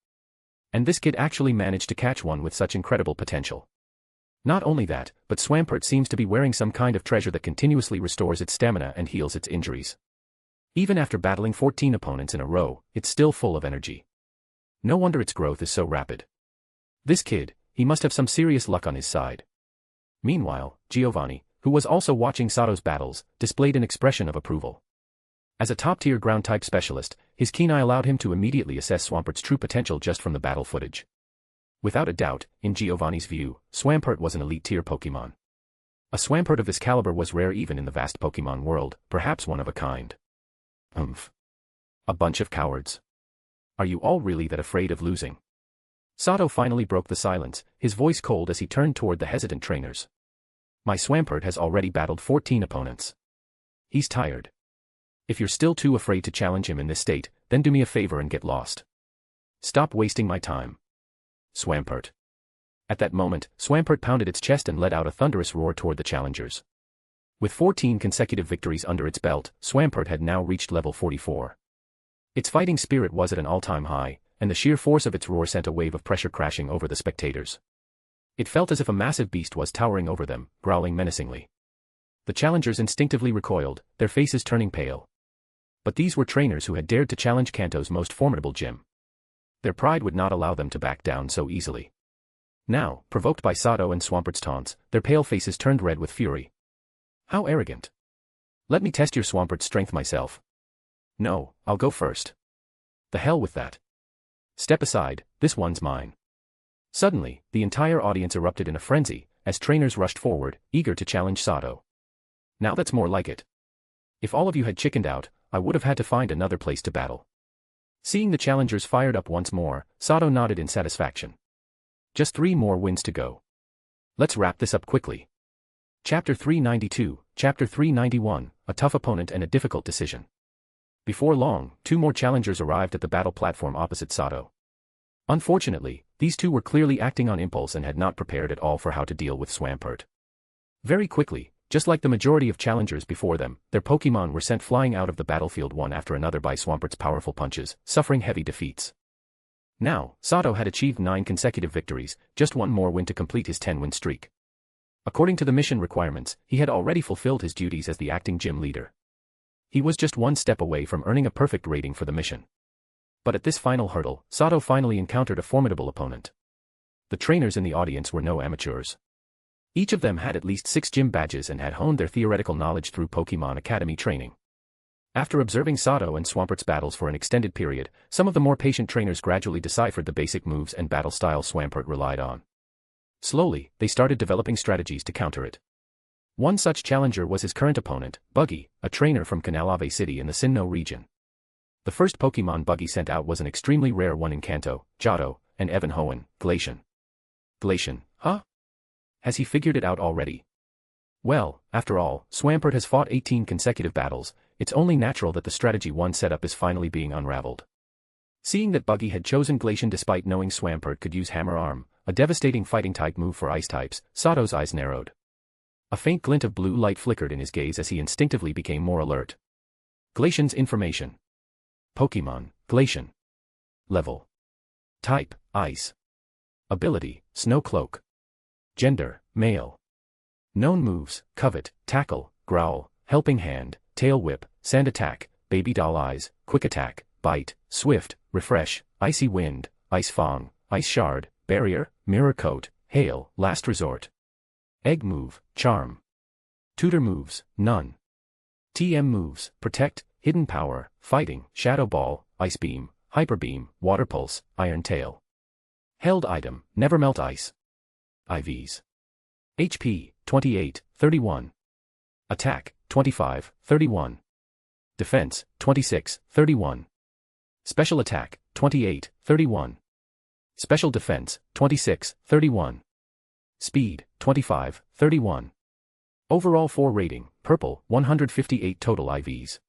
And this kid actually managed to catch one with such incredible potential. Not only that, but Swampert seems to be wearing some kind of treasure that continuously restores its stamina and heals its injuries. Even after battling 14 opponents in a row, it's still full of energy. No wonder its growth is so rapid. This kid, he must have some serious luck on his side. Meanwhile, Giovanni, who was also watching Sato's battles, displayed an expression of approval. As a top-tier ground-type specialist, his keen eye allowed him to immediately assess Swampert's true potential just from the battle footage. Without a doubt, in Giovanni's view, Swampert was an elite-tier Pokemon. A Swampert of this caliber was rare even in the vast Pokemon world, perhaps one of a kind. A bunch of cowards. Are you all really that afraid of losing? Sato finally broke the silence, his voice cold as he turned toward the hesitant trainers. My Swampert has already battled 14 opponents. He's tired. If you're still too afraid to challenge him in this state, then do me a favor and get lost. Stop wasting my time. Swampert. At that moment, Swampert pounded its chest and let out a thunderous roar toward the challengers. With 14 consecutive victories under its belt, Swampert had now reached level 44. Its fighting spirit was at an all-time high, and the sheer force of its roar sent a wave of pressure crashing over the spectators. It felt as if a massive beast was towering over them, growling menacingly. The challengers instinctively recoiled, their faces turning pale. But these were trainers who had dared to challenge Kanto's most formidable gym. Their pride would not allow them to back down so easily. Now, provoked by Sato and Swampert's taunts, their pale faces turned red with fury. How arrogant. Let me test your Swampert's strength myself. No, I'll go first. The hell with that. Step aside, this one's mine. Suddenly, the entire audience erupted in a frenzy, as trainers rushed forward, eager to challenge Sato. Now that's more like it. If all of you had chickened out, I would have had to find another place to battle. Seeing the challengers fired up once more, Sato nodded in satisfaction. Just 3 more wins to go. Let's wrap this up quickly. Chapter 392, Chapter 391, a tough opponent and a difficult decision. Before long, 2 more challengers arrived at the battle platform opposite Sato. Unfortunately, these 2 were clearly acting on impulse and had not prepared at all for how to deal with Swampert. Very quickly, just like the majority of challengers before them, their Pokémon were sent flying out of the battlefield one after another by Swampert's powerful punches, suffering heavy defeats. Now, Sato had achieved 9 consecutive victories, just 1 more win to complete his 10-win streak. According to the mission requirements, he had already fulfilled his duties as the acting gym leader. He was just 1 step away from earning a perfect rating for the mission. But at this final hurdle, Sato finally encountered a formidable opponent. The trainers in the audience were no amateurs. Each of them had at least 6 gym badges and had honed their theoretical knowledge through Pokémon Academy training. After observing Sato and Swampert's battles for an extended period, some of the more patient trainers gradually deciphered the basic moves and battle style Swampert relied on. Slowly, they started developing strategies to counter it. One such challenger was his current opponent, Buggy, a trainer from Canalave City in the Sinnoh region. The first Pokémon Buggy sent out was an extremely rare one in Kanto, Johto, and Evanhoen, Glacian. Glacian, huh? Has he figured it out already? Well, after all, Swampert has fought 18 consecutive battles. It's only natural that the strategy one set up is finally being unraveled. Seeing that Buggy had chosen Glacian despite knowing Swampert could use Hammer Arm, a devastating fighting-type move for ice types, Sato's eyes narrowed. A faint glint of blue light flickered in his gaze as he instinctively became more alert. Glacian's information. Pokémon, Glacian. Level. Type, Ice. Ability, Snow Cloak. Gender, Male. Known moves, Covet, Tackle, Growl, Helping Hand, Tail Whip, Sand Attack, Baby Doll Eyes, Quick Attack, Bite, Swift, Refresh, Icy Wind, Ice Fang, Ice Shard, Barrier, Mirror Coat, Hail, Last Resort. Egg Move, Charm. Tutor Moves, None. TM Moves, Protect, Hidden Power, Fighting, Shadow Ball, Ice Beam, Hyper Beam, Water Pulse, Iron Tail. Held Item, Never Melt Ice. IVs. HP, 28, 31. Attack, 25, 31. Defense, 26, 31. Special Attack, 28, 31. Special Defense, 26, 31. Speed, 25, 31. Overall 4 rating, Purple, 158 total IVs.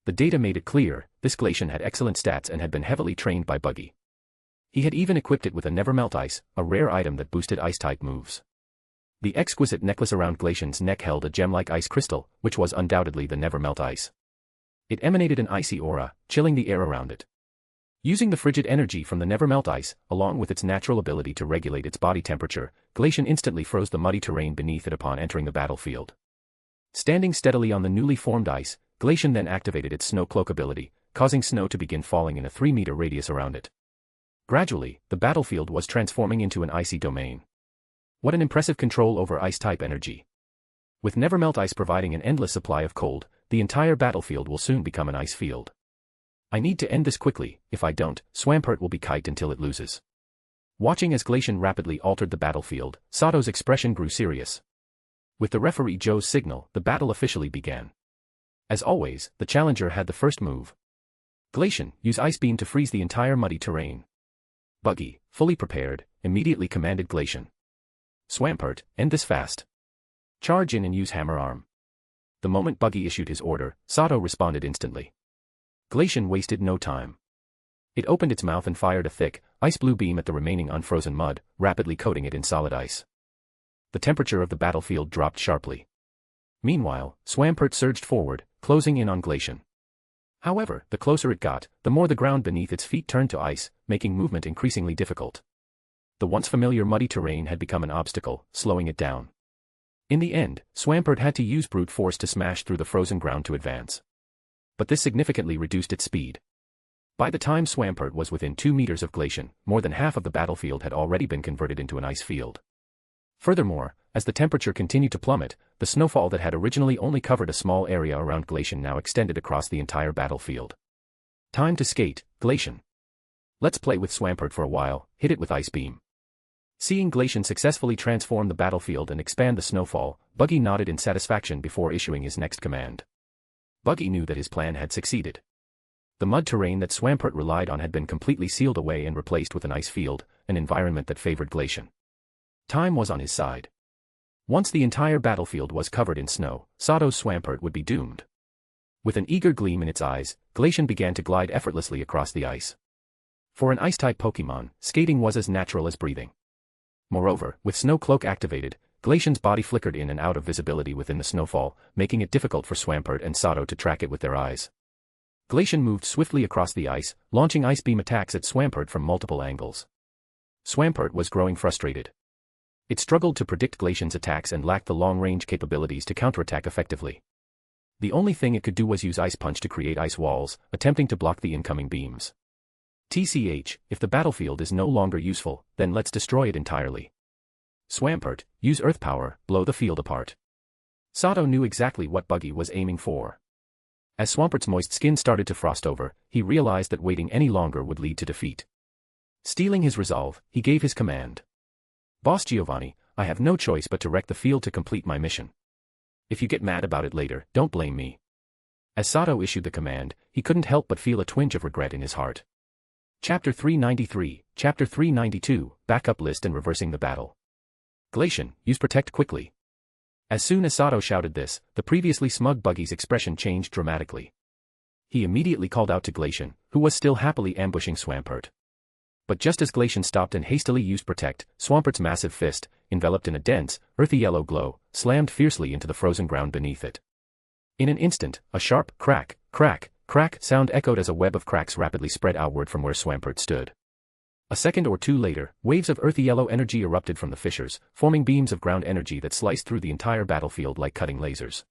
The data made it clear, this Glacian had excellent stats and had been heavily trained by Buggy. He had even equipped it with a Never Melt Ice, a rare item that boosted Ice-type moves. The exquisite necklace around Glacian's neck held a gem-like ice crystal, which was undoubtedly the Never Melt Ice. It emanated an icy aura, chilling the air around it. Using the frigid energy from the Never Melt Ice, along with its natural ability to regulate its body temperature, Glacian instantly froze the muddy terrain beneath it upon entering the battlefield. Standing steadily on the newly formed ice, Glacian then activated its Snow Cloak ability, causing snow to begin falling in a 3-meter radius around it. Gradually, the battlefield was transforming into an icy domain. What an impressive control over ice-type energy. With Never Melt Ice providing an endless supply of cold, the entire battlefield will soon become an ice field. I need to end this quickly, if I don't, Swampert will be kite until it loses. Watching as Glacian rapidly altered the battlefield, Sato's expression grew serious. With the referee Joe's signal, the battle officially began. As always, the challenger had the first move. Glacian, use Ice Beam to freeze the entire muddy terrain. Buggy, fully prepared, immediately commanded Glacian. Swampert, end this fast. Charge in and use Hammer Arm. The moment Buggy issued his order, Sato responded instantly. Glacian wasted no time. It opened its mouth and fired a thick, ice-blue beam at the remaining unfrozen mud, rapidly coating it in solid ice. The temperature of the battlefield dropped sharply. Meanwhile, Swampert surged forward, closing in on Glacian. However, the closer it got, the more the ground beneath its feet turned to ice, making movement increasingly difficult. The once familiar muddy terrain had become an obstacle, slowing it down. In the end, Swampert had to use brute force to smash through the frozen ground to advance. But this significantly reduced its speed. By the time Swampert was within 2 meters of Glacian, more than half of the battlefield had already been converted into an ice field. Furthermore, as the temperature continued to plummet, the snowfall that had originally only covered a small area around Glacian now extended across the entire battlefield. Time to skate, Glacian. Let's play with Swampert for a while, hit it with Ice Beam. Seeing Glacian successfully transform the battlefield and expand the snowfall, Buggy nodded in satisfaction before issuing his next command. Buggy knew that his plan had succeeded. The mud terrain that Swampert relied on had been completely sealed away and replaced with an ice field, an environment that favored Glacian. Time was on his side. Once the entire battlefield was covered in snow, Sato's Swampert would be doomed. With an eager gleam in its eyes, Glacian began to glide effortlessly across the ice. For an Ice-type Pokemon, skating was as natural as breathing. Moreover, with Snow Cloak activated, Glacian's body flickered in and out of visibility within the snowfall, making it difficult for Swampert and Sato to track it with their eyes. Glacian moved swiftly across the ice, launching Ice Beam attacks at Swampert from multiple angles. Swampert was growing frustrated. It struggled to predict Glacian's attacks and lacked the long-range capabilities to counterattack effectively. The only thing it could do was use Ice Punch to create ice walls, attempting to block the incoming beams. TCH, if the battlefield is no longer useful, then let's destroy it entirely. Swampert, use Earth Power, blow the field apart. Sato knew exactly what Buggy was aiming for. As Swampert's moist skin started to frost over, he realized that waiting any longer would lead to defeat. Stealing his resolve, he gave his command. Boss Giovanni, I have no choice but to wreck the field to complete my mission. If you get mad about it later, don't blame me. As Sato issued the command, he couldn't help but feel a twinge of regret in his heart. Chapter 393, Chapter 392, Backup List and Reversing the Battle. Glacian, use Protect quickly. As soon as Sato shouted this, the previously smug Buggy's expression changed dramatically. He immediately called out to Glacian, who was still happily ambushing Swampert. But just as Glacian stopped and hastily used Protect, Swampert's massive fist, enveloped in a dense, earthy yellow glow, slammed fiercely into the frozen ground beneath it. In an instant, a sharp crack, crack, crack sound echoed as a web of cracks rapidly spread outward from where Swampert stood. A second or two later, waves of earthy yellow energy erupted from the fissures, forming beams of ground energy that sliced through the entire battlefield like cutting lasers.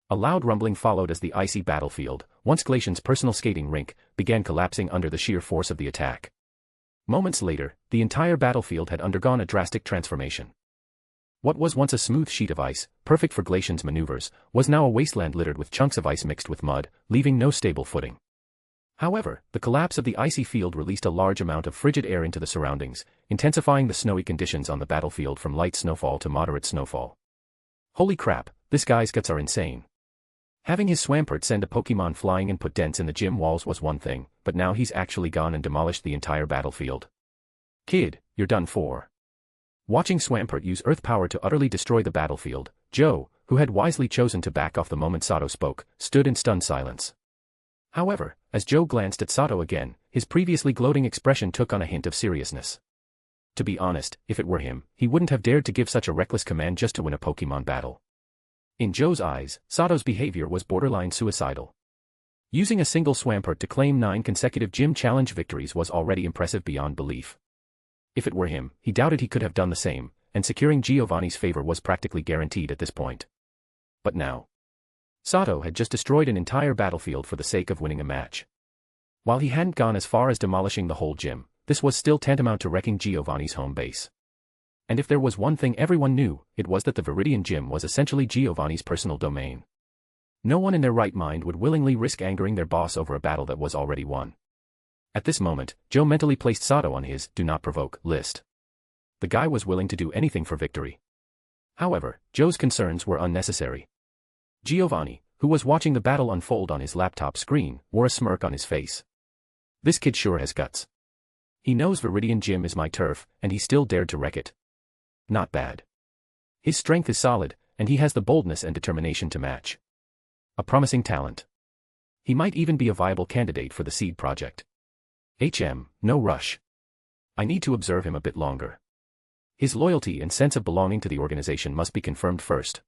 A loud rumbling followed as the icy battlefield, once Glacian's personal skating rink, began collapsing under the sheer force of the attack. Moments later, the entire battlefield had undergone a drastic transformation. What was once a smooth sheet of ice, perfect for Glacian's maneuvers, was now a wasteland littered with chunks of ice mixed with mud, leaving no stable footing. However, the collapse of the icy field released a large amount of frigid air into the surroundings, intensifying the snowy conditions on the battlefield from light snowfall to moderate snowfall. Holy crap, this guy's guts are insane. Having his Swampert send a Pokemon flying and put dents in the gym walls was one thing, but now he's actually gone and demolished the entire battlefield. Kid, you're done for. Watching Swampert use Earth Power to utterly destroy the battlefield, Joe, who had wisely chosen to back off the moment Sato spoke, stood in stunned silence. However, as Joe glanced at Sato again, his previously gloating expression took on a hint of seriousness. To be honest, if it were him, he wouldn't have dared to give such a reckless command just to win a Pokemon battle. In Joe's eyes, Sato's behavior was borderline suicidal. Using a single Swampert to claim 9 consecutive gym challenge victories was already impressive beyond belief. If it were him, he doubted he could have done the same, and securing Giovanni's favor was practically guaranteed at this point. But now, Sato had just destroyed an entire battlefield for the sake of winning a match. While he hadn't gone as far as demolishing the whole gym, this was still tantamount to wrecking Giovanni's home base. And if there was one thing everyone knew, it was that the Viridian Gym was essentially Giovanni's personal domain. No one in their right mind would willingly risk angering their boss over a battle that was already won. At this moment, Joe mentally placed Sato on his "do not provoke" list. The guy was willing to do anything for victory. However, Joe's concerns were unnecessary. Giovanni, who was watching the battle unfold on his laptop screen, wore a smirk on his face. This kid sure has guts. He knows Viridian Gym is my turf, and he still dared to wreck it. Not bad. His strength is solid, and he has the boldness and determination to match. A promising talent. He might even be a viable candidate for the seed project. No rush. I need to observe him a bit longer. His loyalty and sense of belonging to the organization must be confirmed first.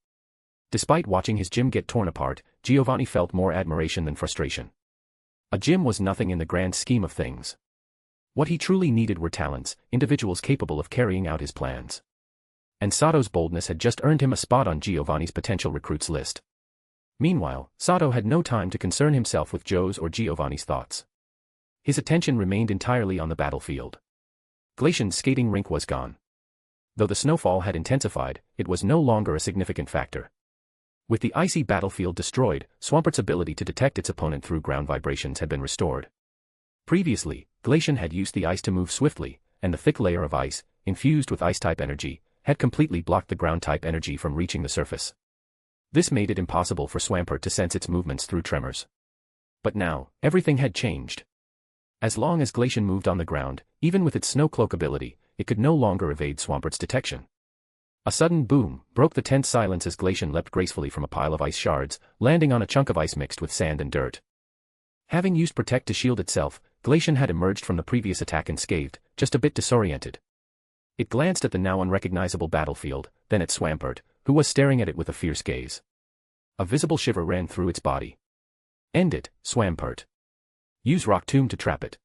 Despite watching his gym get torn apart, Giovanni felt more admiration than frustration. A gym was nothing in the grand scheme of things. What he truly needed were talents, individuals capable of carrying out his plans. And Sato's boldness had just earned him a spot on Giovanni's potential recruits list. Meanwhile, Sato had no time to concern himself with Joe's or Giovanni's thoughts. His attention remained entirely on the battlefield. Glacian's skating rink was gone. Though the snowfall had intensified, it was no longer a significant factor. With the icy battlefield destroyed, Swampert's ability to detect its opponent through ground vibrations had been restored. Previously, Glacian had used the ice to move swiftly, and the thick layer of ice, infused with ice-type energy, had completely blocked the ground-type energy from reaching the surface. This made it impossible for Swampert to sense its movements through tremors. But now, everything had changed. As long as Glacian moved on the ground, even with its snow cloak ability, it could no longer evade Swampert's detection. A sudden boom broke the tense silence as Glacian leapt gracefully from a pile of ice shards, landing on a chunk of ice mixed with sand and dirt. Having used Protect to shield itself, Glacian had emerged from the previous attack unscathed, just a bit disoriented. It glanced at the now unrecognizable battlefield, then at Swampert, who was staring at it with a fierce gaze. A visible shiver ran through its body. End it, Swampert. Use Rock Tomb to trap it.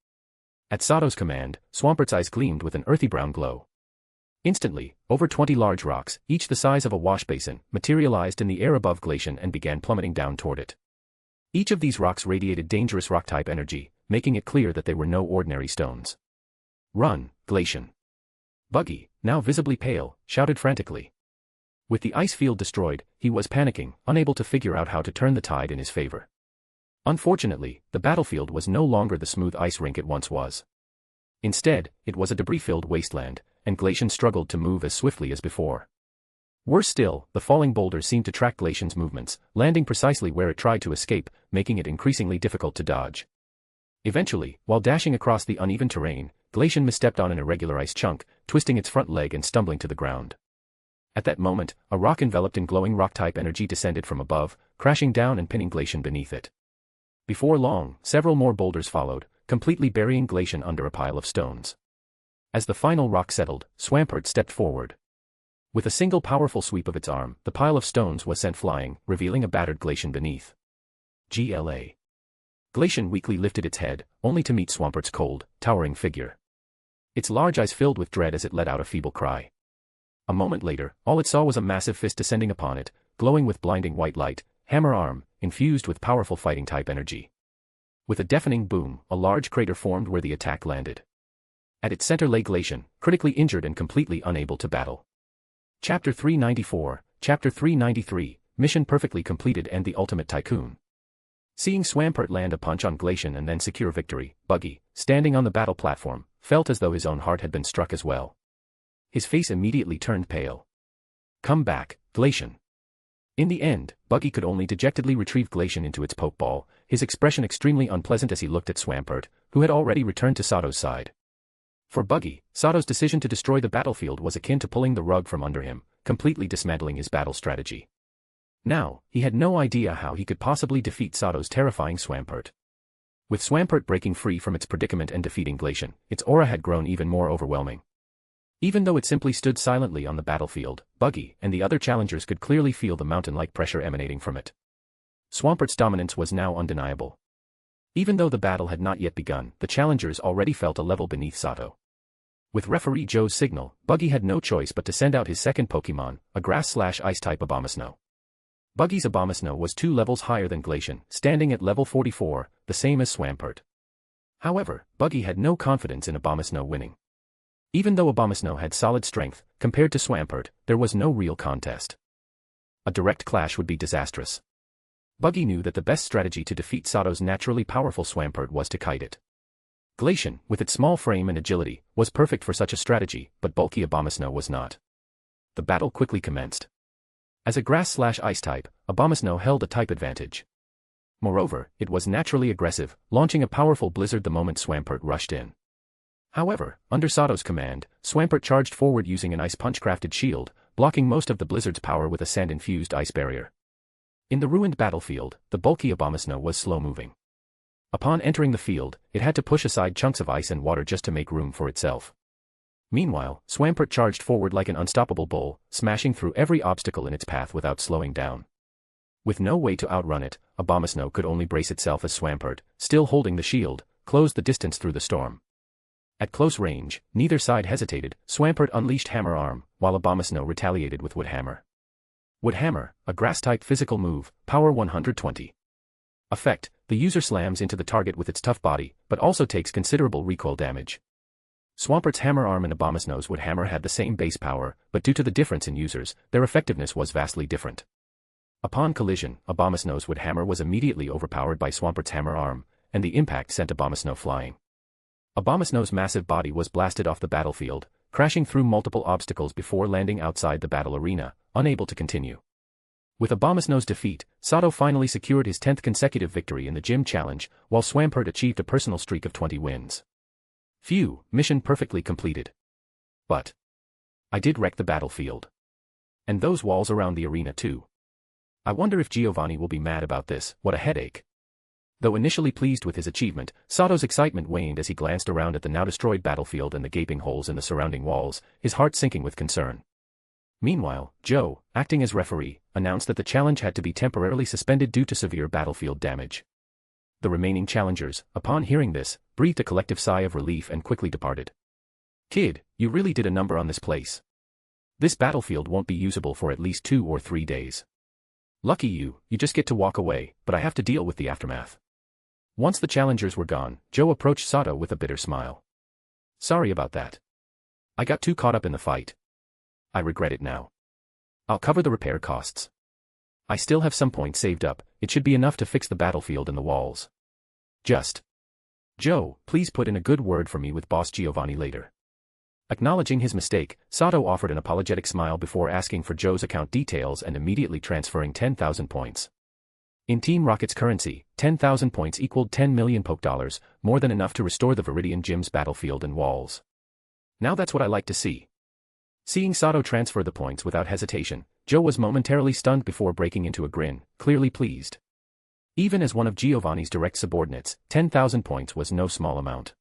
At Sato's command, Swampert's eyes gleamed with an earthy brown glow. Instantly, over 20 large rocks, each the size of a wash basin, materialized in the air above Glacian and began plummeting down toward it. Each of these rocks radiated dangerous rock-type energy, making it clear that they were no ordinary stones. Run, Glacian. Buggy, now visibly pale, shouted frantically. With the ice field destroyed, he was panicking, unable to figure out how to turn the tide in his favor. Unfortunately, the battlefield was no longer the smooth ice rink it once was. Instead, it was a debris-filled wasteland, and Glacian struggled to move as swiftly as before. Worse still, the falling boulders seemed to track Glacian's movements, landing precisely where it tried to escape, making it increasingly difficult to dodge. Eventually, while dashing across the uneven terrain, Glacian misstepped on an irregular ice chunk, twisting its front leg and stumbling to the ground. At that moment, a rock enveloped in glowing rock-type energy descended from above, crashing down and pinning Glacian beneath it. Before long, several more boulders followed, completely burying Glacian under a pile of stones. As the final rock settled, Swampert stepped forward. With a single powerful sweep of its arm, the pile of stones was sent flying, revealing a battered Glacian beneath. GLA. Glacian weakly lifted its head, only to meet Swampert's cold, towering figure. Its large eyes filled with dread as it let out a feeble cry. A moment later, all it saw was a massive fist descending upon it, glowing with blinding white light, hammer arm, infused with powerful fighting-type energy. With a deafening boom, a large crater formed where the attack landed. At its center lay Glacian, critically injured and completely unable to battle. Chapter 394, Chapter 393, Mission perfectly completed and the ultimate tycoon. Seeing Swampert land a punch on Glacian and then secure victory, Buggy, standing on the battle platform, felt as though his own heart had been struck as well. His face immediately turned pale. Come back, Glacian. In the end, Buggy could only dejectedly retrieve Glacian into its poke ball, his expression extremely unpleasant as he looked at Swampert, who had already returned to Sato's side. For Buggy, Sato's decision to destroy the battlefield was akin to pulling the rug from under him, completely dismantling his battle strategy. Now, he had no idea how he could possibly defeat Sato's terrifying Swampert. With Swampert breaking free from its predicament and defeating Glacian, its aura had grown even more overwhelming. Even though it simply stood silently on the battlefield, Buggy and the other challengers could clearly feel the mountain-like pressure emanating from it. Swampert's dominance was now undeniable. Even though the battle had not yet begun, the challengers already felt a level beneath Sato. With referee Joe's signal, Buggy had no choice but to send out his second Pokemon, a grass/ice-type Abomasnow. Buggy's Abomasnow was 2 levels higher than Glacian, standing at level 44, the same as Swampert. However, Buggy had no confidence in Abomasnow winning. Even though Abomasnow had solid strength, compared to Swampert, there was no real contest. A direct clash would be disastrous. Buggy knew that the best strategy to defeat Sato's naturally powerful Swampert was to kite it. Glacian, with its small frame and agility, was perfect for such a strategy, but bulky Abomasnow was not. The battle quickly commenced. As a grass/ice type, Abomasnow held a type advantage. Moreover, it was naturally aggressive, launching a powerful blizzard the moment Swampert rushed in. However, under Sato's command, Swampert charged forward using an ice punch-crafted shield, blocking most of the blizzard's power with a sand-infused ice barrier. In the ruined battlefield, the bulky Abomasnow was slow-moving. Upon entering the field, it had to push aside chunks of ice and water just to make room for itself. Meanwhile, Swampert charged forward like an unstoppable bull, smashing through every obstacle in its path without slowing down. With no way to outrun it, Abomasnow could only brace itself as Swampert, still holding the shield, closed the distance through the storm. At close range, neither side hesitated. Swampert unleashed Hammer Arm, while Abomasnow retaliated with Wood Hammer. Wood Hammer, a grass-type physical move, power 120. Effect, the user slams into the target with its tough body, but also takes considerable recoil damage. Swampert's hammer arm and Abomasno's wood hammer had the same base power, but due to the difference in users, their effectiveness was vastly different. Upon collision, Abomasno's wood hammer was immediately overpowered by Swampert's hammer arm, and the impact sent Abomasno flying. Abomasno's massive body was blasted off the battlefield, crashing through multiple obstacles before landing outside the battle arena, unable to continue. With Abomasno's defeat, Sato finally secured his 10th consecutive victory in the gym challenge, while Swampert achieved a personal streak of 20 wins. Phew, mission perfectly completed. But I did wreck the battlefield. And those walls around the arena too. I wonder if Giovanni will be mad about this. What a headache. Though initially pleased with his achievement, Sato's excitement waned as he glanced around at the now destroyed battlefield and the gaping holes in the surrounding walls, his heart sinking with concern. Meanwhile, Joe, acting as referee, announced that the challenge had to be temporarily suspended due to severe battlefield damage. The remaining challengers, upon hearing this, breathed a collective sigh of relief and quickly departed. Kid, you really did a number on this place. This battlefield won't be usable for at least 2 or 3 days. Lucky you just get to walk away, but I have to deal with the aftermath. Once the challengers were gone, Joe approached Sato with a bitter smile. Sorry about that. I got too caught up in the fight. I regret it now. I'll cover the repair costs. I still have some points saved up, it should be enough to fix the battlefield and the walls. Joe, please put in a good word for me with Boss Giovanni later. Acknowledging his mistake, Sato offered an apologetic smile before asking for Joe's account details and immediately transferring 10,000 points. In Team Rocket's currency, 10,000 points equaled 10 million poke dollars, more than enough to restore the Viridian Gym's battlefield and walls. Now that's what I like to see. Seeing Sato transfer the points without hesitation, Joe was momentarily stunned before breaking into a grin, clearly pleased. Even as one of Giovanni's direct subordinates, 10,000 points was no small amount.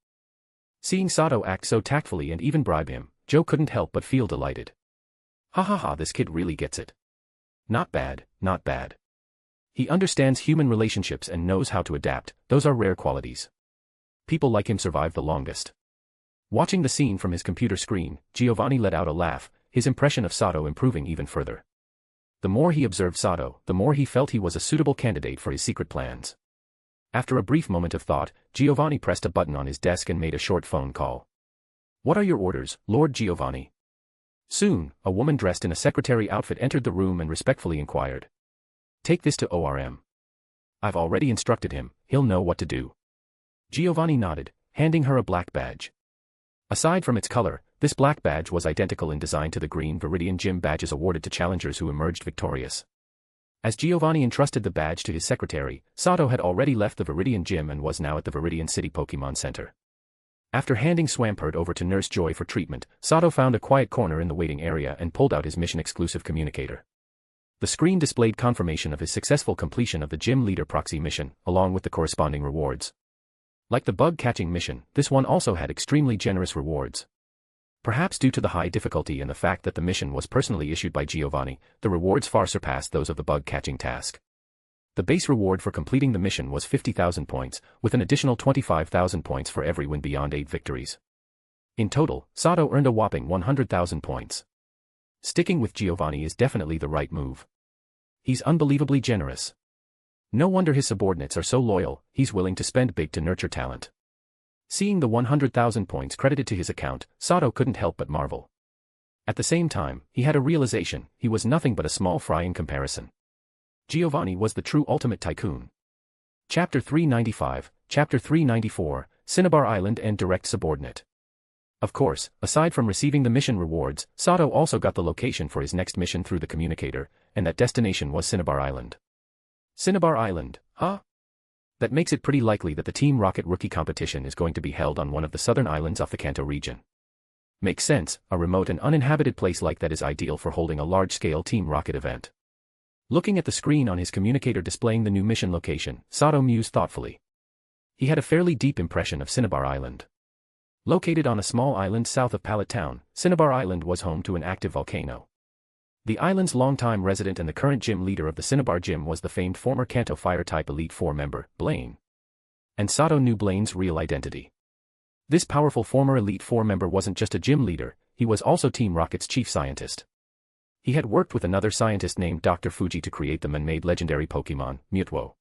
Seeing Sato act so tactfully and even bribe him, Joe couldn't help but feel delighted. Ha ha ha, this kid really gets it. Not bad, not bad. He understands human relationships and knows how to adapt, those are rare qualities. People like him survive the longest. Watching the scene from his computer screen, Giovanni let out a laugh, his impression of Sato improving even further. The more he observed Sato, the more he felt he was a suitable candidate for his secret plans. After a brief moment of thought, Giovanni pressed a button on his desk and made a short phone call. What are your orders, Lord Giovanni? Soon, a woman dressed in a secretary outfit entered the room and respectfully inquired. Take this to ORM. I've already instructed him, he'll know what to do. Giovanni nodded, handing her a black badge. Aside from its color, this black badge was identical in design to the green Viridian Gym badges awarded to challengers who emerged victorious. As Giovanni entrusted the badge to his secretary, Sato had already left the Viridian Gym and was now at the Viridian City Pokemon Center. After handing Swampert over to Nurse Joy for treatment, Sato found a quiet corner in the waiting area and pulled out his mission-exclusive communicator. The screen displayed confirmation of his successful completion of the Gym Leader Proxy mission, along with the corresponding rewards. Like the bug-catching mission, this one also had extremely generous rewards. Perhaps due to the high difficulty and the fact that the mission was personally issued by Giovanni, the rewards far surpassed those of the bug-catching task. The base reward for completing the mission was 50,000 points, with an additional 25,000 points for every win beyond 8 victories. In total, Sato earned a whopping 100,000 points. Sticking with Giovanni is definitely the right move. He's unbelievably generous. No wonder his subordinates are so loyal, he's willing to spend big to nurture talent. Seeing the 100,000 points credited to his account, Sato couldn't help but marvel. At the same time, he had a realization, he was nothing but a small fry in comparison. Giovanni was the true ultimate tycoon. Chapter 395, Chapter 394, Cinnabar Island and Direct Subordinate. Of course, aside from receiving the mission rewards, Sato also got the location for his next mission through the communicator, and that destination was Cinnabar Island. Cinnabar Island, huh? That makes it pretty likely that the Team Rocket rookie competition is going to be held on one of the southern islands off the Kanto region. Makes sense, a remote and uninhabited place like that is ideal for holding a large-scale Team Rocket event. Looking at the screen on his communicator displaying the new mission location, Sato mused thoughtfully. He had a fairly deep impression of Cinnabar Island. Located on a small island south of Pallet Town, Cinnabar Island was home to an active volcano. The island's longtime resident and the current gym leader of the Cinnabar Gym was the famed former Kanto Fire-type Elite Four member, Blaine. And Sato knew Blaine's real identity. This powerful former Elite Four member wasn't just a gym leader, he was also Team Rocket's chief scientist. He had worked with another scientist named Dr. Fuji to create the man-made legendary Pokemon, Mewtwo.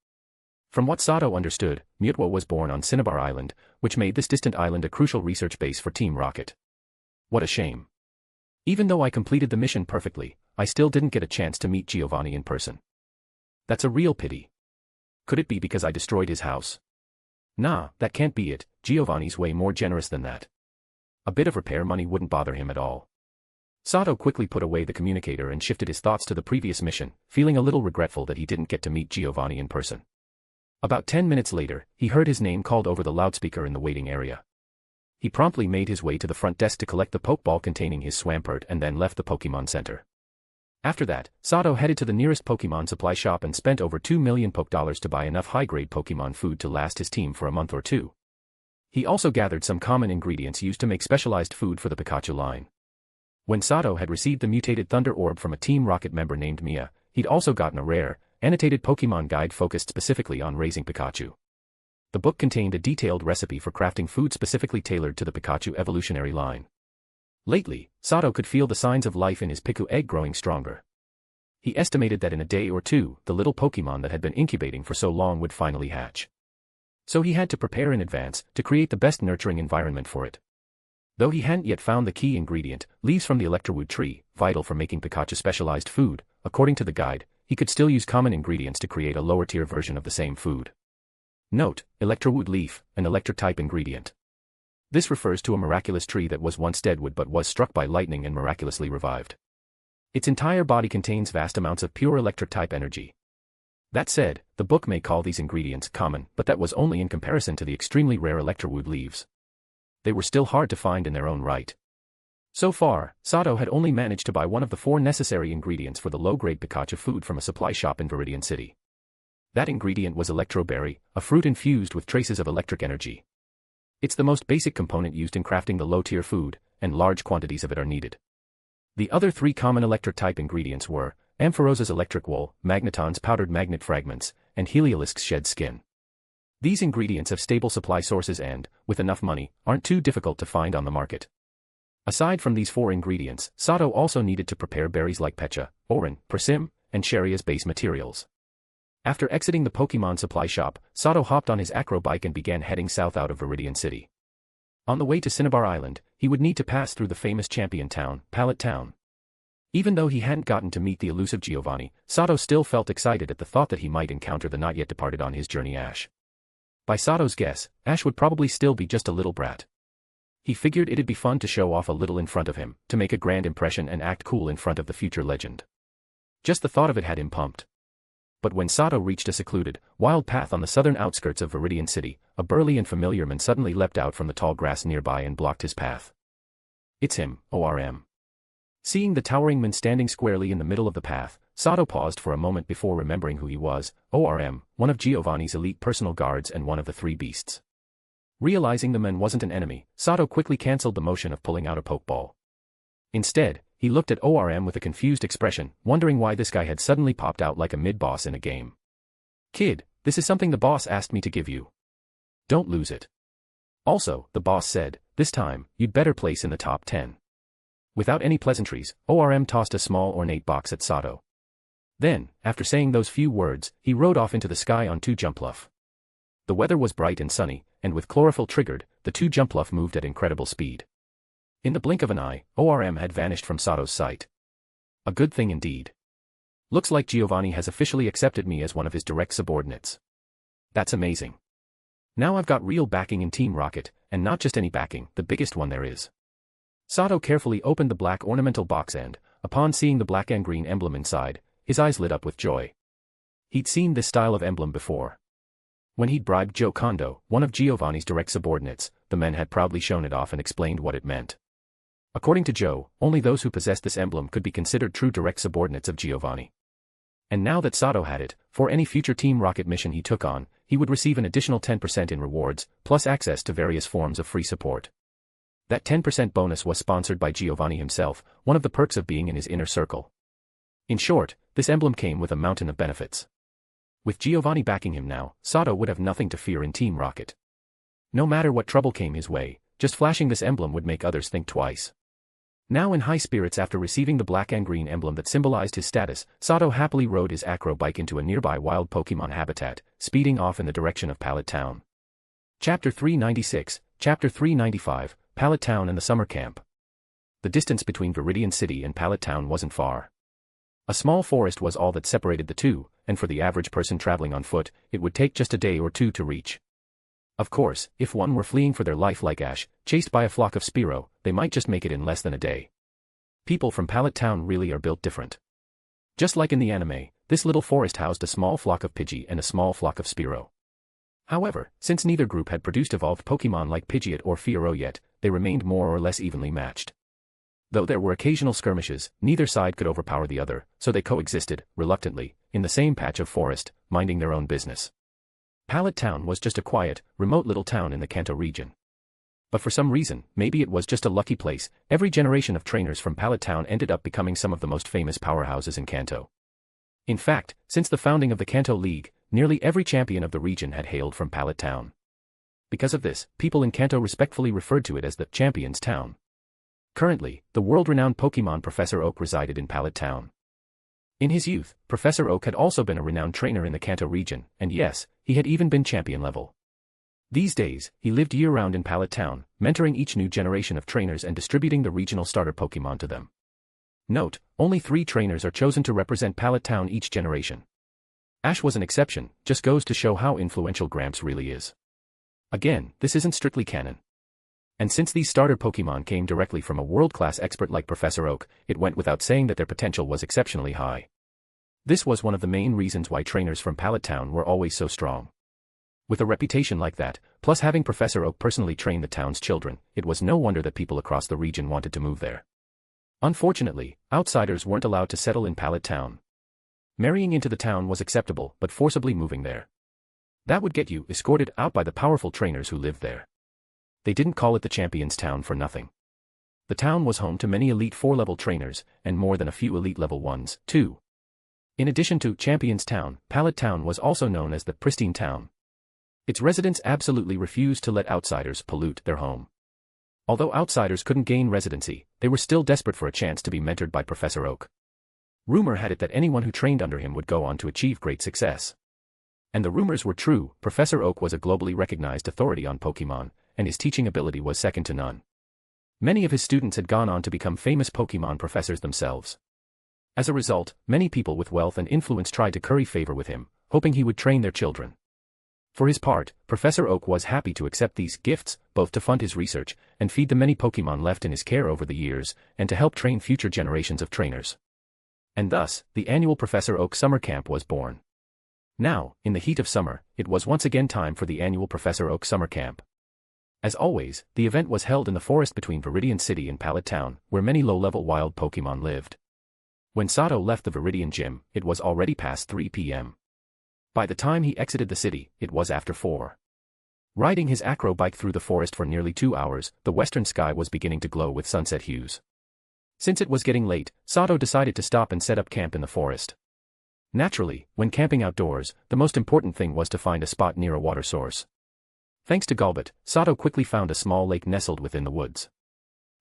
From what Sato understood, Mutwa was born on Cinnabar Island, which made this distant island a crucial research base for Team Rocket. What a shame. Even though I completed the mission perfectly, I still didn't get a chance to meet Giovanni in person. That's a real pity. Could it be because I destroyed his house? Nah, that can't be it. Giovanni's way more generous than that. A bit of repair money wouldn't bother him at all. Sato quickly put away the communicator and shifted his thoughts to the previous mission, feeling a little regretful that he didn't get to meet Giovanni in person. About 10 minutes later, he heard his name called over the loudspeaker in the waiting area. He promptly made his way to the front desk to collect the Pokeball containing his Swampert and then left the Pokemon Center. After that, Sato headed to the nearest Pokemon supply shop and spent over 2 million Pokedollars to buy enough high-grade Pokemon food to last his team for a month or two. He also gathered some common ingredients used to make specialized food for the Pikachu line. When Sato had received the mutated Thunder Orb from a Team Rocket member named Mia, he'd also gotten a rare, annotated Pokemon guide focused specifically on raising Pikachu. The book contained a detailed recipe for crafting food specifically tailored to the Pikachu evolutionary line. Lately, Sato could feel the signs of life in his Piku egg growing stronger. He estimated that in a day or two, the little Pokemon that had been incubating for so long would finally hatch. So he had to prepare in advance to create the best nurturing environment for it. Though he hadn't yet found the key ingredient, leaves from the Electrowood tree, vital for making Pikachu specialized food, according to the guide, he could still use common ingredients to create a lower-tier version of the same food. Note, Electrowood leaf, an electric-type ingredient. This refers to a miraculous tree that was once deadwood but was struck by lightning and miraculously revived. Its entire body contains vast amounts of pure electric-type energy. That said, the book may call these ingredients common, but that was only in comparison to the extremely rare Electrowood leaves. They were still hard to find in their own right. So far, Sato had only managed to buy one of the 4 necessary ingredients for the low-grade Pikachu food from a supply shop in Viridian City. That ingredient was Electroberry, a fruit infused with traces of electric energy. It's the most basic component used in crafting the low-tier food, and large quantities of it are needed. The other 3 common electric-type ingredients were Ampharosa's electric wool, Magneton's powdered magnet fragments, and Heliolisk's shed skin. These ingredients have stable supply sources and, with enough money, aren't too difficult to find on the market. Aside from these 4 ingredients, Sato also needed to prepare berries like Pecha, Oran, Persim, and Cherry as base materials. After exiting the Pokemon supply shop, Sato hopped on his acro bike and began heading south out of Viridian City. On the way to Cinnabar Island, he would need to pass through the famous champion town, Pallet Town. Even though he hadn't gotten to meet the elusive Giovanni, Sato still felt excited at the thought that he might encounter the not yet departed on his journey Ash. By Sato's guess, Ash would probably still be just a little brat. He figured it'd be fun to show off a little in front of him, to make a grand impression and act cool in front of the future legend. Just the thought of it had him pumped. But when Sato reached a secluded, wild path on the southern outskirts of Viridian City, a burly and familiar man suddenly leapt out from the tall grass nearby and blocked his path. It's him, ORM. Seeing the towering man standing squarely in the middle of the path, Sato paused for a moment before remembering who he was. ORM, one of Giovanni's elite personal guards and one of the 3 beasts. Realizing the man wasn't an enemy, Sato quickly cancelled the motion of pulling out a Pokeball. Instead, he looked at ORM with a confused expression, wondering why this guy had suddenly popped out like a mid-boss in a game. Kid, this is something the boss asked me to give you. Don't lose it. Also, the boss said, this time, you'd better place in the top 10. Without any pleasantries, ORM tossed a small ornate box at Sato. Then, after saying those few words, he rode off into the sky on 2 Jumpluff. The weather was bright and sunny, and with chlorophyll triggered, the 2 Jumpluff moved at incredible speed. In the blink of an eye, ORM had vanished from Sato's sight. A good thing indeed. Looks like Giovanni has officially accepted me as one of his direct subordinates. That's amazing. Now I've got real backing in Team Rocket, and not just any backing, the biggest one there is. Sato carefully opened the black ornamental box and, upon seeing the black and green emblem inside, his eyes lit up with joy. He'd seen this style of emblem before. When he'd bribed Joe Kondo, one of Giovanni's direct subordinates, the man had proudly shown it off and explained what it meant. According to Joe, only those who possessed this emblem could be considered true direct subordinates of Giovanni. And now that Sato had it, for any future Team Rocket mission he took on, he would receive an additional 10% in rewards, plus access to various forms of free support. That 10% bonus was sponsored by Giovanni himself, one of the perks of being in his inner circle. In short, this emblem came with a mountain of benefits. With Giovanni backing him now, Sato would have nothing to fear in Team Rocket. No matter what trouble came his way, just flashing this emblem would make others think twice. Now in high spirits after receiving the black and green emblem that symbolized his status, Sato happily rode his acro bike into a nearby wild Pokemon habitat, speeding off in the direction of Pallet Town. Chapter 396, Chapter 395, Pallet Town and the Summer Camp. The distance between Viridian City and Pallet Town wasn't far. A small forest was all that separated the two, and for the average person traveling on foot, it would take just a day or two to reach. Of course, if one were fleeing for their life like Ash, chased by a flock of Spearow, they might just make it in less than a day. People from Pallet Town really are built different. Just like in the anime, this little forest housed a small flock of Pidgey and a small flock of Spearow. However, since neither group had produced evolved Pokemon like Pidgeot or Fearow yet, they remained more or less evenly matched. Though there were occasional skirmishes, neither side could overpower the other, so they coexisted, reluctantly, in the same patch of forest, minding their own business. Pallet Town was just a quiet, remote little town in the Kanto region. But for some reason, maybe it was just a lucky place, every generation of trainers from Pallet Town ended up becoming some of the most famous powerhouses in Kanto. In fact, since the founding of the Kanto League, nearly every champion of the region had hailed from Pallet Town. Because of this, people in Kanto respectfully referred to it as the Champions Town. Currently, the world-renowned Pokemon Professor Oak resided in Pallet Town. In his youth, Professor Oak had also been a renowned trainer in the Kanto region, and yes, he had even been champion level. These days, he lived year-round in Pallet Town, mentoring each new generation of trainers and distributing the regional starter Pokemon to them. Note, only 3 trainers are chosen to represent Pallet Town each generation. Ash was an exception, just goes to show how influential Gramps really is. Again, this isn't strictly canon. And since these starter Pokemon came directly from a world-class expert like Professor Oak, it went without saying that their potential was exceptionally high. This was one of the main reasons why trainers from Pallet Town were always so strong. With a reputation like that, plus having Professor Oak personally train the town's children, it was no wonder that people across the region wanted to move there. Unfortunately, outsiders weren't allowed to settle in Pallet Town. Marrying into the town was acceptable, but forcibly moving there, that would get you escorted out by the powerful trainers who lived there. They didn't call it the Champions Town for nothing. The town was home to many elite 4-level trainers, and more than a few elite level 1s, too. In addition to Champions Town, Pallet Town was also known as the Pristine Town. Its residents absolutely refused to let outsiders pollute their home. Although outsiders couldn't gain residency, they were still desperate for a chance to be mentored by Professor Oak. Rumor had it that anyone who trained under him would go on to achieve great success. And the rumors were true. Professor Oak was a globally recognized authority on Pokemon, and his teaching ability was second to none. Many of his students had gone on to become famous Pokemon professors themselves. As a result, many people with wealth and influence tried to curry favor with him, hoping he would train their children. For his part, Professor Oak was happy to accept these gifts, both to fund his research and feed the many Pokemon left in his care over the years, and to help train future generations of trainers. And thus, the annual Professor Oak Summer Camp was born. Now, in the heat of summer, it was once again time for the annual Professor Oak Summer Camp. As always, the event was held in the forest between Viridian City and Pallet Town, where many low-level wild Pokemon lived. When Sato left the Viridian gym, it was already past 3 p.m. By the time he exited the city, it was after 4. Riding his acro bike through the forest for nearly 2 hours, the western sky was beginning to glow with sunset hues. Since it was getting late, Sato decided to stop and set up camp in the forest. Naturally, when camping outdoors, the most important thing was to find a spot near a water source. Thanks to Golbat, Sato quickly found a small lake nestled within the woods.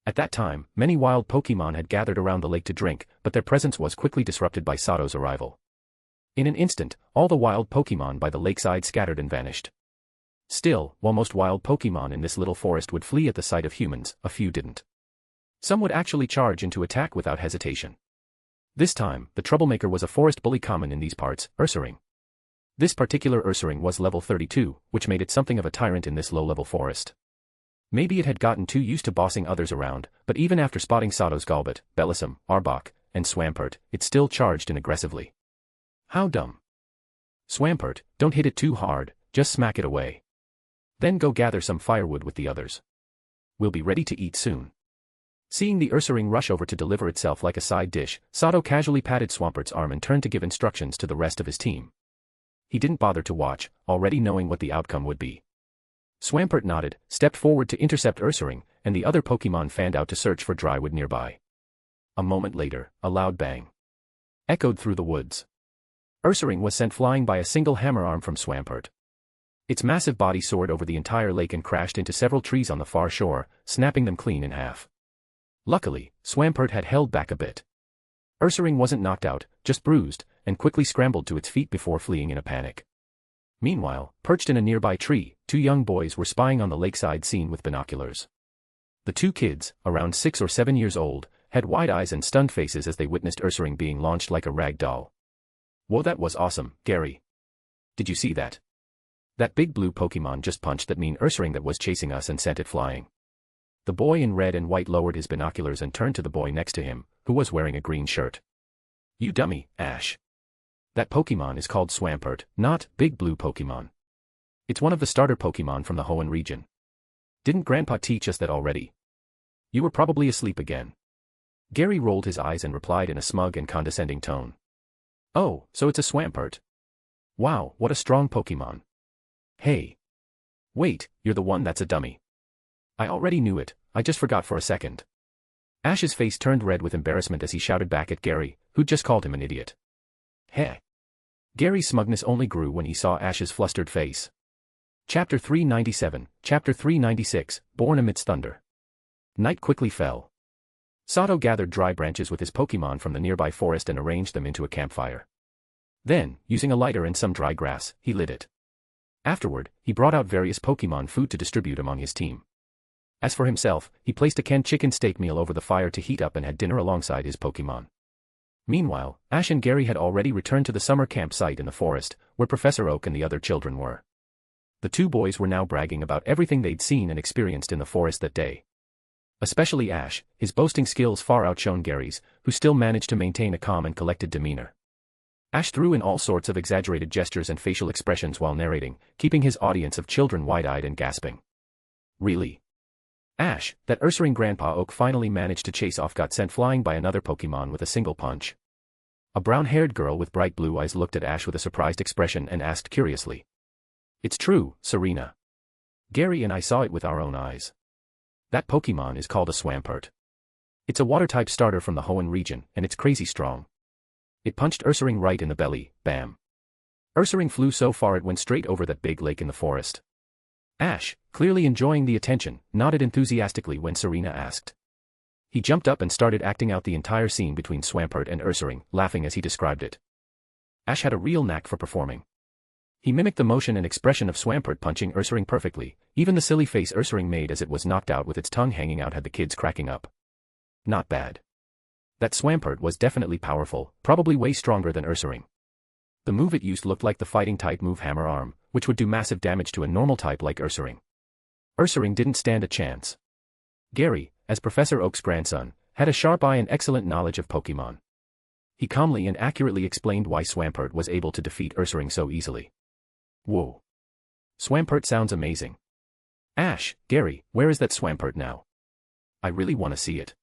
At that time, many wild Pokemon had gathered around the lake to drink, but their presence was quickly disrupted by Sato's arrival. In an instant, all the wild Pokemon by the lakeside scattered and vanished. Still, while most wild Pokemon in this little forest would flee at the sight of humans, a few didn't. Some would actually charge into attack without hesitation. This time, the troublemaker was a forest bully common in these parts, Ursaring. This particular Ursaring was level 32, which made it something of a tyrant in this low-level forest. Maybe it had gotten too used to bossing others around, but even after spotting Sato's Golbat, Bellossom, Arbok, and Swampert, it still charged in aggressively. How dumb. Swampert, don't hit it too hard, just smack it away. Then go gather some firewood with the others. We'll be ready to eat soon. Seeing the Ursaring rush over to deliver itself like a side dish, Sato casually patted Swampert's arm and turned to give instructions to the rest of his team. He didn't bother to watch, already knowing what the outcome would be. Swampert nodded, stepped forward to intercept Ursaring, and the other Pokemon fanned out to search for drywood nearby. A moment later, a loud bang echoed through the woods. Ursaring was sent flying by a single hammer arm from Swampert. Its massive body soared over the entire lake and crashed into several trees on the far shore, snapping them clean in half. Luckily, Swampert had held back a bit. Ursaring wasn't knocked out, just bruised, and quickly scrambled to its feet before fleeing in a panic. Meanwhile, perched in a nearby tree, two young boys were spying on the lakeside scene with binoculars. The two kids, around 6 or 7 years old, had wide eyes and stunned faces as they witnessed Ursaring being launched like a rag doll. Whoa, that was awesome, Gary. Did you see that? That big blue Pokemon just punched that mean Ursaring that was chasing us and sent it flying. The boy in red and white lowered his binoculars and turned to the boy next to him, who was wearing a green shirt. You dummy, Ash. That Pokemon is called Swampert, not Big Blue Pokemon. It's one of the starter Pokemon from the Hoenn region. Didn't Grandpa teach us that already? You were probably asleep again. Gary rolled his eyes and replied in a smug and condescending tone. Oh, so it's a Swampert. Wow, what a strong Pokemon. Hey. Wait, you're the one that's a dummy. I already knew it, I just forgot for a second. Ash's face turned red with embarrassment as he shouted back at Gary, who'd just called him an idiot. Heh. Gary's smugness only grew when he saw Ash's flustered face. Chapter 397, Chapter 396, Born Amidst Thunder. Night quickly fell. Sato gathered dry branches with his Pokemon from the nearby forest and arranged them into a campfire. Then, using a lighter and some dry grass, he lit it. Afterward, he brought out various Pokemon food to distribute among his team. As for himself, he placed a canned chicken steak meal over the fire to heat up and had dinner alongside his Pokemon. Meanwhile, Ash and Gary had already returned to the summer campsite in the forest, where Professor Oak and the other children were. The two boys were now bragging about everything they'd seen and experienced in the forest that day. Especially Ash, his boasting skills far outshone Gary's, who still managed to maintain a calm and collected demeanor. Ash threw in all sorts of exaggerated gestures and facial expressions while narrating, keeping his audience of children wide-eyed and gasping. Really? Ash, that Ursaring Grandpa Oak finally managed to chase off got sent flying by another Pokemon with a single punch. A brown-haired girl with bright blue eyes looked at Ash with a surprised expression and asked curiously. It's true, Serena. Gary and I saw it with our own eyes. That Pokemon is called a Swampert. It's a water-type starter from the Hoenn region, and it's crazy strong. It punched Ursaring right in the belly, bam. Ursaring flew so far it went straight over that big lake in the forest. Ash, clearly enjoying the attention, nodded enthusiastically when Serena asked. He jumped up and started acting out the entire scene between Swampert and Ursaring, laughing as he described it. Ash had a real knack for performing. He mimicked the motion and expression of Swampert punching Ursaring perfectly, even the silly face Ursaring made as it was knocked out with its tongue hanging out had the kids cracking up. Not bad. That Swampert was definitely powerful, probably way stronger than Ursaring. The move it used looked like the fighting type move Hammer Arm, which would do massive damage to a normal type like Ursaring. Ursaring didn't stand a chance. Gary, as Professor Oak's grandson, had a sharp eye and excellent knowledge of Pokemon. He calmly and accurately explained why Swampert was able to defeat Ursaring so easily. Whoa. Swampert sounds amazing. Ash, Gary, where is that Swampert now? I really want to see it.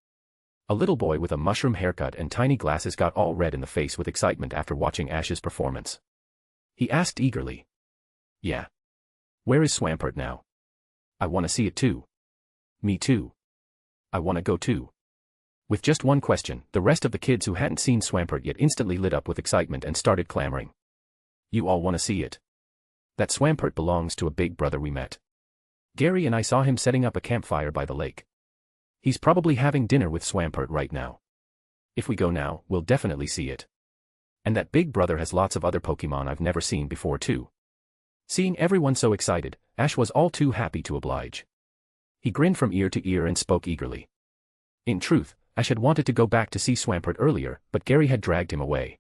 A little boy with a mushroom haircut and tiny glasses got all red in the face with excitement after watching Ash's performance. He asked eagerly. Yeah. Where is Swampert now? I want to see it too. Me too. I want to go too. With just one question, the rest of the kids who hadn't seen Swampert yet instantly lit up with excitement and started clamoring. You all want to see it. That Swampert belongs to a big brother we met. Gary and I saw him setting up a campfire by the lake. He's probably having dinner with Swampert right now. If we go now, we'll definitely see it. And that big brother has lots of other Pokemon I've never seen before too. Seeing everyone so excited, Ash was all too happy to oblige. He grinned from ear to ear and spoke eagerly. In truth, Ash had wanted to go back to see Swampert earlier, but Gary had dragged him away.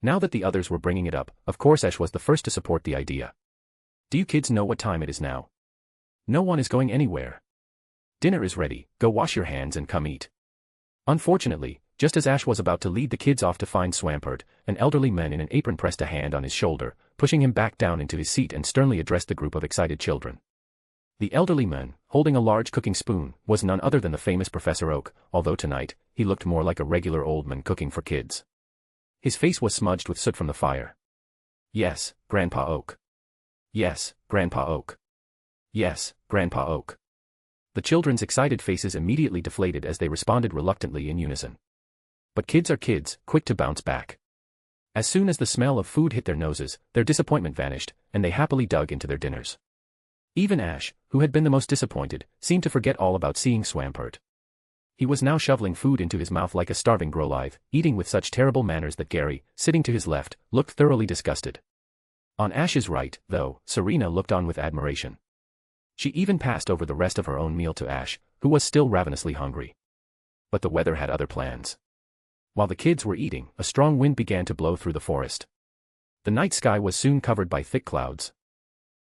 Now that the others were bringing it up, of course Ash was the first to support the idea. Do you kids know what time it is now? No one is going anywhere. Dinner is ready, go wash your hands and come eat. Unfortunately, just as Ash was about to lead the kids off to find Swampert, an elderly man in an apron pressed a hand on his shoulder, pushing him back down into his seat and sternly addressed the group of excited children. The elderly man, holding a large cooking spoon, was none other than the famous Professor Oak, although tonight, he looked more like a regular old man cooking for kids. His face was smudged with soot from the fire. Yes, Grandpa Oak. Yes, Grandpa Oak. Yes, Grandpa Oak. The children's excited faces immediately deflated as they responded reluctantly in unison. But kids are kids, quick to bounce back. As soon as the smell of food hit their noses, their disappointment vanished, and they happily dug into their dinners. Even Ash, who had been the most disappointed, seemed to forget all about seeing Swampert. He was now shoveling food into his mouth like a starving growlive, eating with such terrible manners that Gary, sitting to his left, looked thoroughly disgusted. On Ash's right, though, Serena looked on with admiration. She even passed over the rest of her own meal to Ash, who was still ravenously hungry. But the weather had other plans. While the kids were eating, a strong wind began to blow through the forest. The night sky was soon covered by thick clouds.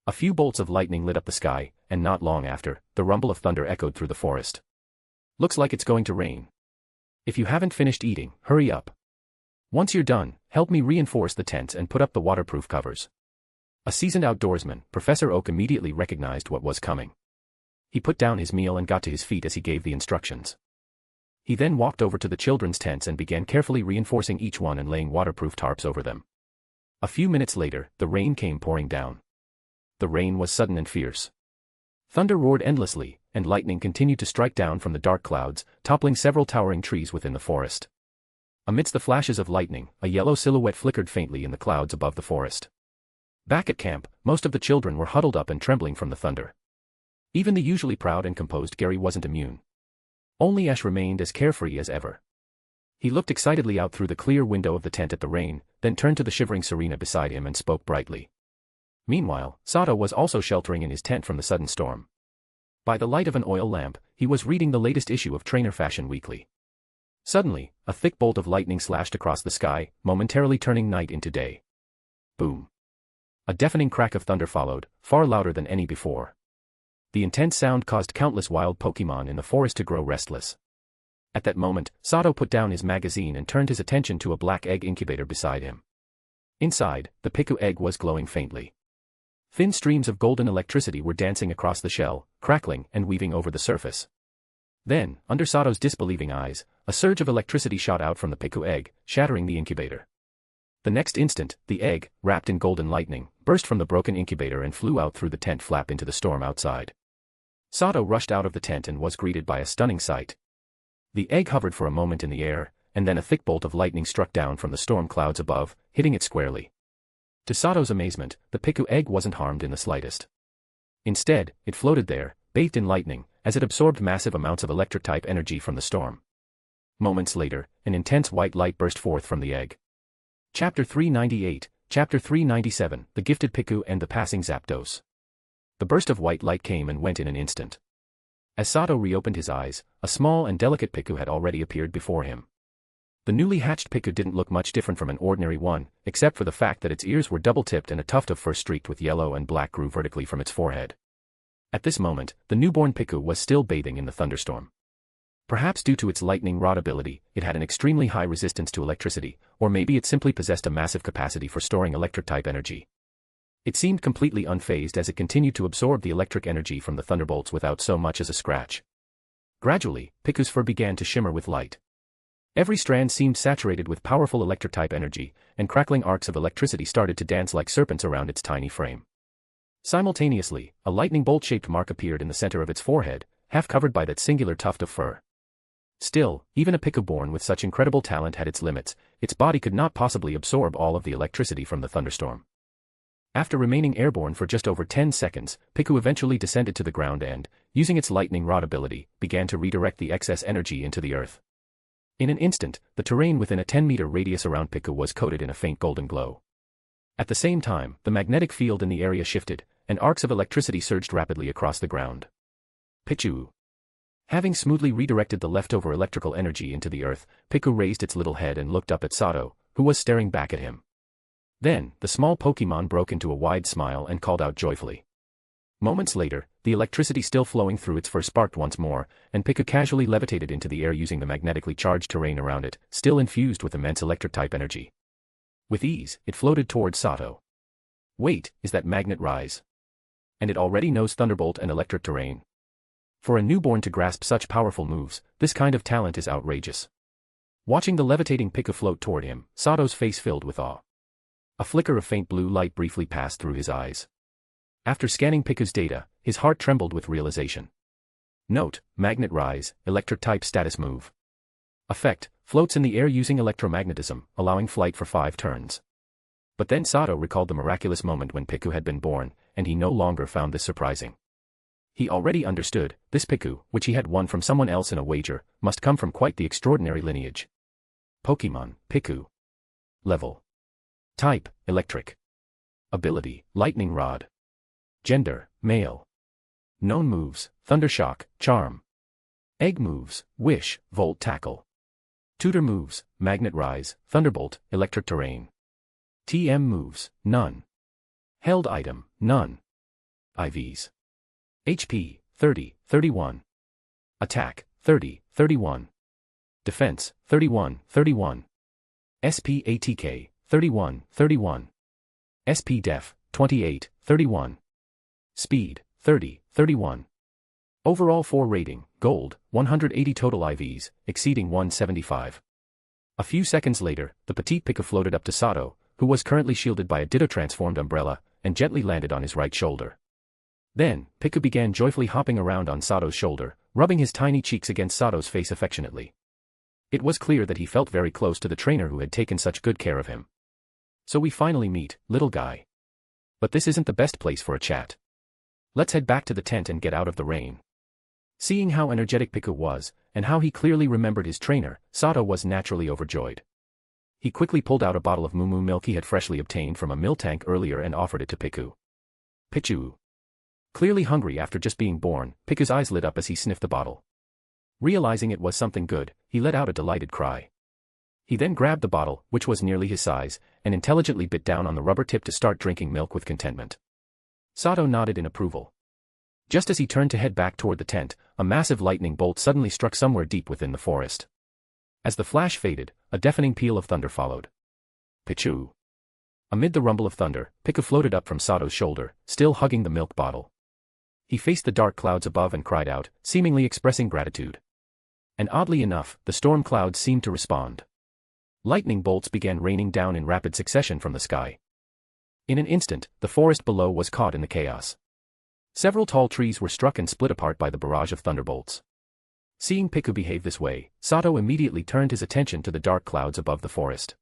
A few bolts of lightning lit up the sky, and not long after, the rumble of thunder echoed through the forest. "Looks like it's going to rain. If you haven't finished eating, hurry up. Once you're done, help me reinforce the tents and put up the waterproof covers." A seasoned outdoorsman, Professor Oak immediately recognized what was coming. He put down his meal and got to his feet as he gave the instructions. He then walked over to the children's tents and began carefully reinforcing each one and laying waterproof tarps over them. A few minutes later, the rain came pouring down. The rain was sudden and fierce. Thunder roared endlessly, and lightning continued to strike down from the dark clouds, toppling several towering trees within the forest. Amidst the flashes of lightning, a yellow silhouette flickered faintly in the clouds above the forest. Back at camp, most of the children were huddled up and trembling from the thunder. Even the usually proud and composed Gary wasn't immune. Only Ash remained as carefree as ever. He looked excitedly out through the clear window of the tent at the rain, then turned to the shivering Serena beside him and spoke brightly. Meanwhile, Sato was also sheltering in his tent from the sudden storm. By the light of an oil lamp, he was reading the latest issue of Trainer Fashion Weekly. Suddenly, a thick bolt of lightning slashed across the sky, momentarily turning night into day. Boom. A deafening crack of thunder followed, far louder than any before. The intense sound caused countless wild Pokémon in the forest to grow restless. At that moment, Sato put down his magazine and turned his attention to a black egg incubator beside him. Inside, the Piku egg was glowing faintly. Thin streams of golden electricity were dancing across the shell, crackling and weaving over the surface. Then, under Sato's disbelieving eyes, a surge of electricity shot out from the Piku egg, shattering the incubator. The next instant, the egg, wrapped in golden lightning, burst from the broken incubator and flew out through the tent flap into the storm outside. Sato rushed out of the tent and was greeted by a stunning sight. The egg hovered for a moment in the air, and then a thick bolt of lightning struck down from the storm clouds above, hitting it squarely. To Sato's amazement, the Piku egg wasn't harmed in the slightest. Instead, it floated there, bathed in lightning, as it absorbed massive amounts of electric-type energy from the storm. Moments later, an intense white light burst forth from the egg. Chapter 398, Chapter 397, The Gifted Piku and the Passing Zapdos. The burst of white light came and went in an instant. As Sato reopened his eyes, a small and delicate Piku had already appeared before him. The newly hatched Piku didn't look much different from an ordinary one, except for the fact that its ears were double-tipped and a tuft of fur streaked with yellow and black grew vertically from its forehead. At this moment, the newborn Piku was still bathing in the thunderstorm. Perhaps due to its lightning rod ability, it had an extremely high resistance to electricity, or maybe it simply possessed a massive capacity for storing electric-type energy. It seemed completely unfazed as it continued to absorb the electric energy from the thunderbolts without so much as a scratch. Gradually, Piku's fur began to shimmer with light. Every strand seemed saturated with powerful electric-type energy, and crackling arcs of electricity started to dance like serpents around its tiny frame. Simultaneously, a lightning bolt-shaped mark appeared in the center of its forehead, half covered by that singular tuft of fur. Still, even a Piku born with such incredible talent had its limits. Its body could not possibly absorb all of the electricity from the thunderstorm. After remaining airborne for just over 10 seconds, Piku eventually descended to the ground and, using its lightning rod ability, began to redirect the excess energy into the earth. In an instant, the terrain within a 10-meter radius around Piku was coated in a faint golden glow. At the same time, the magnetic field in the area shifted, and arcs of electricity surged rapidly across the ground. Pichu. Having smoothly redirected the leftover electrical energy into the earth, Piku raised its little head and looked up at Sato, who was staring back at him. Then, the small Pokémon broke into a wide smile and called out joyfully. Moments later, the electricity still flowing through its fur sparked once more, and Piku casually levitated into the air using the magnetically charged terrain around it, still infused with immense electric-type energy. With ease, it floated towards Sato. Wait, is that magnet rise? And it already knows Thunderbolt and electric terrain. For a newborn to grasp such powerful moves, this kind of talent is outrageous. Watching the levitating Piku float toward him, Sato's face filled with awe. A flicker of faint blue light briefly passed through his eyes. After scanning Piku's data, his heart trembled with realization. Note, magnet rise, electric type status move. Effect, floats in the air using electromagnetism, allowing flight for 5 turns. But then Sato recalled the miraculous moment when Piku had been born, and he no longer found this surprising. He already understood, this Piku, which he had won from someone else in a wager, must come from quite the extraordinary lineage. Pokemon, Piku. Level. Type, Electric. Ability, Lightning Rod. Gender, Male. Known moves, Thunder Shock, Charm. Egg moves, Wish, Volt Tackle. Tutor moves, Magnet Rise, Thunderbolt, Electric Terrain. TM moves, none. Held item, none. IVs. HP, 30, 31. Attack, 30, 31. Defense, 31, 31. SP ATK, 31, 31. SP Def, 28, 31. Speed, 30, 31. Overall 4 rating, Gold, 180 total IVs, exceeding 175. A few seconds later, the petite Piku floated up to Sato, who was currently shielded by a ditto-transformed umbrella, and gently landed on his right shoulder. Then, Piku began joyfully hopping around on Sato's shoulder, rubbing his tiny cheeks against Sato's face affectionately. It was clear that he felt very close to the trainer who had taken such good care of him. So we finally meet, little guy. But this isn't the best place for a chat. Let's head back to the tent and get out of the rain. Seeing how energetic Piku was, and how he clearly remembered his trainer, Sato was naturally overjoyed. He quickly pulled out a bottle of moo milk he had freshly obtained from a mill tank earlier and offered it to Piku. Pichu. Clearly hungry after just being born, Piku's eyes lit up as he sniffed the bottle. Realizing it was something good, he let out a delighted cry. He then grabbed the bottle, which was nearly his size, and intelligently bit down on the rubber tip to start drinking milk with contentment. Sato nodded in approval. Just as he turned to head back toward the tent, a massive lightning bolt suddenly struck somewhere deep within the forest. As the flash faded, a deafening peal of thunder followed. Pichu. Amid the rumble of thunder, Piku floated up from Sato's shoulder, still hugging the milk bottle. He faced the dark clouds above and cried out, seemingly expressing gratitude. And oddly enough, the storm clouds seemed to respond. Lightning bolts began raining down in rapid succession from the sky. In an instant, the forest below was caught in the chaos. Several tall trees were struck and split apart by the barrage of thunderbolts. Seeing Piku behave this way, Sato immediately turned his attention to the dark clouds above the forest.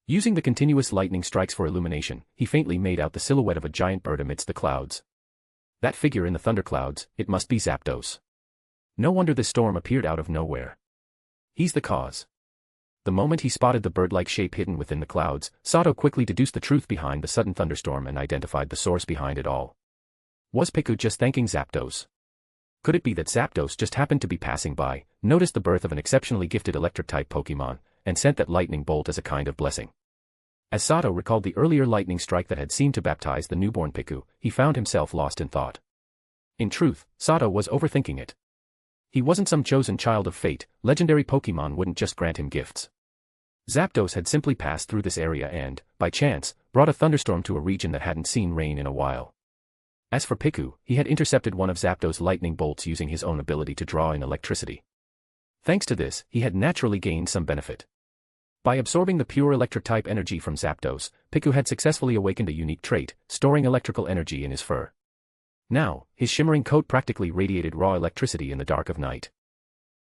Using the continuous lightning strikes for illumination, he faintly made out the silhouette of a giant bird amidst the clouds. That figure in the thunderclouds, it must be Zapdos. No wonder this storm appeared out of nowhere. He's the cause. The moment he spotted the bird-like shape hidden within the clouds, Sato quickly deduced the truth behind the sudden thunderstorm and identified the source behind it all. Was Piku just thanking Zapdos? Could it be that Zapdos just happened to be passing by, noticed the birth of an exceptionally gifted electric-type Pokemon, and sent that lightning bolt as a kind of blessing? As Sato recalled the earlier lightning strike that had seemed to baptize the newborn Piku, he found himself lost in thought. In truth, Sato was overthinking it. He wasn't some chosen child of fate, legendary Pokemon wouldn't just grant him gifts. Zapdos had simply passed through this area and, by chance, brought a thunderstorm to a region that hadn't seen rain in a while. As for Piku, he had intercepted one of Zapdos' lightning bolts using his own ability to draw in electricity. Thanks to this, he had naturally gained some benefit. By absorbing the pure electric-type energy from Zapdos, Piku had successfully awakened a unique trait, storing electrical energy in his fur. Now, his shimmering coat practically radiated raw electricity in the dark of night.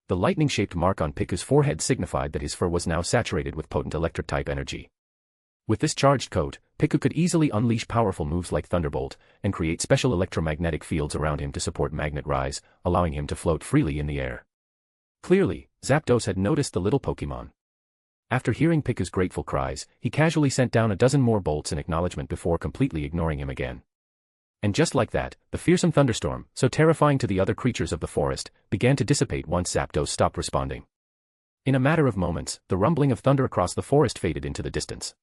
The lightning-shaped mark on Piku's forehead signified that his fur was now saturated with potent electric-type energy. With this charged coat, Piku could easily unleash powerful moves like Thunderbolt, and create special electromagnetic fields around him to support Magnet Rise, allowing him to float freely in the air. Clearly, Zapdos had noticed the little Pokemon. After hearing Piku's grateful cries, he casually sent down a dozen more bolts in acknowledgement before completely ignoring him again. And just like that, the fearsome thunderstorm, so terrifying to the other creatures of the forest, began to dissipate once Zapdos stopped responding. In a matter of moments, the rumbling of thunder across the forest faded into the distance.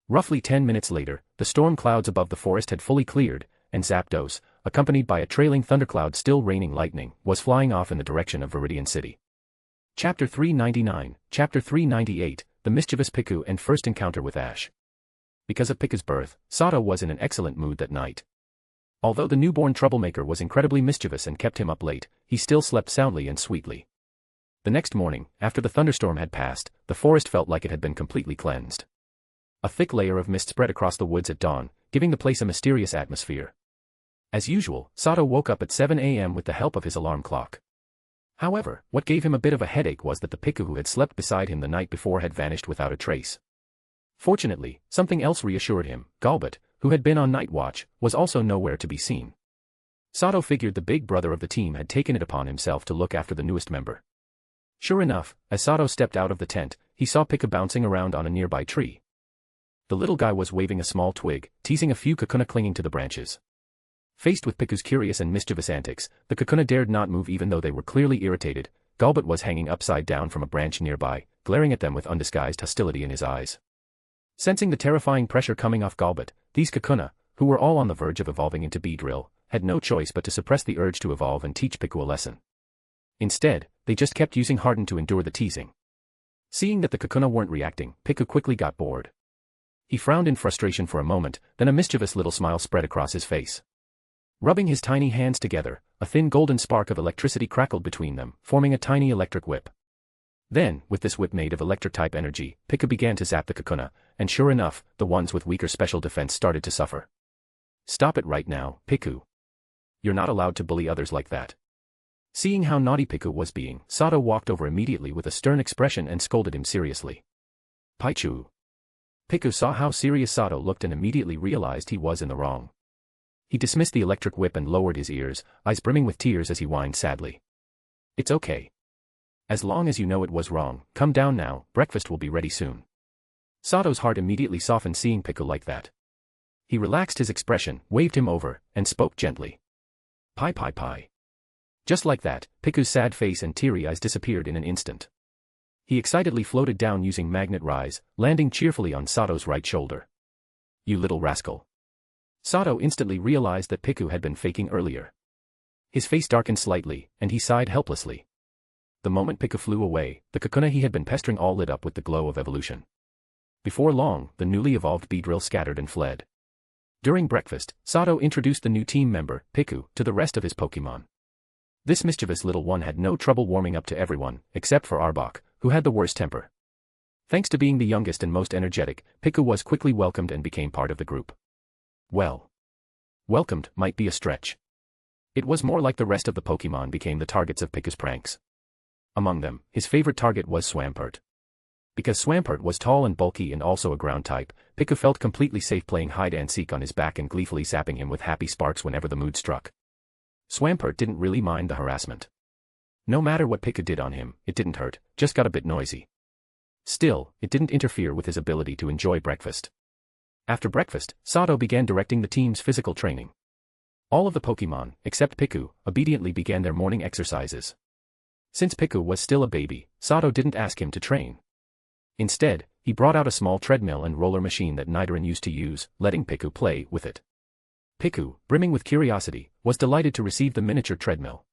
Roughly 10 minutes later, the storm clouds above the forest had fully cleared, and Zapdos, accompanied by a trailing thundercloud still raining lightning, was flying off in the direction of Viridian City. Chapter 399, Chapter 398, The Mischievous Piku and First Encounter with Ash. Because of Piku's birth, Sato was in an excellent mood that night. Although the newborn troublemaker was incredibly mischievous and kept him up late, he still slept soundly and sweetly. The next morning, after the thunderstorm had passed, the forest felt like it had been completely cleansed. A thick layer of mist spread across the woods at dawn, giving the place a mysterious atmosphere. As usual, Sato woke up at 7 a.m. with the help of his alarm clock. However, what gave him a bit of a headache was that the Piku who had slept beside him the night before had vanished without a trace. Fortunately, something else reassured him. Golbat, who had been on night watch, was also nowhere to be seen. Sato figured the big brother of the team had taken it upon himself to look after the newest member. Sure enough, as Sato stepped out of the tent, he saw Pika bouncing around on a nearby tree. The little guy was waving a small twig, teasing a few kakuna clinging to the branches. Faced with Piku's curious and mischievous antics, the kakuna dared not move even though they were clearly irritated. Galbot was hanging upside down from a branch nearby, glaring at them with undisguised hostility in his eyes. Sensing the terrifying pressure coming off Galbot, these kakuna, who were all on the verge of evolving into Beedrill, had no choice but to suppress the urge to evolve and teach Piku a lesson. Instead, they just kept using Harden to endure the teasing. Seeing that the kakuna weren't reacting, Piku quickly got bored. He frowned in frustration for a moment, then a mischievous little smile spread across his face. Rubbing his tiny hands together, a thin golden spark of electricity crackled between them, forming a tiny electric whip. Then, with this whip made of electric-type energy, Piku began to zap the kakuna, and sure enough, the ones with weaker special defense started to suffer. Stop it right now, Piku. You're not allowed to bully others like that. Seeing how naughty Piku was being, Sato walked over immediately with a stern expression and scolded him seriously. Paichu. Piku saw how serious Sato looked and immediately realized he was in the wrong. He dismissed the electric whip and lowered his ears, eyes brimming with tears as he whined sadly. It's okay. As long as you know it was wrong, come down now, breakfast will be ready soon. Sato's heart immediately softened seeing Piku like that. He relaxed his expression, waved him over, and spoke gently. Pai. Just like that, Piku's sad face and teary eyes disappeared in an instant. He excitedly floated down using magnet rise, landing cheerfully on Sato's right shoulder. You little rascal. Sato instantly realized that Piku had been faking earlier. His face darkened slightly, and he sighed helplessly. The moment Piku flew away, the kakuna he had been pestering all lit up with the glow of evolution. Before long, the newly evolved Beedrill scattered and fled. During breakfast, Sato introduced the new team member, Piku, to the rest of his Pokémon. This mischievous little one had no trouble warming up to everyone, except for Arbok, who had the worst temper. Thanks to being the youngest and most energetic, Piku was quickly welcomed and became part of the group. Well, welcomed might be a stretch. It was more like the rest of the Pokémon became the targets of Piku's pranks. Among them, his favorite target was Swampert. Because Swampert was tall and bulky and also a ground type, Piku felt completely safe playing hide-and-seek on his back and gleefully zapping him with happy sparks whenever the mood struck. Swampert didn't really mind the harassment. No matter what Piku did on him, it didn't hurt, just got a bit noisy. Still, it didn't interfere with his ability to enjoy breakfast. After breakfast, Sato began directing the team's physical training. All of the Pokémon, except Piku, obediently began their morning exercises. Since Piku was still a baby, Sato didn't ask him to train. Instead, he brought out a small treadmill and roller machine that Nidoran used to use, letting Piku play with it. Piku, brimming with curiosity, was delighted to receive the miniature treadmill.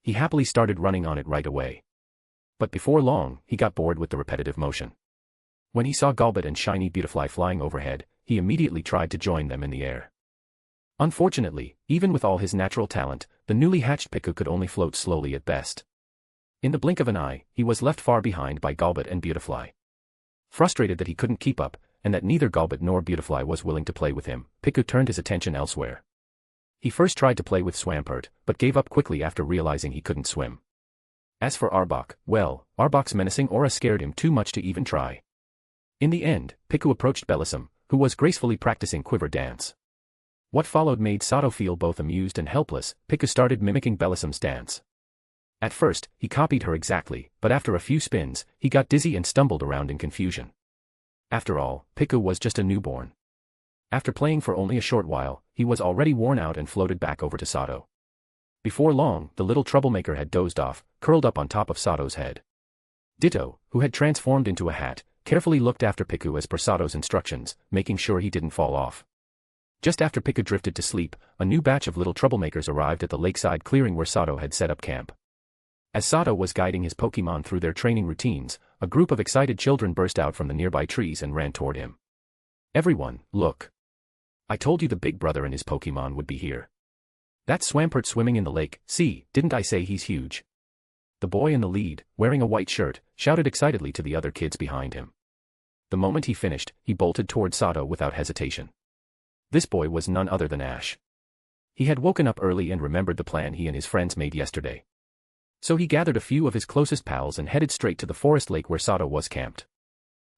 He happily started running on it right away. But before long, he got bored with the repetitive motion. When he saw Galbot and Shiny Beautifly flying overhead, he immediately tried to join them in the air. Unfortunately, even with all his natural talent, the newly hatched Piku could only float slowly at best. In the blink of an eye, he was left far behind by Galbot and Beautifly. Frustrated that he couldn't keep up, and that neither Galbot nor Beautifly was willing to play with him, Piku turned his attention elsewhere. He first tried to play with Swampert, but gave up quickly after realizing he couldn't swim. As for Arbok, well, Arbok's menacing aura scared him too much to even try. In the end, Piku approached Bellossom, who was gracefully practicing quiver dance. What followed made Sato feel both amused and helpless. Piku started mimicking Bellossom's dance. At first, he copied her exactly, but after a few spins, he got dizzy and stumbled around in confusion. After all, Piku was just a newborn. After playing for only a short while, he was already worn out and floated back over to Sato. Before long, the little troublemaker had dozed off, curled up on top of Sato's head. Ditto, who had transformed into a hat, carefully looked after Piku as per Sato's instructions, making sure he didn't fall off. Just after Piku drifted to sleep, a new batch of little troublemakers arrived at the lakeside clearing where Sato had set up camp. As Sato was guiding his Pokémon through their training routines, a group of excited children burst out from the nearby trees and ran toward him. Everyone, look. I told you the big brother and his Pokémon would be here. That's Swampert swimming in the lake. See, didn't I say he's huge? The boy in the lead, wearing a white shirt, shouted excitedly to the other kids behind him. The moment he finished, he bolted toward Sato without hesitation. This boy was none other than Ash. He had woken up early and remembered the plan he and his friends made yesterday. So he gathered a few of his closest pals and headed straight to the forest lake where Sato was camped.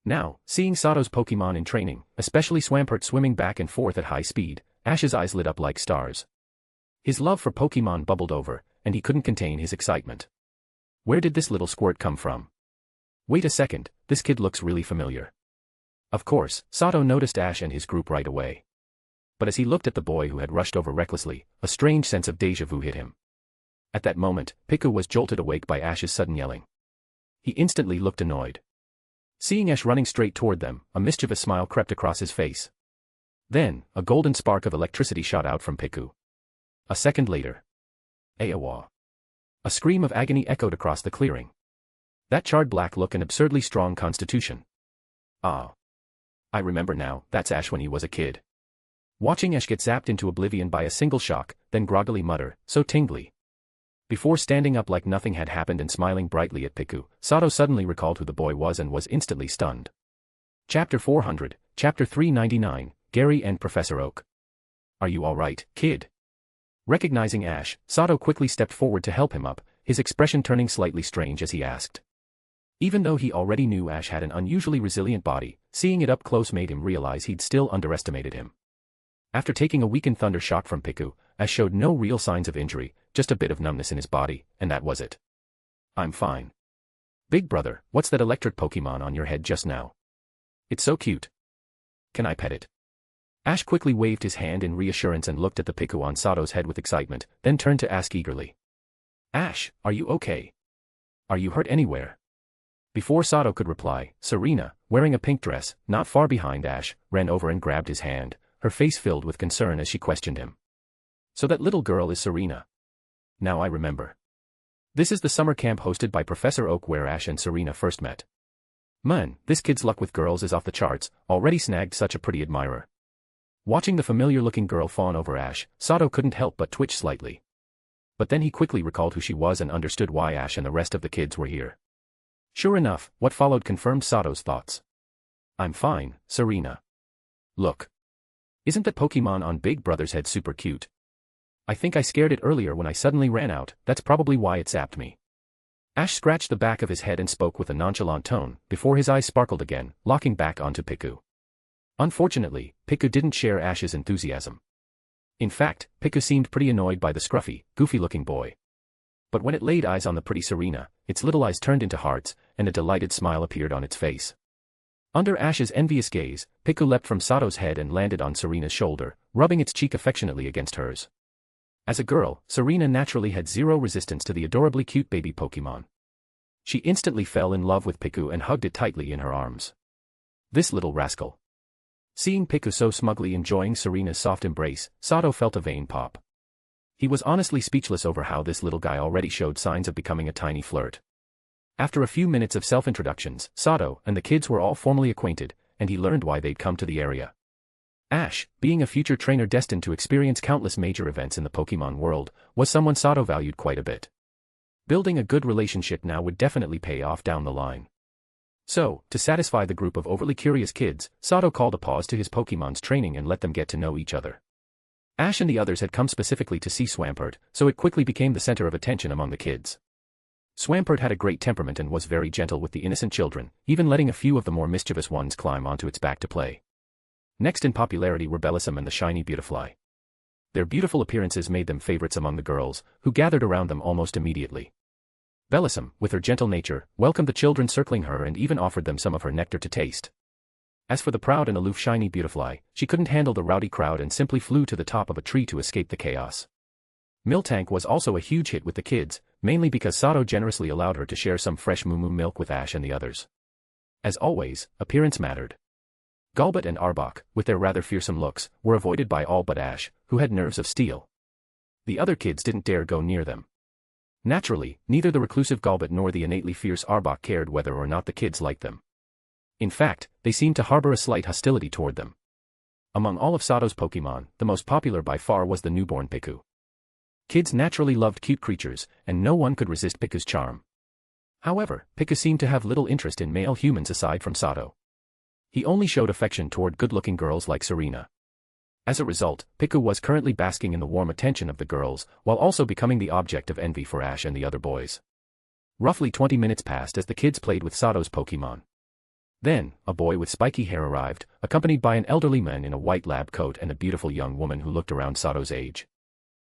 Now, seeing Sato's Pokémon in training, especially Swampert swimming back and forth at high speed, Ash's eyes lit up like stars. His love for Pokemon bubbled over, and he couldn't contain his excitement. Where did this little squirt come from? Wait a second, this kid looks really familiar. Of course, Sato noticed Ash and his group right away. But as he looked at the boy who had rushed over recklessly, a strange sense of déjà vu hit him. At that moment, Piku was jolted awake by Ash's sudden yelling. He instantly looked annoyed. Seeing Ash running straight toward them, a mischievous smile crept across his face. Then, a golden spark of electricity shot out from Piku. A second later. Awa. A scream of agony echoed across the clearing. That charred black look and absurdly strong constitution. Ah. I remember now, that's Ash when he was a kid. Watching Ash get zapped into oblivion by a single shock, then groggily mutter, so tingly. Before standing up like nothing had happened and smiling brightly at Piku, Sato suddenly recalled who the boy was and was instantly stunned. Chapter 400, Chapter 399, Gary and Professor Oak. Are you alright, kid? Recognizing Ash, Sato quickly stepped forward to help him up, his expression turning slightly strange as he asked. Even though he already knew Ash had an unusually resilient body, seeing it up close made him realize he'd still underestimated him. After taking a weakened thunder shock from Piku, Ash showed no real signs of injury, just a bit of numbness in his body, and that was it. I'm fine. Big brother, what's that electric Pokemon on your head just now? It's so cute. Can I pet it? Ash quickly waved his hand in reassurance and looked at the Piku on Sato's head with excitement, then turned to ask eagerly. Ash, are you okay? Are you hurt anywhere? Before Sato could reply, Serena, wearing a pink dress, not far behind Ash, ran over and grabbed his hand, her face filled with concern as she questioned him. So that little girl is Serena. Now I remember. This is the summer camp hosted by Professor Oak where Ash and Serena first met. Man, this kid's luck with girls is off the charts, already snagged such a pretty admirer. Watching the familiar-looking girl fawn over Ash, Sato couldn't help but twitch slightly. But then he quickly recalled who she was and understood why Ash and the rest of the kids were here. Sure enough, what followed confirmed Sato's thoughts. I'm fine, Serena. Look. Isn't that Pokemon on Big Brother's head super cute? I think I scared it earlier when I suddenly ran out, that's probably why it zapped me. Ash scratched the back of his head and spoke with a nonchalant tone, before his eyes sparkled again, locking back onto Piku. Unfortunately, Piku didn't share Ash's enthusiasm. In fact, Piku seemed pretty annoyed by the scruffy, goofy-looking boy. But when it laid eyes on the pretty Serena, its little eyes turned into hearts, and a delighted smile appeared on its face. Under Ash's envious gaze, Piku leapt from Sato's head and landed on Serena's shoulder, rubbing its cheek affectionately against hers. As a girl, Serena naturally had zero resistance to the adorably cute baby Pokemon. She instantly fell in love with Piku and hugged it tightly in her arms. This little rascal. Seeing Piku so smugly enjoying Serena's soft embrace, Sato felt a vein pop. He was honestly speechless over how this little guy already showed signs of becoming a tiny flirt. After a few minutes of self-introductions, Sato and the kids were all formally acquainted, and he learned why they'd come to the area. Ash, being a future trainer destined to experience countless major events in the Pokemon world, was someone Sato valued quite a bit. Building a good relationship now would definitely pay off down the line. So, to satisfy the group of overly curious kids, Sato called a pause to his Pokemon's training and let them get to know each other. Ash and the others had come specifically to see Swampert, so it quickly became the center of attention among the kids. Swampert had a great temperament and was very gentle with the innocent children, even letting a few of the more mischievous ones climb onto its back to play. Next in popularity were Bellossom and the shiny Beautifly. Their beautiful appearances made them favorites among the girls, who gathered around them almost immediately. Bellossom, with her gentle nature, welcomed the children circling her and even offered them some of her nectar to taste. As for the proud and aloof shiny Beautifly, she couldn't handle the rowdy crowd and simply flew to the top of a tree to escape the chaos. Miltank was also a huge hit with the kids, mainly because Sato generously allowed her to share some fresh moo milk with Ash and the others. As always, appearance mattered. Golbat and Arbok, with their rather fearsome looks, were avoided by all but Ash, who had nerves of steel. The other kids didn't dare go near them. Naturally, neither the reclusive Golbat nor the innately fierce Arbok cared whether or not the kids liked them. In fact, they seemed to harbor a slight hostility toward them. Among all of Sato's Pokemon, the most popular by far was the newborn Piku. Kids naturally loved cute creatures, and no one could resist Piku's charm. However, Piku seemed to have little interest in male humans aside from Sato. He only showed affection toward good-looking girls like Serena. As a result, Piku was currently basking in the warm attention of the girls, while also becoming the object of envy for Ash and the other boys. Roughly 20 minutes passed as the kids played with Sato's Pokemon. Then, a boy with spiky hair arrived, accompanied by an elderly man in a white lab coat and a beautiful young woman who looked around Sato's age.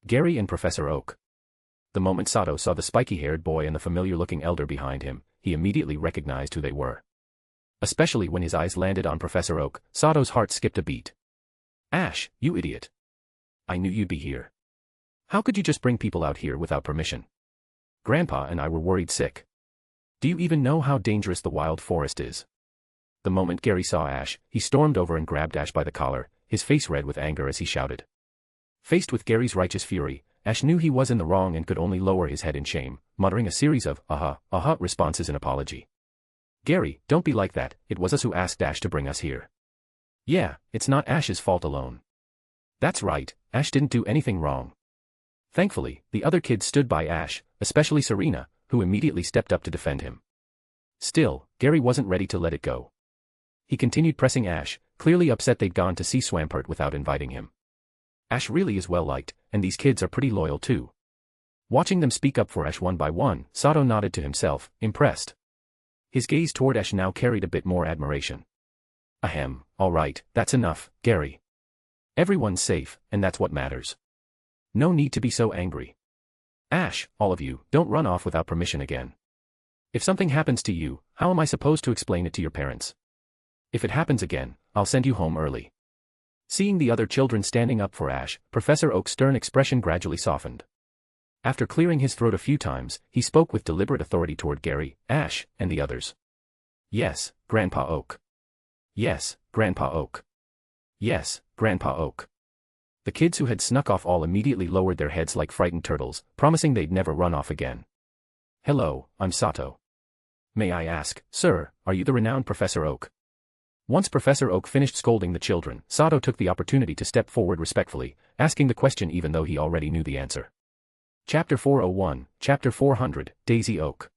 Gary and Professor Oak. The moment Sato saw the spiky-haired boy and the familiar-looking elder behind him, he immediately recognized who they were. Especially when his eyes landed on Professor Oak, Sato's heart skipped a beat. Ash, you idiot. I knew you'd be here. How could you just bring people out here without permission? Grandpa and I were worried sick. Do you even know how dangerous the wild forest is? The moment Gary saw Ash, he stormed over and grabbed Ash by the collar, his face red with anger as he shouted. Faced with Gary's righteous fury, Ash knew he was in the wrong and could only lower his head in shame, muttering a series of responses in apology. Gary, don't be like that, it was us who asked Ash to bring us here. Yeah, it's not Ash's fault alone. That's right, Ash didn't do anything wrong. Thankfully, the other kids stood by Ash, especially Serena, who immediately stepped up to defend him. Still, Gary wasn't ready to let it go. He continued pressing Ash, clearly upset they'd gone to see Swampert without inviting him. Ash really is well liked, and these kids are pretty loyal too. Watching them speak up for Ash one by one, Sato nodded to himself, impressed. His gaze toward Ash now carried a bit more admiration. Ahem, alright, that's enough, Gary. Everyone's safe, and that's what matters. No need to be so angry. Ash, all of you, don't run off without permission again. If something happens to you, how am I supposed to explain it to your parents? If it happens again, I'll send you home early. Seeing the other children standing up for Ash, Professor Oak's stern expression gradually softened. After clearing his throat a few times, he spoke with deliberate authority toward Gary, Ash, and the others. Yes, Grandpa Oak. Yes, Grandpa Oak. Yes, Grandpa Oak. The kids who had snuck off all immediately lowered their heads like frightened turtles, promising they'd never run off again. Hello, I'm Sato. May I ask, sir, are you the renowned Professor Oak? Once Professor Oak finished scolding the children, Sato took the opportunity to step forward respectfully, asking the question even though he already knew the answer. Chapter 401, Chapter 400, Daisy Oak.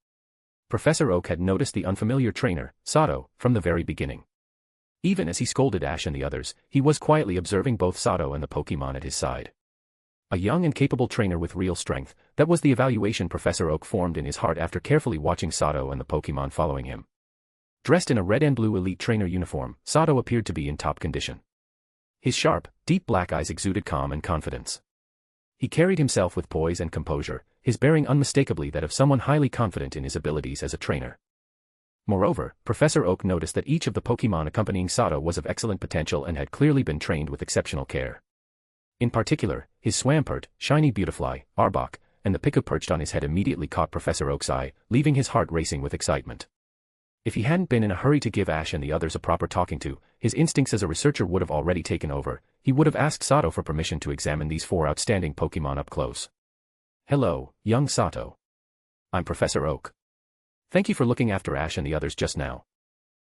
Professor Oak had noticed the unfamiliar trainer, Sato, from the very beginning. Even as he scolded Ash and the others, he was quietly observing both Sato and the Pokémon at his side. A young and capable trainer with real strength, that was the evaluation Professor Oak formed in his heart after carefully watching Sato and the Pokémon following him. Dressed in a red and blue elite trainer uniform, Sato appeared to be in top condition. His sharp, deep black eyes exuded calm and confidence. He carried himself with poise and composure, his bearing unmistakably that of someone highly confident in his abilities as a trainer. Moreover, Professor Oak noticed that each of the Pokémon accompanying Sato was of excellent potential and had clearly been trained with exceptional care. In particular, his Swampert, shiny Beautifly, Arbok, and the Pika perched on his head immediately caught Professor Oak's eye, leaving his heart racing with excitement. If he hadn't been in a hurry to give Ash and the others a proper talking to, his instincts as a researcher would have already taken over. He would have asked Sato for permission to examine these 4 outstanding Pokémon up close. Hello, young Sato. I'm Professor Oak. Thank you for looking after Ash and the others just now.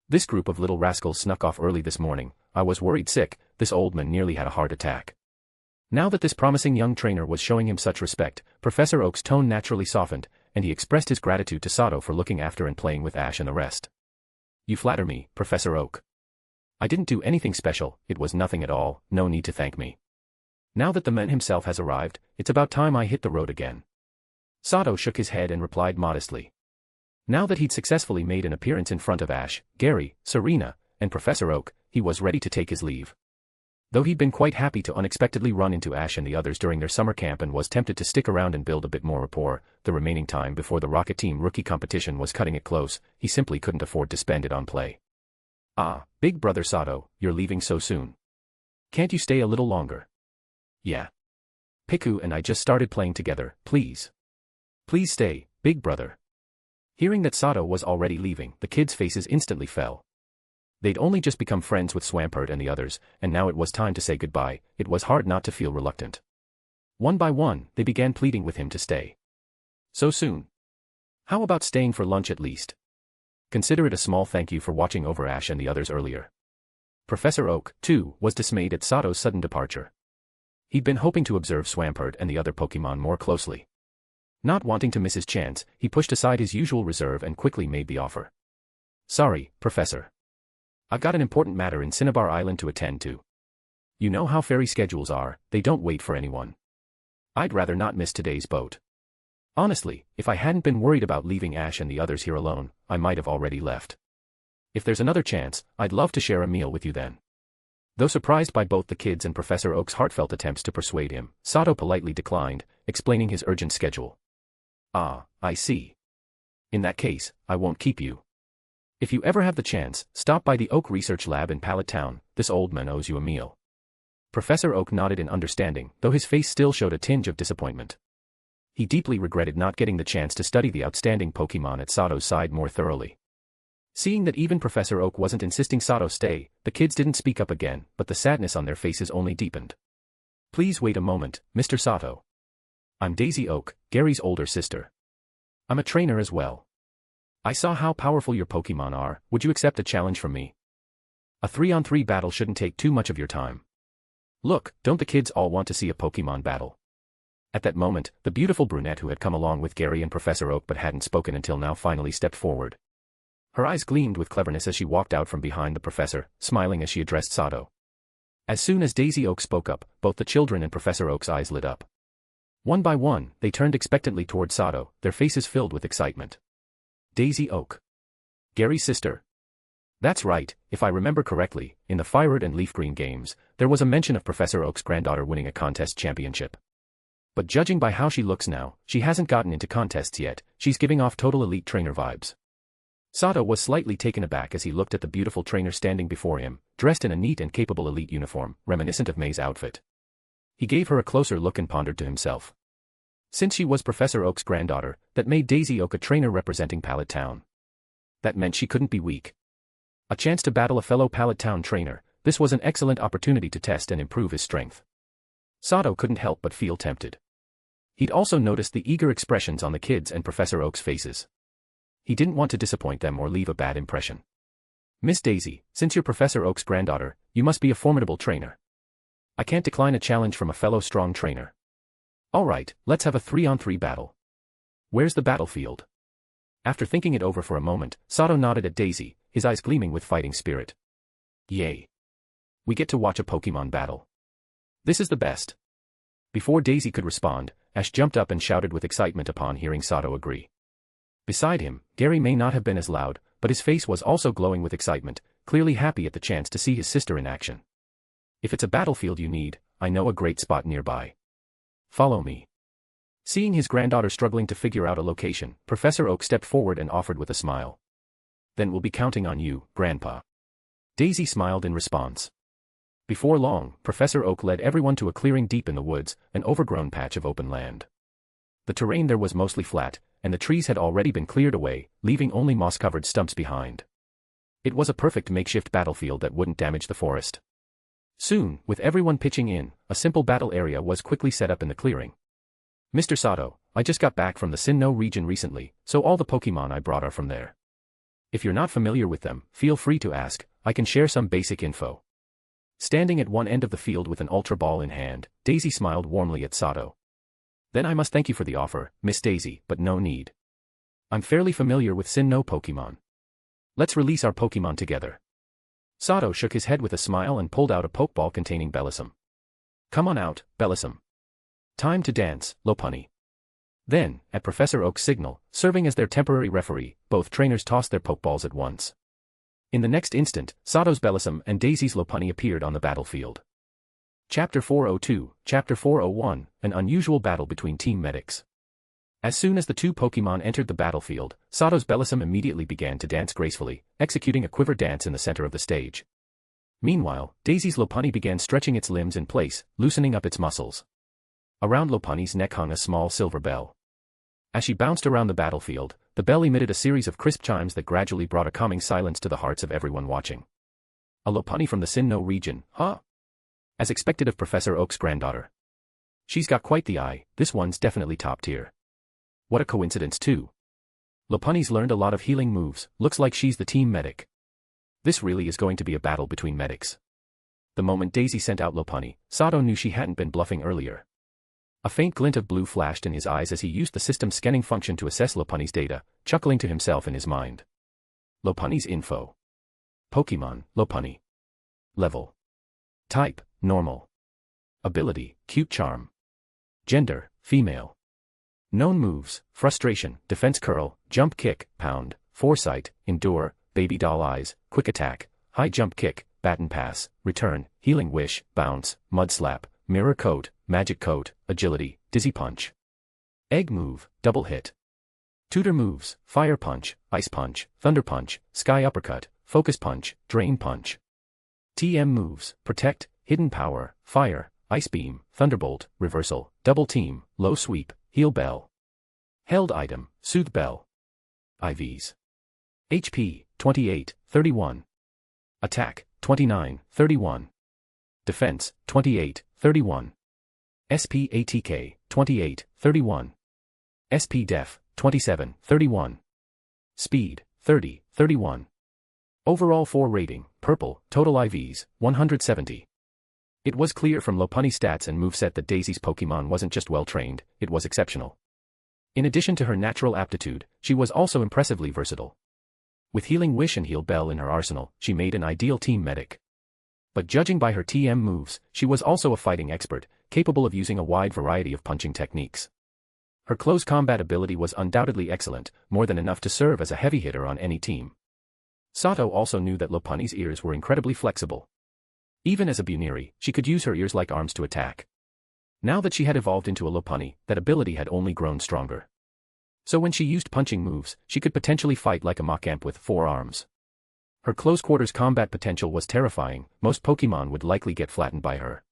This group of little rascals snuck off early this morning. I was worried sick, this old man nearly had a heart attack. Now that this promising young trainer was showing him such respect, Professor Oak's tone naturally softened, and he expressed his gratitude to Sato for looking after and playing with Ash and the rest. You flatter me, Professor Oak. I didn't do anything special, it was nothing at all, no need to thank me. Now that the man himself has arrived, it's about time I hit the road again. Sato shook his head and replied modestly. Now that he'd successfully made an appearance in front of Ash, Gary, Serena, and Professor Oak, he was ready to take his leave. Though he'd been quite happy to unexpectedly run into Ash and the others during their summer camp and was tempted to stick around and build a bit more rapport, the remaining time before the Rocket Team rookie competition was cutting it close, he simply couldn't afford to spend it on play. Ah, big brother Sato, you're leaving so soon. Can't you stay a little longer? Yeah. Piku and I just started playing together, please. Please stay, big brother. Hearing that Sato was already leaving, the kids' faces instantly fell. They'd only just become friends with Swampert and the others, and now it was time to say goodbye. It was hard not to feel reluctant. One by one, they began pleading with him to stay. So soon? How about staying for lunch at least? Consider it a small thank you for watching over Ash and the others earlier. Professor Oak, too, was dismayed at Sato's sudden departure. He'd been hoping to observe Swampert and the other Pokémon more closely. Not wanting to miss his chance, he pushed aside his usual reserve and quickly made the offer. Sorry, Professor. I've got an important matter in Cinnabar Island to attend to. You know how ferry schedules are, they don't wait for anyone. I'd rather not miss today's boat. Honestly, if I hadn't been worried about leaving Ash and the others here alone, I might have already left. If there's another chance, I'd love to share a meal with you then. Though surprised by both the kids and Professor Oak's heartfelt attempts to persuade him, Sato politely declined, explaining his urgent schedule. Ah, I see. In that case, I won't keep you. If you ever have the chance, stop by the Oak Research Lab in Pallet Town. This old man owes you a meal. Professor Oak nodded in understanding, though his face still showed a tinge of disappointment. He deeply regretted not getting the chance to study the outstanding Pokemon at Sato's side more thoroughly. Seeing that even Professor Oak wasn't insisting Sato stay, the kids didn't speak up again, but the sadness on their faces only deepened. Please wait a moment, Mr. Sato. I'm Daisy Oak, Gary's older sister. I'm a trainer as well. I saw how powerful your Pokemon are. Would you accept a challenge from me? A 3-on-3 battle shouldn't take too much of your time. Look, don't the kids all want to see a Pokemon battle? At that moment, the beautiful brunette who had come along with Gary and Professor Oak but hadn't spoken until now finally stepped forward. Her eyes gleamed with cleverness as she walked out from behind the professor, smiling as she addressed Sato. As soon as Daisy Oak spoke up, both the children and Professor Oak's eyes lit up. One by one, they turned expectantly toward Sato, their faces filled with excitement. Daisy Oak. Gary's sister. That's right, if I remember correctly, in the Fire Red and Leaf Green games, there was a mention of Professor Oak's granddaughter winning a contest championship. But judging by how she looks now, she hasn't gotten into contests yet. She's giving off total elite trainer vibes. Sato was slightly taken aback as he looked at the beautiful trainer standing before him, dressed in a neat and capable elite uniform, reminiscent of May's outfit. He gave her a closer look and pondered to himself. Since she was Professor Oak's granddaughter, that made Daisy Oak a trainer representing Pallet Town. That meant she couldn't be weak. A chance to battle a fellow Pallet Town trainer, this was an excellent opportunity to test and improve his strength. Sato couldn't help but feel tempted. He'd also noticed the eager expressions on the kids and Professor Oak's faces. He didn't want to disappoint them or leave a bad impression. Miss Daisy, since you're Professor Oak's granddaughter, you must be a formidable trainer. I can't decline a challenge from a fellow strong trainer. Alright, let's have a 3-on-3 battle. Where's the battlefield? After thinking it over for a moment, Sato nodded at Daisy, his eyes gleaming with fighting spirit. Yay! We get to watch a Pokemon battle. This is the best. Before Daisy could respond, Ash jumped up and shouted with excitement upon hearing Sato agree. Beside him, Gary may not have been as loud, but his face was also glowing with excitement, clearly happy at the chance to see his sister in action. If it's a battlefield you need, I know a great spot nearby. Follow me. Seeing his granddaughter struggling to figure out a location, Professor Oak stepped forward and offered with a smile. Then we'll be counting on you, Grandpa. Daisy smiled in response. Before long, Professor Oak led everyone to a clearing deep in the woods, an overgrown patch of open land. The terrain there was mostly flat, and the trees had already been cleared away, leaving only moss-covered stumps behind. It was a perfect makeshift battlefield that wouldn't damage the forest. Soon, with everyone pitching in, a simple battle area was quickly set up in the clearing. Mr. Sato, I just got back from the Sinnoh region recently, so all the Pokemon I brought are from there. If you're not familiar with them, feel free to ask, I can share some basic info. Standing at one end of the field with an Ultra Ball in hand, Daisy smiled warmly at Sato. Then I must thank you for the offer, Miss Daisy, but no need. I'm fairly familiar with Sinnoh Pokemon. Let's release our Pokemon together. Sato shook his head with a smile and pulled out a Pokeball containing Bellossom. Come on out, Bellossom. Time to dance, Lopunny. Then, at Professor Oak's signal, serving as their temporary referee, both trainers tossed their Pokeballs at once. In the next instant, Sato's Bellossom and Daisy's Lopunny appeared on the battlefield. Chapter 402, Chapter 401, An Unusual Battle Between Team Medics. As soon as the two Pokemon entered the battlefield, Sato's Bellossom immediately began to dance gracefully, executing a quiver dance in the center of the stage. Meanwhile, Daisy's Lopunny began stretching its limbs in place, loosening up its muscles. Around Lopunny's neck hung a small silver bell. As she bounced around the battlefield, the bell emitted a series of crisp chimes that gradually brought a calming silence to the hearts of everyone watching. A Lopunny from the Sinnoh region, huh? As expected of Professor Oak's granddaughter. She's got quite the eye, this one's definitely top tier. What a coincidence too. Lopunny's learned a lot of healing moves, looks like she's the team medic. This really is going to be a battle between medics. The moment Daisy sent out Lopunny, Sato knew she hadn't been bluffing earlier. A faint glint of blue flashed in his eyes as he used the system's scanning function to assess Lopunny's data, chuckling to himself in his mind. Lopunny's info. Pokemon, Lopunny. Level. Type, normal. Ability, cute charm. Gender, female. Known moves, frustration, defense curl, jump kick, pound, foresight, endure, baby doll eyes, quick attack, high jump kick, baton pass, return, healing wish, bounce, mud slap, mirror coat, magic coat, agility, dizzy punch. Egg move, double hit. Tutor moves, fire punch, ice punch, thunder punch, sky uppercut, focus punch, drain punch. TM moves, protect, hidden power, fire, ice beam, thunderbolt, reversal, double team, low sweep, heal bell. Held item, soothe bell. IVs. HP, 28, 31. Attack, 29, 31. Defense, 28, 31. SP ATK, 28, 31. SP Def, 27, 31. Speed, 30, 31. Overall 4 rating, purple, total IVs, 170. It was clear from Lopunny's stats and moveset that Daisy's Pokemon wasn't just well-trained, it was exceptional. In addition to her natural aptitude, she was also impressively versatile. With Healing Wish and Heal Bell in her arsenal, she made an ideal team medic. But judging by her TM moves, she was also a fighting expert, capable of using a wide variety of punching techniques. Her close combat ability was undoubtedly excellent, more than enough to serve as a heavy hitter on any team. Sato also knew that Lopunny's ears were incredibly flexible. Even as a Buniri, she could use her ears like arms to attack. Now that she had evolved into a Lopunny, that ability had only grown stronger. So when she used punching moves, she could potentially fight like a Machamp with 4 arms. Her close-quarters combat potential was terrifying, most Pokemon would likely get flattened by her.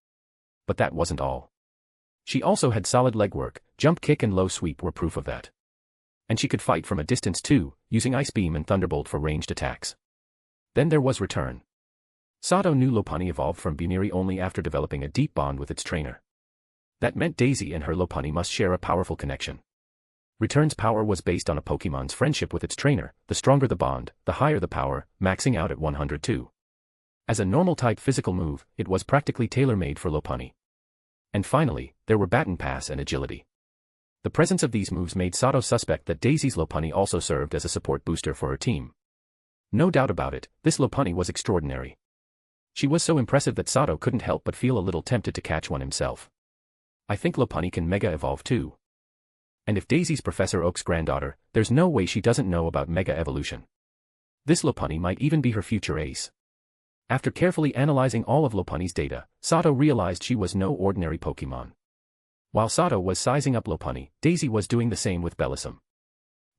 But that wasn't all. She also had solid legwork, jump kick and low sweep were proof of that. And she could fight from a distance too, using Ice Beam and Thunderbolt for ranged attacks. Then there was Return. Sato knew Lopunny evolved from Buniri only after developing a deep bond with its trainer. That meant Daisy and her Lopunny must share a powerful connection. Return's power was based on a Pokemon's friendship with its trainer, the stronger the bond, the higher the power, maxing out at 102. As a normal-type physical move, it was practically tailor-made for Lopunny. And finally, there were Baton Pass and Agility. The presence of these moves made Sato suspect that Daisy's Lopunny also served as a support booster for her team. No doubt about it, this Lopunny was extraordinary. She was so impressive that Sato couldn't help but feel a little tempted to catch one himself. I think Lopunny can Mega Evolve too. And if Daisy's Professor Oak's granddaughter, there's no way she doesn't know about Mega Evolution. This Lopunny might even be her future ace. After carefully analyzing all of Lopunny's data, Sato realized she was no ordinary Pokemon. While Sato was sizing up Lopunny, Daisy was doing the same with Bellossom.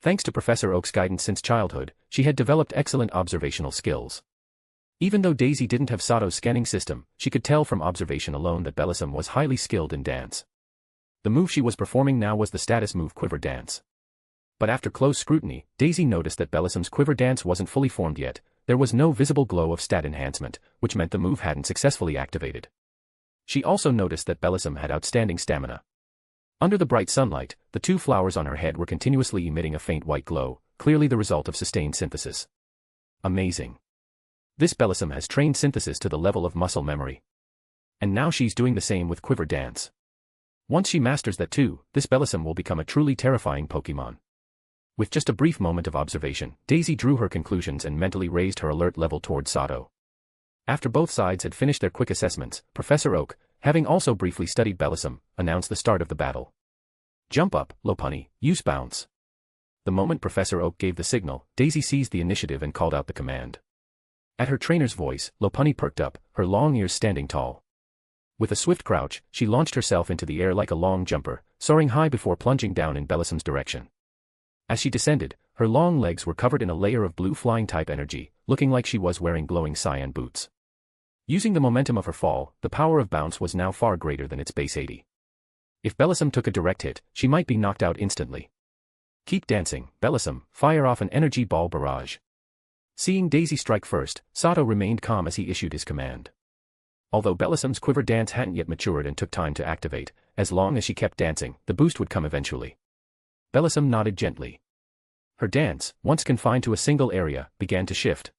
Thanks to Professor Oak's guidance since childhood, she had developed excellent observational skills. Even though Daisy didn't have Sato's scanning system, she could tell from observation alone that Bellossom was highly skilled in dance. The move she was performing now was the status move Quiver Dance. But after close scrutiny, Daisy noticed that Bellossom's Quiver Dance wasn't fully formed yet. There was no visible glow of stat enhancement, which meant the move hadn't successfully activated. She also noticed that Bellossom had outstanding stamina. Under the bright sunlight, the 2 flowers on her head were continuously emitting a faint white glow, clearly the result of sustained synthesis. Amazing. This Bellossom has trained synthesis to the level of muscle memory. And now she's doing the same with Quiver Dance. Once she masters that too, this Bellossom will become a truly terrifying Pokemon. With just a brief moment of observation, Daisy drew her conclusions and mentally raised her alert level towards Sato. After both sides had finished their quick assessments, Professor Oak, having also briefly studied Bellossom, announced the start of the battle. Jump up, Lopunny, use bounce. The moment Professor Oak gave the signal, Daisy seized the initiative and called out the command. At her trainer's voice, Lopunny perked up, her long ears standing tall. With a swift crouch, she launched herself into the air like a long jumper, soaring high before plunging down in Bellossom's direction. As she descended, her long legs were covered in a layer of blue flying-type energy, looking like she was wearing glowing cyan boots. Using the momentum of her fall, the power of bounce was now far greater than its base 80. If Bellossom took a direct hit, she might be knocked out instantly. Keep dancing, Bellossom, fire off an energy ball barrage. Seeing Daisy strike first, Sato remained calm as he issued his command. Although Bellossom's Quiver Dance hadn't yet matured and took time to activate, as long as she kept dancing, the boost would come eventually. Bellossom nodded gently. Her dance, once confined to a single area, began to shift.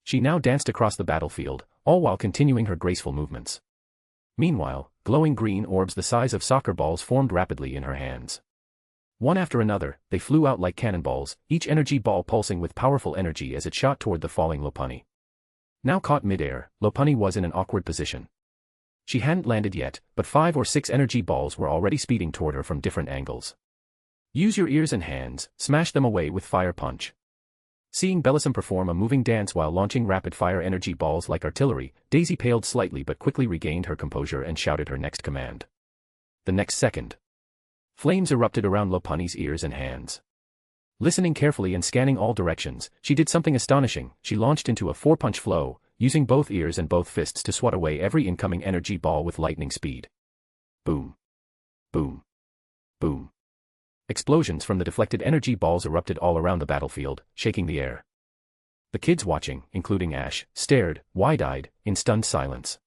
She now danced across the battlefield, all while continuing her graceful movements. Meanwhile, glowing green orbs the size of soccer balls formed rapidly in her hands. One after another, they flew out like cannonballs, each energy ball pulsing with powerful energy as it shot toward the falling Lopunny. Now caught midair, Lopunny was in an awkward position. She hadn't landed yet, but 5 or 6 energy balls were already speeding toward her from different angles. Use your ears and hands, smash them away with Fire Punch. Seeing Bellisum perform a moving dance while launching rapid-fire energy balls like artillery, Daisy paled slightly but quickly regained her composure and shouted her next command. The next second, flames erupted around Lopunny's ears and hands. Listening carefully and scanning all directions, she did something astonishing. She launched into a four-punch flow, using both ears and both fists to swat away every incoming energy ball with lightning speed. Boom. Boom. Boom. Explosions from the deflected energy balls erupted all around the battlefield, shaking the air. The kids watching, including Ash, stared, wide-eyed, in stunned silence.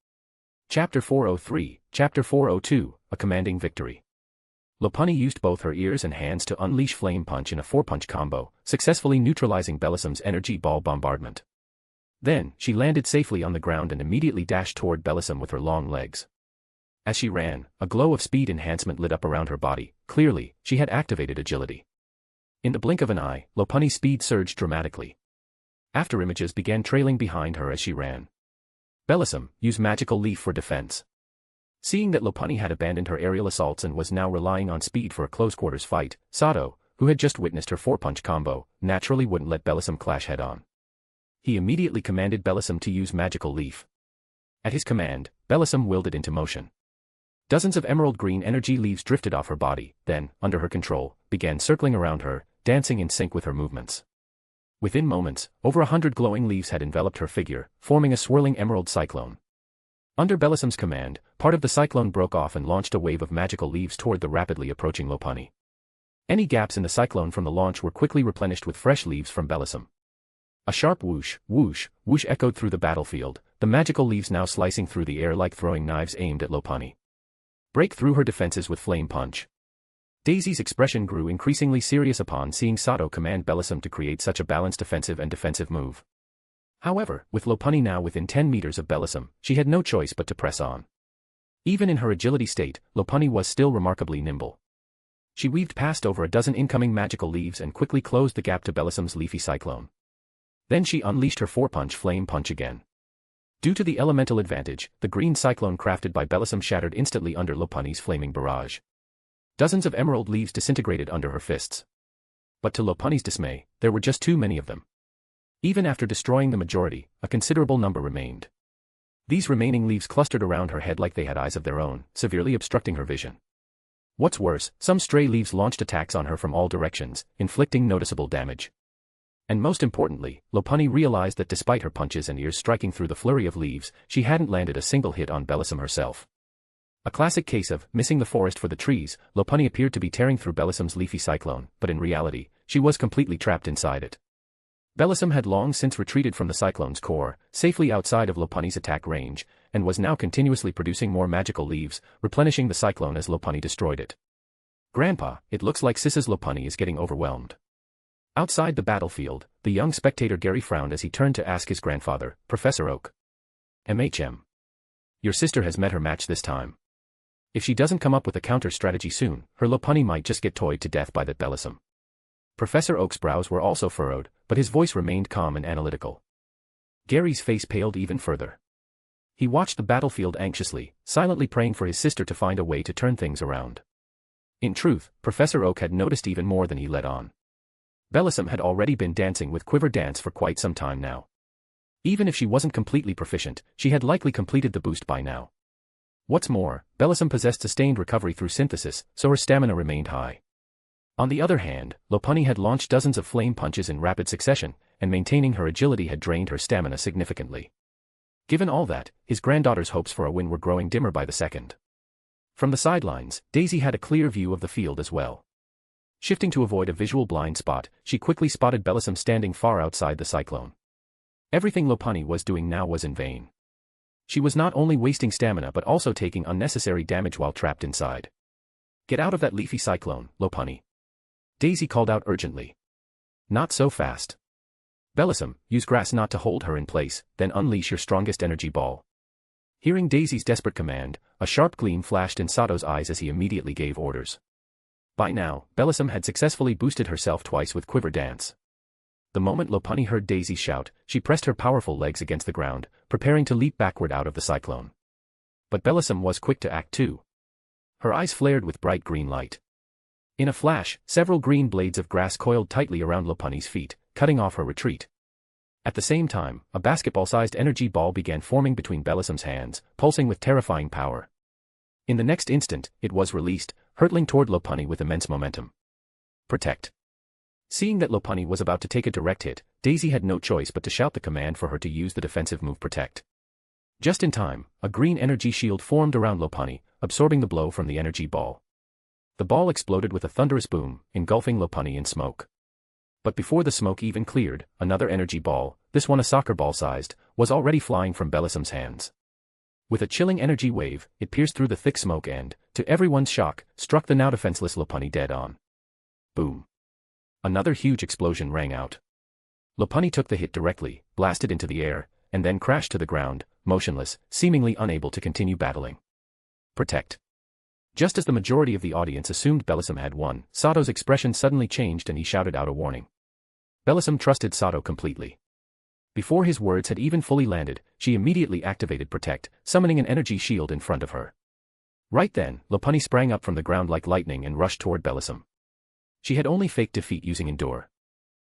Chapter 403, Chapter 402, A Commanding Victory. Lopunny used both her ears and hands to unleash Flame Punch in a four-punch combo, successfully neutralizing Bellisum's energy ball bombardment. Then, she landed safely on the ground and immediately dashed toward Bellisum with her long legs. As she ran, a glow of speed enhancement lit up around her body. Clearly, she had activated agility. In the blink of an eye, Lopunny's speed surged dramatically. Afterimages began trailing behind her as she ran. Bellisum, use Magical Leaf for defense. Seeing that Lopunny had abandoned her aerial assaults and was now relying on speed for a close-quarters fight, Sato, who had just witnessed her four-punch combo, naturally wouldn't let Bellisum clash head-on. He immediately commanded Bellisum to use Magical Leaf. At his command, Bellisum willed it into motion. Dozens of emerald green energy leaves drifted off her body, then, under her control, began circling around her, dancing in sync with her movements. Within moments, over 100 glowing leaves had enveloped her figure, forming a swirling emerald cyclone. Under Bellisum's command, part of the cyclone broke off and launched a wave of magical leaves toward the rapidly approaching Lopunny. Any gaps in the cyclone from the launch were quickly replenished with fresh leaves from Bellisum. A sharp whoosh, whoosh, whoosh echoed through the battlefield, the magical leaves now slicing through the air like throwing knives aimed at Lopunny. Break through her defenses with Flame Punch. Daisy's expression grew increasingly serious upon seeing Sato command Bellisum to create such a balanced offensive and defensive move. However, with Lopunny now within 10 meters of Bellisum, she had no choice but to press on. Even in her agility state, Lopunny was still remarkably nimble. She weaved past over a dozen incoming magical leaves and quickly closed the gap to Bellisum's leafy cyclone. Then she unleashed her four-punch Flame Punch again. Due to the elemental advantage, the green cyclone crafted by Bellisum shattered instantly under Lopunny's flaming barrage. Dozens of emerald leaves disintegrated under her fists. But to Lopunny's dismay, there were just too many of them. Even after destroying the majority, a considerable number remained. These remaining leaves clustered around her head like they had eyes of their own, severely obstructing her vision. What's worse, some stray leaves launched attacks on her from all directions, inflicting noticeable damage. And most importantly, Lopunny realized that despite her punches and ears striking through the flurry of leaves, she hadn't landed a single hit on Bellisum herself. A classic case of missing the forest for the trees, Lopunny appeared to be tearing through Bellisum's leafy cyclone, but in reality, she was completely trapped inside it. Bellisum had long since retreated from the cyclone's core, safely outside of Lopunny's attack range, and was now continuously producing more magical leaves, replenishing the cyclone as Lopunny destroyed it. Grandpa, it looks like Sis's Lopunny is getting overwhelmed. Outside the battlefield, the young spectator Gary frowned as he turned to ask his grandfather, Professor Oak. MHM. Your sister has met her match this time. If she doesn't come up with a counter-strategy soon, her Lopunny might just get toyed to death by that Bellisum. Professor Oak's brows were also furrowed, but his voice remained calm and analytical. Gary's face paled even further. He watched the battlefield anxiously, silently praying for his sister to find a way to turn things around. In truth, Professor Oak had noticed even more than he let on. Bellisum had already been dancing with Quiver Dance for quite some time now. Even if she wasn't completely proficient, she had likely completed the boost by now. What's more, Bellisum possessed sustained recovery through synthesis, so her stamina remained high. On the other hand, Lopunny had launched dozens of flame punches in rapid succession, and maintaining her agility had drained her stamina significantly. Given all that, his granddaughter's hopes for a win were growing dimmer by the second. From the sidelines, Daisy had a clear view of the field as well. Shifting to avoid a visual blind spot, she quickly spotted Bellisum standing far outside the cyclone. Everything Lopunny was doing now was in vain. She was not only wasting stamina but also taking unnecessary damage while trapped inside. Get out of that leafy cyclone, Lopunny. Daisy called out urgently. Not so fast. Bellisum, use grass knot to hold her in place, then unleash your strongest energy ball. Hearing Daisy's desperate command, a sharp gleam flashed in Sato's eyes as he immediately gave orders. By now, Bellisum had successfully boosted herself twice with Quiver Dance. The moment Lopunny heard Daisy shout, she pressed her powerful legs against the ground, preparing to leap backward out of the cyclone. But Bellisum was quick to act too. Her eyes flared with bright green light. In a flash, several green blades of grass coiled tightly around Lopunny's feet, cutting off her retreat. At the same time, a basketball-sized energy ball began forming between Bellisom's hands, pulsing with terrifying power. In the next instant, it was released, hurtling toward Lopunny with immense momentum. Protect. Seeing that Lopunny was about to take a direct hit, Daisy had no choice but to shout the command for her to use the defensive move Protect. Just in time, a green energy shield formed around Lopunny, absorbing the blow from the energy ball. The ball exploded with a thunderous boom, engulfing Lopunny in smoke. But before the smoke even cleared, another energy ball, this one a soccer ball sized, was already flying from Bellisom's hands. With a chilling energy wave, it pierced through the thick smoke and, to everyone's shock, struck the now defenseless Lopunny dead on. Boom. Another huge explosion rang out. Lopunny took the hit directly, blasted into the air, and then crashed to the ground, motionless, seemingly unable to continue battling. Protect. Just as the majority of the audience assumed Bellisom had won, Sato's expression suddenly changed and he shouted out a warning. Bellisom trusted Sato completely. Before his words had even fully landed, she immediately activated Protect, summoning an energy shield in front of her. Right then, Lopunny sprang up from the ground like lightning and rushed toward Bellisom. She had only faked defeat using Endure.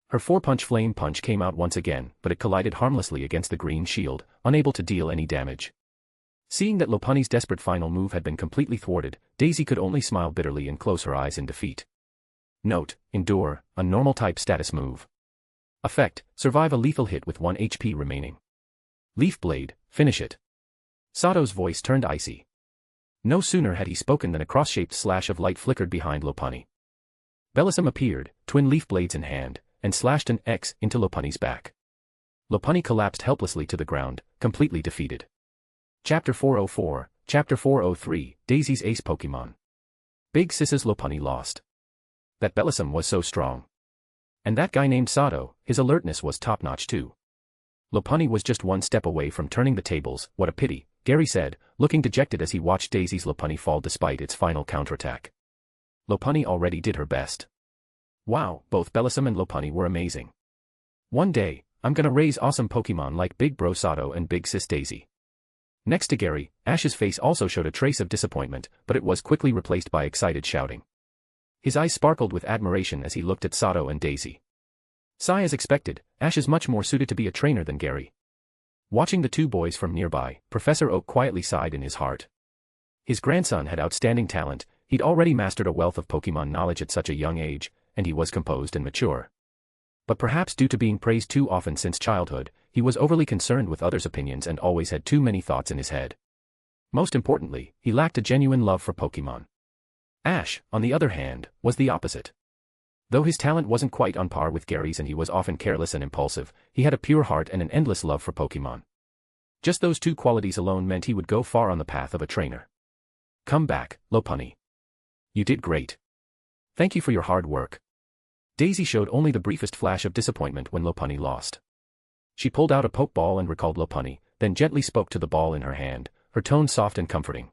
Her 4-punch flame punch came out once again, but it collided harmlessly against the green shield, unable to deal any damage. Seeing that Lopunny's desperate final move had been completely thwarted, Daisy could only smile bitterly and close her eyes in defeat. Note: Endure, a normal-type status move. Effect: survive a lethal hit with 1 HP remaining. Leaf Blade, finish it. Sato's voice turned icy. No sooner had he spoken than a cross-shaped slash of light flickered behind Lopunny. Bellisom appeared, twin leaf blades in hand, and slashed an X into Lopunny's back. Lopunny collapsed helplessly to the ground, completely defeated. Chapter 404, Chapter 403, Daisy's Ace Pokemon. Big Sis's Lopunny lost. That Bellisom was so strong. And that guy named Sato, his alertness was top-notch too. Lopunny was just one step away from turning the tables. What a pity, Gary said, looking dejected as he watched Daisy's Lopunny fall despite its final counterattack. Lopunny already did her best. Wow, both Bellisom and Lopunny were amazing. One day, I'm gonna raise awesome Pokemon like Big Bro Sato and Big Sis Daisy. Next to Gary, Ash's face also showed a trace of disappointment, but it was quickly replaced by excited shouting. His eyes sparkled with admiration as he looked at Sato and Daisy. Sigh as expected, Ash is much more suited to be a trainer than Gary. Watching the two boys from nearby, Professor Oak quietly sighed in his heart. His grandson had outstanding talent, he'd already mastered a wealth of Pokemon knowledge at such a young age, and he was composed and mature. But perhaps due to being praised too often since childhood, he was overly concerned with others' opinions and always had too many thoughts in his head. Most importantly, he lacked a genuine love for Pokemon. Ash, on the other hand, was the opposite. Though his talent wasn't quite on par with Gary's and he was often careless and impulsive, he had a pure heart and an endless love for Pokemon. Just those two qualities alone meant he would go far on the path of a trainer. Come back, Lopunny. You did great. Thank you for your hard work. Daisy showed only the briefest flash of disappointment when Lopunny lost. She pulled out a Pokeball and recalled Lopunny, then gently spoke to the ball in her hand, her tone soft and comforting.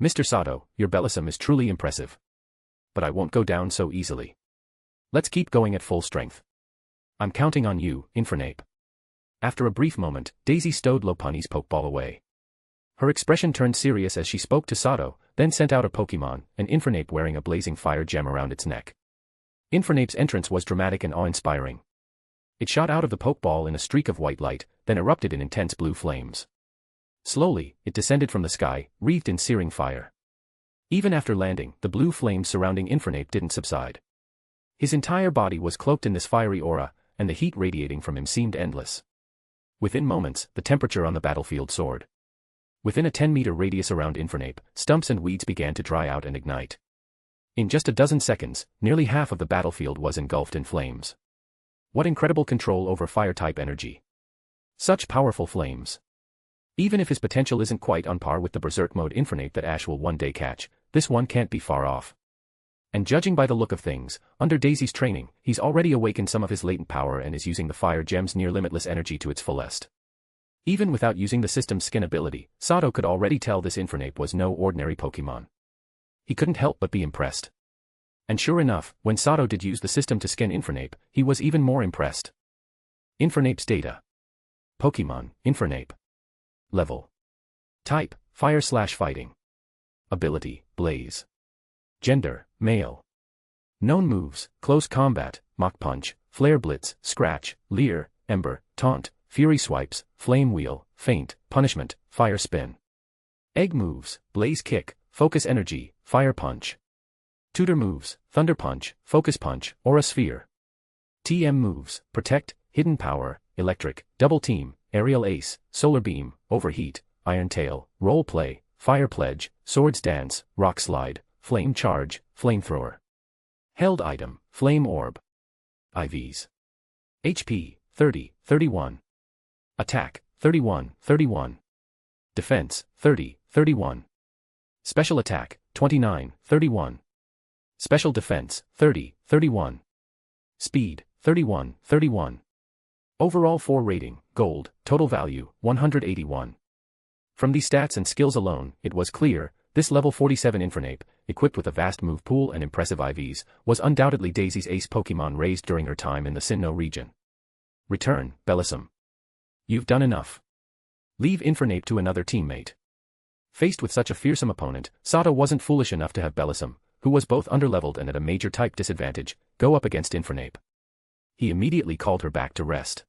Mr. Sato, your Bellisom is truly impressive. But I won't go down so easily. Let's keep going at full strength. I'm counting on you, Infernape. After a brief moment, Daisy stowed Lopunny's Pokeball away. Her expression turned serious as she spoke to Sato, then sent out a Pokemon, an Infernape wearing a blazing fire gem around its neck. Infernape's entrance was dramatic and awe-inspiring. It shot out of the Pokeball in a streak of white light, then erupted in intense blue flames. Slowly, it descended from the sky, wreathed in searing fire. Even after landing, the blue flames surrounding Infernape didn't subside. His entire body was cloaked in this fiery aura, and the heat radiating from him seemed endless. Within moments, the temperature on the battlefield soared. Within a 10-meter radius around Infernape, stumps and weeds began to dry out and ignite. In just a dozen seconds, nearly half of the battlefield was engulfed in flames. What incredible control over fire-type energy. Such powerful flames. Even if his potential isn't quite on par with the Berserk mode Infernape that Ash will one day catch, this one can't be far off. And judging by the look of things, under Daisy's training, he's already awakened some of his latent power and is using the fire gem's near-limitless energy to its fullest. Even without using the system's skin ability, Sato could already tell this Infernape was no ordinary Pokemon. He couldn't help but be impressed. And sure enough, when Sato did use the system to skin Infernape, he was even more impressed. Infernape's data. Pokemon, Infernape. Level. Type, Fire/Fighting. Ability, Blaze. Gender, Male. Known moves, Close Combat, Mach Punch, Flare Blitz, Scratch, Leer, Ember, Taunt, Fury Swipes, Flame Wheel, Feint, Punishment, Fire Spin. Egg moves, Blaze Kick, Focus Energy, Fire Punch. Tutor moves, Thunder Punch, Focus Punch, Aura Sphere. TM moves, Protect, Hidden Power, Electric, Double Team, Aerial Ace, Solar Beam, Overheat, Iron Tail, Role Play, Fire Pledge, Swords Dance, Rock Slide, Flame Charge, Flamethrower. Held item, Flame Orb. IVs. HP, 30, 31. Attack, 31, 31. Defense, 30, 31. Special Attack, 29, 31. Special Defense, 30, 31. Speed, 31, 31. Overall 4 rating, Gold, total value, 181. From these stats and skills alone, it was clear, this level 47 Infernape, equipped with a vast move pool and impressive IVs, was undoubtedly Daisy's ace Pokemon raised during her time in the Sinnoh region. Return, Bellossom. You've done enough. Leave Infernape to another teammate. Faced with such a fearsome opponent, Sato wasn't foolish enough to have Bellossom, who was both underleveled and at a major type disadvantage, go up against Infernape. He immediately called her back to rest.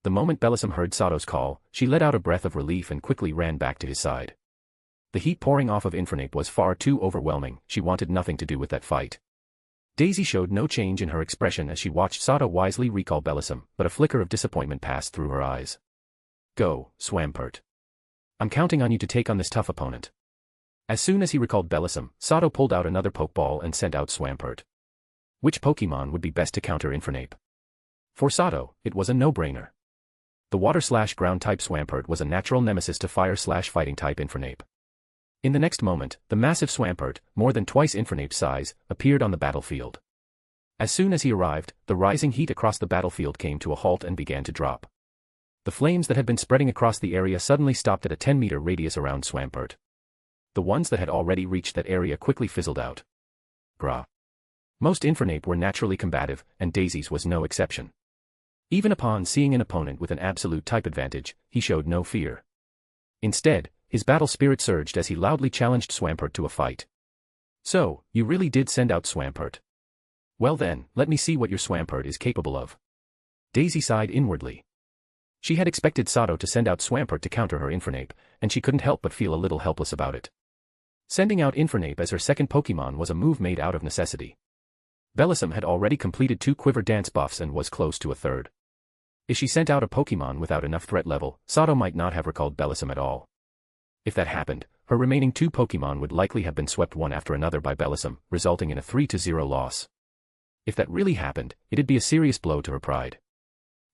The moment Bellossom heard Sato's call, she let out a breath of relief and quickly ran back to his side. The heat pouring off of Infernape was far too overwhelming, she wanted nothing to do with that fight. Daisy showed no change in her expression as she watched Sato wisely recall Bellossom, but a flicker of disappointment passed through her eyes. Go, Swampert. I'm counting on you to take on this tough opponent. As soon as he recalled Bellossom, Sato pulled out another Pokeball and sent out Swampert. Which Pokemon would be best to counter Infernape? For Sato, it was a no-brainer. The Water/Ground-type Swampert was a natural nemesis to Fire/Fighting-type Infernape. In the next moment, the massive Swampert, more than twice Infernape's size, appeared on the battlefield. As soon as he arrived, the rising heat across the battlefield came to a halt and began to drop. The flames that had been spreading across the area suddenly stopped at a 10-meter radius around Swampert. The ones that had already reached that area quickly fizzled out. Grah. Most Infernape were naturally combative, and Daisy's was no exception. Even upon seeing an opponent with an absolute type advantage, he showed no fear. Instead, his battle spirit surged as he loudly challenged Swampert to a fight. So, you really did send out Swampert. Well then, let me see what your Swampert is capable of. Daisy sighed inwardly. She had expected Sato to send out Swampert to counter her Infernape, and she couldn't help but feel a little helpless about it. Sending out Infernape as her second Pokemon was a move made out of necessity. Bellossom had already completed 2 Quiver Dance buffs and was close to a third. If she sent out a Pokemon without enough threat level, Sato might not have recalled Bellossom at all. If that happened, her remaining 2 Pokemon would likely have been swept one after another by Bellossom, resulting in a 3-0 loss. If that really happened, it'd be a serious blow to her pride.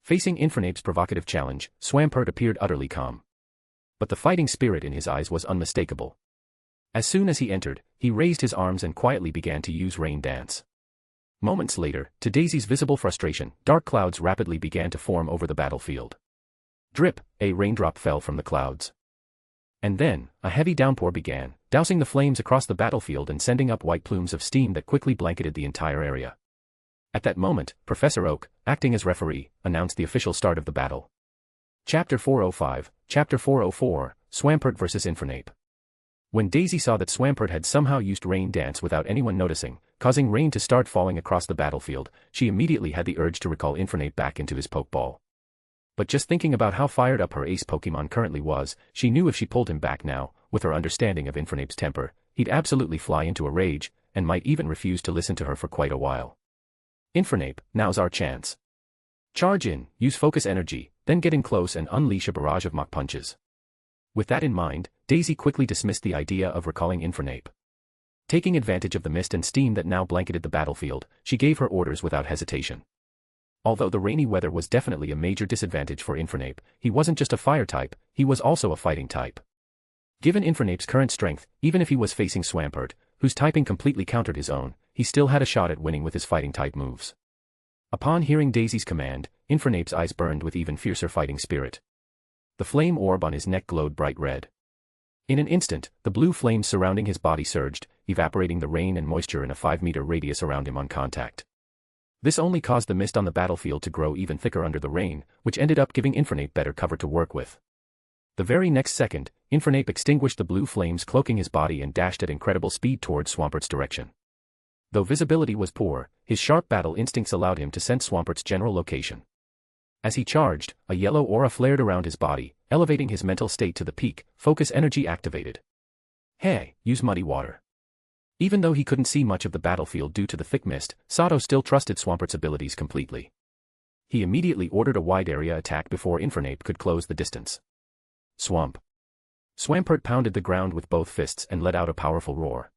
Facing Infernape's provocative challenge, Swampert appeared utterly calm. But the fighting spirit in his eyes was unmistakable. As soon as he entered, he raised his arms and quietly began to use Rain Dance. Moments later, to Daisy's visible frustration, dark clouds rapidly began to form over the battlefield. Drip, a raindrop fell from the clouds. And then, a heavy downpour began, dousing the flames across the battlefield and sending up white plumes of steam that quickly blanketed the entire area. At that moment, Professor Oak, acting as referee, announced the official start of the battle. Chapter 405, Chapter 404, Swampert vs. Infernape. When Daisy saw that Swampert had somehow used Rain Dance without anyone noticing, causing rain to start falling across the battlefield, she immediately had the urge to recall Infernape back into his Pokeball. But just thinking about how fired up her ace Pokemon currently was, she knew if she pulled him back now, with her understanding of Infernape's temper, he'd absolutely fly into a rage, and might even refuse to listen to her for quite a while. Infernape, now's our chance. Charge in, use Focus Energy, then get in close and unleash a barrage of Mach Punches. With that in mind, Daisy quickly dismissed the idea of recalling Infernape. Taking advantage of the mist and steam that now blanketed the battlefield, she gave her orders without hesitation. Although the rainy weather was definitely a major disadvantage for Infernape, he wasn't just a fire type, he was also a fighting type. Given Infernape's current strength, even if he was facing Swampert, whose typing completely countered his own, he still had a shot at winning with his fighting type moves. Upon hearing Daisy's command, Infernape's eyes burned with even fiercer fighting spirit. The flame orb on his neck glowed bright red. In an instant, the blue flames surrounding his body surged, evaporating the rain and moisture in a 5-meter radius around him on contact. This only caused the mist on the battlefield to grow even thicker under the rain, which ended up giving Infernape better cover to work with. The very next second, Infernape extinguished the blue flames cloaking his body and dashed at incredible speed towards Swampert's direction. Though visibility was poor, his sharp battle instincts allowed him to sense Swampert's general location. As he charged, a yellow aura flared around his body, elevating his mental state to the peak. Focus energy activated. Hey, use muddy water. Even though he couldn't see much of the battlefield due to the thick mist, Sato still trusted Swampert's abilities completely. He immediately ordered a wide-area attack before Infernape could close the distance. Swamp. Swampert pounded the ground with both fists and let out a powerful roar.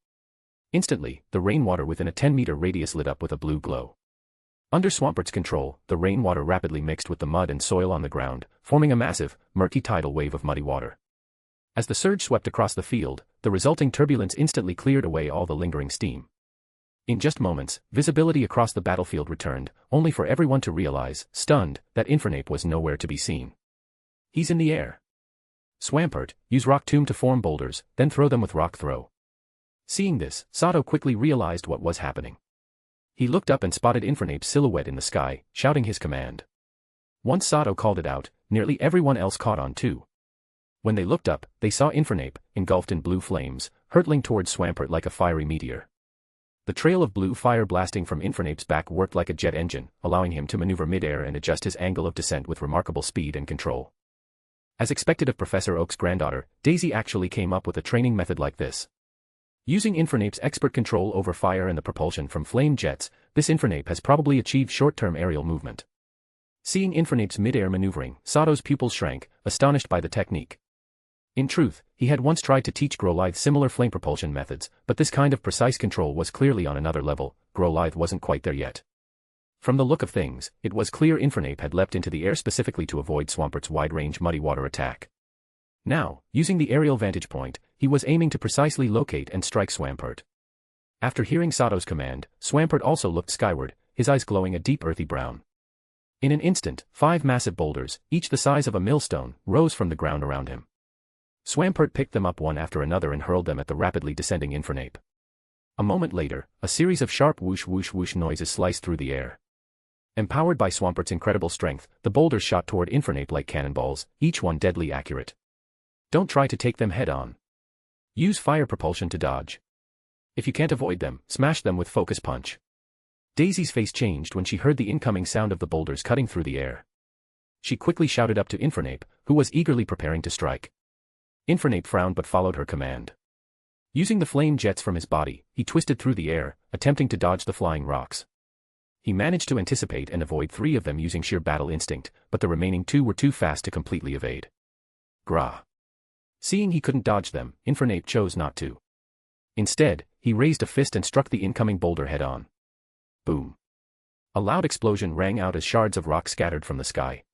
Instantly, the rainwater within a 10-meter radius lit up with a blue glow. Under Swampert's control, the rainwater rapidly mixed with the mud and soil on the ground, forming a massive, murky tidal wave of muddy water. As the surge swept across the field, the resulting turbulence instantly cleared away all the lingering steam. In just moments, visibility across the battlefield returned, only for everyone to realize, stunned, that Infernape was nowhere to be seen. He's in the air. Swampert, use Rock Tomb to form boulders, then throw them with Rock Throw. Seeing this, Sato quickly realized what was happening. He looked up and spotted Infernape's silhouette in the sky, shouting his command. Once Sato called it out, nearly everyone else caught on too. When they looked up, they saw Infernape, engulfed in blue flames, hurtling towards Swampert like a fiery meteor. The trail of blue fire blasting from Infernape's back worked like a jet engine, allowing him to maneuver mid-air and adjust his angle of descent with remarkable speed and control. As expected of Professor Oak's granddaughter, Daisy actually came up with a training method like this. Using Infernape's expert control over fire and the propulsion from flame jets, this Infernape has probably achieved short-term aerial movement. Seeing Infernape's mid-air maneuvering, Sato's pupils shrank, astonished by the technique. In truth, he had once tried to teach Growlithe similar flame propulsion methods, but this kind of precise control was clearly on another level. Growlithe wasn't quite there yet. From the look of things, it was clear Infernape had leapt into the air specifically to avoid Swampert's wide-range muddy water attack. Now, using the aerial vantage point, he was aiming to precisely locate and strike Swampert. After hearing Sato's command, Swampert also looked skyward, his eyes glowing a deep earthy brown. In an instant, 5 massive boulders, each the size of a millstone, rose from the ground around him. Swampert picked them up one after another and hurled them at the rapidly descending Infernape. A moment later, a series of sharp whoosh whoosh whoosh noises sliced through the air. Empowered by Swampert's incredible strength, the boulders shot toward Infernape like cannonballs, each one deadly accurate. Don't try to take them head-on. Use fire propulsion to dodge. If you can't avoid them, smash them with Focus Punch. Daisy's face changed when she heard the incoming sound of the boulders cutting through the air. She quickly shouted up to Infernape, who was eagerly preparing to strike. Infernape frowned but followed her command. Using the flame jets from his body, he twisted through the air, attempting to dodge the flying rocks. He managed to anticipate and avoid 3 of them using sheer battle instinct, but the remaining 2 were too fast to completely evade. Grah. Seeing he couldn't dodge them, Infernape chose not to. Instead, he raised a fist and struck the incoming boulder head-on. Boom. A loud explosion rang out as shards of rock scattered from the sky.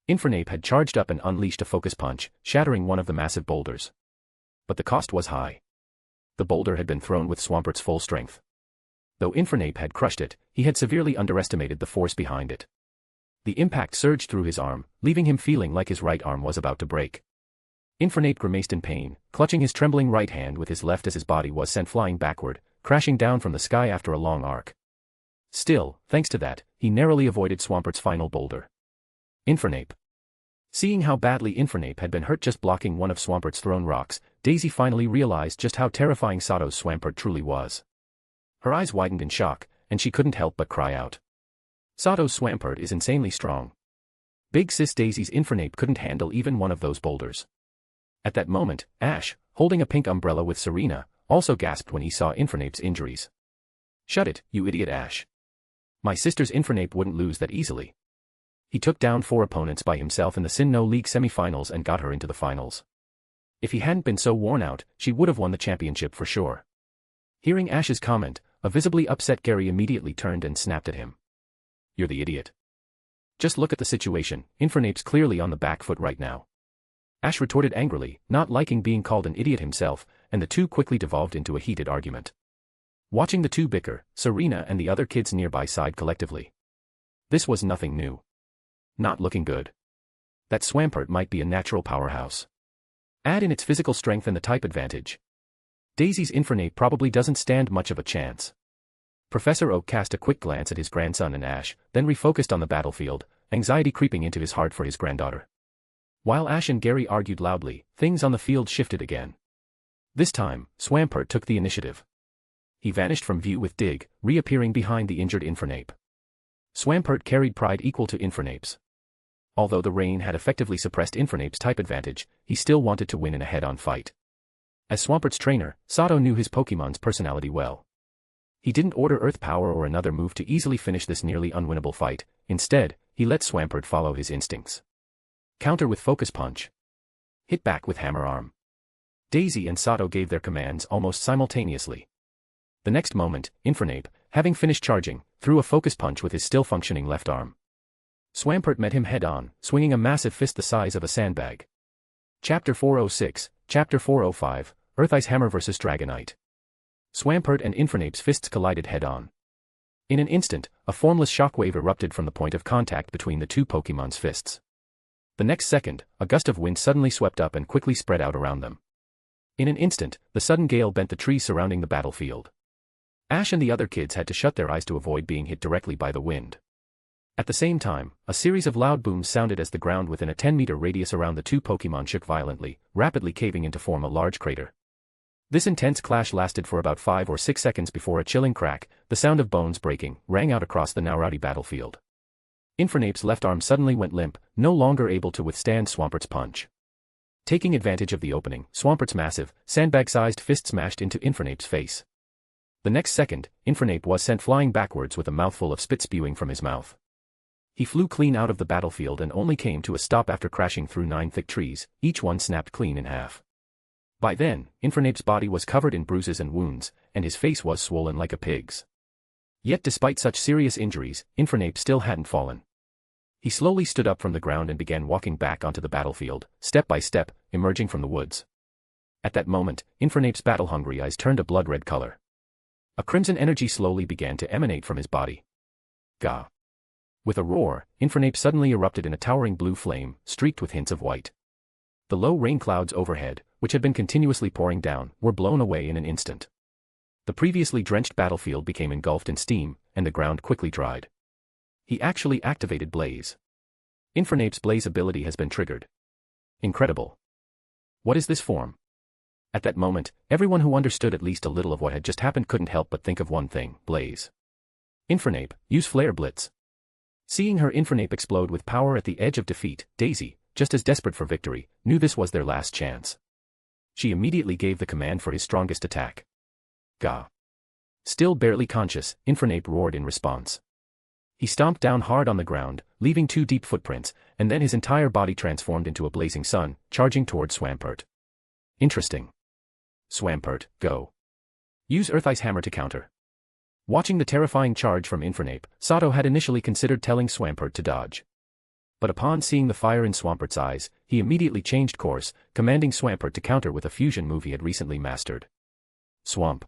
Infernape had charged up and unleashed a Focus Punch, shattering one of the massive boulders. But the cost was high. The boulder had been thrown with Swampert's full strength. Though Infernape had crushed it, he had severely underestimated the force behind it. The impact surged through his arm, leaving him feeling like his right arm was about to break. Infernape grimaced in pain, clutching his trembling right hand with his left as his body was sent flying backward, crashing down from the sky after a long arc. Still, thanks to that, he narrowly avoided Swampert's final boulder. Infernape. Seeing how badly Infernape had been hurt just blocking one of Swampert's thrown rocks, Daisy finally realized just how terrifying Sato's Swampert truly was. Her eyes widened in shock, and she couldn't help but cry out. Sato's Swampert is insanely strong. Big Sis Daisy's Infernape couldn't handle even one of those boulders. At that moment, Ash, holding a pink umbrella with Serena, also gasped when he saw Infernape's injuries. Shut it, you idiot Ash. My sister's Infernape wouldn't lose that easily. He took down 4 opponents by himself in the Sinnoh League semifinals and got her into the finals. If he hadn't been so worn out, she would have won the championship for sure. Hearing Ash's comment, a visibly upset Gary immediately turned and snapped at him. You're the idiot. Just look at the situation, Infernape's clearly on the back foot right now. Ash retorted angrily, not liking being called an idiot himself, and the two quickly devolved into a heated argument. Watching the two bicker, Serena and the other kids nearby sighed collectively. This was nothing new. Not looking good. That Swampert might be a natural powerhouse. Add in its physical strength and the type advantage. Daisy's Infernape probably doesn't stand much of a chance. Professor Oak cast a quick glance at his grandson and Ash, then refocused on the battlefield, anxiety creeping into his heart for his granddaughter. While Ash and Gary argued loudly, things on the field shifted again. This time, Swampert took the initiative. He vanished from view with Dig, reappearing behind the injured Infernape. Swampert carried pride equal to Infernape's. Although the rain had effectively suppressed Infernape's type advantage, he still wanted to win in a head-on fight. As Swampert's trainer, Sato knew his Pokémon's personality well. He didn't order Earth Power or another move to easily finish this nearly unwinnable fight. Instead, he let Swampert follow his instincts. Counter with Focus Punch. Hit back with Hammer Arm. Daisy and Sato gave their commands almost simultaneously. The next moment, Infernape, having finished charging, threw a Focus Punch with his still-functioning left arm. Swampert met him head-on, swinging a massive fist the size of a sandbag. Chapter 406, Chapter 405, Earth Ice Hammer vs. Dragonite. Swampert and Infernape's fists collided head-on. In an instant, a formless shockwave erupted from the point of contact between the two Pokémon's fists. The next second, a gust of wind suddenly swept up and quickly spread out around them. In an instant, the sudden gale bent the trees surrounding the battlefield. Ash and the other kids had to shut their eyes to avoid being hit directly by the wind. At the same time, a series of loud booms sounded as the ground within a 10-meter radius around the two Pokémon shook violently, rapidly caving in to form a large crater. This intense clash lasted for about 5 or 6 seconds before a chilling crack, the sound of bones breaking, rang out across the now rowdy battlefield. Infernape's left arm suddenly went limp, no longer able to withstand Swampert's punch. Taking advantage of the opening, Swampert's massive, sandbag-sized fist smashed into Infernape's face. The next second, Infernape was sent flying backwards with a mouthful of spit spewing from his mouth. He flew clean out of the battlefield and only came to a stop after crashing through 9 thick trees, each one snapped clean in half. By then, Infernape's body was covered in bruises and wounds, and his face was swollen like a pig's. Yet despite such serious injuries, Infernape still hadn't fallen. He slowly stood up from the ground and began walking back onto the battlefield, step by step, emerging from the woods. At that moment, Infernape's battle-hungry eyes turned a blood-red color. A crimson energy slowly began to emanate from his body. Gah! With a roar, Infernape suddenly erupted in a towering blue flame, streaked with hints of white. The low rain clouds overhead, which had been continuously pouring down, were blown away in an instant. The previously drenched battlefield became engulfed in steam, and the ground quickly dried. He actually activated Blaze. Infernape's Blaze ability has been triggered. Incredible. What is this form? At that moment, everyone who understood at least a little of what had just happened couldn't help but think of one thing: Blaze. Infernape, use Flare Blitz. Seeing her Infernape explode with power at the edge of defeat, Daisy, just as desperate for victory, knew this was their last chance. She immediately gave the command for his strongest attack. Gah! Still barely conscious, Infernape roared in response. He stomped down hard on the ground, leaving 2 deep footprints, and then his entire body transformed into a blazing sun, charging toward Swampert. Interesting. Swampert, go. Use Earth Ice Hammer to counter. Watching the terrifying charge from Infernape, Sato had initially considered telling Swampert to dodge. But upon seeing the fire in Swampert's eyes, he immediately changed course, commanding Swampert to counter with a fusion move he had recently mastered. Swamp.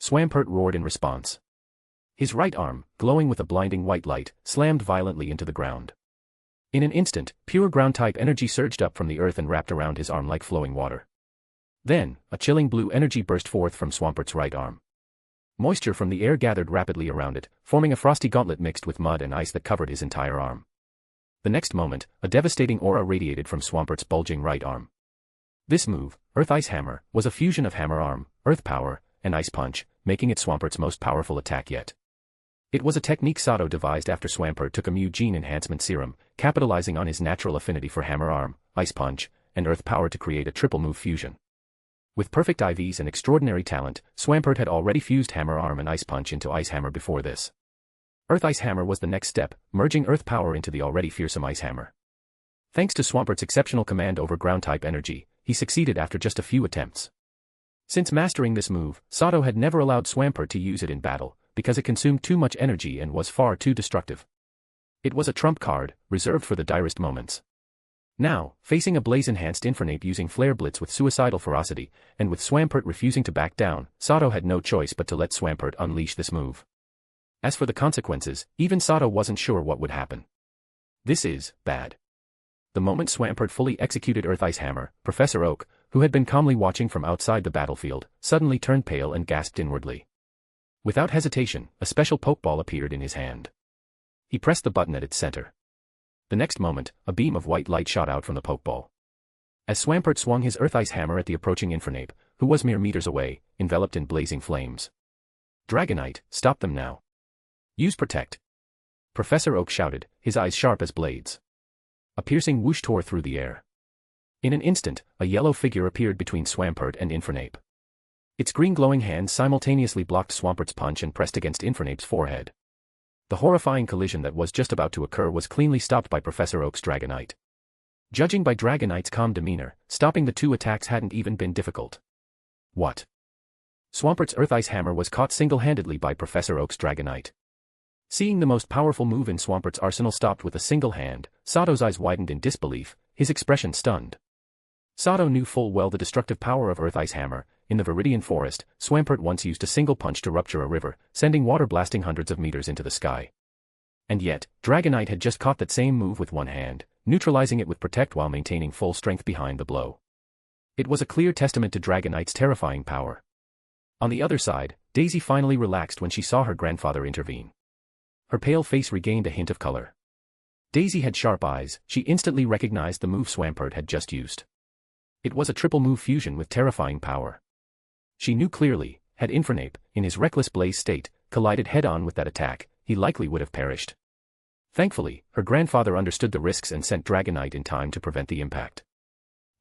Swampert roared in response. His right arm, glowing with a blinding white light, slammed violently into the ground. In an instant, pure ground-type energy surged up from the earth and wrapped around his arm like flowing water. Then, a chilling blue energy burst forth from Swampert's right arm. Moisture from the air gathered rapidly around it, forming a frosty gauntlet mixed with mud and ice that covered his entire arm. The next moment, a devastating aura radiated from Swampert's bulging right arm. This move, Earth Ice Hammer, was a fusion of Hammer Arm, Earth Power, and Ice Punch, making it Swampert's most powerful attack yet. It was a technique Sato devised after Swampert took a Mu Gene Enhancement Serum, capitalizing on his natural affinity for Hammer Arm, Ice Punch, and Earth Power to create a triple move fusion. With perfect IVs and extraordinary talent, Swampert had already fused Hammer Arm and Ice Punch into Ice Hammer before this. Earth Ice Hammer was the next step, merging Earth Power into the already fearsome Ice Hammer. Thanks to Swampert's exceptional command over ground-type energy, he succeeded after just a few attempts. Since mastering this move, Sato had never allowed Swampert to use it in battle, because it consumed too much energy and was far too destructive. It was a trump card, reserved for the direst moments. Now, facing a blaze-enhanced Infernape using Flare Blitz with suicidal ferocity, and with Swampert refusing to back down, Sato had no choice but to let Swampert unleash this move. As for the consequences, even Sato wasn't sure what would happen. This is bad. The moment Swampert fully executed Earth Ice Hammer, Professor Oak, who had been calmly watching from outside the battlefield, suddenly turned pale and gasped inwardly. Without hesitation, a special Pokeball appeared in his hand. He pressed the button at its center. The next moment, a beam of white light shot out from the Pokeball. As Swampert swung his Earth Ice Hammer at the approaching Infernape, who was mere meters away, enveloped in blazing flames. Dragonite, stop them now. Use Protect. Professor Oak shouted, his eyes sharp as blades. A piercing whoosh tore through the air. In an instant, a yellow figure appeared between Swampert and Infernape. Its green glowing hand simultaneously blocked Swampert's punch and pressed against Infernape's forehead. The horrifying collision that was just about to occur was cleanly stopped by Professor Oak's Dragonite. Judging by Dragonite's calm demeanor, stopping the two attacks hadn't even been difficult. What? Swampert's Earth Ice Hammer was caught single-handedly by Professor Oak's Dragonite. Seeing the most powerful move in Swampert's arsenal stopped with a single hand, Sato's eyes widened in disbelief, his expression stunned. Sato knew full well the destructive power of Earth Ice Hammer. In the Viridian Forest, Swampert once used a single punch to rupture a river, sending water blasting hundreds of meters into the sky. And yet, Dragonite had just caught that same move with one hand, neutralizing it with Protect while maintaining full strength behind the blow. It was a clear testament to Dragonite's terrifying power. On the other side, Daisy finally relaxed when she saw her grandfather intervene. Her pale face regained a hint of color. Daisy had sharp eyes, she instantly recognized the move Swampert had just used. It was a triple move fusion with terrifying power. She knew clearly, had Infernape, in his reckless blaze state, collided head-on with that attack, he likely would have perished. Thankfully, her grandfather understood the risks and sent Dragonite in time to prevent the impact.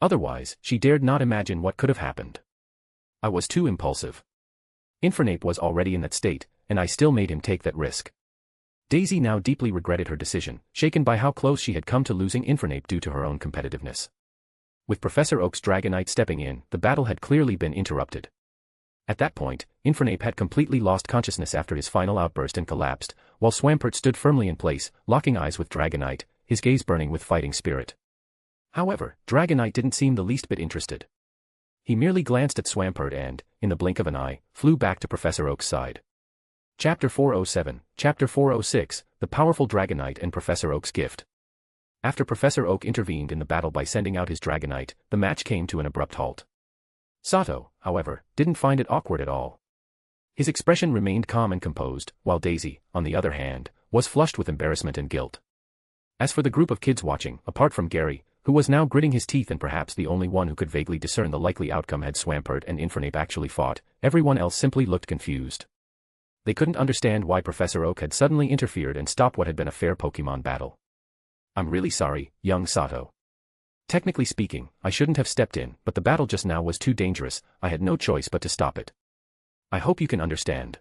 Otherwise, she dared not imagine what could have happened. I was too impulsive. Infernape was already in that state, and I still made him take that risk. Daisy now deeply regretted her decision, shaken by how close she had come to losing Infernape due to her own competitiveness. With Professor Oak's Dragonite stepping in, the battle had clearly been interrupted. At that point, Infernape had completely lost consciousness after his final outburst and collapsed, while Swampert stood firmly in place, locking eyes with Dragonite, his gaze burning with fighting spirit. However, Dragonite didn't seem the least bit interested. He merely glanced at Swampert and, in the blink of an eye, flew back to Professor Oak's side. Chapter 407, Chapter 406, The Powerful Dragonite and Professor Oak's Gift. After Professor Oak intervened in the battle by sending out his Dragonite, the match came to an abrupt halt. Sato, however, didn't find it awkward at all. His expression remained calm and composed, while Daisy, on the other hand, was flushed with embarrassment and guilt. As for the group of kids watching, apart from Gary, who was now gritting his teeth and perhaps the only one who could vaguely discern the likely outcome had Swampert and Infernape actually fought, everyone else simply looked confused. They couldn't understand why Professor Oak had suddenly interfered and stopped what had been a fair Pokemon battle. I'm really sorry, young Sato. Technically speaking, I shouldn't have stepped in, but the battle just now was too dangerous, I had no choice but to stop it. I hope you can understand.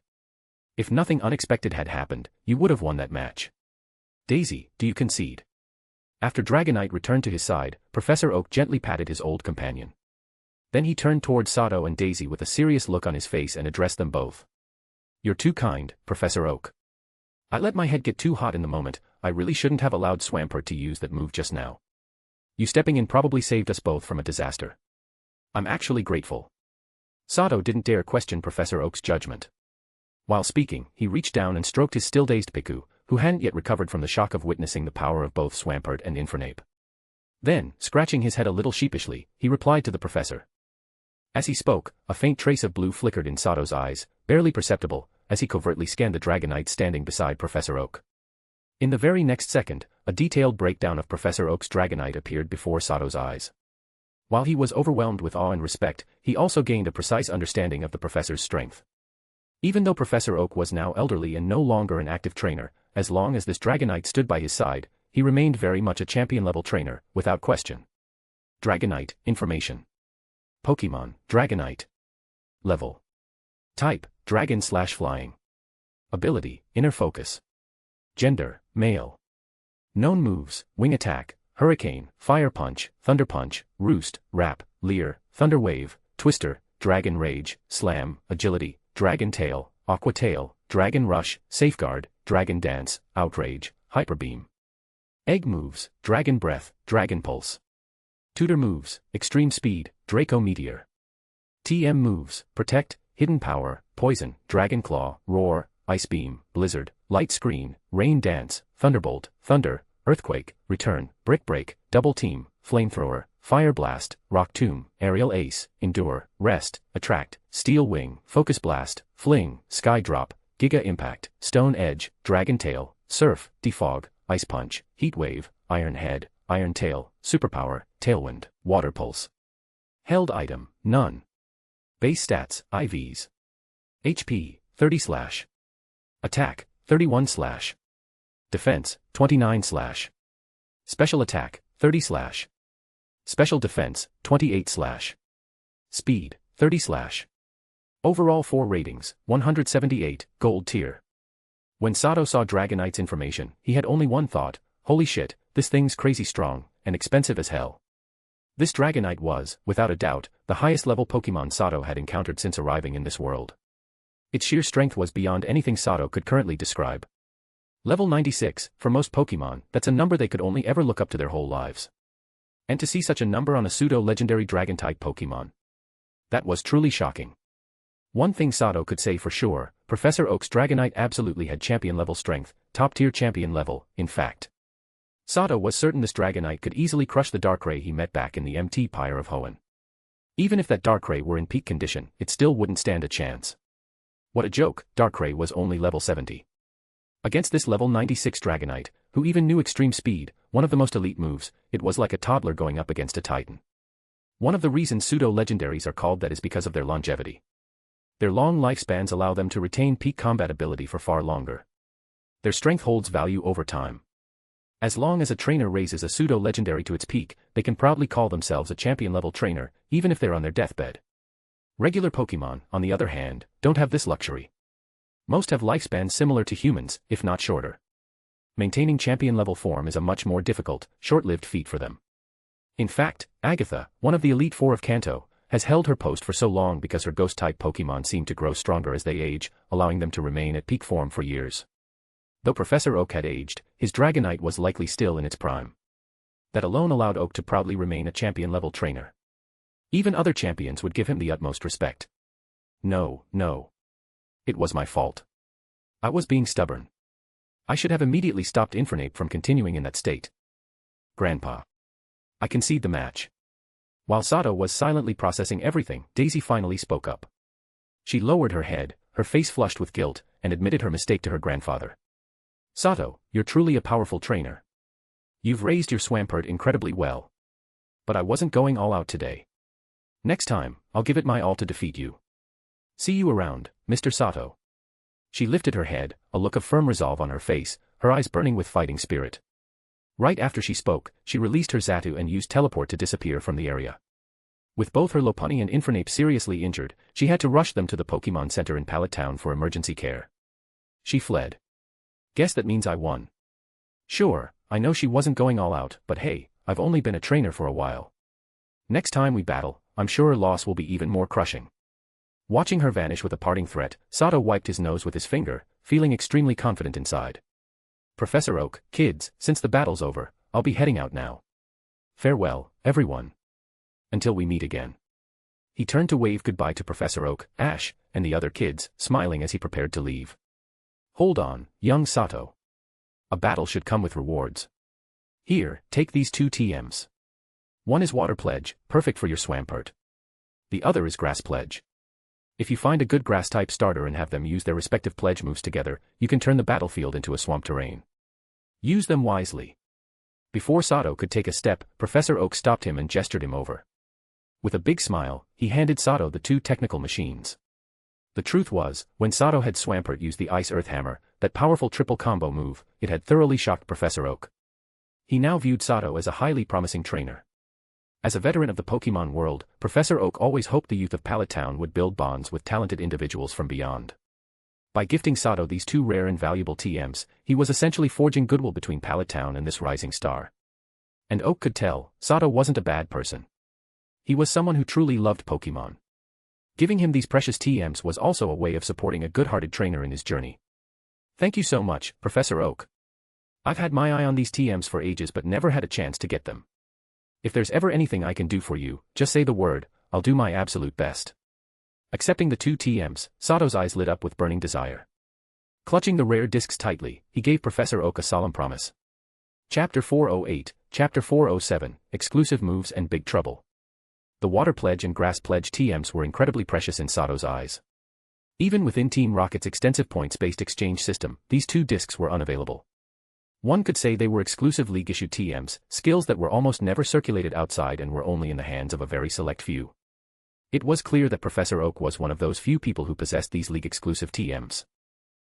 If nothing unexpected had happened, you would have won that match. Daisy, do you concede? After Dragonite returned to his side, Professor Oak gently patted his old companion. Then he turned toward Sato and Daisy with a serious look on his face and addressed them both. You're too kind, Professor Oak. I let my head get too hot in the moment, I really shouldn't have allowed Swampert to use that move just now. You stepping in probably saved us both from a disaster. I'm actually grateful. Sato didn't dare question Professor Oak's judgment. While speaking, he reached down and stroked his still-dazed Piku, who hadn't yet recovered from the shock of witnessing the power of both Swampert and Infernape. Then, scratching his head a little sheepishly, he replied to the professor. As he spoke, a faint trace of blue flickered in Sato's eyes, barely perceptible, as he covertly scanned the Dragonite standing beside Professor Oak. In the very next second, a detailed breakdown of Professor Oak's Dragonite appeared before Sato's eyes. While he was overwhelmed with awe and respect, he also gained a precise understanding of the professor's strength. Even though Professor Oak was now elderly and no longer an active trainer, as long as this Dragonite stood by his side, he remained very much a champion-level trainer, without question. Dragonite, information. Pokemon, Dragonite. Level. Type, Dragon/Flying. Ability, Inner Focus. Gender, male. Known moves, Wing Attack, Hurricane, Fire Punch, Thunder Punch, Roost, Wrap, Leer, Thunder Wave, Twister, Dragon Rage, Slam, Agility, Dragon Tail, Aqua Tail, Dragon Rush, Safeguard, Dragon Dance, Outrage, Hyper Beam. Egg moves, Dragon Breath, Dragon Pulse. Tutor moves, Extreme Speed, Draco Meteor. TM moves, Protect, Hidden Power, Poison, Dragon Claw, Roar, Ice Beam, Blizzard, Light Screen, Rain Dance, Thunderbolt, Thunder, Earthquake, Return, Brick Break, Double Team, Flamethrower, Fire Blast, Rock Tomb, Aerial Ace, Endure, Rest, Attract, Steel Wing, Focus Blast, Fling, Sky Drop, Giga Impact, Stone Edge, Dragon Tail, Surf, Defog, Ice Punch, Heat Wave, Iron Head, Iron Tail, Superpower, Tailwind, Water Pulse. Held item, none. Base stats, IVs. HP, 30 slash. Attack, 31 slash. Defense, 29 slash. Special attack, 30 slash. Special defense, 28 slash. Speed, 30 slash. Overall 4 ratings, 178, gold tier. When Sato saw Dragonite's information, he had only one thought, holy shit, this thing's crazy strong, and expensive as hell. This Dragonite was, without a doubt, the highest level Pokemon Sato had encountered since arriving in this world. Its sheer strength was beyond anything Sato could currently describe. Level 96, for most Pokemon, that's a number they could only ever look up to their whole lives. And to see such a number on a pseudo-legendary Dragon-type Pokemon. That was truly shocking. One thing Sato could say for sure, Professor Oak's Dragonite absolutely had champion-level strength, top-tier champion level, in fact. Sato was certain this Dragonite could easily crush the Darkrai he met back in the MT Pyre of Hoenn. Even if that Darkrai were in peak condition, it still wouldn't stand a chance. What a joke, Darkrai was only level 70. Against this level 96 Dragonite, who even knew extreme speed, one of the most elite moves, it was like a toddler going up against a titan. One of the reasons pseudo-legendaries are called that is because of their longevity. Their long lifespans allow them to retain peak combat ability for far longer. Their strength holds value over time. As long as a trainer raises a pseudo-legendary to its peak, they can proudly call themselves a champion-level trainer, even if they're on their deathbed. Regular Pokemon, on the other hand, don't have this luxury. Most have lifespans similar to humans, if not shorter. Maintaining champion-level form is a much more difficult, short-lived feat for them. In fact, Agatha, one of the Elite Four of Kanto, has held her post for so long because her Ghost-type Pokemon seem to grow stronger as they age, allowing them to remain at peak form for years. Though Professor Oak had aged, his Dragonite was likely still in its prime. That alone allowed Oak to proudly remain a champion-level trainer. Even other champions would give him the utmost respect. No. It was my fault. I was being stubborn. I should have immediately stopped Infernape from continuing in that state. Grandpa. I concede the match. While Sato was silently processing everything, Daisy finally spoke up. She lowered her head, her face flushed with guilt, and admitted her mistake to her grandfather. Sato, you're truly a powerful trainer. You've raised your Swampert incredibly well. But I wasn't going all out today. Next time, I'll give it my all to defeat you. See you around, Mr. Sato. She lifted her head, a look of firm resolve on her face, her eyes burning with fighting spirit. Right after she spoke, she released her Xatu and used teleport to disappear from the area. With both her Lopunny and Infernape seriously injured, she had to rush them to the Pokemon Center in Pallet Town for emergency care. She fled. Guess that means I won. Sure, I know she wasn't going all out, but hey, I've only been a trainer for a while. Next time we battle, I'm sure her loss will be even more crushing. Watching her vanish with a parting threat, Sato wiped his nose with his finger, feeling extremely confident inside. Professor Oak, kids, since the battle's over, I'll be heading out now. Farewell, everyone. Until we meet again. He turned to wave goodbye to Professor Oak, Ash, and the other kids, smiling as he prepared to leave. Hold on, young Sato. A battle should come with rewards. Here, take these 2 TMs. One is Water Pledge, perfect for your Swampert. The other is Grass Pledge. If you find a good Grass-type starter and have them use their respective pledge moves together, you can turn the battlefield into a swamp terrain. Use them wisely. Before Sato could take a step, Professor Oak stopped him and gestured him over. With a big smile, he handed Sato the 2 technical machines. The truth was, when Sato had Swampert use the Ice Earth Hammer, that powerful triple combo move, it had thoroughly shocked Professor Oak. He now viewed Sato as a highly promising trainer. As a veteran of the Pokemon world, Professor Oak always hoped the youth of Pallet Town would build bonds with talented individuals from beyond. By gifting Sato these 2 rare and valuable TMs, he was essentially forging goodwill between Pallet Town and this rising star. And Oak could tell, Sato wasn't a bad person. He was someone who truly loved Pokemon. Giving him these precious TMs was also a way of supporting a good-hearted trainer in his journey. Thank you so much, Professor Oak. I've had my eye on these TMs for ages but never had a chance to get them. If there's ever anything I can do for you, just say the word, I'll do my absolute best. Accepting the 2 TMs, Sato's eyes lit up with burning desire. Clutching the rare discs tightly, he gave Professor Oak a solemn promise. Chapter 408, Chapter 407, Exclusive Moves and Big Trouble. The Water Pledge and Grass Pledge TMs were incredibly precious in Sato's eyes. Even within Team Rocket's extensive points-based exchange system, these 2 discs were unavailable. One could say they were exclusive league-issued TMs, skills that were almost never circulated outside and were only in the hands of a very select few. It was clear that Professor Oak was one of those few people who possessed these league-exclusive TMs.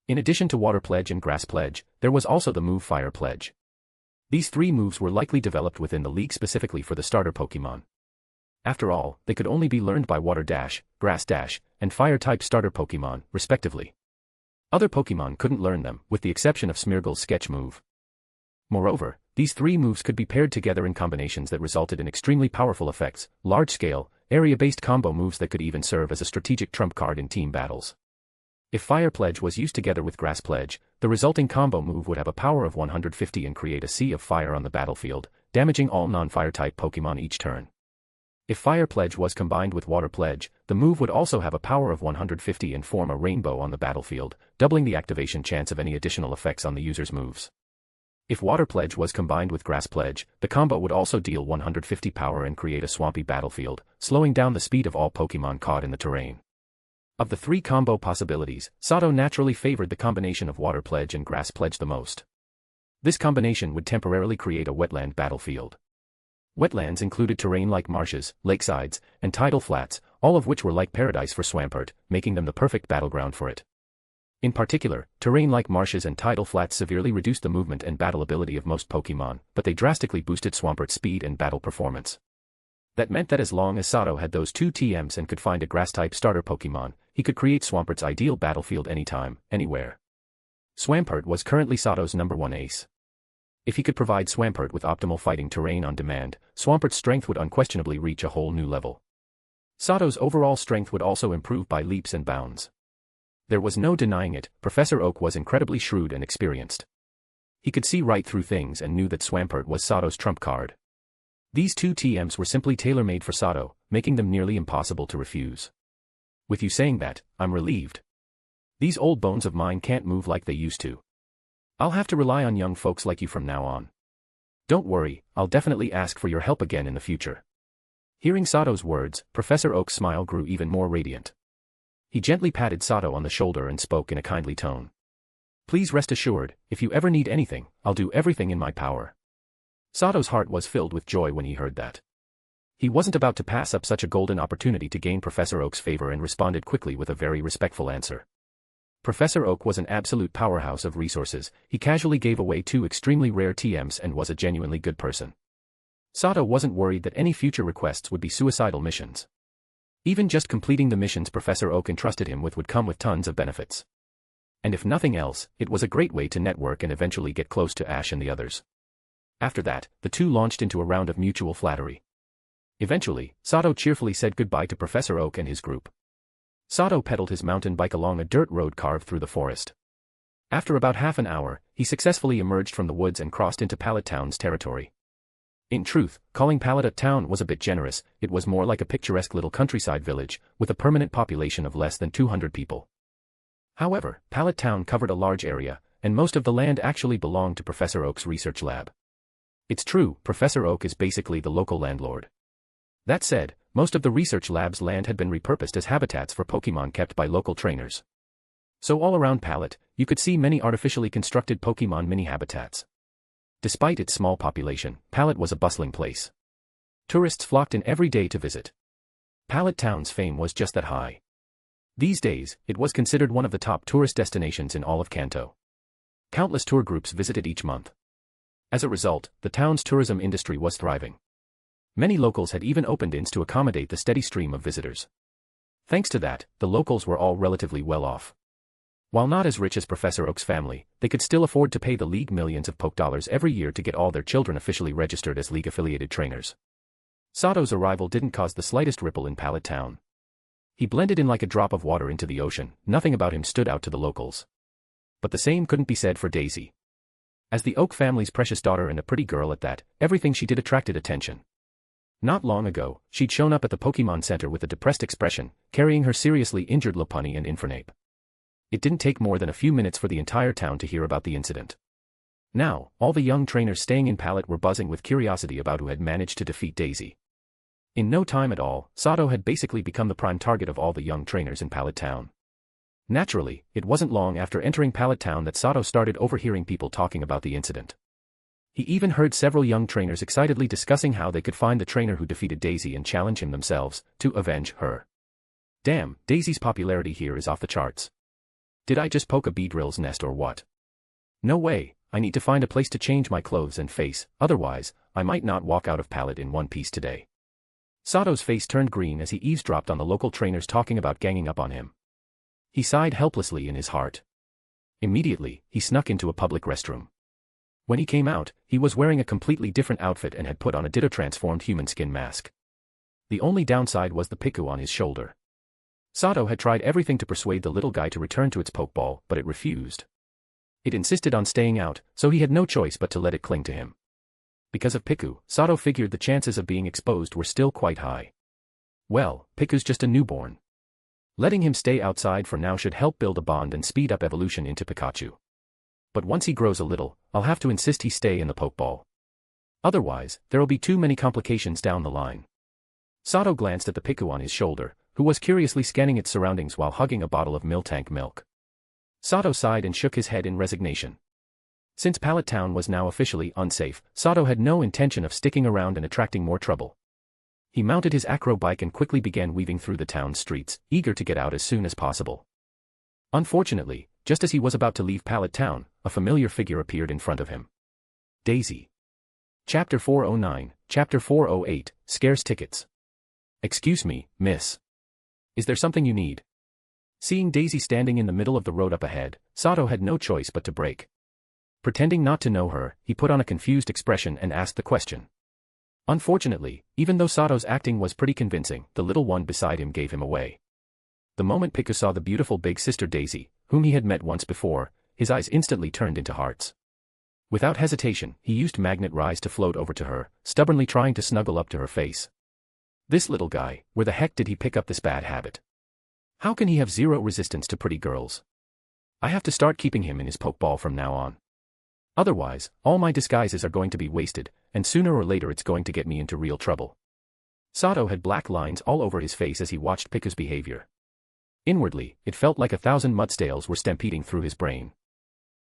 In addition to Water Pledge and Grass Pledge, there was also the move Fire Pledge. These three moves were likely developed within the league specifically for the starter Pokémon. After all, they could only be learned by Water Dash, Grass Dash, and Fire-type starter Pokémon, respectively. Other Pokémon couldn't learn them, with the exception of Smeargle's Sketch move. Moreover, these three moves could be paired together in combinations that resulted in extremely powerful effects, large-scale, area-based combo moves that could even serve as a strategic trump card in team battles. If Fire Pledge was used together with Grass Pledge, the resulting combo move would have a power of 150 and create a sea of fire on the battlefield, damaging all non-fire-type Pokémon each turn. If Fire Pledge was combined with Water Pledge, the move would also have a power of 150 and form a rainbow on the battlefield, doubling the activation chance of any additional effects on the user's moves. If Water Pledge was combined with Grass Pledge, the combo would also deal 150 power and create a swampy battlefield, slowing down the speed of all Pokémon caught in the terrain. Of the three combo possibilities, Sato naturally favored the combination of Water Pledge and Grass Pledge the most. This combination would temporarily create a wetland battlefield. Wetlands included terrain like marshes, lakesides, and tidal flats, all of which were like paradise for Swampert, making them the perfect battleground for it. In particular, terrain like marshes and tidal flats severely reduced the movement and battle ability of most Pokémon, but they drastically boosted Swampert's speed and battle performance. That meant that as long as Sato had those two TMs and could find a Grass-type starter Pokémon, he could create Swampert's ideal battlefield anytime, anywhere. Swampert was currently Sato's #1 ace. If he could provide Swampert with optimal fighting terrain on demand, Swampert's strength would unquestionably reach a whole new level. Sato's overall strength would also improve by leaps and bounds. There was no denying it, Professor Oak was incredibly shrewd and experienced. He could see right through things and knew that Swampert was Sato's trump card. These two TMs were simply tailor-made for Sato, making them nearly impossible to refuse. With you saying that, I'm relieved. These old bones of mine can't move like they used to. I'll have to rely on young folks like you from now on. Don't worry, I'll definitely ask for your help again in the future. Hearing Sato's words, Professor Oak's smile grew even more radiant. He gently patted Sato on the shoulder and spoke in a kindly tone. Please rest assured, if you ever need anything, I'll do everything in my power. Sato's heart was filled with joy when he heard that. He wasn't about to pass up such a golden opportunity to gain Professor Oak's favor and responded quickly with a very respectful answer. Professor Oak was an absolute powerhouse of resources, he casually gave away two extremely rare TMs and was a genuinely good person. Sato wasn't worried that any future requests would be suicidal missions. Even just completing the missions Professor Oak entrusted him with would come with tons of benefits. And if nothing else, it was a great way to network and eventually get close to Ash and the others. After that, the two launched into a round of mutual flattery. Eventually, Sato cheerfully said goodbye to Professor Oak and his group. Sato pedaled his mountain bike along a dirt road carved through the forest. After about half an hour, he successfully emerged from the woods and crossed into Pallet Town's territory. In truth, calling Pallet a town was a bit generous, it was more like a picturesque little countryside village, with a permanent population of less than 200 people. However, Pallet Town covered a large area, and most of the land actually belonged to Professor Oak's research lab. It's true, Professor Oak is basically the local landlord. That said, most of the research lab's land had been repurposed as habitats for Pokémon kept by local trainers. So all around Pallet, you could see many artificially constructed Pokémon mini-habitats. Despite its small population, Pallet was a bustling place. Tourists flocked in every day to visit. Pallet Town's fame was just that high. These days, it was considered one of the top tourist destinations in all of Kanto. Countless tour groups visited each month. As a result, the town's tourism industry was thriving. Many locals had even opened inns to accommodate the steady stream of visitors. Thanks to that, the locals were all relatively well off. While not as rich as Professor Oak's family, they could still afford to pay the League millions of Poke dollars every year to get all their children officially registered as League-affiliated trainers. Sato's arrival didn't cause the slightest ripple in Pallet Town. He blended in like a drop of water into the ocean, nothing about him stood out to the locals. But the same couldn't be said for Daisy. As the Oak family's precious daughter and a pretty girl at that, everything she did attracted attention. Not long ago, she'd shown up at the Pokémon Center with a depressed expression, carrying her seriously injured Lopunny and Infernape. It didn't take more than a few minutes for the entire town to hear about the incident. Now, all the young trainers staying in Pallet were buzzing with curiosity about who had managed to defeat Daisy. In no time at all, Sato had basically become the prime target of all the young trainers in Pallet Town. Naturally, it wasn't long after entering Pallet Town that Sato started overhearing people talking about the incident. He even heard several young trainers excitedly discussing how they could find the trainer who defeated Daisy and challenge him themselves to avenge her. Damn, Daisy's popularity here is off the charts. Did I just poke a Beedrill's nest or what? No way, I need to find a place to change my clothes and face, otherwise, I might not walk out of Pallet in one piece today. Sato's face turned green as he eavesdropped on the local trainers talking about ganging up on him. He sighed helplessly in his heart. Immediately, he snuck into a public restroom. When he came out, he was wearing a completely different outfit and had put on a ditto-transformed human skin mask. The only downside was the piku on his shoulder. Sato had tried everything to persuade the little guy to return to its pokeball, but it refused. It insisted on staying out, so he had no choice but to let it cling to him. Because of Piku, Sato figured the chances of being exposed were still quite high. Well, Piku's just a newborn. Letting him stay outside for now should help build a bond and speed up evolution into Pikachu. But once he grows a little, I'll have to insist he stay in the Pokeball. Otherwise, there'll be too many complications down the line. Sato glanced at the Piku on his shoulder, who was curiously scanning its surroundings while hugging a bottle of Miltank milk. Sato sighed and shook his head in resignation. Since Pallet Town was now officially unsafe, Sato had no intention of sticking around and attracting more trouble. He mounted his acro bike and quickly began weaving through the town's streets, eager to get out as soon as possible. Unfortunately, just as he was about to leave Pallet Town, a familiar figure appeared in front of him. Daisy. Chapter 409, Chapter 408, Scarce Tickets. Excuse me, miss. Is there something you need? Seeing Daisy standing in the middle of the road up ahead, Sato had no choice but to brake. Pretending not to know her, he put on a confused expression and asked the question. Unfortunately, even though Sato's acting was pretty convincing, the little one beside him gave him away. The moment Piku saw the beautiful big sister Daisy, whom he had met once before, his eyes instantly turned into hearts. Without hesitation, he used Magnet Rise to float over to her, stubbornly trying to snuggle up to her face. This little guy, where the heck did he pick up this bad habit? How can he have zero resistance to pretty girls? I have to start keeping him in his Pokeball from now on. Otherwise, all my disguises are going to be wasted, and sooner or later it's going to get me into real trouble. Sato had black lines all over his face as he watched Piku's behavior. Inwardly, it felt like 1,000 mudstales were stampeding through his brain.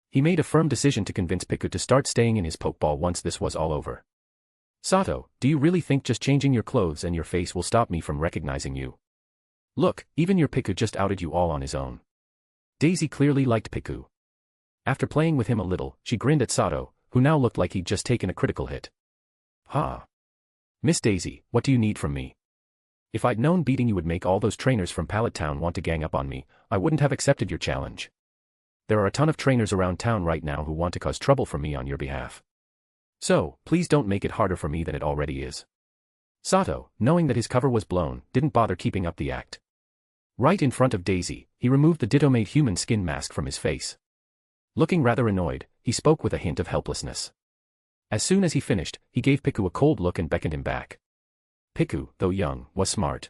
He made a firm decision to convince Piku to start staying in his Pokeball once this was all over. Sato, do you really think just changing your clothes and your face will stop me from recognizing you? Look, even your Piku just outed you all on his own. Daisy clearly liked Piku. After playing with him a little, she grinned at Sato, who now looked like he'd just taken a critical hit. Ha! Miss Daisy, what do you need from me? If I'd known beating you would make all those trainers from Pallet Town want to gang up on me, I wouldn't have accepted your challenge. There are a ton of trainers around town right now who want to cause trouble for me on your behalf. So, please don't make it harder for me than it already is. Sato, knowing that his cover was blown, didn't bother keeping up the act. Right in front of Daisy, he removed the Ditto-made human skin mask from his face. Looking rather annoyed, he spoke with a hint of helplessness. As soon as he finished, he gave Piku a cold look and beckoned him back. Piku, though young, was smart.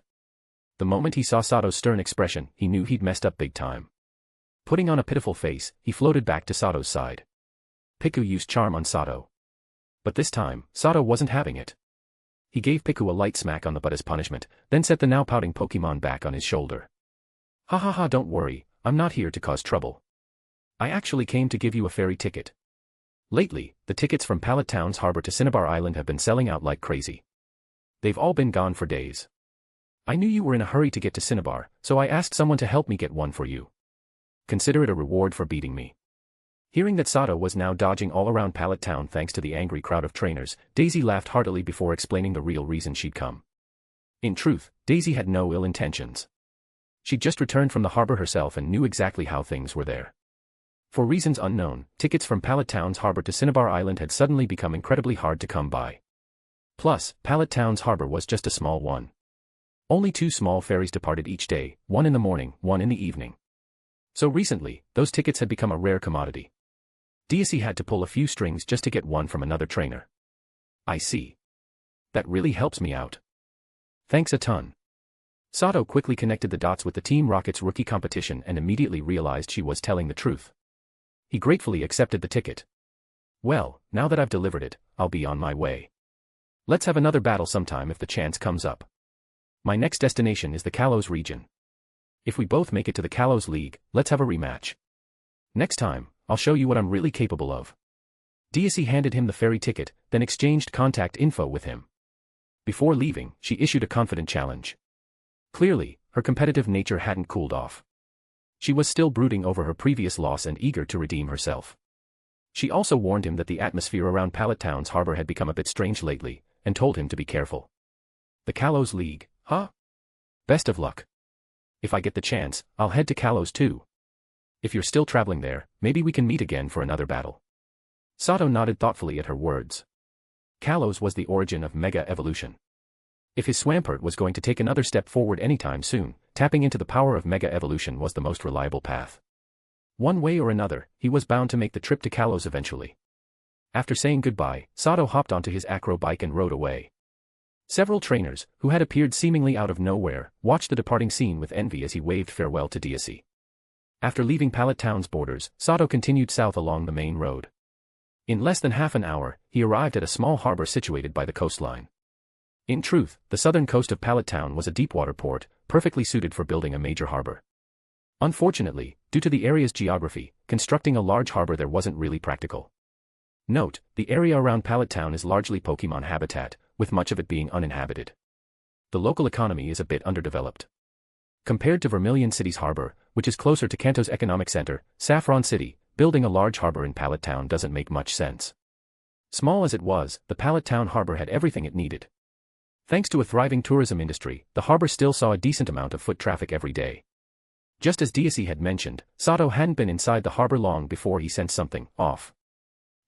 The moment he saw Sato's stern expression, he knew he'd messed up big time. Putting on a pitiful face, he floated back to Sato's side. Piku used Charm on Sato. But this time, Sato wasn't having it. He gave Piku a light smack on the butt as punishment, then set the now pouting Pokemon back on his shoulder. Ha ha ha, don't worry, I'm not here to cause trouble. I actually came to give you a ferry ticket. Lately, the tickets from Pallet Town's harbor to Cinnabar Island have been selling out like crazy. They've all been gone for days. I knew you were in a hurry to get to Cinnabar, so I asked someone to help me get one for you. Consider it a reward for beating me. Hearing that Sato was now dodging all around Pallet Town thanks to the angry crowd of trainers, Daisy laughed heartily before explaining the real reason she'd come. In truth, Daisy had no ill intentions. She'd just returned from the harbor herself and knew exactly how things were there. For reasons unknown, tickets from Pallet Town's harbor to Cinnabar Island had suddenly become incredibly hard to come by. Plus, Pallet Town's harbor was just a small one. Only 2 small ferries departed each day, one in the morning, one in the evening. So recently, those tickets had become a rare commodity. Daisy had to pull a few strings just to get one from another trainer. I see. That really helps me out. Thanks a ton. Sato quickly connected the dots with the Team Rocket's rookie competition and immediately realized she was telling the truth. He gratefully accepted the ticket. Well, now that I've delivered it, I'll be on my way. Let's have another battle sometime if the chance comes up. My next destination is the Kalos region. If we both make it to the Kalos League, let's have a rematch. Next time, I'll show you what I'm really capable of. Deacy handed him the ferry ticket, then exchanged contact info with him. Before leaving, she issued a confident challenge. Clearly, her competitive nature hadn't cooled off. She was still brooding over her previous loss and eager to redeem herself. She also warned him that the atmosphere around Pallet Town's harbor had become a bit strange lately, and told him to be careful. The Kalos League, huh? Best of luck. If I get the chance, I'll head to Kalos too. If you're still traveling there, maybe we can meet again for another battle. Sato nodded thoughtfully at her words. Kalos was the origin of Mega Evolution. If his Swampert was going to take another step forward anytime soon, tapping into the power of Mega Evolution was the most reliable path. One way or another, he was bound to make the trip to Kalos eventually. After saying goodbye, Sato hopped onto his acro bike and rode away. Several trainers, who had appeared seemingly out of nowhere, watched the departing scene with envy as he waved farewell to Deacy. After leaving Pallet Town's borders, Sato continued south along the main road. In less than half an hour, he arrived at a small harbor situated by the coastline. In truth, the southern coast of Pallet Town was a deepwater port, perfectly suited for building a major harbor. Unfortunately, due to the area's geography, constructing a large harbor there wasn't really practical. Note, the area around Pallet Town is largely Pokemon habitat, with much of it being uninhabited. The local economy is a bit underdeveloped. Compared to Vermilion City's harbor, which is closer to Kanto's economic center, Saffron City, building a large harbor in Pallet Town doesn't make much sense. Small as it was, the Pallet Town harbor had everything it needed. Thanks to a thriving tourism industry, the harbor still saw a decent amount of foot traffic every day. Just as Deacy had mentioned, Sato hadn't been inside the harbor long before he sensed something off.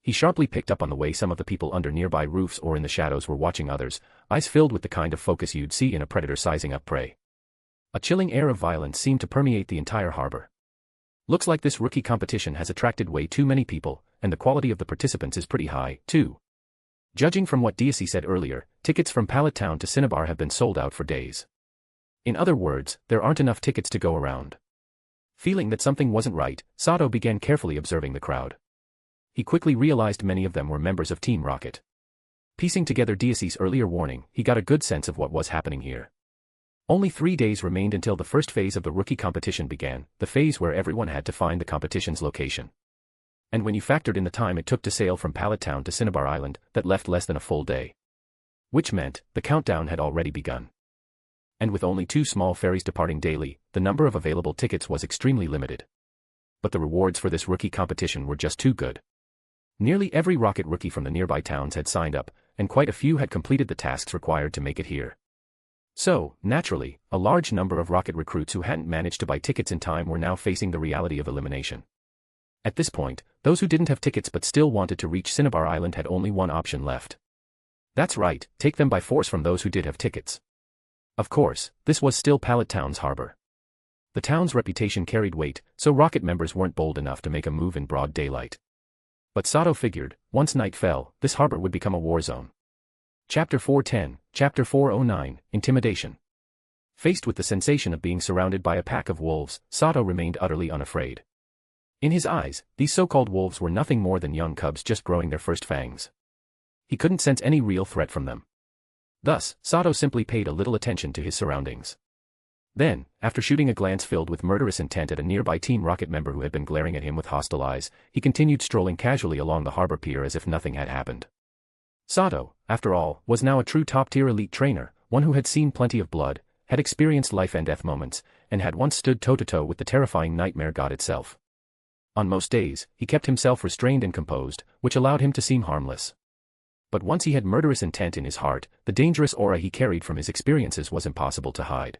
He sharply picked up on the way some of the people under nearby roofs or in the shadows were watching others, eyes filled with the kind of focus you'd see in a predator sizing up prey. A chilling air of violence seemed to permeate the entire harbor. Looks like this rookie competition has attracted way too many people, and the quality of the participants is pretty high, too. Judging from what Deacy said earlier, tickets from Pallet Town to Cinnabar have been sold out for days. In other words, there aren't enough tickets to go around. Feeling that something wasn't right, Sato began carefully observing the crowd. He quickly realized many of them were members of Team Rocket. Piecing together Deacy's earlier warning, he got a good sense of what was happening here. Only 3 days remained until the first phase of the rookie competition began, the phase where everyone had to find the competition's location. And when you factored in the time it took to sail from Pallet Town to Cinnabar Island, that left less than a full day. Which meant, the countdown had already begun. And with only 2 small ferries departing daily, the number of available tickets was extremely limited. But the rewards for this rookie competition were just too good. Nearly every rocket rookie from the nearby towns had signed up, and quite a few had completed the tasks required to make it here. So, naturally, a large number of rocket recruits who hadn't managed to buy tickets in time were now facing the reality of elimination. At this point, those who didn't have tickets but still wanted to reach Cinnabar Island had only one option left. That's right, take them by force from those who did have tickets. Of course, this was still Pallet Town's harbor. The town's reputation carried weight, so rocket members weren't bold enough to make a move in broad daylight. But Sato figured, once night fell, this harbor would become a war zone. Chapter 410, Chapter 409, Intimidation. Faced with the sensation of being surrounded by a pack of wolves, Sato remained utterly unafraid. In his eyes, these so-called wolves were nothing more than young cubs just growing their first fangs. He couldn't sense any real threat from them. Thus, Sato simply paid a little attention to his surroundings. Then, after shooting a glance filled with murderous intent at a nearby Team Rocket member who had been glaring at him with hostile eyes, he continued strolling casually along the harbor pier as if nothing had happened. Sato, after all, was now a true top-tier elite trainer, one who had seen plenty of blood, had experienced life-and-death moments, and had once stood toe-to-toe with the terrifying nightmare god itself. On most days, he kept himself restrained and composed, which allowed him to seem harmless. But once he had murderous intent in his heart, the dangerous aura he carried from his experiences was impossible to hide.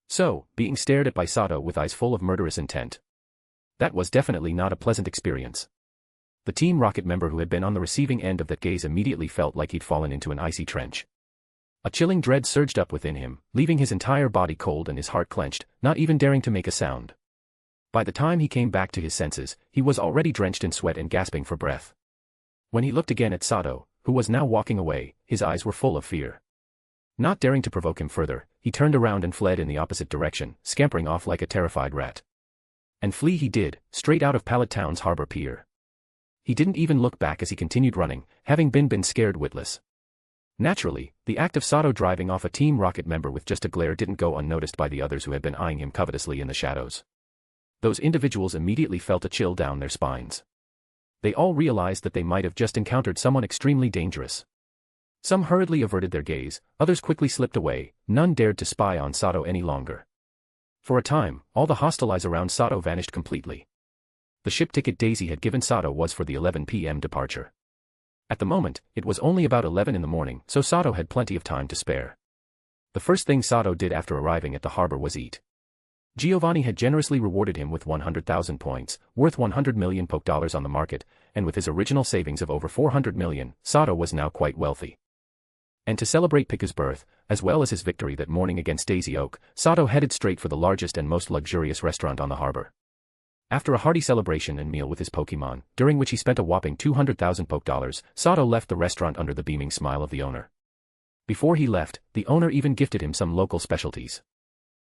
So, being stared at by Sato with eyes full of murderous intent. That was definitely not a pleasant experience. The Team Rocket member who had been on the receiving end of that gaze immediately felt like he'd fallen into an icy trench. A chilling dread surged up within him, leaving his entire body cold and his heart clenched, not even daring to make a sound. By the time he came back to his senses, he was already drenched in sweat and gasping for breath. When he looked again at Sato, who was now walking away, his eyes were full of fear. Not daring to provoke him further, he turned around and fled in the opposite direction, scampering off like a terrified rat. And flee he did, straight out of Pallet Town's harbor pier. He didn't even look back as he continued running, having been scared witless. Naturally, the act of Sato driving off a Team Rocket member with just a glare didn't go unnoticed by the others who had been eyeing him covetously in the shadows. Those individuals immediately felt a chill down their spines. they all realized that they might have just encountered someone extremely dangerous. Some hurriedly averted their gaze, others quickly slipped away, none dared to spy on Sato any longer. For a time, all the hostile eyes around Sato vanished completely. The ship ticket Daisy had given Sato was for the 11 p.m. departure. At the moment, it was only about 11 in the morning, so Sato had plenty of time to spare. The first thing Sato did after arriving at the harbor was eat. Giovanni had generously rewarded him with 100,000 points, worth 100 million poke dollars on the market, and with his original savings of over 400 million, Sato was now quite wealthy. And to celebrate Piku's birth, as well as his victory that morning against Daisy Oak, Sato headed straight for the largest and most luxurious restaurant on the harbor. After a hearty celebration and meal with his Pokemon, during which he spent a whopping 200,000 poke dollars, Sato left the restaurant under the beaming smile of the owner. Before he left, the owner even gifted him some local specialties.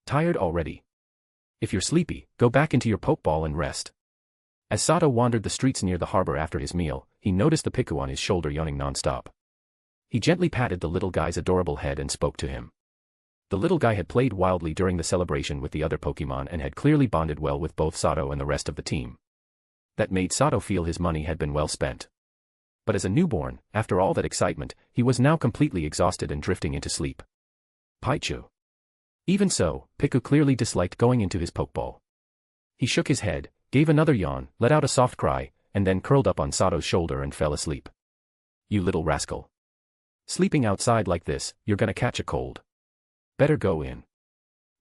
Tired already? If you're sleepy, go back into your Pokeball and rest. As Sato wandered the streets near the harbor after his meal, he noticed the Piku on his shoulder yawning non-stop. He gently patted the little guy's adorable head and spoke to him. The little guy had played wildly during the celebration with the other Pokemon and had clearly bonded well with both Sato and the rest of the team. That made Sato feel his money had been well spent. But as a newborn, after all that excitement, he was now completely exhausted and drifting into sleep. Paichu. Even so, Piku clearly disliked going into his Pokeball. He shook his head, gave another yawn, let out a soft cry, and then curled up on Sato's shoulder and fell asleep. You little rascal. Sleeping outside like this, you're gonna catch a cold. Better go in.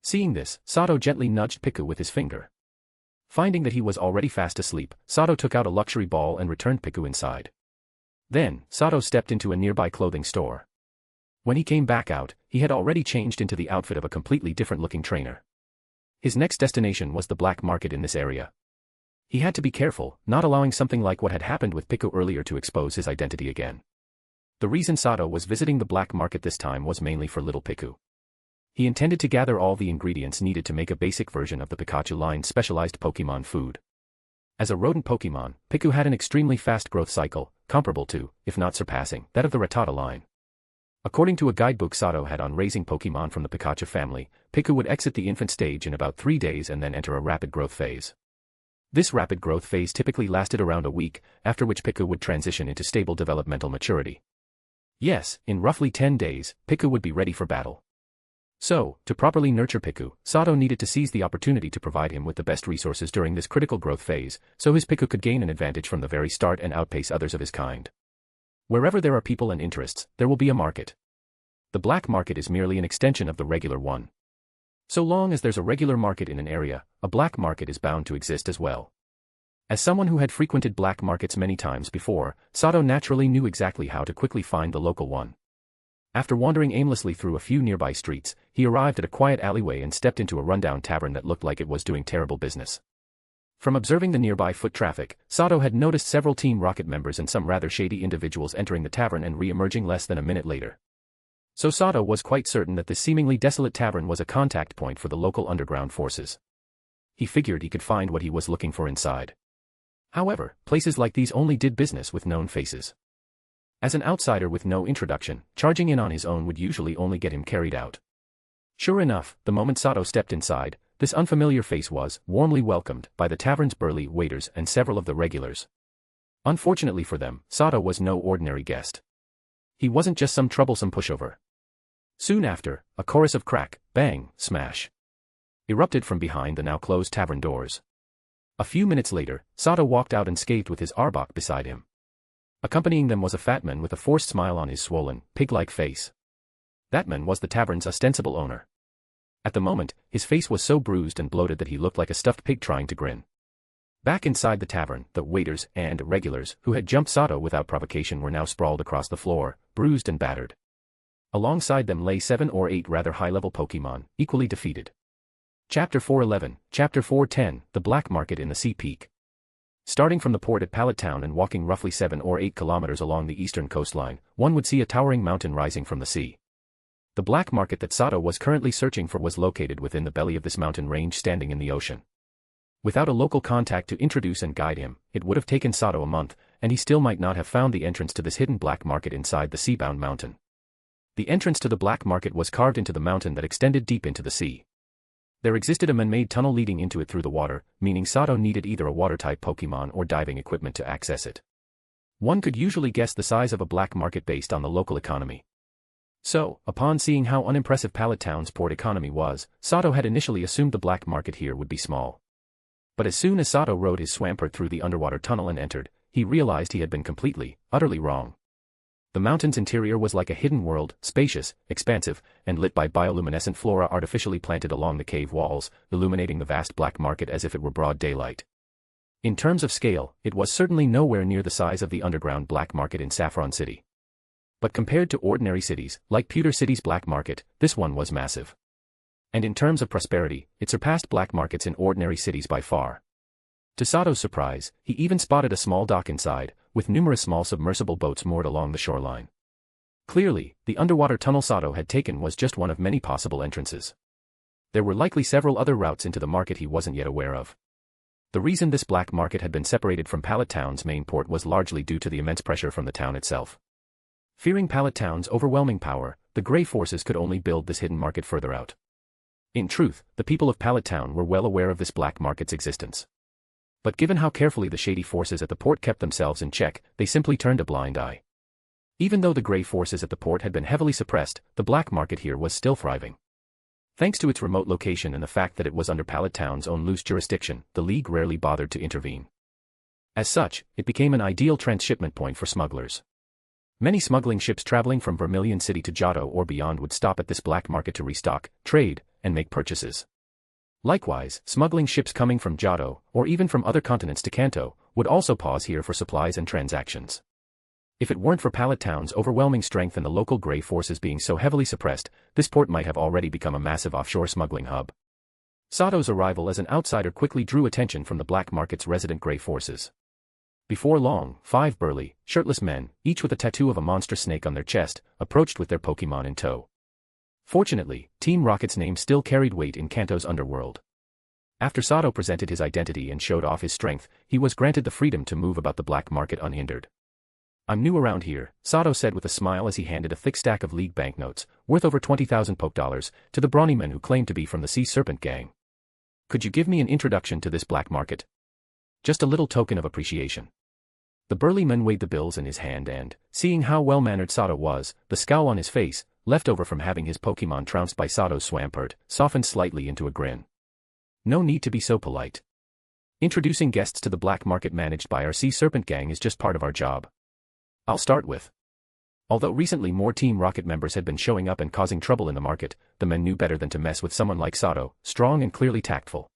Seeing this, Sato gently nudged Piku with his finger. Finding that he was already fast asleep, Sato took out a luxury ball and returned Piku inside. Then, Sato stepped into a nearby clothing store. When he came back out, he had already changed into the outfit of a completely different-looking trainer. His next destination was the black market in this area. He had to be careful, not allowing something like what had happened with Piku earlier to expose his identity again. The reason Sato was visiting the black market this time was mainly for little Piku. He intended to gather all the ingredients needed to make a basic version of the Pikachu line's specialized Pokemon food. As a rodent Pokemon, Piku had an extremely fast growth cycle, comparable to, if not surpassing, that of the Rattata line. According to a guidebook Sato had on raising Pokemon from the Pikachu family, Piku would exit the infant stage in about 3 days and then enter a rapid growth phase. This rapid growth phase typically lasted around a week, after which Piku would transition into stable developmental maturity. Yes, in roughly 10 days, Piku would be ready for battle. So, to properly nurture Piku, Sato needed to seize the opportunity to provide him with the best resources during this critical growth phase, so his Piku could gain an advantage from the very start and outpace others of his kind. Wherever there are people and interests, there will be a market. The black market is merely an extension of the regular one. So long as there's a regular market in an area, a black market is bound to exist as well. As someone who had frequented black markets many times before, Sato naturally knew exactly how to quickly find the local one. After wandering aimlessly through a few nearby streets, he arrived at a quiet alleyway and stepped into a rundown tavern that looked like it was doing terrible business. From observing the nearby foot traffic, Sato had noticed several Team Rocket members and some rather shady individuals entering the tavern and re-emerging less than a minute later. So Sato was quite certain that this seemingly desolate tavern was a contact point for the local underground forces. He figured he could find what he was looking for inside. However, places like these only did business with known faces. As an outsider with no introduction, charging in on his own would usually only get him carried out. Sure enough, the moment Sato stepped inside, this unfamiliar face was warmly welcomed by the tavern's burly waiters and several of the regulars. Unfortunately for them, Sato was no ordinary guest. He wasn't just some troublesome pushover. Soon after, a chorus of crack, bang, smash erupted from behind the now closed tavern doors. A few minutes later, Sato walked out unscathed with his Arbok beside him. Accompanying them was a fat man with a forced smile on his swollen, pig-like face. That man was the tavern's ostensible owner. At the moment, his face was so bruised and bloated that he looked like a stuffed pig trying to grin. Back inside the tavern, the waiters and regulars who had jumped Sato without provocation were now sprawled across the floor, bruised and battered. Alongside them lay 7 or 8 rather high-level Pokemon, equally defeated. Chapter 411, Chapter 410, The Black Market in the Sea Peak. Starting from the port at Pallet Town and walking roughly 7 or 8 kilometers along the eastern coastline, one would see a towering mountain rising from the sea. The black market that Sato was currently searching for was located within the belly of this mountain range standing in the ocean. Without a local contact to introduce and guide him, it would have taken Sato a month, and he still might not have found the entrance to this hidden black market inside the sea-bound mountain. The entrance to the black market was carved into the mountain that extended deep into the sea. There existed a man-made tunnel leading into it through the water, meaning Sato needed either a water-type Pokemon or diving equipment to access it. One could usually guess the size of a black market based on the local economy. So, upon seeing how unimpressive Pallet Town's port economy was, Sato had initially assumed the black market here would be small. But as soon as Sato rode his Swampert through the underwater tunnel and entered, he realized he had been completely, utterly wrong. The mountain's interior was like a hidden world, spacious, expansive, and lit by bioluminescent flora artificially planted along the cave walls, illuminating the vast black market as if it were broad daylight. In terms of scale, it was certainly nowhere near the size of the underground black market in Saffron City. But compared to ordinary cities, like Pewter City's black market, this one was massive. And in terms of prosperity, it surpassed black markets in ordinary cities by far. To Sato's surprise, he even spotted a small dock inside, with numerous small submersible boats moored along the shoreline. Clearly, the underwater tunnel Sato had taken was just one of many possible entrances. There were likely several other routes into the market he wasn't yet aware of. The reason this black market had been separated from Pallet Town's main port was largely due to the immense pressure from the town itself. Fearing Pallet Town's overwhelming power, the Grey Forces could only build this hidden market further out. In truth, the people of Pallet Town were well aware of this black market's existence. But given how carefully the shady forces at the port kept themselves in check, they simply turned a blind eye. Even though the Grey Forces at the port had been heavily suppressed, the black market here was still thriving. Thanks to its remote location and the fact that it was under Pallet Town's own loose jurisdiction, the League rarely bothered to intervene. As such, it became an ideal transshipment point for smugglers. Many smuggling ships traveling from Vermilion City to Johto or beyond would stop at this black market to restock, trade, and make purchases. Likewise, smuggling ships coming from Johto, or even from other continents to Kanto, would also pause here for supplies and transactions. If it weren't for Pallet Town's overwhelming strength and the local Grey Forces being so heavily suppressed, this port might have already become a massive offshore smuggling hub. Sato's arrival as an outsider quickly drew attention from the black market's resident Grey Forces. Before long, 5 burly, shirtless men, each with a tattoo of a monster snake on their chest, approached with their Pokemon in tow. Fortunately, Team Rocket's name still carried weight in Kanto's underworld. After Sato presented his identity and showed off his strength, he was granted the freedom to move about the black market unhindered. "I'm new around here," Sato said with a smile as he handed a thick stack of League banknotes, worth over 20,000 poke dollars, to the brawny men who claimed to be from the Sea Serpent Gang. "Could you give me an introduction to this black market? Just a little token of appreciation." The burly man weighed the bills in his hand and, seeing how well-mannered Sato was, the scowl on his face, left over from having his Pokemon trounced by Sato's Swampert, softened slightly into a grin. "No need to be so polite. Introducing guests to the black market managed by our Sea Serpent Gang is just part of our job. I'll start with." Although recently more Team Rocket members had been showing up and causing trouble in the market, the men knew better than to mess with someone like Sato, strong and clearly tactful.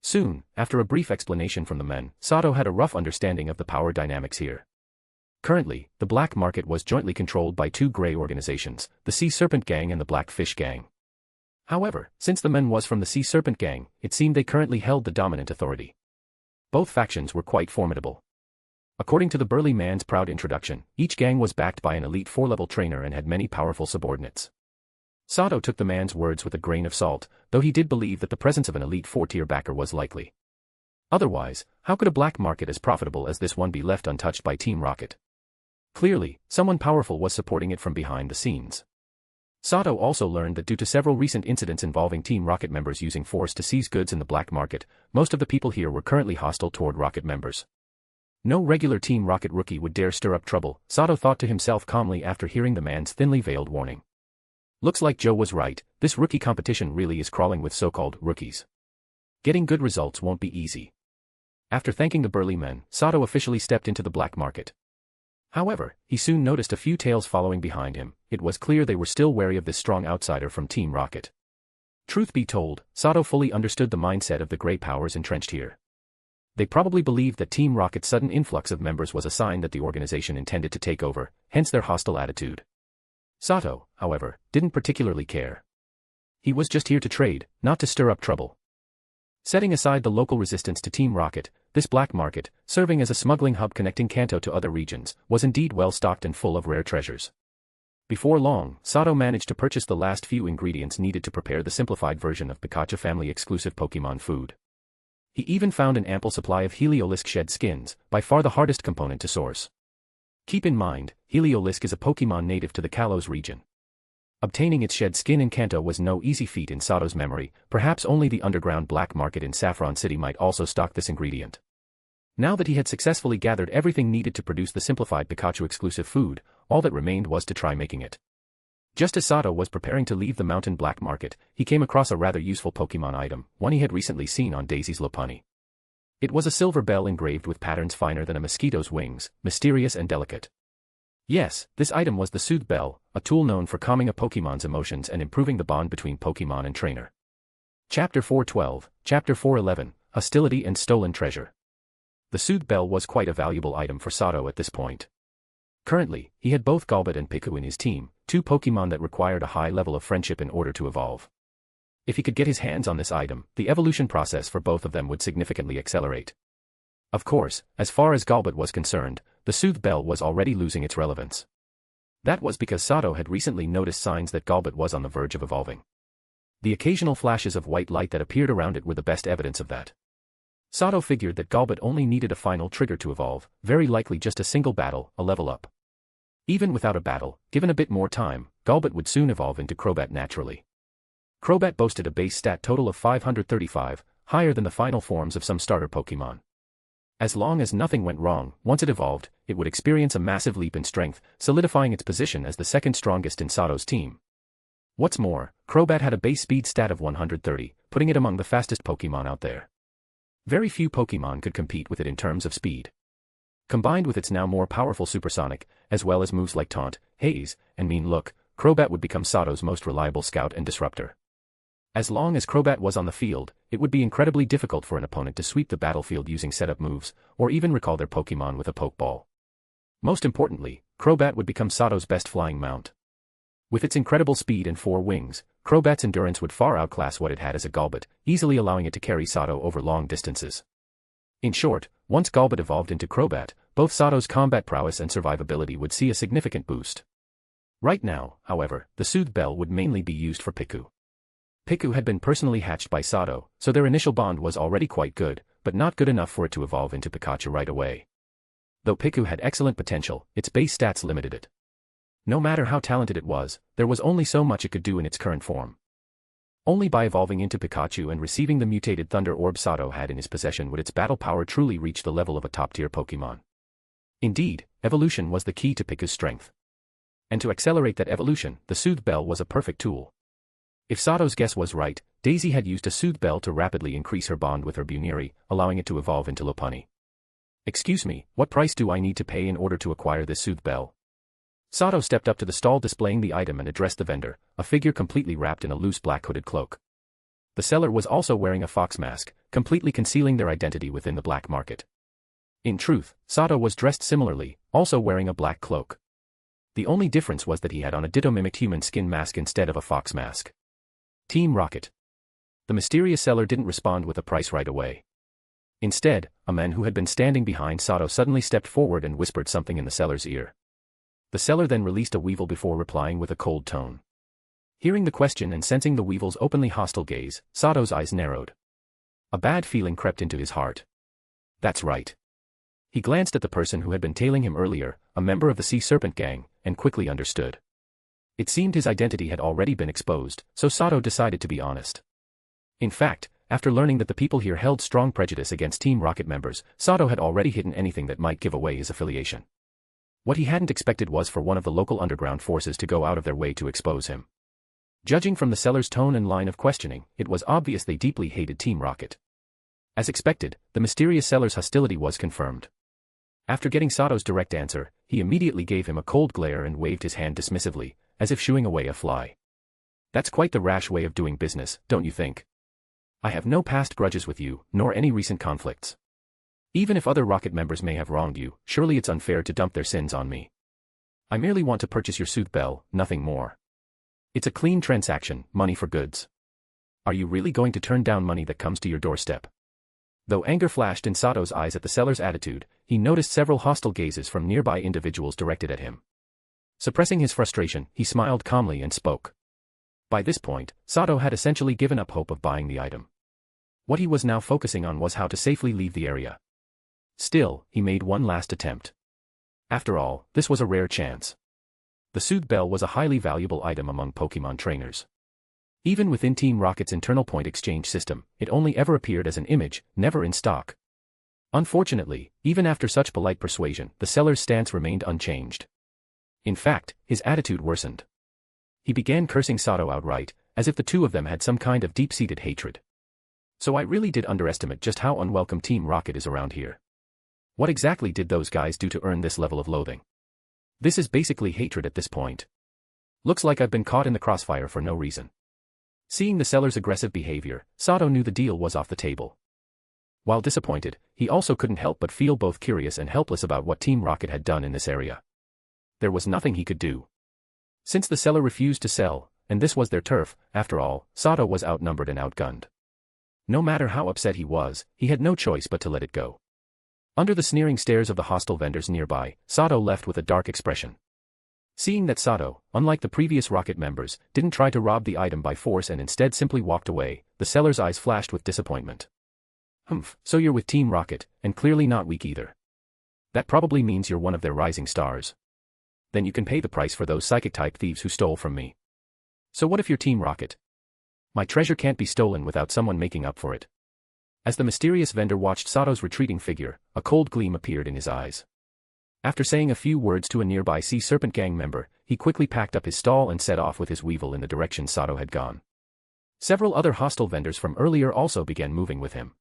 Soon, after a brief explanation from the men, Sato had a rough understanding of the power dynamics here. Currently, the black market was jointly controlled by 2 Grey organizations, the Sea Serpent Gang and the Black Fish Gang. However, since the men was from the Sea Serpent Gang, it seemed they currently held the dominant authority. Both factions were quite formidable. According to the burly man's proud introduction, each gang was backed by an elite 4-level trainer and had many powerful subordinates. Sato took the man's words with a grain of salt, though he did believe that the presence of an elite 4-tier backer was likely. Otherwise, how could a black market as profitable as this one be left untouched by Team Rocket? Clearly, someone powerful was supporting it from behind the scenes. Sato also learned that due to several recent incidents involving Team Rocket members using force to seize goods in the black market, most of the people here were currently hostile toward Rocket members. No regular Team Rocket rookie would dare stir up trouble, Sato thought to himself calmly after hearing the man's thinly veiled warning. Looks like Joe was right, this rookie competition really is crawling with so-called rookies. Getting good results won't be easy. After thanking the burly men, Sato officially stepped into the black market. However, he soon noticed a few tails following behind him. It was clear they were still wary of this strong outsider from Team Rocket. Truth be told, Sato fully understood the mindset of the Grey powers entrenched here. They probably believed that Team Rocket's sudden influx of members was a sign that the organization intended to take over, hence their hostile attitude. Sato, however, didn't particularly care. He was just here to trade, not to stir up trouble. Setting aside the local resistance to Team Rocket, this black market, serving as a smuggling hub connecting Kanto to other regions, was indeed well stocked and full of rare treasures. Before long, Sato managed to purchase the last few ingredients needed to prepare the simplified version of Pikachu family-exclusive Pokemon food. He even found an ample supply of Heliolisk shed skins, by far the hardest component to source. Keep in mind, Heliolisk is a Pokemon native to the Kalos region. Obtaining its shed skin in Kanto was no easy feat in Sato's memory, perhaps only the underground black market in Saffron City might also stock this ingredient. Now that he had successfully gathered everything needed to produce the simplified Pikachu-exclusive food, all that remained was to try making it. Just as Sato was preparing to leave the mountain black market, he came across a rather useful Pokemon item, one he had recently seen on Daisy's Lopunny. It was a silver bell engraved with patterns finer than a mosquito's wings, mysterious and delicate. Yes, this item was the Soothe Bell, a tool known for calming a Pokemon's emotions and improving the bond between Pokemon and trainer. Chapter 412, Chapter 411, Hostility and Stolen Treasure. The Soothe Bell was quite a valuable item for Sato at this point. Currently, he had both Golbat and Piku in his team, two Pokemon that required a high level of friendship in order to evolve. If he could get his hands on this item, the evolution process for both of them would significantly accelerate. Of course, as far as Golbat was concerned, the Soothe Bell was already losing its relevance. That was because Sato had recently noticed signs that Golbat was on the verge of evolving. The occasional flashes of white light that appeared around it were the best evidence of that. Sato figured that Golbat only needed a final trigger to evolve, very likely just a single battle, a level up. Even without a battle, given a bit more time, Golbat would soon evolve into Crobat naturally. Crobat boasted a base stat total of 535, higher than the final forms of some starter Pokemon. As long as nothing went wrong, once it evolved, it would experience a massive leap in strength, solidifying its position as the second strongest in Sato's team. What's more, Crobat had a base speed stat of 130, putting it among the fastest Pokemon out there. Very few Pokemon could compete with it in terms of speed. Combined with its now more powerful supersonic, as well as moves like Taunt, Haze, and Mean Look, Crobat would become Sato's most reliable scout and disruptor. As long as Crobat was on the field, it would be incredibly difficult for an opponent to sweep the battlefield using setup moves, or even recall their Pokemon with a Pokeball. Most importantly, Crobat would become Sato's best flying mount. With its incredible speed and 4 wings, Crobat's endurance would far outclass what it had as a Golbat, easily allowing it to carry Sato over long distances. In short, once Golbat evolved into Crobat, both Sato's combat prowess and survivability would see a significant boost. Right now, however, the Soothe Bell would mainly be used for Piku. Piku had been personally hatched by Sato, so their initial bond was already quite good, but not good enough for it to evolve into Pikachu right away. Though Piku had excellent potential, its base stats limited it. No matter how talented it was, there was only so much it could do in its current form. Only by evolving into Pikachu and receiving the mutated Thunder Orb Sato had in his possession would its battle power truly reach the level of a top-tier Pokemon. Indeed, evolution was the key to Piku's strength. And to accelerate that evolution, the Soothe Bell was a perfect tool. If Sato's guess was right, Daisy had used a Soothe Bell to rapidly increase her bond with her Buniri, allowing it to evolve into Lopunny. Excuse me, what price do I need to pay in order to acquire this Soothe Bell? Sato stepped up to the stall displaying the item and addressed the vendor, a figure completely wrapped in a loose black hooded cloak. The seller was also wearing a fox mask, completely concealing their identity within the black market. In truth, Sato was dressed similarly, also wearing a black cloak. The only difference was that he had on a ditto-mimicked human skin mask instead of a fox mask. Team Rocket. The mysterious seller didn't respond with a price right away. Instead, a man who had been standing behind Sato suddenly stepped forward and whispered something in the seller's ear. The seller then released a weevil before replying with a cold tone. Hearing the question and sensing the weevil's openly hostile gaze, Sato's eyes narrowed. A bad feeling crept into his heart. That's right. He glanced at the person who had been tailing him earlier, a member of the Sea Serpent gang, and quickly understood. It seemed his identity had already been exposed, so Sato decided to be honest. In fact, after learning that the people here held strong prejudice against Team Rocket members, Sato had already hidden anything that might give away his affiliation. What he hadn't expected was for one of the local underground forces to go out of their way to expose him. Judging from the seller's tone and line of questioning, it was obvious they deeply hated Team Rocket. As expected, the mysterious seller's hostility was confirmed. After getting Sato's direct answer, he immediately gave him a cold glare and waved his hand dismissively, as if shooing away a fly. That's quite the rash way of doing business, don't you think? I have no past grudges with you, nor any recent conflicts. Even if other Rocket members may have wronged you, surely it's unfair to dump their sins on me. I merely want to purchase your Soothe Bell, nothing more. It's a clean transaction, money for goods. Are you really going to turn down money that comes to your doorstep? Though anger flashed in Sato's eyes at the seller's attitude, he noticed several hostile gazes from nearby individuals directed at him. Suppressing his frustration, he smiled calmly and spoke. By this point, Sato had essentially given up hope of buying the item. What he was now focusing on was how to safely leave the area. Still, he made one last attempt. After all, this was a rare chance. the Soothe Bell was a highly valuable item among Pokemon trainers. Even within Team Rocket's internal point exchange system, it only ever appeared as an image, never in stock. Unfortunately, even after such polite persuasion, the seller's stance remained unchanged. In fact, his attitude worsened. He began cursing Sato outright, as if the two of them had some kind of deep-seated hatred. So I really did underestimate just how unwelcome Team Rocket is around here. What exactly did those guys do to earn this level of loathing? This is basically hatred at this point. Looks like I've been caught in the crossfire for no reason. Seeing the seller's aggressive behavior, Sato knew the deal was off the table. While disappointed, he also couldn't help but feel both curious and helpless about what Team Rocket had done in this area. There was nothing he could do. Since the seller refused to sell, and this was their turf, after all, Sato was outnumbered and outgunned. No matter how upset he was, he had no choice but to let it go. Under the sneering stares of the hostile vendors nearby, Sato left with a dark expression. Seeing that Sato, unlike the previous Rocket members, didn't try to rob the item by force and instead simply walked away, the seller's eyes flashed with disappointment. Humph, so you're with Team Rocket, and clearly not weak either. That probably means you're one of their rising stars. Then you can pay the price for those psychic-type thieves who stole from me. So what if you're Team Rocket? My treasure can't be stolen without someone making up for it. As the mysterious vendor watched Sato's retreating figure, a cold gleam appeared in his eyes. After saying a few words to a nearby Sea Serpent Gang member, he quickly packed up his stall and set off with his weevil in the direction Sato had gone. Several other hostile vendors from earlier also began moving with him.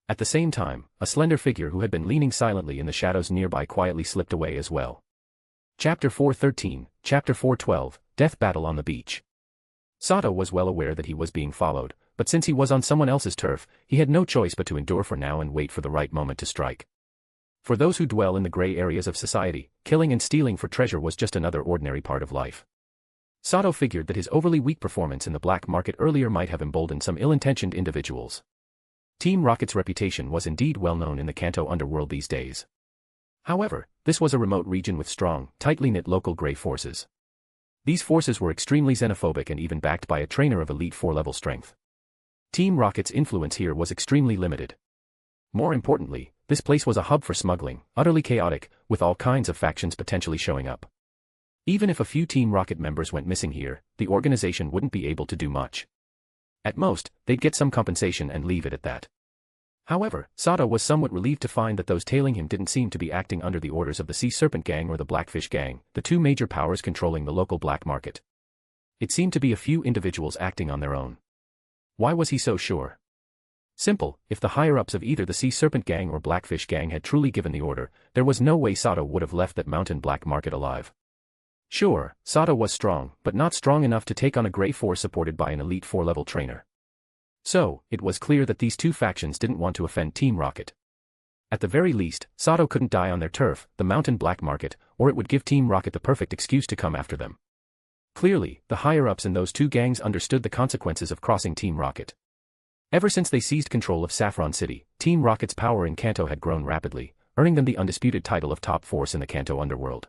At the same time, a slender figure who had been leaning silently in the shadows nearby quietly slipped away as well. Chapter 413, Chapter 412, Death Battle on the Beach. Sato was well aware that he was being followed, but since he was on someone else's turf, he had no choice but to endure for now and wait for the right moment to strike. For those who dwell in the gray areas of society, killing and stealing for treasure was just another ordinary part of life. Sato figured that his overly weak performance in the black market earlier might have emboldened some ill-intentioned individuals. Team Rocket's reputation was indeed well known in the Kanto underworld these days. However, this was a remote region with strong, tightly knit local gray forces. These forces were extremely xenophobic and even backed by a trainer of elite 4-level strength. Team Rocket's influence here was extremely limited. More importantly, this place was a hub for smuggling, utterly chaotic, with all kinds of factions potentially showing up. Even if a few Team Rocket members went missing here, the organization wouldn't be able to do much. At most, they'd get some compensation and leave it at that. However, Sato was somewhat relieved to find that those tailing him didn't seem to be acting under the orders of the Sea Serpent Gang or the Blackfish Gang, the two major powers controlling the local black market. It seemed to be a few individuals acting on their own. Why was he so sure? Simple, if the higher-ups of either the Sea Serpent Gang or Blackfish Gang had truly given the order, there was no way Sato would have left that mountain black market alive. Sure, Sato was strong, but not strong enough to take on a gray force supported by an elite 4-level trainer. So, it was clear that these two factions didn't want to offend Team Rocket. At the very least, Sato couldn't die on their turf, the mountain black market, or it would give Team Rocket the perfect excuse to come after them. Clearly, the higher-ups in those two gangs understood the consequences of crossing Team Rocket. Ever since they seized control of Saffron City, Team Rocket's power in Kanto had grown rapidly, earning them the undisputed title of top force in the Kanto underworld.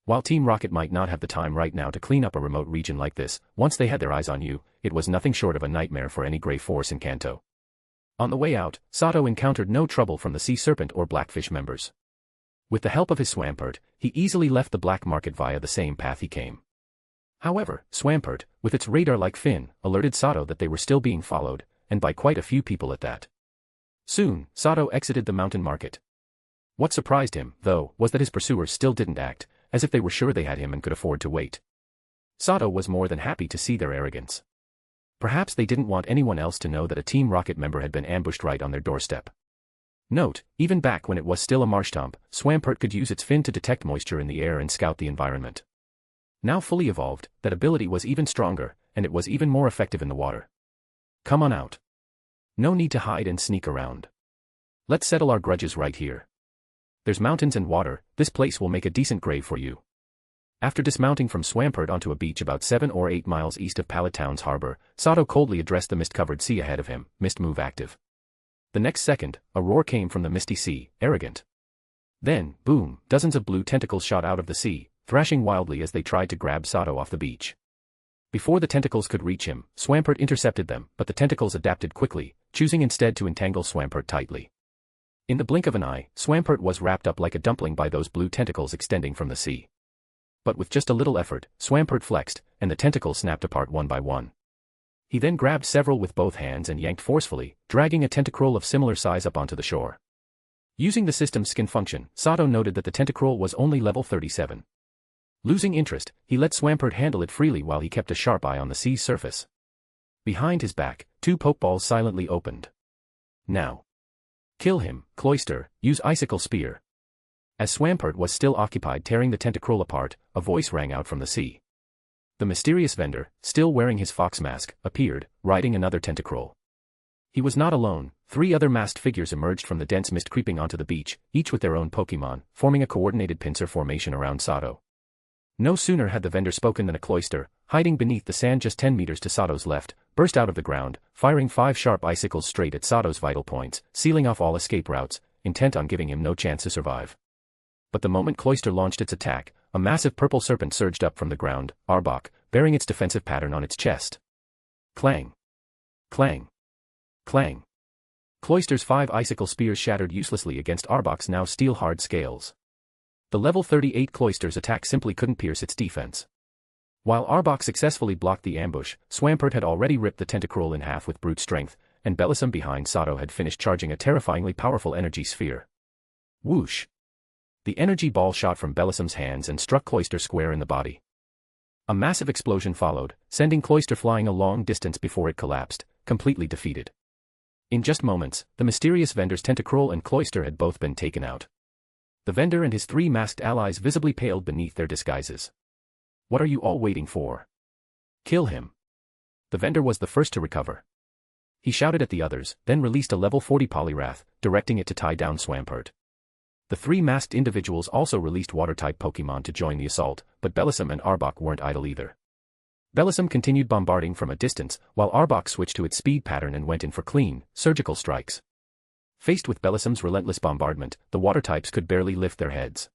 While Team Rocket might not have the time right now to clean up a remote region like this, once they had their eyes on you, it was nothing short of a nightmare for any gray force in Kanto. On the way out, Sato encountered no trouble from the Sea Serpent or Blackfish members. With the help of his Swampert, he easily left the black market via the same path he came. However, Swampert, with its radar-like fin, alerted Sato that they were still being followed, and by quite a few people at that. Soon, Sato exited the mountain market. What surprised him, though, was that his pursuers still didn't act, as if they were sure they had him and could afford to wait. Sato was more than happy to see their arrogance. Perhaps they didn't want anyone else to know that a Team Rocket member had been ambushed right on their doorstep. Note, even back when it was still a Marshtomp, Swampert could use its fin to detect moisture in the air and scout the environment. Now fully evolved, that ability was even stronger, and it was even more effective in the water. Come on out. No need to hide and sneak around. Let's settle our grudges right here. There's mountains and water, this place will make a decent grave for you. After dismounting from Swampert onto a beach about 7 or 8 miles east of Pallet Town's harbor, Sato coldly addressed the mist-covered sea ahead of him, mist move active. The next second, a roar came from the misty sea, arrogant. Then, boom, dozens of blue tentacles shot out of the sea, thrashing wildly as they tried to grab Sato off the beach. Before the tentacles could reach him, Swampert intercepted them, but the tentacles adapted quickly, choosing instead to entangle Swampert tightly. In the blink of an eye, Swampert was wrapped up like a dumpling by those blue tentacles extending from the sea. But with just a little effort, Swampert flexed, and the tentacles snapped apart one by one. He then grabbed several with both hands and yanked forcefully, dragging a tentacruel of similar size up onto the shore. Using the system's skin function, Sato noted that the tentacruel was only level 37. Losing interest, he let Swampert handle it freely while he kept a sharp eye on the sea's surface. Behind his back, 2 pokeballs silently opened. Now. Kill him, Cloyster, use Icicle Spear. As Swampert was still occupied tearing the tentacruel apart, a voice rang out from the sea. The mysterious vendor, still wearing his fox mask, appeared, riding another tentacruel. He was not alone. 3 other masked figures emerged from the dense mist creeping onto the beach, each with their own Pokémon, forming a coordinated pincer formation around Sato. No sooner had the vendor spoken than a Cloyster, hiding beneath the sand just 10 meters to Sato's left, burst out of the ground, firing 5 sharp icicles straight at Sato's vital points, sealing off all escape routes, intent on giving him no chance to survive. But the moment Cloyster launched its attack, a massive purple serpent surged up from the ground, Arbok, bearing its defensive pattern on its chest. Clang. Clang. Clang. Cloyster's 5 icicle spears shattered uselessly against Arbok's now steel-hard scales. The level 38 Cloyster's attack simply couldn't pierce its defense. While Arbok successfully blocked the ambush, Swampert had already ripped the tentacruel in half with brute strength, and Bellisum behind Sato had finished charging a terrifyingly powerful energy sphere. Whoosh! The energy ball shot from Bellisum's hands and struck Cloyster square in the body. A massive explosion followed, sending Cloyster flying a long distance before it collapsed, completely defeated. In just moments, the mysterious vendor's tentacruel and Cloyster had both been taken out. The vendor and his 3 masked allies visibly paled beneath their disguises. What are you all waiting for? Kill him. The vendor was the first to recover. He shouted at the others, then released a level 40 Poliwrath, directing it to tie down Swampert. The 3 masked individuals also released water-type Pokémon to join the assault, but Bellisum and Arbok weren't idle either. Bellisum continued bombarding from a distance, while Arbok switched to its speed pattern and went in for clean, surgical strikes. Faced with Bellisum's relentless bombardment, the water types could barely lift their heads.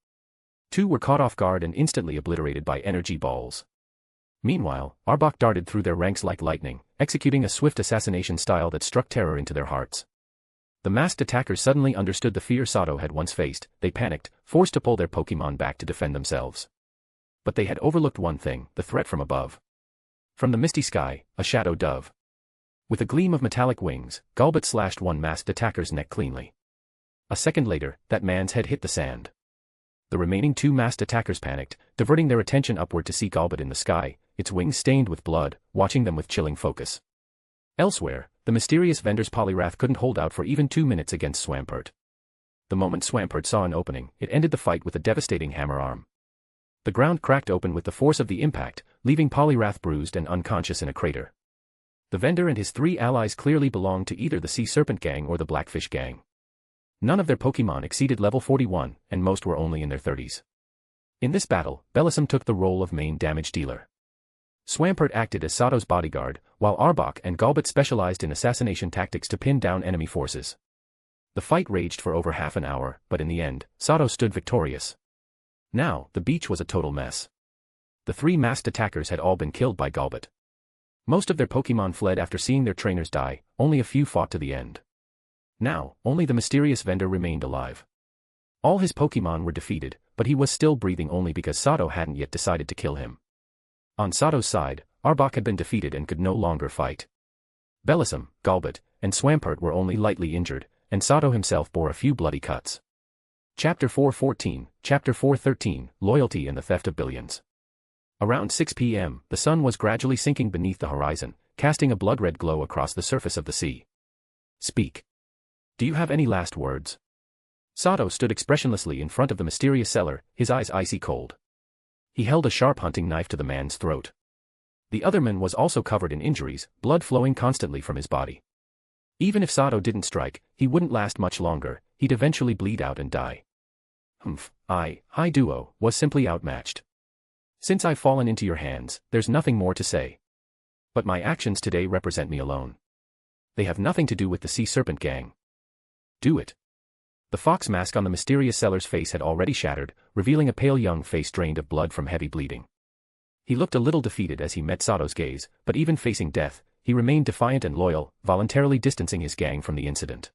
2 were caught off guard and instantly obliterated by energy balls. Meanwhile, Arbok darted through their ranks like lightning, executing a swift assassination style that struck terror into their hearts. The masked attackers suddenly understood the fear Sato had once faced. They panicked, forced to pull their Pokémon back to defend themselves. But they had overlooked one thing, the threat from above. From the misty sky, a shadow dove. With a gleam of metallic wings, Golbat slashed one masked attacker's neck cleanly. A second later, that man's head hit the sand. The remaining 2 masked attackers panicked, diverting their attention upward to see Golbat in the sky, its wings stained with blood, watching them with chilling focus. Elsewhere, the mysterious vendor's Poliwrath couldn't hold out for even 2 minutes against Swampert. The moment Swampert saw an opening, it ended the fight with a devastating hammer arm. The ground cracked open with the force of the impact, leaving Poliwrath bruised and unconscious in a crater. The vendor and his 3 allies clearly belonged to either the Sea Serpent Gang or the Blackfish Gang. None of their Pokémon exceeded level 41, and most were only in their 30s. In this battle, Bellisum took the role of main damage dealer. Swampert acted as Sato's bodyguard, while Arbok and Golbat specialized in assassination tactics to pin down enemy forces. The fight raged for over half an hour, but in the end, Sato stood victorious. Now, the beach was a total mess. The 3 masked attackers had all been killed by Golbat. Most of their Pokémon fled after seeing their trainers die, only a few fought to the end. Now, only the mysterious vendor remained alive. All his Pokémon were defeated, but he was still breathing only because Sato hadn't yet decided to kill him. On Sato's side, Arbok had been defeated and could no longer fight. Bellisum, Golbat, and Swampert were only lightly injured, and Sato himself bore a few bloody cuts. Chapter 414, Chapter 413, Loyalty and the Theft of Billions. Around 6 p.m., the sun was gradually sinking beneath the horizon, casting a blood-red glow across the surface of the sea. Speak. Do you have any last words? Sato stood expressionlessly in front of the mysterious seller, his eyes icy cold. He held a sharp hunting knife to the man's throat. The other man was also covered in injuries, blood flowing constantly from his body. Even if Sato didn't strike, he wouldn't last much longer, he'd eventually bleed out and die. Hi Duo, was simply outmatched. Since I've fallen into your hands, there's nothing more to say. But my actions today represent me alone. They have nothing to do with the Sea Serpent Gang. Do it. The fox mask on the mysterious seller's face had already shattered, revealing a pale young face drained of blood from heavy bleeding. He looked a little defeated as he met Sato's gaze, but even facing death, he remained defiant and loyal, voluntarily distancing his gang from the incident.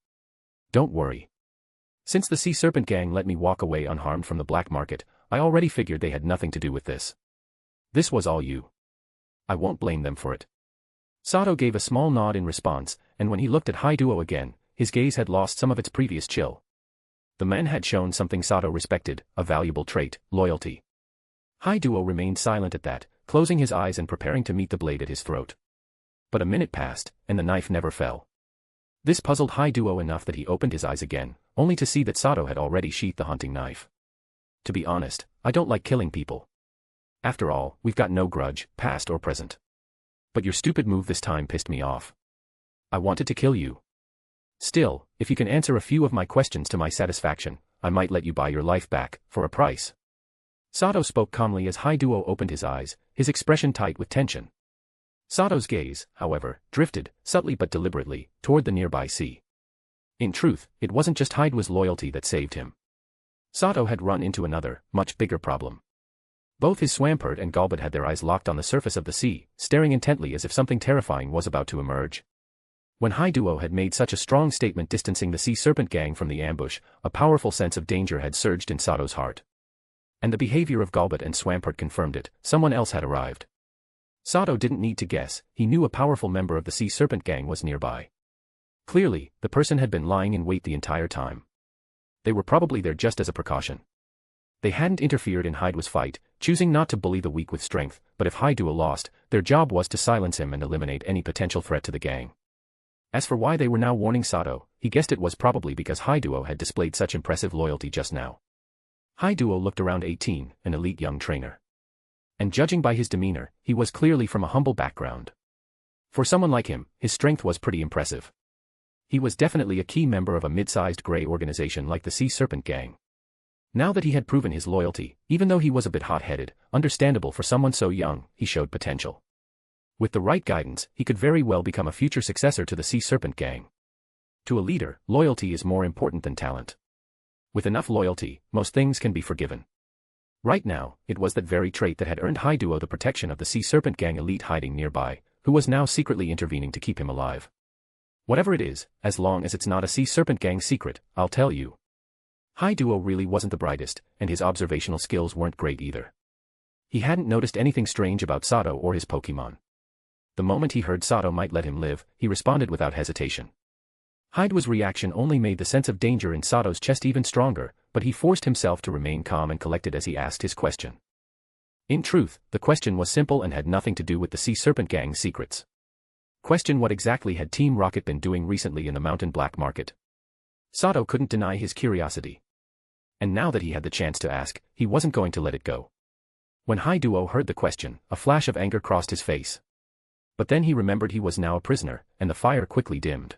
Don't worry. Since the Sea Serpent Gang let me walk away unharmed from the black market, I already figured they had nothing to do with this. This was all you. I won't blame them for it. Sato gave a small nod in response, and when he looked at Haiduo again, his gaze had lost some of its previous chill. The man had shown something Sato respected, a valuable trait, loyalty. Haiduo remained silent at that, closing his eyes and preparing to meet the blade at his throat. But a minute passed, and the knife never fell. This puzzled Haiduo enough that he opened his eyes again, only to see that Sato had already sheathed the hunting knife. To be honest, I don't like killing people. After all, we've got no grudge, past or present. But your stupid move this time pissed me off. I wanted to kill you. Still, if you can answer a few of my questions to my satisfaction, I might let you buy your life back, for a price. Sato spoke calmly as Haiduo opened his eyes, his expression tight with tension. Sato's gaze, however, drifted, subtly but deliberately, toward the nearby sea. In truth, it wasn't just Haiduo's loyalty that saved him. Sato had run into another, much bigger problem. Both his Swampert and Galbot had their eyes locked on the surface of the sea, staring intently as if something terrifying was about to emerge. When Haiduo had made such a strong statement distancing the Sea Serpent gang from the ambush, a powerful sense of danger had surged in Sato's heart. And the behavior of Galbot and Swampert confirmed it, someone else had arrived. Sato didn't need to guess, he knew a powerful member of the Sea Serpent gang was nearby. Clearly, the person had been lying in wait the entire time. They were probably there just as a precaution. They hadn't interfered in Haiduo's fight, choosing not to bully the weak with strength, but if Haiduo lost, their job was to silence him and eliminate any potential threat to the gang. As for why they were now warning Sato, he guessed it was probably because Haiduo had displayed such impressive loyalty just now. Haiduo looked around 18, an elite young trainer. And judging by his demeanor, he was clearly from a humble background. For someone like him, his strength was pretty impressive. He was definitely a key member of a mid-sized gray organization like the Sea Serpent gang. Now that he had proven his loyalty, even though he was a bit hot-headed, understandable for someone so young, he showed potential. With the right guidance, he could very well become a future successor to the Sea Serpent gang. To a leader, loyalty is more important than talent. With enough loyalty, most things can be forgiven. Right now, it was that very trait that had earned Haiduo the protection of the Sea Serpent gang elite hiding nearby, who was now secretly intervening to keep him alive. Whatever it is, as long as it's not a Sea Serpent gang secret, I'll tell you. Haiduo really wasn't the brightest, and his observational skills weren't great either. He hadn't noticed anything strange about Sato or his Pokemon. The moment he heard Sato might let him live, he responded without hesitation. Haiduo's reaction only made the sense of danger in Sato's chest even stronger, but he forced himself to remain calm and collected as he asked his question. In truth, the question was simple and had nothing to do with the Sea Serpent gang's secrets. Question: what exactly had Team Rocket been doing recently in the mountain black market? Sato couldn't deny his curiosity. And now that he had the chance to ask, he wasn't going to let it go. When Haiduo heard the question, a flash of anger crossed his face. But then he remembered he was now a prisoner, and the fire quickly dimmed.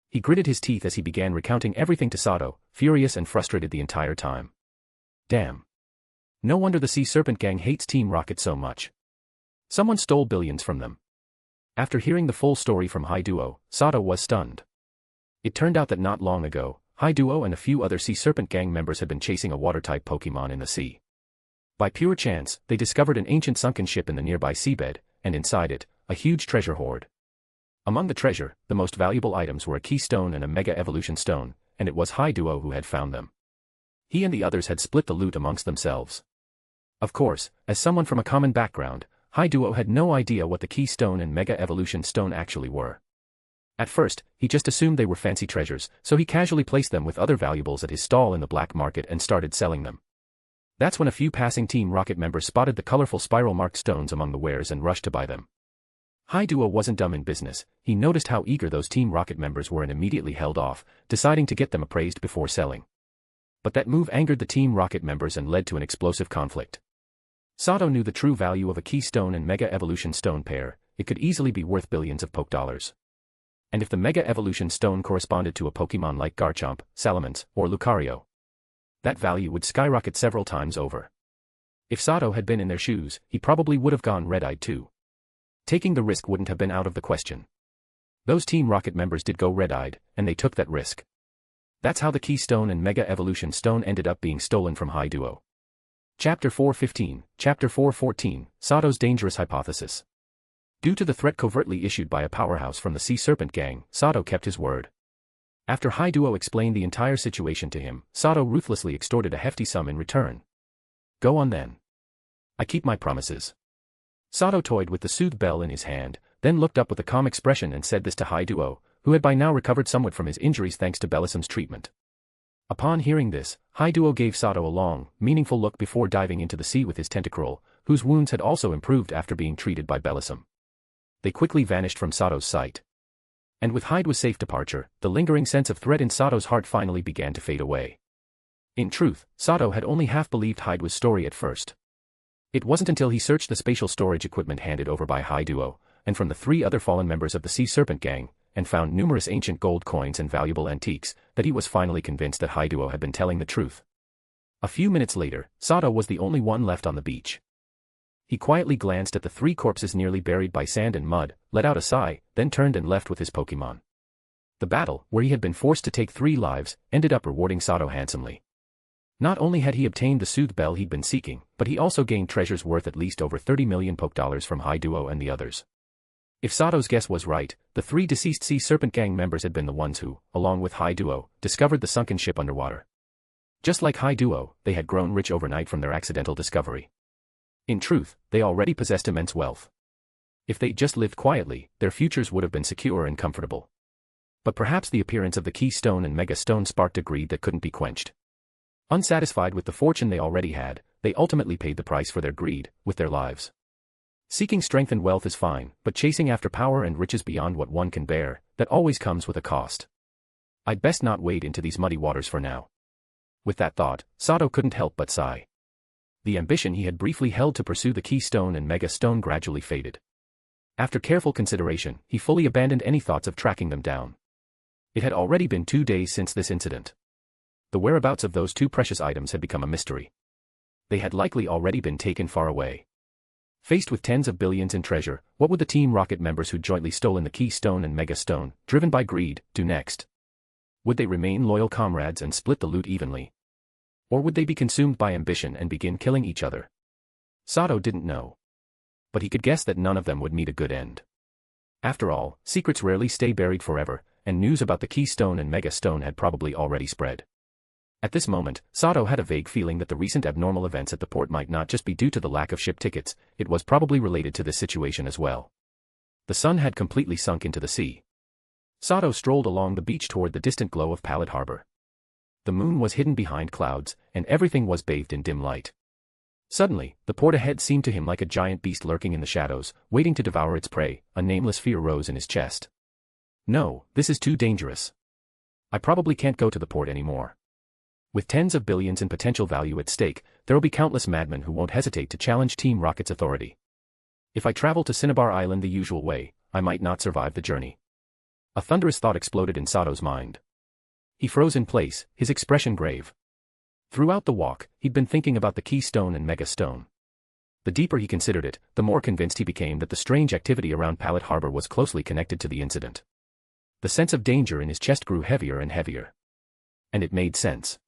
He gritted his teeth as he began recounting everything to Sato, furious and frustrated the entire time. Damn. No wonder the Sea Serpent gang hates Team Rocket so much. Someone stole billions from them. After hearing the full story from Haiduo, Sato was stunned. It turned out that not long ago, Haiduo and a few other Sea Serpent gang members had been chasing a water-type Pokemon in the sea. By pure chance, they discovered an ancient sunken ship in the nearby seabed, and inside it, a huge treasure hoard. Among the treasure, the most valuable items were a keystone and a Mega Evolution Stone, and it was Haiduo who had found them. He and the others had split the loot amongst themselves. Of course, as someone from a common background, Haiduo had no idea what the keystone and Mega Evolution Stone actually were. At first, he just assumed they were fancy treasures, so he casually placed them with other valuables at his stall in the black market and started selling them. That's when a few passing Team Rocket members spotted the colorful spiral-marked stones among the wares and rushed to buy them. Haiduo wasn't dumb in business, he noticed how eager those Team Rocket members were and immediately held off, deciding to get them appraised before selling. But that move angered the Team Rocket members and led to an explosive conflict. Sato knew the true value of a keystone and Mega Evolution Stone pair, it could easily be worth billions of poke dollars. And if the Mega Evolution Stone corresponded to a Pokemon like Garchomp, Salamence, or Lucario, that value would skyrocket several times over. If Sato had been in their shoes, he probably would have gone red-eyed too. Taking the risk wouldn't have been out of the question. Those Team Rocket members did go red-eyed, and they took that risk. That's how the Keystone and Mega Evolution Stone ended up being stolen from Haiduo. Chapter 415, Chapter 414, Sato's Dangerous Hypothesis. Due to the threat covertly issued by a powerhouse from the Sea Serpent gang, Sato kept his word. After Haiduo explained the entire situation to him, Sato ruthlessly extorted a hefty sum in return. Go on then. I keep my promises. Sato toyed with the soothe bell in his hand, then looked up with a calm expression and said this to Haiduo, who had by now recovered somewhat from his injuries thanks to Bellisam's treatment. Upon hearing this, Haiduo gave Sato a long, meaningful look before diving into the sea with his tentacruel, whose wounds had also improved after being treated by Bellisam. They quickly vanished from Sato's sight. And with Haiduo's safe departure, the lingering sense of threat in Sato's heart finally began to fade away. In truth, Sato had only half believed Haiduo's story at first. It wasn't until he searched the spatial storage equipment handed over by Haiduo, and from the 3 other fallen members of the Sea Serpent Gang, and found numerous ancient gold coins and valuable antiques, that he was finally convinced that Haiduo had been telling the truth. A few minutes later, Sato was the only one left on the beach. He quietly glanced at the 3 corpses nearly buried by sand and mud, let out a sigh, then turned and left with his Pokémon. The battle, where he had been forced to take 3 lives, ended up rewarding Sato handsomely. Not only had he obtained the soothe bell he'd been seeking, but he also gained treasures worth at least over 30 million Poké from Haiduo and the others. If Sato's guess was right, the 3 deceased Sea Serpent Gang members had been the ones who, along with Haiduo, discovered the sunken ship underwater. Just like Haiduo, they had grown rich overnight from their accidental discovery. In truth, they already possessed immense wealth. If they'd just lived quietly, their futures would have been secure and comfortable. But perhaps the appearance of the Keystone and Mega Stone sparked a greed that couldn't be quenched. Unsatisfied with the fortune they already had, they ultimately paid the price for their greed, with their lives. Seeking strength and wealth is fine, but chasing after power and riches beyond what one can bear, that always comes with a cost. I'd best not wade into these muddy waters for now. With that thought, Sato couldn't help but sigh. The ambition he had briefly held to pursue the Keystone and Mega Stone gradually faded. After careful consideration, he fully abandoned any thoughts of tracking them down. It had already been 2 days since this incident. The whereabouts of those 2 precious items had become a mystery. They had likely already been taken far away. Faced with tens of billions in treasure, what would the Team Rocket members who jointly stolen the Keystone and Mega Stone, driven by greed, do next? Would they remain loyal comrades and split the loot evenly? Or would they be consumed by ambition and begin killing each other? Sato didn't know. But he could guess that none of them would meet a good end. After all, secrets rarely stay buried forever, and news about the Keystone and Mega Stone had probably already spread. At this moment, Sato had a vague feeling that the recent abnormal events at the port might not just be due to the lack of ship tickets, it was probably related to this situation as well. The sun had completely sunk into the sea. Sato strolled along the beach toward the distant glow of Pallet Harbor. The moon was hidden behind clouds, and everything was bathed in dim light. Suddenly, the port ahead seemed to him like a giant beast lurking in the shadows, waiting to devour its prey. A nameless fear rose in his chest. No, this is too dangerous. I probably can't go to the port anymore. With tens of billions in potential value at stake, there'll be countless madmen who won't hesitate to challenge Team Rocket's authority. If I travel to Cinnabar Island the usual way, I might not survive the journey. A thunderous thought exploded in Sato's mind. He froze in place, his expression grave. Throughout the walk, he'd been thinking about the Keystone and Mega Stone. The deeper he considered it, the more convinced he became that the strange activity around Pallet Harbor was closely connected to the incident. The sense of danger in his chest grew heavier and heavier. And it made sense.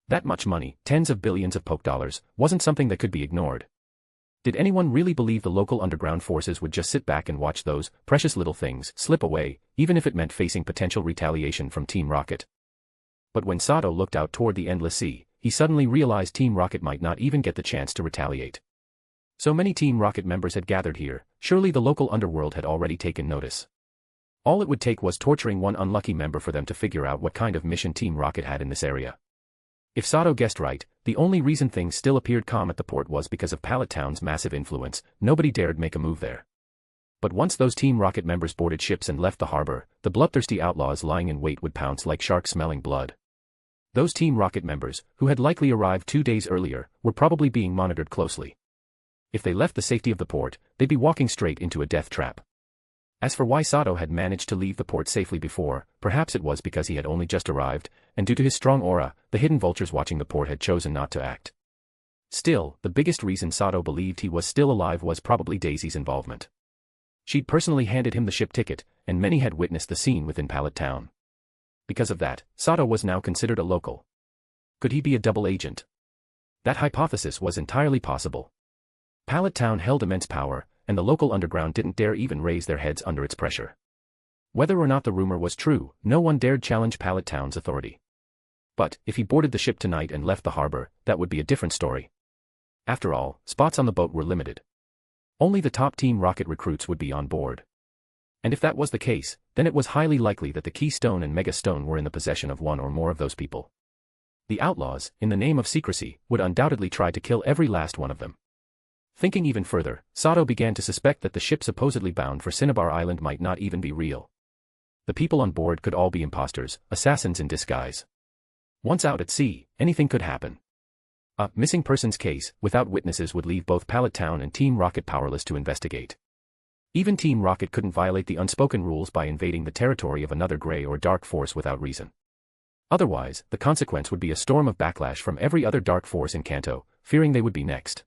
That much money, tens of billions of Poké, wasn't something that could be ignored. Did anyone really believe the local underground forces would just sit back and watch those precious little things slip away, even if it meant facing potential retaliation from Team Rocket? But when Sato looked out toward the endless sea, he suddenly realized Team Rocket might not even get the chance to retaliate. So many Team Rocket members had gathered here, surely the local underworld had already taken notice. All it would take was torturing one unlucky member for them to figure out what kind of mission Team Rocket had in this area. If Sato guessed right, the only reason things still appeared calm at the port was because of Pallet Town's massive influence. Nobody dared make a move there. But once those Team Rocket members boarded ships and left the harbor, the bloodthirsty outlaws lying in wait would pounce like sharks smelling blood. Those Team Rocket members, who had likely arrived 2 days earlier, were probably being monitored closely. If they left the safety of the port, they'd be walking straight into a death trap. As for why Sato had managed to leave the port safely before, perhaps it was because he had only just arrived, and due to his strong aura, the hidden vultures watching the port had chosen not to act. Still, the biggest reason Sato believed he was still alive was probably Daisy's involvement. She'd personally handed him the ship ticket, and many had witnessed the scene within Pallet Town. Because of that, Sato was now considered a local. Could he be a double agent? That hypothesis was entirely possible. Pallet Town held immense power, and the local underground didn't dare even raise their heads under its pressure. Whether or not the rumor was true, no one dared challenge Pallet Town's authority. But, if he boarded the ship tonight and left the harbor, that would be a different story. After all, spots on the boat were limited. Only the top Team Rocket recruits would be on board. And if that was the case, then it was highly likely that the Keystone and Mega Stone were in the possession of one or more of those people. The outlaws, in the name of secrecy, would undoubtedly try to kill every last one of them. Thinking even further, Sato began to suspect that the ship supposedly bound for Cinnabar Island might not even be real. The people on board could all be imposters, assassins in disguise. Once out at sea, anything could happen. A missing persons case, without witnesses, would leave both Pallet Town and Team Rocket powerless to investigate. Even Team Rocket couldn't violate the unspoken rules by invading the territory of another gray or dark force without reason. Otherwise, the consequence would be a storm of backlash from every other dark force in Kanto, fearing they would be next.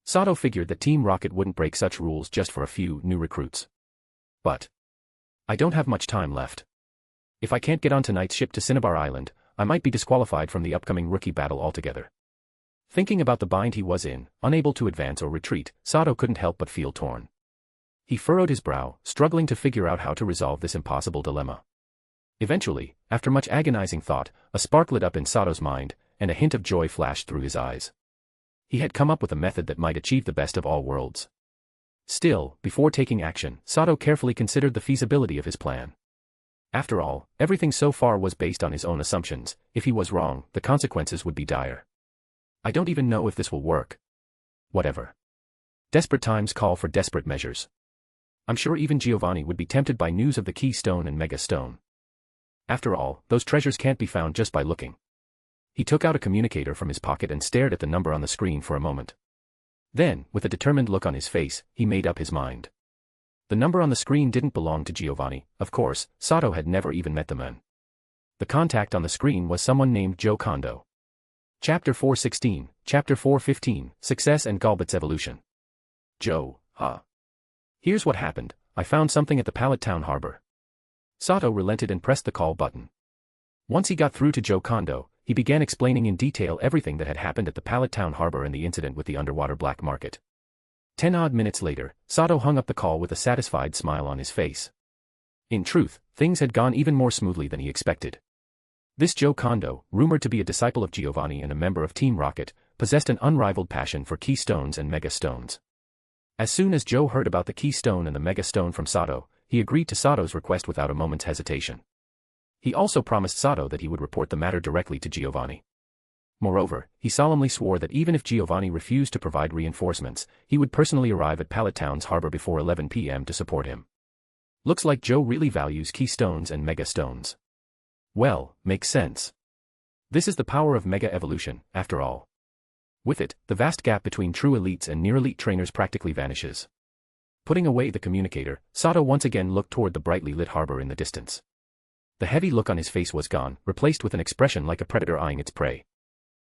Sato figured that Team Rocket wouldn't break such rules just for a few new recruits. But I don't have much time left. If I can't get on tonight's ship to Cinnabar Island, I might be disqualified from the upcoming rookie battle altogether. Thinking about the bind he was in, unable to advance or retreat, Sato couldn't help but feel torn. He furrowed his brow, struggling to figure out how to resolve this impossible dilemma. Eventually, after much agonizing thought, a spark lit up in Sato's mind, and a hint of joy flashed through his eyes. He had come up with a method that might achieve the best of all worlds. Still, before taking action, Sato carefully considered the feasibility of his plan. After all, everything so far was based on his own assumptions. If he was wrong, the consequences would be dire. I don't even know if this will work. Whatever. Desperate times call for desperate measures. I'm sure even Giovanni would be tempted by news of the Keystone and Mega Stone. After all, those treasures can't be found just by looking. He took out a communicator from his pocket and stared at the number on the screen for a moment. Then, with a determined look on his face, he made up his mind. The number on the screen didn't belong to Giovanni. Of course, Sato had never even met the man. The contact on the screen was someone named Joe Kondo. Chapter 416, Chapter 415, Success and Galbat's Evolution. Joe, huh? Here's what happened. I found something at the Pallet Town harbor. Sato relented and pressed the call button. Once he got through to Joe Kondo, he began explaining in detail everything that had happened at the Pallet Town harbor and the incident with the underwater black market. 10 odd minutes later, Sato hung up the call with a satisfied smile on his face. In truth, things had gone even more smoothly than he expected. This Joe Kondo, rumored to be a disciple of Giovanni and a member of Team Rocket, possessed an unrivaled passion for Keystones and Mega Stones. As soon as Joe heard about the Keystone and the Mega Stone from Sato, he agreed to Sato's request without a moment's hesitation. He also promised Sato that he would report the matter directly to Giovanni. Moreover, he solemnly swore that even if Giovanni refused to provide reinforcements, he would personally arrive at Pallet Town's harbor before 11 p.m. to support him. Looks like Joe really values Keystones and Mega Stones. Well, makes sense. This is the power of Mega Evolution, after all. With it, the vast gap between true elites and near-elite trainers practically vanishes. Putting away the communicator, Sato once again looked toward the brightly lit harbor in the distance. The heavy look on his face was gone, replaced with an expression like a predator eyeing its prey.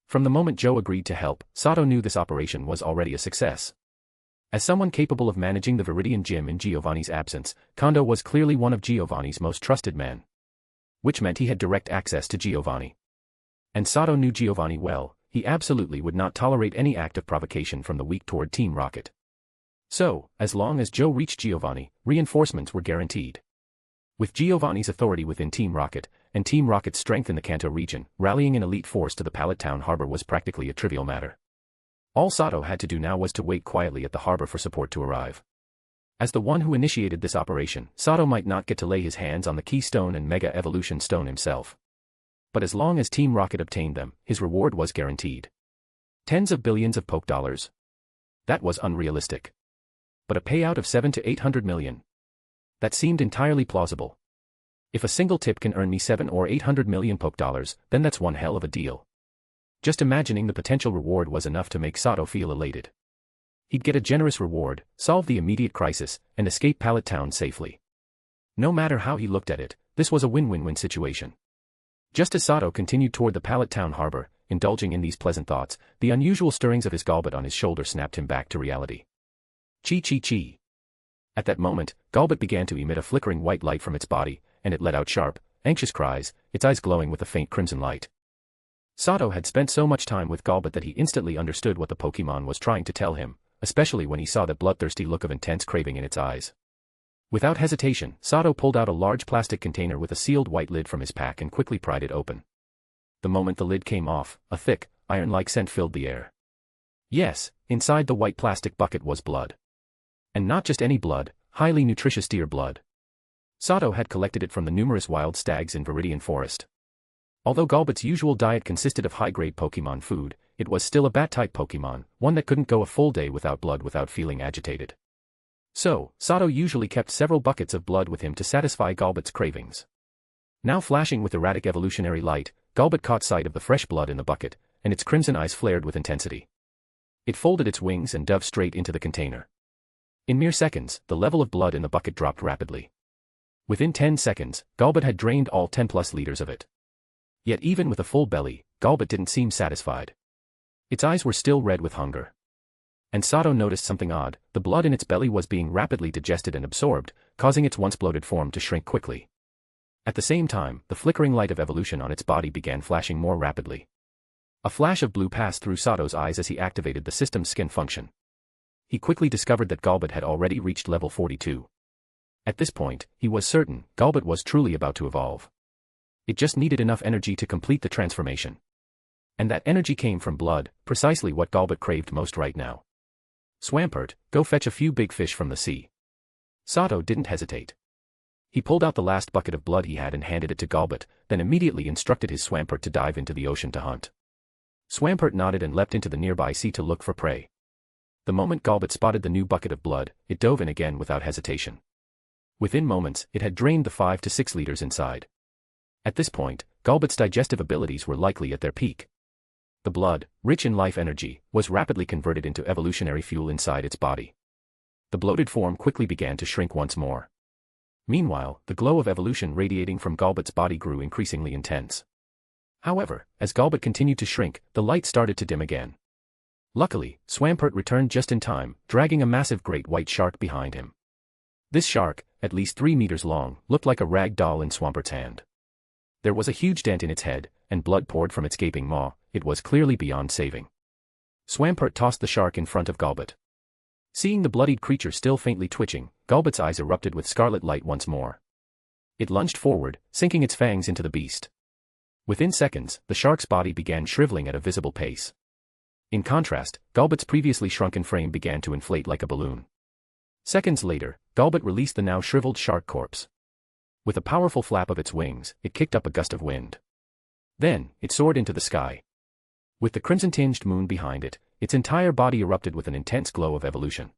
From the moment Joe agreed to help, Sato knew this operation was already a success. As someone capable of managing the Viridian Gym in Giovanni's absence, Kondo was clearly one of Giovanni's most trusted men. Which meant he had direct access to Giovanni. And Sato knew Giovanni well. He absolutely would not tolerate any act of provocation from the weak toward Team Rocket. So, as long as Joe reached Giovanni, reinforcements were guaranteed. With Giovanni's authority within Team Rocket, and Team Rocket's strength in the Kanto region, rallying an elite force to the Pallet Town harbor was practically a trivial matter. All Sato had to do now was to wait quietly at the harbor for support to arrive. As the one who initiated this operation, Sato might not get to lay his hands on the Keystone and Mega Evolution Stone himself. But as long as Team Rocket obtained them, his reward was guaranteed. Tens of billions of poke dollars. That was unrealistic. But a payout of 7 to 800 million. That seemed entirely plausible. If a single tip can earn me 7 or 800 million poke dollars, then that's one hell of a deal. Just imagining the potential reward was enough to make Sato feel elated. He'd get a generous reward, solve the immediate crisis, and escape Pallet Town safely. No matter how he looked at it, this was a win-win-win situation. Just as Sato continued toward the Pallet Town harbor, indulging in these pleasant thoughts, the unusual stirrings of his Galbat on his shoulder snapped him back to reality. Chi. At that moment, Galbat began to emit a flickering white light from its body, and it let out sharp, anxious cries, its eyes glowing with a faint crimson light. Sato had spent so much time with Galbat that he instantly understood what the Pokémon was trying to tell him, especially when he saw that bloodthirsty look of intense craving in its eyes. Without hesitation, Sato pulled out a large plastic container with a sealed white lid from his pack and quickly pried it open. The moment the lid came off, a thick, iron-like scent filled the air. Yes, inside the white plastic bucket was blood. And not just any blood, highly nutritious deer blood. Sato had collected it from the numerous wild stags in Viridian Forest. Although Golbat's usual diet consisted of high-grade Pokemon food, it was still a bat-type Pokemon, one that couldn't go a full day without blood without feeling agitated. So, Sato usually kept several buckets of blood with him to satisfy Golbat's cravings. Now flashing with erratic evolutionary light, Golbat caught sight of the fresh blood in the bucket, and its crimson eyes flared with intensity. It folded its wings and dove straight into the container. In mere seconds, the level of blood in the bucket dropped rapidly. Within 10 seconds, Golbat had drained all 10+ liters of it. Yet even with a full belly, Golbat didn't seem satisfied. Its eyes were still red with hunger. And Sato noticed something odd: the blood in its belly was being rapidly digested and absorbed, causing its once bloated form to shrink quickly. At the same time, the flickering light of evolution on its body began flashing more rapidly. A flash of blue passed through Sato's eyes as he activated the system's skin function. He quickly discovered that Golbat had already reached level 42. At this point, he was certain Golbat was truly about to evolve. It just needed enough energy to complete the transformation. And that energy came from blood, precisely what Golbat craved most right now. Swampert, go fetch a few big fish from the sea. Sato didn't hesitate. He pulled out the last bucket of blood he had and handed it to Golbat, then immediately instructed his Swampert to dive into the ocean to hunt. Swampert nodded and leapt into the nearby sea to look for prey. The moment Golbat spotted the new bucket of blood, it dove in again without hesitation. Within moments, it had drained the 5 to 6 liters inside. At this point, Golbat's digestive abilities were likely at their peak. The blood, rich in life energy, was rapidly converted into evolutionary fuel inside its body. The bloated form quickly began to shrink once more. Meanwhile, the glow of evolution radiating from Golbat's body grew increasingly intense. However, as Golbat continued to shrink, the light started to dim again. Luckily, Swampert returned just in time, dragging a massive great white shark behind him. This shark, at least 3 meters long, looked like a rag doll in Swampert's hand. There was a huge dent in its head, and blood poured from its gaping maw. It was clearly beyond saving. Swampert tossed the shark in front of Golbat. Seeing the bloodied creature still faintly twitching, Golbat's eyes erupted with scarlet light once more. It lunged forward, sinking its fangs into the beast. Within seconds, the shark's body began shriveling at a visible pace. In contrast, Golbat's previously shrunken frame began to inflate like a balloon. Seconds later, Golbat released the now shriveled shark corpse. With a powerful flap of its wings, it kicked up a gust of wind. Then, it soared into the sky. With the crimson-tinged moon behind it, its entire body erupted with an intense glow of evolution.